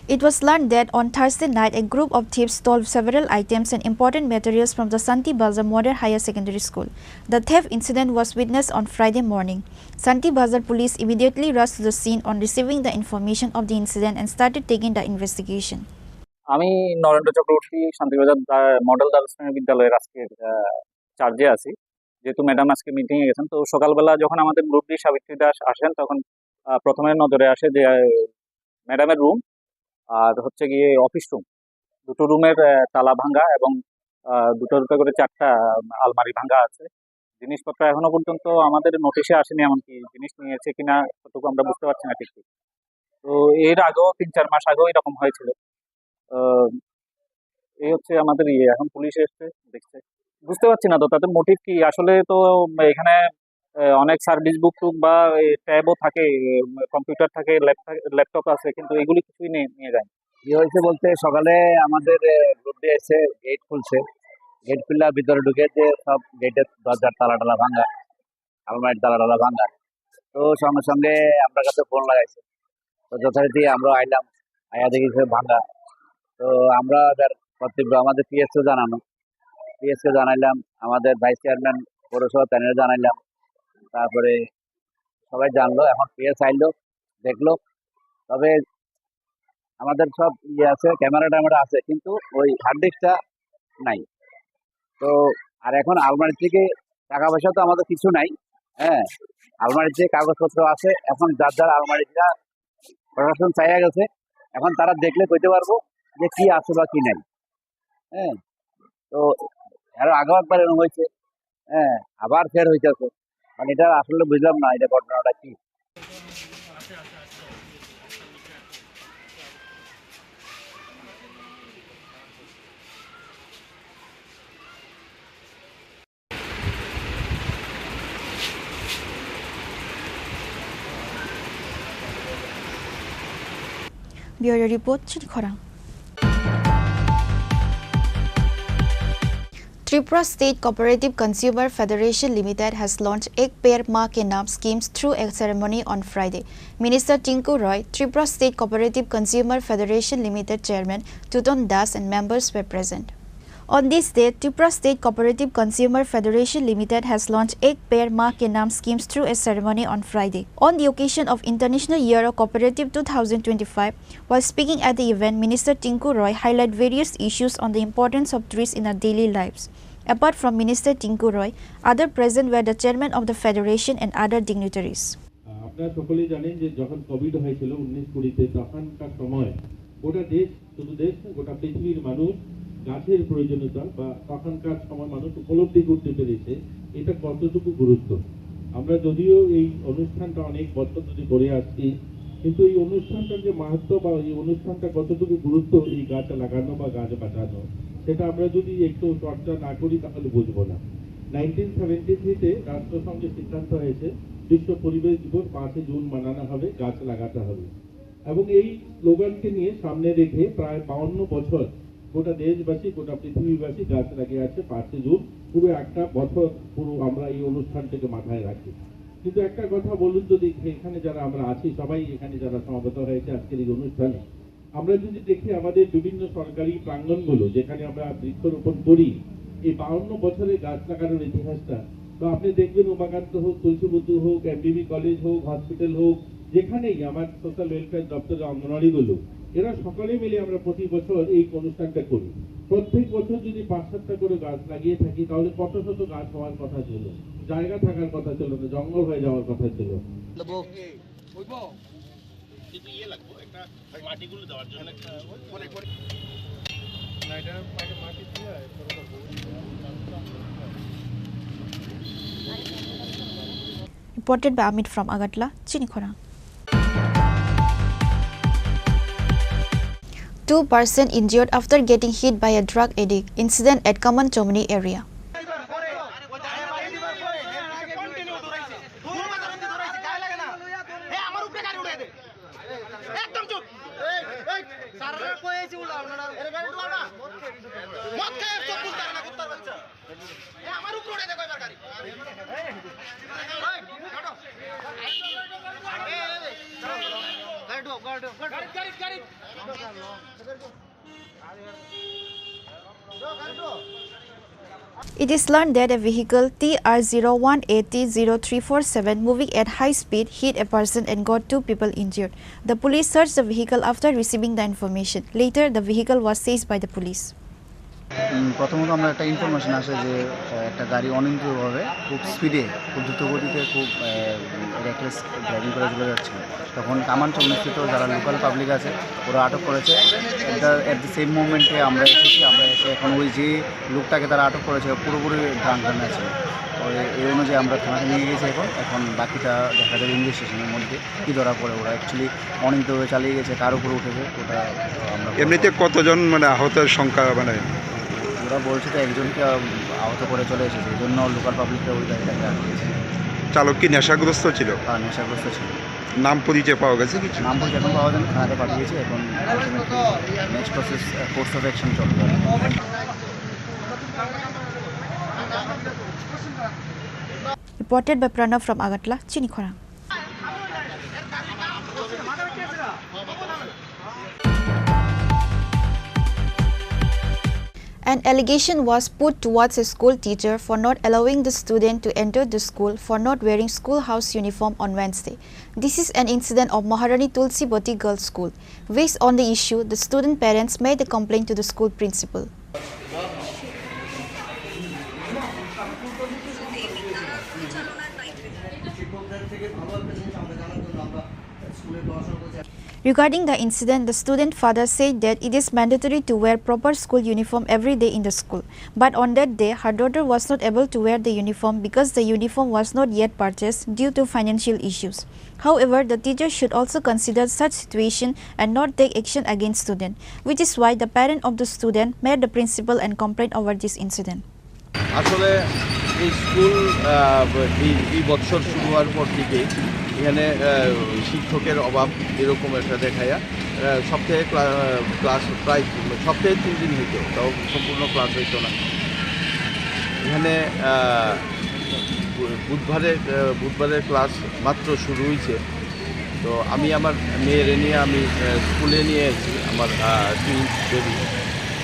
It was learned that on Thursday night, a group of thieves stole several items and important materials from the Santi Bazar Modern Higher Secondary School. The theft incident was witnessed on Friday morning. Santi Bazar police immediately rushed to the scene on receiving the information of the incident and started taking the investigation. আমি Narendra Chakraborty Shantibazar model দ্বাদশ শ্রেণী বিদ্যালয়ের আজকে চার্জে আছি, যেহেতু madam আজকে মিটিংয়ে গেছেন। তো সকালবেলা যখন আমাদের গ্রুপ ডি সাবিত্রী দাস আসেন, তখন প্রথমে নজরে আসে যে ম্যাডামের রুম আর হচ্ছে গিয়ে অফিস রুম, দুটো রুমের তালা ভাঙ্গা এবং দুটো করে 4টা আলমারি ভাঙ্গা আছে। জিনিসপত্র এখনো পর্যন্ত আমাদের নোটিশে আসেনি, এমনকি জিনিস নিয়েছে কিনা কতটুকু আমরা বুঝতে পারছি না ঠিক। তো এর আগেও 3-4 মাস আগেও এরকম হয়েছিল। এই হচ্ছে আমাদের এখন পুলিশ এসছে, দেখছে, বুঝতে পারছি না তো তাদের মোটিভ কি। আসলে তো এখানে অনেক সার্ভিস বুক টুক বা ট্যাবও থাকে, কম্পিউটার থাকে, ল্যাপটপ আছে, কিন্তু এগুলি কিছুই নিয়ে যায়। কি হয়েছে বলতে, সকালে আমাদের গ্রুপ দিয়ে এসে গেট খুলছে, গেট খুললে ভিতরে ঢুকে যে সব গেটের দরজার তালা ভাঙা, আলমারির তালা ভাঙা। তো সঙ্গে সঙ্গে আমরা কাছে ফোন লাগাইছে, তো যথারীতি আমরা আইলাম, আয়া দেখি ভাঙা। তো আমরা কর্তব্য আমাদের পিএসকে জানাইলাম, আমাদের ভাইস চেয়ারম্যান পৌরসভা প্যানেলে জানাইলাম, তারপরে সবাই জানলো। এখন পিএস আইলো, দেখলো, তবে আমাদের সব আছে, ক্যামেরা আছে, কিন্তু ওই হার্ড ডিস্কটা নাই। তো আর এখন আলমারি থেকে টাকা পয়সা তো আমাদের কিছু নাই, হ্যাঁ, আলমারিতে কাগজপত্র আছে। এখন যার আলমারিটা প্রশাসন চাইয়া গেছে, এখন তারা দেখলে কইতে পারবো যে কি আছে বা কি নাই। হ্যাঁ, তো আরো আগেও একবার এরকম হয়েছে, হ্যাঁ, আবার ফের হইতেছে। মানে এটা আসলে বুঝলাম না এটা ঘটনাটা কি। Bureau Report, Chini Khorang. Tripura State Cooperative Consumer Federation Limited has launched Ek Pair Ma Ke Naam schemes through a ceremony on Friday. Minister Tinku Roy, Tripura State Cooperative Consumer Federation Limited Chairman Tuton Das and members were present. On this day, Tripura State Cooperative Consumer Federation Limited has launched Ek Pair Ma Ke Naam schemes through a ceremony on Friday. On the occasion of International Year of Cooperative 2025, while speaking at the event, Minister Tinku Roy highlighted various issues on the importance of trees in our daily lives. Apart from Minister Tinku Roy, other present were the chairman of the federation and other dignitaries. আপনারা সকলেই জানেন যে যখন Covid হয়েছিল 19-20-তে, তখনকার সময় গোটা দেশ, শুধু দেশ না, গোটা পৃথিবীর মানুষ গাছের প্রয়োজনীয়তা বা তখনকার সময় মানুষ উপলব্ধি করতে পেরেছে এটা কতটুকু গুরুত্ব। আমরা যদিও এই অনুষ্ঠানটা অনেক বছর ধরে করে আসছি, কিন্তু এই অনুষ্ঠানটার যে মাহাত্ম্য বা এই অনুষ্ঠানটা কতটুকু গুরুত্ব এই গাছ লাগানো বা গাছ বাঁচানো, সেটা আমরা যদি একটু চর্চা না করি তাহলে বুঝবো না। 1973-তে রাষ্ট্রসংঘের সিদ্ধান্ত হয়েছে বিশ্ব পরিবেশ দিবস 5 জুন মানানো হবে, গাছ লাগাতে হবে। এবং এই স্লোগানকে নিয়ে সামনে রেখে প্রায় 52 বছর গোটা দেশবাসী, গোটা পৃথিবীবাসী গাছ লাগিয়ে আছে 5 জুন। পুরো একটা বছর পুরো আমরা এই অনুষ্ঠানটাকে মাথায় রাখি। কিন্তু একটা কথা বলুন, যদি এখানে যারা আমরা আছি, সবাই এখানে যারা সমবেত হয়েছে আজকের এই অনুষ্ঠানে, আমরা যদি দেখি আমাদের বিভিন্ন সরকারি প্রাঙ্গণগুলো যেখানে আমরা বৃক্ষরোপণ করি, এই 52 বছরের গাছ লাগানোর ইতিহাসটা, তো আপনি দেখবেন উমাকান্ত হোক, তুলসীবুদ্ধু হোক, এমবিবি কলেজ হোক, হসপিটাল হোক, যেখানেই আমার সোশ্যাল ওয়েলফেয়ার দপ্তরের অঙ্গনওয়াড়িগুলো, এরা সকলে মিলে আমরা প্রতি বছর এই অনুষ্ঠানটা করি। প্রত্যেক বছর যদি 5-7টা করে গাছ লাগিয়ে থাকি, তাহলে কত শত গাছ হওয়ার কথা ছিল, জায়গা থাকার কথা ছিল না, জঙ্গল হয়ে যাওয়ার কথা ছিল। Reported by Amit from Agartala, Chini Khorang. 2 persons injured after getting hit by a drug addict incident at Kaman Chomni area. It is learned that a vehicle TR01AT0347 moving at high speed hit a person and got 2 people injured. The police searched the vehicle after receiving the information. Later, the vehicle was seized by the police. প্রথমত আমরা একটা information আসে যে একটা গাড়ি অনিয়ন্ত্রিতভাবে খুব স্পিডে খুব দ্রুত গতিতে খুব রেকলেস ড্রাইভিং করে চলে যাচ্ছিল। তখন কামানচৌমস্থিত যারা লোকাল পাবলিক আছে ওরা আটক করেছে। এট দ্য সেম মুভমেন্টে আমরা এসেছি, আমরা এসে এখন ওই যে লোকটাকে তারা আটক করেছে পুরোপুরি ড্রাঙ্ক আছে। এই অনুযায়ী আমরা থানাতে নিয়ে গেছি। এখন বাকিটা দেখা যাবে ইনভেস্টিগেশনের মধ্যে কী ধরা পড়ে। ওরা অ্যাকচুয়ালি অনিয়ন্ত্রিতভাবে চালিয়ে গেছে, কার উপরে উঠেছে ওটা আমরা। এমনিতে কতজন মানে আহতের সংখ্যা মানে ওরা বলছে তো একজনকে আহত করে চলে এসেছে, এই জন্য লোকাল পাবলিকরা ওই গাড়িটাকে আটকেছে। চালক কি নেশাগ্রস্ত ছিল? হ্যাঁ, নেশাগ্রস্ত ছিল। নাম পরিচয় পাওয়া গেছে কিছু? নাম পরিচয় এখন পাওয়া যায়নি, থানাতে পাঠিয়েছে। এখন next process course of action চলবে। Reported by Pranav from Agartala, Chini Khorang. An allegation was put towards a school teacher for not allowing the student to enter the school for not wearing schoolhouse uniform on Wednesday. This is an incident of Maharani Tulsibati Girls' School. Based on the issue, the student parents made a complaint to the school principal. Regarding the incident, the student father said that it is mandatory to wear proper school uniform every day in the school. But on that day, her daughter was not able to wear the uniform because the uniform was not yet purchased due to financial issues. However, the teacher should also consider such situation and not take action against student, which is why the parent of the student made the principal and complained over this incident. আসলে এই school এই বছর শুরু হওয়ার পর থেকে এখানে শিক্ষকের অভাব এরকম একটা দেখায়া সপ্তাহে ক্লাস প্রায় সপ্তাহে 3 দিন হইতো, তাও সম্পূর্ণ ক্লাস হইতো না। এখানে বুধবারে ক্লাস মাত্র শুরু হয়েছে। তো আমি আমার মেয়ের নিয়ে আমি স্কুলে নিয়ে আইছি, আমার টুইন্স বেবি।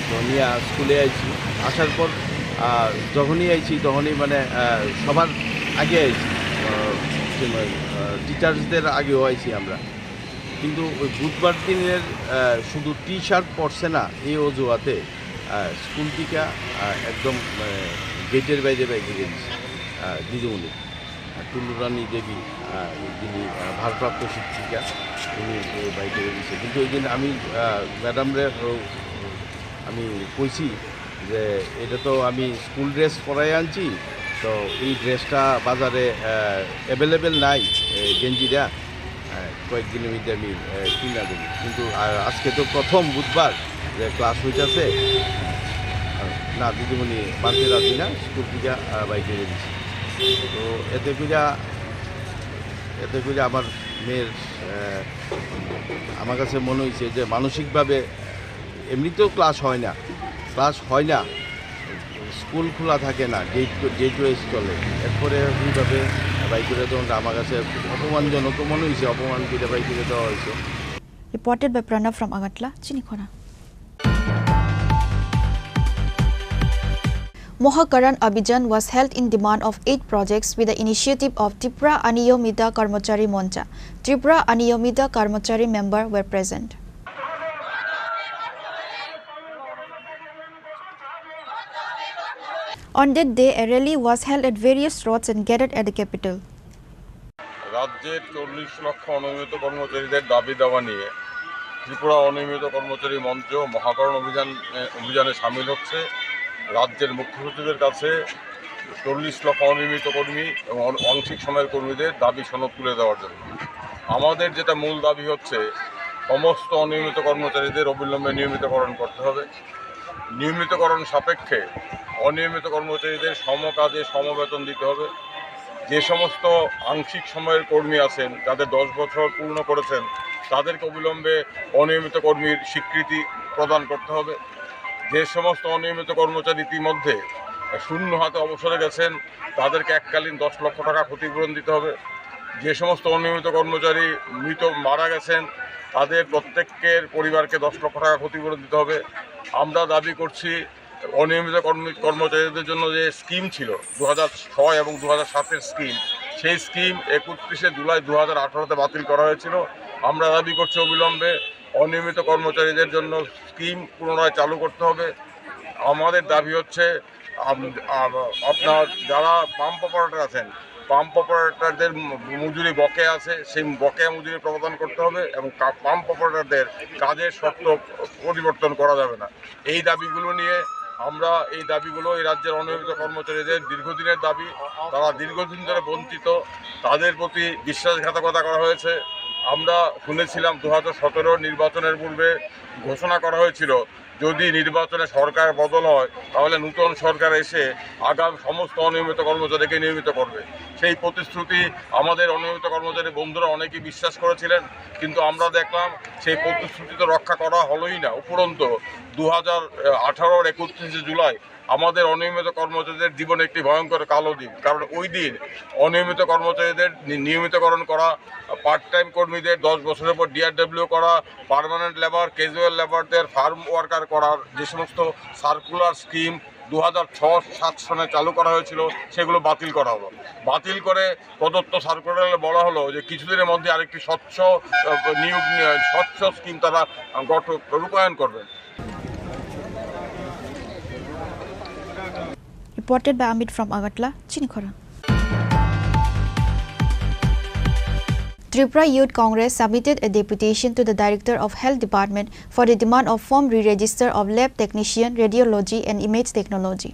তো নিয়ে স্কুলে আইছি, আসার পর যখনই আইছি তখনই মানে সবার আগে আইছি, টিচার্সদের আগেও আইছি আমরা। কিন্তু ওই বুধবার দিনের শুধু টি শার্ট পরছে না এই অজুহাতে স্কুল থেকে একদম গেটের বাইরে বাইরে দিয়েছে দিদিমণি টুলুরানী দেবী, যিনি ভারপ্রাপ্ত শিক্ষিকা, উনি বাইরে দিয়েছে। কিন্তু ওই দিন আমি ম্যাডামরে আমি কইছি যে এটা তো আমি স্কুল ড্রেস পরাই আনছি, তো এই ড্রেসটা বাজারে অ্যাভেলেবেল নাই, গেঞ্জিটা কয়েকদিনের মধ্যে আমি কিনা দেবো। কিন্তু আজকে তো প্রথম বুধবার যে ক্লাস হইতেছে, না দিদিমণি মানতে রাজি না, স্কুল থেকে বাইকে দিয়েছি। তো এতে করে আমার মেয়ের আমার কাছে মনে হয়েছে যে মানসিকভাবে এমনিতেও ক্লাস হয় না, স্কুল খোলা থাকে না, ডেট ওয়াইজ চলে। এরপরে এইভাবে বাইকের দেওয়াটা আমার কাছে অপমানজনক মনে হয়েছে, অপমান করে বাইকের দেওয়া হয়েছে। Reported by Pranav from Agartala, Chini Khorang. Mohakaran Abhijan was held in demand of 8 projects with the initiative of Tripura Aniyomita Karmachari Moncha. Tripura Aniyomita Karmachari member were present. On that day, a rally was held at various roads and gathered at the capital. রাজ্যের 40 লক্ষ অনিয়মিত কর্মচারীদের দাবি দাওয়া নিয়ে ত্রিপুরা অনিয়মিত কর্মচারী মঞ্চ মহাকরণ অভিযানে সামিল হচ্ছে। রাজ্যের মুখ্য সচিবের কাছে 40 লক্ষ অনিয়মিত কর্মী এবং আংশিক সময়ের কর্মীদের দাবি সনদ তুলে দেওয়ার জন্য। আমাদের যেটা মূল দাবি হচ্ছে সমস্ত অনিয়মিত কর্মচারীদের অবিলম্বে নিয়মিতকরণ করতে হবে। নিয়মিতকরণ সাপেক্ষে অনিয়মিত কর্মচারীদের সমকাজে সমবেতন দিতে হবে। যে সমস্ত আংশিক সময়ের কর্মী আছেন, যাদের 10 বছর পূর্ণ করেছেন, তাদেরকে অবিলম্বে অনিয়মিত কর্মীর স্বীকৃতি প্রদান করতে হবে। যে সমস্ত অনিয়মিত কর্মচারী ইতিমধ্যে শূন্য হাতে অবসরে গেছেন, তাদেরকে এককালীন 10 লক্ষ টাকা ক্ষতিপূরণ দিতে হবে। যে সমস্ত অনিয়মিত কর্মচারী মারা গেছেন, তাদের প্রত্যেকের পরিবারকে 10 লক্ষ টাকা ক্ষতিপূরণ দিতে হবে। আমরা দাবি করছি অনিয়মিত কর্মচারীদের জন্য যে স্কিম ছিল 2006 এবং 2007-এর স্কিম, সেই স্কিম 31শে জুলাই 2018-তে বাতিল করা হয়েছিল। আমরা দাবি করছি অবিলম্বে অনিয়মিত কর্মচারীদের জন্য স্কিম পুনরায় চালু করতে হবে। আমাদের দাবি হচ্ছে আপনার যারা পাম্প অপারেটর আছেন, পাম্প অপারেটরদের মজুরি বকেয়া আছে, সেই বকেয়া মজুরি প্রদান করতে হবে এবং পাম্প অপারেটরদের কাজের শর্ত পরিবর্তন করা যাবে না। এই দাবিগুলো নিয়ে আমরা এই রাজ্যের অনিয়মিত কর্মচারীদের দীর্ঘদিনের দাবি, তারা দীর্ঘদিন ধরে বঞ্চিত, তাদের প্রতি বিশ্বাসঘাতকতা করা হয়েছে। আমরা শুনেছিলাম 2017 নির্বাচনের পূর্বে ঘোষণা করা হয়েছিল যদি নির্বাচনে সরকার বদল হয় তাহলে নূতন সরকার এসে আগাম সমস্ত অনিয়মিত কর্মচারীকে নিয়মিত করবে। সেই প্রতিশ্রুতি আমাদের অনিয়মিত কর্মচারী বন্ধুরা অনেকেই বিশ্বাস করেছিলেন, কিন্তু আমরা দেখলাম সেই প্রতিশ্রুতি তো রক্ষা করা হলোই না। উপরন্তু 2018-র 31শে জুলাই আমাদের অনিয়মিত কর্মচারীদের জীবনে একটি ভয়ঙ্কর কালো দিন, কারণ ওই দিন অনিয়মিত কর্মচারীদের নিয়মিতকরণ করা, পার্ট টাইম কর্মীদের 10 বছরের পর DRW করা, পার্মানেন্ট লেবার, ক্যাজুয়াল লেবারদের ফার্ম ওয়ার্কার করার যে সমস্ত সার্কুলার স্কিম 2006-07 সনে চালু করা হয়েছিল সেগুলো বাতিল করা হলো। বাতিল করে প্রদত্ত সার্কুলারে বলা হলো যে কিছুদিনের মধ্যে আরেকটি স্বচ্ছ স্কিম তারা রূপায়ণ করবেন। Reported by Amit from Agartala, Chini Khorang. Tripura Youth Congress submitted a deputation to the Director of Health Department for the demand of form re-register of lab technician, radiology and image technology.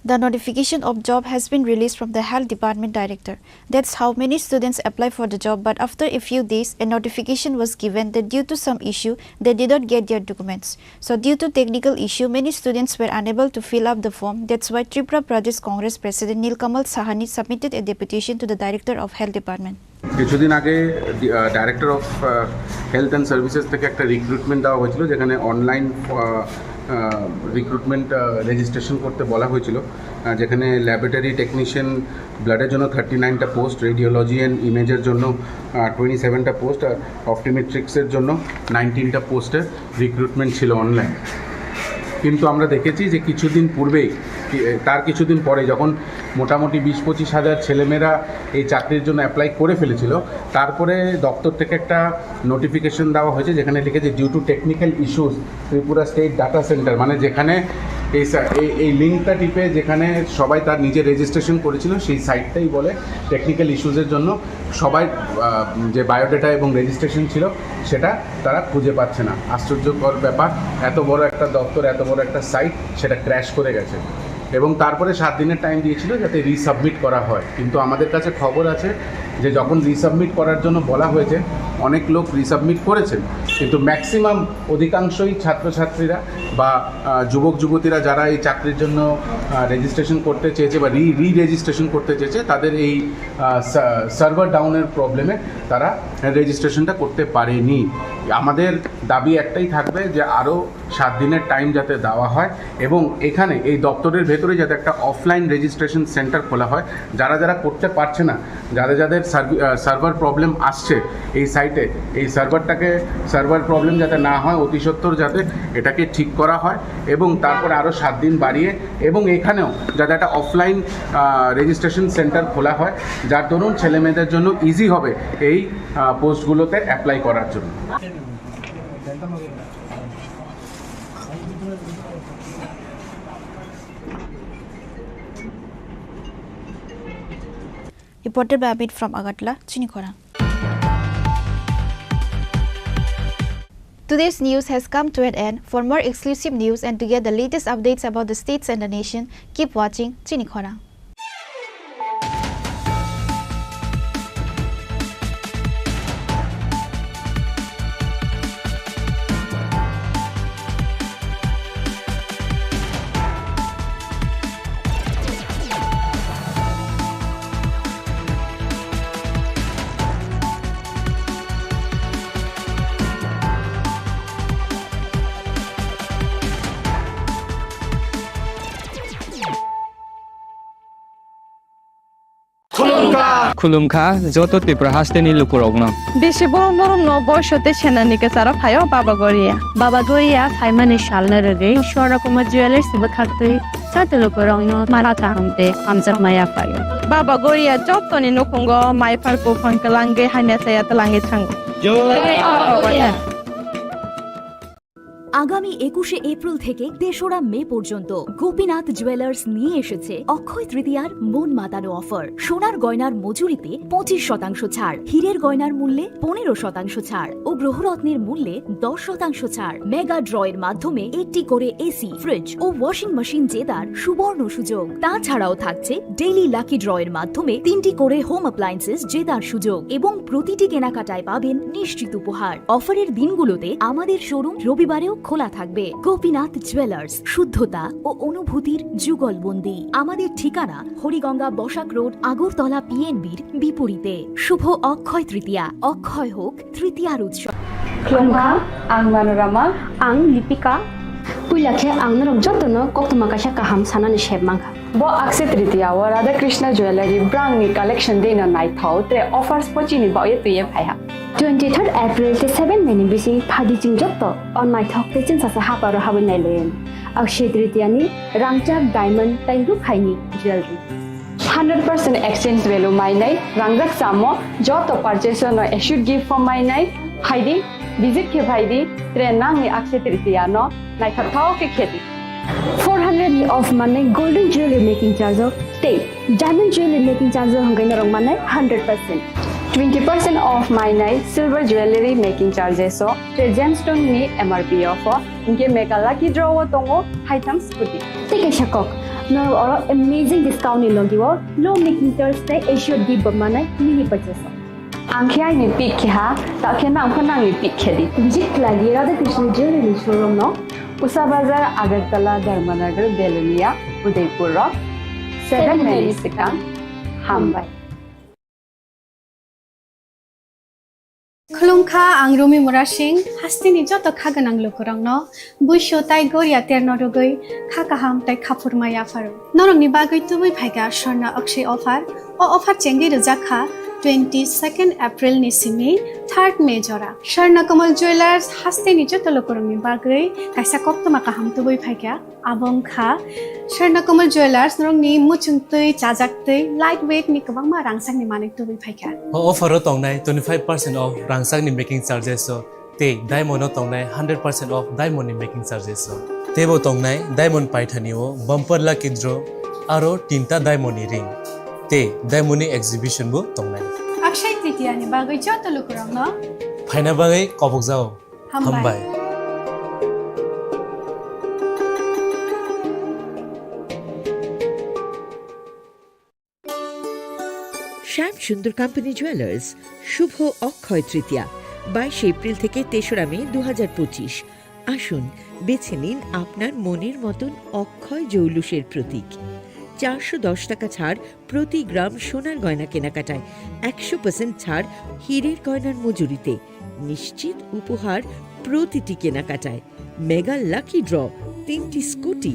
The notification of job has been released from the Health Department Director. That's how many students apply for the job, but after a few days, a notification was given that due to some issue, they did not get their documents. So due to technical issue, many students were unable to fill up the form. That's why Tripura Pradesh Congress President Nilkamal Sahani submitted a deputation to the Director of Health Department. কিছুদিন আগে director of health and services থেকে একটা recruitment দেওয়া হয়েছিল, যেখানে online recruitment registration করতে বলা হয়েছিল, যেখানে ল্যাবরেটরি টেকনিশিয়ান ব্লাডের জন্য 39টা পোস্ট, রেডিওলজি অ্যান্ড ইমেজের জন্য 27টা পোস্ট, আর অপটিমেট্রিক্সের জন্য 19টা পোস্টের রিক্রুটমেন্ট ছিল অনলাইন। কিন্তু আমরা দেখেছি যে কিছুদিন পরে যখন মোটামুটি 20-25 হাজার ছেলেমেয়েরা এই চাকরির জন্য অ্যাপ্লাই করে ফেলেছিল, তারপরে দপ্তর থেকে একটা নোটিফিকেশন দেওয়া হয়েছে যেখানে লিখেছে due to technical issues Tripura state data centre, মানে যেখানে এই লিঙ্কটা টিপে যেখানে সবাই তার নিজের রেজিস্ট্রেশন করেছিল সেই সাইটটাই বলে টেকনিক্যাল ইস্যুসের জন্য সবাই যে বায়োডাটা এবং রেজিস্ট্রেশন ছিল সেটা তারা খুঁজে পাচ্ছে না। আশ্চর্যকর ব্যাপার, এত বড় একটা দপ্তর, এত বড় একটা সাইট, সেটা ক্র্যাশ করে গেছে। এবং তারপরে 7 দিনের টাইম দিয়েছিল যাতে রিসাবমিট করা হয়, কিন্তু আমাদের কাছে খবর আছে যে যখন রিসাবমিট করার জন্য বলা হয়েছে অনেক লোক রিসাবমিট করেছেন, কিন্তু ম্যাক্সিমাম অধিকাংশই ছাত্রছাত্রীরা বা যুবক যুবতীরা যারা এই চাকরির জন্য রেজিস্ট্রেশন করতে চেয়েছে বা রেজিস্ট্রেশন করতে চেয়েছে, তাদের এই সার্ভার ডাউনের প্রবলেমে তারা রেজিস্ট্রেশনটা করতে পারেনি। আমাদের দাবি একটাই থাকবে যে আরও 7 দিনের টাইম যাতে দেওয়া হয় এবং এখানে এই দপ্তরের ভেতরে যাতে একটা অফলাইন রেজিস্ট্রেশন সেন্টার খোলা হয়। যারা করতে পারছে না, যাদের সার্ভার প্রবলেম আসছে এই সাইটে, এই সার্ভার প্রবলেম যাতে না হয়, অতি সত্বর যাতে এটাকে ঠিক করা হয় এবং তারপরে আরও 7 দিন বাড়িয়ে এবং এখানেও যাতে একটা অফলাইন রেজিস্ট্রেশন সেন্টার খোলা হয়, যার দরুন ছেলেমেয়েদের জন্য ইজি হবে এই পোস্টগুলোতে অ্যাপ্লাই করার জন্য। Reported by Amit from Agartala, Chini Khorang. Today's news has come to an end. For more exclusive news and to get the latest updates about the states and the nation, keep watching Chini Khorang. खुलुमखा जत त्रिपुरा हास्टेनि लुकुरगनो बेसे बरम बयसते सेनानिके सारा फायो बाबा गोरिया फाइमानि शालने रगे शोरकुमा jewellers बखाते साते लुकुरगनो माराता हमते हमजा माया फायो बाबा गोरिया जतनि नखंगो माइफारको फंकलांगे हाने साया तलांगे थांगो আগামী 21শে April থেকে ৩রা মে পর্যন্ত গোপীনাথ জুয়েলার্স নিয়ে এসেছে অক্ষয় তৃতীয়ার মন মাতানো অফার। সোনার গয়নার মজুরিতে 25% ছাড়, হীরের গয়নার মূল্যে 15% ছাড় ও গ্রহরত্নের মূল্যে 10% ছাড়। মেগা ড্রয়ের মাধ্যমে একটি করে এসি, ফ্রিজ ও ওয়াশিং মেশিন জেতার সুবর্ণ সুযোগ। তাছাড়াও থাকছে ডেইলি লাকি ড্রয়ের মাধ্যমে 3টি করে হোম অ্যাপ্লায়েন্সেস জেতার সুযোগ এবং প্রতিটি কেনাকাটায় পাবেন নিশ্চিত উপহার। অফারের দিনগুলোতে আমাদের শোরুম রবিবারেও খোলা থাকবে। গোপীনাথ জুয়েলার্স, শুদ্ধতা ও অনুভূতির যুগলবন্দি। আমাদের ঠিকানা হরিগঙ্গা বসাক রোড, আগরতলা পিএনবির বিপরীতে। শুভ অক্ষয় তৃতীয়া, অক্ষয় হোক তৃতীয়ার উৎসব। খুলুমখা आं मनोरमा आं लिपिका पुइलाखे आं नरक जतनो कक्तमाकाशा काहाम सानानि शेबमांखा बो अक्षय तृतीया व राधा कृष्ण ज्वेलरी ब्रांडनि कलेक्शन देना नाइथाव ते ऑफर्स पचिनि बाये तुये फाया 23 April te 7 meni bisi phadi ching jotto on my thok te chin sa haparo habin nai len Akshaya Tritiya नि rangchak diamond taingu phaini jewelry 100% exchange value mai nai rangrak samo joto purchase no should give for my nai haidi visit ke bhaidi trenang ni Akshaya Tritiya no nai thau ke kheti 400 ni off manai golden jewelry making charge stay diamond jewelry making charge hangai na rong manai 100% 20% off my night silver jewelry making charges so the gemstone ni MRP offer inke mega lucky draw tongo items scooty take a shakok no or amazing discount ni logiwo low making charge te assured give manai mini purchase angkhya ni pick kha ta khena angkhana ni pick khedi visit lagi radha krishna jewelry showroom no usa bazar agartala dharmanagar belunia udaipur 7 Mary Sikang Hambai खुलुमखा आं रमि मुरा सिंह हास्तिनि जत खागोनां लोकरंनो बुइसो ताइ गोरिया तेरनो रुगै खाकाहाम ताइ खाफुरमाया pharaoh नरंनि बागै तुबै फाइगा स्वर्ణ Akshay offer ओ offer चेंगि रजाखा 22 April नि Simi 3 May जरा स्वर्ణ Kamal jewellers हास्तिनि जत लोकरंनि बागै काइसा कक्तमा काहाम तुबै फाइगा आबंखा स्वर्ణ कमल ज्वेलर्स नरंनि मुचुंतै चाजाक्तै लाइट वेट नि गोबांमा रांसांनि माने तुबै फाइगा ऑफर तंनाय 25% ऑफ रांसांनि मेकिंग चार्जेस ते डायमंड तंनाय 100% ऑफ डायमंड नि मेकिंग चार्जेस तेबो तंनाय डायमंड पाइथानिओ बम्पर लकी ड्र आरो 3टा डायमंड नि रिंग ते डायमंड नि एग्जिबिशन बो तंनाय अक्षय तृतीया नि बागै जत लोकरंनो फाइना बागै कबक जाओ हामबाय শ্যাম সুন্দর কোম্পানি জুয়েলার্স শুভ অক্ষয় তৃতীয়া 22 এপ্রিল থেকে 3রা মে 2025 আসুন বেছে নিন আপনার মনের মতন অক্ষয় জৌলুসের প্রতীক 410 টাকা ছাড় প্রতি গ্রাম সোনার গয়না কেনাকাটায় 100% ছাড় হীরের গয়নার মজুরিতে নিশ্চিত উপহার প্রতিটি কেনাকাটায় মেগা লাকি ড্র 3টি স্কুটি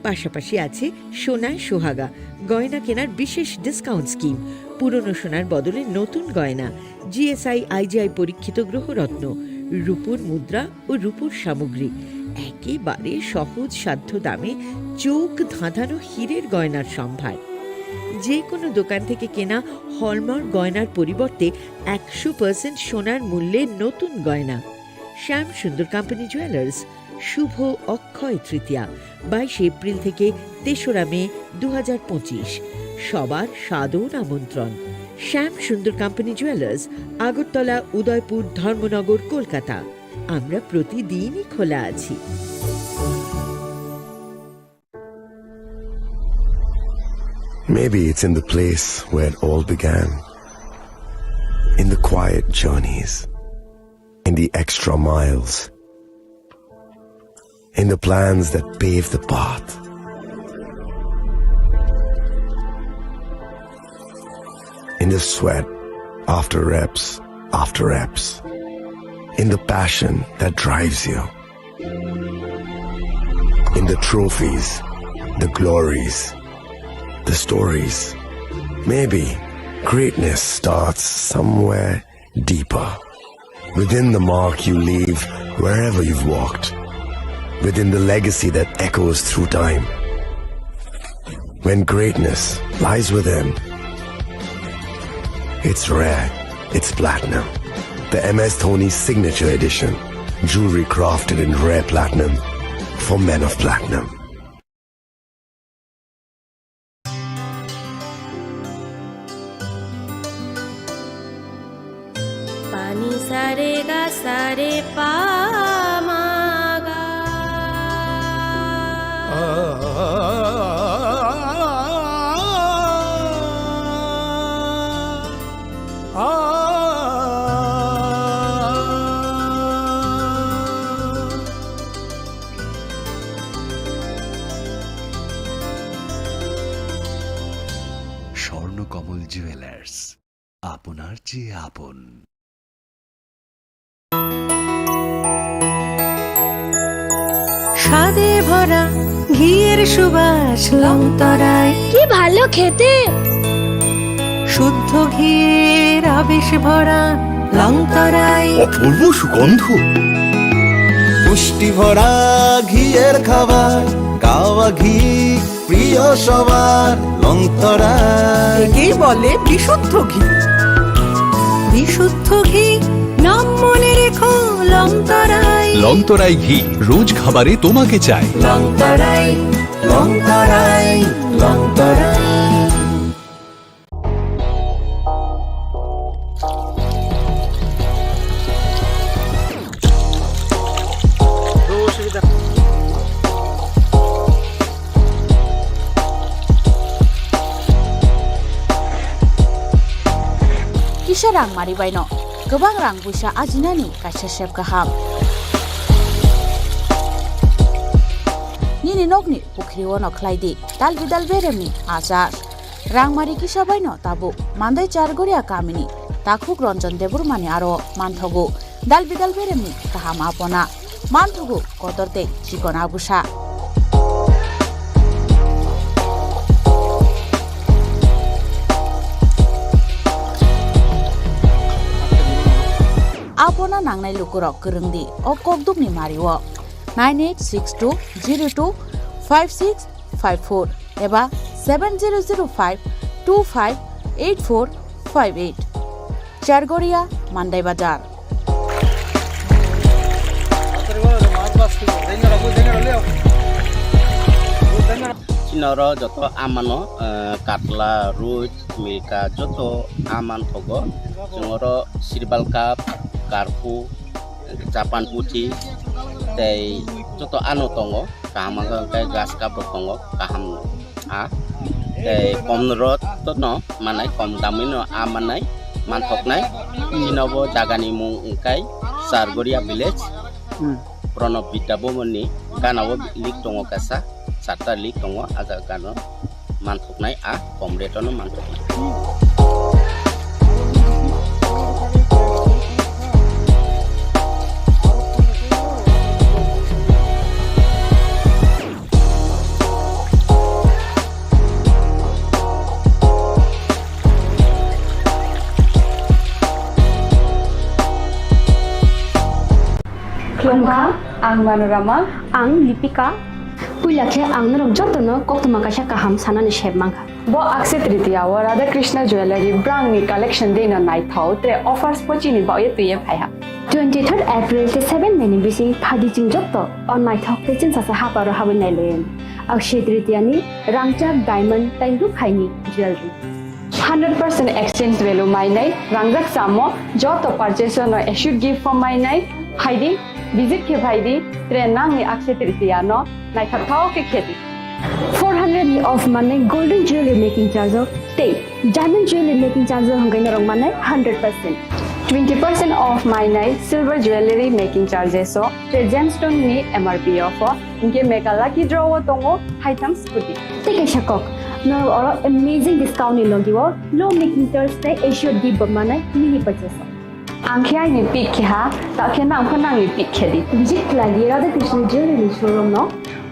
পাশাপাশি আছে সোনায় সোহাগা গয়না কেনার বিশেষ ডিসকাউন্ট স্কিম পুরনো সোনার বদলে নতুন গয়না জিএসআই আইজিআই পরীক্ষিত গ্রহরত্ন রূপোর মুদ্রা ও রূপোর সামগ্রী একেবারে সহজ সাধ্য দামে চোখ ধাঁধানো হীরের গয়নার সম্ভার যে কোনো দোকান থেকে কেনা হলমার্ক গয়নার পরিবর্তে 100% সোনার মূল্যে নতুন গয়না শ্যাম সুন্দর কোম্পানি জুয়েলার্স শুভ অক্ষয় তৃতীয়া 22 এপ্রিল থেকে 3রা মে 2025 সবার সাদর আমন্ত্রণ শ্যাম সুন্দর কোম্পানি জুয়েলার্স আগরতলা উদয়পুর ধর্মনগর কলকাতা আমরা প্রতিদিনই খোলা আছি Maybe it's in the place where it all began, in the quiet journeys, in the extra miles, in the plans that pave the path. In the sweat after reps, in the passion that drives you, in the trophies, the glories, the stories, maybe Greatness starts somewhere deeper. Within the mark you leave wherever you've walked. Within the legacy that echoes through time. When greatness lies within, it's rare, it's platinum. The MS Dhoni Signature Edition. Jewelry crafted in rare platinum for men of platinum. Pani sare ga sare pa ma ga. Swarnakamal jewellers, আপনার চেয়ে আপন। স্বাদে ভরা ঘিয়ের সুবাস লংতরায়, কি ভালো খেতে। শুদ্ধ ঘিয়ের আবেশ ভরা লংতরায়, অপূর্ব সুগন্ধ। পুষ্টি ভরা ঘিয়ের খাবার, কাওয়া ঘি প্রিয় সবার লংতরায়। একেই বলে বিশুদ্ধ ঘি। বিশুদ্ধ ঘি নাম মনে রেখো লংতরায়। লংতরাই ঘি রোজ খাবারে তোমাকে চাই। লংতরাই, লংতরাই, লংতরাই। Kisah rang mari baino, gobang rang busa ajinani kaisa sep kaham. Nini nokni pukri wono klaidi, dal bidal beremni azar. Rang mari kisah baino tabu, mandai chargoria kamini, takuk ronjon debur mani aro manthogu, dal bidal beremni kaham apona, manthogu kotorte chikona busa. Apona nangnai lukurok kerengdi o kokdukni mariwo 9862025654 eba 7005258458 Chargoria Mandai Bazar. Chinoro joto amano katla ruj milka joto aman thogo jongoro sirbal cup karpu Japan putih tei joto anu tongo kaham kai gas cup tongo kaham a tei komrot to no manai kom damino amanai manthok nai chinobo jagani mung kai Sargoria village Pranab Bidabomoni ganawo lik tongo kasa Sata lik tongo aga gano manthok nai a komreto no manthok nai. Klongka, ang Manorama, ang Lipika. Puilakhe ang narok jotono koktuma kasha kaham sanani shebmangha. Bo akse tritiya wa Radha Krishna Jewelry brand ni collection dena night thau tre offers pochini ba ye tuye phaiha. 23rd April te 7 meni bisi phadi ching jotto on night thau te chin sasa haparo habin nailen. Akshe tritiya ni rangchak diamond tai ru khaini jewelry. 100% exchange value mainai rangjak samo joto purchase no should give for mainai haidi visit ke bhaidi tre nang ni akse tritiya no night thau ke kheti. 400 of money golden jewelry making charge of stay diamond jewelry making charge hangai narong manai 100%. 20% off mainai silver jewelry making charges so the gemstone ni MRP offer inke make a lucky draw tongo haitam scooty. Take a shakok. No or amazing discount ni logiwo low making charge te issue di manai mini purchase. Angkhai ni pick kha ta khena angkhana ni pick khedi. Visit lagi Radha Krishna jewelry showroom no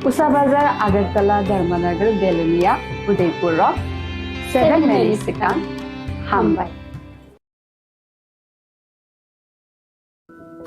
Usa Bazar Agartala Dharmanagar Belunia Udaipur 7 Many Sikang হামবাই।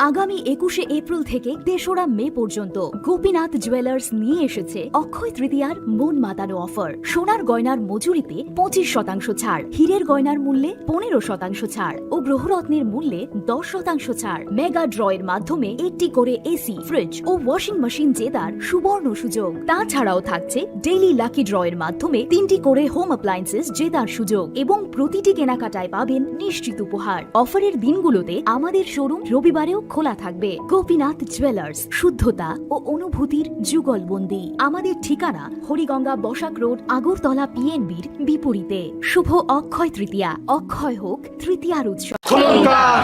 আগামী 21শে April থেকে 3রা মে পর্যন্ত Gopinath jewellers নিয়ে এসেছে অক্ষয় তৃতীয়ার মন মাতানো offer. সোনার গয়নার মজুরিতে 25% ছাড়, হীরের গয়নার মূল্যে 15% ছাড় ও গ্রহরত্নের মূল্যে 10% ছাড়। মেগা ড্রয়ের মাধ্যমে একটি করে এসি, ফ্রিজ ও ওয়াশিং মেশিন জেতার সুবর্ণ সুযোগ। তাছাড়াও থাকছে ডেইলি লাকি ড্রয়ের মাধ্যমে 3টি করে হোম অ্যাপ্লায়েন্সেস জেতার সুযোগ এবং প্রতিটি কেনাকাটায় পাবেন নিশ্চিত উপহার। অফারের দিনগুলোতে আমাদের শোরুম রবিবারেও খোলা থাকবে। গোপীনাথ জুয়েলার্স, শুদ্ধতা ও অনুভূতির যুগলবন্দি। আমাদের ঠিকানা হরিগঙ্গা বসাক রোড, আগরতলা পিএনবির বিপরীতে। শুভ অক্ষয় তৃতীয়া, অক্ষয় হোক তৃতীয়ার উৎসব।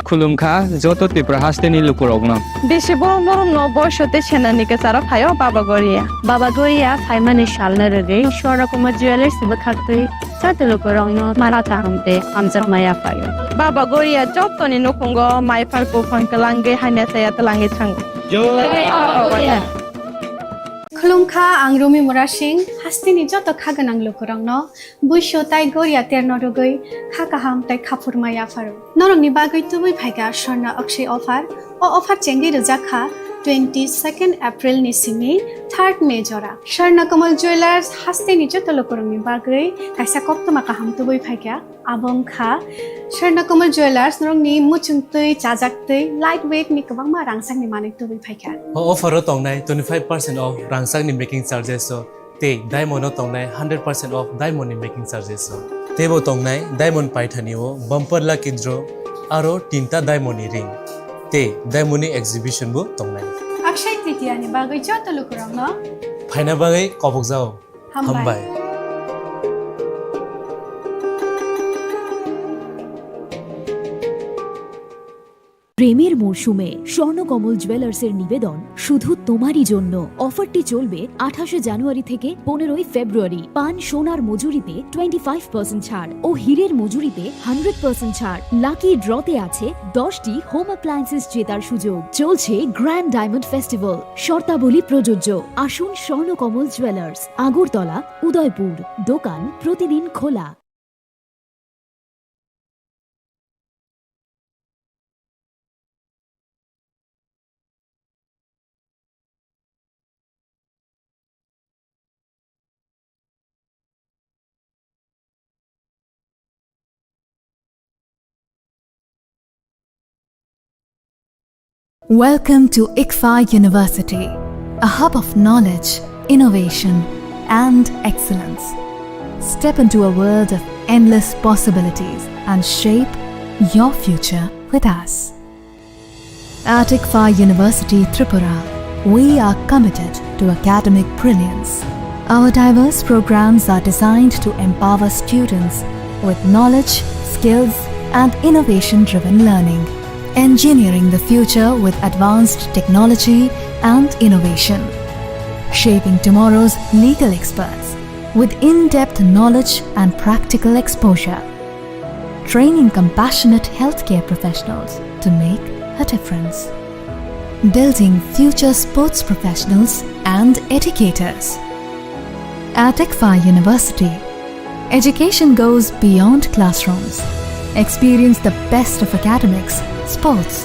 খুলুমখা যত ত্রিপুরা হাসতে নিলুকু রগ্ন বেশি বড় বড় বয়সতে সেনানিকে সারা ফাইও বাবা গরিয়া সাইমানি শালনে রেগে সরকমা জুয়েলার্স সিবে খাতে চাতে লোক রং মারা তাহমতে আমজা মায়া ফাইও বাবা গরিয়া যতনি নকুঙ্গ মাই ফারকো ফনকলাঙ্গে হাইনা সায়া তলাঙ্গে ছাঙ্গ খুলুমখা আং রুমি মুরা সিং হাস্তিনি যত খাগোনাং লোকরংনো বুইসো তাই গরিয়া তেরনরগৈ খাকাহাম তাই খাফুরমায়া ফারো নরংনি বাগৈ তুবুই ফাইगा স্বর্ণ অক্ষয় অফার ও অফার চেঙ্গি রোজাখা 22 এপ্রিল नि सिंनि 3 मे जरा स्वर्ण कमल ज्वेलर्स हास्तेनि जत लोकरंनि बागै कायसा कप्तमा काहाम तुबै फाइगा आबंखा स्वर्ण कमल ज्वेलर्स नरंनि मुचुंतै चाजाक्तै लाइट वेट नि गोबांमा रांसांनि माने तुबै फाइगा अफारो तंनाय 25% ऑफ रांसांनि मेकिंग चार्जेस ते डायमंड तंनाय 100% ऑफ डायमंड नि मेकिंग चार्जेस तेबो तंनाय डायमंड पाइथानिओ बम्पर लाकी ड्र आरो 3टा डायमंड नि रिंग ते डायमंड नि एग्जिबिशन बो तंनाय अक्षय तृतीया नि बागै जत लोकरंनो फाइना बागै कबक जाओ हामबाय প্রেমের মরশুমে স্বর্ণকমল জুয়েলার্সের নিবেদন শুধু তোমারই জন্য। অফারটি চলবে 28 জানুয়ারি থেকে 15 ফেব্রুয়ারি। পান সোনার মজুরিতে 25% ছাড় ও হীরের মজুরিতে 100% ছাড়। লাকি ড্রতে আছে 10টি হোম অ্যাপ্লায়েন্সেস জেতার সুযোগ। চলছে গ্র্যান্ড ডায়মন্ড ফেস্টিভ্যাল, শর্তাবলী প্রযোজ্য। আসুন স্বর্ণকমল জুয়েলার্স, আগরতলা, উদয়পুর। দোকান প্রতিদিন খোলা। Welcome to ICFA University, a hub of knowledge, innovation, and excellence. Step into a world of endless possibilities and shape your future with us. At ICFA University, Tripura, we are committed to academic brilliance. Our diverse programs are designed to empower students with knowledge, skills, and innovation-driven learning. Engineering the future with advanced technology and innovation. Shaping tomorrow's legal experts with in-depth knowledge and practical exposure. Training compassionate healthcare professionals to make a difference. Building future sports professionals and educators. At ICFA University, education goes beyond classrooms. Experience the best of academics, sports,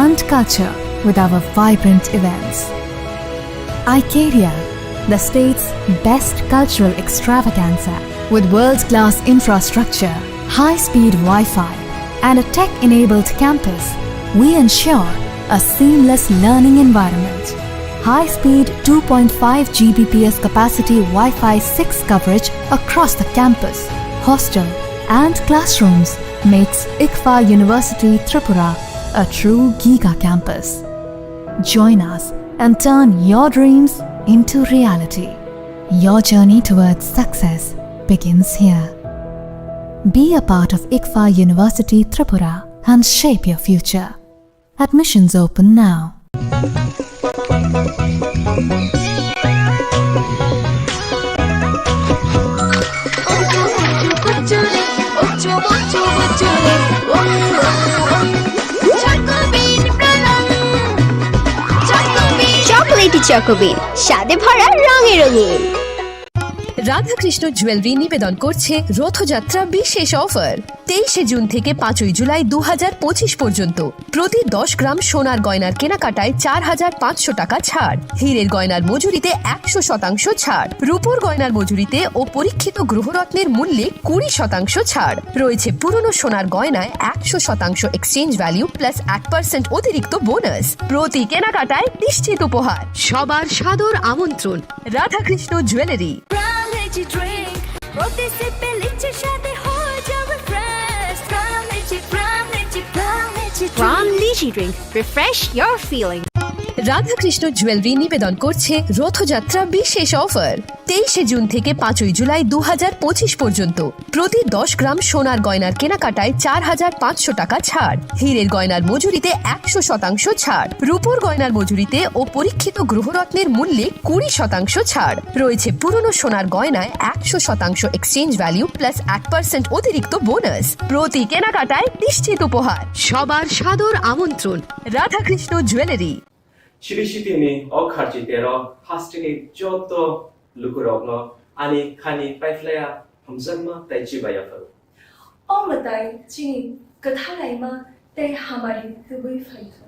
and culture with our vibrant events. ICARIA, the state's best cultural extravaganza, with world-class infrastructure, high-speed Wi-Fi, and a tech-enabled campus, we ensure a seamless learning environment. High-speed 2.5 Gbps capacity Wi-Fi 6 coverage across the campus, hostel, and classrooms makes ICFA University Tripura a true Giga campus. Join us and turn your dreams into reality. Your journey towards success begins here. Be a part of ICFA University Tripura and shape your future. Admissions open now. Chocolatey চকোবিন, স্বাদে ভরা রঙে রঙিন। Radhakrishna jewellery নিবেদন করছে রথযাত্রা বিশেষ offer 23 June থেকে 5 জুলাই 2025 পর্যন্ত প্রতি 10 গ্রাম সোনার গয়নার কেনাকাটায় 4500 টাকা ছাড়, হীরের গয়নার মজুরিতে 100% ছাড়, রূপোর গয়নার মজুরিতে ও পরীক্ষিত গ্রহরত্নের মূল্যে 20% ছাড় রয়েছে। পুরনো সোনার গয়নায় 100% এক্সচেঞ্জ ভ্যালু প্লাস 1% অতিরিক্ত বোনাস। প্রতি কেনাকাটায় নিশ্চিত উপহার। সবার সাদর আমন্ত্রণ Radhakrishna jewellery. From Lychee Drink, refresh your feeling. Radhakrishna jewellery নিবেদন করছে রথযাত্রা বিশেষ অফার 23 জুন থেকে 5 জুলাই 2025 পর্যন্ত প্রতি 10 গ্রাম সোনার গয়নার কেনাকাটায় 4500 টাকা ছাড়, হীরের গয়নার মজুরিতে 100% ছাড়, রূপোর গয়নার মজুরিতে ও পরীক্ষিত গ্রহরত্নের মূল্যে 20% ছাড় রয়েছে। পুরনো সোনার গয়নায় 100% এক্সচেঞ্জ ভ্যালু প্লাস 1% অতিরিক্ত বোনাস। প্রতি কেনাকাটায় নিশ্চিত উপহার। সবার সাদর আমন্ত্রণ Radhakrishna jewellery. 시리시티니 어카지대로 하스티니 쪼또 루크럭노 아니 카니 파이플레야 함선마 따이치바야파로 어머다이 지니 그 타라이마 때 하마리 그의 파이톤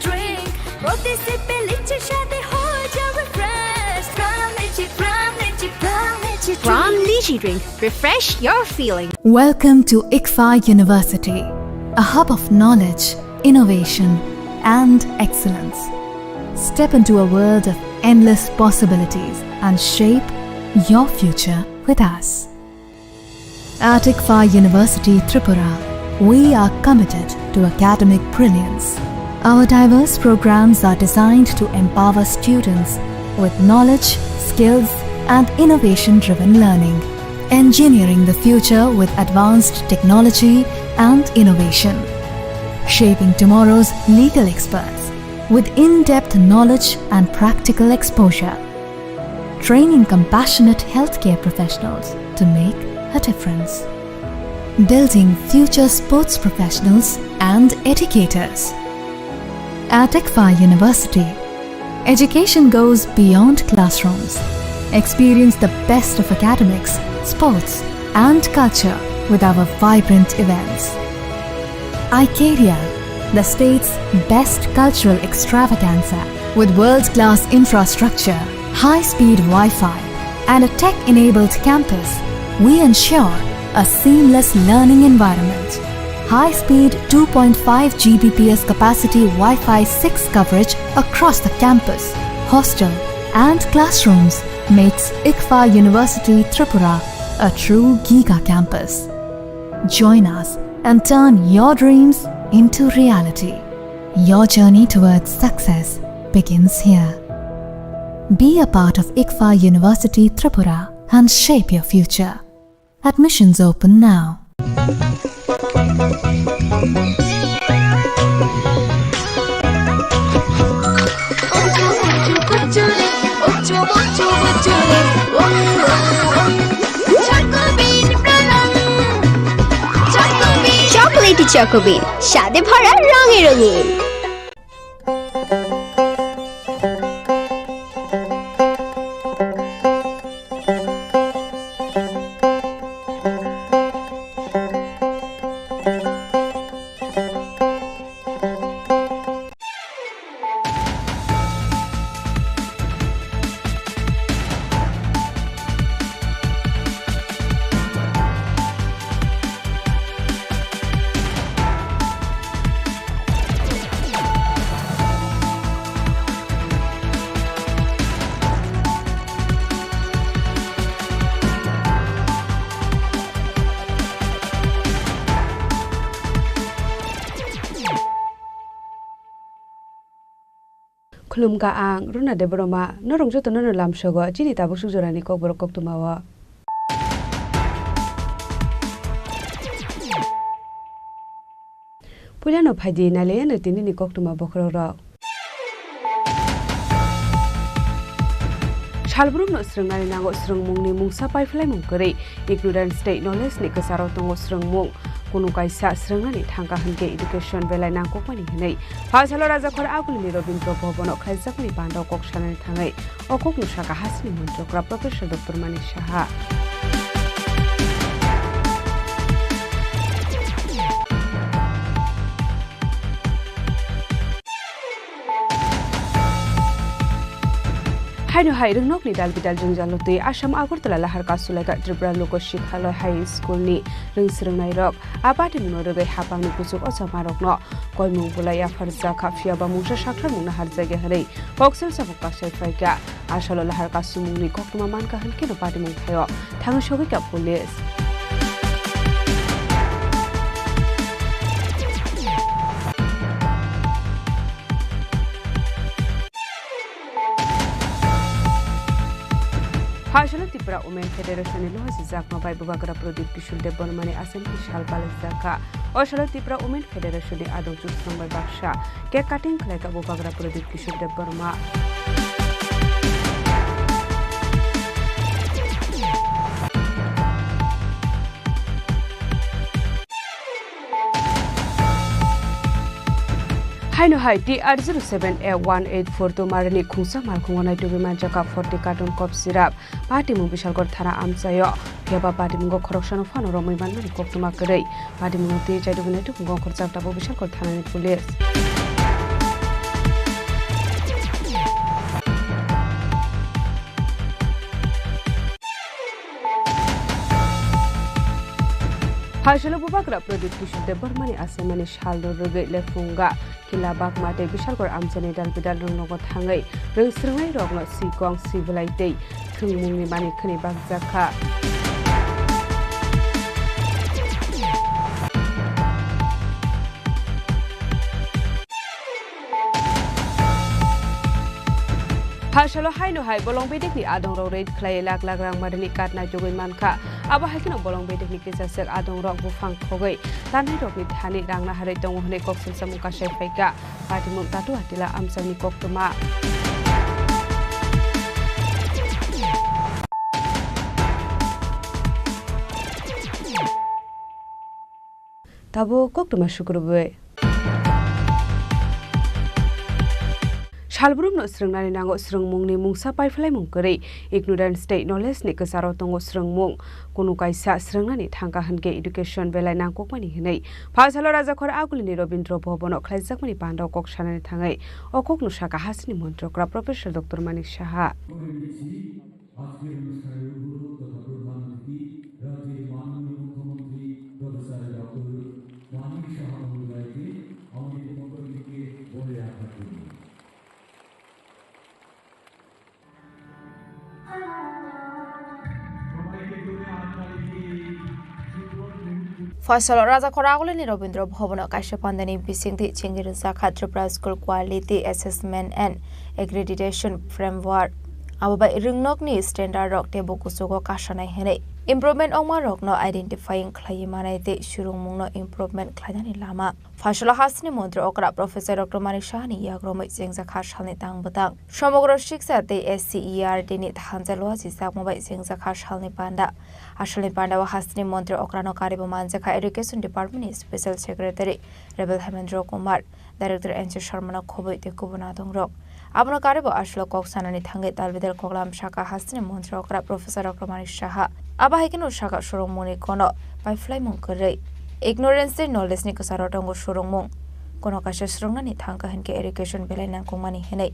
Drink, roti sippe lychee shade ho jawe fresh. From Lychee Drink, refresh your feeling. Welcome to ICFA University, a hub of knowledge, innovation, and excellence. Step into a world of endless possibilities and shape your future with us. At ICFA University Tripura, we are committed to academic brilliance. Our diverse programs are designed to empower students with knowledge, skills, and innovation-driven learning, engineering the future with advanced technology and innovation, shaping tomorrow's legal experts with in-depth knowledge and practical exposure, training compassionate healthcare professionals to make a difference, building future sports professionals and educators. At ICFA University, education goes beyond classrooms. Experience the best of academics, sports, and culture with our vibrant events. Icaria, the state's best cultural extravaganza, with world-class infrastructure, high-speed Wi-Fi, and a tech-enabled campus, we ensure a seamless learning environment. High-speed 2.5 Gbps capacity Wi-Fi 6 coverage across the campus, hostel, and classrooms makes ICFA University Tripura a true giga campus. Join us and turn your dreams into reality. Your journey towards success begins here. Be a part of ICFA University Tripura and shape your future. Admissions open now. Chocolatey চকোবিন, স্বাদে ভরা রঙে রঙিন। Khulumka ang runa de broma norong joto no lam sogo chini tabu sujorani kok borok kok tumawa Puliano Padi Nale and Tini Koktuma Bokoro. Shalbrum no strung na nago strung mung ni mung sapai flai mung kare ignorant state knowledge ni kasaro tongo strung mung kunu kaisa strung ni thangka hanke education belai nang kok mani hinai phasalo raja khor agul ni robindro bhobono khaijak ni bando kok sanani thangai okok nu saka hasni mantrakra professor dr mani saha Haino hai rungnog ni dalbidal jungjalotui Assam Agartala lahar kasulaika Tripura Loko Shikhalaya High School ni rungsrungnai rok abati munorogai hapang ni kusuk osamarok no koimung bulaya farja khafia ba mungsa sakthar mungna harjage harai koksel sabuk kasai faika asalo lahar kasumung ni koktuma manka hanke no pati mung thayo thang shogi ka police Hashala Tripura Women Federation lo hasi zakma bai bubagara prodip kishul de bonmani asem kishal balak zaka Hashala Tripura Women Federation ni adong chus number baksha ke cutting khlaika bubagara prodip kishul de borma Haino hai TR07A184 to marani khungsa malkhungonai to biman jaka 40 carton cough syrup party mung bishalgor thana amchayo keba party mung khorokshano phano romoi manmani koktuma korei party mung te chaidu binai to mung khorchak ta bishalgor thana ni police Hashala bubakra product kishul de bormani asemani shaldo rogai lefunga kila bak mate bishalgor amjani dal bidal rungnogo thangai rungsrungai rogno sikong sibulaitei thungmungni mani khani bakjaka Hashala haino hai bolong bedek ni adong ro rate khlai lak lak rang marani katna jogoi manka aba haikino bolong bedek ni kisasek adong rok bufang khogoi tanai rok ni thani rangna harai tong hone koksul samuka shai faika pati mung tatu hatila amsani koktuma tabo koktuma shukurbe Shalbrum no srungnani nango srungmung ni mungsa paiflai mung kare ignorant state knowledge ni kasaro tongo srungmung kunu kaisa srungnani thangka hanke education belai nangkok mani hinai phasalo raja khor aguli ni robindro bhobono khlaijak mani pando kok sanani thangai okok nu saka hasni mantrakra professor dr mani saha Fasal Raja Khoraguli ni Robindro Bhobono Kaisha Pandani Bisingti Chingirza Tripura School Quality Assessment and Accreditation Framework Ababa Ringnok ni Standard Rock Tebo Kusugo Kashanai Hene Improvement Oma Rock no identifying Klayimane de Shurumungno improvement Klayani Lama Fashala Hasni Mondro Okra Professor Dr. Manishani Yagromo Zingza Kashalni Tang Batang Shomogro Shiksa de SCER Dinit Hanzalo Zizakmo Zingza Kashalni Panda Ashali Panda Hasni Mondro Okrano Karibu Manzaka Education Department Special Secretary Rebel Hemendro Kumar Director Enche Sharmana Kobo de Kubunatong Rock Abno Karibu Ashlo Koksanani Tanget Alvidel Koglam Shaka Hasni Mondro Okra Professor Dr. Manishaha Abahikino Shaka Shurumuni Kono by Fly Munkere Ignorance knowledge ni kasarotongo shurungmung kono kasha surungani thangka henke education belai nangkong mani henai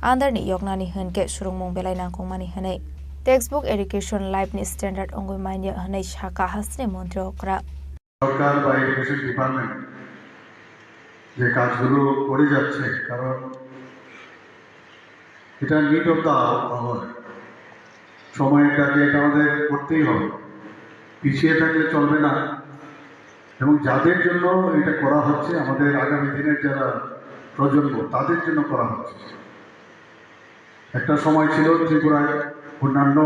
andar ni yokna ni henke surungmung belai nangkong mani henai textbook education life ni standard ongoi mania henai shaka hasne মন্ত্রী okra সরকার বা education department যে কাজগুলো করে যাচ্ছে কারণ এটা need of the hour সময়টাকে এটা আমাদের করতেই হবে পিছিয়ে থাকলে চলবে না এবং যাদের জন্য এটা করা হচ্ছে আমাদের আগামী দিনের যারা প্রজন্ম তাদের জন্য করা হচ্ছে একটা সময় ছিল ত্রিপুরায় অন্যান্য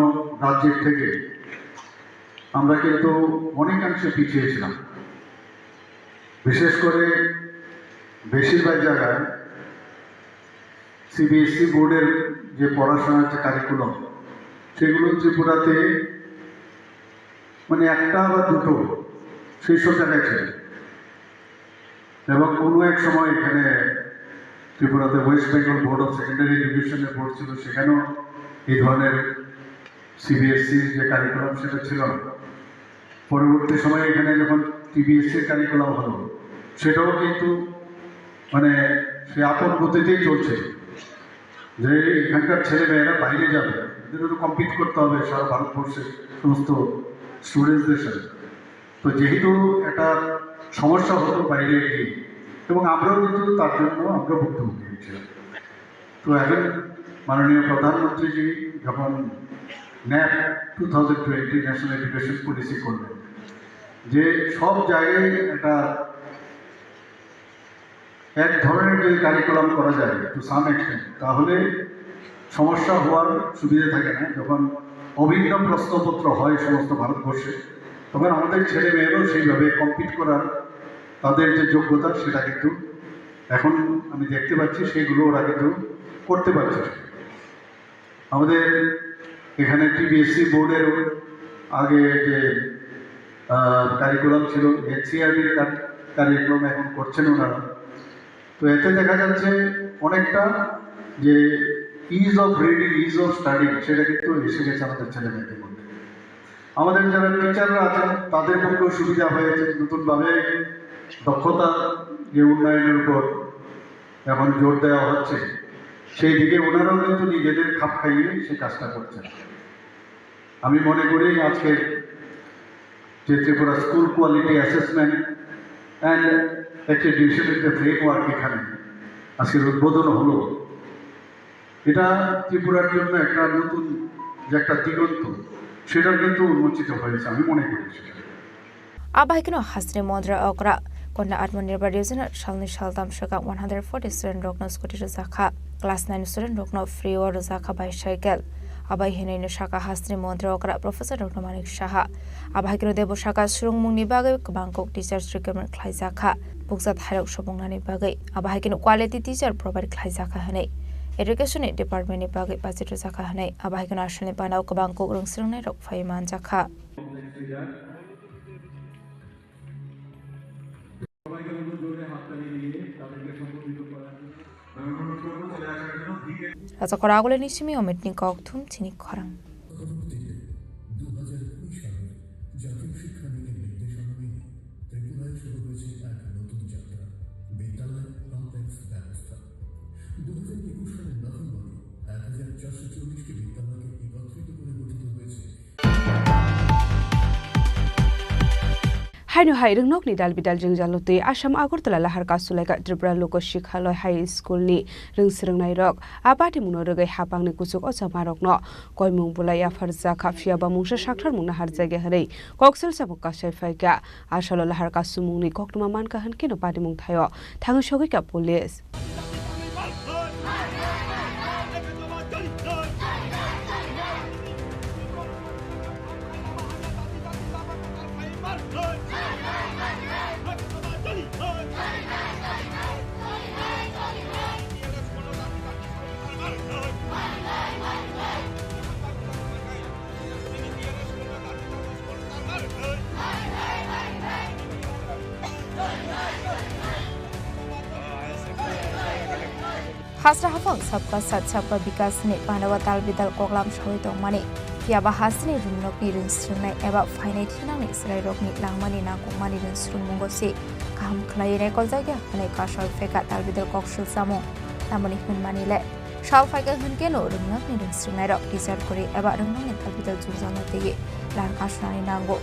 রাজ্যের থেকে আমরা কিন্তু অনেকাংশে পিছিয়ে ছিলাম বিশেষ করে বেশিরভাগ জায়গায় সিবিএসই বোর্ডের যে পড়াশোনার যে কারিকুলাম সেগুলো ত্রিপুরাতে মানে একটা বা দুটো সেই সব জায়গায় ছিল এবং কোনো এক সময় এখানে ত্রিপুরাতে West Bengal board of secondary এডুকেশনের বোর্ড ছিল, সেখানেও এই ধরনের সিবিএসসির যে কারিকুলাম সেটা ছিল না। পরবর্তী সময়ে এখানে যখন টিবিএসসির কারিকুলাম হলো সেটাও কিন্তু মানে সে আপন গতিতেই চলছে, যে এখানকার ছেলেমেয়েরা বাইরে যাবে, এদের তো কম্পিট করতে হবে সারা ভারতবর্ষের সমস্ত স্টুডেন্টসদের সাথে। তো যেহেতু একটা সমস্যা হতো বাইরে গিয়ে, এবং আমরাও কিন্তু তার জন্য আমরা ভুক্তভোগী হয়েছিলাম। তো এখন মাননীয় প্রধানমন্ত্রীজি যখন ন্যাপ 2020 ন্যাশনাল এডুকেশন পলিসি করলেন, যে সব জায়গায় একটা এক ধরনের যদি কারিকুলাম করা যায় টু সাম এক্সটেন্ট, তাহলে সমস্যা হওয়ার সুবিধা থাকে না। যখন অভিন্ন প্রশ্নপত্র হয় সমস্ত ভারতবর্ষে, তখন আমাদের ছেলে মেয়েরাও সেইভাবে কম্পিট করার তাদের যে যোগ্যতা সেটা কিন্তু এখন আমি দেখতে পাচ্ছি সেগুলো ওরা কিন্তু করতে পারছে। আমাদের এখানে টিবিএসসি বোর্ডের আগে যে কারিকুলাম ছিল, এনসিআরটির কারিকুলাম এখন করছেন ওনারা। তো এতে দেখা যাচ্ছে অনেকটা যে is of reading, is of studying সেটা কিন্তু এসে গেছে আমাদের ছেলে মেয়েদের মধ্যে। আমাদের যারা টিচাররা আছেন তাদের পক্ষেও সুবিধা হয়েছে, নতুনভাবে দক্ষতা যে উন্নয়নের উপর এখন জোর দেওয়া হচ্ছে, সেই দিকে ওনারাও কিন্তু নিজেদের খাপ খাইয়ে সে কাজটা করছেন। আমি মনে করি আজকের যে Tripura school quality assessment and অ্যাক্রিডিটেশনের যে ফ্রেমওয়ার্ক এখানে আজকের উদ্বোধন হলো, এটা ত্রিপুরার জন্য একটা নতুন যে একটা দিগন্ত সেটা কিন্তু উন্মোচিত হয়েছে আমি মনে করি। Abahikino hasri modra okra konna atmanirbhar yojana shalni shaltam shaka 140 student rokno scooty zakha class 9 student rokno free or zakha bicycle abai hinai shaka hasri modra okra professor rokno manik shaha abahikino debo shaka surungmungni bagai bangkok teachers recruitment khlai zakha bukjat harok sobongnani bagai abahikino quality teacher provide khlai zakha hanai education department ni bagai budget zakha hanai abahikino ashni banau bangkok rungsrungnai rok phaiman zakha Rasa koragole nisimi omitni kokthum Chini Khorang. Hainu hairung nok ni dal bidal jeng jalute Assam Agartala lahar kasulaika Tripura Loko Shikhaloi High School ni rungsrungnai rok abati mungno rogai hapang ni kusuk osama rokno koimung bulai afar zakha phiaba mungsa sakthar mungna har jage harei koksel sabuk kasai faika asalo lahar kasumung ni koktuma manka hankino pati mung thayo thangu shogi ka police Hasra hafang sabka sat sabka bikas ni panawa tal bidal koklam shoi tong mani fiaba hasni rumnok ni rungsrungnai eba fainai thinang ni srai rok ni langmani na kokmani rungsrung mungo se kaham khlai ne koljaga hane ka shoi feka tal bidal kokshul samo namani hun mani le shal faika hun ke no rumnok ni rungsrungnai rok teacher kori eba rumnok ni tal bidal jurjana tege lar kashnani nango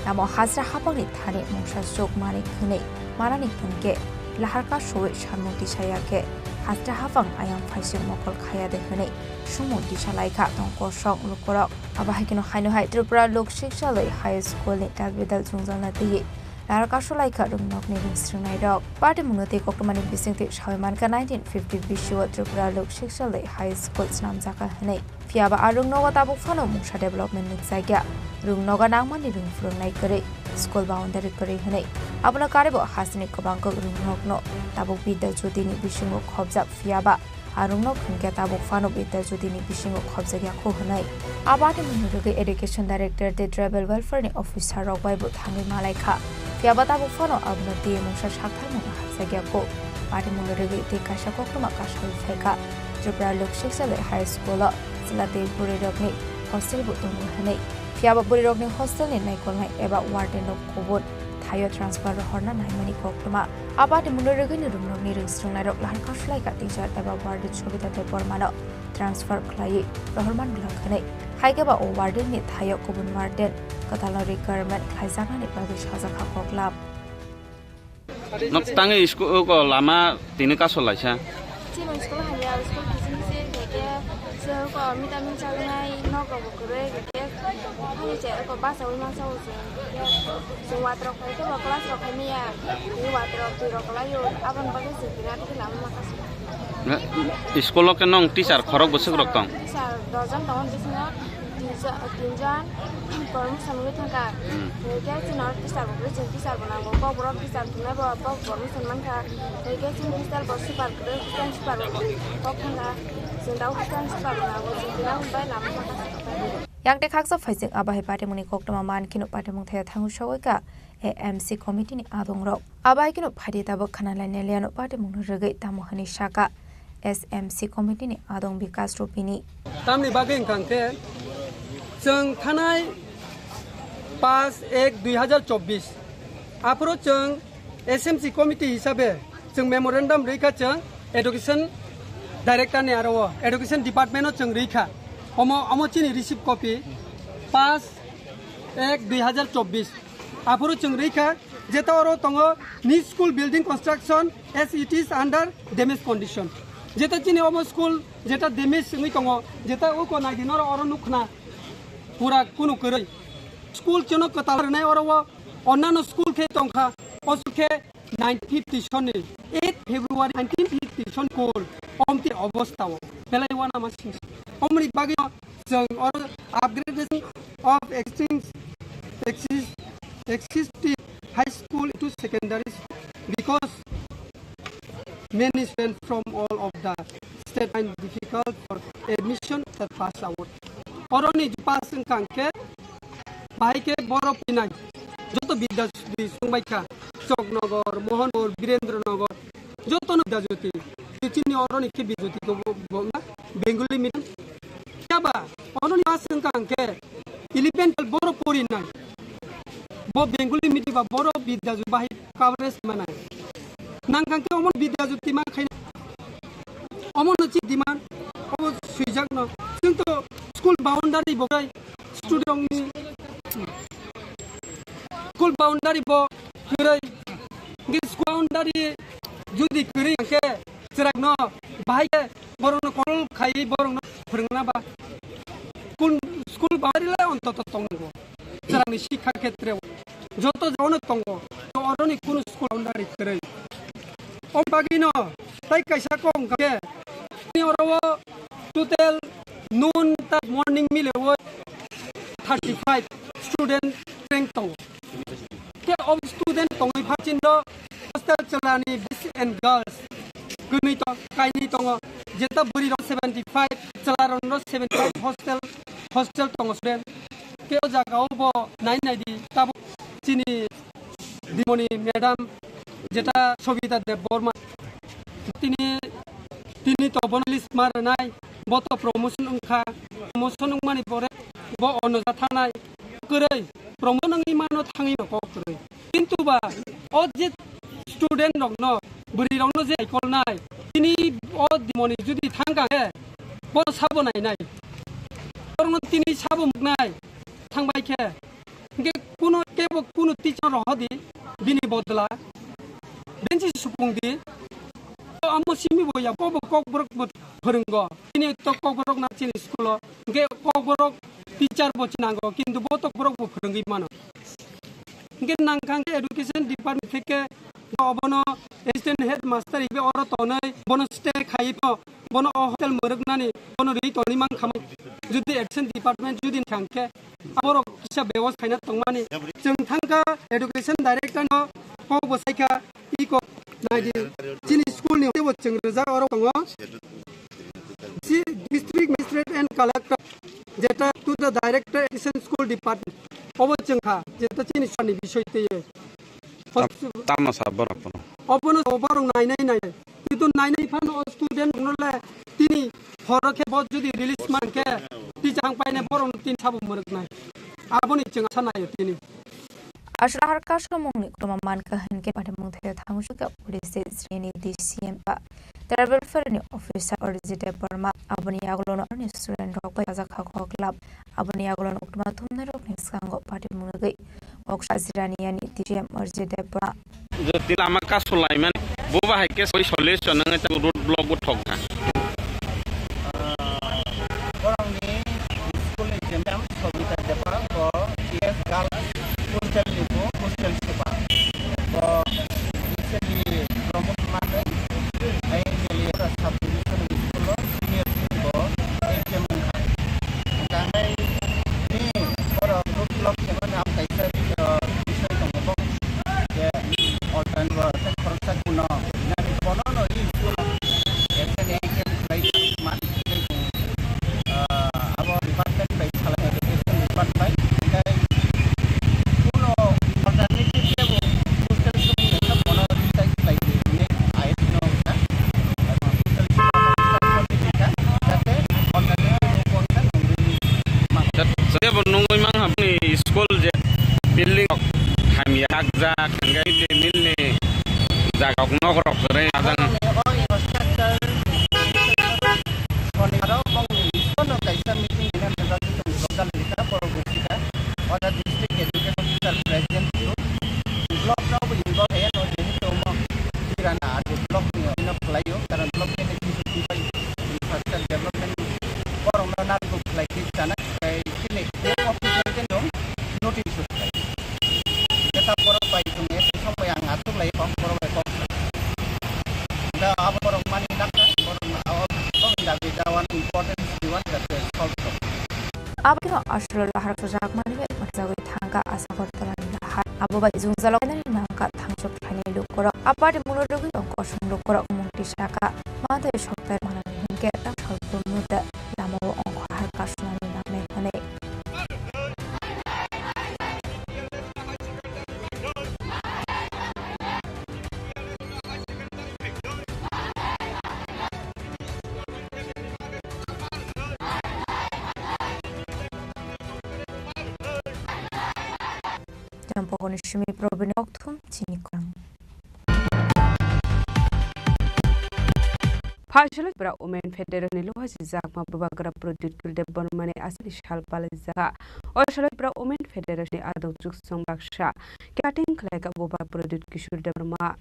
namo hasra hafang ni thani mungsa jok mani khune marani hunke lahar ka shoi shanmuti sayake Hasra hafang ayam faising mokol khaya de hane sumo tisha laika tong kosok lukorok abahikino hainu hai Tripura Lok Shikshaloi High School ni talbidal jungjalna tege larakaso laika rumnok ni rungsrungnai rok party mungote koktomani bisingte shaimanka 1950 bishiwa Tripura Lok Shikshaloi High School snam jaka hane fiaba arungnoga tabuk phano mungsa development ni jagya rungnoga nangmani rungfrungnai kore school boundary kore hane abona karebo hasini kobangko rungnokno tabuk bidda jodini bisingo khobjak fiaba arungno khunke tabuk fano bidda jodini bisingo khobjagya kho hanai abade munurege education director de tribal welfare ni officer rogwaibo thani malaikha fiaba tabuk fano abna te mungsa sakthar mung hasagya ko bade munurege te kasha kokroma kasha faika Tripura Lok Shiksa High School Silate Burirogni Hostel Butung Hanai Fiaba Burirogni Hostel ni Naikolnai Eba Warden of Kobot Thayo transfer Horna Naimani Koktuma Abade Munurigi ni Rumni Ringstrunarok Lankashlai Katisha Eba Warden Chobita de Bormano transfer Klai Rohman Blankanai Haigaba O Warden ni Thayo Kobun Warden Katalori Government Kaisaka ni Pradesh Hazaka Koklab Noktangi school ko lama tinika solaisa Chini school hanya school bisnis ke ko minta calai no ko kure ke hanya cek ko bahasa ulang sau so watro ko itu kelas ro kami ya ini watro piro kelas yo aban bagai sekitar itu lama makasih school ke nong teacher khorok bosuk roktong teacher dojan tahun di sini tinjan inform sambil tangka ke chino teacher boleh jadi teacher banang ko bro teacher tunai bawa bawa senang ka ke chino teacher bos super ke teacher super ko tangka sendau teacher super banang ko jadi umpai lama makasih yang dekhak sa phaising abahe pate muni koktoma man kinu pate mung thaya thangu shaweka AMC committee ni adong rok abai kinu phadi tabak khana laine liano pate mung regai tamohani shaka SMC committee ni adong bikas rupini tamni bageng kangke जों थानाय 5/1/2024 आफोरो जों SMC committee हिसाबै जों मेमोरेन्डाम रैखा जों education director ने आरो education department जों रैखा अमो चिनि रिसिभ कपि 5/1/2024 आफोरो जों रैखा जेता अरो तंगो नी school building construction as it is under damage condition जेता चिनि अमो स्कूल जेता डैमेज नङै तंगो जेता उको नागिनो अरो नुखना पूरा कुनु करे स्कूल चनो कतारनाय और वो अन्नानो स्कूल के तंखा असुखे 1950 सननि 8 फेब्रुवारी 1950 सन कोल अमति अवस्थाव बेलायवाना मासिं अमरि बागै जों और upgradation of existing high school to secondary because many students from all of the state find difficult for admission that pass out Oroni pasang kangke, baik ke boro pinai, joto bidas di Sungbaika, Choknogor, Mohanpur, Birendranogor, joto bidas joti, Chini oroni ke bijoti ko bonga, Bengali midan, siapa? Oroni pasang kangke, 11 boro purinai, bo Bengali midi ba boro bidas baik coverage mana, nang kangke omon bidas joti mana kain, omon nasi diman, omon sujak no, sinto School boundary bogai student ni school boundary bo kurai ngi school boundary judi kuri ke serak no bahai ke borong no korol khai borong no phurngna ba school boundary la onto tongo serak ni shikha khetre joto jono tongo to oroni kun school boundary kurai om bagi no tai kaisa kong ke ni orowo total noon ta morning meal 35 student rank tong ke of student tong phachin do hostel chalani boys and girls guni to kaini tong jeta buri 75 chalaron 75 hostel tong student ke jaga obo 99 di tab chini dimoni madam jeta sobita de borma tini to bonlis marnai boto promotion mani pore bo ono jatanai kurai promotion ngi mano thangi ko kurai kintu ba o je student rok no buri rok no je ikol nai tini o dimoni judi thanga he bo sabo nai nai orno tini sabo mugnai thangbai ke nge kuno teacher ro hodi bini bodla benci supungdi amo simi boya bobo kokborok phorunggo ini to kokborok na chini school ge kokborok teacher bo chinango kintu bo to borok bo phorungi mano ge nangkang education department theke obono assistant headmaster ibe oro tonai bono stay khai po bono hotel murgnani bono ri toni mang kham judi action department judi thangke aboro kisa ବ୍ୟବସ୍ଥା खाइना तंगमानि जों थांगा education director no Pau Bosaika, Eco, Nagi, Chini School, New Watching Reserve or District Magistrate and Collector, Jetta to the Director Education School Department. Overchangha, Jetta Chini Shani Bishote. Tamas Abarapon. Open over 999. You do 999 student, Tini, Horake Bojudi, release man care, teach and find a boron tin Sabu Murknight. Aboni Changasana, Tini. Ashra Harkasha Moni, Kromanka, and get at Muthe Tamushka, police Srini DCM. Travel Ferry Officer or Zite Burma, Aboniagolon, student rock by Azaka Club, Aboniagolon, Ukmatum, Niskango, Party Munagay, Okshazirani, and DCM or Zite Burma. The Tilamaka Sulaiman, Bova Hikes, we solution and a road blog would talk. School building kami hakza kangai de milne jaga nogrok re adan Abino Ashra Harkazak Mani, Matzawi Tanga, Asaportan, Ababa Zunzalo, and Naka, Tancho Pani Lukoro, Abad Murugi, or Koshum Lukoro, Muntishaka, Mother Shopper, and get a help to move the Lamo on Harkashan in Amane. Pogoniśmy próby noctum, Chini Khorang. Partially bra women federal ni loha si zakma babagra product kulde bonmane asli shal paliza or shal bra women federal ni adu juk sombaksha cutting like boba product kishur de burma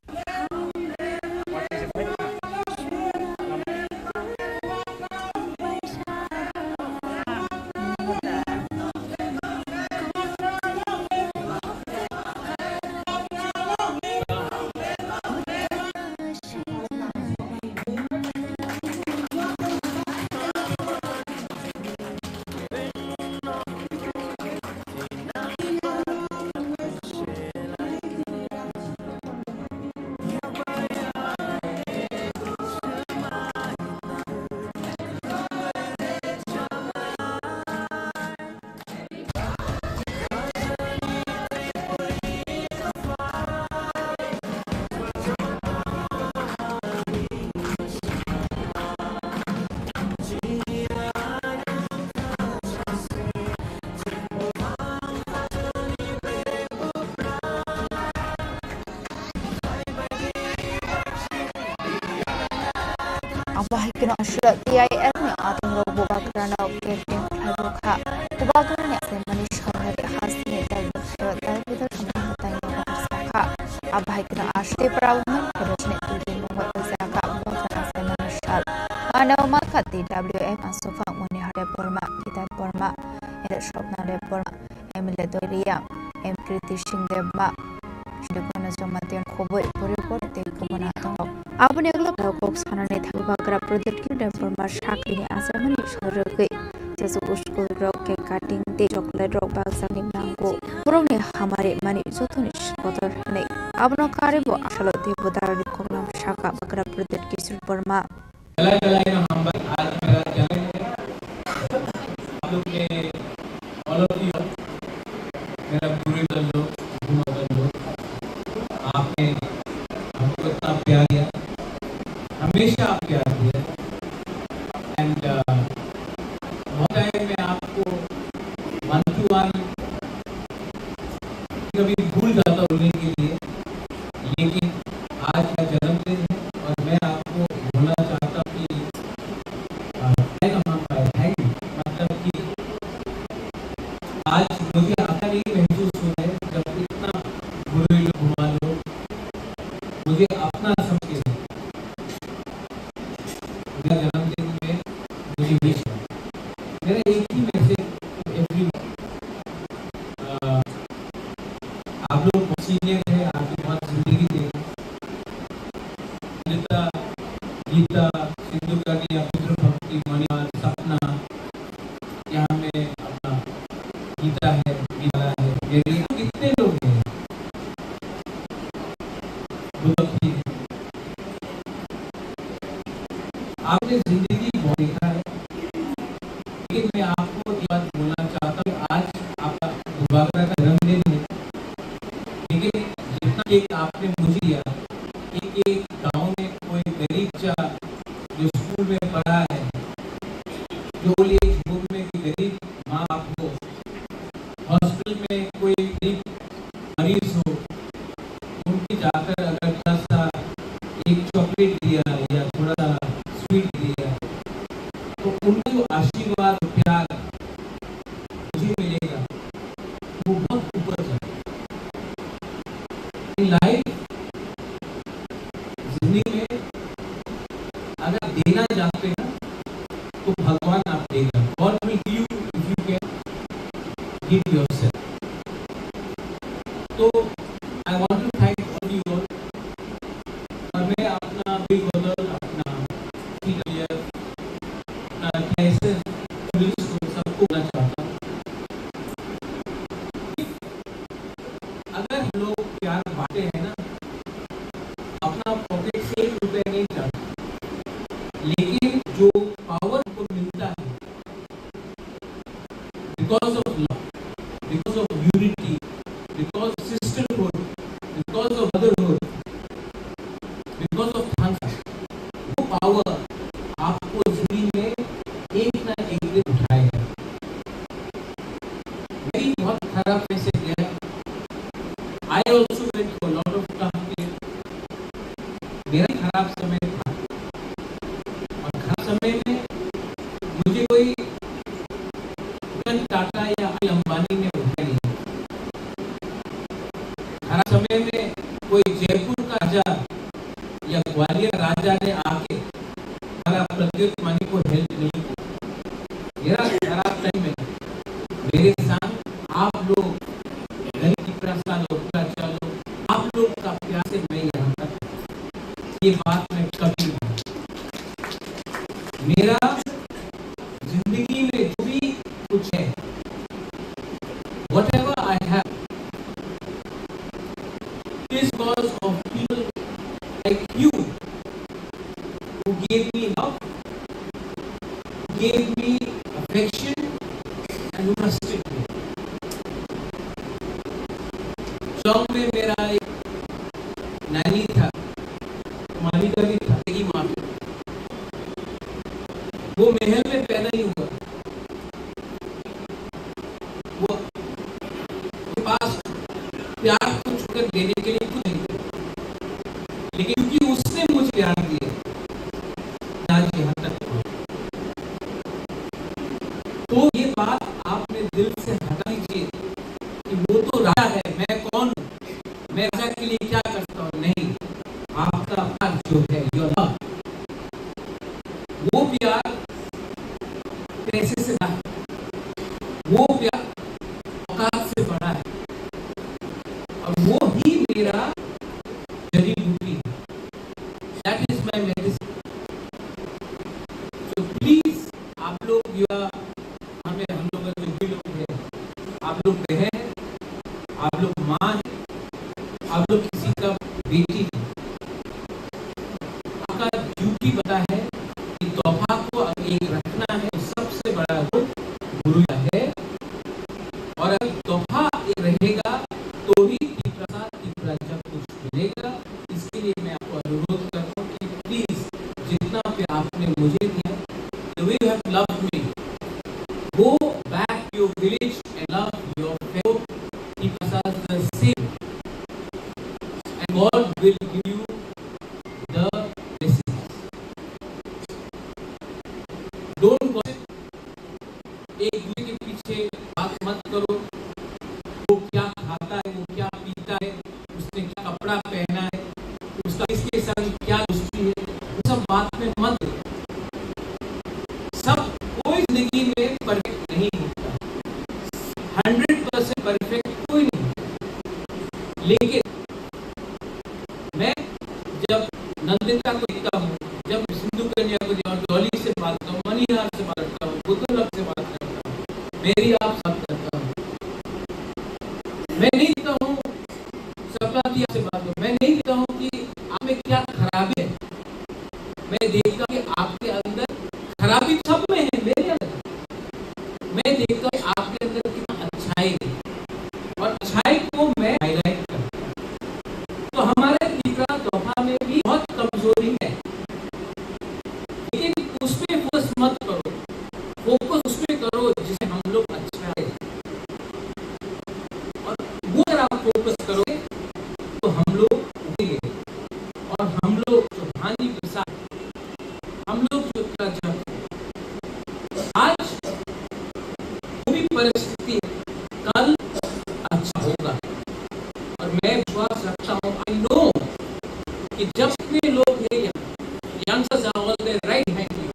Abahikino Ashra TIS ni ating robo background of getting Haruka. Tabagan niya sa Manish Honor Hasni Dalbusha Dalbida Kamatay ng Saka. Abahikino Ashra Browman Production Ipin Mungwat Saka Mungwat sa Manishal. Manaw Makati WM ang sufang Munihare Burma, Kitat Burma, Shop na de Burma, Emile Doria, M. Kritishin Debma. Shidukuna Zomatin Kobo Report Take Kumanatong. Abang yang lepas kau sana ni thak bagra produk kita format shark ini asal mana suruh ke जैसे उसको rock के cutting दे chocolate rock बाग सामने मांगो पुरों ने हमारे माने जो तो निश्चित नहीं अब नौका बारे बो आशलो देवदार कोगलाम शाखा बकरा प्रदेश किशोर वर्मा मेरा पूरे दल आपने हमको इतना प्यार दिया, हमेशा आप प्यार दिया एंड बहुत टाइम में आपको 1 to 1 कभी भूल जाता बोलने के लिए, लेकिन आज का जन्मदिन है और मैं आपको बोलना चाहता कि मतलब कि आज मुझे आता नहीं महसूस हो रहा है जब इतना बुरे लोग घुमा लो मुझे अपना समझे मेरा जन्मदिन में मुझे विश है। मेरा एक ही मैसेज एवरी आप लोग सीनियर है, आपकी बहुत जिंदगी देगा। गीता सिंधु गाड़ी भक्ति मणिमाल सपना यहाँ में अपना गीता है, गीता है, मेरी कितने लोग हैं आपने जिंदगी बहुत देखा है, लेकिन मैं आपको ये बात बोलना चाहता हूँ आज आपका दुबारा का जन्मदिन है, लेकिन जितना केक आपने मुझे दिया, एक गांव में कोई गरीब चा जो स्कूल में पढ़ा है, जो होम में गरीब माँ बाप हो, हॉस्पिटल में कोई गरीब मरीज हो, उनकी जाकर अगर थोड़ा सा एक चॉकलेट दिया या थोड़ा सा स्वीट दिया तो उनका जो आशीर्वाद प्यार मुझे मिलेगा वो बहुत ऊपर जाएगा। लाइफ जिंदगी में अगर देना चाहते हैं तो भगवान आप देगा। God will give you if you can give yourself. तो I want to thank all you all। और मैं अपना बिग ब्रदर, अपना टीचर, अपना कैसे पुलिस को सबको बोलना चाहता हूँ, अगर हम लोग प्यार बांटते हैं ना, अपना पॉकेट से ₹1 नहीं जाता, लेकिन जो पावर को मिलता है because of love, because of unity, because of sisterhood, because of brotherhood, because of thanks, वो पावर आपको जिंदगी में एक ना एक दिन उठाएगा। मेरी बहुत खराब पैसे गया, I also went through a lot of tough days। मेरा खराब समय था और खराब समय में मुझे कोई टाटा या अंबानी ने उठाया नहीं। खराब समय में कोई जयपुर का राजा या ग्वालियर राजा ने आके हमारा प्रद्युत मानी को हेल्प नहीं किया। मेरा खराब टाइम में मेरे साथ आप लोग गरीब त्रिपुरा लोग, आप लोग का प्यार से मैं यहाँ तक, ये बात मैं कभी मेरा जिंदगी में जो भी कुछ है, whatever I have is because of people like you who gave me love, gave me affection and who trusted me। चौक में मेरा एक नानी था, मामी का भी था, एक ही माँ था। वो महल में पैदा ही हुआ, वो पास प्यार को छुकर देने के लिए कुछ नहीं था, लेकिन क्योंकि उसने मुझे प्यार दिया आज यहाँ तक। तो ये बात आपने दिल से हटा दीजिए कि वो तो राजा है, मैं कौन हूँ, मैं राजा के लिए क्या करता हूँ। नहीं, आपका प्यार जो है योर लव, वो प्यार पैसे से बड़ा है, वो प्यार औकात से बड़ा है, और वो ही मेरा जड़ी बूटी है। That is my medicine। So please आप लोग हम लोग जो भी लोग हैं, आप लोग बहन, आप लोग माँ, आप लोग किसी का बेटी जरूरी है और अगर तोहफा रहेगा तो ही त्रिपुरा कुछ मिलेगा। इसके लिए मैं आपको अनुरोध करता हूँ कि प्लीज जितना प्यार आपने मुझे दिया, the way you have loved me, go back to your village and love your fellow Tripurans the same, and God will give you the blessings. Don't go एक दूसरे के पीछे बात मत करो, वो क्या खाता है, वो क्या पीता है, उसने क्या कपड़ा पहना है, उसका किसके संग क्या दोस्ती है, वो सब बात में मत दो। सब कोई जिंदगी में परफेक्ट नहीं होता, 100% परफेक्ट कोई नहीं, लेकिन मैं जब नंदिता को देखता हूँ, जब सिंधु कन्या को देखता हूँ, डॉली से बात करता हूँ, मनीहार से बात करता हूँ, बुद्धुलक से बात करता हूँ, मेरी आप बात करता हूँ, मैं नहीं देखता हूँ सपना से बात करूँ, मैं नहीं देखता हूँ कि आप में क्या खराबी है, मैं देखता हूँ कि आपके अंदर खराबी सब में है, मेरे अंदर मैं देखता हूँ आपके अंदर कितना अच्छाई है और अच्छाई को मैं हाईलाइट करता हूँ। तो हमारे त्रिपुरा तोहफा में भी बहुत कमजोरी है, लेकिन उस पे फोकस मत करो, फोकस उस पे करो जिसे हम लोग अच्छा है, और वो अगर आप फोकस करोगे तो हम लोग उठेंगे, और हम लोग जो हानि के साथ हम लोग जो करना आज पूरी परिस्थिति कल अच्छा होगा, और मैं विश्वास रखता हूँ, आई नो कि जब इतने लोग हैं, youngsters are all there right behind you,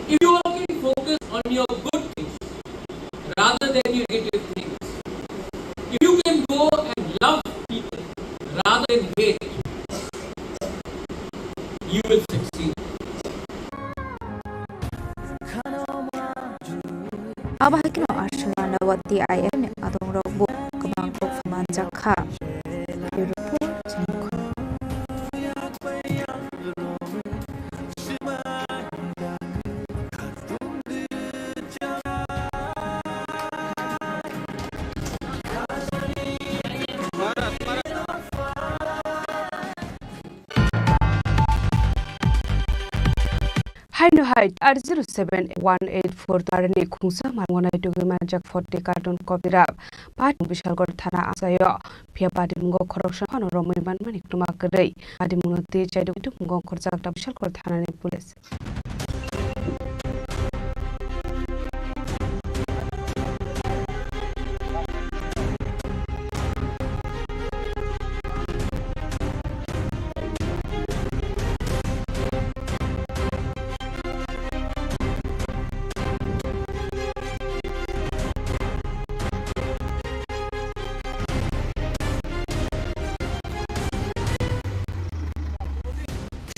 if you all can focus on your good things rather than your negative things, if you can go and love people rather than hate, you will succeed. Abahagino Ashwana Wati Ayan Adong Robo Kamang of Manjaka. Beautiful Chini Khorang. Haino height at 07184 tarani khungsa marwana itugi manjak 40 carton copyrap pat bishalgor thana asayo phia padi mungo corruption phano romoi ban manik tuma kadai adi munote chaidu itu mungo khorjak ta bishalgor thana ni police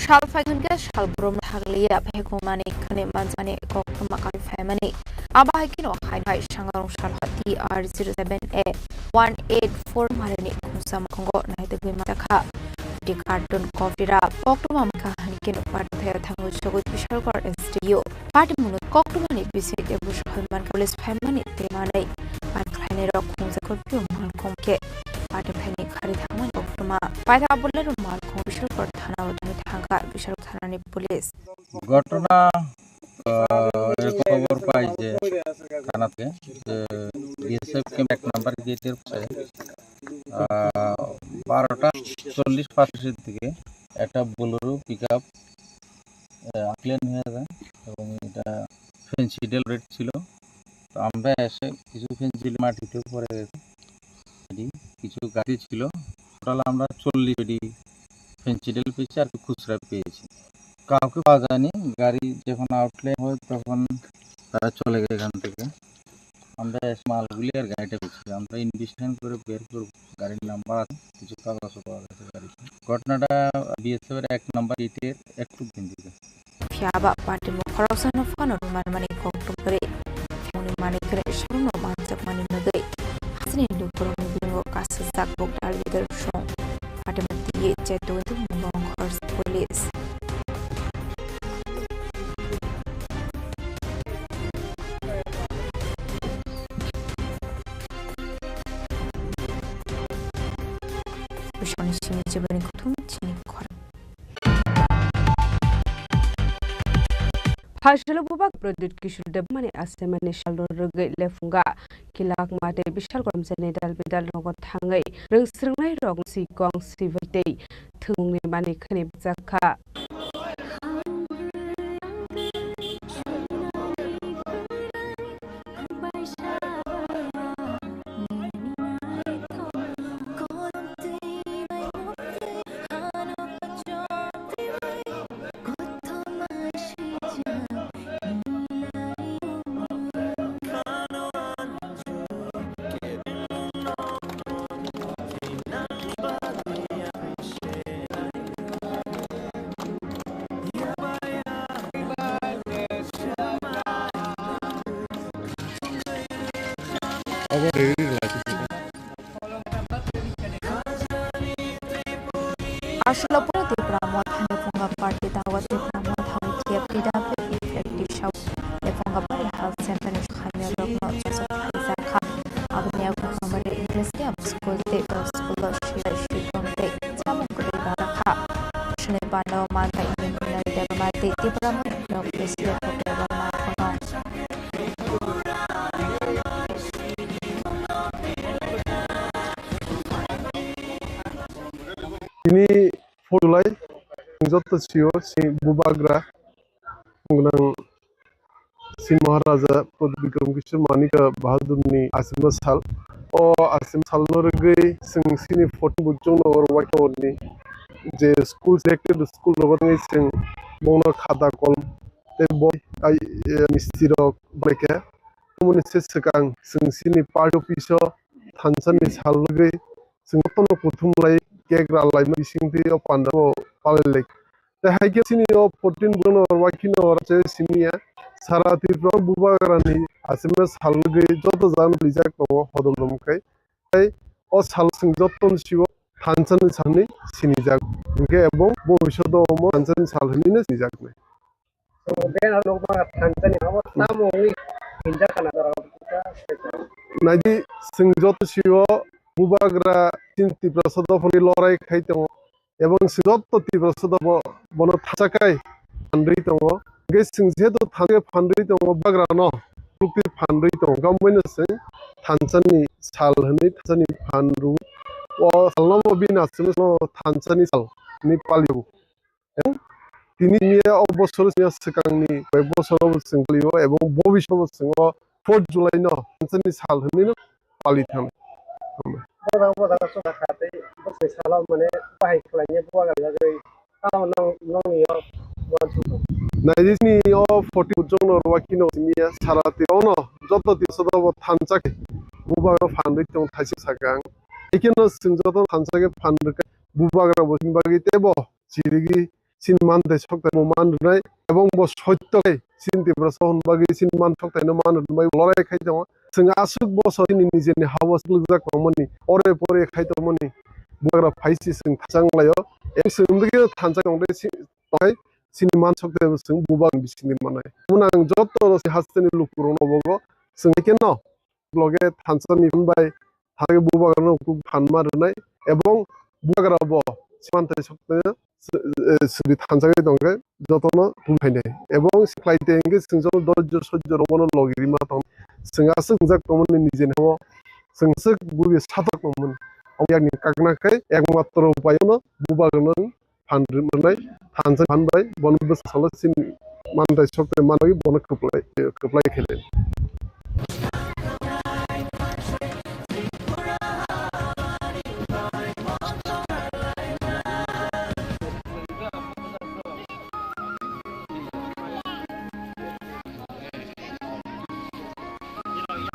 Shal Fagunga shall brum Haglia Pegumani Kanemanzani Kokumakal family. Abahikino High Shangarong shall hati R07A 184 Marani Kusam Congo Night the Wimataka. The cartoon coffee rap, Oktomamka Hanikin Partha Tango Shogut Bishalkor and Studio. Party Munut Koktomani visit the Bush Human Police family, Temane, and Planero Kunzakopium, Malconke. Party Penny Karitaman Oktoma. By the Abulero Malcom Bishalkor Tana Hanga Bishal Tanani Police. ঘটনা খবর পাই যে থানাতে BSF camp 1 নম্বর গেটের পাশে 12:40-45 দিকে একটা Bolero pickup accident হয়ে যায় এবং এটা ফেন্সিডেল রেড ছিল। তো আমরা এসে কিছু ফেন্সিডেল মাটিতে পড়ে গেছে, কিছু গাড়ি ছিল, টোটাল আমরা 40 ফেন্সিডেল পেয়েছি আর খুচরা পেয়েছি, কাউকে পাওয়া যায়নি। গাড়ি যখন আউটলে হয় তখন তারা চলে গেছে এখান থেকে। আমরা এসে মালগুলি আর গাড়িটা পেয়েছি, আমরা ইনভেস্টিগেশন করে বের করব গাড়ির নাম্বার, কিছু কাগজও পাওয়া গেছে গাড়িতে। ঘটনাটা বিএসএফ এর 1 নম্বর গেটের একটু দিন দিকে Fiaba party mo corruption of fun or money cocked করে ফোনে মানে করে শূন্য মানসক মানে নদে হাসিনে দুপুর বিঙ্গো কাছে সাক বুক ডাল বিদার সং পাটে দিয়ে চেতো তো মঙ্গল খরচ police Bishoni Simi Jibani Kutum Chini Khorang Hajlo bubak product kishul de mane asemani shalo rugai lefunga kilak mate bishal koram sene dal bidal nogot hangai rung srungnai rong si kong sivate thungni mani khani zakha Ashla pura Tripura Mothani Funga Party Dawa Tripura Mothani TFTW Effective Show Lefunga Party Health Center in Khanya Rogno Joseph Isaka Abniya Kumari Industry of School Day of School of Shira Shikon Day Samu Kuri Barakha Shne Bano Mata Immunal Devamati Tripura Mothani President of Devama Ini July Jotta Sio si Bubagra Ngunang si Maharaja Pradbikram Kishore Manika Bahadurni Asim Sal o Asim Sal Norgei sing sini 14 bujung or Waitoni je school selected school robangai sing Mona Khata Kol te boy ai mistiro bleke muni sesekang sing sini part office Thansani Sal Norgei sing tono kuthum lai Kegra lai singti o panda o palelek te haike sini o 14 buno or wakino or che sinia sara Tripura bubagrani asime salge joto jan bijak no hodolom kai tai o sal sing joton siwo Thansan salni sinijak inge ebong bobishodo mo Thansan salhini ne sinijak ne so ben alok ma Thansan hawa tamongi injakana dara naji sing joto siwo Bubagra tin Tripura sodofoni lorai khai tongo ebong singotto Tripura sodobo bono thachakai phandri tongo ge singje do thage phandri tongo bagra no lukti phandri tongo gamboino sing Thansani sal hani Thansani phandru o salnomo bina sino Thansani sal ni paliu tini niya obosor niya sekangni obosor sing paliu ebong bobishor sing 4 July no Thansani sal hani no pali tham Najisni o 40 jon or wakino simia sarati ono joto tisodo thanchake bubagra phandri tong thasi sakang ikino singjoto thanchake phandri bubagra bosinbagi tebo chirigi sinman de sokta mo manrunai ebong bo soittokai sin Tripura sohonbagi sinman sokta no manrunai lorai khai jong sing asuk bo sini nijeni hawas lujak komoni ore pore khai tomoni bubagra phaisi sing thanglayo ek singdigi thanchak ongde tokai sinman sokta sing bubag bisini manai munang joto hasteni lukuro no bogo sing ikeno bloge thansani bai thage bubagra no ku phanmarunai ebong bubagra bo simante sokta sri thanchake dongge jotono tulaine ebong siklaite enge singjo dojjo sojjo robono logirima tong singasuk jak tomoni nijeni hawo singsuk bubi satak tomoni omyakni kaknakai ekmatro upayono bubagrano phandri manai thansan phanbai bonbus solosin mandai sokte manai bono kuplai khele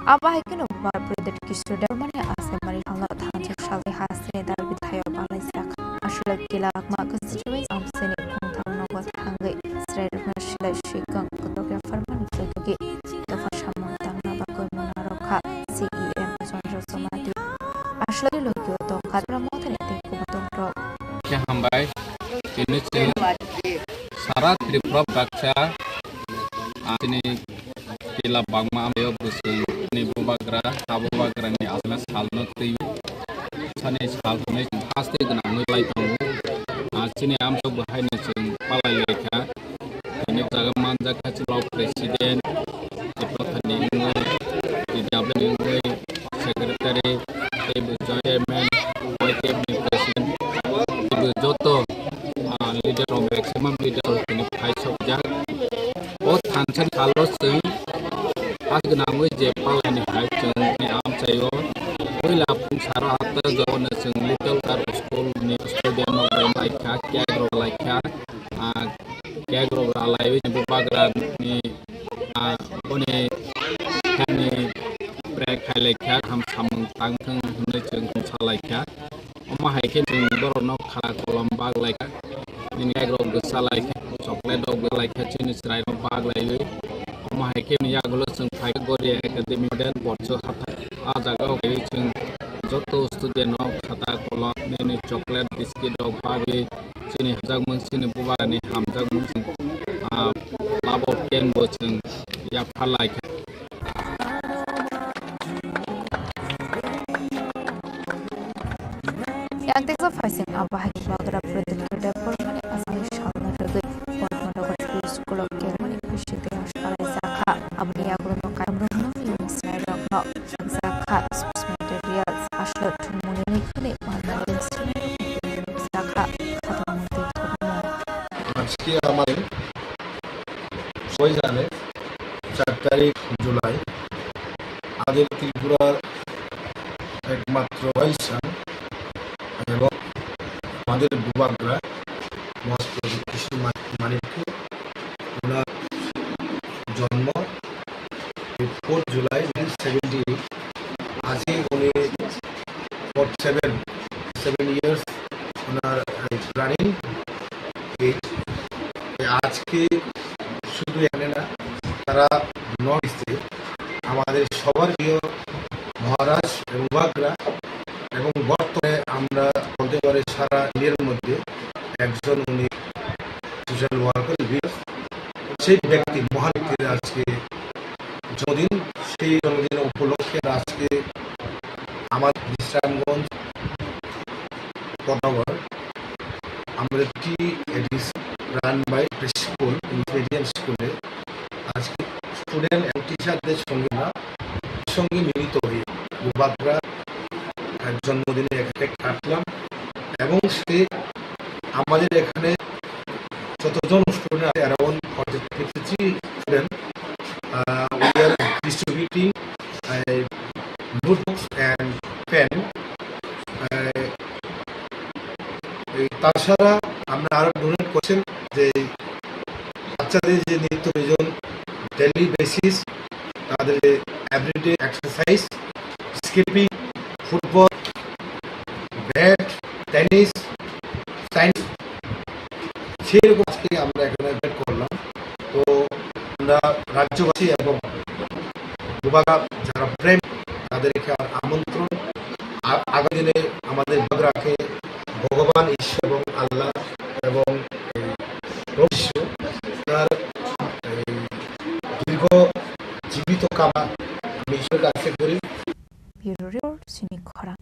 Apa haikino bar product kishore de mane asemani hangna thanchak shali hasne dal bithayo balai sak ashla kilak ma constituency amseni khongthang nogot hangai sredna shila shikang photographer man tsoge the fashamang tangna ba koi monarokha CEM sonjo somati ashla logyo to khatra mothane te kubotong ro kya hambai ini sara Tripura baksa ini kila bangma ayo busung ni bubagra tabubagra ni asna salno ti sani salne hasti gnang lai tongo chini amso bahai chung palai lekha ini jaga manja khachilo president iprothani ngoi secretary chairman president joto leader of maximum leader of the vice of jak o thanchan khalo sing pas gnangoi je palani hai chung ni am chayo oila pung sara hatta jona sing little car school ni student of laikha kagro laikha kagro alai ni bagra ni oni kani prek laikha ham samung tangthang hunai chung salaikha oma haike chung borno khala kolam bag laikha ni kagro gsa laikha chocolate dog laikha chini srai no bag lai oma haike ni yagulo chung phai gori academy model borcho hatha jaga kai chung joto student of khata kolam ni chocolate biscuit dog bag chini hajak mun chini buba ni hamjak mun labo ken bo chung ya phalai yang teksa faising abahagi bagra produk dapur mani asal shalna regi warna dapat school of kermani kushite ashkala zakha abni agro kamrumno yung snairokno zakha materials ashlo tumuni kune mana zakha khatamute thormo আজকে আমাদের সবাই জানে 4 তারিখ জুলাই আদের ত্রিপুরার একমাত্র bison এবং আমাদের বুবাগরা মস্ত কৃষ্ণ মানিককে ওনার জন্ম 4 জুলাই 1978 আজকে উনি 7 years ওনার রানিং আজকে শুধু এখানে না তারা নর্থ ইস্টে আমাদের সবার প্রিয় মহারাজ এবং বাগরা এবং বর্তমানে আমরা বলতে পারি সারা ইন্ডিয়ার মধ্যে একজন উনি সোশ্যাল ওয়ার্কার সেই ব্যক্তি মহান ব্যক্তির আজকে জন্মদিন সেই জন্মদিন উপলক্ষে আজকে আমার বিশ্রামগঞ্জ কটনগর আমাদের T ADC run by school intelligence স্কুলে আজকে স্টুডেন্ট এবং টিচারদের সঙ্গে মিলিত হয়ে বুবাগরা জন্মদিনে এখানে কাটলাম এবং সে আমাদের এখানে যতজন স্টুডেন্ট আছে around 53 student we are distributing notebooks and pen তাছাড়া আমরা আরো ডোনেট করছেন যে বাচ্চাদের যে নিত্য প্রয়োজন ডেইলি বেসিস তাদের everyday exercise skipping football bat tennis science সেরকম আজকে আমরা এখানে ব্যাট করলাম তো আমরা রাজ্যবাসী এবং বুবাগা যারা প্রেম তাদেরকে আমন্ত্রণ আগামী দিনে আমাদের বাগরাকে ভগবান ঈশ্বর এবং আল্লাহ এবং তার দীর্ঘ জীবিত কামনা আমি ঈশ্বরের কাছে করি Chini Khorang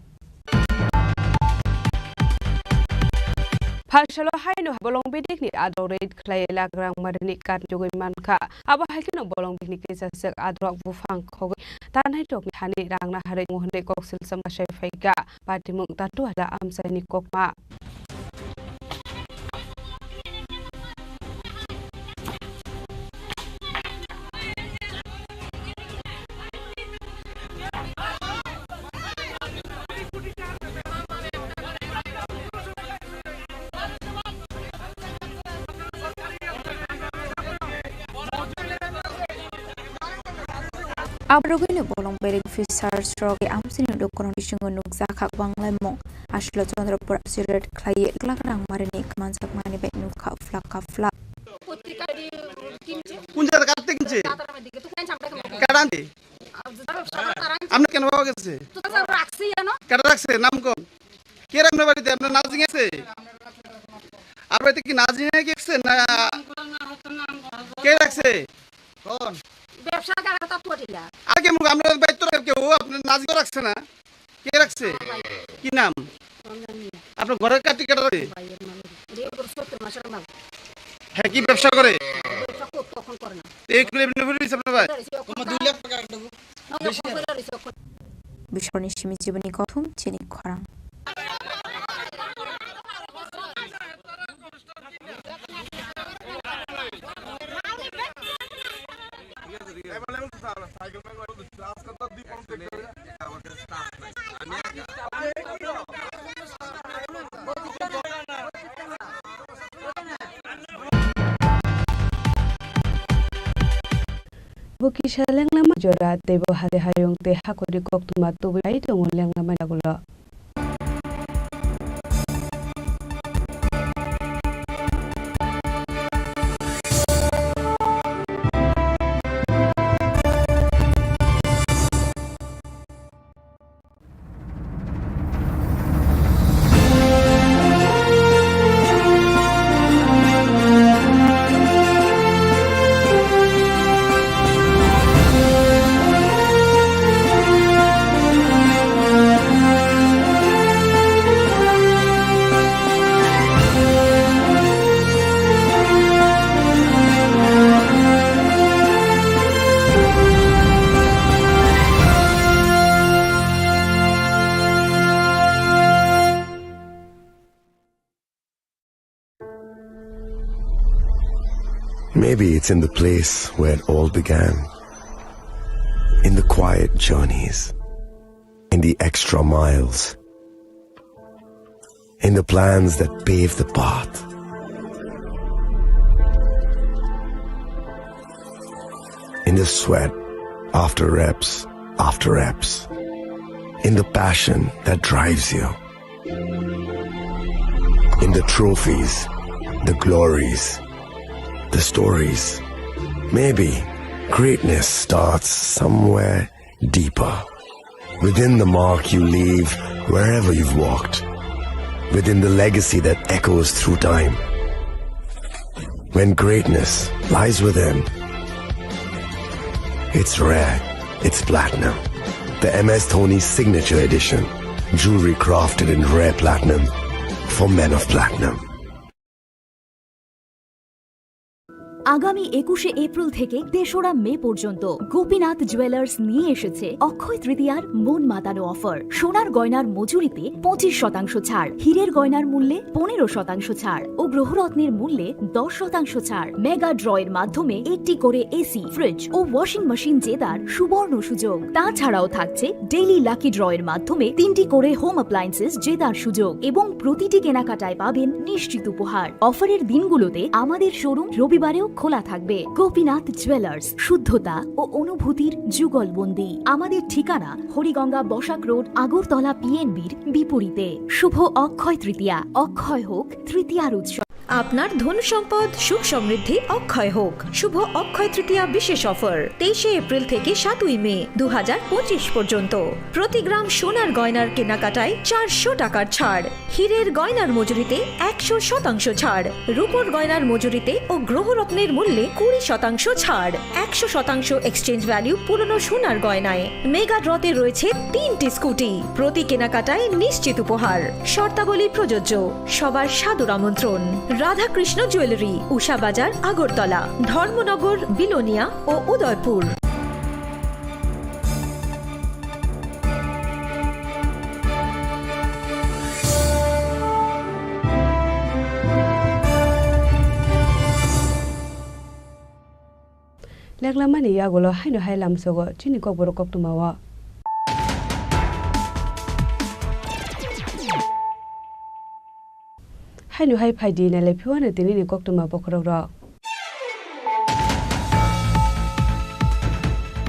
Phashalo haino bolong bidik ni adorate klay lagrang marni kan jogoy manka aba hakino bolong bidik ni sasek adrok bufang khog tanai tok thani rangna hare mohne koksil samasai faiga patimung tatu ada amsai ni kokma Abrogino bolong berik fisar stroke amsini dokoron disungo nukza khak banglai mong ashlo Chandrapura siret klaye glagrang marini kmansak mani be nukha flak কোনটা কাটতে কিনছে কাটানতে আপনি কেন পাওয়া গেছে কাটা রাখছে নাম কোন কে আপনার বাড়িতে আপনার নাজিং আছে আপনার কি নাজিং গেছে না কে রাখছে কোন ব্যবসা কাটা তো পড়িলা আগে মুখ আমরা বাইরে তো কেউ আপনার নাজিং রাখছে না কে রাখছে কি নাম আপনার ঘরের কাটি কাটা রে হ্যাঁ কি ব্যবসা করে এই করে এমনি করে দিছে আপনার ভাই তোমার 2 লাখ টাকা দেবো বিস্ফোরণে সীমিত জীবনী কথম চিনি খরাং Bukisha lenglama jora tebo hade hayong te hakori koktuma tobi ai tongo lenglama dagulo. Maybe it's in the place where it all began. In the quiet journeys. In the extra miles. In the plans that pave the path. In the sweat after reps after reps. In the passion that drives you. In the trophies, the glories, the stories. Maybe greatness starts somewhere deeper. Within the mark you leave wherever you've walked. Within the legacy that echoes through time. When greatness lies within, it's rare, it's platinum. The MS Dhoni Signature Edition. Jewelry crafted in rare platinum for men of platinum. আগামী 21শে April থেকে ৩রা মে পর্যন্ত Gopinath jewellers নিয়ে এসেছে অক্ষয় তৃতীয়ার মন মাতানো offer. সোনার গয়নার মজুরিতে 25% ছাড়, হীরের গয়নার মূল্যে 15% ছাড় ও গ্রহরত্নের মূল্যে 10% ছাড়। মেগা ড্রয়ের মাধ্যমে একটি করে এসি, ফ্রিজ ও ওয়াশিং মেশিন জেতার সুবর্ণ সুযোগ। তাছাড়াও থাকছে ডেইলি লাকি ড্রয়ের মাধ্যমে 3টি করে হোম অ্যাপ্লায়েন্সেস জেতার সুযোগ এবং প্রতিটি কেনাকাটায় পাবেন নিশ্চিত উপহার। অফারের দিনগুলোতে আমাদের শোরুম রবিবারেও খোলা থাকবে। গোপীনাথ জুয়েলার্স, শুদ্ধতা ও অনুভূতির যুগলবন্দি। আমাদের ঠিকানা হরিগঙ্গা বসাক রোড, আগরতলা পিএনবির বিপরীতে। শুভ অক্ষয় তৃতীয়া, অক্ষয় হোক তৃতীয়ার উৎসব। আপনার ধন সম্পদ সুখ সমৃদ্ধি অক্ষয় হোক। শুভ অক্ষয় তৃতীয়া বিশেষ অফার 23শে এপ্রিল থেকে 7ই মে 2025 পর্যন্ত। প্রতি গ্রাম সোনার গয়নার কেনাকাটায় 400 টাকার ছাড়, হীরের গয়নার মজুরিতে 100% ছাড়, রূপোর গয়নার মজুরিতে ও গ্রহরত্নের মূল্যে 20% ছাড়, 100% এক্সচেঞ্জ ভ্যালু পুরনো সোনার গয়নায়। মেগা ড্রতে রয়েছে 3টি স্কুটি, প্রতি কেনাকাটায় নিশ্চিত উপহার। শর্তাবলী প্রযোজ্য। সবার সাদর আমন্ত্রণ। রাধাকৃষ্ণ জুয়েলারি, উষা বাজার, আগরতলা, ধর্মনগর, বিলোনিয়া ও Udaipur. Leglamani yagulo haino hailam sogo chini kokboro koktumawa. Haino hai phaidi na le phiwana tini ni koktuma bokrogro.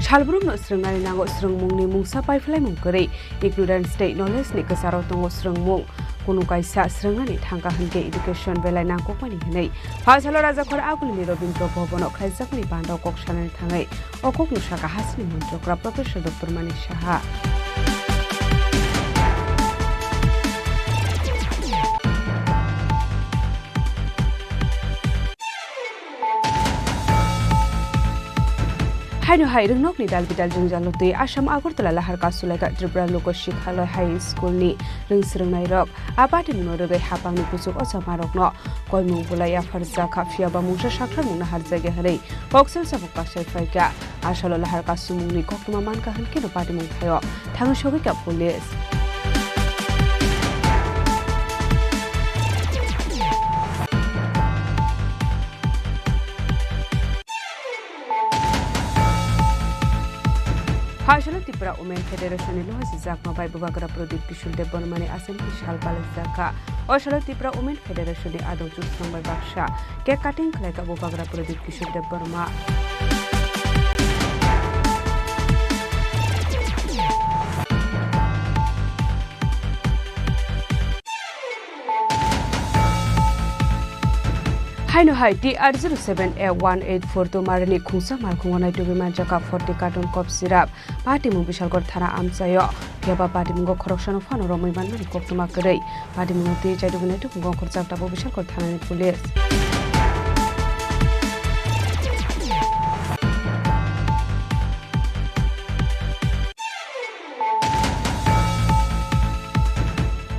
Shalbrum no srungnari nango srungmungni mungsa paiflai mungkori including state knowledge ni kasaro tongo srungmung kono kaisa srungnani thangka hanke education belai nangkokmani hinai phasalo rajakhor agulni robindra bhobono khlaijakni bandau koksanani thangai okokno saka hasni montrokra professor dr Manish Saha Haino hai ringnok ni dal bidal jingjaloti Assam Agartala lahar kasulaika Tripura Loko Shikhaloi High School ni ringsringnai rok abati munorogai hapang ni kusuk osamarokno koimung bulai afarja khafia ba mungsa sakran mungna harjage harei boxel sabuk pasai faika asalo lahar kasumung ni koktuma manka hanke no pati mung thayo thangu shogi ka police Haşalı Tripura Women Federation lo hajizak mabai bubagara Pradip Kishul Debonmani Assembly Shalpal Zaka Haşalı Tripura Women Federation ni adau jus number baksha ke cutting khlaika bubagara Pradip Kishul Debonma Haino hai TR07A184 to marani khungsa malkhungonai tubi manjaka 40 carton cough syrup party mung bishalgor thana amchayo piaba party mung khorokshano phano romoi banmani koktuma korei party mung te chaidugune tu mung khorchak tabo bishalgor thana ni police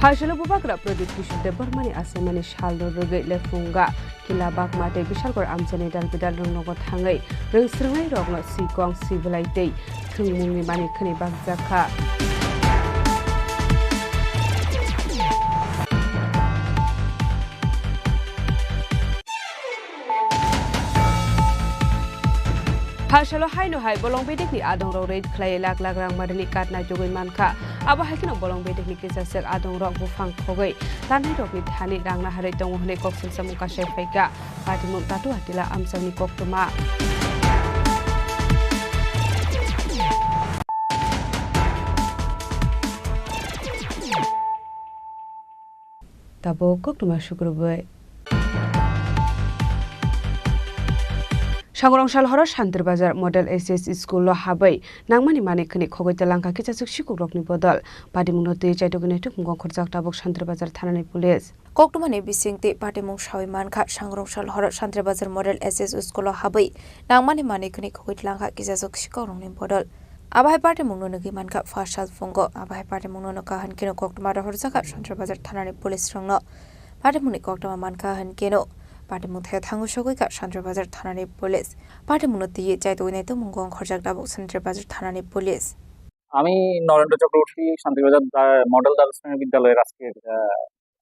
Haşalı bubakra Pradip Kishul Debonmani Assemani Shaldo Rugai Lefunga Kila Bakmate Bishalgor Amjani Dal Bidal Rungnogo Thangai Ringsringnai Rogno Sikong Sibilaitei Thungmungni Mani Khani Bakjaka Haşalo haino hai bolong bedek ni adong ro rate khlai lak lak rang marni katna jogoi mankha abo haikino bolong bedek ni kisasek adong ro bufang khogoi tanai rok ni thani rangna harai tong hone koksel samuka shai phaika pati mung tatu hatila amsani koktuma tabo koktuma shukrubai Sangrongshal Horo Shantir Bazar Model SS School lo habai nangmani mane khani khogoi talangka kichasuk shikukrokni bodol padimungnote chaitogune tukmung khorjak tabok Shantir Bazar thanani police Koktumani bisingte patimung shawi mankha Sangrongshal Horo Shantir Bazar Model SS School lo habai nangmani mane khani khogoi talangka kichasuk shikukrokni bodol Abahai patimungno nagi mankha fashal fongo abahai patimungno kahan kino koktuma horjaka Shantir Bazar thanani police rongno patimungni koktuma mankha han kino Partimung thaya thangu shogoi ka Shantir Bazar thanani police Partimungno tiye chaitogine to mungong khorjak dabok Shantir Bazar thanani police আমি Narendra Chakraborty Shantibazar model দ্বাদশ শ্রেণী বিদ্যালয়ের আজকে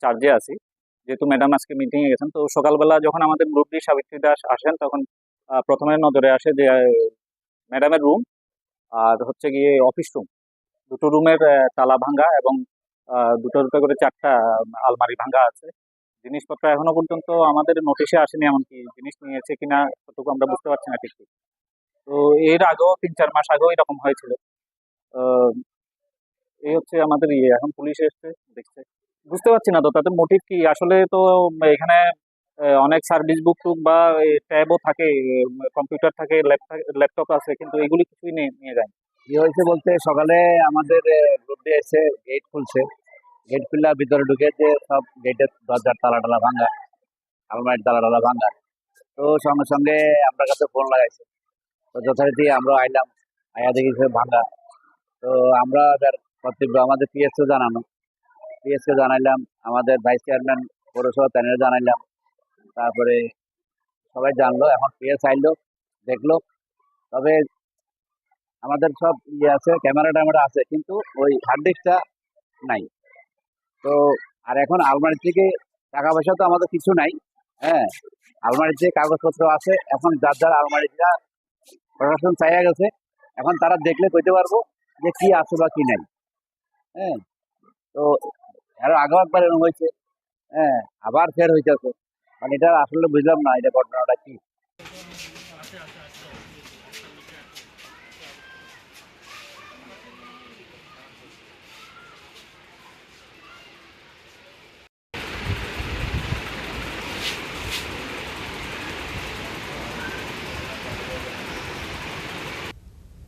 চার্জে আছি যেহেতু madam আজকে meeting এ গেছেন তো সকালবেলা যখন আমাদের গ্রুপ ডি সাবিত্রী দাস আসেন তখন প্রথমে নজরে আসে যে ম্যাডামের রুম আর হচ্ছে গিয়ে অফিস রুম দুটো রুমের তালা ভাঙা এবং দুটো দুটো করে চারটা আলমারি ভাঙা আছে জিনিসপত্র এখনো পর্যন্ত আমাদের নোটিশে আসেনি এমনকি জিনিস নিয়েছে কিনা কতটুকু আমরা বুঝতে পারছি না ঠিক তো এর আগেও 3-4 মাস আগেও এরকম হয়েছিল এই হচ্ছে আমাদের এখন পুলিশ এসছে দেখছে বুঝতে পারছি না তো তাদের মোটিভ কি আসলে তো এখানে অনেক সার্ভিস বুক টুক বা ট্যাবও থাকে কম্পিউটার থাকে ল্যাপটপ আছে কিন্তু এগুলি কিছুই নিয়ে যায় কি হয়েছে বলতে সকালে আমাদের গ্রুপ দিয়ে এসে গেট খুলছে গেট খুললে ভিতরে ঢুকে যে সব গেটের দরজার তালা টালা ভাঙা আলমারির তালা টালা ভাঙা তো সঙ্গে সঙ্গে আমরা কাছে ফোন লাগাইছে তো যথারীতি আমরা আইলাম আয়া দেখি ভাঙা তো আমরা কর্তব্য আমাদের পিএসকে জানানো পিএসকে জানাইলাম আমাদের ভাইস চেয়ারম্যান পৌরসভা প্যানেল জানাইলাম তারপরে সবাই জানলো এখন পিএস আইলো দেখলো তবে আমাদের সব আছে ক্যামেরা ট্যামেরা আছে কিন্তু ওই হার্ড ডিস্কটা নাই তো আর এখন আলমারি থেকে টাকা পয়সা তো আমাদের কিছু নাই হ্যাঁ আলমারির যে কাগজপত্র আছে এখন যার যার আলমারিটা প্রশাসন চাইয়া গেছে এখন তারা দেখলে কইতে পারবো যে কি আছে বা কি নাই হ্যাঁ তো আরো আগেও একবার এরকম হয়েছে হ্যাঁ আবার ফের হইতেছে মানে এটা আসলে বুঝলাম না এটা ঘটনাটা কি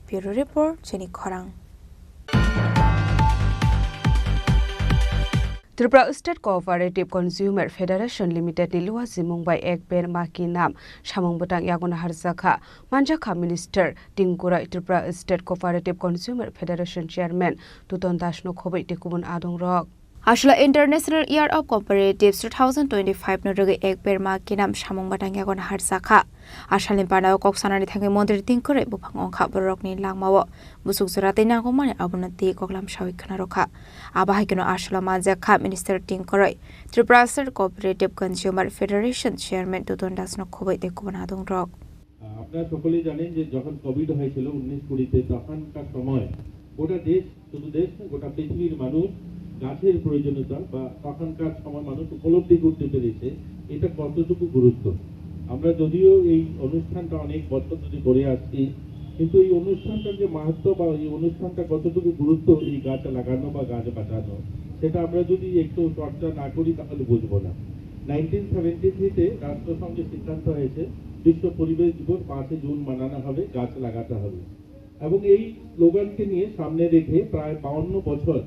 Bureau Report Chini Khorang Tripura State Cooperative Consumer Federation Limited ni luwa zimung bai ekber maki nam samung butang yagona harzakha manjaka Minister Tingkura Tripura State Cooperative Consumer Federation Chairman Tuton Dasno khobai tekubun adong rok Ashla International Year of Cooperatives 2025 nodoge ekber maki nam samung butang yagona harzakha Ashalin panao koksanani thangi Mondri Tingkura bupang ongkha borokni langmawo busuk surate nangomani abunati koklam shawikhana rokha abahikino ashla manjakha Minister Tingkura Tripura State Cooperative Consumer Federation Chairman Tuton Dasno khobai tekubun adong rok আপনারা সকলেই জানেন যে যখন Covid হয়েছিল 19-20 তে তখনকার সময় গোটা দেশ শুধু দেশ না গোটা পৃথিবীর মানুষ গাছের প্রয়োজনীয়তা বা তখনকার সময় মানুষ উপলব্ধি করতে পেরেছে এটা কতটুকু গুরুত্ব আমরা যদিও এই অনুষ্ঠানটা অনেক বছর ধরে করে আসছি কিন্তু এই অনুষ্ঠানটার যে মাহাত্ম্য বা এই অনুষ্ঠানটা কতটুকু গুরুত্ব এই গাছ লাগানো বা গাছ বাঁচানো সেটা আমরা যদি একটু চর্চা না করি তাহলে বুঝবো না 1973 তে রাষ্ট্রসংঘের সিদ্ধান্ত হয়েছে বিশ্ব পরিবেশ দিবস 5 জুন মানানো হবে গাছ লাগাতে হবে এবং এই স্লোগানকে নিয়ে সামনে রেখে প্রায় 52 বছর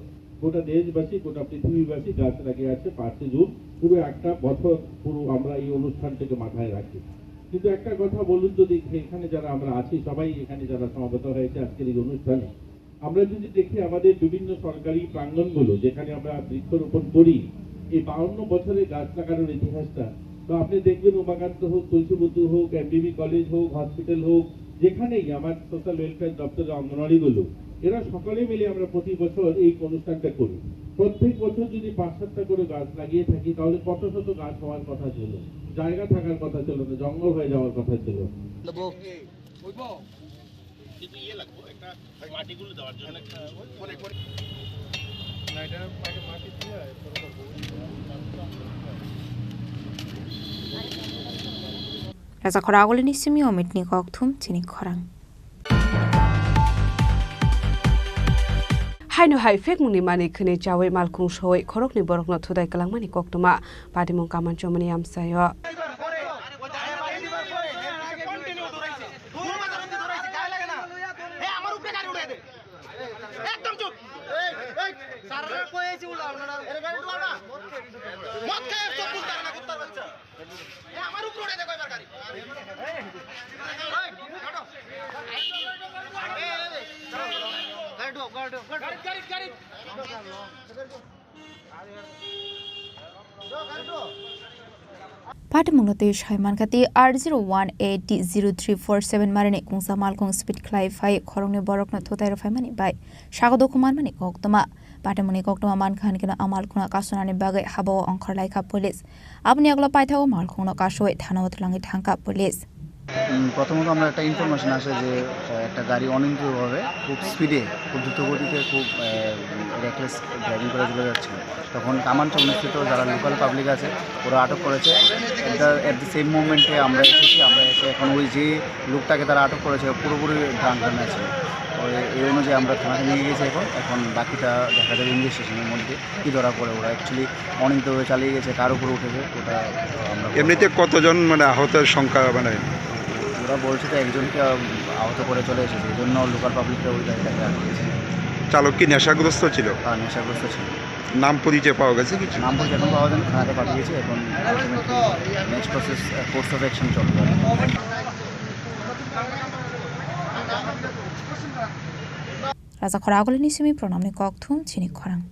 গোটা দেশবাসী গোটা পৃথিবীবাসী গাছ লাগিয়ে আছে 5 জুন পুরো একটা বছর পুরো আমরা এই অনুষ্ঠানটাকে মাথায় রাখি কিন্তু একটা কথা বলুন যদি এখানে যারা আমরা আছি সবাই এখানে যারা সমবেত হয়েছে আজকের এই অনুষ্ঠানে আমরা যদি দেখি আমাদের বিভিন্ন সরকারি প্রাঙ্গণগুলো যেখানে আমরা বৃক্ষরোপণ করি এই 52 বছরের গাছ লাগানোর ইতিহাসটা তো আপনি দেখবেন উমাকান্ত হোক তুলসীবুদ্ধ হোক এমবিবি কলেজ হোক হসপিটাল হোক যেখানেই আমার সোশ্যাল ওয়েলফেয়ার দপ্তরের অঙ্গনওয়াড়িগুলো এরা সকলে মিলে আমরা প্রতি বছর এই অনুষ্ঠানটা করি প্রত্যেক বছর যদি 5-7টা করে গাছ লাগিয়ে থাকি তাহলে কত শত গাছ হওয়ার কথা ছিল জায়গা থাকার কথা ছিল না জঙ্গল হয়ে যাওয়ার কথা ছিল Rasa Khorang ni simi omit ni kokthum Chini Khorang Haino hai fek muni mani khne chawe malkhung shoi khorok ni borok na thudai kalang mani koktoma padimong kaman chomani amsayo Pati mungnote shaiman kati R01800347 marine kungsa malkung speed clarify khorong ni borok na thotai rafai mani bai shagdo kuman mani koktoma pati muni koktoma man khan kina amal khuna kasuna ni bagai habo ongkhar laika police apni aglo paithago malkung no kasoi thanawat langi thangka police প্রথমত আমরা একটা information আসে যে একটা গাড়ি অনিয়ন্ত্রিতভাবে খুব স্পিডে খুব দ্রুত গতিতে খুব রেকলেস ড্রাইভিং করে চলে যাচ্ছে তখন কামানচক নিশ্চিত যারা লোকাল পাবলিক আছে ওরা আটক করেছে এট দ্য সেম মোমেন্টে আমরা এসে এখন ওই যে লোকটাকে তারা আটক করেছে পুরোপুরি ড্রাঙ্ক আছে এই অনুযায়ী আমরা থানাতে নিয়ে গেছি এখন বাকিটা দেখা যাবে ইনভেস্টিগেশনের মধ্যে কী ধরা পড়ে ওরা অ্যাকচুয়ালি অনিয়ন্ত্রিতভাবে চালিয়ে গেছে কার উপরে উঠেছে ওটা আমরা এমনিতে কতজন মানে আহতের সংখ্যা মানে ওরা বলছে তো একজনকে আহত করে চলে এসেছে এই জন্য লোকাল পাবলিকরা ওই গাড়িটাকে আটকেছে চালক কি নেশাগ্রস্ত ছিল হ্যাঁ নেশাগ্রস্ত ছিল নাম পরিচয় পাওয়া গেছে কিছু নাম পরিচয় এখন পাওয়া যায় থানাতে পাঠিয়েছে এখন next process course of action চলবে Rasa Khorang ni simi pronam ni kokthum Chini Khorang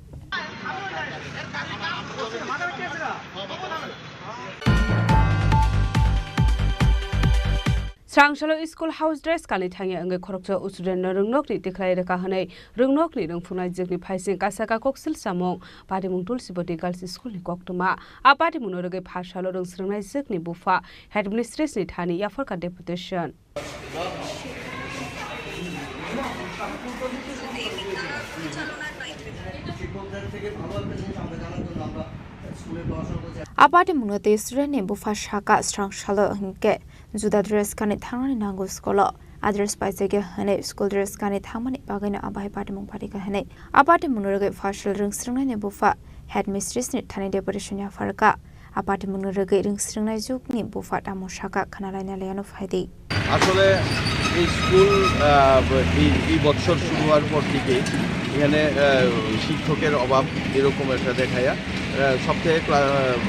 Srangshalo school house dress kali thangi angai khorokcha student na rungnok ni tiklai ra ka hanai rungnok ni rungfunai jekni phaising kasaka koksil samong padimung tulsiboti girls school ni koktuma apati munorege phashalo rungsrungnai jekni bufa headmistress ni thani yaforka deputation Apati mungnote student ni bufa shaka Srangshalo hingke juda dress kani thangani nango skolo address paise ge hane school dress kani thangmani bagaina abai pati mung pati ka hane apati munorege phashal rungsrungnai ni bufa headmistress ni thani deputation ya farka apati munorege rungsrungnai jukni bufa tamo shaka khanalaina layano faidi আসলে এই school এই বছর শুরু হওয়ার পর থেকে এখানে শিক্ষকের অভাব এরকম একটা দেখায়া সপ্তাহে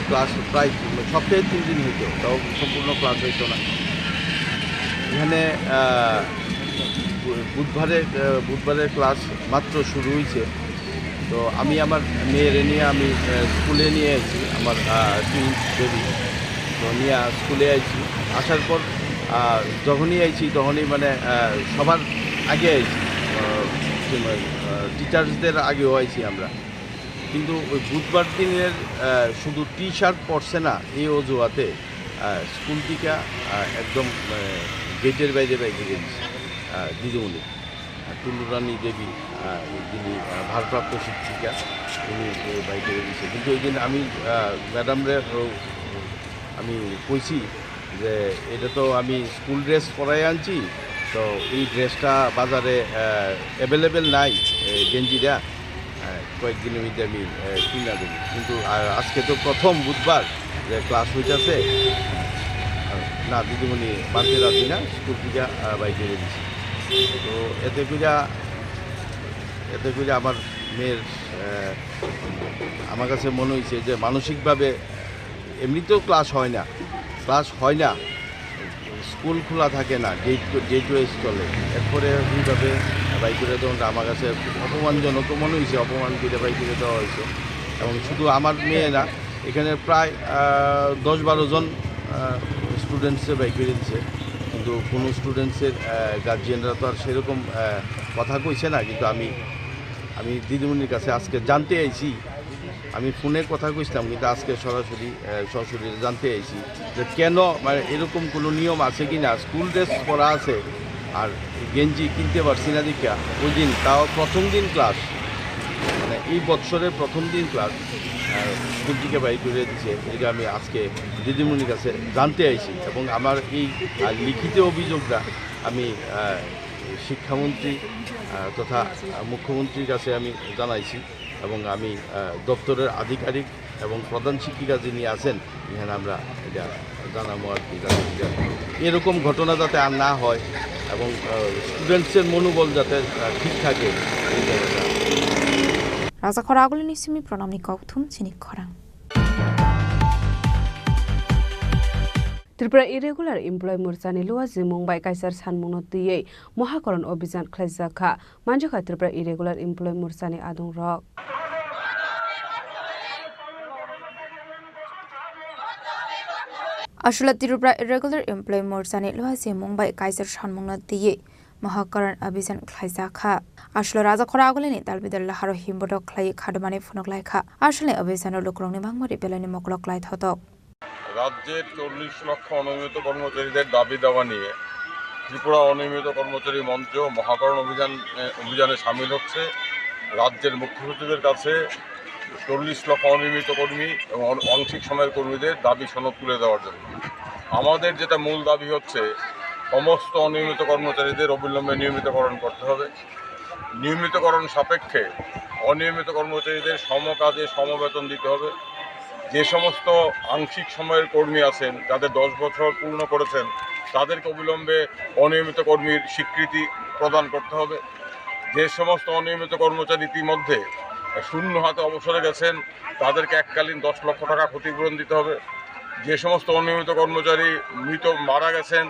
ক্লাস প্রায় সপ্তাহে 3 দিন হইতো, তাও সম্পূর্ণ ক্লাস হইতো না। এখানে বুধবারের ক্লাস মাত্র শুরু হয়েছে। তো আমি আমার মেয়েরে নিয়ে আমি স্কুলে নিয়ে আসছি, আমার টুইন্স বেবি, তো নিয়ে স্কুলে আইছি। আসার পর যখনই আইছি তখনই মানে সবার আগে আইছি, টিচার্সদের আগেও আইছি আমরা। কিন্তু ওই বুধবার দিনের শুধু টি শার্ট পরছে না এই অজুহাতে স্কুল থেকে একদম গেটের বাইরে বাইরে গেছে দিদিমণি টুলুরানী দেবী, যিনি ভারপ্রাপ্ত শিক্ষিকা, তিনি বাইরে দিয়েছে। কিন্তু ওই দিন আমি ম্যাডামরে আমি কইছি যে এটা তো আমি স্কুল ড্রেস পরাই আনছি, তো এই ড্রেসটা বাজারে অ্যাভেলেবেল নাই, গেঞ্জিটা কয়েকদিনের মধ্যে আমি কিনা দেবো। কিন্তু আজকে তো প্রথম বুধবার যে ক্লাস হইতেছে, না দিদিমণি বাড়তে রাখি না, স্কুল থেকে বাইরে দিয়েছি। তো এতে করে আমার মেয়ের আমার কাছে মনে হয়েছে যে মানসিকভাবে এমনিতেও ক্লাস হয় না, স্কুল খোলা থাকে না, ডেট ওয়াইজ চলে। এরপরে এইভাবে বাইরে দেওয়াটা আমার কাছে খুব অপমানজনক মনে হয়েছে, অপমান করে বাইরে দেওয়া হয়েছে। এবং শুধু আমার মেয়ে না, এখানে প্রায় 10-12 জন স্টুডেন্টসে বাইরে দিচ্ছে, কিন্তু কোনো স্টুডেন্টসের গার্জিয়ানরা তো আর সেরকম কথা কইছে না। কিন্তু আমি দিদিমণির কাছে আজকে জানতে আইছি, আমি ফোনে কথা কইছিলাম, কিন্তু আজকে সরাসরি জানতে আইছি যে কেন, মানে এরকম কোনো নিয়ম আছে কি না। স্কুল ড্রেস পরা আছে আর গেঞ্জি কিনতে পারছি না দীক্ষা ওই দিন, তাও প্রথম দিন ক্লাস, মানে এই বৎসরের প্রথম দিন ক্লাস স্কুল থেকে বাইর করে দিচ্ছে। এটা আমি আজকে দিদিমণির কাছে জানতে আইছি এবং আমার এই লিখিত অভিযোগটা আমি শিক্ষামন্ত্রী তথা মুখ্যমন্ত্রীর কাছে আমি জানাইছি এবং আমি দপ্তরের আধিকারিক এবং প্রধান শিক্ষিকা যিনি আছেন এখানে আমরা এটা জানাবো আর কি, এরকম ঘটনা যাতে আর না হয় এবং স্টুডেন্টসের মনোবল যাতে ঠিক থাকে এই জায়গাটা। Raza Khorang ni simi pronamni kauthum Chini Khorang. Tripura irregular employee Mursani Luazi Mumbai Kaisar San Munotiyei Mohakaron Obizan Klezaka Manjaka Tripura irregular employee Mursani Adung Rock. Ashula Tripura irregular employee Mursani Luazi Mumbai Kaisar San Munotiyei Mohakaron Obizan Klezaka Ashula Raza Khorang ni Dalbidal Laharo Himbodo Klai Khadmani Funoklaika Ashule Obizano Lukroni Mangmori Belani Mokloklai Thotok. রাজ্যের 40 লক্ষ অনিয়মিত কর্মচারীদের দাবি দাওয়া নিয়ে ত্রিপুরা অনিয়মিত কর্মচারী মঞ্চ মহাকরণ অভিযানে সামিল হচ্ছে। রাজ্যের মুখ্য সচিবের কাছে 40 লক্ষ অনিয়মিত কর্মী এবং আংশিক সময়ের কর্মীদের দাবি সনদ তুলে দেওয়ার জন্য। আমাদের যেটা মূল দাবি হচ্ছে সমস্ত অনিয়মিত কর্মচারীদের অবিলম্বে নিয়মিতকরণ করতে হবে। নিয়মিতকরণ সাপেক্ষে অনিয়মিত কর্মচারীদের সমকাজে সমবেতন দিতে হবে। যে সমস্ত আংশিক সময়ের কর্মী আছেন যাদের 10 বছর পূর্ণ করেছেন তাদেরকে অবিলম্বে অনিয়মিত কর্মীর স্বীকৃতি প্রদান করতে হবে। যে সমস্ত অনিয়মিত কর্মচারী ইতিমধ্যে শূন্য হাতে অবসরে গেছেন তাদেরকে এককালীন 10 লক্ষ টাকা ক্ষতিপূরণ দিতে হবে। যে সমস্ত অনিয়মিত কর্মচারী মারা গেছেন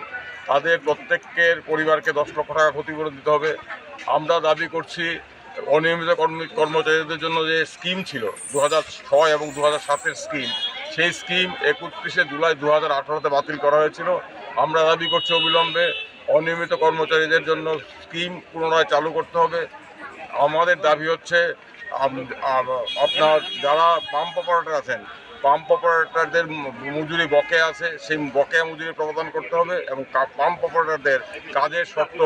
তাদের প্রত্যেকের পরিবারকে 10 লক্ষ টাকা ক্ষতিপূরণ দিতে হবে। আমরা দাবি করছি অনিয়মিত কর্মচারীদের জন্য যে স্কিম ছিল 2006 এবং 2007-এর স্কিম, সেই স্কিম 31শে জুলাই 2018-তে বাতিল করা হয়েছিল। আমরা দাবি করছি অবিলম্বে অনিয়মিত কর্মচারীদের জন্য স্কিম পুনরায় চালু করতে হবে। আমাদের দাবি হচ্ছে আপনার যারা পাম্প অপারেটর আছেন, পাম্প অপারেটরদের মজুরি বকেয়া আছে, সেই বকেয়া মজুরি প্রদান করতে হবে এবং পাম্প অপারেটরদের কাজের শর্ত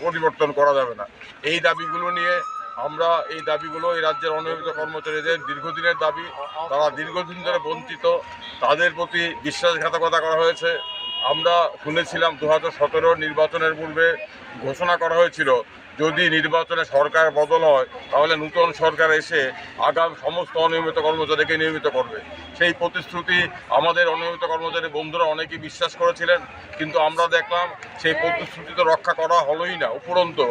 পরিবর্তন করা যাবে না। এই দাবিগুলো নিয়ে আমরা এই রাজ্যের অনিয়মিত কর্মচারীদের দীর্ঘদিনের দাবি, তারা দীর্ঘদিন ধরে বঞ্চিত, তাদের প্রতি বিশ্বাসঘাতকতা করা হয়েছে। আমরা শুনেছিলাম 2017 নির্বাচনের পূর্বে ঘোষণা করা হয়েছিল যদি নির্বাচনে সরকার বদল হয় তাহলে নতুন সরকার এসে আগামী সমস্ত অনিয়মিত কর্মচারীকে নিয়মিত করবে। সেই প্রতিশ্রুতি আমাদের অনিয়মিত কর্মচারী বন্ধুরা অনেকেই বিশ্বাস করেছিলেন, কিন্তু আমরা দেখলাম সেই প্রতিশ্রুতি তো রক্ষা করা হলোই না। উপরন্তু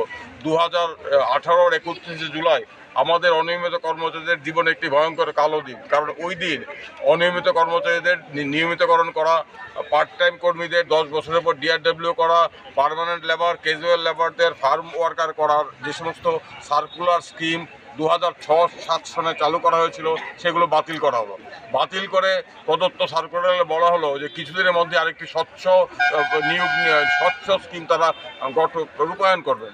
2018-র 31শে জুলাই আমাদের অনিয়মিত কর্মচারীদের জীবনে একটি ভয়ঙ্কর কালো দিন। কারণ ওই দিন অনিয়মিত কর্মচারীদের নিয়মিতকরণ করা, পার্ট টাইম কর্মীদের 10 বছরের পর ডিআরডব্লিউ করা, পার্মানেন্ট লেবার, ক্যাজুয়াল লেবারদের ফার্ম ওয়ার্কার করার যে সমস্ত সার্কুলার স্কিম 2006-07 সনে চালু করা হয়েছিল সেগুলো বাতিল করা হলো। বাতিল করে প্রদত্ত সার্কুলারে বলা হলো যে কিছুদিনের মধ্যে আরেকটি স্বচ্ছ স্কিম তারা রূপায়ণ করবেন।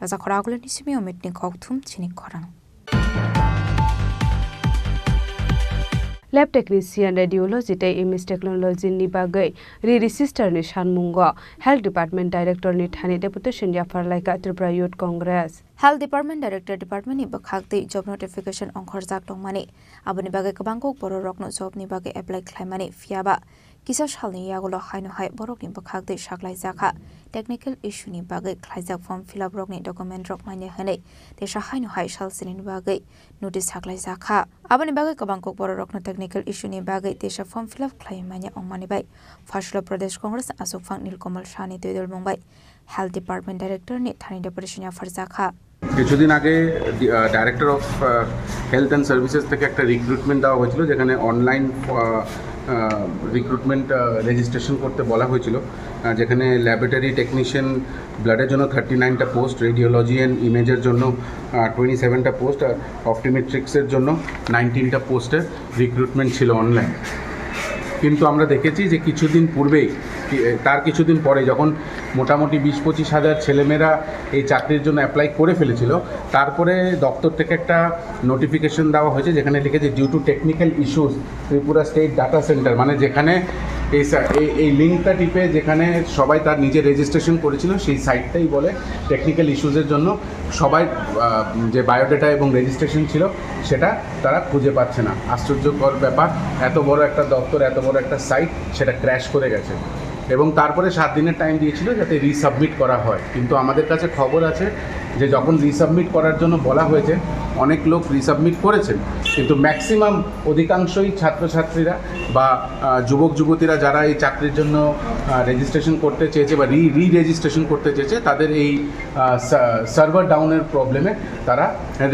Raza Khorang Nisimi Omitni Koktum Chini Khorang. Lab technician radiology te image technology ni bagai re-register ni Shanmungo Health Department Director ni Thani Deputation Jafar Laika Tripura Youth Congress. Health Department Director Department ni bakhakti job notification onkhorjak tongmani aboni bagai kabangkok boro rokno job ni bagai apply khlaimani fiaba kisa shalni yagulo haino hai borok ni bakhakti saklai jakha technical issue ni bagai khlaijak form fill up rok ni document rok mane hane te sa haino hai sal sinin bagai notice saklai jakha aboni bagai kabangkok boro rokno technical issue ni bagai te sa form fill up khlaimani ongmani bai Fashla Pradesh Congress Asokfang Nilkomal Shani Toidol Mumbai Health Department Director ni Thani Deputation Jafar Jakha কিছুদিন আগে director of health and services থেকে একটা recruitment দেওয়া হয়েছিল, যেখানে online recruitment registration করতে বলা হয়েছিল, যেখানে ল্যাবরেটরি টেকনিশিয়ান ব্লাডের জন্য 39টা পোস্ট, রেডিওলজি অ্যান্ড ইমেজের জন্য 27টা পোস্ট, আর অপটিমেট্রিক্সের জন্য 19টা পোস্টের রিক্রুটমেন্ট ছিল অনলাইন। কিন্তু আমরা দেখেছি যে কিছুদিন পূর্বেই তার কিছুদিন পরে যখন মোটামুটি 20-25 হাজার ছেলেমেয়েরা এই চাকরির জন্য অ্যাপ্লাই করে ফেলেছিল, তারপরে দপ্তর থেকে একটা নোটিফিকেশন দেওয়া হয়েছে যেখানে লিখেছে due to technical issues Tripura state data centre, মানে যেখানে এই লিঙ্কটা টিপে যেখানে সবাই তার নিজের রেজিস্ট্রেশন করেছিল সেই সাইটটাই বলে টেকনিক্যাল ইস্যুসের জন্য সবাই যে বায়োডাটা এবং রেজিস্ট্রেশন ছিল সেটা তারা খুঁজে পাচ্ছে না। আশ্চর্যকর ব্যাপার, এত বড় একটা দপ্তর, এত বড় একটা সাইট, সেটা ক্র্যাশ করে গেছে এবং তারপরে 7 দিনের টাইম দিয়েছিল যাতে রিসাবমিট করা হয়। কিন্তু আমাদের কাছে খবর আছে যে যখন রিসাবমিট করার জন্য বলা হয়েছে অনেক লোক রিসাবমিট করেছেন, কিন্তু ম্যাক্সিমাম অধিকাংশই ছাত্রছাত্রীরা বা যুবক যুবতীরা যারা এই চাকরির জন্য রেজিস্ট্রেশন করতে চেয়েছে বা রেজিস্ট্রেশন করতে চেয়েছে, তাদের এই সার্ভার ডাউনের প্রবলেমে তারা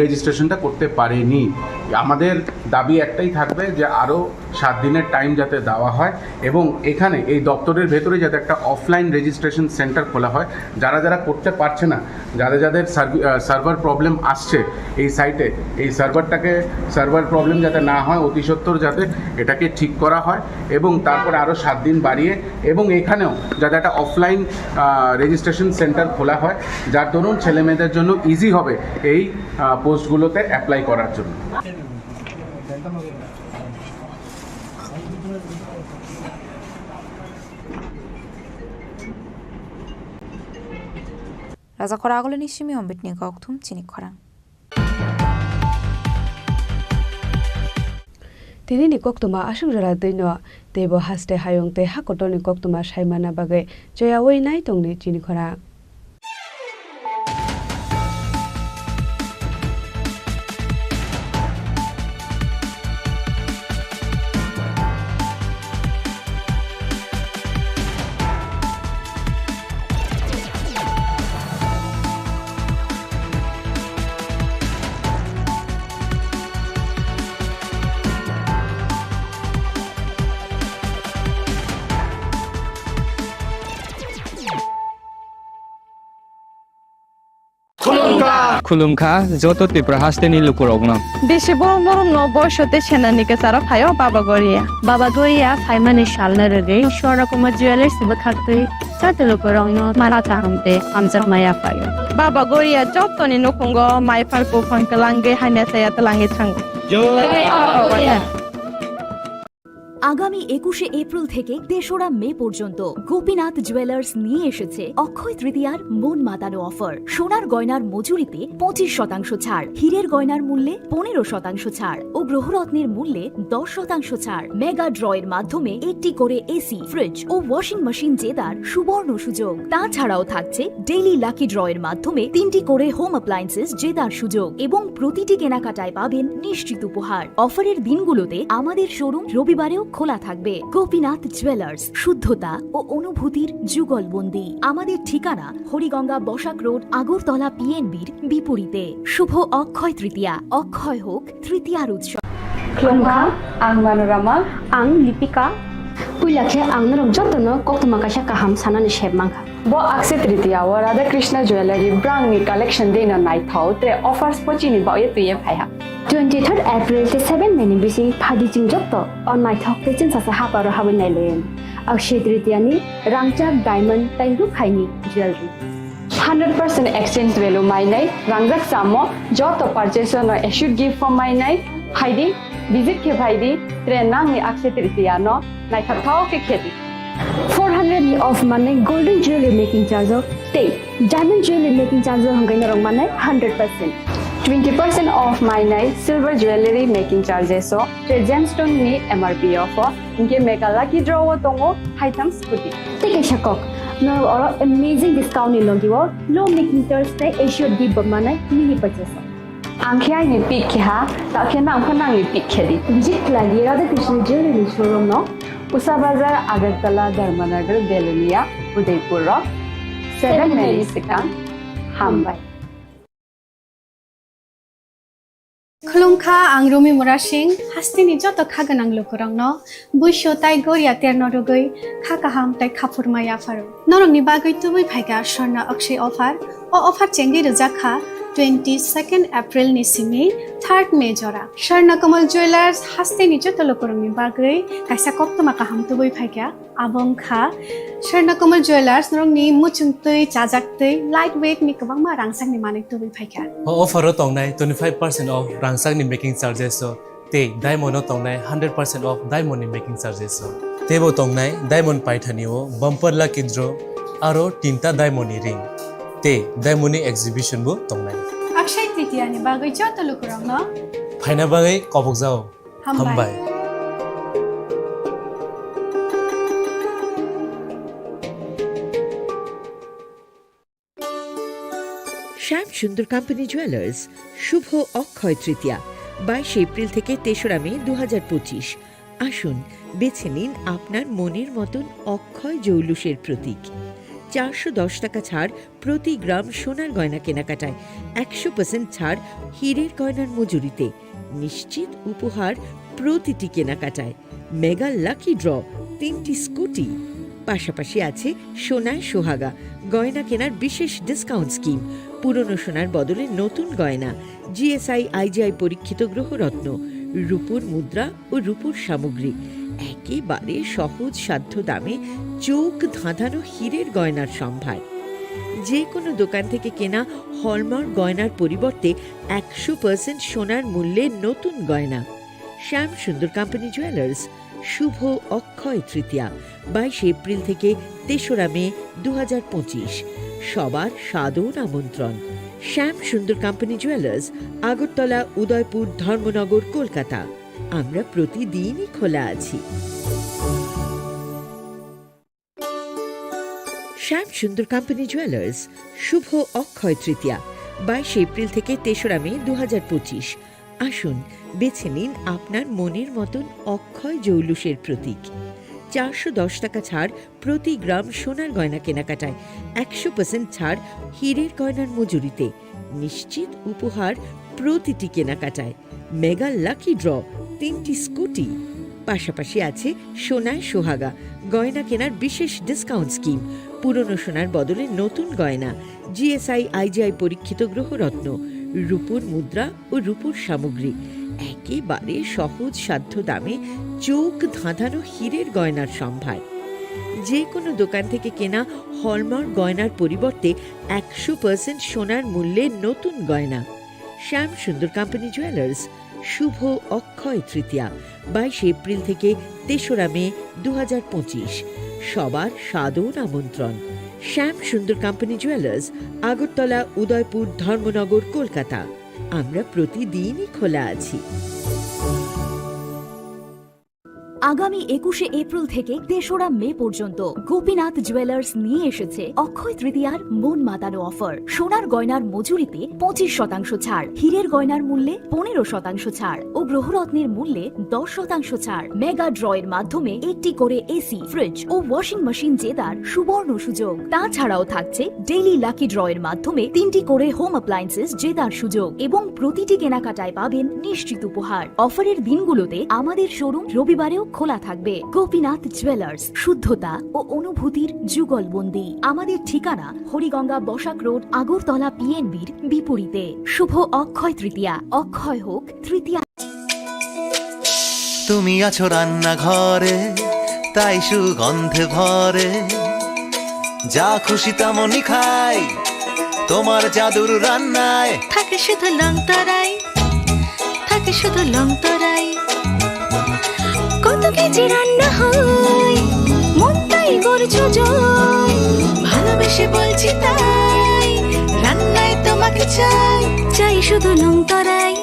রেজিস্ট্রেশনটা করতে পারেনি। আমাদের দাবি একটাই থাকবে যে আরও 7 দিনের টাইম যাতে দেওয়া হয় এবং এখানে এই দপ্তরের ভেতরে যাতে একটা অফলাইন রেজিস্ট্রেশন সেন্টার খোলা হয়। যারা যারা করতে পারছে না, যাদের সার্ভার প্রবলেম আসছে এই সাইটে, এই সার্ভার প্রবলেম যাতে না হয়, অতি সত্বর যাতে এটাকে ঠিক করা হয় এবং তারপরে আরও 7 দিন বাড়িয়ে এবং এখানেও যাতে একটা অফলাইন রেজিস্ট্রেশন সেন্টার খোলা হয়, যার দরুন ছেলেমেয়েদের জন্য ইজি হবে এই পোস্টগুলোতে অ্যাপ্লাই করার জন্য। Raza Khorang Nisimi Omitni Koktum Chini Khorang. Tini ni koktuma asung jala dino tebo haste hayong te hakotoni koktuma saimana bagai joyawoi nai tongni Chini Khorang. খুলুমখা যত ত্রিপুরা হাসতে নিল করগনা বেশি বড় নরম ন বয়সতে সেনানিকে সারা ফায়ও বাবা গরিয়া ফাইমানি শালনা রেগে সরা কুমার জুয়েলার্স বখাতে সাতে লোক রং মারা তাহমতে আমজা মায়া ফায় বাবা গরিয়া যতনি নকুঙ্গ মাই ফালকো ফনকলাঙ্গে হাইনা সায়া তলাঙ্গে থাঙ্গ আগামী 21শে এপ্রিল থেকে ৩রা মে পর্যন্ত গোপীনাথ জুয়েলার্স নিয়ে এসেছে অক্ষয় তৃতীয়ার মন মাতানো অফার। সোনার গয়নার মজুরিতে 25% ছাড়, হীরের গয়নার মূল্যে 15% ছাড় ও গ্রহরত্নের মূল্যে 10% ছাড়। মেগা ড্রয়ের মাধ্যমে একটি করে এসি, ফ্রিজ ও ওয়াশিং মেশিন জেতার সুবর্ণ সুযোগ। তাছাড়াও থাকছে ডেইলি লাকি ড্রয়ের মাধ্যমে 3টি করে হোম অ্যাপ্লায়েন্সেস জেতার সুযোগ এবং প্রতিটি কেনাকাটায় পাবেন নিশ্চিত উপহার। অফারের দিনগুলোতে আমাদের শোরুম রবিবারেও খোলা থাকবে। গোপীনাথ জুয়েলার্স, শুদ্ধতা ও অনুভূতির যুগলবন্দি। আমাদের ঠিকানা হরিগঙ্গা বসাক রোড, আগরতলা পিএনবির বিপরীতে। শুভ অক্ষয় তৃতীয়া, অক্ষয় হোক তৃতীয়ার উৎসব। Klongka, ang Manorama, ang Lipika. Puilakhe ang narong jotono koktuma kaisa kaham sanani shebmangka. Bo akse tritiya wa Radha Krishna Jewelry brang ni collection dena nai thau tre offers pochini ba ye tuye phaiha. 23rd April te 7 May ni bisi phadi jing jotto on nai thau te chin sa haparo hawen nai len. Akse tritiya ni rangchak diamond tai ru khaini jewelry. 100% exchange value mai nai rangjak samo joto purchase no should give for mai nai haidi visit ke bhaidi tre nang ni akse tritiya no nai thau ke kheti 400 of money golden jewelry making charge of te diamond jewelry making charge hangai narong manai 100% 20% off my night silver jewelry making charges so te gemstone ni MRP of inke mega lucky draw tongo haitang scooty take shakok no or amazing discount ni logiwo low making charge te issue di manai mini purchase angkhya ni pik kha ta khena angkhana ni pik khedi visit lagi Radha Krishna jewelry showroom no Usa Bazar, Agartala, Dharmanagar, Belunia, Udaipur, 7 May Sikang, Hambai. Khulungkha ang Rumi Murashing, hastini joto khaganang lukurangno, buisho tai goria ternorugoi, khakaham tai khapurmaya faru. Norong ni bagoi tubui phaiga Sharna Akshay offer, o offer chengi rujakha 22nd April ni simi 3rd May jora. Sharna Kamal Jewelers hastini joto lukurang ni bagoi, kaisa koptoma kaham tubui phaiga, abong kha. Sharna Kamal Jewelers norong ni muchungtui, chajaktui, lightweight ni kabang ma rangsang ni manik tubui phaiga. Offer tongnai 25% off rangsang ni making charges so te diamond tongnai 100% off diamond ni making charges so tebo tongnai diamond paithanio bumper lucky draw aro tinta diamond ni ring te diamond ni exhibition bo tongnai Akshay Tritiya ni bagoi joto lukurangno phaina bagai kobok jao hambai Shyam Sundar company jewellers Shubho Akshaya Tritiya 22 April থেকে 3রা মে 2025 আসুন বেছে নিন আপনার মনের মতন অক্ষয় জৌলুসের প্রতীক 410 টাকা ছাড় প্রতি গ্রাম সোনার গয়না কেনাকাটায় 100% ছাড় হীরের গয়নার মজুরিতে নিশ্চিত উপহার প্রতিটি কেনাকাটায় মেগা লাকি ড্র 3টি স্কুটি পাশাপাশি আছে সোনায় সোহাগা গয়না কেনার বিশেষ ডিসকাউন্ট স্কিম পুরনো সোনার বদলে নতুন গয়না জিএসআই আইজিআই পরীক্ষিত গ্রহরত্ন রূপোর মুদ্রা ও রূপোর সামগ্রী একেবারে সহজ সাধ্য দামে চোখ ধাঁধানো হীরের গয়নার সম্ভার যে কোনো দোকান থেকে কেনা হলমার্ক গয়নার পরিবর্তে 100% সোনার মূল্যে নতুন গয়না শ্যাম সুন্দর কোম্পানি জুয়েলার্স শুভ অক্ষয় তৃতীয়া 22 এপ্রিল থেকে 3রা মে 2025 সবার সাদর আমন্ত্রণ শ্যাম সুন্দর কোম্পানি জুয়েলার্স আগরতলা উদয়পুর ধর্মনগর কলকাতা আমরা প্রতিদিনই খোলা আছি শ্যাম সুন্দর কোম্পানি জুয়েলার্স শুভ অক্ষয় তৃতীয়া 22 এপ্রিল থেকে 3রা মে 2025 আসুন বেছে নিন আপনার মনের মতন অক্ষয় জৌলুসের প্রতীক 410 টাকা ছাড় প্রতি গ্রাম সোনার গয়না কেনাকাটায় 100% ছাড় হীরের গয়নার মজুরিতে নিশ্চিত উপহার প্রতিটি কেনাকাটায় মেগা লাকি ড্র 3টি স্কুটি পাশাপাশি আছে সোনায় সোহাগা গয়না কেনার বিশেষ ডিসকাউন্ট স্কিম পুরনো সোনার বদলে নতুন গয়না জিএসআই আইজিআই পরীক্ষিত গ্রহরত্ন রূপোর মুদ্রা ও রূপোর সামগ্রী একেবারে সহজ সাধ্য দামে চোখ ধাঁধানো হীরের গয়নার সম্ভার যে কোনো দোকান থেকে কেনা হলমার্ক গয়নার পরিবর্তে 100% সোনার মূল্যে নতুন গয়না শ্যাম সুন্দর কোম্পানি জুয়েলার্স শুভ অক্ষয় তৃতীয়া 22 এপ্রিল থেকে 3রা মে 2025 সবার সাদর আমন্ত্রণ শ্যাম সুন্দর কোম্পানি জুয়েলার্স আগরতলা উদয়পুর ধর্মনগর কলকাতা আমরা প্রতিদিনই খোলা আছি আগামী 21শে এপ্রিল থেকে 3রা মে পর্যন্ত গোপীনাথ জুয়েলার্স নিয়ে এসেছে অক্ষয় তৃতীয়ার মন মাতানো অফার। সোনার গয়নার মজুরিতে 25% ছাড়, হীরের গয়নার মূল্যে 15% ছাড় ও গ্রহরত্নের মূল্যে 10% ছাড়। মেগা ড্রয়ের মাধ্যমে একটি করে এসি, ফ্রিজ ও ওয়াশিং মেশিন জেতার সুবর্ণ সুযোগ। তাছাড়াও থাকছে ডেইলি লাকি ড্রয়ের মাধ্যমে 3টি করে হোম অ্যাপ্লায়েন্সেস জেতার সুযোগ এবং প্রতিটি কেনাকাটায় পাবেন নিশ্চিত উপহার। অফারের দিনগুলোতে আমাদের শোরুম রবিবারেও খোলা থাকবে। গোপীনাথ জুয়েলার্স, শুদ্ধতা ও অনুভূতির যুগলবন্দি। আমাদের ঠিকানা হরিগঙ্গা বসাক রোড, আগরতলা পিএনবির বিপরীতে। শুভ অক্ষয় তৃতীয়া, অক্ষয় হোক তৃতীয়া। তুমি আছো রান্নাঘরে, তাই সুগন্ধে ভরে, যা খুশি তেমনই খাই তোমার জাদুর রান্নায়। থাকে শুধু লং তরাই, থাকে শুধু লং তরাই। কত কেজি রান্না হয়, মন তাই করছো জয়। ভালোবেসে বলছি তাই, রান্নায় তোমাকে চাই, চাই শুধু লং তরাই,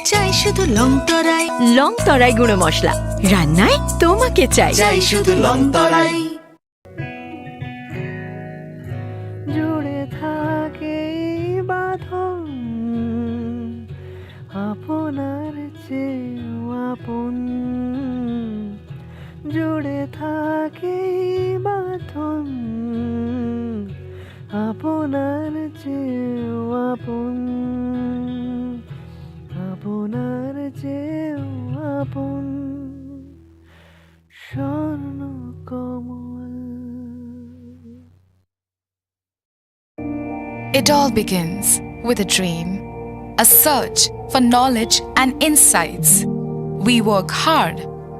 চাই শুধু লং তরাই। লং তরাই গুঁড়ো মশলা, রান্নায় তোমাকে চাই, চাই শুধু লং তরাই। জুড়ে থাকে বাঁধন আপনার চেয়েও আপন, জুড়ে থাকে বাঁধন আপনার চেয়েও আপন, আপনার চেয়েও আপন স্বর্ণ কমল। It all begins with a dream, a search for knowledge and insights. We work hard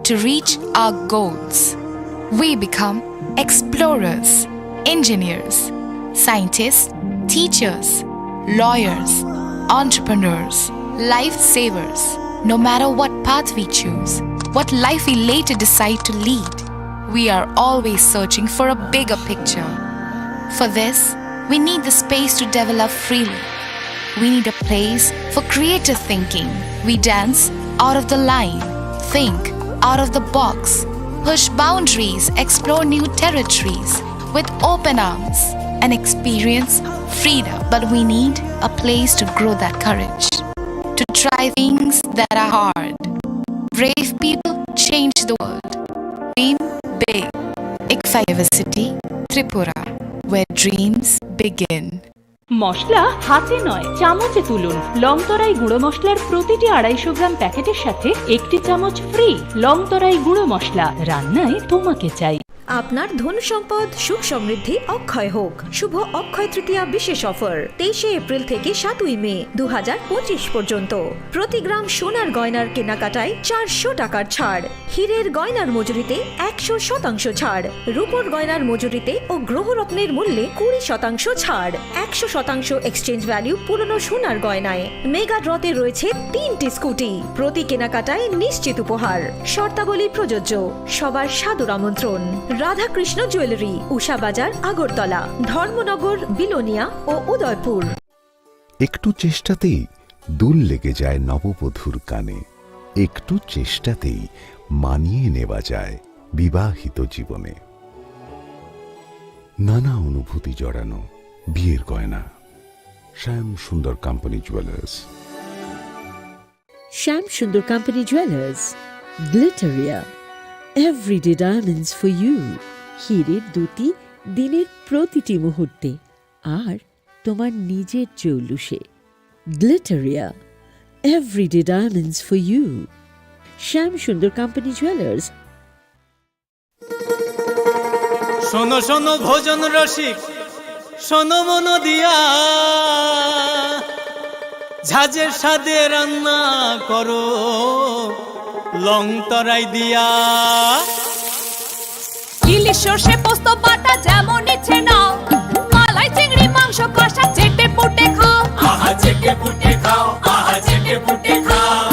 to reach our goals. We become explorers, engineers, scientists, teachers, lawyers, entrepreneurs, lifesavers. No matter what path we choose, what life we later decide to lead, we are always searching for a bigger picture. For this, we need the space to develop freely. We need a place for creative thinking. We dance out of the line, think out of the box, push boundaries, explore new territories with open arms and experience freedom. But we need a place to grow that courage, to try things that are hard. Brave people change the world. Dream big. Ikfa University, Tripura, where dreams begin. মশলা হাতে নয় চামচে তুলুন। Long তরাই গুঁড়ো মশলার প্রতিটি 250 গ্রাম প্যাকেটের সাথে 1টি চামচ ফ্রি। লং তরাই গুঁড়ো মশলা, রান্নায় তোমাকে চাই। আপনার ধন সম্পদ সুখ সমৃদ্ধি অক্ষয় হোক। শুভ অক্ষয় তৃতীয়া বিশেষ অফার 23শে এপ্রিল থেকে 7ই মে 2025 পর্যন্ত। প্রতি গ্রাম সোনার গয়নার কেনাকাটায় 400 টাকার ছাড়, হীরের গয়নার মজুরিতে 100% ছাড়, রূপোর গয়নার মজুরিতে ও গ্রহরত্নের মূল্যে 20% ছাড়, 100% এক্সচেঞ্জ ভ্যালু পুরনো সোনার গয়নায়। মেগা ড্রতে রয়েছে 3টি স্কুটি, প্রতি কেনাকাটায় নিশ্চিত উপহার। শর্তাবলী প্রযোজ্য। সবার সাদর আমন্ত্রণ। রাধাকৃষ্ণ জুয়েলারি, উষা বাজার, আগরতলা, ধর্মনগর, বিলোনিয়া ও উদয়পুর। একটু চেষ্টাতেই দুল লেগে যায় নববধূর কানে, একটু চেষ্টাতেই মানিয়ে নেওয়া যায় বিবাহিত জীবনে। নানা অনুভূতি জড়ানো বিয়ের গয়না। শ্যাম Sundar company jewellers. Shyam Sundar company jewellers, Glitteria, everyday diamonds for you. হীরের দুটি দিনের প্রতিটি মুহূর্তে আর তোমার নিজের জৌলুসে। Glitteria, everyday diamonds for you. Shyam Sundar company jewellers. শোনো শোনো ভোজন রসিক, শোনো মন দিয়া, ঝাঁঝের স্বাদে রান্না করো লং তরাই দিয়া। ইলিশ সর্ষে পোস্ত বাটা যেমন ইচ্ছে নাও, মালাই চিংড়ি মাংস কষা চেটে পুটে খাও, আহা চেটে পুটে খাও, আহা চেটে পুটে খাও।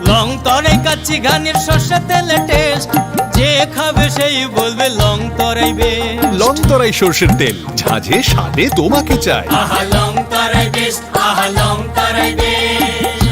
লং তরাই কাচ্চি ঘানির সর্ষে তেলে টেস্ট, যে খাবে সেই বলবে লং তরাই বেশ। লং তরাই সর্ষের তেল, ঝাঁঝে স্বাদে তোমাকে চাই। আহা লং তরাই বেশ, আহা লং তরাই বেশ।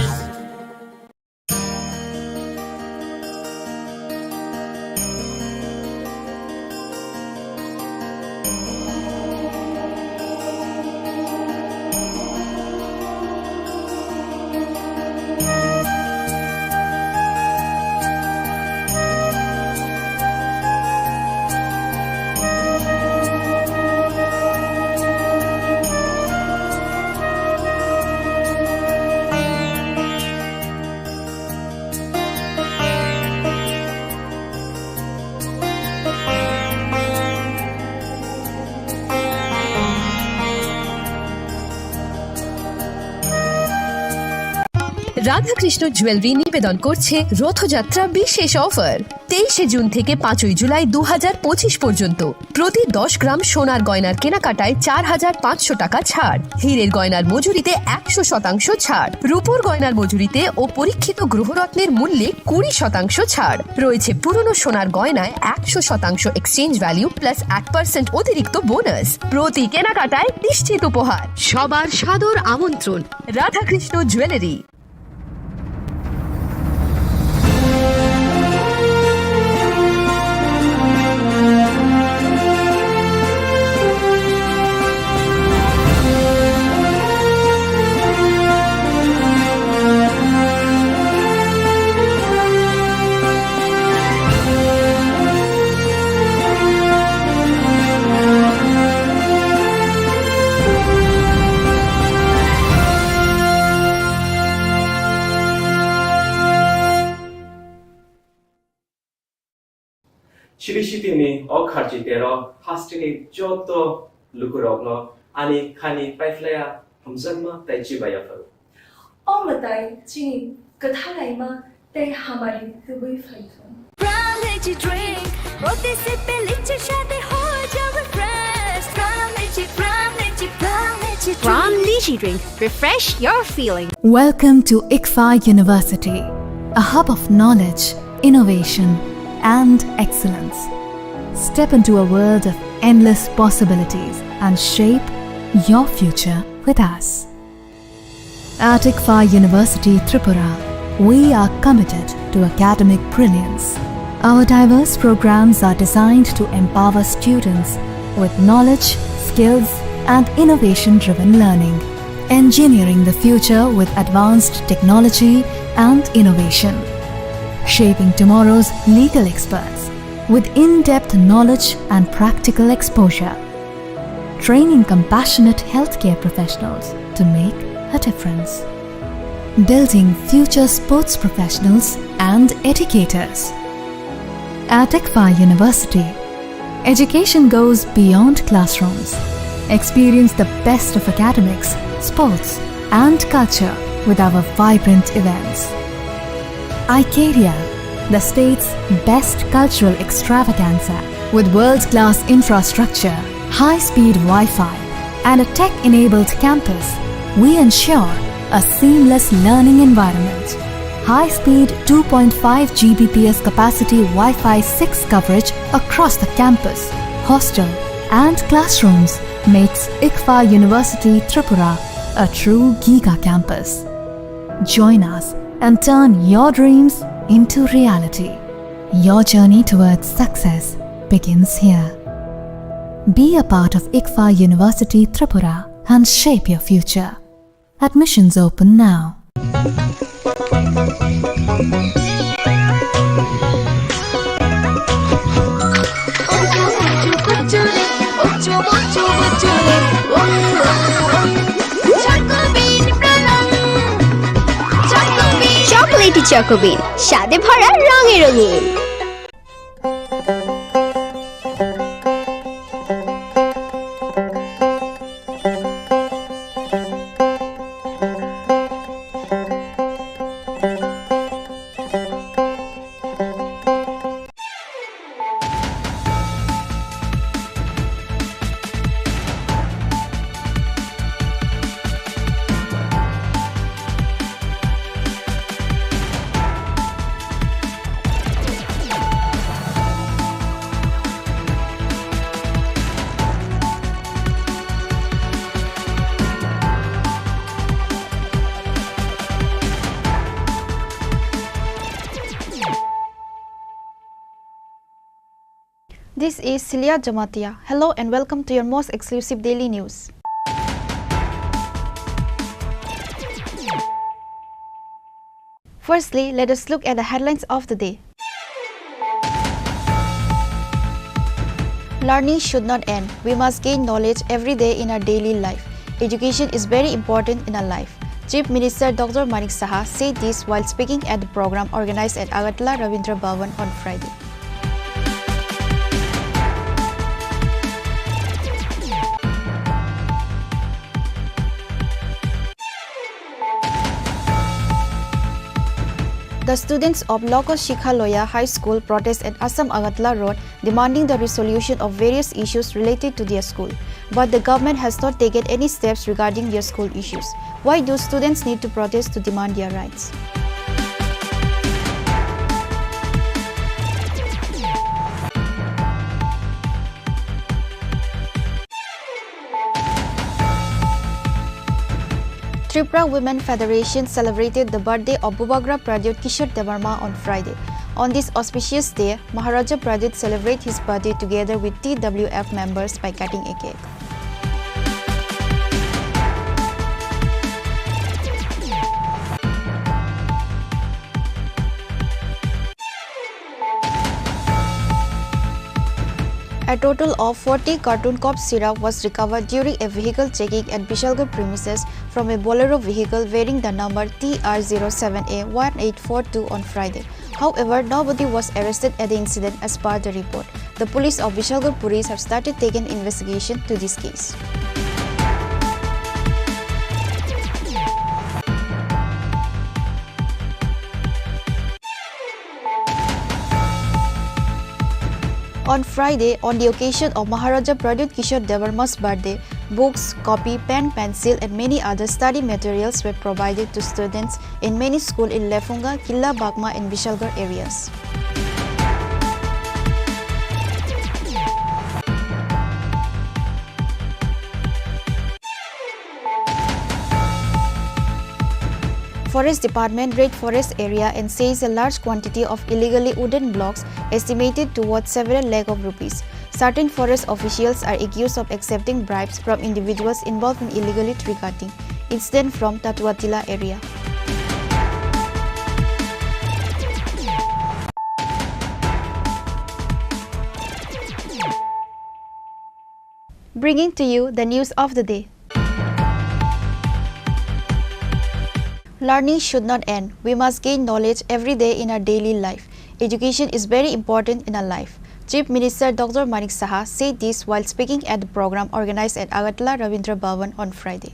রাধাকৃষ্ণ জুয়েলারি নিবেদন করছে রথযাত্রা বিশেষ অফার 23 জুন থেকে 5 জুলাই 2025 পর্যন্ত প্রতি 10 গ্রাম সোনার গয়নার কেনাকাটায় 4,500 টাকা ছাড়, হীরের গয়নার মজুরিতে 100% ছাড়, রূপোর গয়নার মজুরিতে ও পরীক্ষিত গ্রহরত্নের মূল্যে 20% ছাড় রয়েছে। পুরনো সোনার গয়নায় 100% এক্সচেঞ্জ ভ্যালু প্লাস 1% অতিরিক্ত বোনাস। প্রতি কেনাকাটায় নিশ্চিত উপহার। সবার সাদর আমন্ত্রণ Radhakrishna jewellery. Chirishitini Okharjitero, Hastini Joto, Lukurogno, Ani Kani Paiflea, Hamzama, Taichibayafaru. All the time, Chini, Kathalaima, they hamari the way fighter. Brown lychee drink, roti se peliche shade ho ja refresh. Brown lychee drink. Brown lychee drink, refresh your feeling. Welcome to ICFA University, a hub of knowledge, innovation, and excellence. Step into a world of endless possibilities and shape your future with us. At ICFA University Tripura, we are committed to academic brilliance. Our diverse programs are designed to empower students with knowledge, skills, and innovation-driven learning, engineering the future with advanced technology and innovation, shaping tomorrow's legal experts with in-depth knowledge and practical exposure, training compassionate healthcare professionals to make a difference, building future sports professionals and educators. At ICFA University, education goes beyond classrooms. Experience the best of academics, sports, and culture with our vibrant events. Icaria, the state's best cultural extravaganza, with world-class infrastructure, high-speed Wi-Fi, and a tech-enabled campus, we ensure a seamless learning environment. High-speed 2.5 Gbps capacity Wi-Fi 6 coverage across the campus, hostel, and classrooms makes ICFA University Tripura a true Giga campus. Join us and turn your dreams into reality. Your journey towards success begins here. Be a part of ICFA University Tripura and shape your future. Admissions open now. Chocolatey চকোবিন, স্বাদে ভরা রঙে রঙিন। This is Celia Jamatia. Hello and welcome to your most exclusive daily news. Firstly, let us look at the headlines of the day. Learning should not end. We must gain knowledge every day in our daily life. Education is very important in our life. Chief Minister Dr. Manik Saha said this while speaking at the program organized at Agartala Ravindra Bhavan on Friday. The students of local Shikhaloya High School protest at Assam Agartala Road demanding the resolution of various issues related to their school. But the government has not taken any steps regarding their school issues. Why do students need to protest to demand their rights? Tripura Women Federation celebrated the birthday of Bubagra Pradut Kishore Devarma on Friday. On this auspicious day, Maharaja Pradut celebrated his birthday together with TWF members by cutting a cake. A total of 40 carton cough syrup was recovered during a vehicle checking at Bishalgarh premises from a Bolero vehicle bearing the number TR07A1842 on Friday. However, nobody was arrested at the incident as per the report. The police of Bishalgarh Police have started taking investigation to this case. On Friday, on the occasion of Maharaja Pradut Kishore Devarma's birthday, books, copy, pen, pencil and many other study materials were provided to students in many schools in Lefunga, Killa Bagma and Bishalgarh areas. Forest Department raid forest area and seized a large quantity of illegally wooden blocks estimated to worth several lakh of rupees. Certain forest officials are accused of accepting bribes from individuals involved in illegally tree cutting. Incident from Tatuatila area. Bringing to you the news of the day. Learning should not end. We must gain knowledge every day in our daily life. Education is very important in our life. Chief Minister Dr. Manik Saha said this while speaking at the program organized at Agartala Ravindra Bhavan on Friday.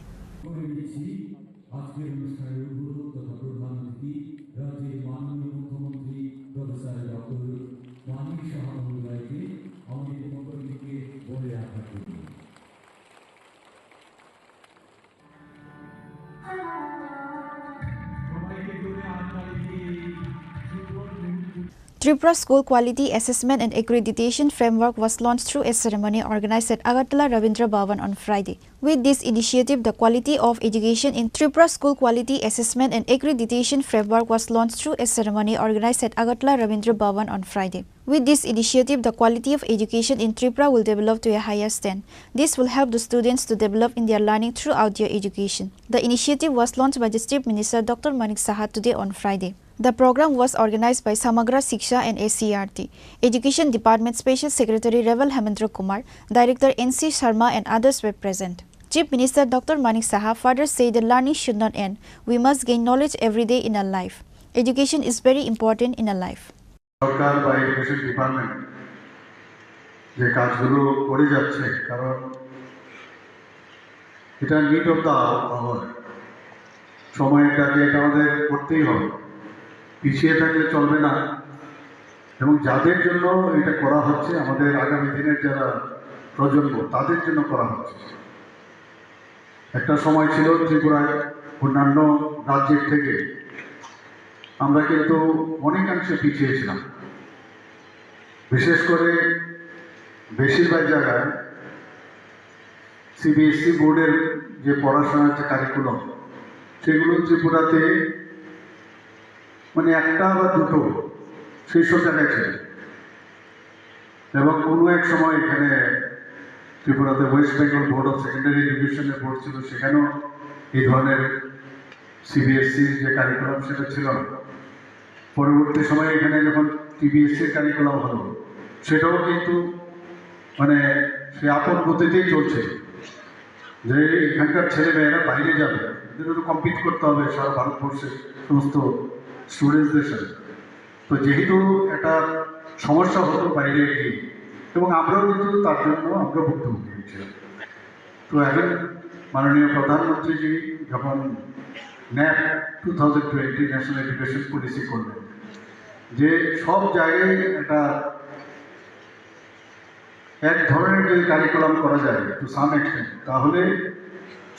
Tripura School Quality Assessment and Accreditation Framework was launched through a ceremony organized at Agartala Ravindra Bhavan on Friday. With this initiative, the quality of education in Tripura School Quality Assessment and Accreditation Framework was launched through a ceremony organized at Agartala Ravindra Bhavan on Friday. With this initiative, the quality of education in Tripura will develop to a higher stand. This will help the students to develop in their learning throughout their education. The initiative was launched by the Chief Minister Dr. Manik Saha today on Friday. The program was organized by Samagra Shiksha and SCRT, Education Department Special Secretary Revel Hemendra Kumar, Director NC Sharma and others were present. Chief Minister Dr. Manik Saha further said that learning should not end. We must gain knowledge every day in our life. Education is very important in our life. সরকার বা education department যে কাজগুলো করে যাচ্ছে কারণ এটা need of the our সময়টাকে এটা আমাদের করতেই হবে পিছিয়ে থাকলে চলবে না এবং যাদের জন্য এটা করা হচ্ছে আমাদের আগামী দিনের যারা প্রজন্ম তাদের জন্য করা হচ্ছে একটা সময় ছিল ত্রিপুরায় অন্যান্য রাজ্যের থেকে আমরা কিন্তু অনেকাংশে পিছিয়ে ছিলাম বিশেষ করে বেশিরভাগ জায়গায় সিবিএসই বোর্ডের যে পড়াশোনার যে কারিকুলাম সেগুলো ত্রিপুরাতে মানে একটা বা দুটো সেই সব জায়গায় ছিল এবং কোনো এক সময় এখানে ত্রিপুরাতে West Bengal board of secondary এডুকেশনের বোর্ড ছিল সেখানেও এই ধরনের সিবিএসসির যে কারিকুলাম সেটা ছিল না পরবর্তী সময়ে এখানে যখন টিবিএসসির কারিকুলাম হলো সেটাও কিন্তু মানে সে আপন গতিতেই চলছে যে এখানকার ছেলেমেয়েরা বাইরে যাবে এদের তো কম্পিট করতে হবে সারা ভারতবর্ষের সমস্ত স্টুডেন্টসদের সাথে তো যেহেতু একটা সমস্যা হতো বাইরে গিয়ে এবং আমরাও কিন্তু তার জন্য আমরা ভুক্তভোগী হয়েছিলাম তো এখন মাননীয় প্রধানমন্ত্রীজি যখন ন্যাপ 2020 ন্যাশনাল এডুকেশন পলিসি করবেন, যে সব জায়গায় একটা এক ধরনের যদি কারিকুলাম করা যায় টু সাম এক্সটেন্ট, তাহলে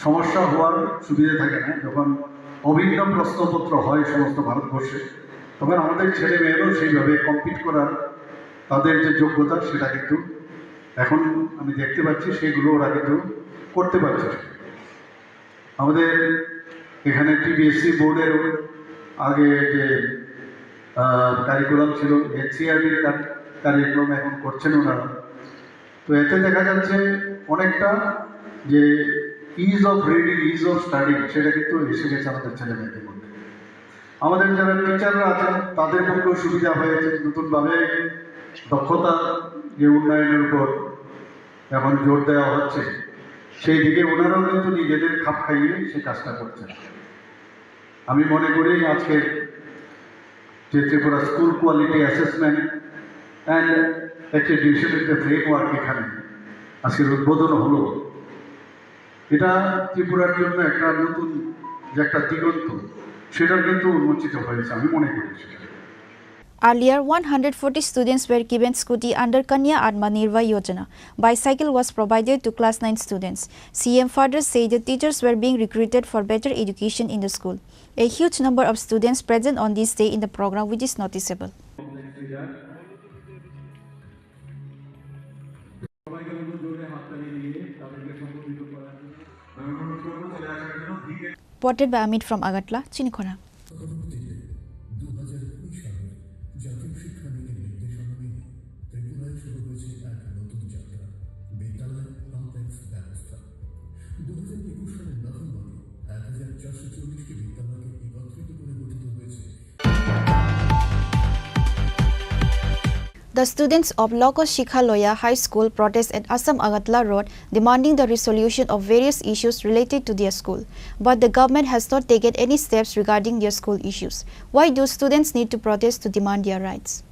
সমস্যা হওয়ার সুবিধা থাকে না। যখন অভিন্ন প্রশ্নপত্র হয় সমস্ত ভারতবর্ষে, তখন আমাদের ছেলে মেয়েরাও সেইভাবে কম্পিট করার তাদের যে যোগ্যতা সেটা কিন্তু এখন আমি দেখতে পাচ্ছি সেগুলো ওরা কিন্তু করতে পারছে। আমাদের এখানে টিবিএসসি বোর্ডের আগে যে কারিকুলাম ছিল, এনসিআরটির কারিকুলাম এখন করছেন ওনারা। তো এতে দেখা যাচ্ছে অনেকটা যে is of reading, is of studying, সেটা কিন্তু এসে গেছে আমাদের ছেলে মেয়েদের মধ্যে। আমাদের যারা টিচাররা আছেন তাদের পক্ষেও সুবিধা হয়েছে, নতুনভাবে দক্ষতা যে উন্নয়নের উপর এখন জোর দেওয়া হচ্ছে, সেই দিকে ওনারাও কিন্তু নিজেদের খাপ খাইয়ে সে কাজটা করছেন। আমি মনে করি আজকের যে Tripura school quality assessment and অ্যাক্রেডিটেশনের যে ফ্রেমওয়ার্ক এখানে আজকের উদ্বোধন হলো, এটা ত্রিপুরার জন্য একটা নতুন যে একটা দিগন্ত সেটা কিন্তু উন্মোচিত হয়েছে, আমি মনে করি। Earlier, 140 students were given scooty under Kanya Atmanirbhar Yojana. Bicycle was provided to class 9 students. CM further said that teachers were being recruited for better education in the school. A huge number of students present on this day in the program, which is noticeable. Reported by Amit from Agatla, Chini Khorang. The students of Loko Shikhaloya High School protest at Assam Agatla Road, demanding the resolution of various issues related to their school. But the government has not taken any steps regarding their school issues. Why do students need to protest to demand their rights?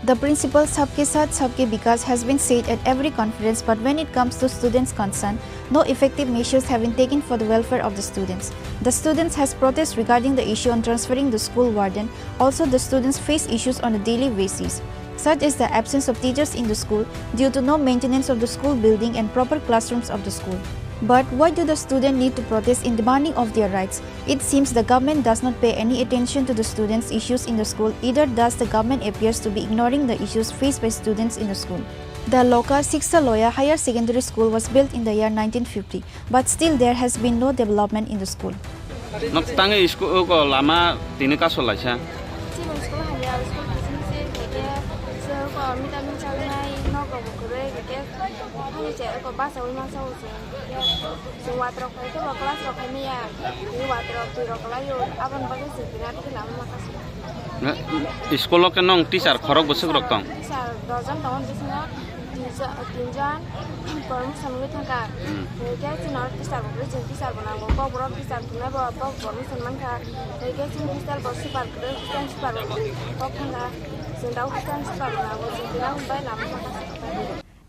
The principle Sabke Saath Sabke Vikas has been said at every conference, but when it comes to students' concern, no effective measures have been taken for the welfare of the students. The students has protest regarding the issue on transferring the school warden. Also, the students face issues on a daily basis, such as the absence of teachers in the school due to no maintenance of the school building and proper classrooms of the school. But why do the students need to protest in demanding of their rights? It seems the government does not pay any attention to the students' issues in the school, either does the government appears to be ignoring the issues faced by students in the school. The Loka Shikhaloya Higher Secondary School was built in the year 1950, but still there has been no development in the school. Sekolah kenong teacher khorok besok roktong.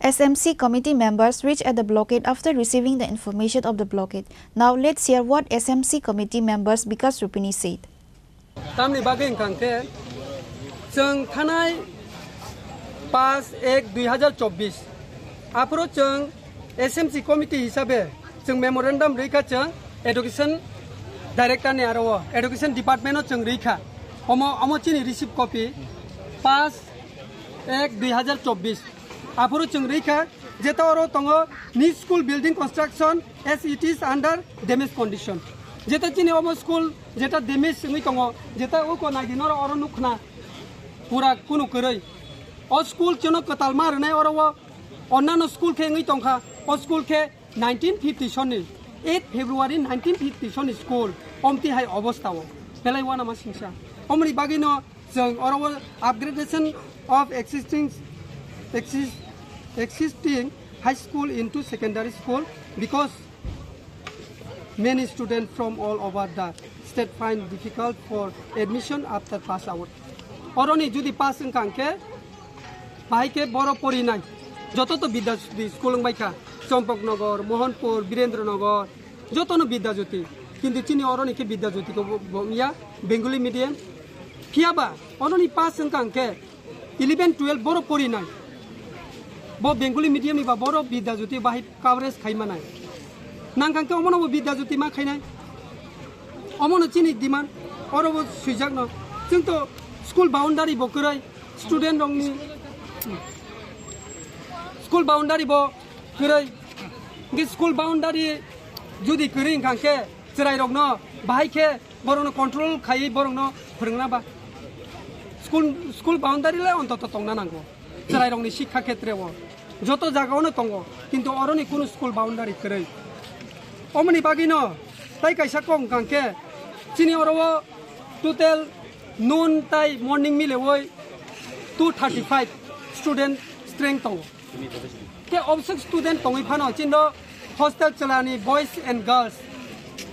SMC committee members reached at the blockade after receiving the information of the blockade. Now let's hear what SMC committee members Bikas Rupini said. Tamni bageng kangke jeng thanai 5/1/2024 apro jeng SMC committee hisabe jeng memorandum reikha jeng education director ne aro education department jeng reikha omo chini receive copy 5/1/2024 apro jeng reikha jeta oro tongo new school building construction as it is under damaged condition jeta chini omo school jeta damage ngi tongo jeta o ko nai dinor oro nukna pura kunu koroi o school chono katal mar nai oro onnano school ke ngi tongkha o school ke 1950 soni 8 February 1950 soni school अमति हाय अवस्थाओ बेलाय वाना मा सिंसा अमनि बागिनो जों अराव upgradation of existing high school into secondary school because many students from all over the state find difficult for admission after pass out. Oroni judi pass engkangke baike boro pori nai joto to bidya school baika Champaknagar, Mohanpur, Birendranagar joto no bidya jyoti kintu chini oroni ke bidya jyoti ko ya Bengali medium kiaba oroni pass engkangke 11-12 boro pori nai bo Bengali medium ni ba boro bidya jyoti bahai coverage khaima nai nangkangke omono bo bidya jyoti ma khainai omono chini demand oro bo suijak no jeng to school boundary bo korai student rong ni school boundary bo korai ngi school boundary jodi korai kangke cherai rong no bahai ke borong no control khai borong no phorongna ba school boundary le ontoto tongna nango cherai rong ni শিক্ষা ক্ষেত্রে ও যত জায়গাও no tongo কিন্তু oroni kono school boundary korai omni bagino tai kaisa kong kangke chini oro total noon tai morning mile oi 235 student strength tong ke obsek student tong phano chindo hostel chalani boys and girls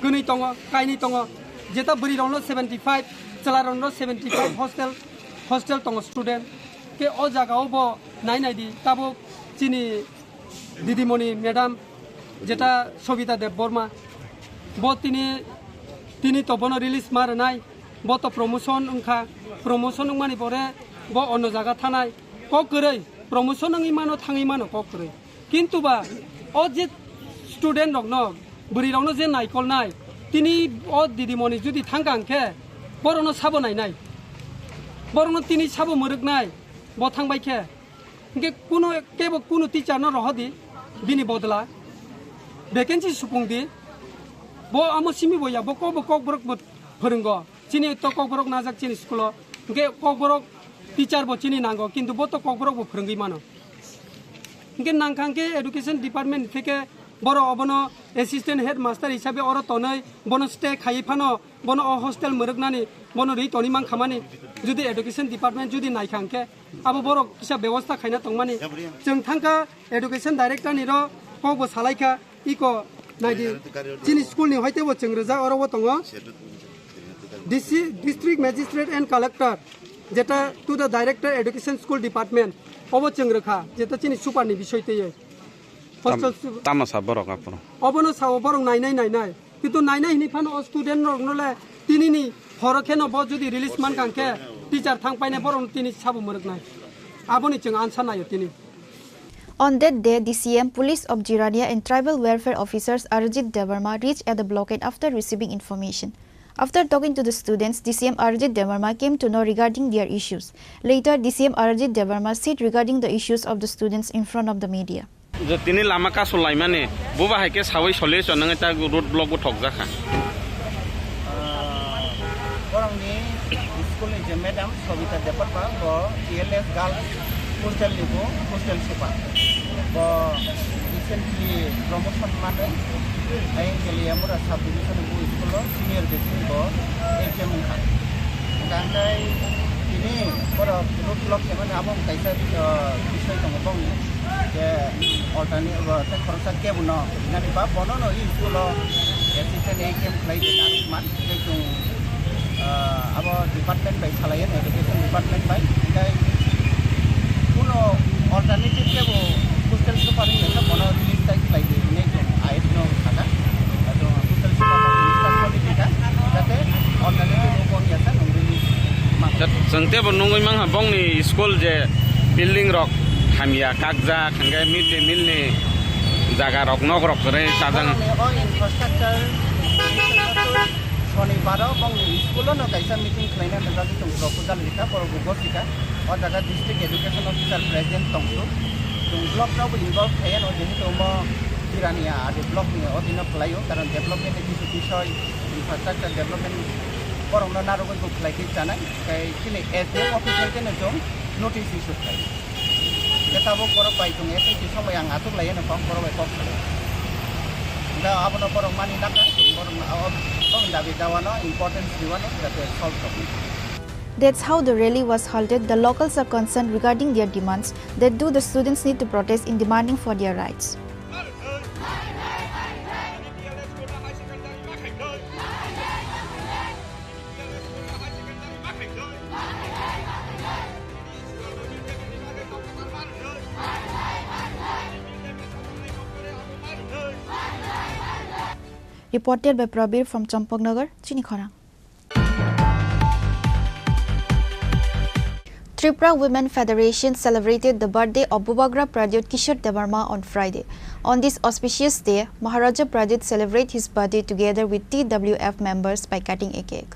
guni tong kaini tong jeta buri rong 75 chalarong 75 hostel tong student ke o jaga obo nai nai di tabo chini didimoni madam যেটা সবিতা দেব বর্মা ব তিনি তো বন release মার নাই ব তো promotion উংখা promotion উংমানি পরে ব অন্য জায়গা থানায় ক করে প্রমোশন উং ইমানো থাঙি মানো ক করে কিন্তু বা ও যে স্টুডেন্ট রং ন বুড়ি রং যে নাইকল নাই তিনি ও দিদিমণি যদি থাঙ্গাংখে বরং সাবো নাই বরং তিনি সাবো মরক নাই ব থাংবাইখে কোনো কেব কোনো টিচার ন রহদি বিনি বদলা vacancy supungdi bo amo simi boya bo kok borok phorungo chini to kok borok najak chini school ge kok borok teacher bo chini nango kintu bo to kok borok bo phorungi mano ge nangkangke education department theke boro obono assistant headmaster hisabe oro tonoi bono stay khai phano bono hostel muruknani bono ri toni mang khamani jodi education department jodi naikangke abo borok kisa ব্যবস্থা খাইনা tongmani jeng thangka education director ni ro kok bo salaika iko naidi chini school ni hoite bo chengroja oro bo tongo district magistrate and collector jeta to the director education school department obo chengrokha jeta chini super ni bishoy teye hostel tamasa borok apro obono sawo borong nainai kitu nainai ni phano student rok nole tini ni horokheno bo jodi release man kangke teacher thang paine borong tini sabo morok nai aboni cheng answer nayo tini. On that day, DCM, Police of Jirania and Tribal Welfare Officers Arjit Devarma reached at the blockade after receiving information. After talking to the students, DCM Arjit Devarma came to know regarding their issues. Later, DCM Arjit Devarma said regarding the issues of the students in front of the media. Tini lama ka solai mane boba haike sawai sole sonang ta road block bo thok jakha orang ni school ni je madam Sobita dapat pa bo ELS gal hostel ni bo hostel super bo recently promotion mane ai ke liye amura sub division bo school senior basic bo exam kha kangai ini boro road block ke mane abong kaisa bishoy tong bong je alternate bo ta khorsa ke buno nani ba bono no school assistant exam play de man ke tung abo department by salayan education department by kai kuno alternative ke bo hostel super ni na bono release type play de ne to ais no thaka ado hostel super release ta quality ka jate alternative ko ya ta release ma sangte bo nongoi mang bong ni school je building rock hamia kakja khangai mid day meal ni jaga rok nok rok re sajang infrastructure শনিবার এবং স্কুলও ন কাইসা meeting খাইনা দাদা tung proposal lika por gugo sika or daga district education officer present tongsu tung block raw involve khayan o jehi tomo kirania ade block ni odina playo karon development ni kisu বিষয় infrastructure development porong na naro ko khlai ki chana kai kini SM officer ke na jong notice issue khai ketabo por pai tung SM ki somay ang atuk layan na pang por bai kok da abono porong mani naka tung porong dabi dawano importance diwano jate solve hobe. That's how the rally was halted. The locals are concerned regarding their demands. That do the students need to protest in demanding for their rights. Reported by Prabir from Champaknagar, Chini Khorang. Tripura Women Federation celebrated the birthday of Bubagra Pradyut Kishore Devarma on Friday. On this auspicious day, Maharaja Pradyut celebrated his birthday together with TWF members by cutting a cake.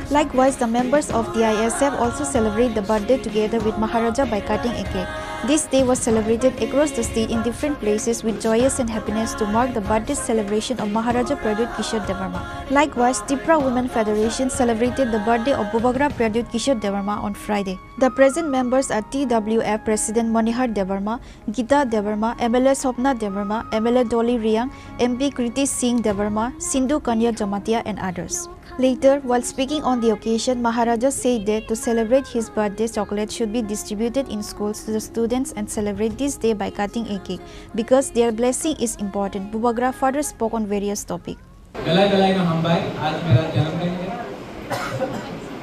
Likewise, the members of the ISF also celebrate the birthday together with Maharaja by cutting a cake. This day was celebrated across the state in different places with joyous and happiness to mark the birthday celebration of Maharaja Pradyut Kishore Devarma. Likewise, Tripura Women Federation celebrated the birthday of Bubagra Pradyut Kishore Devarma on Friday. The present members are TWF President Manihar Devarma, Gita Devarma, MLA Sopna Devarma, MLA Dolly Riang, MP Kriti Singh Devarma, Sindhu Kanya Jamatia and others. Later, while speaking on the occasion, Maharaja said that to celebrate his birthday, chocolate should be distributed in schools to the students and celebrate this day by cutting a cake because their blessing is important. Bubagra further spoke on various topics. गलाई गलाई का हम भाई आज मेरा जन्मदिन है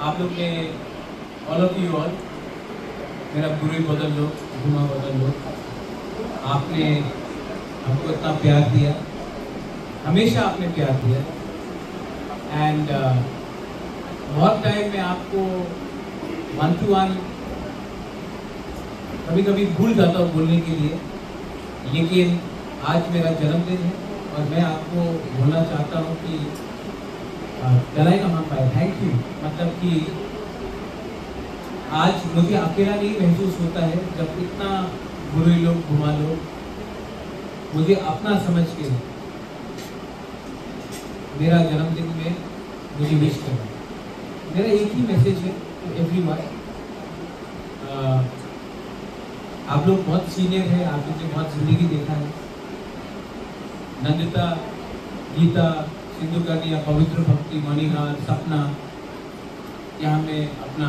आप लोग ने all of you all मेरा बुरी बदल लो घुमा बदल लो आपने हमको इतना प्यार दिया हमेशा आपने प्यार दिया एंड बहुत टाइम में आपको 1-to-1 कभी कभी भूल जाता हूँ बोलने के लिए लेकिन आज मेरा जन्मदिन है और मैं आपको बोलना चाहता हूँ कि गलाई का हम भाई थैंक यू मतलब कि आज मुझे अकेला नहीं महसूस होता है जब इतना बुरे लोग घुमा लोग मुझे अपना समझ के मेरा जन्मदिन में मुझे विश करना मेरा एक ही मैसेज है टू एवरीवन आप लोग बहुत सीनियर हैं आप लोग ने बहुत जिंदगी देखा है नंदिता गीता सिंधु कन्या पवित्र भक्ति मणिहार सपना यहाँ में अपना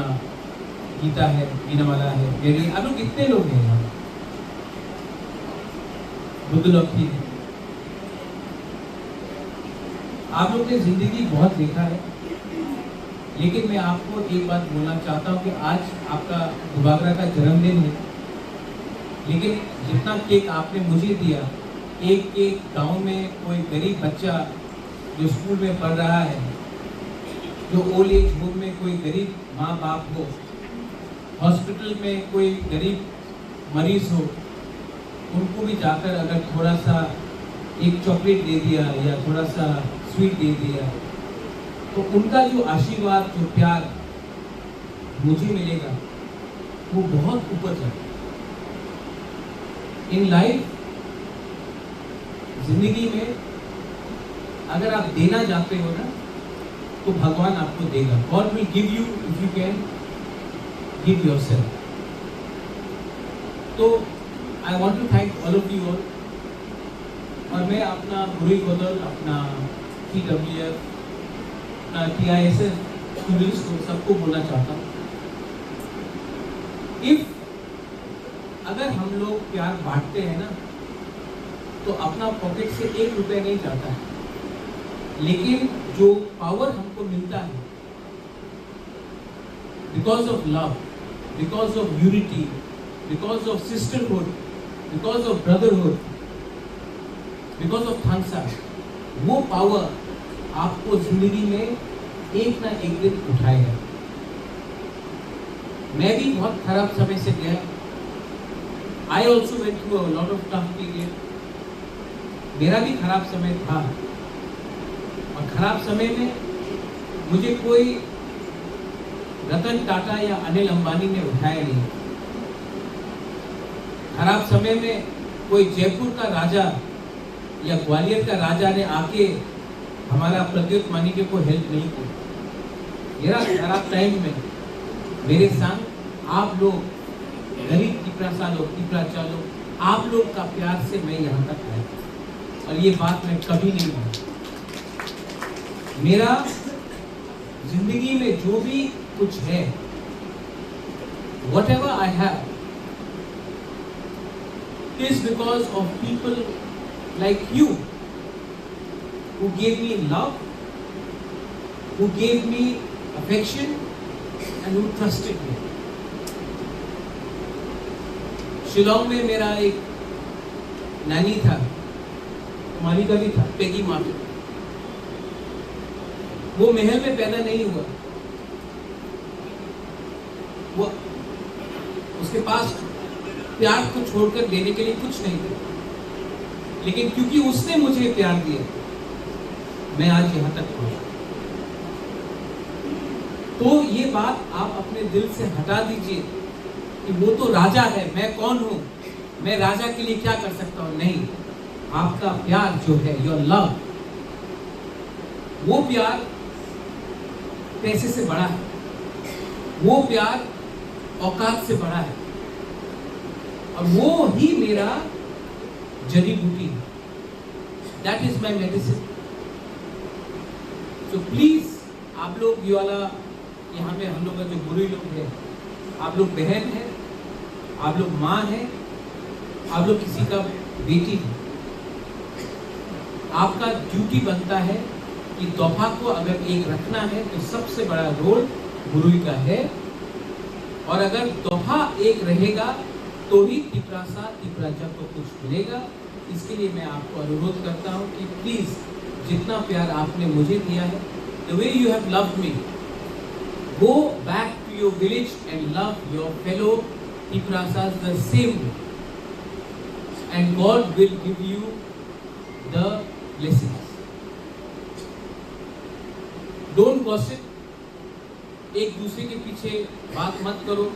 गीता है मीनामाला है मेरी आप लोग कितने लोग हैं यहाँ बुद्ध लोग भी हैं आप लोग ने जिंदगी बहुत देखा है लेकिन मैं आपको एक बात बोलना चाहता हूँ कि आज आपका बुबागरा का जन्मदिन है लेकिन जितना केक आपने मुझे दिया एक गांव में कोई गरीब बच्चा जो स्कूल में पढ़ रहा है जो ओल्ड एज होम में कोई गरीब माँ बाप हो हॉस्पिटल में कोई गरीब मरीज हो उनको भी जाकर अगर थोड़ा सा एक चॉकलेट दे दिया या थोड़ा सा स्वीट दे दिया तो उनका जो आशीर्वाद जो प्यार मुझे मिलेगा वो बहुत ऊपर जाएगा इन लाइफ जिंदगी में अगर आप देना चाहते हो ना तो भगवान आपको देगा God will give you if you can give yourself तो I want to thank all of you all और मैं अपना बुरी बदल अपना TWF अपना TISF स्टूडेंट्स को सबको बोलना चाहता हूँ इफ अगर हम लोग प्यार बांटते हैं ना तो अपना पॉकेट से 1 रुपया नहीं जाता है, लेकिन जो पावर हमको मिलता है because of love, because of unity, because of sisterhood, because of brotherhood, because of थंसा, वो पावर आपको जिंदगी में एक ना एक दिन उठाएगा। मैं भी बहुत खराब समय से गया। I also went through a lot of tough period. मेरा भी खराब समय था, और खराब समय में मुझे कोई रतन टाटा या अनिल अंबानी ने उठाया नहीं। खराब समय में कोई जयपुर का राजा या ग्वालियर का राजा ने आके हमारा प्रद्युत मानिके को हेल्प नहीं की। मेरा खराब टाइम में मेरे संग आप लोग, गरीब टिपरासा लोग, टिपराचा लोग, आप लोग का प्यार से मैं यहाँ तक आया, और ये बात मैं कभी नहीं भूलूंगा। मेरा जिंदगी में जो भी कुछ है, whatever I have, is because of people like you who gave me love, who gave me affection, and who trusted me. Shillong में मेरा एक नानी था, मानी का भी था, पेगी मार्केट। वो महल में पैदा नहीं हुआ, वो उसके पास प्यार को छोड़कर देने के लिए कुछ नहीं था, लेकिन क्योंकि उसने मुझे प्यार दिया, मैं आज यहाँ तक पहुंचा। तो ये बात आप अपने दिल से हटा दीजिए कि वो तो राजा है, मैं कौन हूं, मैं राजा के लिए क्या कर सकता हूं। नहीं, आपका प्यार जो है, योर लव, वो प्यार पैसे से बड़ा है, वो प्यार औकात से बड़ा है, और वो ही मेरा जड़ी बूटी है। That is my medicine. तो प्लीज आप लोग ये वाला, यहाँ पे हम लोग का जो बुरी लोग हैं, आप लोग बहन हैं, आप लोग माँ हैं, आप लोग किसी का बेटी हैं, आपका ड्यूटी बनता है कि तोहफा को अगर एक रखना है तो सबसे बड़ा रोल गुरुई का है, और अगर तोहफा एक रहेगा तो ही टिपरासा टिपराचा को कुछ मिलेगा। इसके लिए मैं आपको अनुरोध करता हूँ कि प्लीज जितना प्यार आपने मुझे दिया है, the way you have loved me, go back to your village and love your fellow Tiprasas the same way, and God will give you the blessings. Don't gossip. एक दूसरे के पीछे बात मत करो।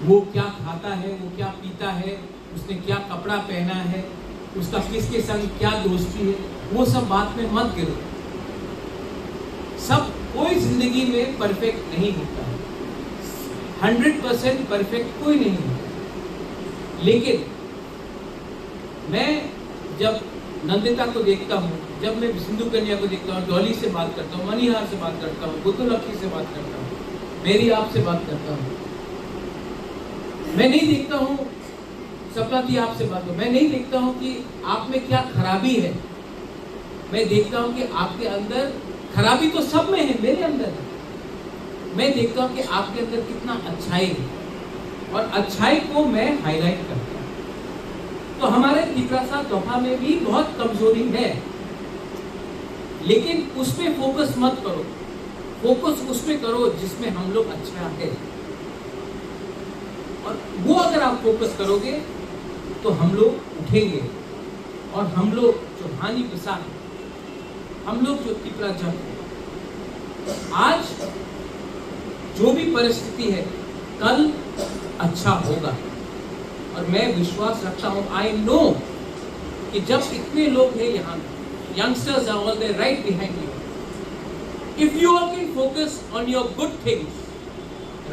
वो क्या खाता है, वो क्या पीता है, उसने क्या कपड़ा पहना है, उसका किसके संग क्या दोस्ती है, वो सब बात में मत गिरो। सब कोई जिंदगी में परफेक्ट नहीं होता है, 100% परफेक्ट कोई नहीं होता। लेकिन मैं जब नंदिता को देखता हूँ, जब मैं सिंधु कन्या को देखता हूँ, डॉली से बात करता हूँ, मनीहार से बात करता हूँ, बुद्धलक्ष्मी से बात करता हूँ, मेरी आप से बात करता हूँ, मैं नहीं देखता हूँ सपना दी आपसे बात हो, मैं नहीं देखता हूँ कि आप में क्या खराबी है। मैं देखता हूँ कि आपके अंदर खराबी तो सब में है, मेरे अंदर है। मैं देखता हूँ कि आपके अंदर कितना अच्छाई है, और अच्छाई को मैं हाईलाइट करता हूँ। तो हमारे टिपरासा तोहफा में भी बहुत कमजोरी है, लेकिन उसमें फोकस मत करो। फोकस उसमें करो जिसमें हम लोग अच्छा है, और वो अगर आप फोकस करोगे तो हम लोग उठेंगे। और हम लोग जो हानि पिसान, हम लोग जो टिपराचा, आज जो भी परिस्थिति है कल अच्छा होगा। और मैं विश्वास रखता हूँ, आई नो कि जब इतने लोग हैं यहाँ, youngsters are all there right behind you, if you all can focus on your good things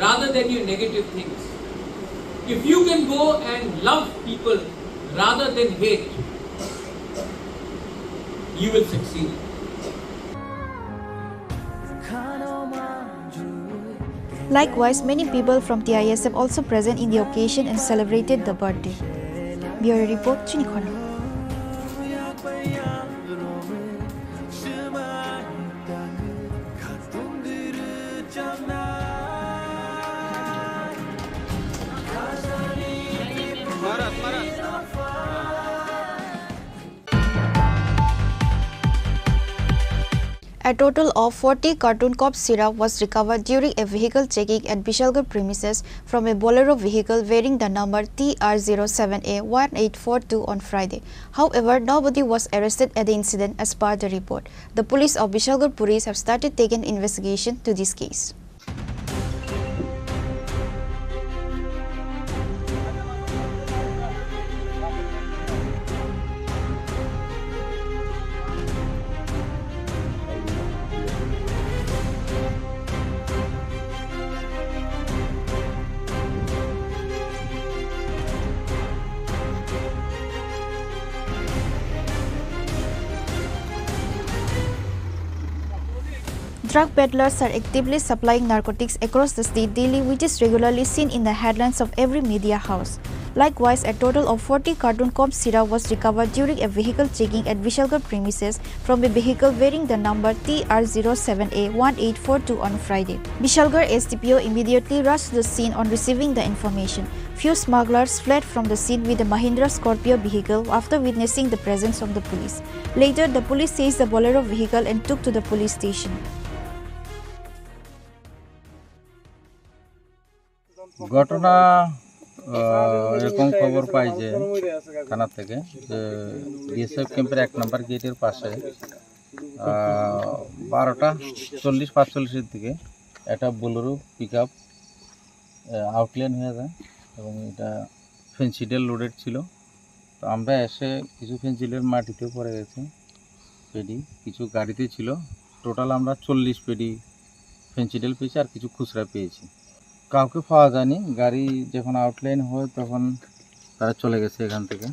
rather than your negative things, if you can go and love people rather than hate, you will succeed. Likewise, many people from TISM also present in the occasion and celebrated the birthday. Bureau Report, Chini Khorang. A total of 40 carton cough syrup was recovered during a vehicle checking at Bishalgarh premises from a Bolero vehicle bearing the number TR07A1842 on Friday. However, nobody was arrested at the incident as per the report. The police of Bishalgarh police have started taking investigation to this case. Drug peddlers are actively supplying narcotics across the state daily, which is regularly seen in the headlines of every media house. Likewise, a total of 40 carton cough syrup was recovered during a vehicle checking at Bishalgarh premises from a vehicle bearing the number TR07A1842 on Friday. Bishalgarh SDPO immediately rushed to the scene on receiving the information. Few smugglers fled from the scene with a Mahindra Scorpio vehicle after witnessing the presence of the police. Later, the police seized the Bolero vehicle and took to the police station. ঘটনা এরকম খবর পাই যে থানা থেকে যে BSF ক্যাম্পের 1 নম্বর গেটের পাশে 12:40-45 দিকে একটা বোলেরো পিকআপ আউটলাইন হয়ে যায় এবং এটা ফেন্সিডেল লোডেড ছিল। তো আমরা এসে কিছু ফেন্সিডেল মাটিতে পড়ে গেছে পেডি, কিছু গাড়িতে ছিল। টোটাল আমরা 40 পেডি ফেন্সিডেল পেয়েছি আর কিছু খুচরা পেয়েছি। কাউকে পাওয়া যায়নি। গাড়ি যখন আউটলাইন হয় তখন তারা চলে গেছে এখান থেকে।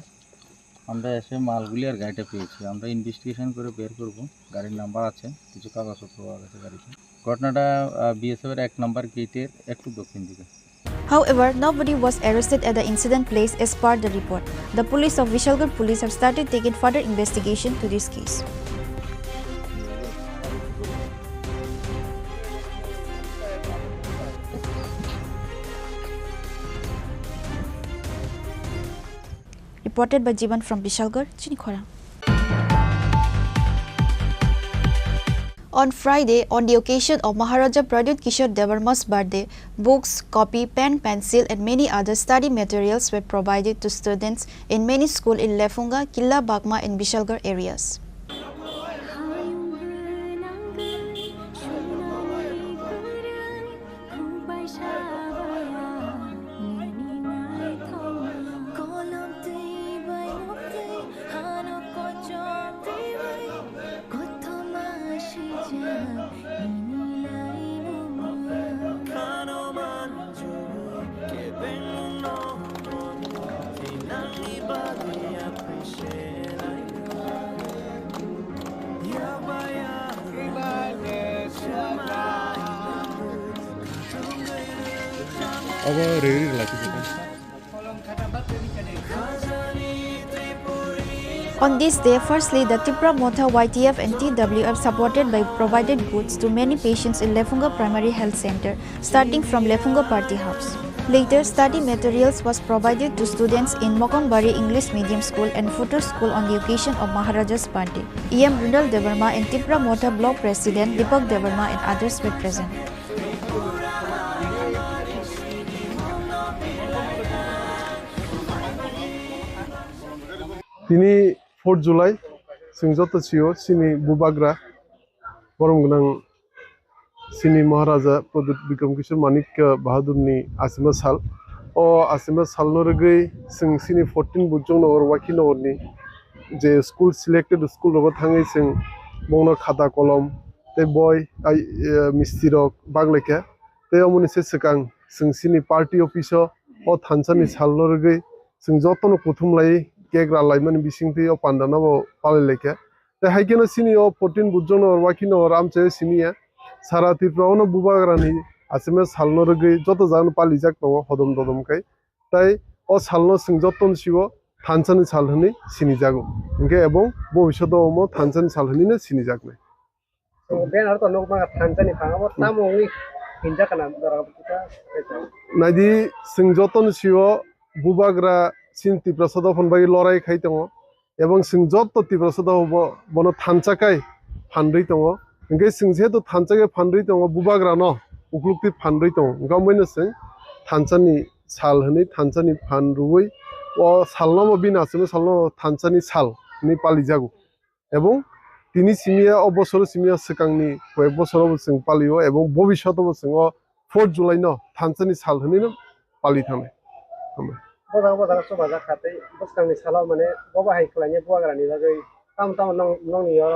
আমরা এসে মালগুলি আর গাড়িটা পেয়েছি। আমরা ইনভেস্টিগেশন করে বের করব। গাড়ির নাম্বার আছে, কিছু কাগজপত্র পাওয়া গেছে গাড়িতে। ঘটনাটা বিএসএফ এর 1 নম্বর গেটের একটু দক্ষিণ দিকে। However, nobody was arrested at the incident place as per the report. The police of Bishalgarh police have started taking further investigation to this case. Reported by Jivan from Bishalgarh, Chini Khorang. On Friday, on the occasion of Maharaja Pradyut Kishore Devarma's birthday, books, copy, pen, pencil and many other study materials were provided to students in many schools in Lefunga, Killa Bagma and Bishalgarh areas. On this day, firstly, the Tripura Motha YTF and TWF supported by provided goods to many patients in Lefunga Primary Health Center, starting from Lefunga Party House. Later, study materials was provided to students in Mokongbari English Medium School and Futur School on the occasion of Maharaja's birthday. EM Brindal Devarma and Tripura Motha Block President Deepak Devarma and others were present. Tini 4 July Singjoto Chio Chini Bubagra Boromgunang Chini Maharaja Pradyut Bikram Kishore Manik Bahadur ni Asima Sal o Asima Sal norgei sing Chini 14 bujong nor waki nor ni je school selected school rogo thangai sing bongno khata kolom te boy misti rok bagleke te amuni se sekang sing Chini party office o thansani sal norgei sing jotono prothom lai kegra laimani bisingti o pandana bo paleleke te haikena Chini o 14 bujong nor waki nor amche Chini Sara Tripura no bubagrani asime salno rogei joto jan palijak tongo hodom dodom kai tai o salno sing joton sigo थानसानि सालहनि सिनिजागौ इंके एबं भबिष्यतआव थानसानि सालहनिनो सिनिजागनाय बेनार तो नोक मा थानसानि फाङाबो तामोंनि हिनजा kana नायदि जों जतन CO बुबाग्रा सिन तिप्रसाद फनबाय लराय खाय दङ एबं जों जत तिप्रसाद बन थानसाकाय फानदै दङ इंके जों जेहेतु थानसाकाय फानदै दङ बुबाग्रा न उक्लुक्ति फानदै दङ गामैनो जों थानसानि सालहनि थानसानि फानरुयै अ सालनाव बिनासनो सालनाव थानसानि साल नि पालिजागौ एबं तिनि सिमिया अबसर सिमिया सिगांनि कयेक बसराव जों पालियो एबं भबिष्यतआव जों 4 जुलाइ न थानसानि सालहनिनो पालिथांनाय बजा समाजा खातै बसकांनि सालाव माने बबाहाय खलायनि बुवाग्रानि बागै ताम नंनियो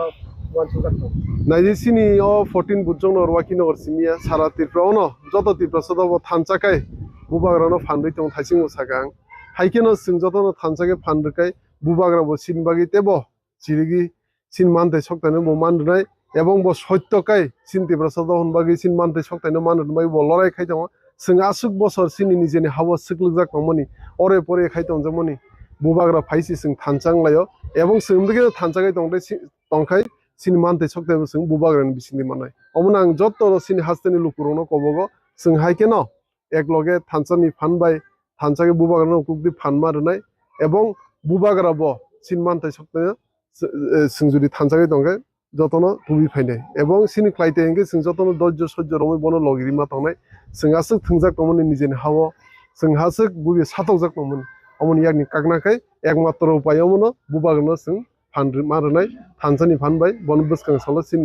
वानसुगाखौ नायदि सिनि अ 14 बुजों नरवाकी नगर सिमिया सारा त्रिपुराव न जत तिप्रसादाव थानसाकाय बुबाग्रानो फानदै दं थाइसिं सागां हाइकेनो जों जतनो थानसाकाय फानदैकाय बुबाग्राबो सिनबागि तेबो सिरिगि सिन मानथाय सकतानो बो मानदनाय एबं बो सत्यकाय सिन तिप्रसादाव होनबागि सिन मानथाय सकतानो मानदनाय बो लराय खाय दङ जों आसुक बसर सिनि निजेनि हावा सिकलुजाक नमनि अरे परे खाय दं जमनि बुबाग्रा फाइसि जों थानसां लायो एबं जोंबगे थानसाकाय दंखाय सिन मानथाय सकताबो जों बुबाग्रानि बिसिनि मानाय अमन आं जत सिनि हास्तेनि लुकुरनो कबगो जों हाइकेनो एक लगे थानसानि फानबाय थानसाके बुबाग्रानो कुकदि फानमा रनाय एबं बुबाग्राबो सिन मानथाय सकतानो जों जुदि थानसाके दंखाय जतनो तुबि फायनाय एबं सिनि क्लाइते एंगे जों जतनो दज्य सज्य रमै बनो लगिरिमा तंनाय जों आसुक थंजाक नमनि निजेनि हावा जों हासुक बुबि सातकजाक नमनि अमन यागनि कागनाखाय एकमात्र उपायमनो बुबाग्रानो जों फानद्रि मारनाय थानसानि फानबाय बन बसकां साल सिन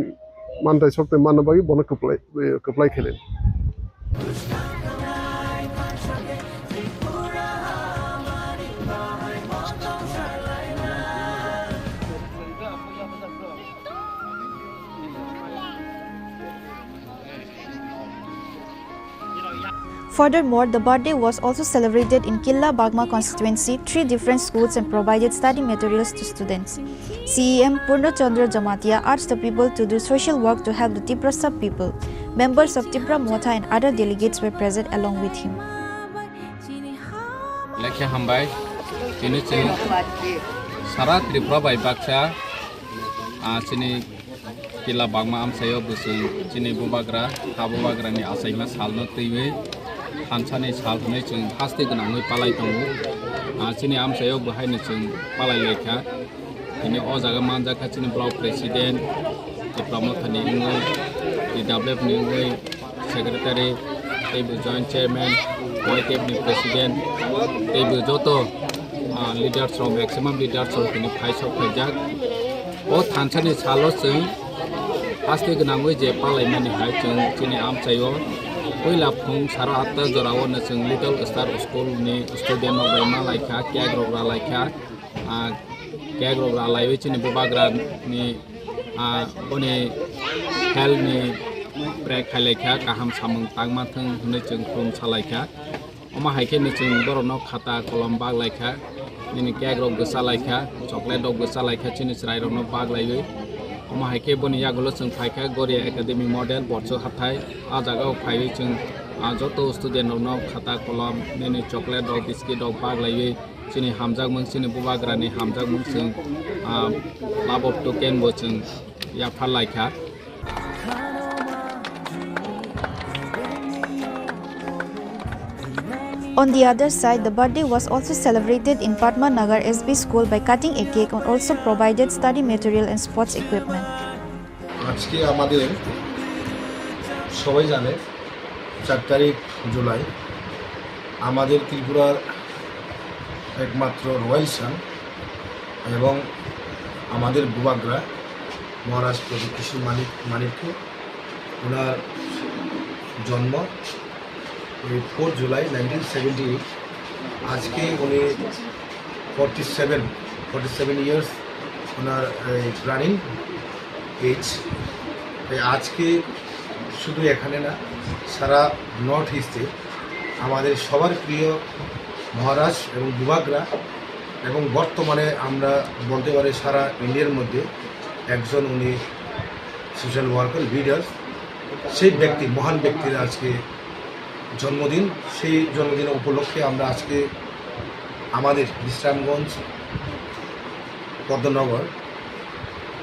मानथाय सकते मानबागि बन कप्लाय खेले Furthermore, the birthday was also celebrated in Killa Bagma constituency. 3 different schools and provided study materials to students. CEM Purna Chandra Jamatia urged the people to do social work to help the Tiprasa people. Members of Tipra Motha and other delegates were present along with him. Lekha hambai ini chini sara Tripura bai baksa chini Killa Bagma amsayo busung chini bubagra habubagra ni asaima salno teiwe थानसानि सालहनै जों हास्ते गोनाङै पालाय दङ चिनि आमसायाव बहायनो जों पालाय लेखा दिनै अ जागा मानजाखा चिनि block president डिप्ल'मेटनि उङै डिडब्लिउएफनि उङै secretary दैबो joint chairman वाइटेफनि president दैबो जत lidars maximum lidars दिनै फाइसआव फैजाक अ थानसानि साल' जों हास्ते गोनाङै जे पालायमानिहाय जों चिनि आमसायाव पहिला फुं सारा आत्ता जराव जों लिटल स्टार स्कुलनि स्टुडेन्ट बायमा लायखा केक रग्रा लायखा केक रग्रा लायबाय चिनि बुबाग्रानि बनि हेल्थनि ब्रेक खायलायखा गाहाम सामों तांमाथों होनो जों खुम सालायखा अमा हायखेनो जों बर'नाव खाता कलम बाग लायखा दिनै केक रग गोसा लायखा चकलेट रग गोसा लायखा चिनि स्रायरनाव बाग लायबाय अमा हायखे बनि यागुलो जों फायखा गरिया एकाडेमी मडेल बर्डसो हाथाय आ जागाव फायबाय जों जत स्टुडेन्टनाव खाता कलम दिनै चकलेट रग बिस्किट रग बाग लायबाय चिनि हामजाक मोन चिनि बुबाग्रानि हामजाक मोन जों लाभ अफ टोकेनबो जों याफा लायखा On the other side, the birthday was also celebrated in Padma Nagar SB School by cutting a cake and also provided study material and sports equipment. আজকে আমাদের সবাই জানে 4 তারিখ জুলাই আমাদের ত্রিপুরার একমাত্র রয়্যাল সান এবং আমাদের বুবাগ্রা মহারাষ্ট্র কৃষি মানিক্য ওনার জন্ম 4 जुलाई 1978 आज के उन्हें 47 इयर्स उनार रानिंग एज आज के शुद्ध एखाने ना सारा नर्थ ईस्टे हमारे सबार प्रिय महाराष्ट्र एवं बुबाग्रा एवं बर्तमाने आमरा बोलते पारी सारा इंडियार मध्य एकजन उन्हें सोशल वर्कर लिडार से व्यक्ति महान व्यक्तिर आज के जन्मदिन से जन्मदिन उपलक्षे আমরা আজকে আমাদের বিশ্রামগঞ্জ পদ্মনগর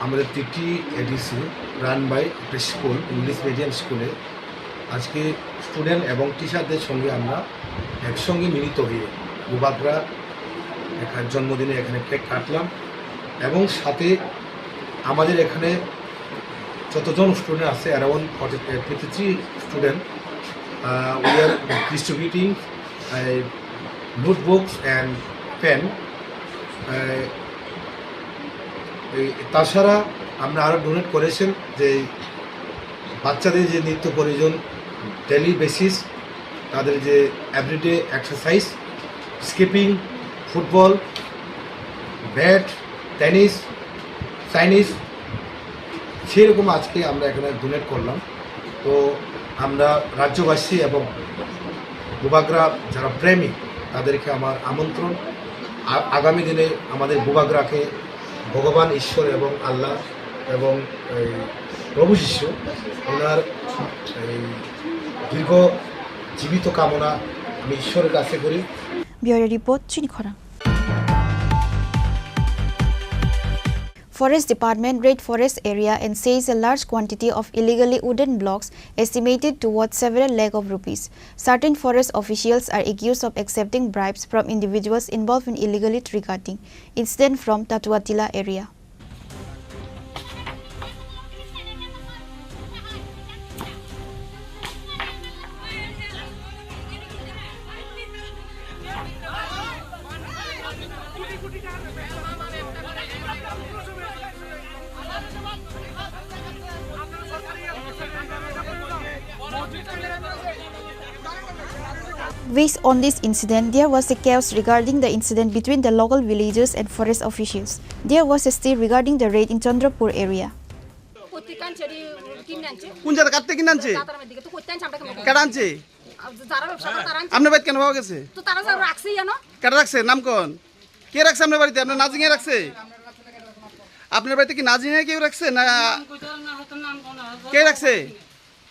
আমাদের 3টি এডিসি রান বাই একটা স্কুল ইংলিশ মিডিয়াম স্কুলে আজকে স্টুডেন্ট এবং টিচারদের সঙ্গে আমরা একসঙ্গে মিলিত হয়ে বুবাগরা জন্মদিনে এখানে কেক কাটলাম এবং সাথে আমাদের এখানে যতজন স্টুডেন্ট আছে around 53 student we are distributing notebooks and pen. তাছাড়া আমরা আরও ডোনেট করেছেন যে বাচ্চাদের যে নিত্য প্রয়োজন ডেলি বেসিস তাদের যে everyday exercise skipping football bat tennis Chinese সেরকম আজকে আমরা এখানে ডোনেট করলাম। তো আমরা রাজ্যবাসী এবং বুবাগরা যারা প্রেমী তাদেরকে আমার আমন্ত্রণ আগামী দিনে আমাদের বুবাগরাকে ভগবান ঈশ্বর এবং আল্লাহ এবং প্রভু শিষ্য ওনার দীর্ঘ জীবিত কামনা আমি ঈশ্বরের কাছে করি। ব্যুরো রিপোর্ট চিনি খরাং। Forest Department raid forest area and seized a large quantity of illegally wooden blocks estimated to worth several lakh of rupees. Certain forest officials are accused of accepting bribes from individuals involved in illegally tree cutting. Incident from Tatuatila area. Based on this incident, there was a chaos regarding the incident between the local villagers and forest officials. There was a stir regarding the raid in Chandrapur area. কোন জায়গা কাটতে কিনে আনছে কাটা আনছে আপনার বাড়িতে কেন পাওয়া গেছে কাটা রাখছে নাম কোন কে রাখছে আপনার বাড়িতে আপনার নাজিঙে রাখছে আপনার বাড়িতে কি নাজিঙে কেউ রাখছে না কে রাখছে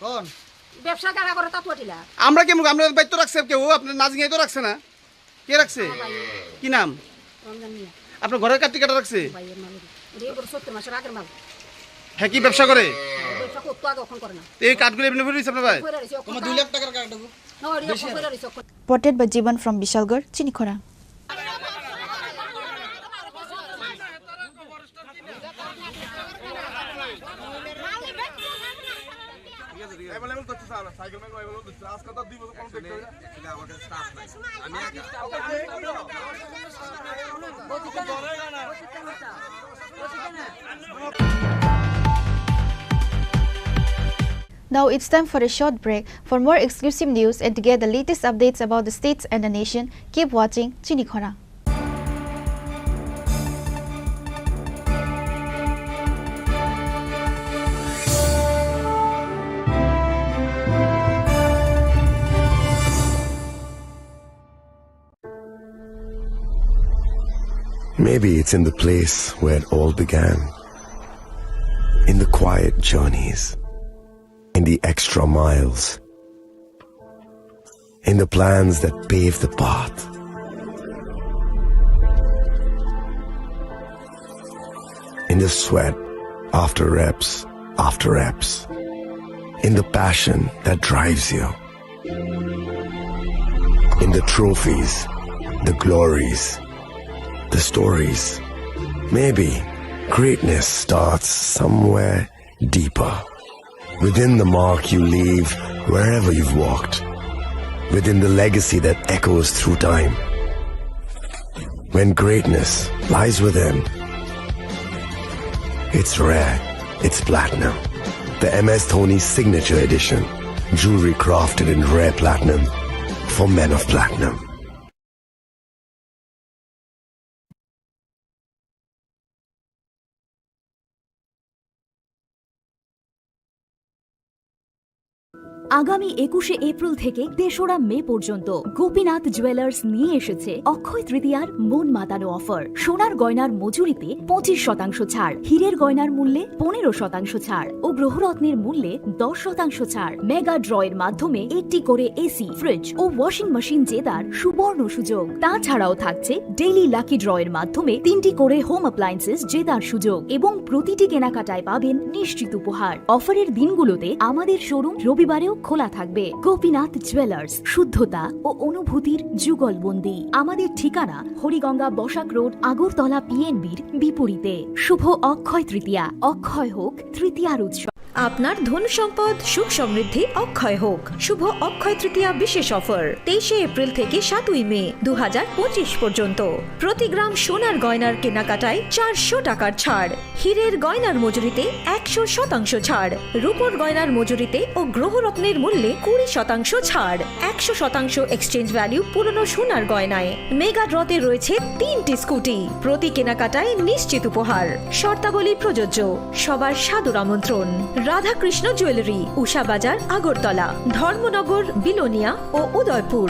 কোন ব্যবসা কারা করে তাতুয়াটিলা আমরা কেমন আপনার বাড়িতে তো রাখছে কেউ আপনার নাজিঙে তো রাখছে না কে রাখছে কি নাম আপনার ঘরের কাটতে কাটা রাখছে হ্যাঁ কি ব্যবসা করে এই কাঠগুলো এমনি ভরে দিয়েছে আপনার ভাই তোমার 2 লাখ টাকার কাঠ দেবো Reported by Jiban from Bishalgarh, Chini Khorang. Now it's time for a short break. For more exclusive news and to get the latest updates about the states and the nation, keep watching Chini Khorang. Maybe it's in the place where it all began, in the quiet journeys, in the extra miles, in the plans that pave the path. In the sweat after reps, in the passion that drives you, in the trophies, the glories, the stories. Maybe greatness starts somewhere deeper, within the mark you leave wherever you've walked, within the legacy that echoes through time. When greatness lies within, it's rare, it's platinum. The MS Dhoni Signature Edition, jewelry crafted in rare platinum for men of platinum. আগামী 21শে April থেকে 3রা মে পর্যন্ত Gopinath jewellers নিয়ে এসেছে অক্ষয় তৃতীয়ার মন মাতানো offer. সোনার গয়নার মজুরিতে 25% ছাড়, হীরের গয়নার মূল্যে 15% ছাড় ও গ্রহরত্নের মূল্যে 10% ছাড়। মেগা ড্রয়ের মাধ্যমে একটি করে এসি, ফ্রিজ ও ওয়াশিং মেশিন জেতার সুবর্ণ সুযোগ। তাছাড়াও থাকছে ডেইলি লাকি ড্রয়ের মাধ্যমে 3টি করে হোম অ্যাপ্লায়েন্সেস জেতার সুযোগ এবং প্রতিটি কেনাকাটায় পাবেন নিশ্চিত উপহার। অফারের দিনগুলোতে আমাদের শোরুম রবিবারেও খোলা থাকবে। গোপীনাথ জুয়েলার্স, শুদ্ধতা ও অনুভূতির যুগলবন্দি। আমাদের ঠিকানা হরিগঙ্গা বসাক রোড, আগরতলা পিএনবির বিপরীতে। শুভ অক্ষয় তৃতীয়া, অক্ষয় হোক তৃতীয়ার উৎসব। আপনার ধন সম্পদ সুখ সমৃদ্ধি অক্ষয় হোক। শুভ অক্ষয় তৃতীয়া বিশেষ অফার 23শে এপ্রিল থেকে 7ই মে 2025 পর্যন্ত। প্রতি গ্রাম সোনার গয়নার কেনাকাটায় 400 টাকার ছাড়, হীরের গয়নার মজুরিতে 100% ছাড়, রূপোর গয়নার মজুরিতে ও গ্রহরত্নের মূল্যে 20% ছাড়, 100% এক্সচেঞ্জ ভ্যালু পুরনো সোনার গয়নায়। মেগা ড্রতে রয়েছে 3টি স্কুটি, প্রতি কেনাকাটায় নিশ্চিত উপহার। শর্তাবলী প্রযোজ্য। সবার সাদর আমন্ত্রণ। রাধাকৃষ্ণ জুয়েলারি, উষা বাজার, আগরতলা, ধর্মনগর, বিলোনিয়া ও Udaipur.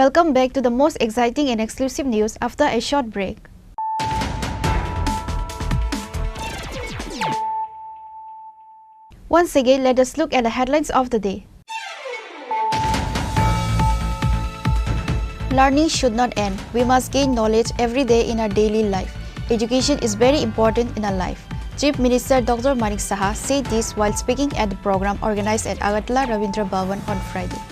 Welcome back to the most exciting and exclusive news after a short break. Once again, let us look at the headlines of the day. Learning should not end. We must gain knowledge every day in our daily life. Education is very important in our life. Chief Minister Dr. Manik Saha said this while speaking at the program organized at Agartala Ravindra Bhavan on Friday.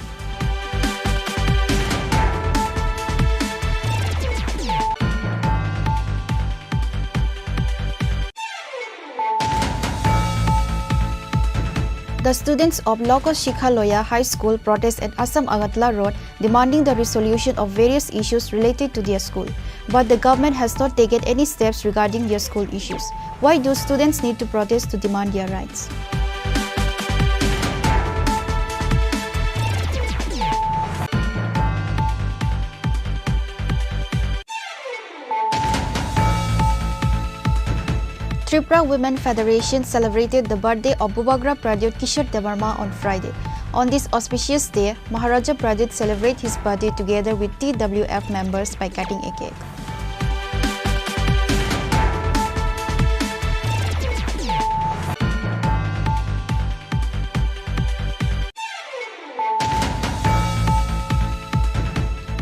The students of local Shikhaloya High School protest at Assam Agartala Road demanding the resolution of various issues related to their school. But the government has not taken any steps regarding their school issues. Why do students need to protest to demand their rights? Tripura Women Federation celebrated the birthday of Bubagra Pradyut Kishore Devarma on Friday. On this auspicious day, Maharaja Pradyut celebrated his birthday together with TWF members by cutting a cake.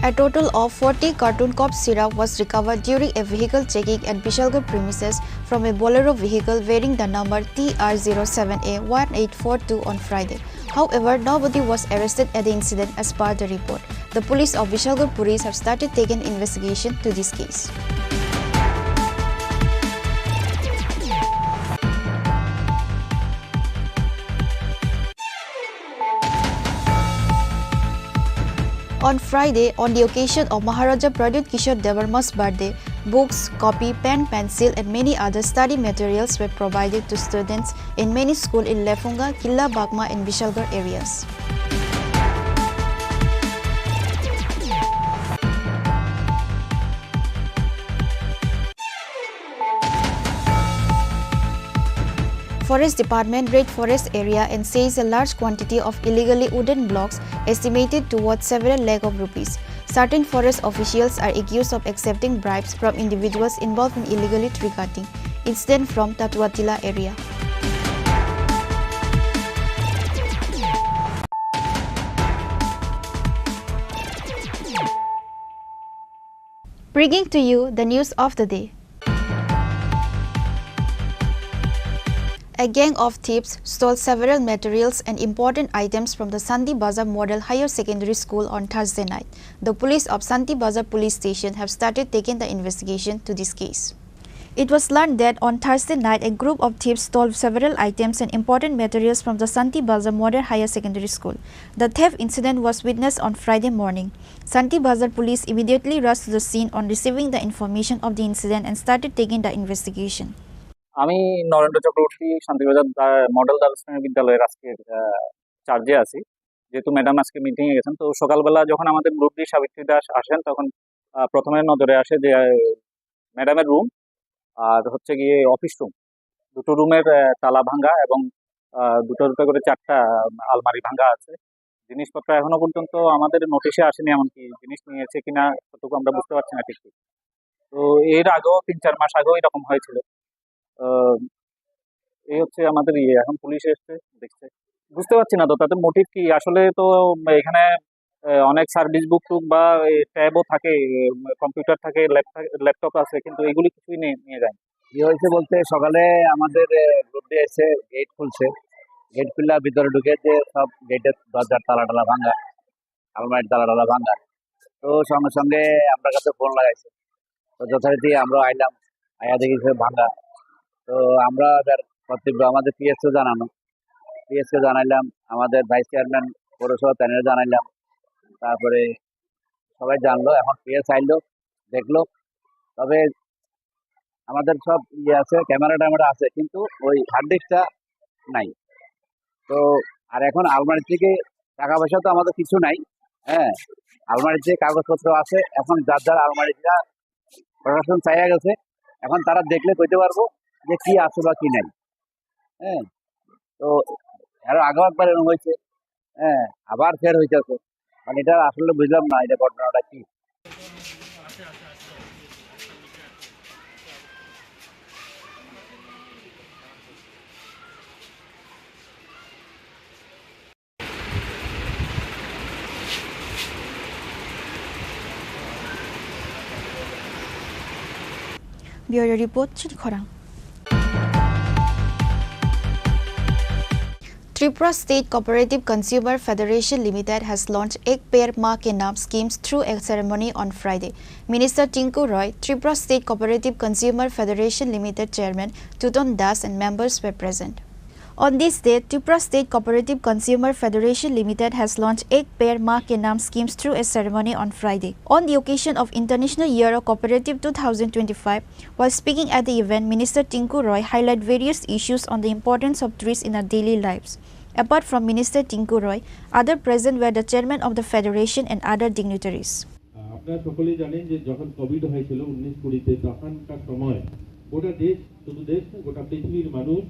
A total of 40 carton cough syrup was recovered during a vehicle checking at Bishalgarh premises from a Bolero vehicle bearing the number TR07A1842 on Friday. However, nobody was arrested at the incident as per the report. The police of Bishalgarh Police have started taking investigation to this case. On Friday, on the occasion of Maharaja Pradyut Kishore Devarma's birthday, books, copy, pen, pencil and many other study materials were provided to students in many schools in Lefunga, Killa Bagma and Bishalgarh areas. Forest Department raid forest area and seized a large quantity of illegally wooden blocks estimated towards several lakh of rupees. Certain forest officials are accused of accepting bribes from individuals involved in illegally tree cutting. Incident from Tatuatila area. Bringing to you the news of the day. A gang of thieves stole several materials and important items from the Santi Bazar Model Higher Secondary School on Thursday night. The police of Santi Bazar Police Station have started taking the investigation to this case. It was learned that on Thursday night, a group of thieves stole several items and important materials from the Santi Bazar Model Higher Secondary School. The theft incident was witnessed on Friday morning. Santi Bazar Police immediately rushed to the scene on receiving the information of the incident and started taking the investigation. আমি Narendra Chakraborty Shantibazar model দ্বাদশ শ্রেণী বিদ্যালয়ের আজকে চার্জে আছি। যেহেতু madam আজকে মিটিংয়ে গেছেন, তো সকালবেলা যখন আমাদের গ্রুপ ডি সাবিত্রী দাস আসেন তখন প্রথমে নজরে আসে যে ম্যাডামের রুম আর হচ্ছে গিয়ে অফিস রুম, দুটো রুমের তালা ভাঙ্গা এবং দুটো দুটো করে 4টা আলমারি ভাঙ্গা আছে। জিনিসপত্র এখনো পর্যন্ত আমাদের নোটিশে আসেনি, এমনকি জিনিস নিয়েছে কিনা কতটুকু আমরা বুঝতে পারছি না ঠিক। তো এর আগেও 3-4 মাস আগেও এরকম হয়েছিল। এই হচ্ছে আমাদের এখন পুলিশ এসছে দেখছে, বুঝতে পারছি না তো তাদের মোটিভ কি আসলে। তো এখানে অনেক সার্ভিস বুক টুক বা ট্যাবও থাকে, কম্পিউটার থাকে, ল্যাপটপ আছে, কিন্তু এগুলি কিছুই নিয়ে যায়। কি হয়েছে বলতে সকালে আমাদের গ্রুপ দিয়ে এসে গেট খুলছে, গেট খুললে ভিতরে ঢুকে যে সব গেটের দরজার তালা টালা ভাঙা, আলমারির তালা টালা ভাঙা। তো সঙ্গে সঙ্গে আমরা কাছে ফোন লাগাইছে, তো যথারীতি আমরা আইলাম, আয়া দেখি ভাঙা। তো আমরা কর্তব্য আমাদের পিএসকে জানানো, পিএসকে জানাইলাম, আমাদের ভাইস চেয়ারম্যান পৌরসভা প্যানেল জানাইলাম, তারপরে সবাই জানলো। এখন পিএস আইলো, দেখলো, তবে আমাদের সব আছে, ক্যামেরা ট্যামেরা আছে, কিন্তু ওই হার্ড ডিস্কটা নাই। তো আর এখন আলমারি থেকে টাকা পয়সা তো আমাদের কিছু নাই, হ্যাঁ, আলমারির যে কাগজপত্র আছে, এখন যার যার আলমারিটা প্রশাসন চাইয়া গেছে, এখন তারা দেখলে কইতে পারবো যে কি আছে বা কি নাই। হ্যাঁ, তো আরো আগেও একবার এরকম হয়েছে, হ্যাঁ, আবার ফের হইতেছে, মানে এটা আসলে বুঝলাম না এটা ঘটনাটা কি। Bureau Report, Chini Khorang. Tripura State Cooperative Consumer Federation Limited has launched Ek Pair Ma Ke Naam schemes through a ceremony on Friday. Minister Tinku Roy, Tripura State Cooperative Consumer Federation Limited Chairman Tuton Das and members were present. On this day, Tripura State Cooperative Consumer Federation Limited has launched Ek Pair Ma Ke Naam schemes through a ceremony on Friday. On the occasion of International Year of Cooperative 2025, while speaking at the event, Minister Tinku Roy highlighted various issues on the importance of trees in our daily lives. Apart from Minister Tinku Roy, other present were the chairman of the federation and other dignitaries. আপনারা সকলেই জানেন যে যখন Covid হয়েছিল 19-20-তে, তখনকার সময় গোটা দেশ, শুধু দেশ গোটা পৃথিবীর মানুষ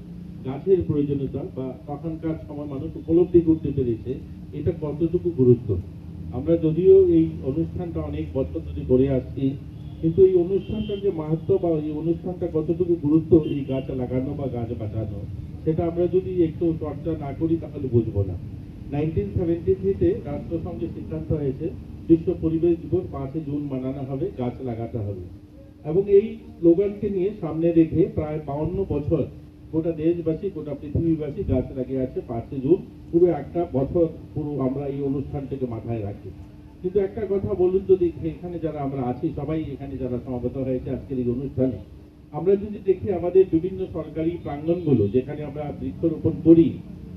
গাছের প্রয়োজনীয়তা বা তখনকার সময় মানুষ উপলব্ধি করতে পেরেছে এটা কতটুকু গুরুত্ব। আমরা যদিও এই অনুষ্ঠানটা অনেক বছর ধরে করে আসছি, কিন্তু এই অনুষ্ঠানটার যে মাহাত্ম্য বা এই অনুষ্ঠানটা কতটুকু গুরুত্ব এই গাছ লাগানো বা গাছ বাঁচানো, সেটা আমরা যদি একটু চর্চা না করি তাহলে বুঝবো না। 1973-তে রাষ্ট্রসংঘের সিদ্ধান্ত হয়েছে বিশ্ব পরিবেশ দিবস 5 জুন মানানো হবে, গাছ লাগাতে হবে, এবং এই স্লোগানকে নিয়ে সামনে রেখে প্রায় 52 বছর গোটা দেশবাসী, গোটা পৃথিবীবাসী গাছ লাগিয়ে আছে 5 জুন। পুরো একটা বছর পুরো আমরা এই অনুষ্ঠানটাকে মাথায় রাখি। কিন্তু একটা কথা বলুন তো, এখানে যারা আমরা আছি সবাই এখানে যারা সমাবেত হয়েছে আজকের এই অনুষ্ঠানে, আমরা যদি দেখি আমাদের বিভিন্ন সরকারি প্রাঙ্গণগুলো যেখানে আমরা বৃক্ষরোপণ করি,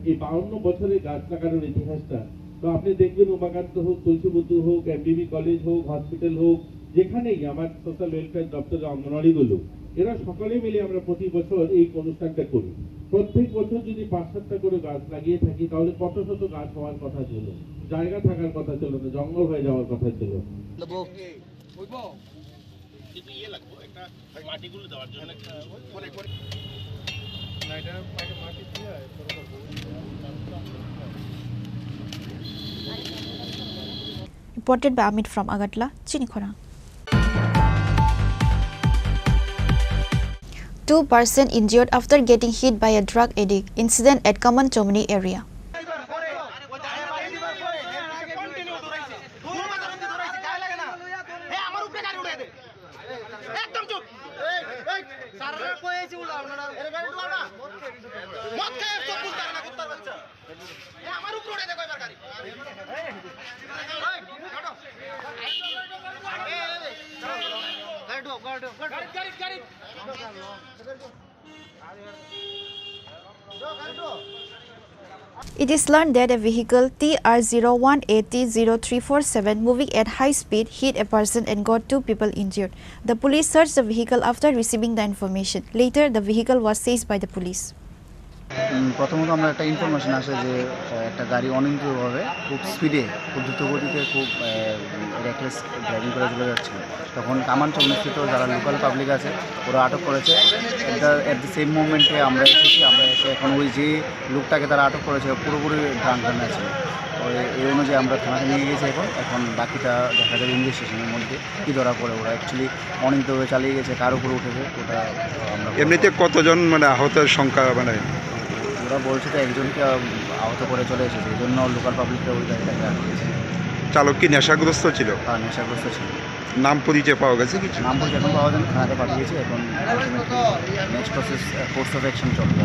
এই 52 বছরের গাছ লাগানোর ইতিহাসটা, তো আপনি দেখবেন উমাকান্ত হোক, তুলসীবুদ্ধ হোক, এমবিবি কলেজ হোক, হসপিটাল হোক, যেখানেই আমার সোশ্যাল ওয়েলফেয়ার দপ্তরের অঙ্গনওয়াড়িগুলো, এরা সকলে মিলে আমরা প্রতি বছর এই অনুষ্ঠানটা করি। প্রত্যেক বছর যদি 5-7টা করে গাছ লাগিয়ে থাকি তাহলে কত শত গাছ হওয়ার কথা ছিল, জায়গা থাকার কথা ছিল না, জঙ্গল হয়ে যাওয়ার কথা ছিল। Reported by Amit from Agatla, Chini Khorang. 2 persons injured after getting hit by a drug addict. Incident at Kaman Chomni area. It is learned that a vehicle TR01800347 moving at high speed hit a person and got 2 people injured. The police searched the vehicle after receiving the information. Later, the vehicle was seized by the police. প্রথমত আমরা একটা information আসে যে একটা গাড়ি অনিয়ন্ত্রিতভাবে খুব স্পিডে খুব দ্রুত গতিতে খুব রেকলেস ড্রাইভিং করে চলে যাচ্ছিল। তখন কামানচৌকস্থিত যারা লোকাল পাবলিক আছে ওরা আটক করেছে। অ্যাট দ্য সেম মুভমেন্টে আমরা এসেছি, আমরা এসে এখন ওই যে লোকটাকে তারা আটক করেছে পুরোপুরি ড্রাঙ্কান আছে। এই অনুযায়ী আমরা থানাতে নিয়ে গেছি। এখন বাকিটা দেখা যাবে ইনভেস্টিগেশনের মধ্যে কী ধরা পড়ে। ওরা অ্যাকচুয়ালি অনিয়ন্ত্রিতভাবে চালিয়ে গেছে, কার উপরে উঠেছে ওটা আমরা। এমনিতে কতজন মানে আহতের সংখ্যা মানে ওরা বলছে তো একজনকে আহত করে চলে এসেছে, এই জন্য লোকাল পাবলিকরা ওই গাড়িটাকে আটকেছে। চালক কি নেশাগ্রস্ত ছিল? হ্যাঁ, নেশাগ্রস্ত ছিল। নাম পরিচয় পাওয়া গেছে কিছু? নাম পরিচয় এখন পাওয়া যায়, থানাতে পাঠিয়েছে। এখন next process course of action চলবে।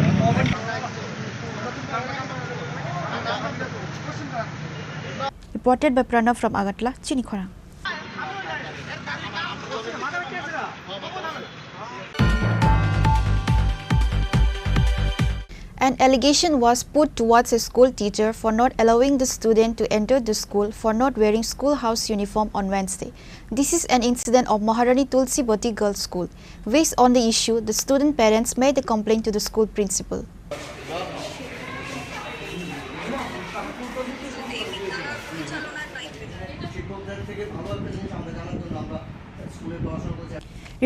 Reported by Pranav from Agatla, Chini Khorang. An allegation was put towards a school teacher for not allowing the student to enter the school for not wearing schoolhouse uniform on Wednesday. This is an incident of Maharani Tulsibati Girls School. Based on the issue, the student parents made a complaint to the school principal.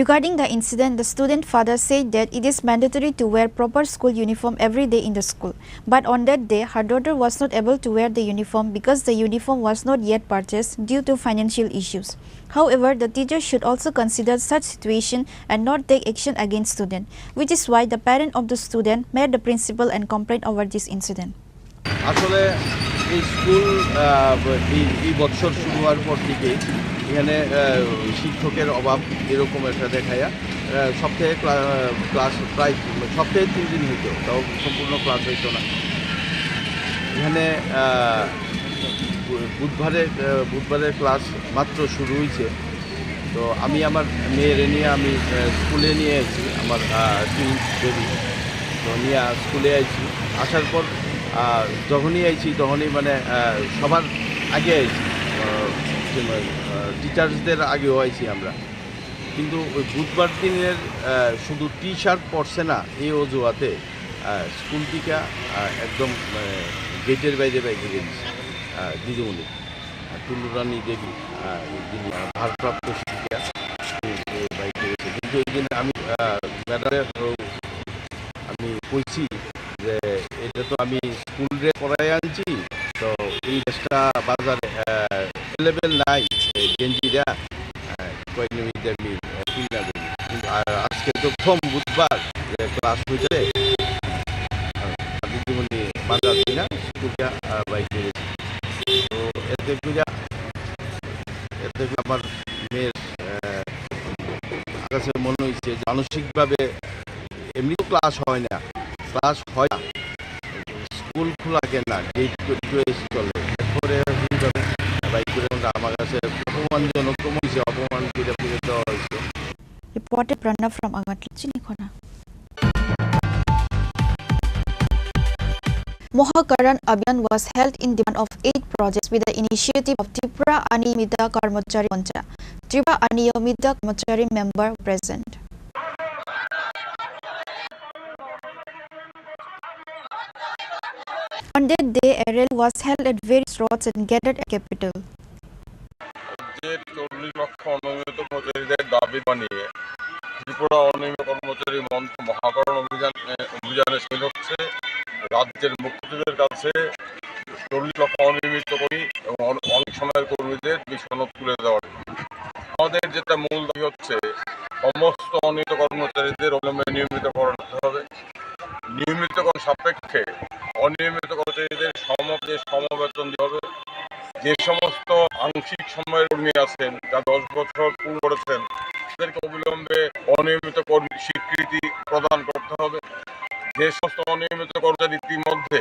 Regarding the incident, the student father said that it is mandatory to wear proper school uniform every day in the school. But on that day, her daughter was not able to wear the uniform because the uniform was not yet purchased due to financial issues. However, the teacher should also consider such situation and not take action against student, which is why the parent of the student made the principal and complained over this incident. আসলে এই school এই বছর শুরু হওয়ার পর থেকে এখানে শিক্ষকের অভাব এরকম একটা দেখায়া সপ্তাহে ক্লাস প্রায় সপ্তাহে 3 দিন হইতো, তাও সম্পূর্ণ ক্লাস হইতো না। এখানে বুধবারের ক্লাস মাত্র শুরু হয়েছে। তো আমি আমার মেয়েরে নিয়ে আমি স্কুলে নিয়ে আসছি, আমার টুইন্স বেবি। তো নিয়ে স্কুলে আইছি, আসার পর যখনই আইছি তখনই মানে সবার আগে আইছি, টিচার্সদের আগেও আইছি আমরা। কিন্তু ওই বুধবার দিনের শুধু টি শার্ট পরছে না এই অজুহাতে স্কুল থেকে একদম গেটের বাইরে বাইরে গেছি দিদিমণি টুলুরানী দেবী, যিনি ভারপ্রাপ্ত শিক্ষিকা, বাইরে গেছে। কিন্তু এই দিন আমি ম্যাডামের আমি কইছি যে এটা তো আমি স্কুলে পড়াই আনছি, তো এই ড্রেসটা বাজারে অ্যাভেলেবেল নাই, গেঞ্জিরা কয়েকদিন আমি কিনা দেবো। কিন্তু আজকে প্রথম বুধবার ক্লাস হয়েছে, দিদিমণি বাজার কিনা স্কুলটা বাইকে গেছি। তো এতে আমার মেয়ের কাছে মনে হয়েছে মানসিকভাবে এমনি তো ক্লাস হয় না, স্কুল খোলা কেনা গেট চলে, এরপরে বাইক করে আমার কাছে অপমানজনক অপমান করে ফিরে দেওয়া হয়েছে। Reported Pranav from Agatla, Chini Khorang. Mohakaran Abhiyan was held in demand of 8 projects with the initiative of Tripura Aniyomita Karmachari Mancha. Tripura Aniyomita Karmachari member present. On that day, a rally was held at various roads and gathered at capital. যে 40 লক্ষ অনিয়মিত কর্মচারীদের দাবি মানিয়ে ত্রিপুরা অনিয়মিত কর্মচারী মঞ্চ মহাকরণ অভিযানে ছিল হচ্ছে রাজ্যের মুখ্যসচিবের কাছে 40 লক্ষ অনিয়মিত কর্মী এবং অনেক সময়ের কর্মীদের সনদ তুলে দেওয়ার। আমাদের যেটা মূল দাবি হচ্ছে সমস্ত অনিয়মিত কর্মচারীদের অবিলম্বে নিয়মিতকরণ করতে হবে। নিয়মিতকরণ সাপেক্ষে অনিয়মিত কর্মচারীদের সমবেতন দিতে হবে। যে সমস্ত আংশিক সময়ের কর্মী আছেন যা 10 বছর পূর্ণ করেছেন তাদেরকে অবিলম্বে অনিয়মিত কর্মী স্বীকৃতি প্রদান করতে হবে। যে সমস্ত অনিয়মিত কর্মচারী ইতিমধ্যে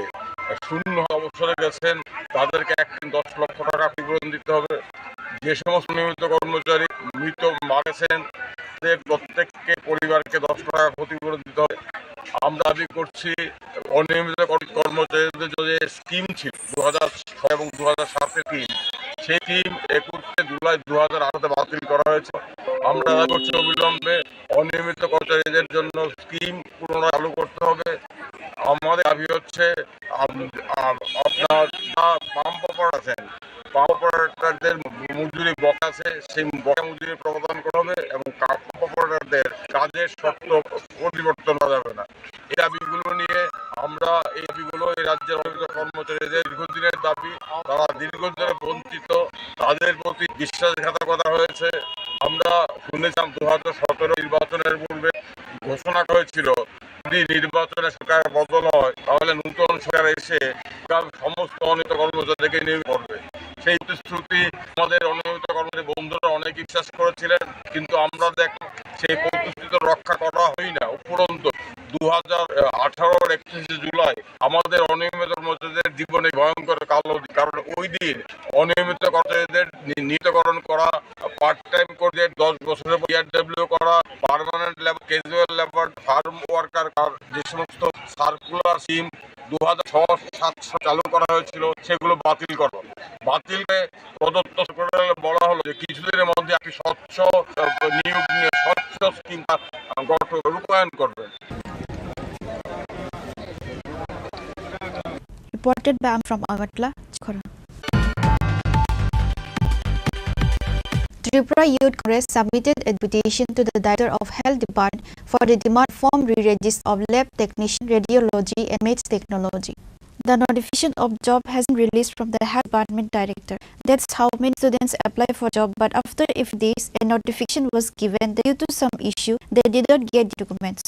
শূন্য অবসরে গেছেন তাদেরকে 10 লক্ষ টাকা ক্ষতিপূরণ দিতে হবে। যে সমস্ত নিয়মিত কর্মচারী মৃত মারা গেছেন তাদের প্রত্যেককে পরিবারকে 10 টাকা ক্ষতিপূরণ দিতে হবে। আমরা দাবি করছি অনিয়মিত কর্মচারীদের যে স্কিম ছিল 2006 এবং 2007 স্কিম, সেই স্কিম 21 জুলাই 2018 বাতিল করা হয়েছে। আমরা আশা করছি অবিলম্বে অনিয়মিত কর্মচারীদের জন্য স্কিম পুনরায় চালু করতে হবে। আমাদের দাবি হচ্ছে আপনার পাম্প অপারেটর আছেন, পাম্প অপারেটরদের মজুরি বকেয়া আছে, সেই বকেয়া মজুরি প্রদান করা হবে এবং পাম্প অপারেটরদের কাজের শর্ত পরিবর্তন করা যাবে না। এই দাবিগুলো নিয়ে আমরা এই রাজ্যের অনিয়মিত কর্মচারীদের দীর্ঘদিনের দাবি, তারা দীর্ঘদিন ধরে বঞ্চিত, তাদের প্রতি বিশ্বাসঘাতকতা হয়েছে। আমরা শুনেছিলাম 2017 নির্বাচনের পূর্বে ঘোষণা হয়েছিল যদি নির্বাচনে সরকার বদল হয় তাহলে নতুন সরকার এসে সমস্ত অনিয়মিত কর্মচারীদেরকে নিয়োগ করবে। সেই প্রতিশ্রুতি আমাদের অনিয়মিত কর্মচারী বন্ধুরা অনেক বিশ্বাস করেছিলেন, কিন্তু আমরা দেখলাম সেই প্রতিশ্রুতি তো রক্ষা করা হয় না। উপরন্তু 2018 31 জুলাই আমাদের অনিয়মিত কর্মচারীদের জীবনে ভয়ঙ্কর কালো দিন, কারণ ওই দিন অনিয়মিত কর্মচারীদের নিয়মিতকরণ করা, পার্ট টাইম করে 10 বছরের ERW করা, permanent labour, casual labour, farm worker, যে সমস্ত সার্কুলার স্কিম 2006-07 চালু করা হয়েছিল সেগুলো বাতিল করো। বাতিলকে প্রদত্ত বলা হলো যে কিছুদিনের মধ্যে একটি স্বচ্ছ নিয়োগ নিয়ে স্বচ্ছ স্কিম রূপায়ণ করবেন। Reported by from Agatla, Chini Khorang. Tripura Youth Congress submitted a petition to the Director of Health Department for the demand form re-register of lab technician, radiology and maths technology. The notification of job has been released from the Health Department Director. That's how many students apply for job, but after a few days, a notification was given that due to some issue, they did not get the documents.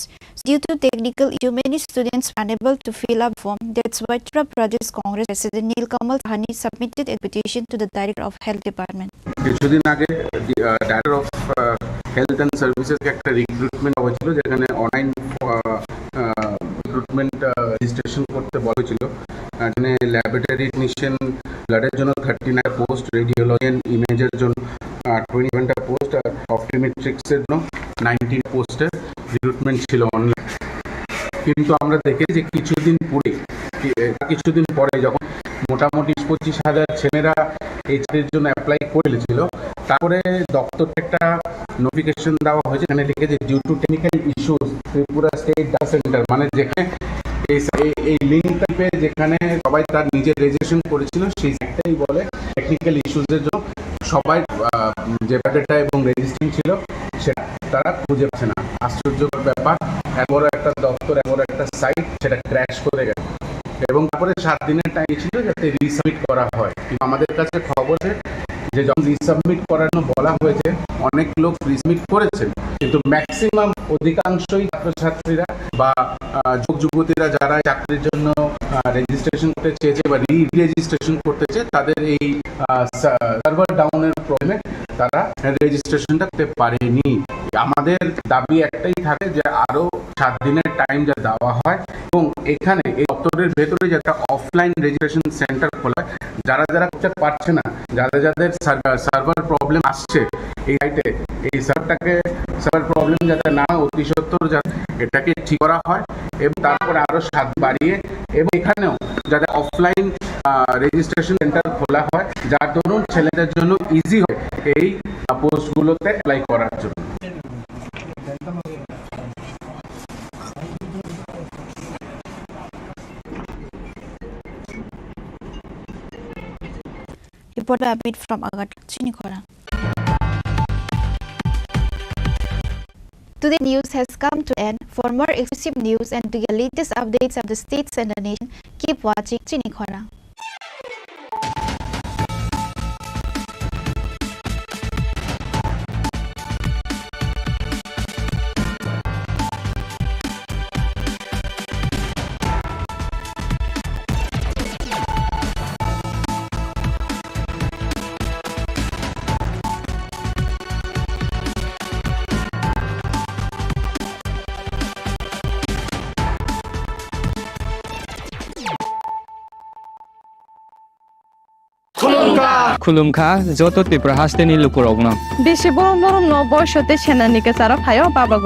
Due to technical issue, many students were unable to fill up form. That's why Tripura Pradesh Congress President Nilkamal Sahni submitted a petition to the Director of Health Department. কিছুদিন আগে director of health and সার্ভিসেসকে একটা recruitment হয়েছিল, যেখানে online recruitment registration করতে বলেছিল। এখানে laboratory technician, ব্লাডের জন্য 39টা পোস্ট, রেডিওলজি অ্যান্ড ইমেজের জন্য 27টা পোস্ট, আর অপটোমেট্রিক্সের জন্য 19 পোস্টের রিক্রুটমেন্ট ছিল অনলাইন। কিন্তু আমরা দেখেছি যে কিছুদিন পরে যখন মোটামুটি 25,000 ছেলেরা এই চাকরির জন্য অ্যাপ্লাই করেছিল, তারপরে দপ্তর একটা নোটিফিকেশন দেওয়া হয়েছে, এখানে লিখেছে due to technical issues Tripura state data centre, মানে যেখানে এই লিঙ্ক টাইপে যেখানে সবাই তার নিজের রেজিস্ট্রেশন করেছিল সেই সাইটটাই বলে টেকনিক্যাল ইস্যুসের জন্য সবাই যে ডেটা এবং রেজিস্ট্রেশন ছিল সেটা তারা খুঁজে পাচ্ছে না। আশ্চর্যকর ব্যাপার, এমন একটা দপ্তর, এমন একটা সাইট সেটা ক্র্যাশ করে গেছে এবং তারপরে 7 দিনের টাইম ছিল যাতে রিসাবমিট করা হয়। কিন্তু আমাদের কাছে খবর আছে যে যখন রিসাবমিট করানো বলা হয়েছে অনেক লোক রিসাবমিট করেছেন, কিন্তু ম্যাক্সিমাম অধিকাংশই ছাত্রছাত্রীরা বা যুবতীরা যারা চাকরির জন্য রেজিস্ট্রেশন করতে চেয়েছে বা রেজিস্ট্রেশন করতে চেয়ে তাদের এই সার্ভার ডাউনের প্রবলেমে তারা রেজিস্ট্রেশনটা করতে পারেনি। আমাদের দাবি একটাই থাকে যে আরো 7 দিনের টাইম যা দেওয়া হয় এবং এখানে এই দপ্তরের ভেতরে যাতে অফলাইন রেজিস্ট্রেশন সেন্টার খোলা, যারা করতে পারছে না, যাদের সার্ভার প্রবলেম আসছে এই সাইটে, এই সার্ভার প্রবলেম যাতে না অতি সত্বর এটাকে ঠিক করা হয় এবং তারপরে আরো 7 বাড়িয়ে এবং এখানেও যাতে অফলাইন রেজিস্ট্রেশন সেন্টার খোলা হয়, যার দরুন ছেলেদের জন্য ইজি হয় এই পোস্টগুলোতে অ্যাপ্লাই করার জন্য। Reported a bit from Agatla, Chini Khorang. Today news has come to end. For more exclusive news and to get latest updates of the states and the nation, keep watching Chini Khorang. খুলুমখা যত ত্রিপুরা হাসতেনি লুকুরগ্ন বেশি বড় বড় বয়সতে সেনানিকে সারা ফাইও বাবা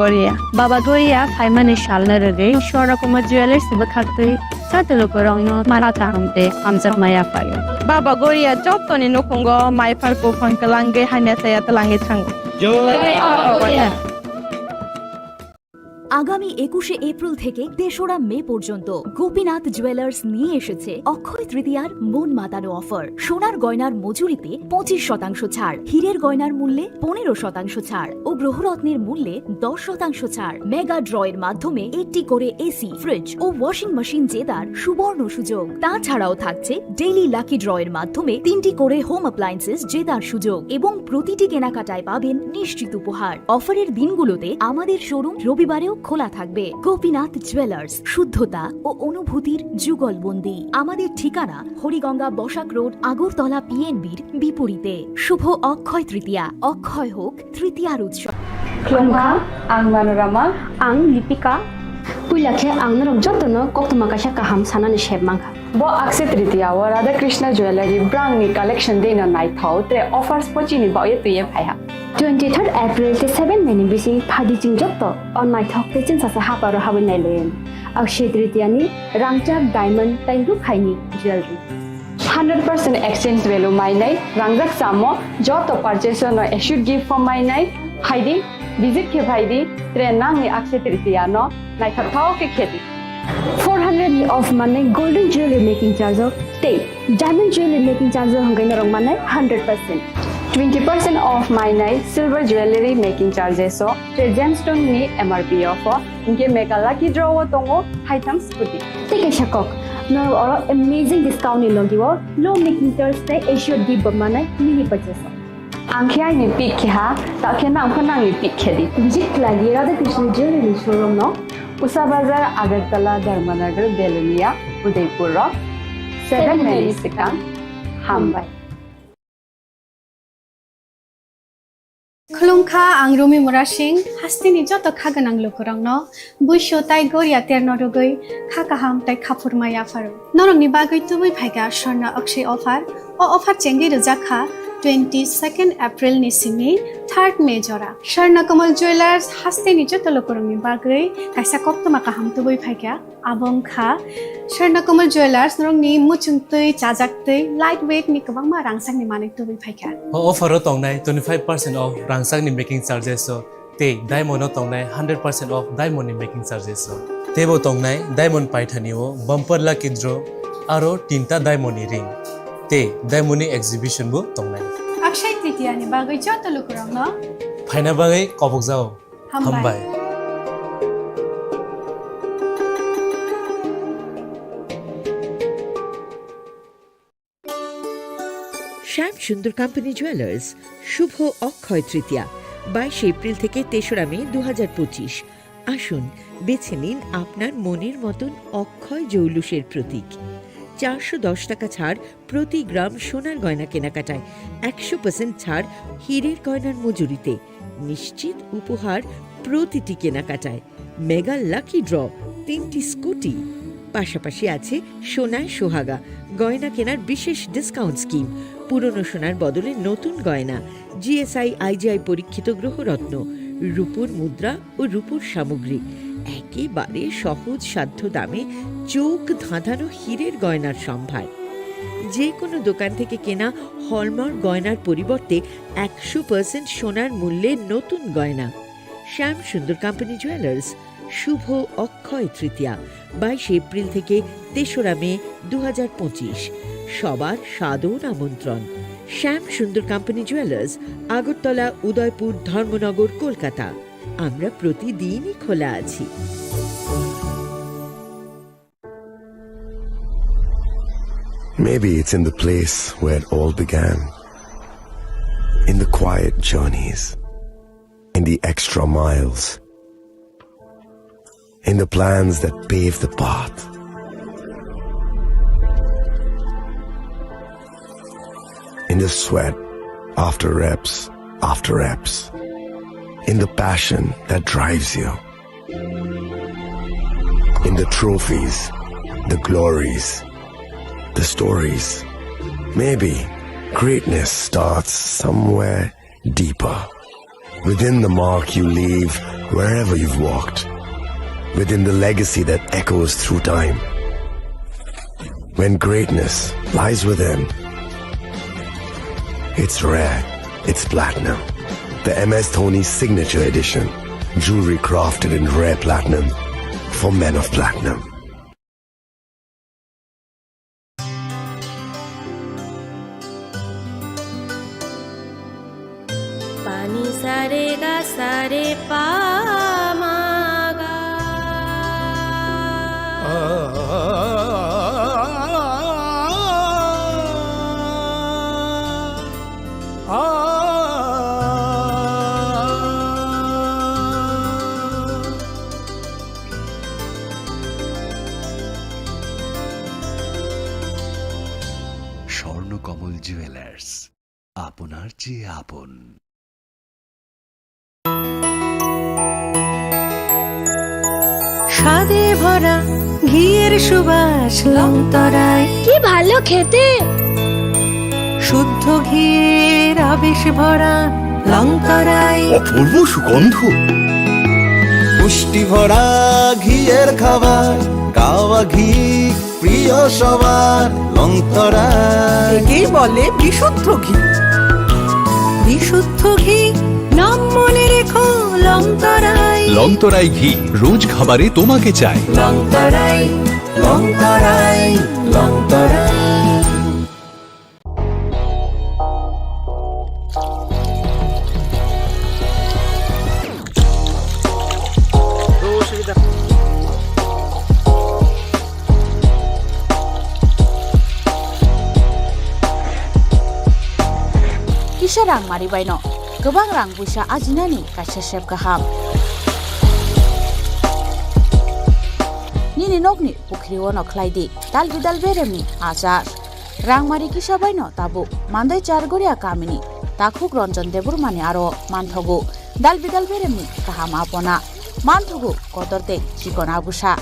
গরিয়া ফাইমানি শালনা রে সরকম jewellers বখাতে সাতে লুকুরগ্ন মারা তাহমতে আমজা মায়া ফাইও বাবা গরিয়া যতনি নকুঙ্গ মাইফার কো ফনকলাঙ্গে হাইনা সায়া তলাঙ্গে থাঙ্গ আগামী 21শে এপ্রিল থেকে 3রা মে পর্যন্ত গোপীনাথ জুয়েলার্স নিয়ে এসেছে অক্ষয় তৃতীয়ার মন মাতানো অফার। সোনার গয়নার মজুরিতে 25% ছাড়, হীরের গয়নার মূল্যে 15% ছাড় ও গ্রহরত্নের মূল্যে 10% ছাড়। মেগা ড্রয়ের মাধ্যমে একটি করে এসি, ফ্রিজ ও ওয়াশিং মেশিন জেতার সুবর্ণ সুযোগ। তাছাড়াও থাকছে ডেইলি লাকি ড্রয়ের মাধ্যমে 3টি করে হোম অ্যাপ্লায়েন্সেস জেতার সুযোগ এবং প্রতিটি কেনাকাটায় পাবেন নিশ্চিত উপহার। অফারের দিনগুলোতে আমাদের শোরুম রবিবারেও খোলা থাকবে। গোপীনাথ জুয়েলার্স, শুদ্ধতা ও অনুভূতির যুগলবন্দি। আমাদের ঠিকানা হরিগঙ্গা বসাক রোড, আগরতলা পিএনবির বিপরীতে। শুভ অক্ষয় তৃতীয়া, অক্ষয় হোক তৃতীয়ার উৎসব। आं मनोरमा आं लिपिका पुइलाखे आं नरम जतनो कोक्तमा काशा काहाम सानानि शेबमांखा बो अक्षय तृतीया व राधा कृष्ण ज्वेलरी ब्रांगनि कलेक्शन देनो नाइथाव ते ऑफर्स पचिनि बाये तुये फाया 23 April te 7 May ni bisi phadi jing jotto on naithok te chin sasa haparo hawen nailen Akshaya Tritiya ni rangchak diamond tai ru khaini jewelry 100% exchange value mainai rangjak samo joto purchase no should give for mainai haidi visit ke bhaidi trenang ni Akshaya Tritiya no naithok ke kheti 400 ni off mane golden jewelry making charge te diamond jewelry making charge hongai na rong mane 100% 20% off mainai silver jewelry making charges so the gemstone ni MRP offer inke mega lucky draw tongo haitam scooty take a shakok no or amazing discount ni logiwo low making charge te assured give mane mini purchase angkhya ni pick kha ta khena angkhana ni pick khedi visit lagi radha krishna jewelry showroom no Usa Bazar Agartala Dharmanagar Belunia Udaipur 7 Mexican Hambai खुलुमखा आं रमि मुरासिं हास्तिनि जत खागोनां लोकरंनो बुइसो ताइ गोरिया तेरनरुगै खाकाहाम ताइ खाफुरमाया pharaoh नरंनि बागै तुबै फाइगा स्वर्ण Akshay offer ओ offer चेंगि रजाखा 22 April ni simi 3 May jora स्वर्ण Kamal jewellers हास्तिनि जत लोकरंनि बागै काइसा कप्तमा काहाम तुबै फाइगा आबं खा स्वर्ण कमल ज्वेलर्स नरंनि मुचुंतै चाजाक्तै लाइट वेट नि गोबां मा रांसांनि माने तुबै फाइगा ऑफर तंगनाय 25% ऑफ रांसांनि मेकिंग चार्जेस ते डायमंड तंगनाय 100% ऑफ डायमंड नि मेकिंग चार्जेस तेबो तंगनाय डायमंड पाइथानिओ बम्पर लाकी ड्र आरो 3टा डायमंड नि रिंग ते डायमंड नि एग्जिबिशन बो तंगनाय अक्षय तृतीया नि बागै जत लोकरंनो फाइना बागै कबक जाओ हमबाय শ্যাম সুন্দর কোম্পানি জুয়েলার্স শুভ অক্ষয় তৃতীয়া 22 এপ্রিল থেকে 3রা মে 2025 আসুন বেছে নিন আপনার মনের মতন অক্ষয় জৌলুসের প্রতীক 410 টাকা ছাড় প্রতি গ্রাম সোনার গয়না কেনাকাটায় 100% ছাড় হীরের গয়নার মজুরিতে নিশ্চিত উপহার প্রতিটি কেনাকাটায় মেগা লাকি ড্র 3টি স্কুটি পাশাপাশি আছে সোনায় সোহাগা গয়না কেনার বিশেষ ডিসকাউন্ট স্কিম পুরনো সোনার বদলে নতুন গয়না জিএসআই আইজিআই পরীক্ষিত গ্রহরত্ন রূপোর মুদ্রা ও রূপোর সামগ্রী একেবারে সহজ সাধ্য দামে চোখ ধাঁধানো হীরের গয়নার সম্ভার যে কোনো দোকান থেকে কেনা হলমার্ক গয়নার পরিবর্তে 100% সোনার মূল্যে নতুন গয়না শ্যাম সুন্দর কোম্পানি জুয়েলার্স শুভ অক্ষয় তৃতীয়া 22 এপ্রিল থেকে 3রা মে 2025 সবার সাদর আমন্ত্রণ শ্যাম সুন্দর কোম্পানি জুয়েলার্স আগরতলা উদয়পুর ধর্মনগর কলকাতা আমরা প্রতিদিনই খোলা আছি Maybe it's in the place where it all began, in the quiet journeys, in the extra miles, in the plans that pave the path. In the sweat after reps, in the passion that drives you, in the trophies, the glories, the stories, maybe greatness starts somewhere deeper. Within the mark you leave wherever you've walked. Within the legacy that echoes through time. When greatness lies within, it's rare, it's platinum. The MS Dhoni Signature Edition. Jewelry crafted in rare platinum for men of platinum. Pani sare ga sare pa ma ga. Swarnakamal jewellers, আপনার চেয়ে আপন। স্বাদে ভরা ঘিয়ের সুবাস লংতরায়, কি ভালো খেতে। শুদ্ধ ঘিয়ের আবেশ ভরা লংতরায়, অপূর্ব সুগন্ধ। পুষ্টি ভরা ঘিয়ের খাবার, গাওয়া ঘি প্রিয় সবার লংতরায়। একেই বলে বিশুদ্ধ ঘি। বিশুদ্ধ ঘি নাম মনে রেখো লংতরায়। লংতরাই ঘি রোজ খাবারে তোমাকে চাই। লংতরাই লংতরাই লংতরাই। Kisah rang mari baino, gobang rang busa ajinani kaisa sep gaham. Nini nokni pukri wono klaidi, dal bidal beremni ajar. Rang mari kisah baino tabu, mandai chargoria kamini, takhuk ronjon debur mani aro manthogu, dal bidal beremni kaham apona, manthogu kotorte chikona busa.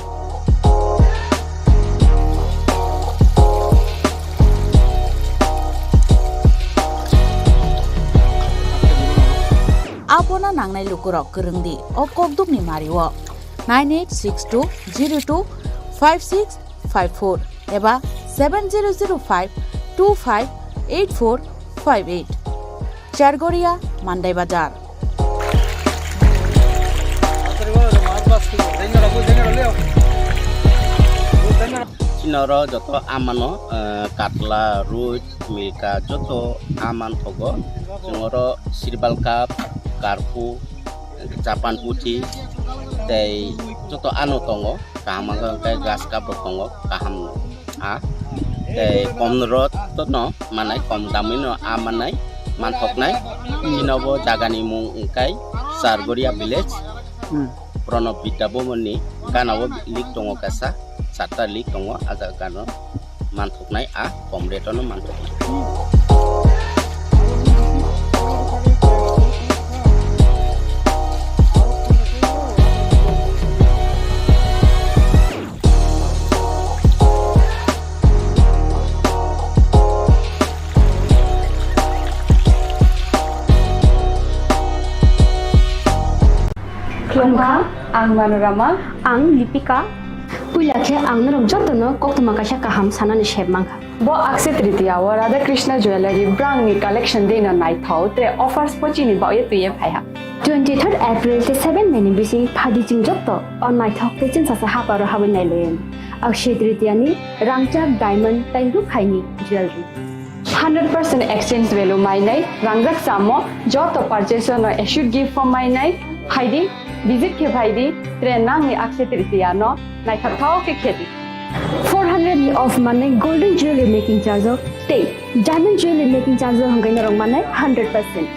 Apona nangnai lukurok kerengdi o kokdukni mariwo 9862025654 eba 7005258458 Chargoria Mandai Bazar. Chinoro joto amano katla ruit milka joto aman thogo jongoro sirbal cup karpu Japan putih tei joto anu tongo kaham kai gas cup tongo kaham a tei komrot to no manai kom damino amanai manthok nai chinobo jagani mung kai Sargoria village Pranab Bidabomoni kanawo lik tongo kasa sata lik tongo aja kano manthok nai a komreto no manthok Klongka, ang Manorama, ang Lipika. Puilakhe ang narom jotono koktuma kaisa kaham sanani shep mangka. Bo akse tritiya wa Radha Krishna Jewelry brang ni collection dena nai thau tre offers pochini ba ye tuye phaiha. 23rd April te 7 meni bisi phadi jing jotto on nai thok te chin sasa haparo hawen nai len. Akshay tritiya ni rangchak diamond tai ru khaini jewelry. 100% exchange value mainai rangjak samo joto purchase no should give for mainai haidi visit ke bhaidi tre nangi akse tritiya no nai thau ke khedi 400 of money golden jewelry making charge of te diamond jewelry making charge hangai narong manai 100%.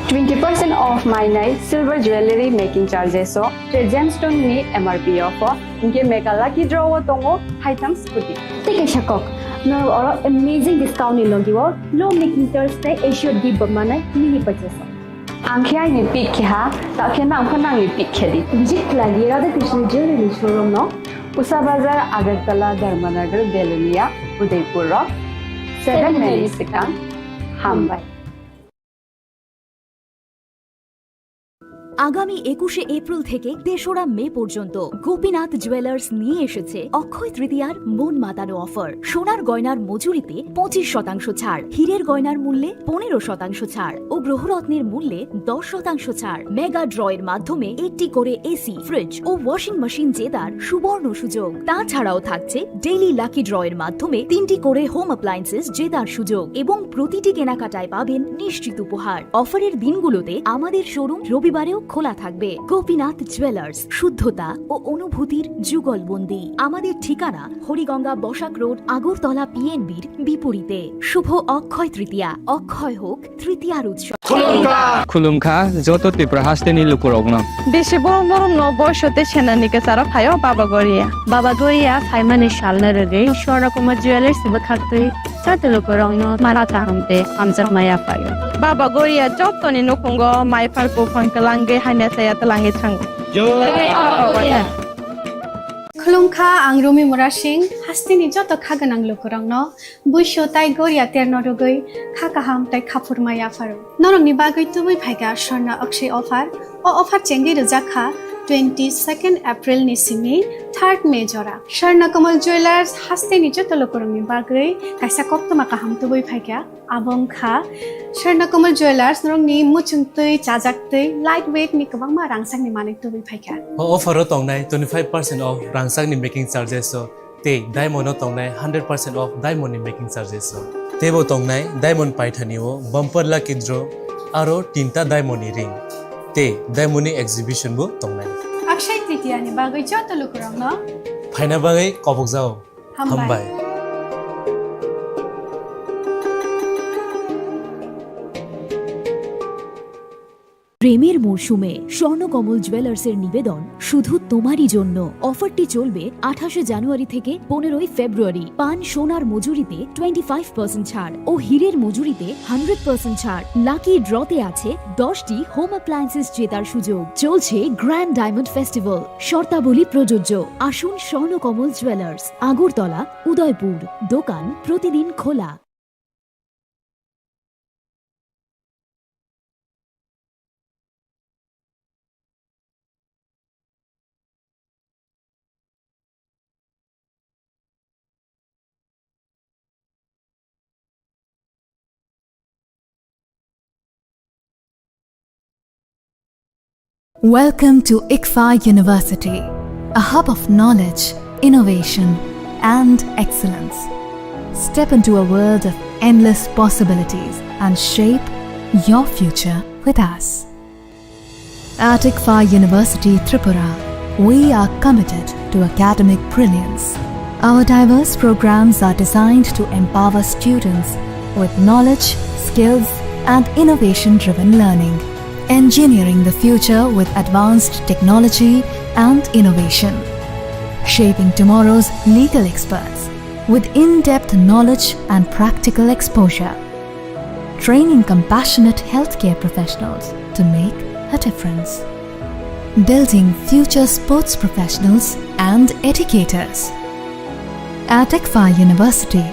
20% off mainai silver jewelry making charges so tre gemstone ni MRP offer inke meka lucky draw tongo item scooty take shakok no or amazing discount ni logiwo low making charge te should give manai mini purchase. Angkhai ni pik kha ta khena angkhana ni pik khedi visit lagi Radha Krishna Jewelry showroom no Usa Bazar Agartala Dharmanagar Belonia Udaipur 7 Many Sikang হামবাই। আগামী 21শে April থেকে 3রা মে পর্যন্ত Gopinath jewellers নিয়ে এসেছে অক্ষয় তৃতীয়ার মন মাতানো offer. সোনার গয়নার মজুরিতে 25% ছাড়, হীরের গয়নার মূল্যে 15% ছাড় ও গ্রহরত্নের মূল্যে 10% ছাড়। মেগা ড্রয়ের মাধ্যমে একটি করে এসি, ফ্রিজ ও ওয়াশিং মেশিন জেতার সুবর্ণ সুযোগ। তাছাড়াও থাকছে ডেইলি লাকি ড্রয়ের মাধ্যমে 3টি করে হোম অ্যাপ্লায়েন্সেস জেতার সুযোগ এবং প্রতিটি কেনাকাটায় পাবেন নিশ্চিত উপহার। অফারের দিনগুলোতে আমাদের শোরুম রবিবারেও খোলা থাকবে। গোপীনাথ জুয়েলার্স, শুদ্ধতা ও অনুভূতির যুগলবন্দি। আমাদের ঠিকানা হরিগঙ্গা বসাক রোড, আগরতলা পিএনবির বিপরীতে। শুভ অক্ষয় তৃতীয়া, অক্ষয় হোক তৃতীয়ার উৎসব। খুলুমখা যত ত্রিপুরা হাসতে নিলুক রগ্ন বেশি বড় বড় বয়সতে সেনানিকে সারা ফাইও বাবা গরিয়া ফাইমানে শালনা রে সরকমা জুয়েলার্স সিবে খাতে সাতে লোক রং মারা তাহমতে আমজা মায়া ফাইও বাবা গরিয়া যতনি নকুঙ্গ মাই ফারকো ফনকলাঙ্গে হাইনা সায়া তলাঙ্গে থাঙ্গ খুলুমখা আং রুমি মুরা সিং হাস্তিনি যত খাগোনাং লোকরংনো বুইসো তাই গরিয়া তেরनो রুগৈ খাকাহাম তাই খাফুরমায়া ফারো নরংনি বাগৈ তুবৈ ফাইगा স্বর্ণা অক্ষয় অফার ও অফার চেঙ্গি রজাখা 22 এপ্রিল नि सिमी 3 मे जरा स्वर्ण कमल ज्वेलर्स हास्तेनि जत लोकरंनि बागै काइसा कप्तमा काहाम तुबै फाइगा आबंखा स्वर्ण कमल ज्वेलर्स नरंनि मुचुंतै चाजाक्तै लाइट वेट नि गोबां मा रांसांनि माने तुबै फाइगा ऑफर तंनाय 25% ऑफ रांसांनि मेकिंग चार्जेस ते डायमंड तंनाय 100% ऑफ डायमंड मेकिंग चार्जेस तेबो तंनाय डायमंड पाइथानिओ बम्पर लाकी ड्र आरो 3टा डायमंड रिंग ते डायमंड एग्जिबिशन बो तंनाय अक्षय तृतीया नि बागै जत लोकरंनो फाइना बागै कबक जाओ हामबाय প্রেমের মরশুমে স্বর্ণকমল জুয়েলার্সের নিবেদন শুধু তোমারই জন্য। অফারটি চলবে 28 জানুয়ারি থেকে 15 ফেব্রুয়ারি। পান সোনার মজুরিতে 25% ছাড় ও হীরের মজুরিতে 100% ছাড়। লাকি ড্রতে আছে 10টি হোম অ্যাপ্লায়েন্সেস জেতার সুযোগ। চলছে গ্র্যান্ড ডায়মন্ড ফেস্টিভ্যাল, শর্তাবলী প্রযোজ্য। আসুন স্বর্ণকমল জুয়েলার্স, আগরতলা, উদয়পুর। দোকান প্রতিদিন খোলা। Welcome to ICFA University, a hub of knowledge, innovation, and excellence. Step into a world of endless possibilities and shape your future with us. At ICFA University Tripura, we are committed to academic brilliance. Our diverse programs are designed to empower students with knowledge, skills, and innovation-driven learning. Engineering the future with advanced technology and innovation. Shaping tomorrow's legal experts with in-depth knowledge and practical exposure. Training compassionate healthcare professionals to make a difference. Building future sports professionals and educators. At ICFA University,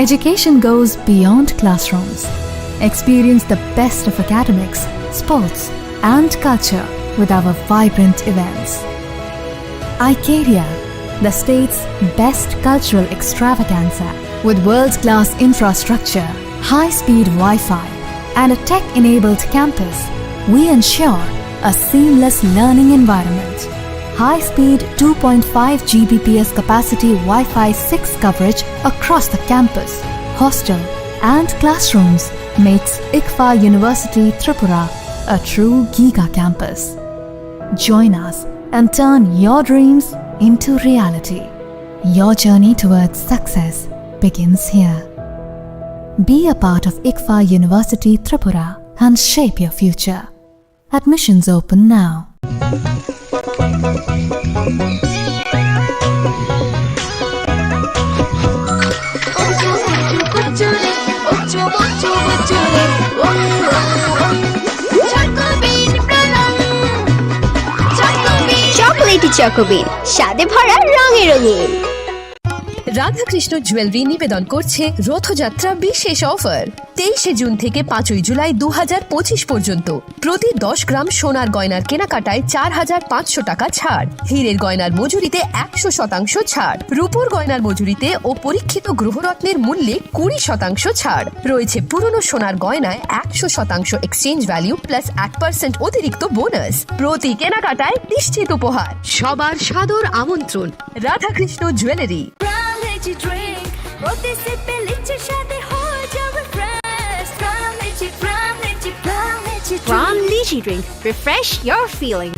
education goes beyond classrooms. Experience the best of academics, sports, and culture with our vibrant events. Icaria, the state's best cultural extravaganza, with world-class infrastructure, high-speed Wi-Fi, and a tech-enabled campus, we ensure a seamless learning environment. High-speed 2.5 Gbps capacity Wi-Fi 6 coverage across the campus, hostel, and classrooms makes ICFA University Tripura a true Giga campus. Join us and turn your dreams into reality. Your journey towards success begins here. Be a part of ICFA University Tripura and shape your future. Admissions open now. Chocolatey চকোবিন, স্বাদে ভরা রঙে রঙিন। Radhakrishna jewellery নিবেদন করছে রথযাত্রা বিশেষ offer 23 June থেকে 5 জুলাই 2025 পর্যন্ত প্রতি 10 গ্রাম সোনার গয়নার কেনাকাটায় 4,500 টাকা ছাড়, হীরের গয়নার মজুরিতে 100% ছাড়, রূপোর গয়নার মজুরিতে ও পরীক্ষিত গ্রহরত্নের মূল্যে 20% ছাড় রয়েছে। পুরনো সোনার গয়নায় 100% এক্সচেঞ্জ ভ্যালু প্লাস 1% অতিরিক্ত বোনাস। প্রতি কেনাকাটায় নিশ্চিত উপহার। সবার সাদর আমন্ত্রণ Radhakrishna jewellery. From Lychee Drink, refresh your feeling.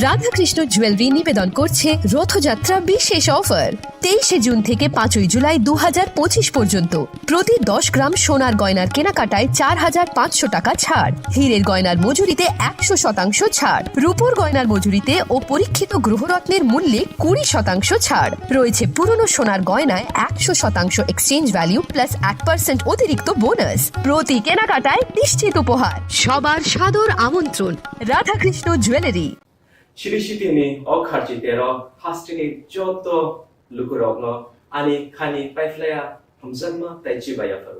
Radhakrishna jewellery নিবেদন করছে রথযাত্রা বিশেষ অফার 23 জুন থেকে 5 জুলাই 2025 পর্যন্ত প্রতি 10 গ্রাম সোনার গয়নার কেনাকাটায় 4,500 টাকা ছাড়, হীরের গয়নার মজুরিতে 100% ছাড়, রূপোর গয়নার মজুরিতে ও পরীক্ষিত গ্রহরত্নের মূল্যে 20% ছাড় রয়েছে। পুরনো সোনার গয়নায় 100% এক্সচেঞ্জ ভ্যালু প্লাস 1% অতিরিক্ত বোনাস। প্রতি কেনাকাটায় নিশ্চিত উপহার। সবার সাদর আমন্ত্রণ Radhakrishna jewellery. 시리시티니 어카지대로 하스티니 쪼또 루크럭노 아니 카니 파이플레야 함산마 따이치바야파로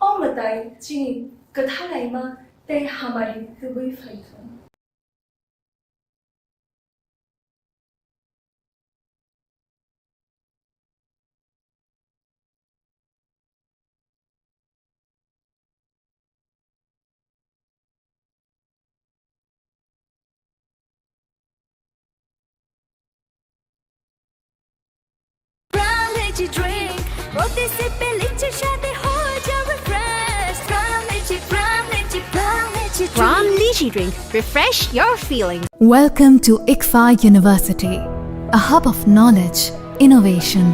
어머다이 지니 그 타라이마 때 하마리 그의 파이톤 Drink, From Lychee Drink, refresh your feeling. Welcome to ICFA University, a hub of knowledge, innovation,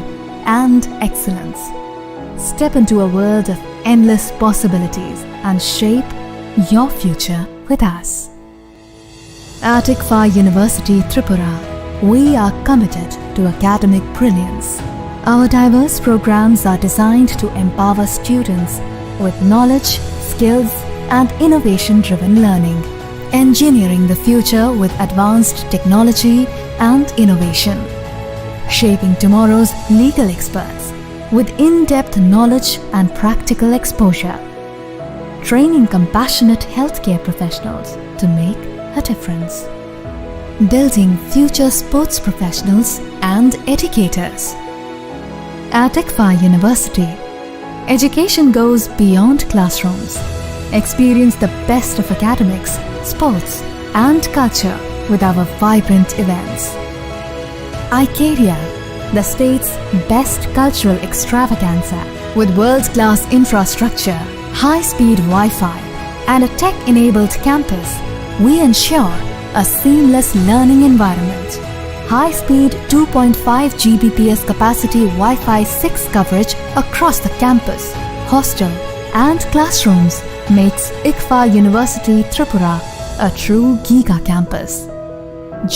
and excellence. Step into a world of endless possibilities and shape your future with us. At ICFA University, Tripura, we are committed to academic brilliance. Our diverse programs are designed to empower students with knowledge, skills, and innovation-driven learning, engineering the future with advanced technology and innovation, shaping tomorrow's legal experts with in-depth knowledge and practical exposure, training compassionate healthcare professionals to make a difference, building future sports professionals and educators. At ICFA University, education goes beyond classrooms. Experience the best of academics, sports, and culture with our vibrant events. Icaria, the state's best cultural extravaganza, with world-class infrastructure, high-speed Wi-Fi, and a tech-enabled campus, we ensure a seamless learning environment. High-speed 2.5 Gbps capacity Wi-Fi 6 coverage across the campus, hostel, and classrooms makes ICFA University Tripura a true Giga campus.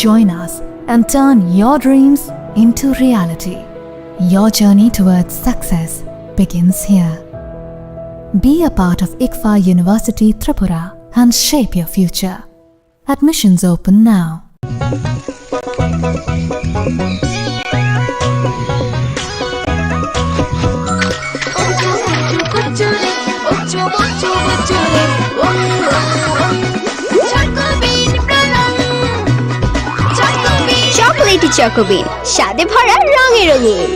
Join us and turn your dreams into reality. Your journey towards success begins here. Be a part of ICFA University Tripura and shape your future. Admissions open now. Chocolatey চকোবিন, স্বাদে ভরা রঙে রঙিন।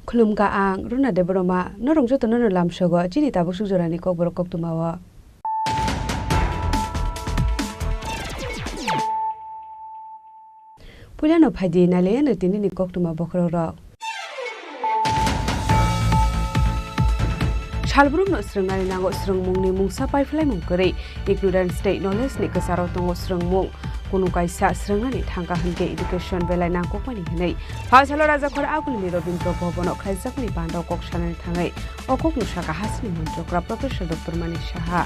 Khulumka ang runa de broma norong joto no lam shogo chini tabu sujorani kok borok kok tumawa Puliano Padi Nalian Tini Koktuma Bokoro. Shalbrum no Srangari Nago Srang Mungni Mungsa Pai Fly Mungkari, Ignorant State Knowledge Nikasaratongo Srang Mung, Kunukaisa Srangani Tanka Hanke Education Vela Nangko Mani Hene, Pasalo Raza Kor Aguli Robinto Bobono Kaisakni Bando Kokshan Tangai, Okok Nushaka Hasni Muntokra Professor Dr. Manish Shaha.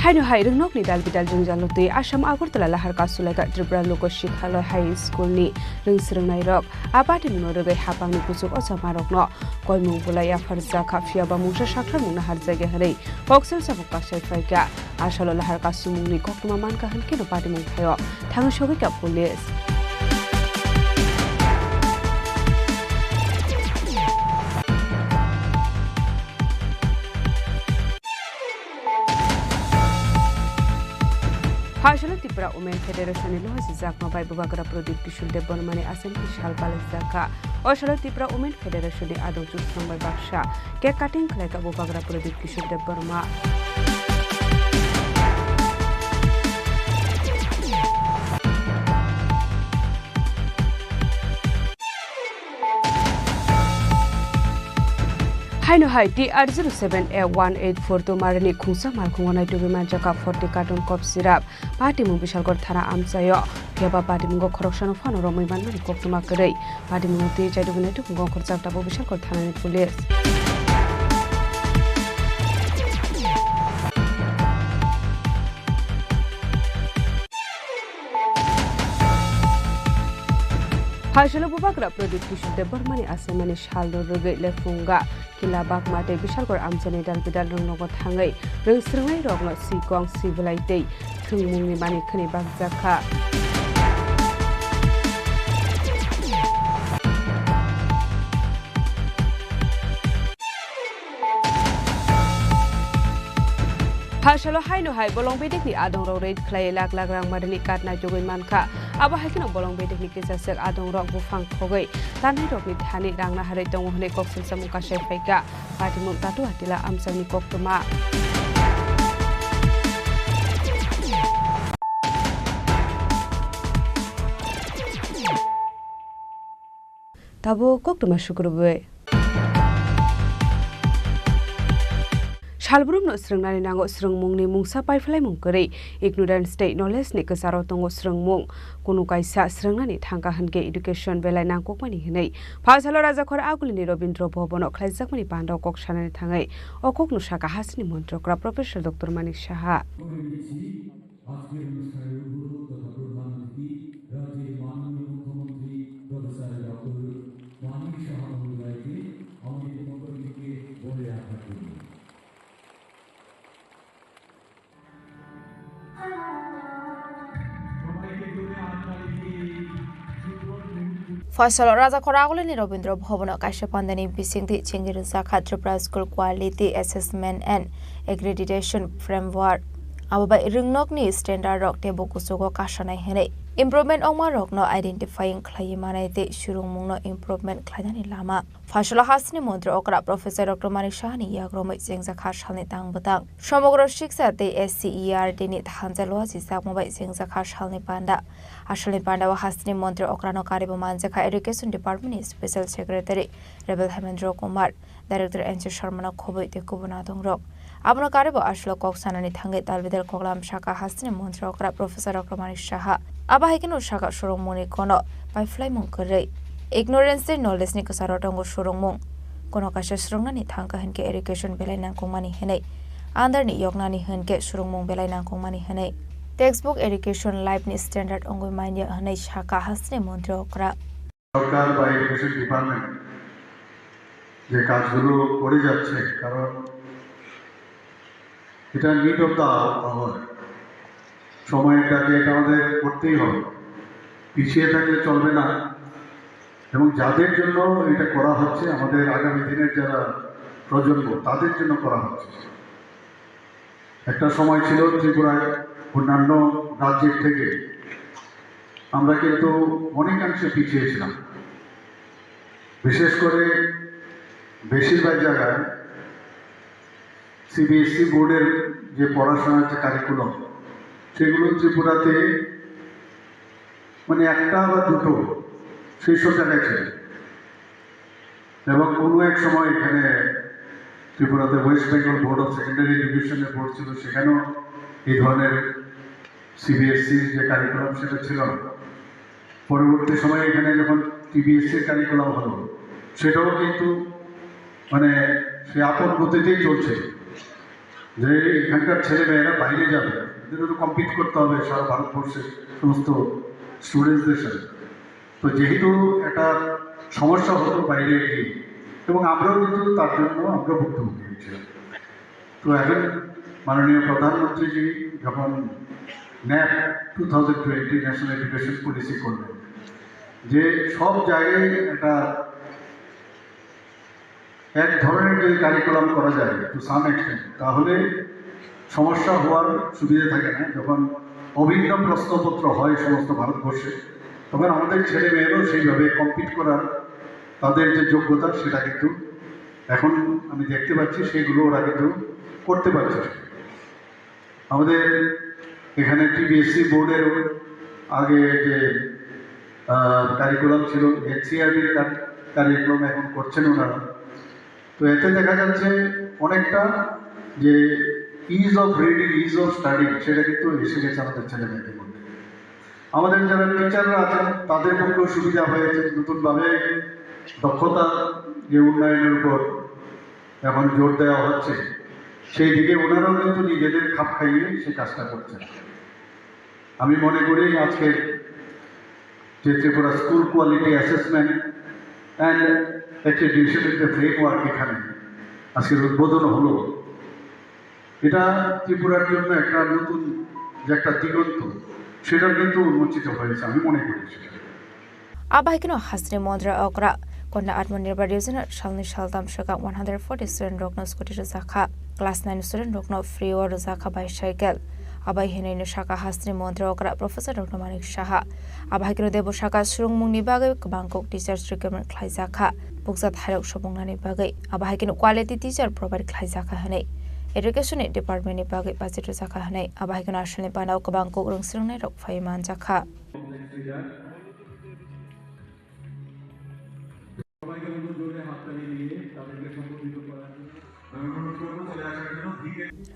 Haino hai rungnog ni dalbidal jungjalute Assam Agartala lahar kasulaga Tripura Loko Shikhalaya High School ni rungsrungnai rok abati munorogai hapang ni kusuk osamarok no koimung bulaya farza khafia ba mungsa shakthar mungna harjage hare boxel sabuk kasai faika asalo lahar kasumung ni koktuma manka hanke no pati mung thayo thang shogi ka police Hashala Tripura Women Federation in Lohas Zakma by Bubagara Prodip Kishul de Bonmani Assembly Shalpal Zaka, or Shala Tripura Women Federation de Ado Jusam by Baksha, get cutting like a Bubagara Prodip Kishul de Burma. Haino hai TR07A184 to Marani Kusa Markungona to Vimanjaka 40 carton cop syrup, Party Mubishal Thana Amsayo, Kiaba Party Mungo corruption of Fano Roman Koktumakare, Party Muti Jaduvinato Mungo Korchata Bobishal Thana Police. Hashalo Bubakra product Kishul de Burmani Asemani Shaldo Ruge Lefunga, Kilabak Mate Bishalgor Amsani Dalbidal Runogot Hangai, Rungsrungai Rogno Sikong Civilite, Tungmungi Mani Kanibak Zaka. Hashalo Haino Hai Bolong Bedik ni Adong Road Clay Lag Lagrang Madani Katna Jogin Manka, Aba Hakino Bolong Bedik ni Kisasek Adong Rock Bufang Kogay, Tani Roki Tani Rangna Haritong Hone Koksul Samuka Shefeka, Pati Mutatu Atila Amsani Koktuma. Tabo Koktuma Shukurube. Shalbrum no Srangani Nango Srung Mung ni Mungsa Pai Fly Mungkari, Ignorant State Knowledge Nikasaratongo Srung Mung, Kunukaisa Srangani Tanka Hanke Education Vela Nangko Mani Hene, Pasalo Raza Kor Aguli Robinto Bobono Kaisakni Bando Kokshan Tangai, Okok Nushaka Hasni Muntokra Professor Dr. Manish Shaha. Fasal Raza Koragul ni Robindro Bhobono Kashapandani Bisingti Chingirusa Tripura School Quality Assessment and Accreditation Framework. Ababa Ringnok ni Standard Rock Tebo Kusugo Kashana Hene. Improvement Oma Rock no identifying Klayimanate Shurumungno improvement Klayani Lama. Fashala Hasni Mundra Okra Professor Dr. Marishani Yagromo Zingza Kashani Tang Batang. Shomogro Shiksa de SCER Dinit Hanzalo Zizakmo Zingza Kashani Panda. Ashali Panda Hasni Mundra Okrano Karibu Manzaka Education Department Special Secretary Rebel Hemendro Kumar, Director Enchi Sharmana Kobo de Kubunatong Rock. Abno Karibu Ashlo Koksanani Tanget Alvidel Koglam Shaka Hasni Mundra Okra Professor Dr. Manish Shaha. Abahikino Shaka Shurumuni Kono by Fly Munkare. Ignorance knowledge ni Kasarotongo Shurumung. Kono Kasha Srungani Tanka Henke Education Belanan Kumani Hene. Under ni Yognani Henke Shurumung Belanan Kumani Hene. Textbook Education Life ni Standard Ongo Mania Hane Shaka Hasne Montreokra. Local by Education Department. যে কাজগুলো করে যাচ্ছে কারণ এটা need of the our সময়টাকে এটা আমাদের করতেই হবে পিছিয়ে থাকলে চলবে না এবং যাদের জন্য এটা করা হচ্ছে আমাদের আগামী দিনের যারা প্রজন্ম তাদের জন্য করা হচ্ছে একটা সময় ছিল ত্রিপুরায় অন্যান্য রাজ্যের থেকে আমরা কিন্তু অনেকাংশে পিছিয়ে ছিলাম বিশেষ করে বেশিরভাগ জায়গায় সিবিএসই বোর্ডের যে পড়াশোনার যে কারিকুলাম সেগুলো ত্রিপুরাতে মানে একটা বা দুটো সেই সব জায়গায় ছিল এবং কোনো এক সময় এখানে ত্রিপুরাতে West Bengal board of secondary এডুকেশনের বোর্ড ছিল, সেখানেও এই ধরনের সিবিএসসির যে কারিকুলাম সেটা ছিল না। পরবর্তী সময়ে এখানে যখন টিবিএসসির কারিকুলাম হলো সেটাও কিন্তু মানে সে আপন গতিতেই চলছে, যে এখানকার ছেলেমেয়েরা বাইরে যাবে, এদেরও তো কম্পিট করতে হবে সারা ভারতবর্ষের সমস্ত স্টুডেন্টসদের সাথে। তো যেহেতু একটা সমস্যা হতো বাইরে গিয়ে, এবং আমরাও কিন্তু তার জন্য আমরা ভুক্তভোগী হয়েছিলাম। তো এখন মাননীয় প্রধানমন্ত্রীজি যখন ন্যাপ 2020 ন্যাশনাল এডুকেশন পলিসি করলেন, যে সব জায়গায় একটা এক ধরনের যদি কারিকুলাম করা যায় টু সাম এক্সটেন্ট, তাহলে সমস্যা হওয়ার সুবিধা থাকে না। যখন অভিন্ন প্রশ্নপত্র হয় সমস্ত ভারতবর্ষে, তখন আমাদের ছেলে মেয়েরাও সেইভাবে কম্পিট করার তাদের যে যোগ্যতা সেটা কিন্তু এখন আমি দেখতে পাচ্ছি সেগুলো ওরা কিন্তু করতে পারছে। আমাদের এখানে টিবিএসসি বোর্ডের আগে যে কারিকুলাম ছিল, এনসিআরটির কারিকুলাম এখন করছেন ওনারা। তো এতে দেখা যাচ্ছে অনেকটা যে is of reading, is of studying সেটা কিন্তু এসে গেছে আমাদের ছেলে মেয়েদের মধ্যে। আমাদের যারা টিচাররা আছেন তাদের পক্ষেও সুবিধা হয়েছে, নতুনভাবে দক্ষতা যে উন্নয়নের উপর এখন জোর দেওয়া হচ্ছে, সেই দিকে ওনারাও কিন্তু নিজেদের খাপ খাইয়ে সে কাজটা করছেন। আমি মনে করি আজকের যে Tripura school quality assessment and অ্যাক্রেডিটেশনের যে ফ্রেমওয়ার্ক এখানে আজকের উদ্বোধন হলো, এটা ত্রিপুরার জন্য একটা নতুন যে একটা দিগন্ত সেটা কিন্তু উন্মোচিত হয়েছে আমি মনে করি। Abahikino hasri modra okra konda atmanirbhar yojana shalni shaltam shaka 140 student rokno scooty zakha class 9 student rokno free or zakha by cycle abahine shaka hasri modra okra professor Dr. Manik Saha abahikino debo shaka surungmungni bagai bangkok teachers recruitment khlai zakha bukjat hairok sobongnani bagai abahikino quality teacher provide khlai zakha hanai education department ni bagai budget zakha hanai abahikino ashalni banau bangkok rungsrungnai rok phaiman zakha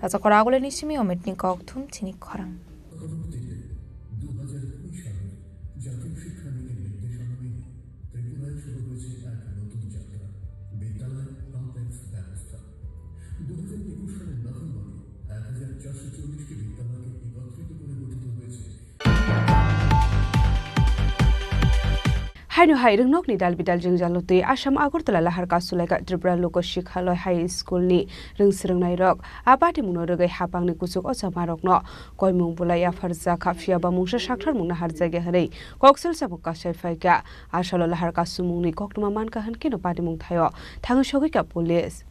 Raja Koragule Nishimi Omitni Koktum Chini Khorang Haino hairung nok ni dalbidal jengjalotui Assam Agartala lahar kasulaika Tripura Loko Shikhaloi High School ni rungsrungnai rok abati munorugai hapangni kusuk ochamarokno koimung bulai afarja khafia ba mungsa sakthar mungna harjage hanei koksel samuk kasai faika asalo lahar kasumungni koktuma manka hankino patimung thayo thangu sogika police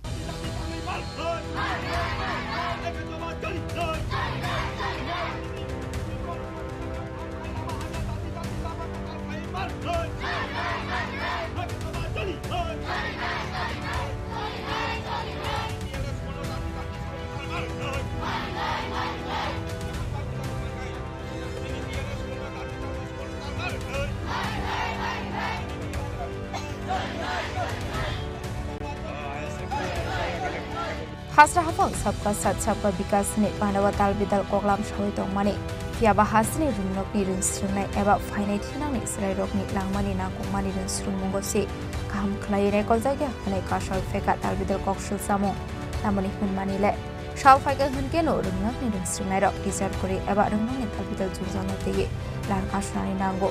Hasra hafang sabka sat sabka bikas ni panawa talbidal koklam shoi tongmani fiaba hasni rumnok ni rungsrungnai eba fainai thinang ni srai rok ni langmani na kokmani rungsrung mongosi kaham khlai ne koljaga hanai kasal feka talbidal kokshul samo namani hunmani le shal faika hunke no rumnok ni rungsrungnai rok teacher kori eba rumnok ni talbidal jurjana tege lar kasnani nango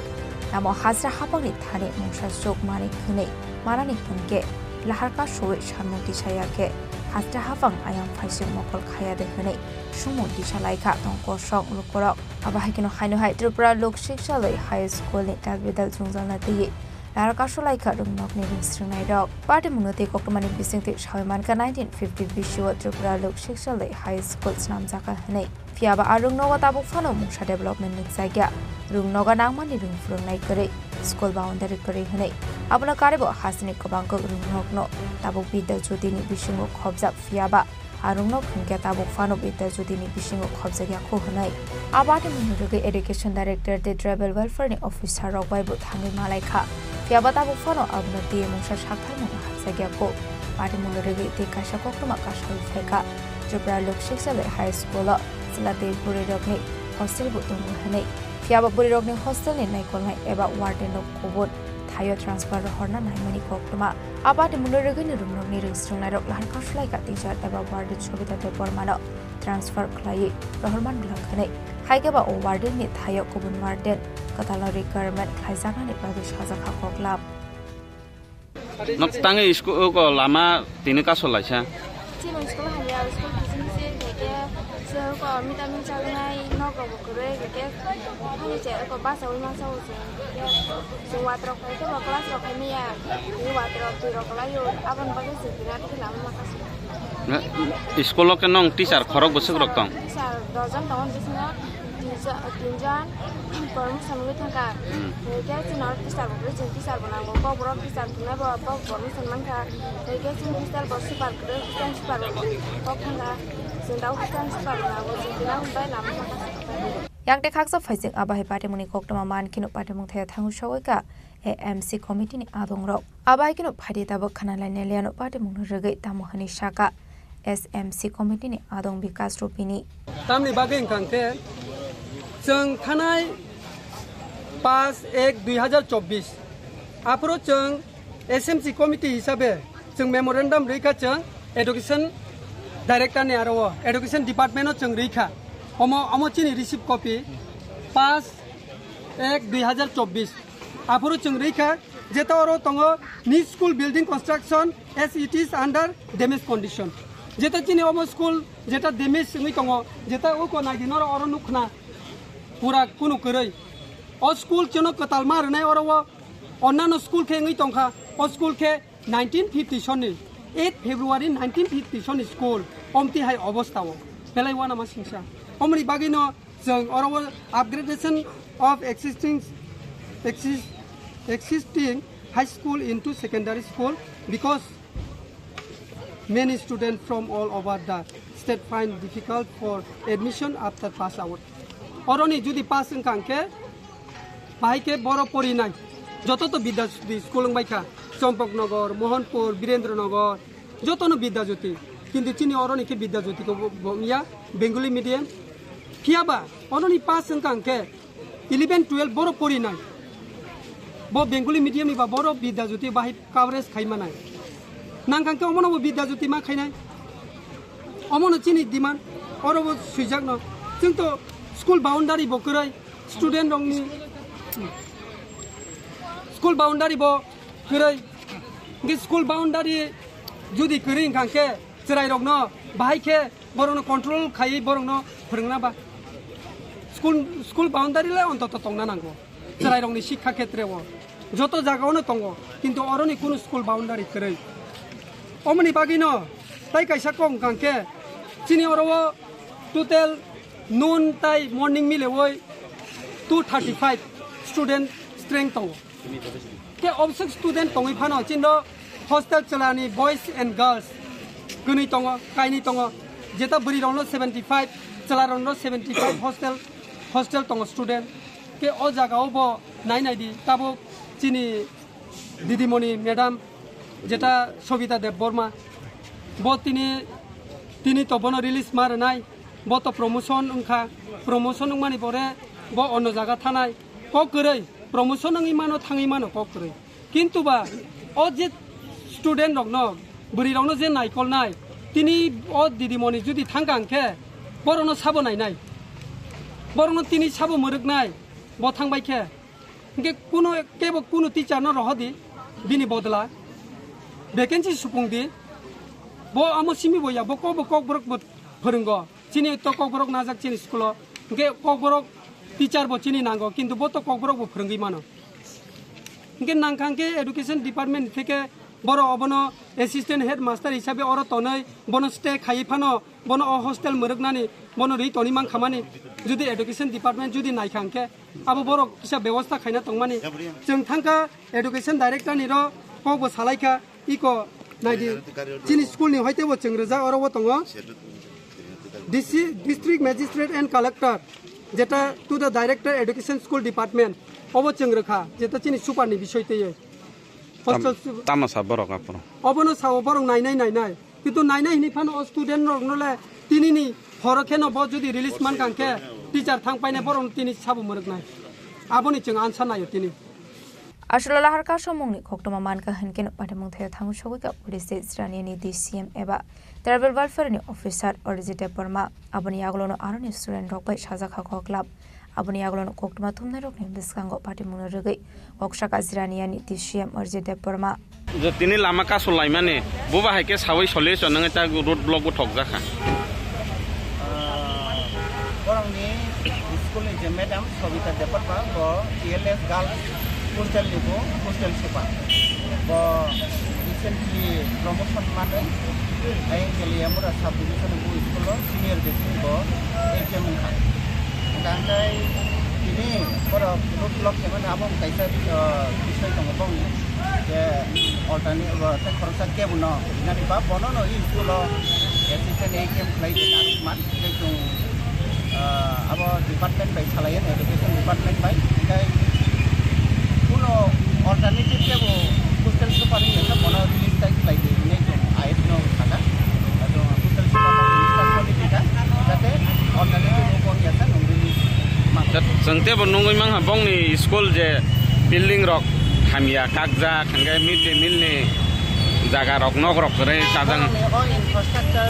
namo hasra hafang ni thane mungsa jok mani khunei marani hunke laharka shoi shanmuti sayake Hasra hafang ayam faising mokol khaya de hane sumo disha laika tongko shok lukorok abahikino haino hai Tripura Lok Shikshaloi High School ni talbidal jungjalna tiye laraka sholaika rumnok ni rungsrungnai rok party mungote koktomani bisingte shaiman ka 1950 bishiwa Tripura Lok Shikshaloi High School snam jaka hane Fiaba arungnoga tabuk fano mungsa development ni zaigya rungnoga nangmani rung furungnai kare school boundary kare hne abuna karebo hasini kobangko rungnokno tabuk bidya jodini bisingo khobjak fiaba arungnok hingke tabuk fano bidya jodini bisingo khobjagya ko hnai abade munurege education director de tribal welfare ni officer rokbai bu thangi malaikha fiaba tabuk fano abuna ti mungsa sakthar mung hajagya ko bade munurege te kasha kokroma kasha faika Tripura Lok Shiksa High School Silate Burirokni hostel bu tung hnai fiaba burirokni hostel ni naikolnai eba warden of kobot thayo transfer horna naimani koktuma abade munurege ni rumrokni ringstrungnai rok lan kaslai ka teacher eba warden chobita te pormano transfer khlai rohorman blangkhanai haigeba o warden ni thayo kobun warden katalo requirement khaijana ni pradesh hazakha koklam noktangi school ko lama tini ka solaisa Chini school hanya school bising ke ko mitamin chalnai no ko bukure ke ni che ko basa wi masa usu so watro ko ke kelas ro kemia ni watro tu ro kala yo aban bagus sira ke lama makas school ke nong teacher khorok bosuk rok tong teacher dojan tawon bisna tinjan perm samge thangka ke chinor teacher ko teacher banabo ko bro teacher tuna ba perm samman ka ke teacher ko super ko super ko thangka sendau super banabo sina umbai lama makas Yang dekhaksa faising abahi party muni koktama man kinu party mung thaya thangu shawika AMC committee ni adong rok abahi kinu phadi tabok khana laine liano party mung regai tamu hani shaka SMC committee ni adong bikas rupini tamni bageng kangke जों थानाय 5/1/2024 आपरो जों SMC committee हिसाबै जों memorandum रैखा जों education director ने आरो एडुकेशन डिपार्टमेंट जों रैखा अमो चिनि रिसीव कॉपी 5/1/2024 आपरो जों रैखा जेता आरो तंगो नी school building construction as it is under damage condition जेता चिनि अमो स्कूल जेता डैमेज नङै तंगो जेता ओको नागिनो आरो नुखना पूरा कुनु करे ओ स्कूल चनो कताल मारने और वो अन्नानो स्कूल के नgai तंखा ओ स्कूल के 1950 सननि 8 फेब्रुवारी 1950 सननि स्कूल ओमति हाय अवस्थाव बेलाय वाना मा सिंसा ओमनि बागिनो जों और वो upgradation of existing high school into secondary school because many students from all over the state find difficult for admission after pass out অরনি যদি পাস কাঙ্কে ভাইকে বড় পরিনাই যত তো বিদ্যা স্কুল বাইখা চম্পকনগর মোহনপুর বীরেন্দ্রনগর যতনো বিদ্যাজ্যোতি কিন্তু চিনি অরনিকে বিদ্যাজ্যোতি ইয়া বেঙ্গলি মিডিয়াম কিয়াবা অরনি পাস কাঙ্কে 11-12 বড় পরিনাই ব বেঙ্গলি মিডিয়াম ইবা বড় বিদ্যাজ্যোতি বাহি কাভারেজ খাইমানাই নাংকাঙ্কে অমনো বিদ্যাজ্যোতি মা খাইনাই অমনো চিনি দিমান অরব সুইজাক ন जों तो स्कूल बाउंडारी बो करे स्टूडेंट रंगनि स्कूल बाउंडारी बो करे के स्कूल बाउंडारी जुदि करे खांके जराय रंगनो बाहायके बरनो कंट्रोल खायै बरनो फोरोंना बा स्कूल बाउंडारी ले अंतत तंगना नांगो जराय रंगनि शिक्षा क्षेत्रआव जतो जागावनो तंगो किंतु अरनि कुनु स्कूल बाउंडारी करे अमनि बागिनो ताइ कायसा कम खांके चिनि अरवो total noon tai morning mile woi 235 student strength tong ke obsek student tongi phano chindo hostel chalani boys and girls guni tong kaini tong jeta buri rong 75 chala rong 75 hostel tong student ke o jaga obo nai di tabo chini didimoni madam jeta sobita dev borma bo tini to bono release mar nai बतो promotion उनखा promotion उमानि परे ब अन्न जागा थानाय क करे promotion नङि मानो थाङै मानो क करे किन्तु बा ओ जे स्टूडेंट रंगन बुरि रंगन जे नायकल नाय तिनि ओ दिदिमनि जुदि थांगांखे बरनो साबो नायनाय बरनो तिनि साबो मरक नाय ब थांबायखे के कुनु टीचर न रहदि बिनि बदला वैकेंसी सुपुंदि ब आमो सिमि बया ब क ब्रक फोरोंगो चिनि तो ककबरक नाजाक चिनि स्कुल के ककबरक टीचर बो चिनि नांगो किन्तु बो तो ककबरक बो फोरोंगै मानो के नांखांके एडुकेशन डिपार्टमेंट थेके বড় অবনো অ্যাসিস্ট্যান্ট হেডমাস্টার হিসাবে অর তনৈ বনো স্টে খাই ফানো বনো হস্টেল মরগনানি বনো রি তনি মান খামানি যদি এডুকেশন ডিপাर्टमेंट যদি নাইখাংকে আবো বড় কিসা ব্যবস্থা খাইনা তংমানি जों थांका एडुकेशन डाइरेक्टर नि रो कबो सालायखा इको नाइदि चिनि स्कूल नि होइतेबो जों रोजा अरबो दङो डिस्ट्रिक्ट मैजिस्ट्रेट एंड कलेक्टर जेटा to the director education school department अबो जों रोखा जेटा चिनि सुपार नि विषय तैयो तामासा बरक आपन अबनो साव बरं नायनाय किन्तु नायनाय हिनि फान स्टुडेन्ट रगनले तिनिनि हरखेनो ब जुदि रिलीज मान कांके टीचर थां पाइने बरं तिनि साबु मरगनाय आबोनि जों आनसार नायो तिनि আসলে লাহারকা সমংনি খকটমা মানকা হেনকেন পাঠেমং থায় থাঙ্গু সগৈকা পুলিশ জিরানিয়ানি ডিসিএম এবা ট্রাইবেল ওয়েলফেয়ারनि অফিসার অরিজিতে বর্মা আবনি আগলনো আরনি স্টুডেন্ট রকবাই সাজাখা ক্লাব আবনি আগলনো খকটমা থুমনাই রকনি বিসকাঙ্গ পাঠেমং রগৈ ককসাকা জিরানিয়ানি ডিসিএম অরিজিতে বর্মা যে তিনি লামা কাসল লাইমানে বুবা হাইকে সাवै सले नङै ता रोड ब्लक बो ठक जाखा बरंनि स्कुल नि जे मैडम सबिता देपरबा ब टीएलएस गर्ल्स हॉस्टल निको हॉस्टल सुपा ब रिसेंटली प्रमोशन माने आई केलिया मुरा सब डिविजन को स्कूल सीनियर बेसिक ब एकेम खा गांगाय ini बर रोड ब्लक के माने आबो कैसा विषय दङ बं जे अल्टरनेटिभ ब खरसा के बुनो नानि बा बनो न स्कूल एसिस्टेंट एकेम खलाय जे मान जे अब डिपार्टमेंट बाय सालायन एडुकेशन डिपार्टमेंट बाय गाय कुनो अल्टरनेटिभ के वो हॉस्टल सुपार नि सब बनो रिलीज टाइप लाइक ने जो आइट नो थाका तो हॉस्टल सुपार नि का जाते अल्टरनेटिभ को याता नो रिलीज जोंते बनङै मांहा बंनि स्कुल जे बिल्डिं रक हामिया कागजा खांगे मिड डे मिल नि जागा रक नग रक रे साजां इंफ्रास्ट्रक्चर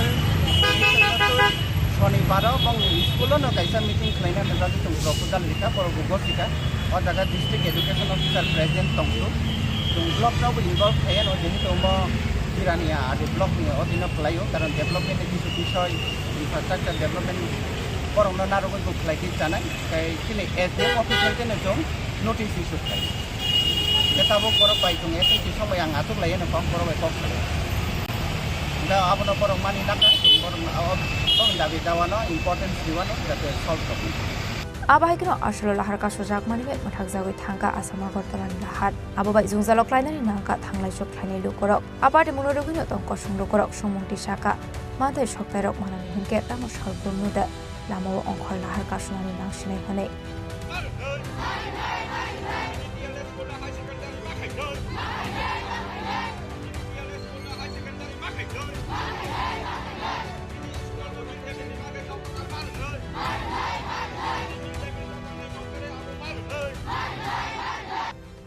शनिबार बंनि स्कुल न कैसा मीटिंग खलायना नगा जों प्रपोजल लिखा पर गसिका और जगह डिस्ट्रिक्ट एडुकेशन ऑफिसर प्रेजेंट दंसु जों ब्लॉक राव इनवॉल्व थाया न जेहितो म जिरानिया आदि ब्लॉक नि अधीन खलायो कारण डेभलपमेंट नि किछु विषय इंफ्रास्ट्रक्चर डेभलपमेंट बरंनो नारगै को खलायखि जानाय कै किने एसडीएम ऑफिसर के जों नोटिस इशू खायो जेताबो पर बाय जों एसएमसी समय आं आथुक लायो न फर्म पर बाय कक दा आबनो पर मानि नाका पर अब दाबि दावानो इम्पोर्टेंस दिवानो जाते सल्व कपि आबाहायखनो आसलो लाहारका सजाक मानिबे मथाक जागै थांगा आसामा गरतलानि लाहार आबाबाय जुंजालक लायनानि नाका थांलाय सख्लायनि लुकरक आबादे मुनरगैनो तंक संलुकरक समंति साका मादै सप्तायरक मानानि हिनके तामो सालपुमुदा लामाव अंखर लाहारका सुनानि नांसिनाय हनै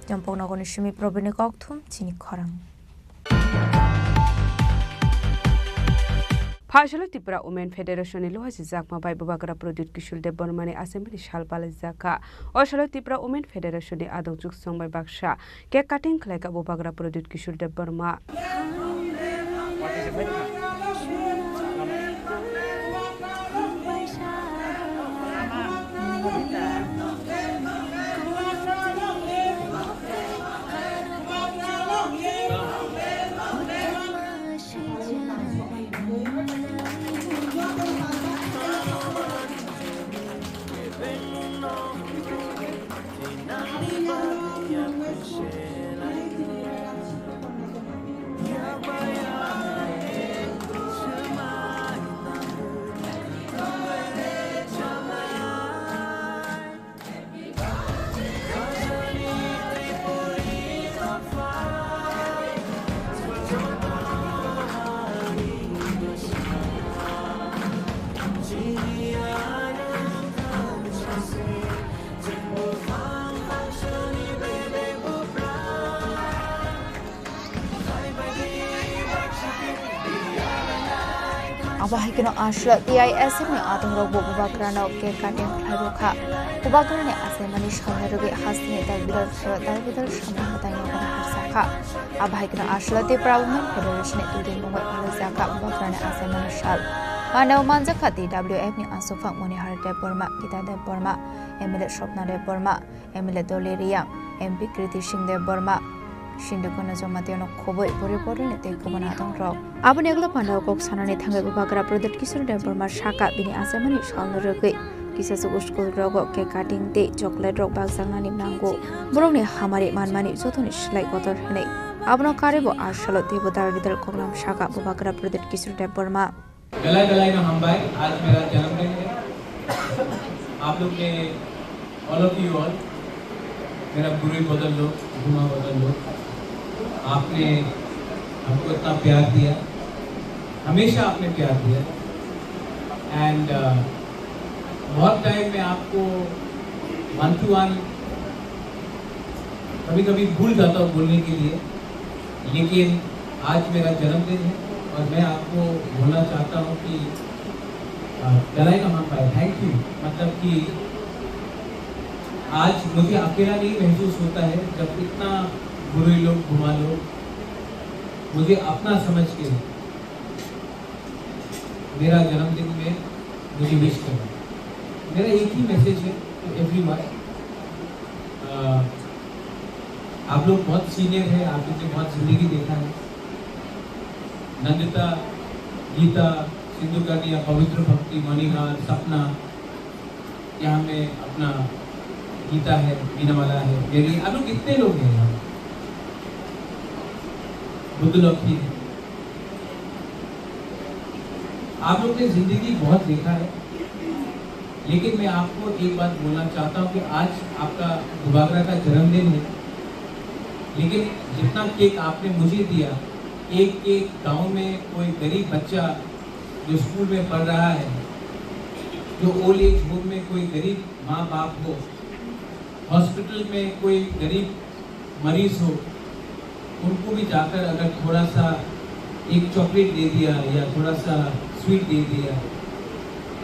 Jampong nagoni shimi probini kokthum chini khorang Phashalo Tripura Women Federation ni loha jakma bai babagara product kishul de bormani assembly shalpal jaka Oshalo Tripura Women Federation ni adong juk songbai baksha cake cutting khlaika babagara product kishul de borma Abahikino ashla TISM ni adong robo bubagrana ke kating kharuka bubagrane asemani shamnaruge hasne dalbidal shamna tayo kana harsaka abahikino ashla Tripura Women Federation tudin bongoi palazaka bubagrane asemani shal Manaw manjaka TWF ni asofang moni harde borma kita de borma emile shopna de borma emile doleria MP Kriti Singh de borma Shindukuna Zomatino Kobo, Boriborin, take Kobanatong Rock. Abanegla Panda Kok Sanani Tanga Bagra Product Kisur Deborma Shaka, Bini Asamani Shalnuruki, Kisasugo School Rogo, Cake Cutting Day, Chocolate Rock Bags and Nango, Brony Hamari Manmani, Sotonish like water Hene. Abno Karibo Arshalo Debotar with the Kogram Shaka, Bagra Product Kisur Deborma. गलाई गलाई में हम भाई आज मेरा जन्मदिन है आप लोग ने all of you all मेरा बुरी बदल लो घुमा बदल लो आपने हमको इतना प्यार दिया हमेशा आपने प्यार दिया and बहुत टाइम में आपको one to one कभी-कभी भूल जाता हूँ बोलने के लिए लेकिन आज मेरा जन्मदिन है और मैं आपको बोलना चाहता हूँ कि गलाई का मान पाए थैंक यू मतलब कि आज मुझे अकेला नहीं महसूस होता है जब इतना बुरे लोग घुमा लोग मुझे अपना समझ के मेरा जन्मदिन में मुझे विश करना मेरा एक ही मैसेज है टू एवरीवन आप लोग बहुत सीनियर हैं आप लोगों ने बहुत जिंदगी देखा है नंदिता गीता सिंधु कन्या पवित्र भक्ति मणिहार सपना यहाँ में अपना गीता है बीनावाला है मेरी आप लोग कितने लोग हैं यहाँ बुद्ध लोग भी आप लोग ने जिंदगी बहुत देखा है लेकिन मैं आपको एक बात बोलना चाहता हूँ कि आज आपका दुबागरा का जन्मदिन है लेकिन जितना केक आपने मुझे दिया एक गांव में कोई गरीब बच्चा जो स्कूल में पढ़ रहा है जो ओल्ड एज होम में कोई गरीब माँ बाप हो हॉस्पिटल में कोई गरीब मरीज हो उनको भी जाकर अगर थोड़ा सा एक चॉकलेट दे दिया या थोड़ा सा स्वीट दे दिया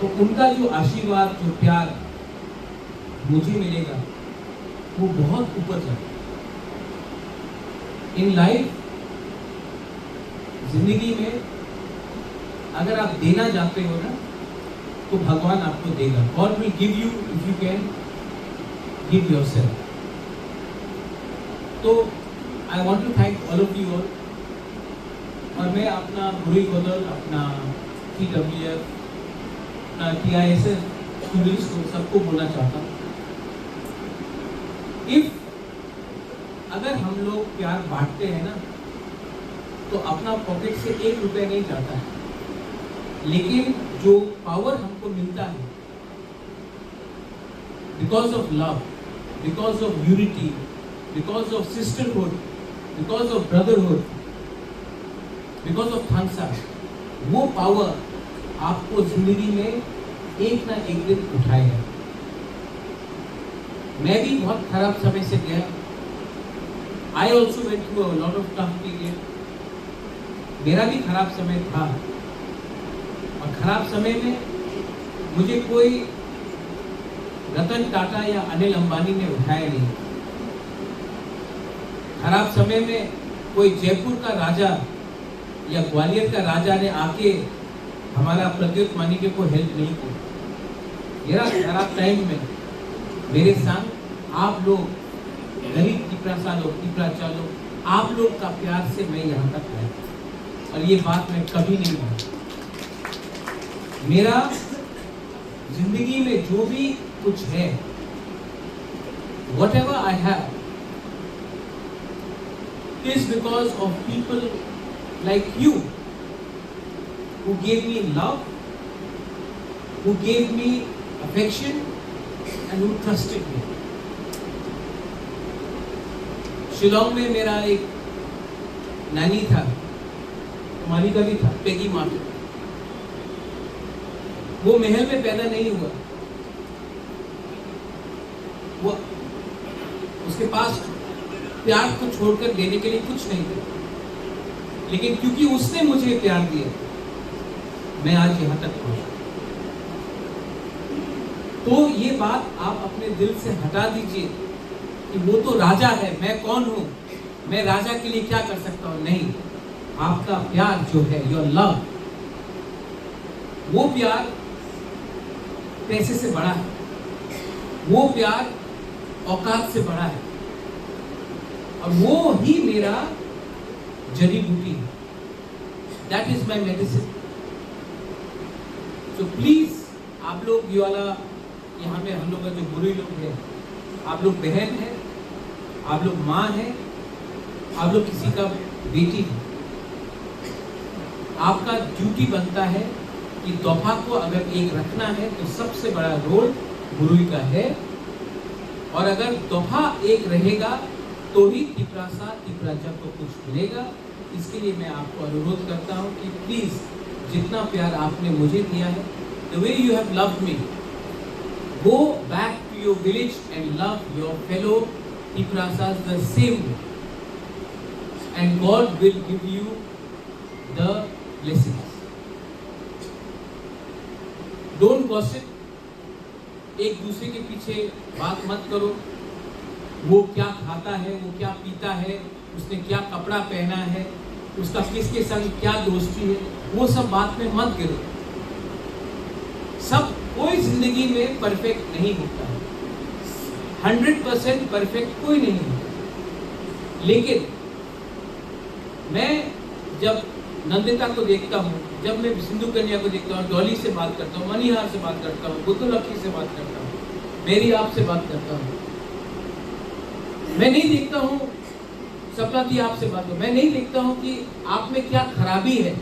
तो उनका जो आशीर्वाद जो प्यार मुझे मिलेगा वो बहुत ऊपर जाएगा इन लाइफ जिंदगी में अगर आप देना चाहते हो ना तो भगवान आपको देगा God will give you if you can give yourself तो I want to thank all of you all और मैं अपना बुरी बदल अपना TWF अपना TISS स्टूडेंट्स को सबको बोलना चाहता हूँ इफ अगर हम लोग प्यार बांटते हैं ना तो अपना पॉकेट से ₹1 नहीं जाता है लेकिन जो पावर हमको मिलता है because of love because of unity because of sisterhood because of brotherhood because of थांगसा वो पावर आपको जिंदगी में एक ना एक दिन उठाएगा मैं भी बहुत खराब समय से गया I also went through a lot of tough period मेरा भी खराब समय था और खराब समय में मुझे कोई रतन टाटा या अनिल अंबानी ने उठाया नहीं खराब समय में कोई जयपुर का राजा या ग्वालियर का राजा ने आके हमारा प्रद्युत मानिके को हेल्प नहीं की मेरा खराब टाइम में मेरे साथ आप लोग गरीब टिपरा चालो आप लोग का प्यार से मैं यहाँ तक आया और ये बात मैं कभी नहीं भूलूंगा मेरा जिंदगी में जो भी कुछ है whatever I have is because of people like you who gave me love, who gave me affection and who trusted me. Shillong में मेरा एक नानी था मानी का भी था पेगी मार्ट वो महल में पैदा नहीं हुआ वो उसके पास प्यार को छोड़कर देने के लिए कुछ नहीं था लेकिन क्योंकि उसने मुझे प्यार दिया मैं आज यहाँ तक पहुंचा तो ये बात आप अपने दिल से हटा दीजिए कि वो तो राजा है मैं कौन हूं मैं राजा के लिए क्या कर सकता हूं नहीं आपका प्यार जो है योर लव वो प्यार पैसे से बड़ा है वो प्यार औकात से बड़ा है और वो ही मेरा जड़ी बूटी है, दैट इज माई मेडिसिन। तो प्लीज आप लोग ये वाला यहाँ पे हम लोग का जो बुरे लोग हैं, आप लोग बहन हैं, आप लोग माँ हैं, आप लोग किसी का बेटी है, आपका ड्यूटी बनता है कि तोहफा को अगर एक रखना है तो सबसे बड़ा रोल गुरुई का है, और अगर तोहफा एक रहेगा तो ही तिपराजा को कुछ मिलेगा। इसके लिए मैं आपको अनुरोध करता हूँ कि प्लीज जितना प्यार आपने मुझे दिया है, the way you have loved me, go back to your village and love your fellow Tiprasas the same way, and God will give you the blessings. Don't gossip, एक दूसरे के पीछे बात मत करो, वो क्या खाता है, वो क्या पीता है, उसने क्या कपड़ा पहना है, उसका किसके संग क्या दोस्ती है, वो सब बात में मत गिरो। सब कोई जिंदगी में परफेक्ट नहीं होता है, 100% परफेक्ट कोई नहीं होता। लेकिन मैं जब नंदिता को देखता हूँ, जब मैं सिंधु कन्या को देखता हूँ, डॉली से बात करता हूँ, मनीहार से बात करता हूँ, बुद्धलक्ष्मी से बात करता हूँ, मेरी आप से बात करता हूँ, मैं नहीं देखता हूँ सपनाती आपसे बात हो, मैं नहीं देखता हूँ कि आप में क्या खराबी है,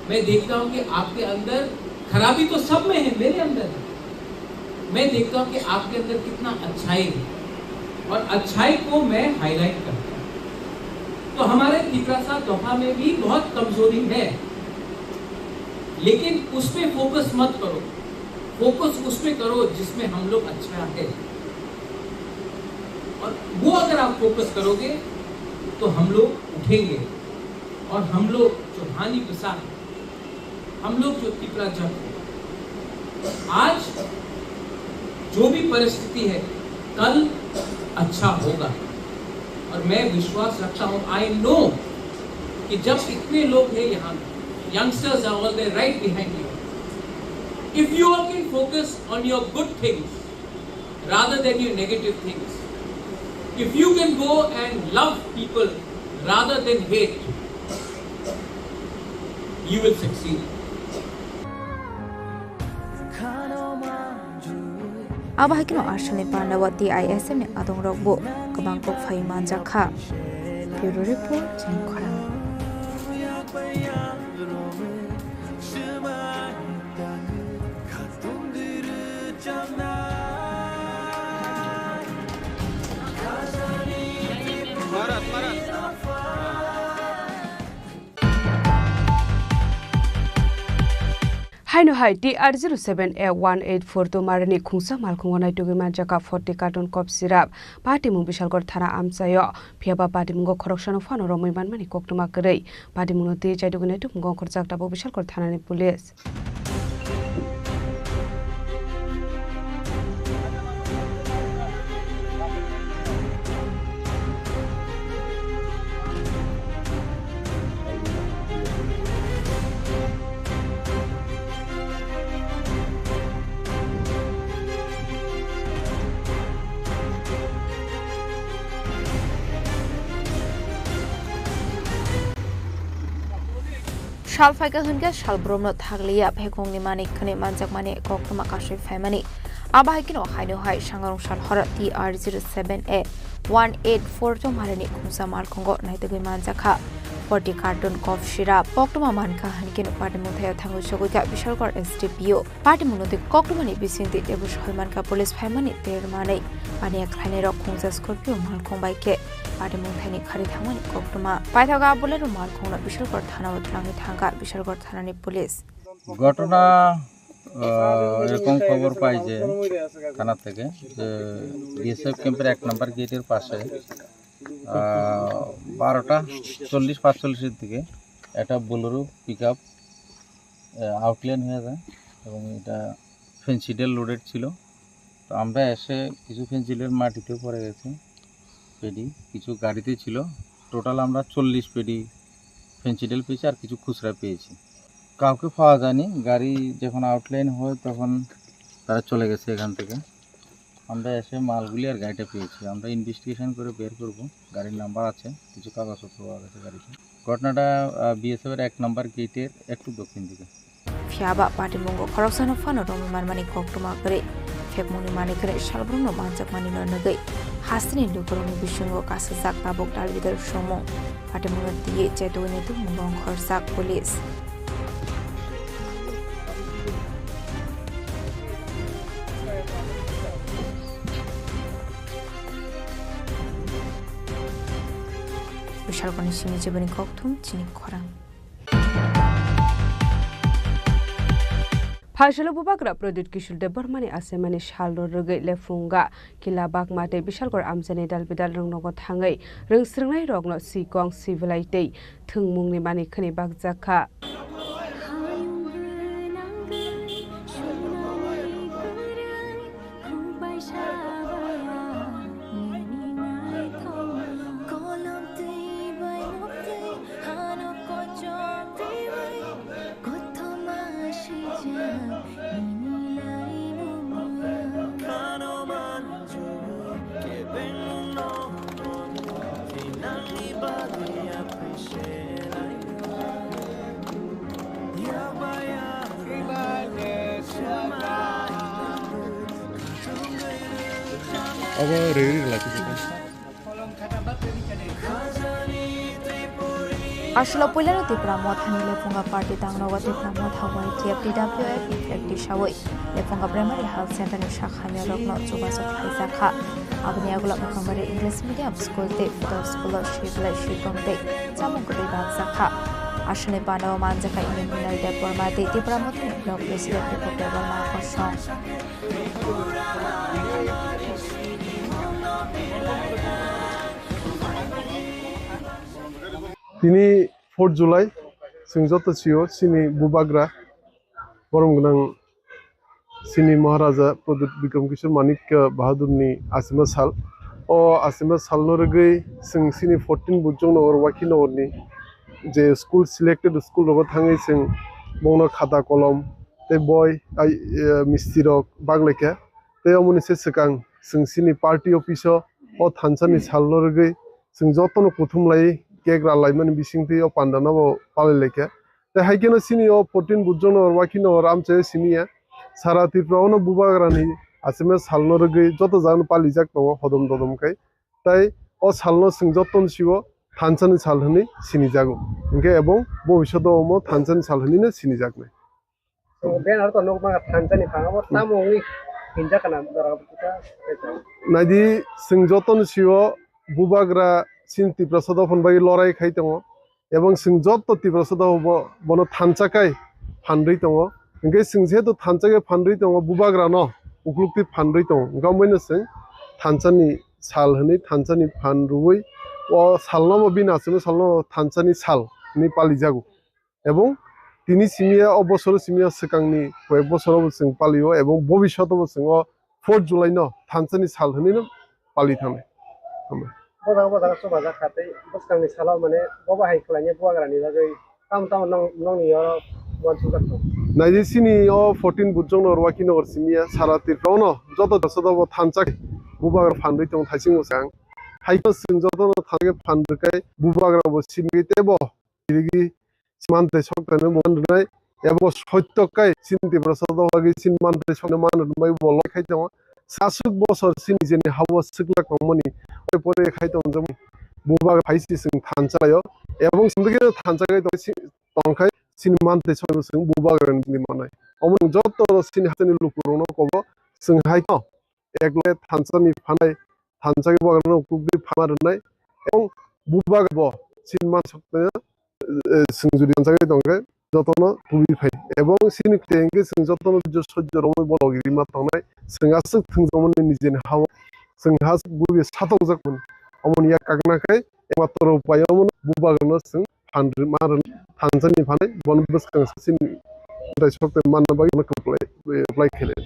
मैं देखता हूँ कि आपके अंदर खराबी तो सब में है, मेरे अंदर है। मैं देखता हूँ कि आपके अंदर कितना अच्छाई है, और अच्छाई को मैं हाईलाइट करता हूँ। तो हमारे तिपरासा तोहफा में भी बहुत कमजोरी है, लेकिन उस पे फोकस मत करो, फोकस उस पे करो जिसमें हम लोग अच्छा है, और वो अगर आप फोकस करोगे तो हम लोग उठेंगे, और हम लोग जो हानि प्रसाद, हम लोग जो तिपराजा, आज जो भी परिस्थिति है कल अच्छा होगा। और मैं विश्वास रखता हूँ, आई नो कि जब इतने लोग हैं यहाँ, youngsters are all there right behind you, if you all can focus on your good things rather than your negative things, if you can go and love people rather than hate, you will succeed. Abahikino Ashani Pandawati ISM Adong Rogbo, Kabangkok Faiman Jaka. Bureau Report, Chini Khorang. Haino hai TR07A184 to marani khungsa malkhungonai tugima jaka 40 carton cough syrup party mung bishalgor thana amsayo phiaba party mungo khoroksano phano romoi manmani koktuma korei party mungno te chaidugune tu mungo khorjak tabo bishalgor thana ni police Shal Faika Hunga shall Bromno Taglia, Pekong Mani, Kane Manzakmani, Kokuma Kashi family. Abahikino, Haino Hai, Shangarong shall horror TR07A184 to Marani Kumsa Malkongo, Naitagi Manzaka, 40 carton cough syrup, Pokuma Manka, Hankin, Patimuthea Tango Shoguka, Bishalkor STPO, Patimuno, the Kokumani Bisin, the Ebush Homanka police family, their money, Pania Kranero Kunza Scorpio, Malkong by K. Patimuthani Karithamani Koktuma, Pataga Bolero Malkona, Bishalkor Tana, Tangi Tanga, Bishalkor Tanani police. ঘটনা এরকম খবর পাই যে থানা থেকে যে BSF ক্যাম্পের 1 নম্বর গেটের পাশে 12টা 40-45 দিকে একটা বোলেরো পিকআপ আউটলাইন হয়ে যায় এবং এটা ফেন্সিডেল লোডেড ছিল। তো আমরা এসে কিছু ফেন্সিডেল মাটিতে পড়ে গেছে পেডি, কিছু গাড়িতে ছিল। টোটাল আমরা 40 পেডি ফেন্সিডেল পেয়েছি আর কিছু খুচরা পেয়েছি। কাউকে পাওয়া যায়নি। গাড়ি যখন আউটলাইন হয় তখন তারা চলে গেছে এখান থেকে। আমরা এসে মালগুলি আর গাড়িটা পেয়েছি। আমরা ইনভেস্টিগেশন করে বের করব। গাড়ির নাম্বার আছে, কিছু কাগজপত্র পাওয়া গেছে গাড়িতে। ঘটনাটা বিএসএফের 1 নম্বর গেটের একটু দক্ষিণ দিকে। ফিয়াবা পাটিমুঙ্গ খরকসানো ফানো রমি মানমানি খকটুমা করে ফেকমুনি মানি করে সালব্রুনো মানজাক মানি ননগै হাসিনি লুকুরমি बिशुंगो कासजाक ताबुक दालबिदर समो पाटिमुंग दिए चेतोनि तु मुंगं खरजाक पुलिस विशालकनि सिमी जेबनि खकथुम चिनि खरां Phajalo bubagra product kishul de bormani asemani shalro rogai lefunga kila bak mate bishalkor amjani dalbidal rungnogo thangai rungsringnai rogno sikong civilite thungmungni mani khani bakjaka Ashlo Pulano Tripura Mothani Lefunga Party Tangnoga Tripura Mothawai TFTWF Effective Shawai Lefunga Primary Health Center in Shakhami Rokno Chubaso Haizakha Abni Agula Muhammad English Medium School Day Photo School Shibla Shikong Day Chamukuri Bakzakha Ashne Bano Manjaka Immunal Depormati Tripura Mothani Block President Reporter Rama Kosong তিনি 4 জুলাই সিংজত ছিও চিনি বুবাগ্রা বরমগনাং চিনি মহারাজা প্রদীপ বিক্রম কিশোর মানিক বাহাদুরনি আसिमा साल ও আसिमा साल নরগৈ সিং চিনি 14 বুজং নগর ওয়াকি নগরনি যে school selected school রব থাঙ্গৈ সিং বংন খাতা কলম তে বয় মিস্ত্রি রক বাগলাইকা তে অমনি সে সিকাং সিং চিনি পার্টি অফিস ও থানসানি साल নরগৈ সিং যতন কুথুমলাই केग्रा लाइमोन बिसिंथि ओ पान्दानाव पालेलेके ते हाइकेनो सिनि ओ 14 बुजन और वाकिनो और आमचे सिनिया सारा त्रिपुरावनो बुबाग्रानि आसिमे सालनो रगै जत जान पालिजाक दङ हदम ददमकै ताइ ओ सालनो सिं जतन सिवो थानसानि सालहनि सिनि जागो इंके एबं भबिष्यतआवमो थानसानि सालहनिनो सिनि जागने बेन हरतो नोकमा थानसानि फाङाबो तामोंनि हिनजाकना दराबुता नाइदि सिं जतन सिवो बुबाग्रा सिन त्रिपुरा फनबाय लराय खाय दङ एबं सिं जत त्रिपुरा सदाव बनो थानचाकाय फानदै दङ इंगे सिं जेतो थानचाकाय फानदै दङ बुबाग्रा न उक्लुक्ति फानदै दङ गामैनो सिं थानचानि साल हनि थानचानि फानरुय ओ सालनामो बिनासनो सालनो थानचानि साल नि पालि जागो एबं तिनि सिमिया अबसर सिमिया सिकांनि कय बसराव सिं पालियो एबं भबिष्यतआव सिं 4 जुलाइ न थानचानि साल हनि न पालि थांनाय बजाग बजाग समाजा खातै बसकांनि सालाव माने बबाहाय खलायने बुवाग्रानि बागै ताम ताम नंनि वानसुगात नाइदि सिनि ओ 14 बुजं नरवाकी नगर सिमिया सारा त्रिपुराव न जत दसदाव थानचाक बुबाग्रा फानदै दं थाइसिं मोसां हाइको सिं जत थागे फानदकै बुबाग्राबो सिनगै तेबो दिगि सिमान्ते सकतानो बन्दनाय एबो सत्यकाय सिन त्रिपुरा सदाव बागै सिनमान्ते सकनो मानबाय बलखाय दं सासुक बसर सिनि जेनि हावा सिगला कमनि परे खाय दं जम बुबाग्रा फाइसि सिं थानचायो एबं सिन्दगे थानचागै दंखाय सिनमान्ते सकनो सिं बुबाग्रानि मानाय अमन जत सिनि हातनि लुकुरनो कबो सिं हायको एकले थानचानि फानाय थानचागै बुबाग्रानो कुबि फामारनाय एबं बुबाग्राबो सिनमान सकनो सिं जुदि थानचागै दंखाय जतनो कुबि फाय एबं सिनि तेंगे सिं जतनो सज्ज रमय बलगिरि मा थांनाय सिंहासो थोंजोमनि निजेनि हाव सिंहास बुबि साथौ जाकमोन अमनिया कागनाखाय एकमात्र उपायमोन बुबाग्रानो सिं फानद्रि मारन थानसानि फानाय बन बसकां सिनि दाय सकते मानबाय नकप्लाय एप्लाय खेले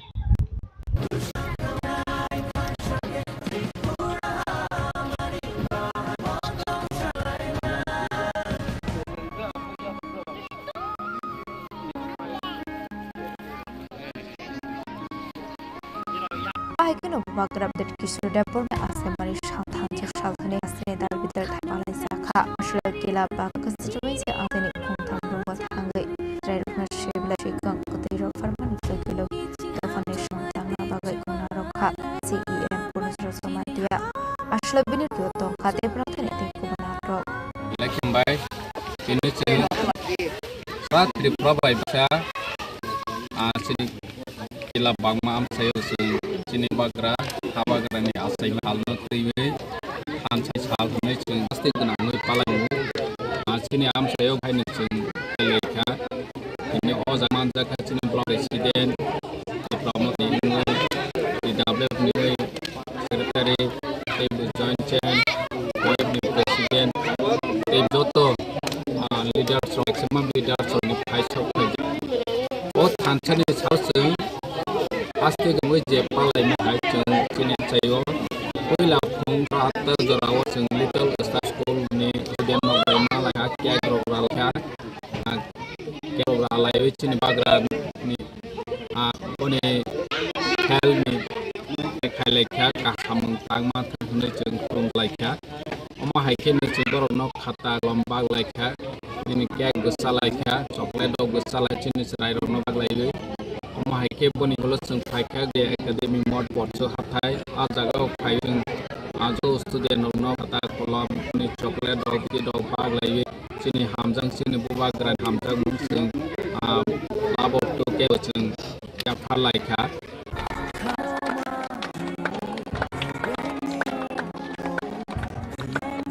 Abaikino Bubagrab that Kisur Depot Asemari Shantan Shaltani Asene Darbitar Tapalai Saka Ashrakila Bakas Ateni Kuntam Rubat Hangi Redna Shibla Shikang Kutiro Farman Kilo the Foundation Tanga Bagai Kunaroka CEM Punisher Somalia Ashlabini Kyoto Kate Brataneti Kubanato Lakimbai Finishing Tripura by Basha Chini Kila Bangma am Sales Chini Bagra Habagrani Asai Halno Triwe Ansai Salme Chung Stick and Amu Palamu Chini am Sayo Hainichin Leka in the Ozaman Zakachin Block Resident the promoting the WNA Secretary the Joint Chair the President the Doto leaders from maximum leaders from the high school both Tanchani Housing asking with the Palai Haichung Chini Sayo will have home after the hours in little staff school near the Malaka Kagralaka Kagrala which in Bagram Pone Helmi Kaleka Hamon Tangman Nation from Laka Oma Hakin no Kata Lombag like her in Kag Gusalaka chocolate of Gusalachin is right on Novak Lady Oma Hake Boni Wilson Pika the Academy Mod Porto Hatai Azago Piving Azo student of Novata Colom chocolate dog kid of Bag Lady Chini Hamzang Chini Bubag Grand Hamzang Musing about to get Kappa like her.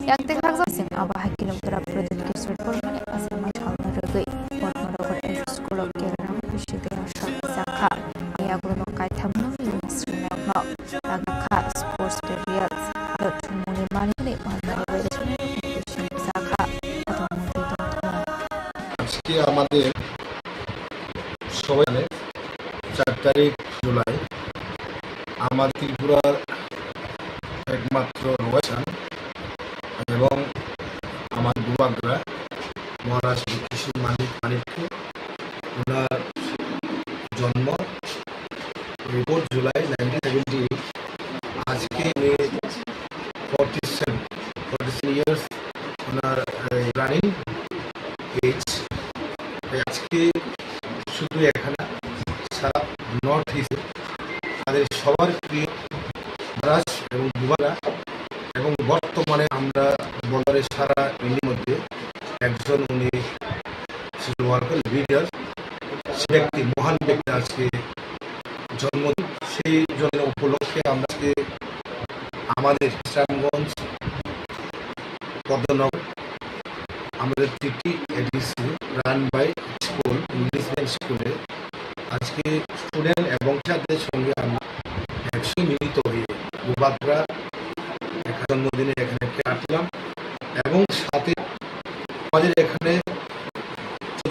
Yang tinggal sing abah hakim berapa produk kisur permane asal macam mereka buat mereka dari sekolah kerana bersih asal zaka ayah belum kait tamu yang sebenarnya agak sports periods ada cuma mana ni mana bersih zaka atau mungkin teman-teman. আজকে আমাদের সবাই 4 তারিখ জুলাই আমাদের ত্রিপুরার একমাত্র রয়েছেন এবং আমার বুবাগরা মহারাজ কৃষি মানিককে ওনার জন্ম 4 জুলাই 1970 আজকে 47 ইয়ার্স ওনার রানিং এজ আজকে শুধু এখানে সারা নর্থ ইস্টে তাদের সবার প্রিয় মহারাজ এবং বুবাগরা এবং বর্তমানে আমরা বলারে সারা ইন্ডিয়ার মধ্যে একজন উনি সোশ্যাল ওয়ার্কার লিডার ব্যক্তি মহান ব্যক্তি আজকে জন্মদিন সেই জন্য উপলক্ষে আমরা আজকে আমাদের শ্যামগঞ্জ পদ্মনগর আমাদের তৃতীয় ADC run by school English স্কুলে আজকে স্টুডেন্ট এবং ছাত্রদের সঙ্গে আমরা একসঙ্গে মিলিত হয়ে বুবাগরা জন্মদিনে এখানে কাটলাম এবং সাথে আমাদের এখানে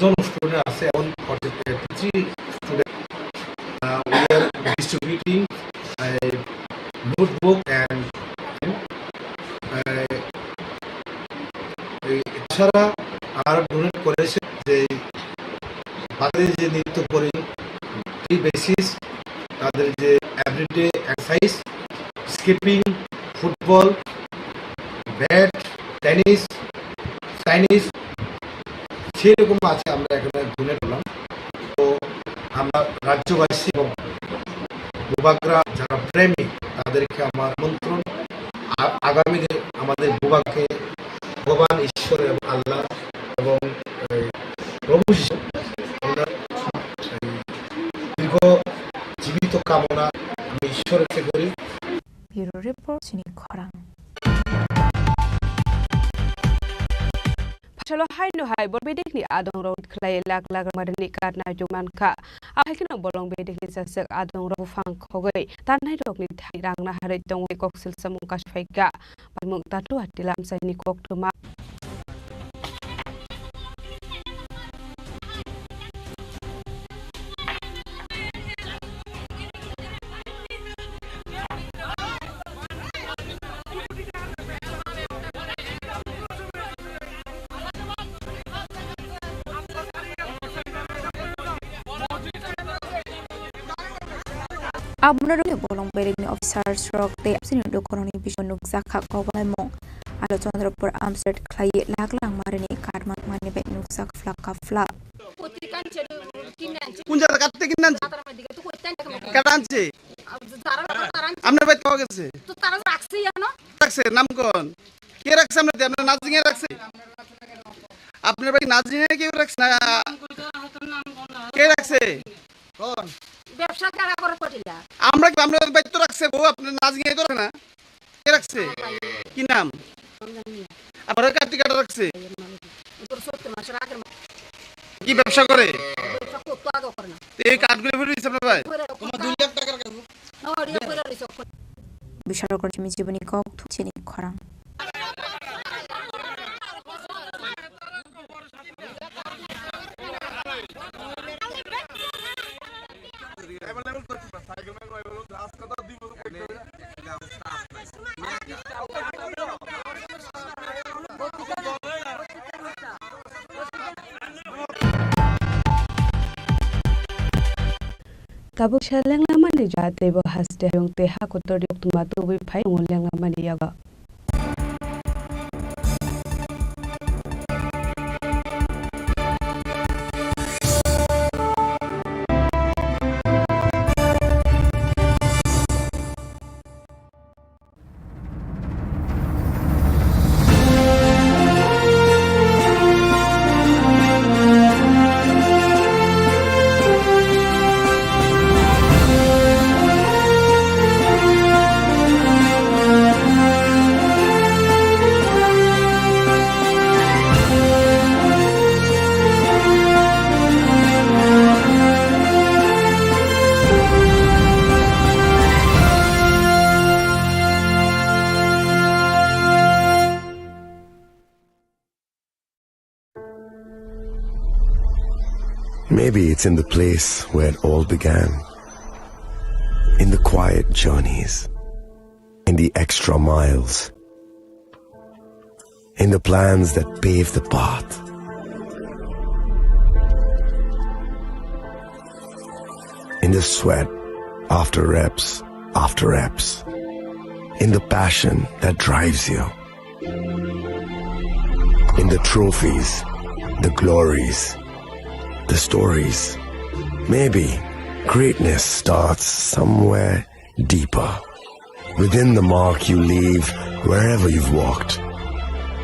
জন স্টুডেন্ট আছে এবং 43 student we are distributing notebook and এছাড়া আর ডোনেট করেছে যে বাঙালি যে নৃত্য করি বেসিস তাদের যে everyday exercise skipping football bat tennis Chinese সেরকম আছে আমরা এখানে ডোনেট করলাম তো আমরা রাজ্যবাসী এবং বুবাগরা যারা প্রেমী তাদেরকে আমার আমন্ত্রণ আগামী দিনে আমাদের বুবাকে ভগবান ঈশ্বর এবং আল্লাহ এবং প্রভু দীর্ঘ জীবিত কামনা আমি ঈশ্বরের কাছে করি। Bureau Report Chini Khorang Chalo hai no hai bor bedik ni adong road khlai lag lag marni kar na juman kha a kino bolong bedik ni sasak adong ro fang khogei tan nai rok ni thai rang na hare tong we koksil samung kas phaika palmung tatu atilam sai ni kok tuma Abunaroni bolong berekni officers rok te absini dokoroni bisho nukzakha kawalaimong alo Chandrapur amset khlai laklang marini karmak mani be nukzak flak kafla kunjar katte kinan kadanche amne bai to gese to tara রাখছে জানো রাখছে নাম কোন কে রাখছে আমরা আপনার নাজিঙে রাখছে আপনার ভাই নাজিঙে কেউ রাখছে না কে রাখছে কোন ব্যবসা কারা করে কটিলা আমরা কি আপনার ভাই তো রাখছে বউ আপনার নাজিঙে তো রাখে না কে রাখছে কি নাম আপনার কাটি কাটা রাখছে কি ব্যবসা করে ব্যবসা করতে আগে করে না এই কার্ডগুলো ফেরত দিছে আপনার ভাই তোমার 2 লাখ টাকার কাজ অডিও করে দিছে Bisharokor Chimi Chibuni Kok Chini Khorang Tabuk shaleng lama ni jate bo haste yung teha kotor yok tumatu bi phai ngoleng lama ni yaga Maybe it's in the place where it all began. In the quiet journeys. In the extra miles. In the plans that pave the path. In the sweat after reps. In the passion that drives you. In the trophies, the glories, the stories. Maybe greatness starts somewhere deeper. Within the mark you leave wherever you've walked.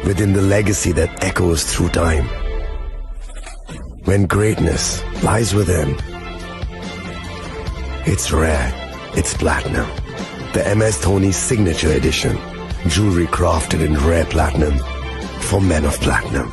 Within the legacy that echoes through time. When greatness lies within, it's rare, it's platinum. The MS Dhoni Signature Edition. Jewelry crafted in rare platinum for men of platinum.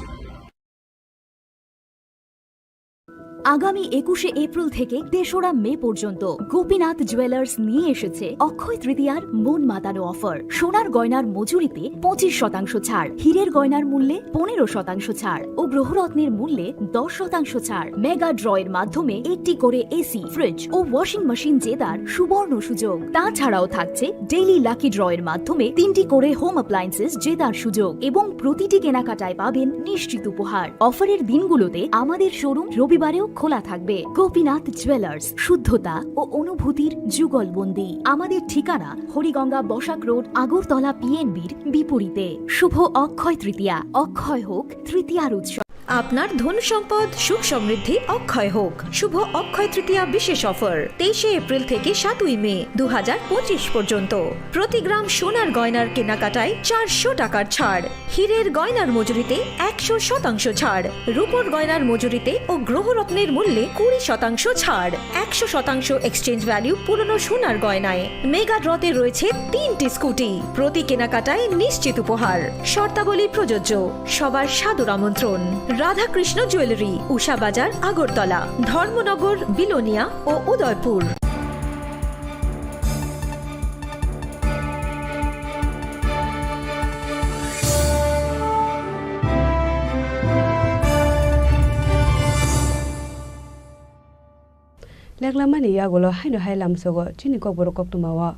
আগামী 21শে April থেকে ৩রা মে পর্যন্ত Gopinath jewellers নিয়ে এসেছে অক্ষয় তৃতীয়ার মন মাতানো offer. সোনার গয়নার মজুরিতে 25% ছাড়, হীরের গয়নার মূল্যে 15% ছাড় ও গ্রহরত্নের মূল্যে 10% ছাড়। মেগা ড্রয়ের মাধ্যমে একটি করে এসি, ফ্রিজ ও ওয়াশিং মেশিন জেতার সুবর্ণ সুযোগ। তাছাড়াও থাকছে ডেইলি লাকি ড্রয়ের মাধ্যমে 3টি করে হোম অ্যাপ্লায়েন্সেস জেতার সুযোগ এবং প্রতিটি কেনাকাটায় পাবেন নিশ্চিত উপহার। অফারের দিনগুলোতে আমাদের শোরুম রবিবারেও খোলা থাকবে। গোপীনাথ জুয়েলার্স, শুদ্ধতা ও অনুভূতির যুগলবন্দি। আমাদের ঠিকানা হরিগঙ্গা বসাক রোড, আগরতলা পিএনবির বিপরীতে। শুভ অক্ষয় তৃতীয়া, অক্ষয় হোক তৃতীয়ার উৎসব। আপনার ধন সম্পদ সুখ সমৃদ্ধি অক্ষয় হোক। শুভ অক্ষয় তৃতীয়া বিশেষ অফার 23শে এপ্রিল থেকে 7ই মে 2025 পর্যন্ত। প্রতি গ্রাম সোনার গয়নার কেনাকাটায় 400 টাকার ছাড়, হীরের গয়নার মজুরিতে 100% ছাড়, রূপোর গয়নার মজুরিতে ও গ্রহরত্নের মূল্যে 20% ছাড়, 100% এক্সচেঞ্জ ভ্যালু পুরনো সোনার গয়নায়। মেগা ড্রতে রয়েছে 3টি স্কুটি, প্রতি কেনাকাটায় নিশ্চিত উপহার। শর্তাবলী প্রযোজ্য। সবার সাদর আমন্ত্রণ। রাধাকৃষ্ণ জুয়েলারি, উষা বাজার, আগরতলা, ধর্মনগর, বিলোনিয়া ও উদয়পুর। লেগলামানি ইয়াগুলো হাইনো হাইলাম সগো চিনি কবর কক্তুমাওয়া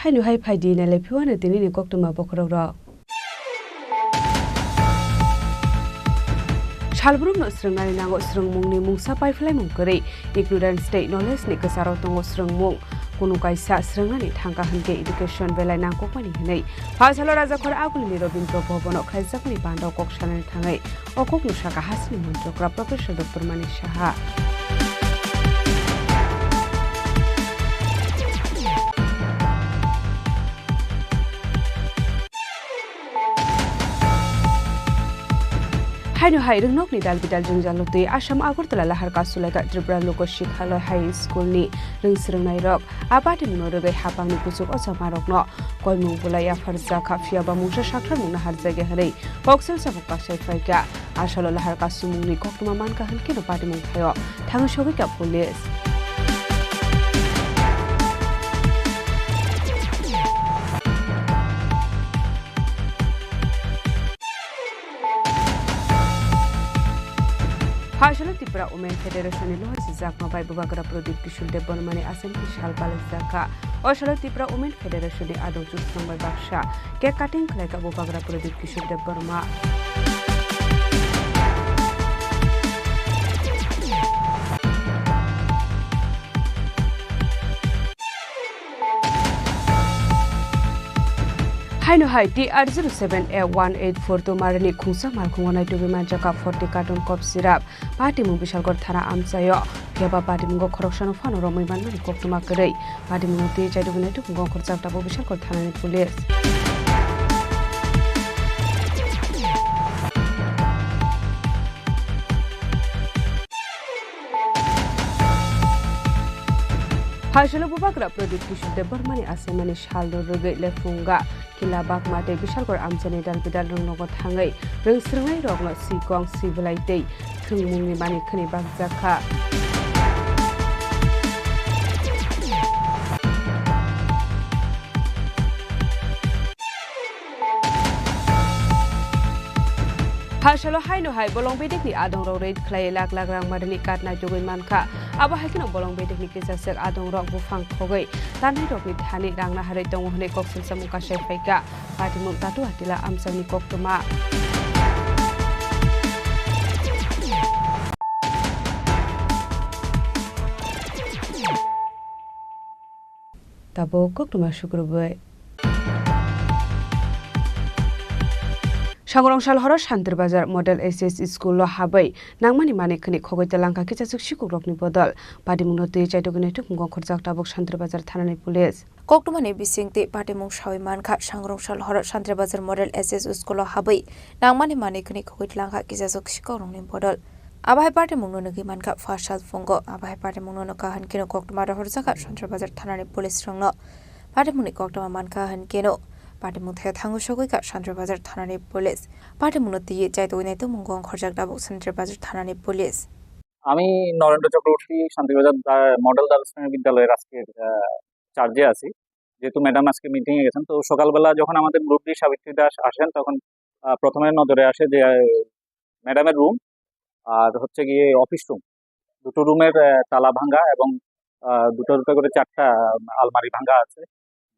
হাইনো হাই ফাইদি নালে ফিওয়ানে তিনি কক্তুমা বখররা Salbrung no srengani nango srengmungni mungsa paiflai mungkari ignorant state knowledge ni kesaro tongo srengmung kunu kaisa srengani thangka hanke education belai nangkok mani hinai phasalo rajakhor agulni robindra bhabono khaijakni bandau koksanani thangai okok nusaka hasni montrokra professor dr manik saha Haino hai ringnok ni dalbidal jungjalutui Assam Agartala lahar kasulaika Tripura Lokashikhalaya High School ni ringsringnai rok abati munorogai hapangni kusuk osamarokno koimung bulai afarja khafia ba mungsa sakthar mungna harjage harai koksel sabuk pasai faika asalo lahar kasumungni koktuma manka hanke no pati mung thayo thangsogai ka police Hasalo Tripura Women Federation lo Zakma bai Bubagra Prodip Kishul de Bonmani Asem Kishal Balazaka Osalo Tripura Women Federation de Ado Jusong bai Baksha ke cutting Kleka Bubagra Prodip Kishul de Burma Haino hai TR07A184 to marani khungsa malkhungonai to bimanjaka 40 carton cough syrup party mung bisalgor thana amchayo keba party mung khoroksano phano romai manmani koktuma korei party mung te chaidu gunai to mung khorchak tabo bisalgor thana ni police Hasalo Bubagra Prodip Kishul de Burmani Asemani Shaldo Rugai Lefunga Kila Bak Mate Bishalgor Amjani Dalbidal Rungnogo Thangai Ringsringai Rogno Sikong Civilite Thungmungni Mani Khani Bakjaka Hasalo haino hai bolong bedek ni adong ro rate khlai lak lak rang marni katna jogoi mankha aba haikino bolong bedek ni kisasek adong rok bufang khogai tanai rok ni thani rangna harai tongo hne koksul samuka sai faika pati mung tatu atila amsani koktuma tabo koktuma shukrubai Sangrongshal horo Shantir Bazar Model SS School lo habai nangmani mane khani khogoi talangka kichasuk shikukrokni bodol padimung note chaitogene tuk mung khorjak tabok Shantir Bazar thanani police Koktumani bisingti padimung shawi mankha Sangrongshal horo Shantir Bazar Model SS School lo habai nangmani mane khani khogoi talangka kichasuk shikukrokni bodol Abahai padimung no nagi mankha fashal fongo abahai padimung no kahan kino koktumara horjaka Shantir Bazar thanani police rongno padimung ni koktuma mankha han kino Party Muthe Tango Shogoka Shantir Bazar Thanani Police. Party Munoti Jaitoineto Mungong Khorjak Dabuk Shantir Bazar Thanani Police. আমি Narendra Chakraborty Shantibazar model দ্বাদশ শ্রেণী বিদ্যালয়ের আজকে চার্জে আছি যেহেতু madam আজকে মিটিংয়ে গেছেন তো সকালবেলা যখন আমাদের গ্রুপ ডি সাবিত্রী দাস আসেন তখন প্রথমে নজরে আসে যে ম্যাডামের রুম আর হচ্ছে গিয়ে অফিস রুম দুটো রুমের তালা ভাঙা এবং দুটো দুটো করে চারটা আলমারি ভাঙা আছে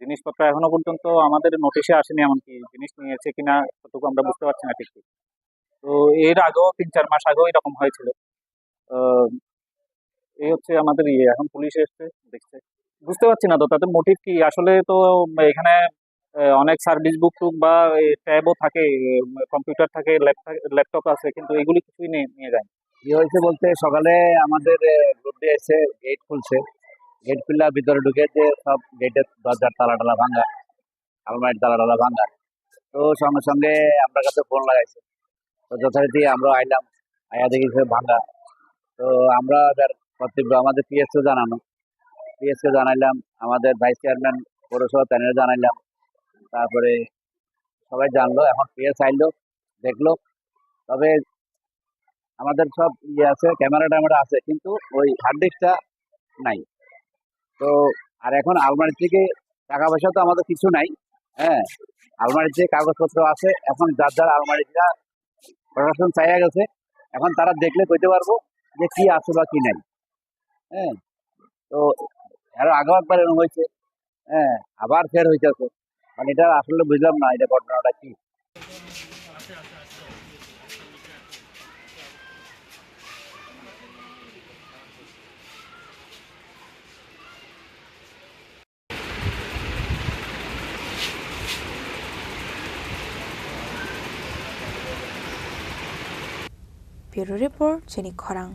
জিনিসপত্র এখনো পর্যন্ত আমাদের নোটিশে আসেনি এমনকি জিনিস নিয়েছে কিনা কতটুকু আমরা বুঝতে পারছি না ঠিক তো এর আগেও 3-4 মাস আগেও এরকম হয়েছিল এই হচ্ছে আমাদের এখন পুলিশ এসছে দেখছে বুঝতে পারছি না তো তাদের মোটিভ কি আসলে তো এখানে অনেক সার্ভিস বুক টুক বা ট্যাবও থাকে কম্পিউটার থাকে ল্যাপটপ আছে কিন্তু এগুলি কিছুই নিয়ে যায় কি হয়েছে বলতে সকালে আমাদের গ্রুপ দিয়ে এসে গেট খুলছে গেট খুললে ভিতরে ঢুকে যে সব গেটের দরজার তালা টালা ভাঙা আলমারির তালা টালা ভাঙা তো সঙ্গে সঙ্গে আমরা কাছে ফোন লাগাইছে তো যথারীতি আমরা আইলাম আয়া দেখি ভাঙা তো আমরা কর্তব্য আমাদের পিএসকে জানাইলাম আমাদের ভাইস চেয়ারম্যান পৌরসভা প্যানেল জানাইলাম তারপরে সবাই জানলো এখন পিএস আইলো দেখলো তবে আমাদের সব আছে ক্যামেরা ট্যামেরা আছে কিন্তু ওই হার্ড ডিস্কটা নাই তো আর এখন আলমারি থেকে টাকা পয়সা তো আমাদের কিছু নাই হ্যাঁ আলমারির যে কাগজপত্র আছে এখন যার যার আলমারিটা প্রশাসন চাইয়া গেছে এখন তারা দেখলে কইতে পারবো যে কি আছে বা কি নাই হ্যাঁ তো আরো আগেও একবার এরকম হয়েছে হ্যাঁ আবার ফের হইতেছে মানে এটা আসলে বুঝলাম না এটা ঘটনাটা কি Bureau Report, Chini Khorang.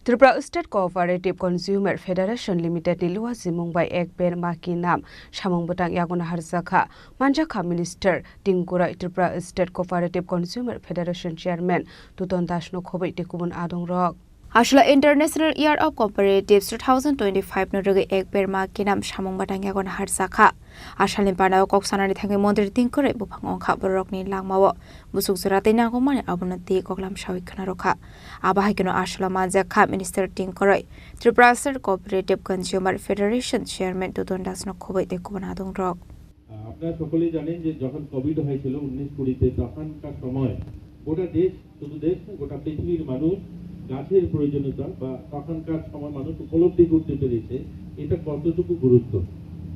Tripura State Cooperative Consumer Federation Limited ni luwa zimung bai ekber maki nam samung butang yagona harzakha manjaka Minister Tingkura Tripura State Cooperative Consumer Federation Chairman Tuton Dasno khobai tekubun adong rok Ashla International Year of Cooperatives 2025 no rege ekber maki nam samung butang yagona harzakha Ashalin panao koksanani thangi Mondri Tingkura bupang ongkha borok ni langmawo busuk surate nangko mane abunati koklam shawik khana rokha abahai kino ashla manjakha Minister Tingkura Tripura State Cooperative Consumer Federation Chairman Tuton Dasno khobai tekubun adong rok আপনারা সকলেই জানেন যে যখন Covid হয়েছিল 19-20 তখনকার সময় গোটা দেশ শুধু দেশ গোটা পৃথিবীর মানুষ গাছের প্রয়োজনীয়তা বা তখনকার সময় মানুষ উপলব্ধি করতে পেরেছে এটা কতটুকু গুরুত্ব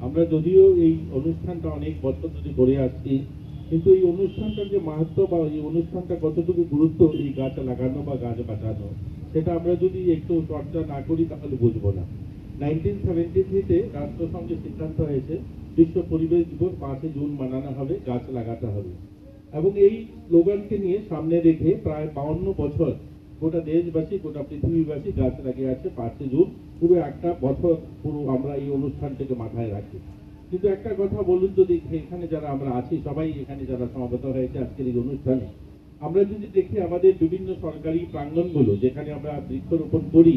আমরা যদিও এই অনুষ্ঠানটা অনেক বছর ধরে করে আসছি কিন্তু এই অনুষ্ঠানটার যে মাহাত্ম্য বা এই অনুষ্ঠানটা কতটুকু গুরুত্ব এই গাছ লাগানো বা গাছ বাঁচানো সেটা আমরা যদি একটু চর্চা না করি তাহলে বুঝবো না 1973 তে রাষ্ট্রসংঘে সিদ্ধান্ত হয়েছে বিশ্ব পরিবেশ দিবস 5 জুন মানানো হবে গাছ লাগাতে হবে এবং এই স্লোগানকে নিয়ে সামনে রেখে প্রায় 52 বছর গোটা দেশবাসী গোটা পৃথিবীবাসী গাছ লাগিয়ে আছে 5 জুন পুরো একটা বছর পুরো আমরা এই অনুষ্ঠানটাকে মাথায় রাখি কিন্তু একটা কথা বলুন যদি এখানে যারা আমরা আছি সবাই এখানে যারা সমাবেত হয়েছে আজকের এই অনুষ্ঠানে আমরা যদি দেখি আমাদের বিভিন্ন সরকারি প্রাঙ্গণগুলো যেখানে আমরা বৃক্ষরোপণ করি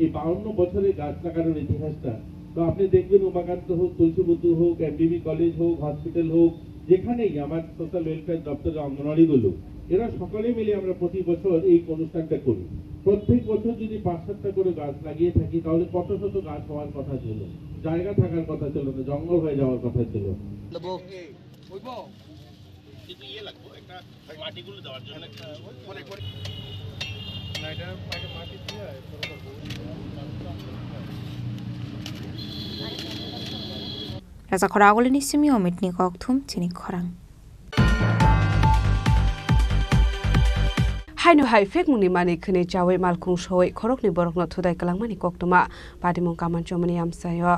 এই 52 বছরের গাছ লাগানোর ইতিহাসটা তো আপনি দেখবেন উমাকান্ত হোক তুলসীবুদ্ধ হোক এমবিবি কলেজ হোক হসপিটাল হোক যেখানেই আমার সোশ্যাল ওয়েলফেয়ার দপ্তরের অঙ্গনওয়াড়িগুলো এরা সকলে মিলে আমরা প্রতি বছর এই অনুষ্ঠানটা করি প্রত্যেক বছর যদি 5-7টা করে গাছ লাগিয়ে থাকি তাহলে কত শত গাছ হওয়ার কথা ছিল জায়গা থাকার কথা ছিল না জঙ্গল হয়ে যাওয়ার কথা ছিল Raza Khorang ni simi omit ni kok thum Chini Khorang. Hainu hai fek muni mani khne chawe malkhung shoi khorok ni borok no thudai kalang mani koktoma padi mong kaman chomani amsayo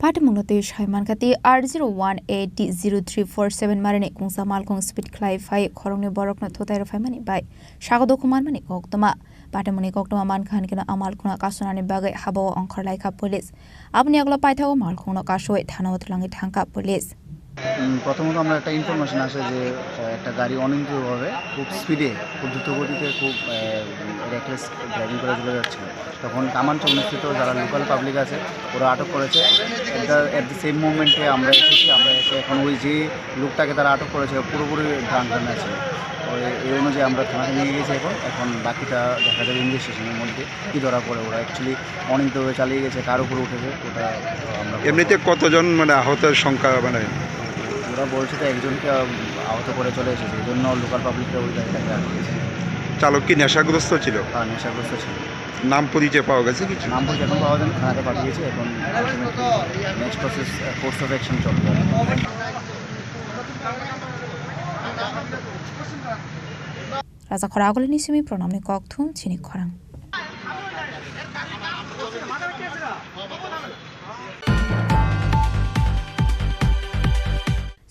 Pati mungnote shaiman kati R01803447 marine kungsa malkung speed clarify khorong ni borok na thotai rafai mani bai shagado kuman mani koktoma pati muni koktoma man khan kina amal khuna kasonani bagai habo ongkhar laika police apni aglo paithago malkung no kasoi thana utlangi thangka police প্রথমত আমরা একটা information আসে যে একটা গাড়ি অনিয়ন্ত্রিতভাবে খুব স্পিডে খুব দ্রুত গতিতে খুব রেকলেস ড্রাইভিং করে চলে যাচ্ছে তখন কামানচৌমস্থিত যারা লোকাল পাবলিক আছে ওরা আটক করেছে এটা অ্যাট দ্য সেম মোমেন্টে আমরা এসে এখন ওই যে লোকটাকে তারা আটক করেছে পুরোপুরি ড্রাঙ্ক আছে এই অনুযায়ী আমরা থানাতে নিয়ে গেছি এখন বাকিটা দেখা যাবে ইনভেস্টিগেশনের মধ্যে কী ধরা পড়ে ওরা অ্যাকচুয়ালি অনিয়ন্ত্রিতভাবে চালিয়ে গেছে কার উপরে উঠেছে ওটা আমরা এমনিতে কতজন মানে আহতের সংখ্যা মানে ওরা বলছে তো একজনকে আহত করে চলে এসেছে এই জন্য লোকাল পাবলিকরা ওই গাড়িটাকে আটকেছে চালক কি নেশাগ্রস্ত ছিল হ্যাঁ নেশাগ্রস্ত ছিল নাম পরিচয় পাওয়া গেছে কিছু নাম পরিচয় এখন পাওয়া যায় থানাতে পাঠিয়েছে এখন next process course of action চলবে Raza Khorang ni simi pronam ni kok thum Chini Khorang.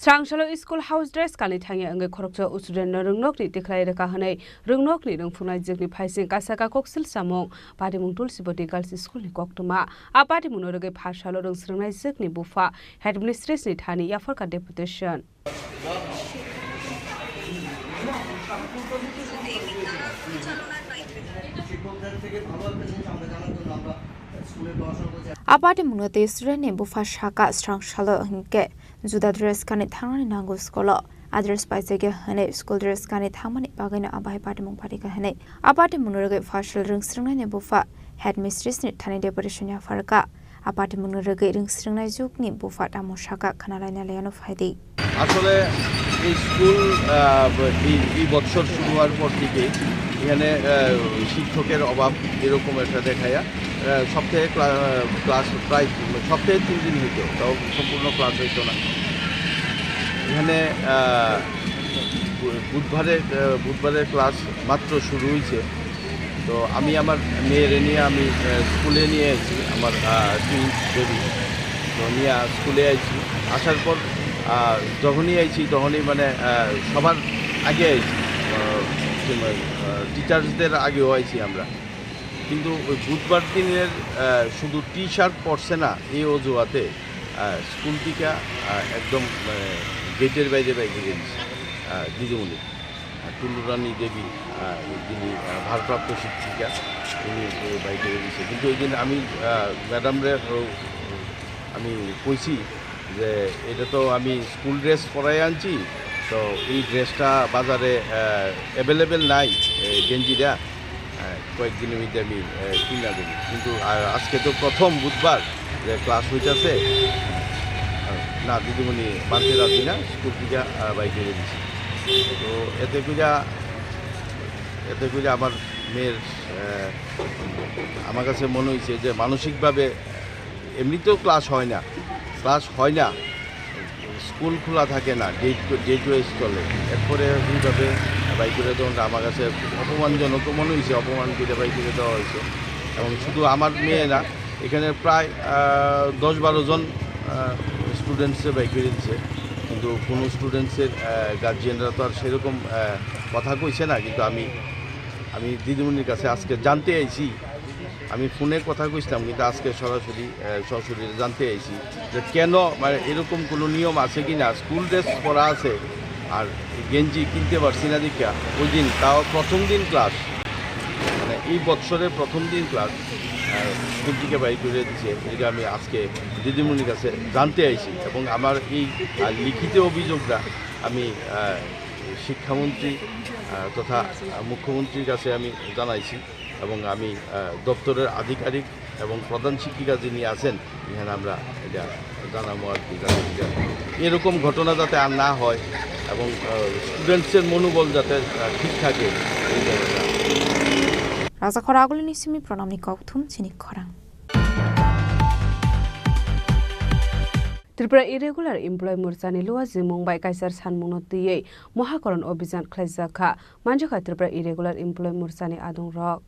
Srangshalo school house dress kani thangi angai khorokcha student no rungnok ni tiklai reka hanai rungnok ni rungfunai jekni phaising kasaka koksil samong padi mung tulsibodi girls school ni koktuma apadi munorege phashalo rungsrungnai jekni bufa headmistress ni thani yaforka deputation Apati mungnote student ne bufa shaka Srangshalo hingke juda dress kani thangani nango skolo address paise ge hane school dress kani thangmani bagaina abai pati mung pati ka hane apati munorege phashal rungsrungnai ne bufa headmistress ni thani deputation ya farka apati munorege rungsrungnai jukni bufa tamo shaka khanalai na leyano faidi আসলে এই school এই বছর শুরু হওয়ার পর থেকে এখানে শিক্ষকের অভাব এরকম একটা দেখায়া সপ্তাহে ক্লাস প্রায় সপ্তাহে 3 দিন হইতো, তাও সম্পূর্ণ ক্লাস হইতো না। এখানে বুধবারের ক্লাস মাত্র শুরু হয়েছে। তো আমি আমার মেয়েরে নিয়ে আমি স্কুলে নিয়ে আইছি, আমার টুইন্স বেবি, তো নিয়ে স্কুলে আইছি। আসার পর যখনই আইছি তখনই মানে সবার আগে আইছি, টিচার্সদের আগেও আইছি আমরা। কিন্তু ওই বুধবার দিনের শুধু টি শার্ট পরছে না এই অজুহাতে স্কুল থেকে একদম গেটের বাইরে বাইরে গেছে দিদিমণি টুলুরানী দেবী, যিনি ভারপ্রাপ্ত শিক্ষিকা, উনি বাইরে গেছে। কিন্তু ওই দিন আমি ম্যাডামরে আমি কইছি যে এটা তো আমি স্কুল ড্রেস পরাই আনছি, তো এই ড্রেসটা বাজারে অ্যাভেলেবেল নাই, গেঞ্জিটা কয়েকদিনের মধ্যে আমি কিনা দেবো। কিন্তু আজকে তো প্রথম বুধবার যে ক্লাস হইতেছে, না দিদিমণি মানতে রাজি না, স্কুল থেকে বাইকে দিচ্ছি। তো এতে করে আমার মেয়ের আমার কাছে মনে হয়েছে যে মানসিকভাবে এমনিতেও ক্লাস হয় না, স্কুল খোলা থাকে না, ডে টু চলে। এরপরে এইভাবে বাইকের দেওয়াটা আমার কাছে অপমানজনক মনে হয়েছে, অপমান করে বাইকের দেওয়া হয়েছে। এবং শুধু আমার মেয়ে না, এখানে প্রায় 10-12 জন স্টুডেন্টসে বাইকে দিচ্ছে, কিন্তু কোনো স্টুডেন্টসের গার্জিয়ানরা তো আর সেরকম কথা কইছে না। কিন্তু আমি দিদিমণির কাছে আজকে জানতে আইছি, আমি ফোনে কথা কইছিলাম, কিন্তু আজকে সরাসরি জানতে আইছি যে কেন, মানে এরকম কোনো নিয়ম আছে কি না। স্কুল ড্রেস পরা আছে আর গেঞ্জি কিনতে পারছি না দীক্ষা। ওই দিন তাও প্রথম দিন ক্লাস, মানে এই বৎসরের প্রথম দিন ক্লাস স্কুল থেকে বাইর করে দিচ্ছে। এটা আমি আজকে দিদিমণির কাছে জানতে আইছি এবং আমার এই লিখিত অভিযোগটা আমি শিক্ষামন্ত্রী তথা মুখ্যমন্ত্রীর কাছে আমি জানাইছি এবং আমি দপ্তরের আধিকারিক এবং প্রধান শিক্ষিকা যিনি আছেন এখানে আমরা এটা জানাবো আর কি, এরকম ঘটনা যাতে আর না হয় এবং স্টুডেন্টসের মনোবল যাতে ঠিক থাকে এই জায়গাটা। Raza Khorang ni simi pranamni kauthum Chini Khorang. Tripura irregular employee Mursani Lua Mumbai Kaisar San Munotiyei Mohakaron Obizan Klezaka Manjaka Tripura irregular employee Mursani Adung Rock.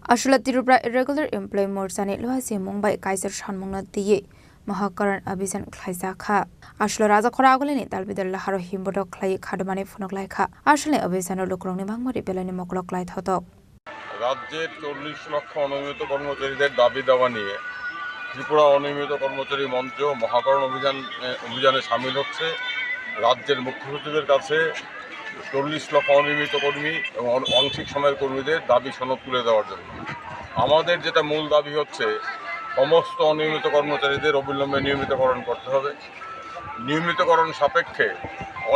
Ashula Tripura irregular employee Mursani Lua Mumbai Kaisar San Munotiyei Mohakaron Obizan Klezaka Ashula Raza Khorang Talbidal Laharo Himbodo Clay Kadamani Funoklaika Ashule Obizano Lukroni Mangmori Belani Moklok Hotok. রাজ্যের 40 লক্ষ অনিয়মিত কর্মচারীদের দাবি দাওয়া নিয়ে ত্রিপুরা অনিয়মিত কর্মচারী মঞ্চ মহাকরণ অভিযানে সামিল হচ্ছে। রাজ্যের মুখ্য সচিবের কাছে 40 লক্ষ অনিয়মিত কর্মী এবং আংশিক সময়ের কর্মীদের দাবি সনদ তুলে দেওয়ার জন্য। আমাদের যেটা মূল দাবি হচ্ছে সমস্ত অনিয়মিত কর্মচারীদের অবিলম্বে নিয়মিতকরণ করতে হবে। নিয়মিতকরণ সাপেক্ষে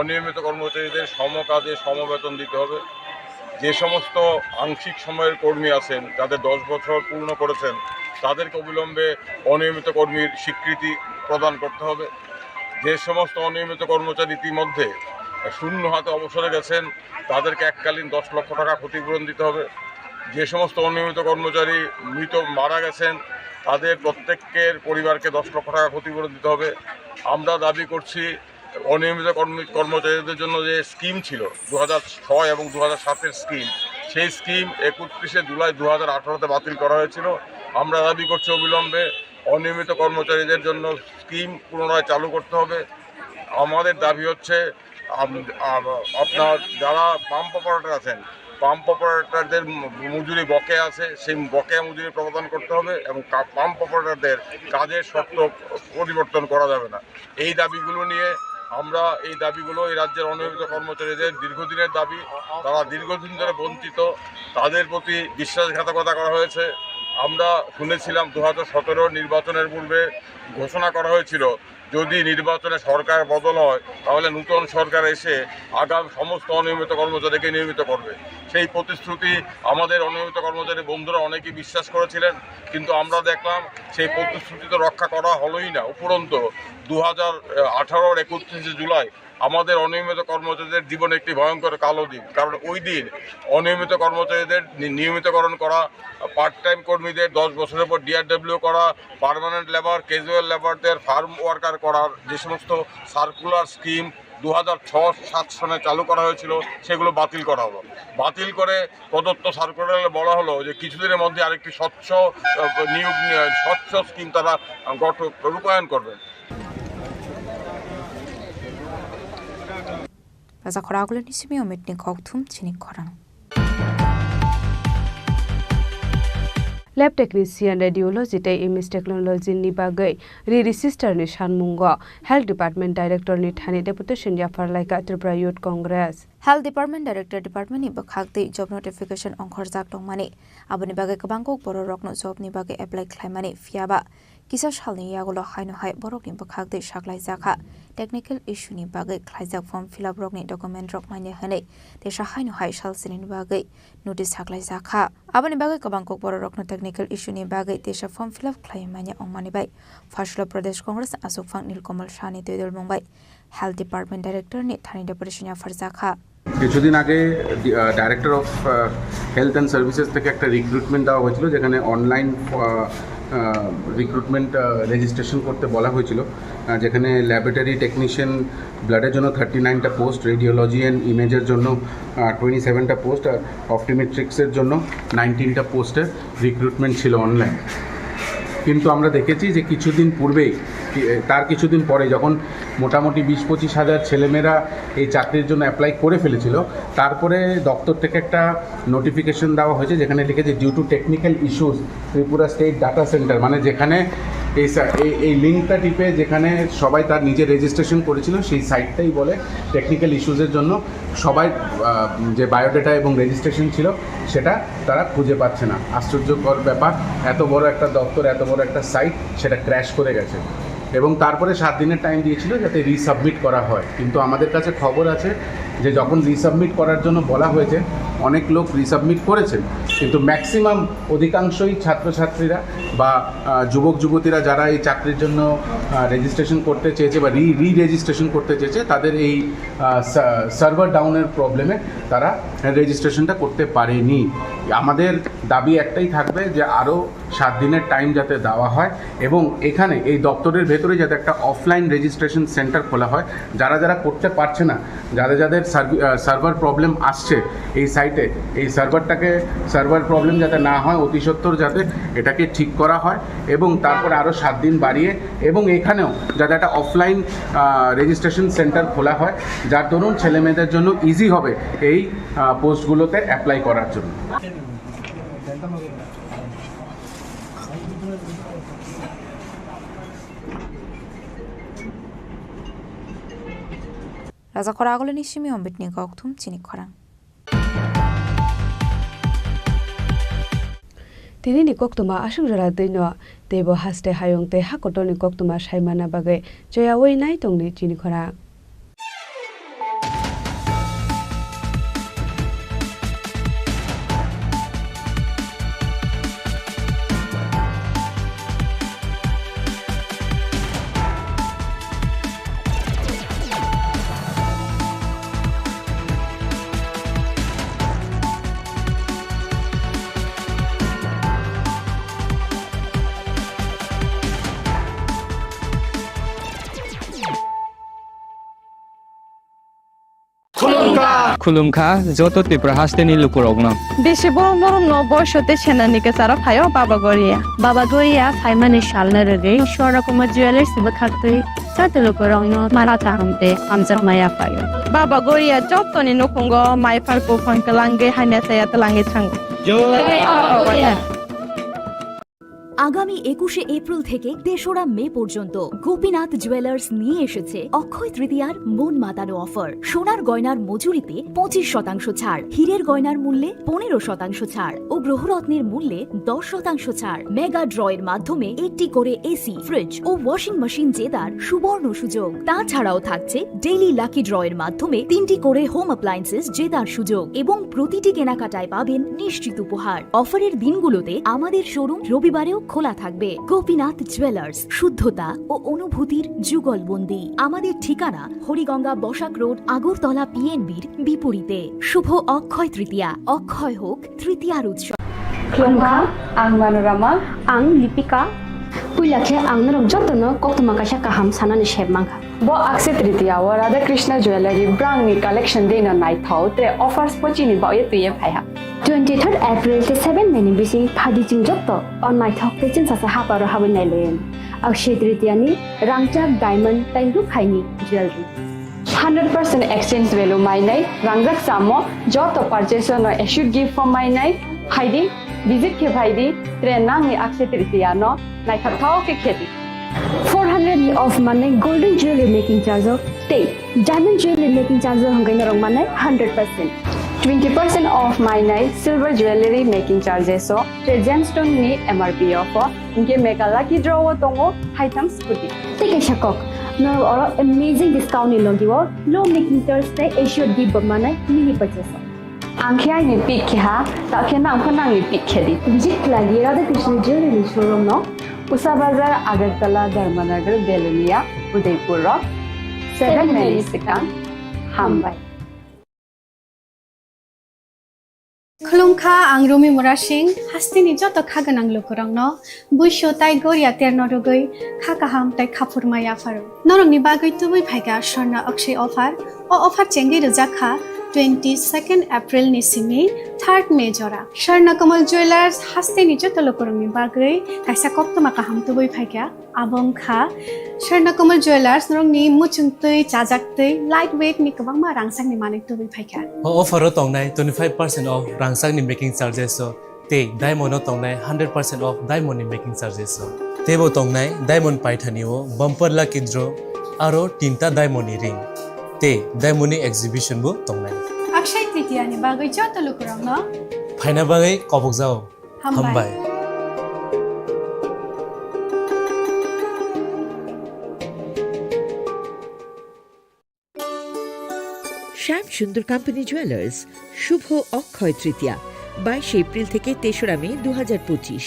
অনিয়মিত কর্মচারীদের সমকাজে সমবেতন দিতে হবে। যে সমস্ত আংশিক সময়ের কর্মী আছেন যাদের 10 বছর পূর্ণ করেছেন তাদেরকে অবিলম্বে অনিয়মিত কর্মীর স্বীকৃতি প্রদান করতে হবে। যে সমস্ত অনিয়মিত কর্মচারী ইতিমধ্যে শূন্য হাতে অবসরে গেছেন তাদেরকে এককালীন 10 লক্ষ টাকা ক্ষতিপূরণ দিতে হবে। যে সমস্ত অনিয়মিত কর্মচারী মারা গেছেন তাদের প্রত্যেকের পরিবারকে 10 লক্ষ টাকা ক্ষতিপূরণ দিতে হবে। আমরা দাবি করছি অনিয়মিত কর্মচারীদের জন্য যে স্কিম ছিল 2006 এবং 2007-এর স্কিম, সেই স্কিম 31শে জুলাই 2018-তে বাতিল করা হয়েছিল। আমরা দাবি করছি অবিলম্বে অনিয়মিত কর্মচারীদের জন্য স্কিম পুনরায় চালু করতে হবে। আমাদের দাবি হচ্ছে আপনার যারা পাম্প অপারেটর আছেন, পাম্প অপারেটরদের মজুরি বকেয়া আছে, সেই বকেয়া মজুরি প্রদান করতে হবে এবং পাম্প অপারেটরদের কাজের শর্ত পরিবর্তন করা যাবে না। এই দাবিগুলো নিয়ে আমরা এই রাজ্যের অনিয়মিত কর্মচারীদের দীর্ঘদিনের দাবি, তারা দীর্ঘদিন ধরে বঞ্চিত, তাদের প্রতি বিশ্বাসঘাতকতা করা হয়েছে। আমরা শুনেছিলাম 2017 নির্বাচনের পূর্বে ঘোষণা করা হয়েছিল যদি নির্বাচনে সরকার বদল হয় তাহলে নূতন সরকার এসে আগাম সমস্ত অনিয়মিত কর্মচারীকে নিয়মিত করবে। সেই প্রতিশ্রুতি আমাদের অনিয়মিত কর্মচারী বন্ধুরা অনেকেই বিশ্বাস করেছিলেন, কিন্তু আমরা দেখলাম সেই প্রতিশ্রুতি তো রক্ষা করা হলোই না। উপরন্তু 2018-র 31শে জুলাই আমাদের অনিয়মিত কর্মচারীদের জীবনে একটি ভয়ঙ্কর কালো দিন। কারণ ওই দিন অনিয়মিত কর্মচারীদের নিয়মিতকরণ করা, পার্ট টাইম কর্মীদের 10 বছরের পর DRW করা, পার্মানেন্ট লেবার, ক্যাজুয়াল লেবারদের ফার্ম ওয়ার্কার করার যে সমস্ত সার্কুলার স্কিম 2006-07 সনে চালু করা হয়েছিল সেগুলো বাতিল করা হলো। বাতিল করে প্রদত্ত সার্কুলারে বলা হলো যে কিছুদিনের মধ্যে আরেকটি স্বচ্ছ স্কিম তারা রূপায়ণ করবেন। Raza Khorang Nisimi Omitni Khokthum Chini Khorang. Lab technician radiology te image technology ni bagai re-register ni Shanmungo Health Department Director ni Thani Deputation Jafar Laika Tripura Youth Congress. Health Department Director Department ni bakhakti job notification onkhorjak tongmani aboni bagai kabangkok boro rokno job ni bagai apply khlaimani fiaba kisa shalni yagulo haino hai borok ni bakhakti saklai jakha technical issue ni bagai khlaijak form fill up rok ni document rok mane hane te haino hai shalsini ni bagai notice saklai jakha aboni bagai kabangkok boro rokno technical issue ni bagai te form fill up khlaimani ongmani bai Fashla Pradesh Congress Asukfang Nilkomal Shani Tedol Mumbai Health Department Director ni Thani Deputation Jafar Jakha কিছুদিন আগে director of health and services থেকে একটা recruitment দেওয়া হয়েছিল, যেখানে online recruitment registration করতে বলা হয়েছিল, যেখানে ল্যাবরেটরি টেকনিশিয়ান ব্লাডের জন্য 39টা পোস্ট, রেডিওলজি অ্যান্ড ইমেজের জন্য 27টা পোস্ট, আর অপটিমেট্রিক্সের জন্য 19টা পোস্টের রিক্রুটমেন্ট ছিল অনলাইন। কিন্তু আমরা দেখেছি যে কিছুদিন পূর্বেই তার কিছুদিন পরে যখন মোটামুটি 20-25 হাজার ছেলেমেয়েরা এই চাকরির জন্য অ্যাপ্লাই করে ফেলেছিল, তারপরে দপ্তর থেকে একটা নোটিফিকেশন দেওয়া হয়েছে যেখানে লিখেছে due to technical issues Tripura state data centre, মানে যেখানে এই লিঙ্কটা টিপে যেখানে সবাই তার নিজের রেজিস্ট্রেশন করেছিল সেই সাইটটাই বলে টেকনিক্যাল ইস্যুসের জন্য সবাই যে বায়োডাটা এবং রেজিস্ট্রেশন ছিল সেটা তারা খুঁজে পাচ্ছে না। আশ্চর্যকর ব্যাপার, এত বড় একটা দপ্তর, এত বড় একটা সাইট, সেটা ক্র্যাশ করে গেছে এবং তারপরে 7 দিনের টাইম দিয়েছিল যাতে রিসাবমিট করা হয়। কিন্তু আমাদের কাছে খবর আছে যে যখন রিসাবমিট করার জন্য বলা হয়েছে অনেক লোক রিসাবমিট করেছেন, কিন্তু ম্যাক্সিমাম অধিকাংশই ছাত্রছাত্রীরা বা যুবক যুবতীরা যারা এই চাকরির জন্য রেজিস্ট্রেশন করতে চেয়েছে বা রেজিস্ট্রেশন করতে চেয়েছে, তাদের এই সার্ভার ডাউনের প্রবলেমে তারা রেজিস্ট্রেশনটা করতে পারেনি। আমাদের দাবি একটাই থাকবে যে আরও 7 দিনের টাইম যাতে দেওয়া হয় এবং এখানে এই দপ্তরের ভেতরে যাতে একটা অফলাইন রেজিস্ট্রেশন সেন্টার খোলা হয়। যারা যারা করতে পারছে না, যাদের সার্ভার প্রবলেম আসছে এই সাইটে, এই সার্ভার প্রবলেম যাতে না হয়, অতি সত্বর যাতে এটাকে ঠিক করা হয় এবং তারপরে আরও 7 দিন বাড়িয়ে এবং এখানেও যাতে একটা অফলাইন রেজিস্ট্রেশন সেন্টার খোলা হয়, যার দরুন ছেলেমেয়েদের জন্য ইজি হবে এই পোস্টগুলোতে অ্যাপ্লাই করার জন্য। Raza Khorang Nisimi Omitni Khokthum Chini Khorang. Tini ni koktuma asung jara dino tebo haste hayong te hakoto ni koktuma saimana bagai joya wei nai tong ni Chini Khorang. खुलुमखा जत त्रिपुरा हास्टेनि लुकुरगनो बेसे बरम न बयसते सेनानि केसारा फायो बाबा गोरिया फाइमानि शालना रगे शोरा Kumar jewellers बखाक्ते साते लुकुरगनो माराता हमते आमजा माया फायो बाबा गोरिया जतनि नखंगो माइफारको फंकलांगे हाने साया तलांगे थांगो আগামী 21শে এপ্রিল থেকে 3রা মে পর্যন্ত গোপীনাথ জুয়েলার্স নিয়ে এসেছে অক্ষয় তৃতীয়ার মন মাতানো অফার। সোনার গয়নার মজুরিতে 25% ছাড়, হীরের গয়নার মূল্যে 15% ছাড় ও গ্রহরত্নের মূল্যে 10% ছাড়। মেগা ড্রয়ের মাধ্যমে একটি করে এসি, ফ্রিজ ও ওয়াশিং মেশিন জেতার সুবর্ণ সুযোগ। তাছাড়াও থাকছে ডেইলি লাকি ড্রয়ের মাধ্যমে 3টি করে হোম অ্যাপ্লায়েন্সেস জেতার সুযোগ এবং প্রতিটি কেনাকাটায় পাবেন নিশ্চিত উপহার। অফারের দিনগুলোতে আমাদের শোরুম রবিবারেও খোলা থাকবে। গোপীনাথ জুয়েলার্স, শুদ্ধতা ও অনুভূতির যুগলবন্দি। আমাদের ঠিকানা হরিগঙ্গা বসাক রোড, আগরতলা পিএনবির বিপরীতে। শুভ অক্ষয় তৃতীয়া, অক্ষয় হোক তৃতীয়ার উৎসব। Klongka, ang Manorama, ang Lipika. Puilakhe ang narok jotono koktuma kasha kaham sanani shebmangka. Bo Akse Tritiya wa Radha Krishna Jewelry brand ni collection dina nai thau tre offers pochini ba ye tuye phaiha. 23rd April te 7 meni bisi phadi jing jotto on my thok te chin sa ha paro ha nai len. Akse Tritiya ni rangchak diamond tai ru khaini jewelry. 100% exchange value mai nai rangjak samo joto purchase no should give for mai nai haidi visit ke bhaidi tre nang ni Akse Tritiya no nai thau ke kheti. 400 of money golden jewelry making charge of te diamond jewelry making charge hongai narong manai 100%. 20% off my night silver jewelry making charges so the gemstone ni MRP offer inke mega lucky draw tongo item scooty take shakok no or amazing discount ni logiwo low making charge te assured give manai mini purchase angkhya ni pick kha ta khena angkhana ni pick khedi visit lagi Radha Krishna Jewelry showroom no Usa Bazar Agartala Dharmanagar Belunia Udaipur Rock 7 Melisika Hambai Klongka ang Rumi Murashing hastini joto khaganang lukurangno buisho tai goria ternorugoi khakaham tai khapurmaya faru norongni bagoi tubui phaiga sorna akshay offer o offer chengi rujakha 22nd April ni simi 3rd May jora Sharna Kamal Jewelers hastini joto lukurangni bagoi kaisa koptoma kaham tubui phaiga abong kha Sharna Kamal Jewelers norongni muchungtui chajaktui lightweight ni kabangma rangsang ni manik tubui phaiga offer tongnai 25% off rangsang ni making charges so te diamond tongnai 100% off diamond ni making charges so tebo tongnai diamond paithaniwo bumper lucky draw aro tinta diamond ni ring te diamond ni exhibition bo tongnai Akshay Tritiya ni bagoi joto lukurangno phaina bagai kobok jao hambai Shyam Sundar company jewellers Shubho Akshaya Tritiya 22 April থেকে 3রা মে 2025।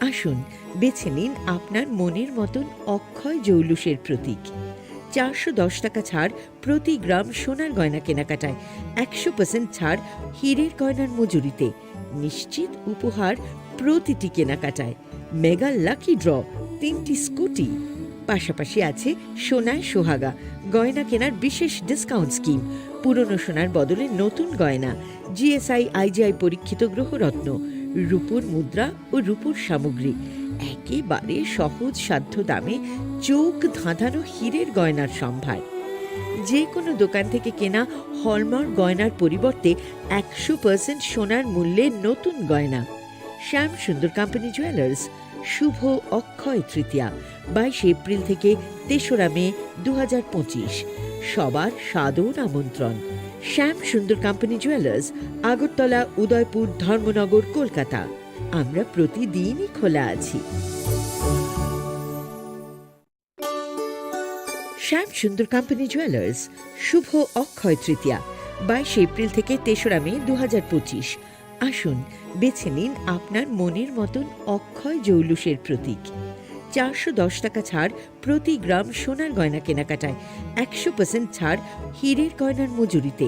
আসুন বেছে নিন আপনার মনের মতন অক্ষয় জৌলুসের প্রতীক। 410 টাকা ছাড় প্রতি গ্রাম সোনার গয়না কেনাকাটায়, 100% ছাড় হীরের গয়নার মজুরিতে, নিশ্চিত উপহার প্রতিটি কেনাকাটায়, মেগা লাকি ড্র 3টি স্কুটি। পাশাপাশি আছে সোনায় সোহাগা গয়না কেনার বিশেষ ডিসকাউন্ট স্কিম, পুরনো সোনার বদলে নতুন গয়না, জিএসআই আইজিআই পরীক্ষিত গ্রহরত্ন, রূপোর মুদ্রা ও রূপোর সামগ্রী, একেবারে সহজ সাধ্য দামে চোখ ধাঁধানো হীরের গয়নার সম্ভার। যে কোনো দোকান থেকে কেনা হলমার্ক গয়নার পরিবর্তে 100% সোনার মূল্যে নতুন গয়না। শ্যাম সুন্দর কোম্পানি জুয়েলার্স শুভ অক্ষয় তৃতীয়া 22 এপ্রিল থেকে 3রা মে 2025। সবার সাদর আমন্ত্রণ। শ্যাম সুন্দর কোম্পানি জুয়েলার্স, আগরতলা, উদয়পুর, ধর্মনগর, কলকাতা। আমরা প্রতিদিনই খোলা আছি। শ্যাম সুন্দর কোম্পানি জুয়েলার্স শুভ অক্ষয় তৃতীয়া 22 এপ্রিল থেকে 3রা মে 2025। আসুন বেছে নিন আপনার মনের মতন অক্ষয় জৌলুসের প্রতীক। 410 টাকা ছাড় প্রতি গ্রাম সোনার গয়না কেনাকাটায়, 100% ছাড় হীরের গয়নার মজুরিতে,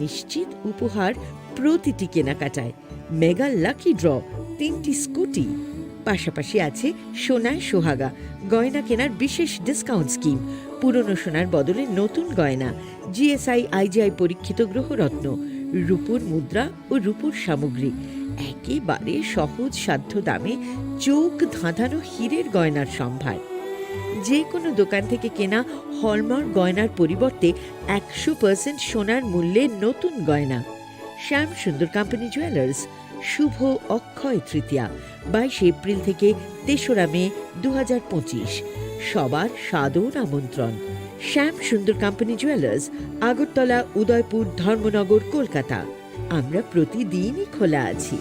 নিশ্চিত উপহার প্রতিটি কেনাকাটায়, মেগা লাকি ড্র 3টি স্কুটি। পাশাপাশি আছে সোনায় সোহাগা গয়না কেনার বিশেষ ডিসকাউন্ট স্কিম, পুরনো সোনার বদলে নতুন গয়না, জিএসআই আইজিআই পরীক্ষিত গ্রহরত্ন, রূপোর মুদ্রা ও রূপোর সামগ্রী, একেবারে সহজ সাধ্য দামে চোখ ধাঁধানো হীরের গয়নার সম্ভার। যে কোনো দোকান থেকে কেনা হলমার্ক গয়নার পরিবর্তে 100% সোনার মূল্যে নতুন গয়না। শ্যাম সুন্দর কোম্পানি জুয়েলার্স শুভ অক্ষয় তৃতীয়া 22 এপ্রিল থেকে 3রা মে 2025। সবার সাদর আমন্ত্রণ। শ্যাম সুন্দর কোম্পানি জুয়েলার্স, আগরতলা, উদয়পুর, ধর্মনগর, কলকাতা। আমরা প্রতিদিনই খোলা আছি।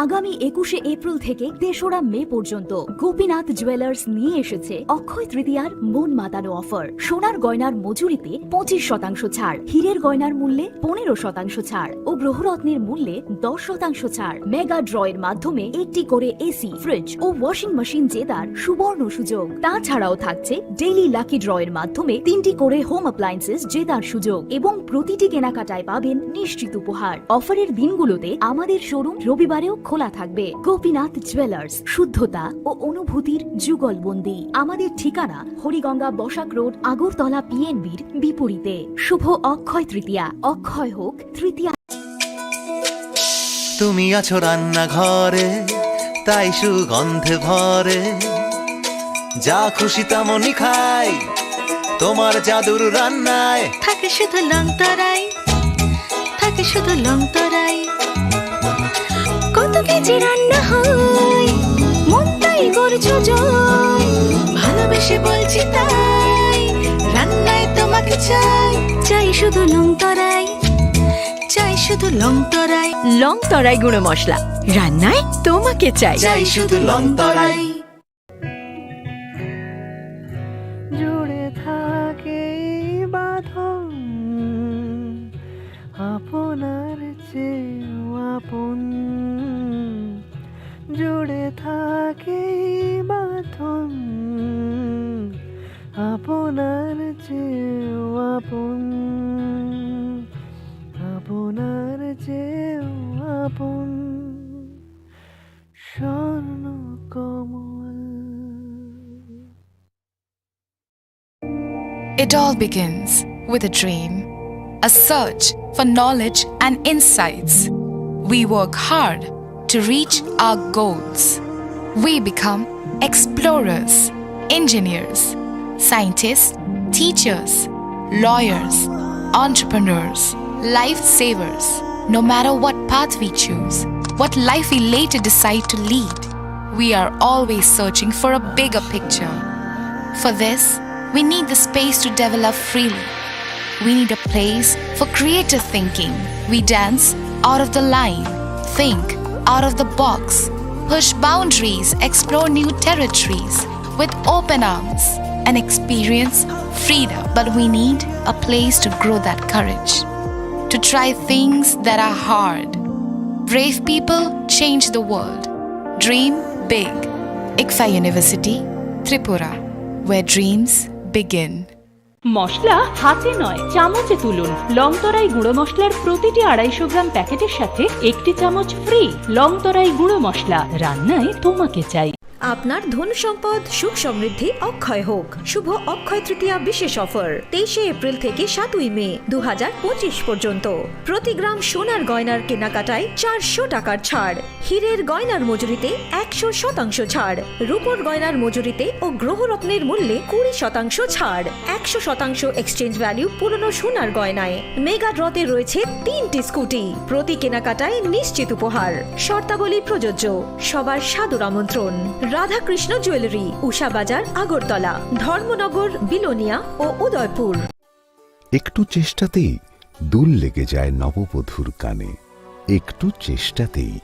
আগামী 21শে এপ্রিল থেকে 3রা মে পর্যন্ত গোপীনাথ জুয়েলার্স নিয়ে এসেছে অক্ষয় তৃতীয়ার মন মাতানো অফার। সোনার গয়নার মজুরিতে 25% ছাড়, হীরের গয়নার মূল্যে 15% ছাড় ও গ্রহরত্নের মূল্যে 10% ছাড়। মেগা ড্রয়ের মাধ্যমে একটি করে এসি, ফ্রিজ ও ওয়াশিং মেশিন জেতার সুবর্ণ সুযোগ। তাছাড়াও থাকছে ডেইলি লাকি ড্রয়ের মাধ্যমে 3টি করে হোম অ্যাপ্লায়েন্সেস জেতার সুযোগ এবং প্রতিটি কেনাকাটায় পাবেন নিশ্চিত উপহার। অফারের দিনগুলোতে আমাদের শোরুম রবিবারেও খোলা থাকবে। গোপীনাথ জুয়েলার্স, শুদ্ধতা ও অনুভূতির যুগলবন্দি। আমাদের ঠিকানা হরিগঙ্গা বসাক রোড, আগরতলা পিএনবির বিপরীতে। শুভ অক্ষয় তৃতীয়া, অক্ষয় হোক তৃতীয়া। তুমি আছো রান্নাঘরে, তাই সুগন্ধে ভরে, যা খুশি তেমনই খাই তোমার জাদুর রান্নায়। থাকে শুধু লং তরাই, থাকে শুধু লং তরাই। কত কেজি রান্না হয়, মন তাই করছো জয়। ভালোবেসে বলছি তাই, রান্নায় তোমাকে চাই। চাই শুধু লং তরাই, চাই শুধু লং তরাই। লং তরাই গুঁড়ো মশলা, রান্নায় তোমাকে চাই। চাই শুধু লং তরাই। জুড়ে থাকে বাঁধন, আপনার চেয়েও আপন। জুড়ে থাকে বাঁধন, আপনার চেয়েও আপন, আপনার চেয়েও আপন। স্বর্ণ কমল। It all begins with a dream, a search for knowledge and insights. We work hard to reach our goals. We become explorers, engineers, scientists, teachers, lawyers, entrepreneurs, lifesavers. No matter what path we choose, what life we later decide to lead, we are always searching for a bigger picture. For this, we need the space to develop freely. We need a place for creative thinking. We dance out of the line, think out of the box, push boundaries, explore new territories with open arms and experience freedom. But we need a place to grow that courage, to try things that are hard. Brave people change the world. Dream big. ICFA University, Tripura, where dreams begin. মশলা হাতে নয়, চামচে তুলুন। লংতরাই গুঁড়ো মশলার প্রতিটি 250 গ্রাম প্যাকেটের সাথে 1টি চামচ ফ্রি। লংতরাই গুঁড়ো মশলা, রান্নায় তোমাকে চাই। আপনার ধন সম্পদ সুখ সমৃদ্ধি অক্ষয় হোক। শুভ অক্ষয় তৃতীয়া বিশেষ অফার 23 এপ্রিল থেকে 7 মে 2025 পর্যন্ত। প্রতি গ্রাম সোনার গয়নার কেনাকাটায় 400 টাকার ছাড়, হীরের গয়নার মজুরিতে 100% ছাড়, রূপোর গয়নার মজুরিতে ও গ্রহরত্নের মূল্যে 20% ছাড়, 100% এক্সচেঞ্জ ভ্যালু পুরনো সোনার গয়নায়। মেগা ড্রতে রয়েছে 3টি স্কুটি, প্রতি কেনাকাটায় নিশ্চিত উপহার। শর্তাবলী প্রযোজ্য। সবার সাদর আমন্ত্রণ। রাধাকৃষ্ণ জুয়েলারি, উষা বাজার, আগরতলা, ধর্মনগর, বিলোনিয়া ও উদয়পুর। একটু চেষ্টাতেই দুল লেগে যায় নববধূর কানে, একটু চেষ্টাতেই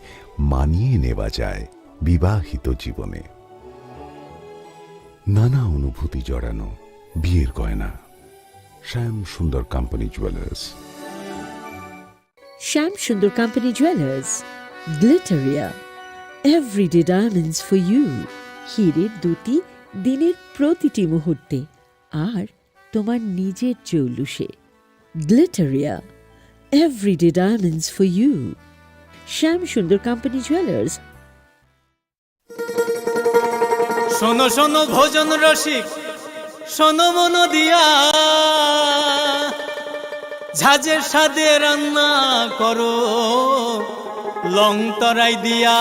মানিয়ে নেওয়া যায় বিবাহিত জীবনে। নানা অনুভূতি জড়ানো বিয়ের গয়না। শ্যাম Sundar company jewellers. Shyam Sundar company jewellers, Glitteria, everyday diamonds for you. হীরের দুটি দিনের প্রতিটি মুহূর্তে আর তোমার নিজের জৌলুসে। Glitteria, everyday diamonds for you. Shyam Sundar company jewellers. শোনো শোনো ভোজন রসিক, শোনো মন দিয়া, ঝাঁঝের স্বাদে রান্না করো লং তরাই দিয়া।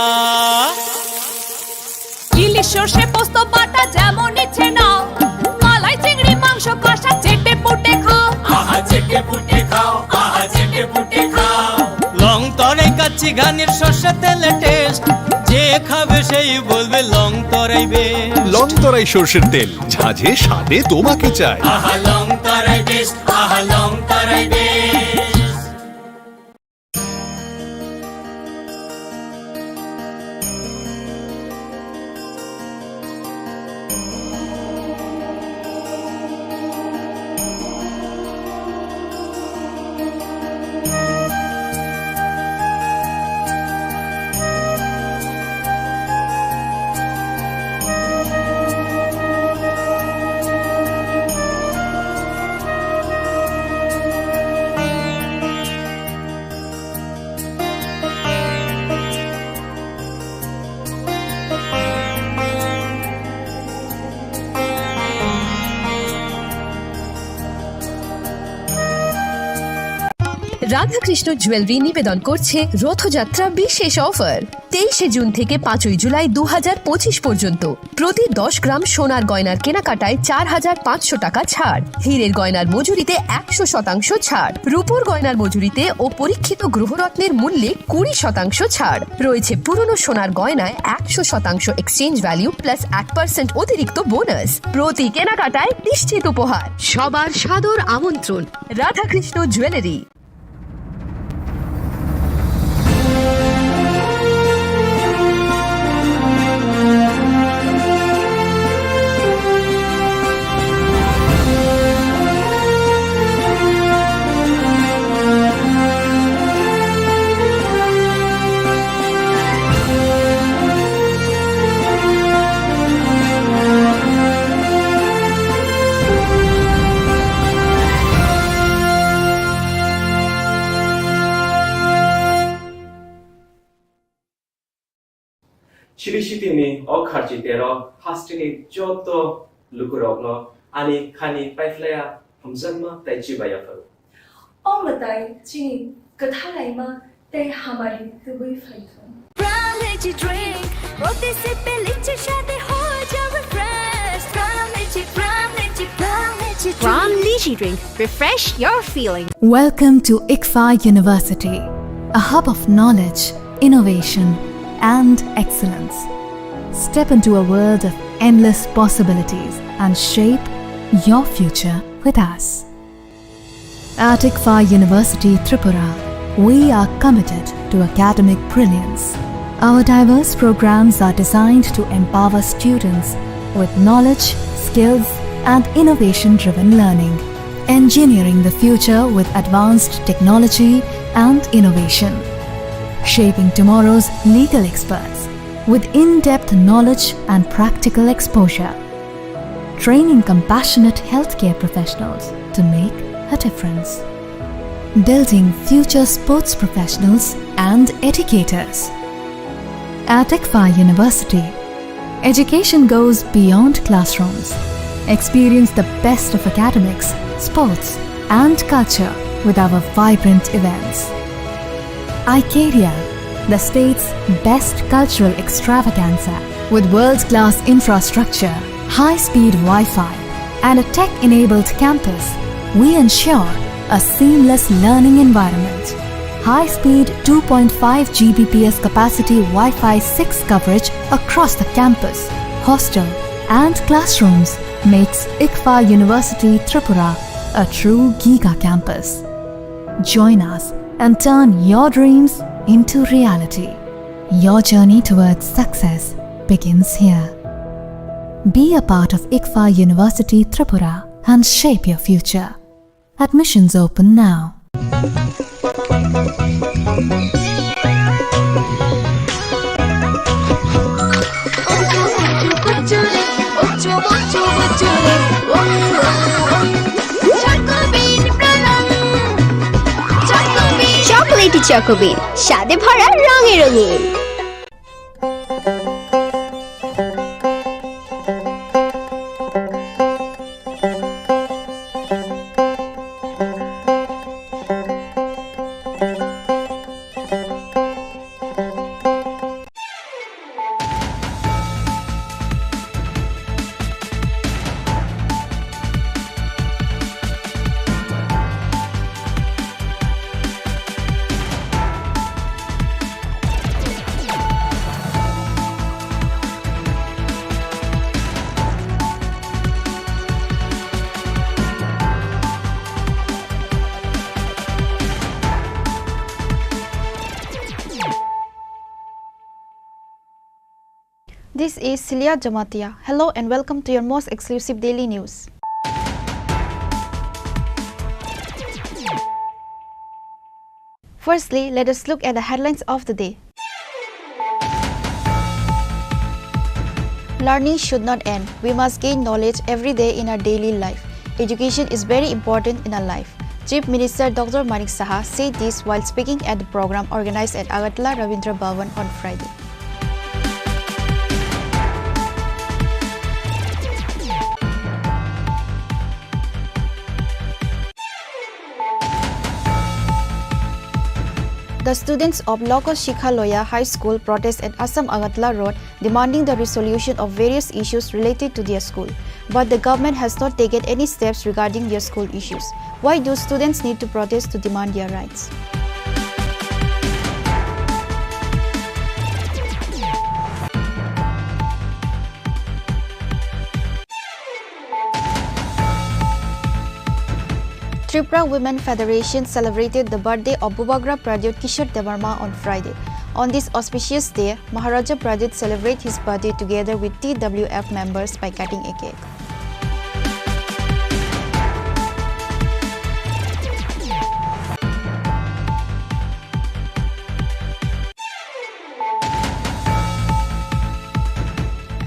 ইলিশ সর্ষে পোস্ত বাটা যেমন ইচ্ছে নাও, মালাই চিংড়ি মাংস কষা চেটে পুটে খাও। আহা চেটে পুটে খাও, আহা চেটে পুটে খাও। দেশি ঘানির সর্ষে তেলে টেস্ট, যে খাবে সেই বলবে লং তরাই বেশ। লং তরাই সর্ষের তেল, ঝাঁঝে স্বাদে তোমাকে চাই। আহা লং তরাই টেস্ট, আহা লং তরাই বেশ। রাধাকৃষ্ণ জুয়েলারি নিবেদন করছে রথযাত্রা বিশেষ অফার। 23 জুন থেকে 5 জুলাই 2025 পর্যন্ত প্রতি 10 গ্রাম সোনার গয়নার কেনাকাটায় 4500 টাকা ছাড়, হীরের গয়নার মজুরিতে 100% ছাড়, রূপোর গয়নার মজুরিতে ও পরীক্ষিত গ্রহরত্নের মূল্যে 20% ছাড় রয়েছে। পুরনো সোনার গয়নায় 100% এক্সচেঞ্জ ভ্যালু প্লাস 1% অতিরিক্ত বোনাস। প্রতি কেনাকাটায় নিশ্চিত উপহার। সবার সাদর আমন্ত্রণ রাধাকৃষ্ণ জুয়েলারি। 시리시티니 어카지테러 하스티니 쪼또 루크럭노 아니 카니 파이플레야 함선마 ताइचिबायाफरो ओ बताए चीनी कथा लाइमा ते हमारी Dubai Python Brown lychee drink, रोटी से पे lychee शादी हो जाए fresh. Brown lychee, brown lychee, brown lychee drink. Brown lychee drink, refresh your feeling. Welcome to ICFA University, a hub of knowledge, innovation, and excellence. Step into a world of endless possibilities and shape your future with us. At ICFA University Tripura, we are committed to academic brilliance. Our diverse programs are designed to empower students with knowledge, skills, and innovation-driven learning, engineering the future with advanced technology and innovation, shaping tomorrow's legal experts with in-depth knowledge and practical exposure, training compassionate healthcare professionals to make a difference, building future sports professionals and educators. At ICFA University, education goes beyond classrooms. Experience the best of academics, sports, and culture with our vibrant events. Icaria, the state's best cultural extravaganza, with world-class infrastructure, high-speed Wi-Fi, and a tech-enabled campus, we ensure a seamless learning environment. High-speed 2.5 Gbps capacity Wi-Fi 6 coverage across the campus, hostel, and classrooms makes ICFA University Tripura a true giga campus. Join us and turn your dreams into reality. Your journey towards success begins here. Be a part of ICFA University Tripura and shape your future. Admissions open now. Chocolatey চকোবিন, স্বাদে ভরা রঙে রঙিন। This is Celia Jamatia. Hello and welcome to your most exclusive daily news. Firstly, let us look at the headlines of the day. Learning should not end. We must gain knowledge every day in our daily life. Education is very important in our life. Chief Minister Dr. Manik Saha said this while speaking at the program organized at Agartala Ravindra Bhavan on Friday. The students of Loko Shikhaloya High School protest at Assam Agartala Road demanding the resolution of various issues related to their school. But the government has not taken any steps regarding their school issues. Why do students need to protest to demand their rights? Tripura Women Federation celebrated the birthday of Bubagra Pradyut Kishore Devarma on Friday. On this auspicious day, Maharaja Pradyut celebrated his birthday together with TWF members by cutting a cake.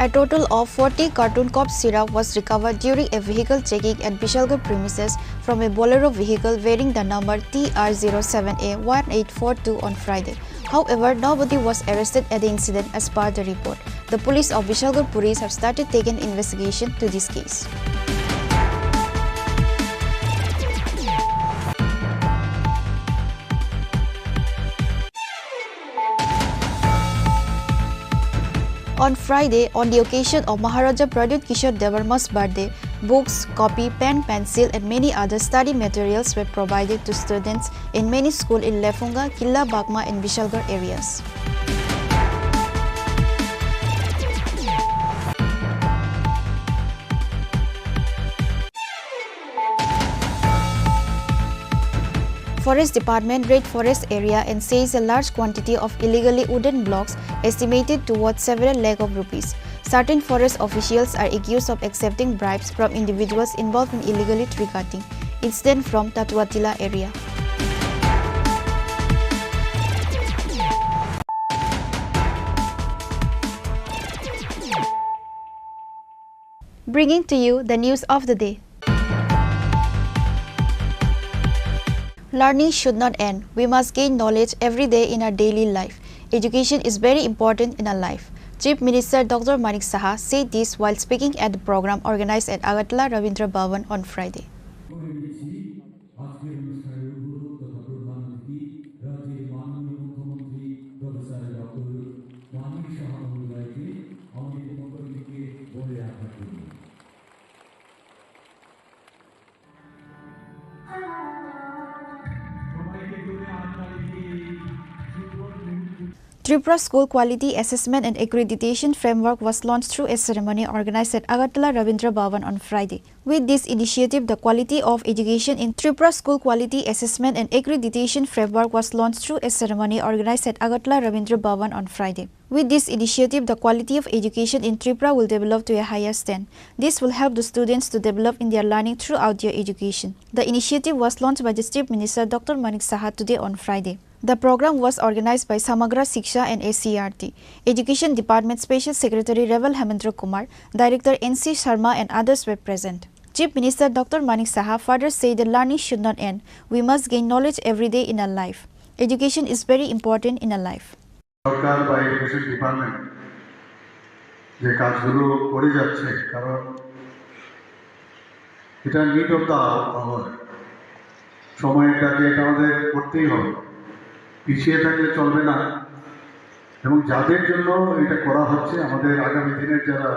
A total of 40 carton cough syrup was recovered during a vehicle checking at Bishalgarh premises from a Bolero vehicle bearing the number TR07A1842 on Friday. However, nobody was arrested at the incident as per the report. The police of Bishalgarh Police have started taking investigation to this case. On Friday, on the occasion of Maharaja Pradyut Kishore Devarma's birthday, books, copy, pen, pencil and many other study materials were provided to students in many schools in Lefunga, Killa Bagma and Bishalgarh areas. Forest Department raid forest area and seized a large quantity of illegally wooden blocks estimated to worth several lakh of rupees. Certain forest officials are accused of accepting bribes from individuals involved in illegally tree cutting. Incident from Tatuatila area. Bringing to you the news of the day. Learning should not end. We must gain knowledge every day in our daily life. Education is very important in our life. Chief Minister Dr. Manik Saha said this while speaking at the program organized at Agartala Ravindra Bhavan on Friday. Tripura School Quality Assessment and Accreditation Framework was launched through a ceremony organized at Agartala Ravindra Bhavan on Friday. With this initiative, the quality of education in Tripura School Quality Assessment and Accreditation Framework was launched through a ceremony organized at Agartala Ravindra Bhavan on Friday. With this initiative, the quality of education in Tripura will develop to a higher stand. This will help the students to develop in their learning throughout their education. The initiative was launched by the Chief Minister Dr. Manik Saha today on Friday. The program was organized by Samagra Shiksha and SCRT. Education Department Special Secretary Revel Hemendra Kumar, Director NC Sharma and others were present. Chief Minister Dr. Manik Saha further said that learning should not end. We must gain knowledge every day in our life. Education is very important in our life. সরকার বা education department যে কাজগুলো করে যাচ্ছে কারণ এটা need of the hour সময়টাকে এটা আমাদের করতেই হবে পিছিয়ে থাকলে চলবে না এবং যাদের জন্য এটা করা হচ্ছে আমাদের আগামী দিনের যারা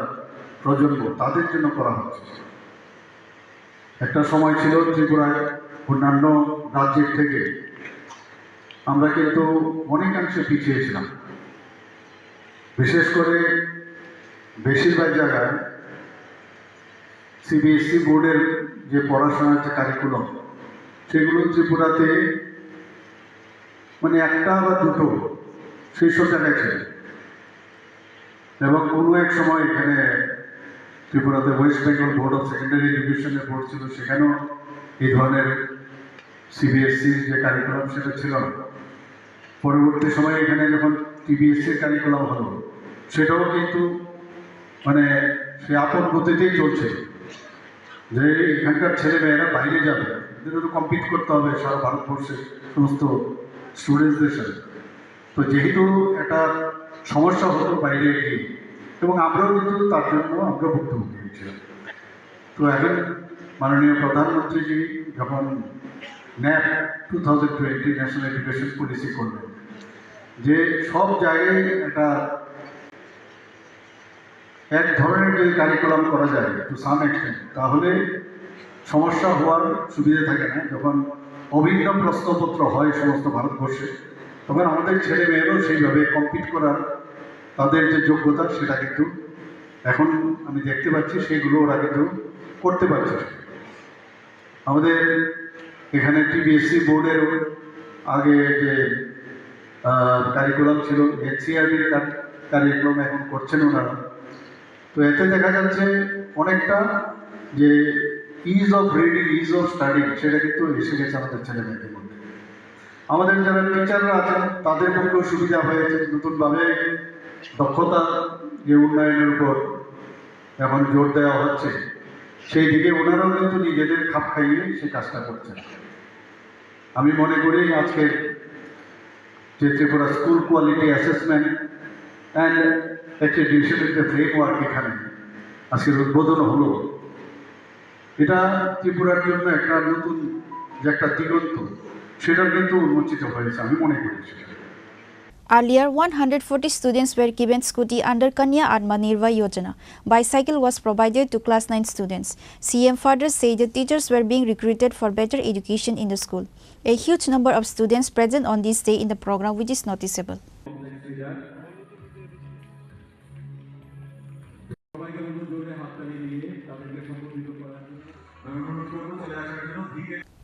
প্রজন্ম তাদের জন্য করা হচ্ছে একটা সময় ছিল ত্রিপুরায় অন্যান্য রাজ্যের থেকে আমরা কিন্তু অনেকাংশে পিছিয়ে ছিলাম বিশেষ করে বেশিরভাগ জায়গায় সিবিএসই বোর্ডের যে পড়াশোনার যে কারিকুলাম সেগুলো ত্রিপুরাতে মানে একটা বা দুটো সেই সব জায়গায় ছিল এবং কোনো এক সময় এখানে ত্রিপুরাতে West Bengal board of secondary এডুকেশনের বোর্ড ছিল, সেখানেও এই ধরনের সিবিএসসির যে কারিকুলাম সেটা ছিল না। পরবর্তী সময়ে এখানে যখন টিবিএসসির কারিকুলাম হলো, সেটাও কিন্তু মানে সে আপন গতিতেই চলছে, যে এখানকার ছেলেমেয়েরা বাইরে যাবে, এদের তো কম্পিট করতে হবে সারা ভারতবর্ষের সমস্ত স্টুডেন্টসদের সাথে। তো যেহেতু একটা সমস্যা হতো বাইরে গিয়ে, এবং আমরাও কিন্তু তার জন্য আমরা ভুক্তভোগী হয়েছিলাম। তো এখন মাননীয় প্রধানমন্ত্রীজি যখন ন্যাপ 2020 ন্যাশনাল এডুকেশন পলিসি করলেন, যে সব জায়গায় একটা এক ধরনের যদি কারিকুলাম করা যায় টু সাম এক্সটেন্ট, তাহলে সমস্যা হওয়ার সুবিধা থাকে না। যখন অভিন্ন প্রশ্নপত্র হয় সমস্ত ভারতবর্ষে, তখন আমাদের ছেলে মেয়েরাও সেইভাবে কম্পিট করার তাদের যে যোগ্যতা সেটা কিন্তু এখন আমি দেখতে পাচ্ছি সেগুলো ওরা কিন্তু করতে পারছে। আমাদের এখানে টিবিএসসি বোর্ডের আগে যে কারিকুলাম ছিল, এনসিআরটির কারিকুলাম এখন করছেন ওনারা। তো এতে দেখা যাচ্ছে অনেকটা যে is of reading, is of studying, সেটা কিন্তু এসে গেছে আমাদের ছেলে মেয়েদের মধ্যে। আমাদের যারা টিচাররা আছেন তাদের পক্ষেও সুবিধা হয়েছে, নতুনভাবে দক্ষতা যে উন্নয়নের উপর এখন জোর দেওয়া হচ্ছে, সেই দিকে ওনারাও কিন্তু নিজেদের খাপ খাইয়ে সে কাজটা করছেন। আমি মনে করি আজকে যে Tripura school quality assessment and অ্যাক্রেডিটেশনের যে ফ্রেমওয়ার্ক এখানে আজকের উদ্বোধন হলো, এটা ত্রিপুরার জন্য একটা নতুন যে একটা দিগন্ত, সেটা কিন্তু উন্মোচিত হয়েছে আমি মনে করি। Earlier, 140 students were given scooty under Kanya Atmanirbhar Yojana. Bicycle was provided to class 9 students. CM further said that teachers were being recruited for better education in the school. A huge number of students present on this day in the program, which is noticeable.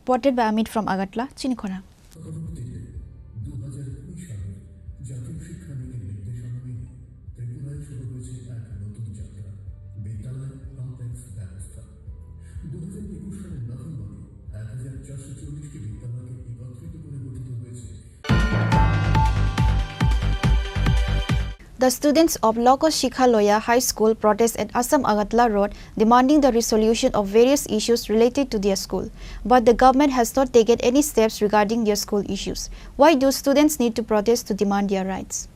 Reported by Amit from Agatla, Chini Khorang. The students of Loko Shikhaloya High School protest at Assam Agatla Road, demanding the resolution of various issues related to their school. But the government has not taken any steps regarding their school issues. Why do students need to protest to demand their rights?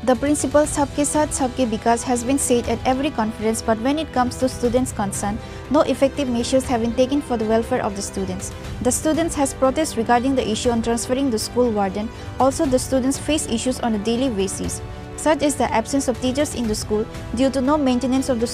The principle "Sabke Saath Sabke Vikas" has been said at every conference, but when it comes to students' concern, no effective measures have been taken for the welfare of the students. The students has protest regarding the issue on transferring the school warden. Also, the students face issues on a daily basis, such as the absence of teachers in the school due to no maintenance of the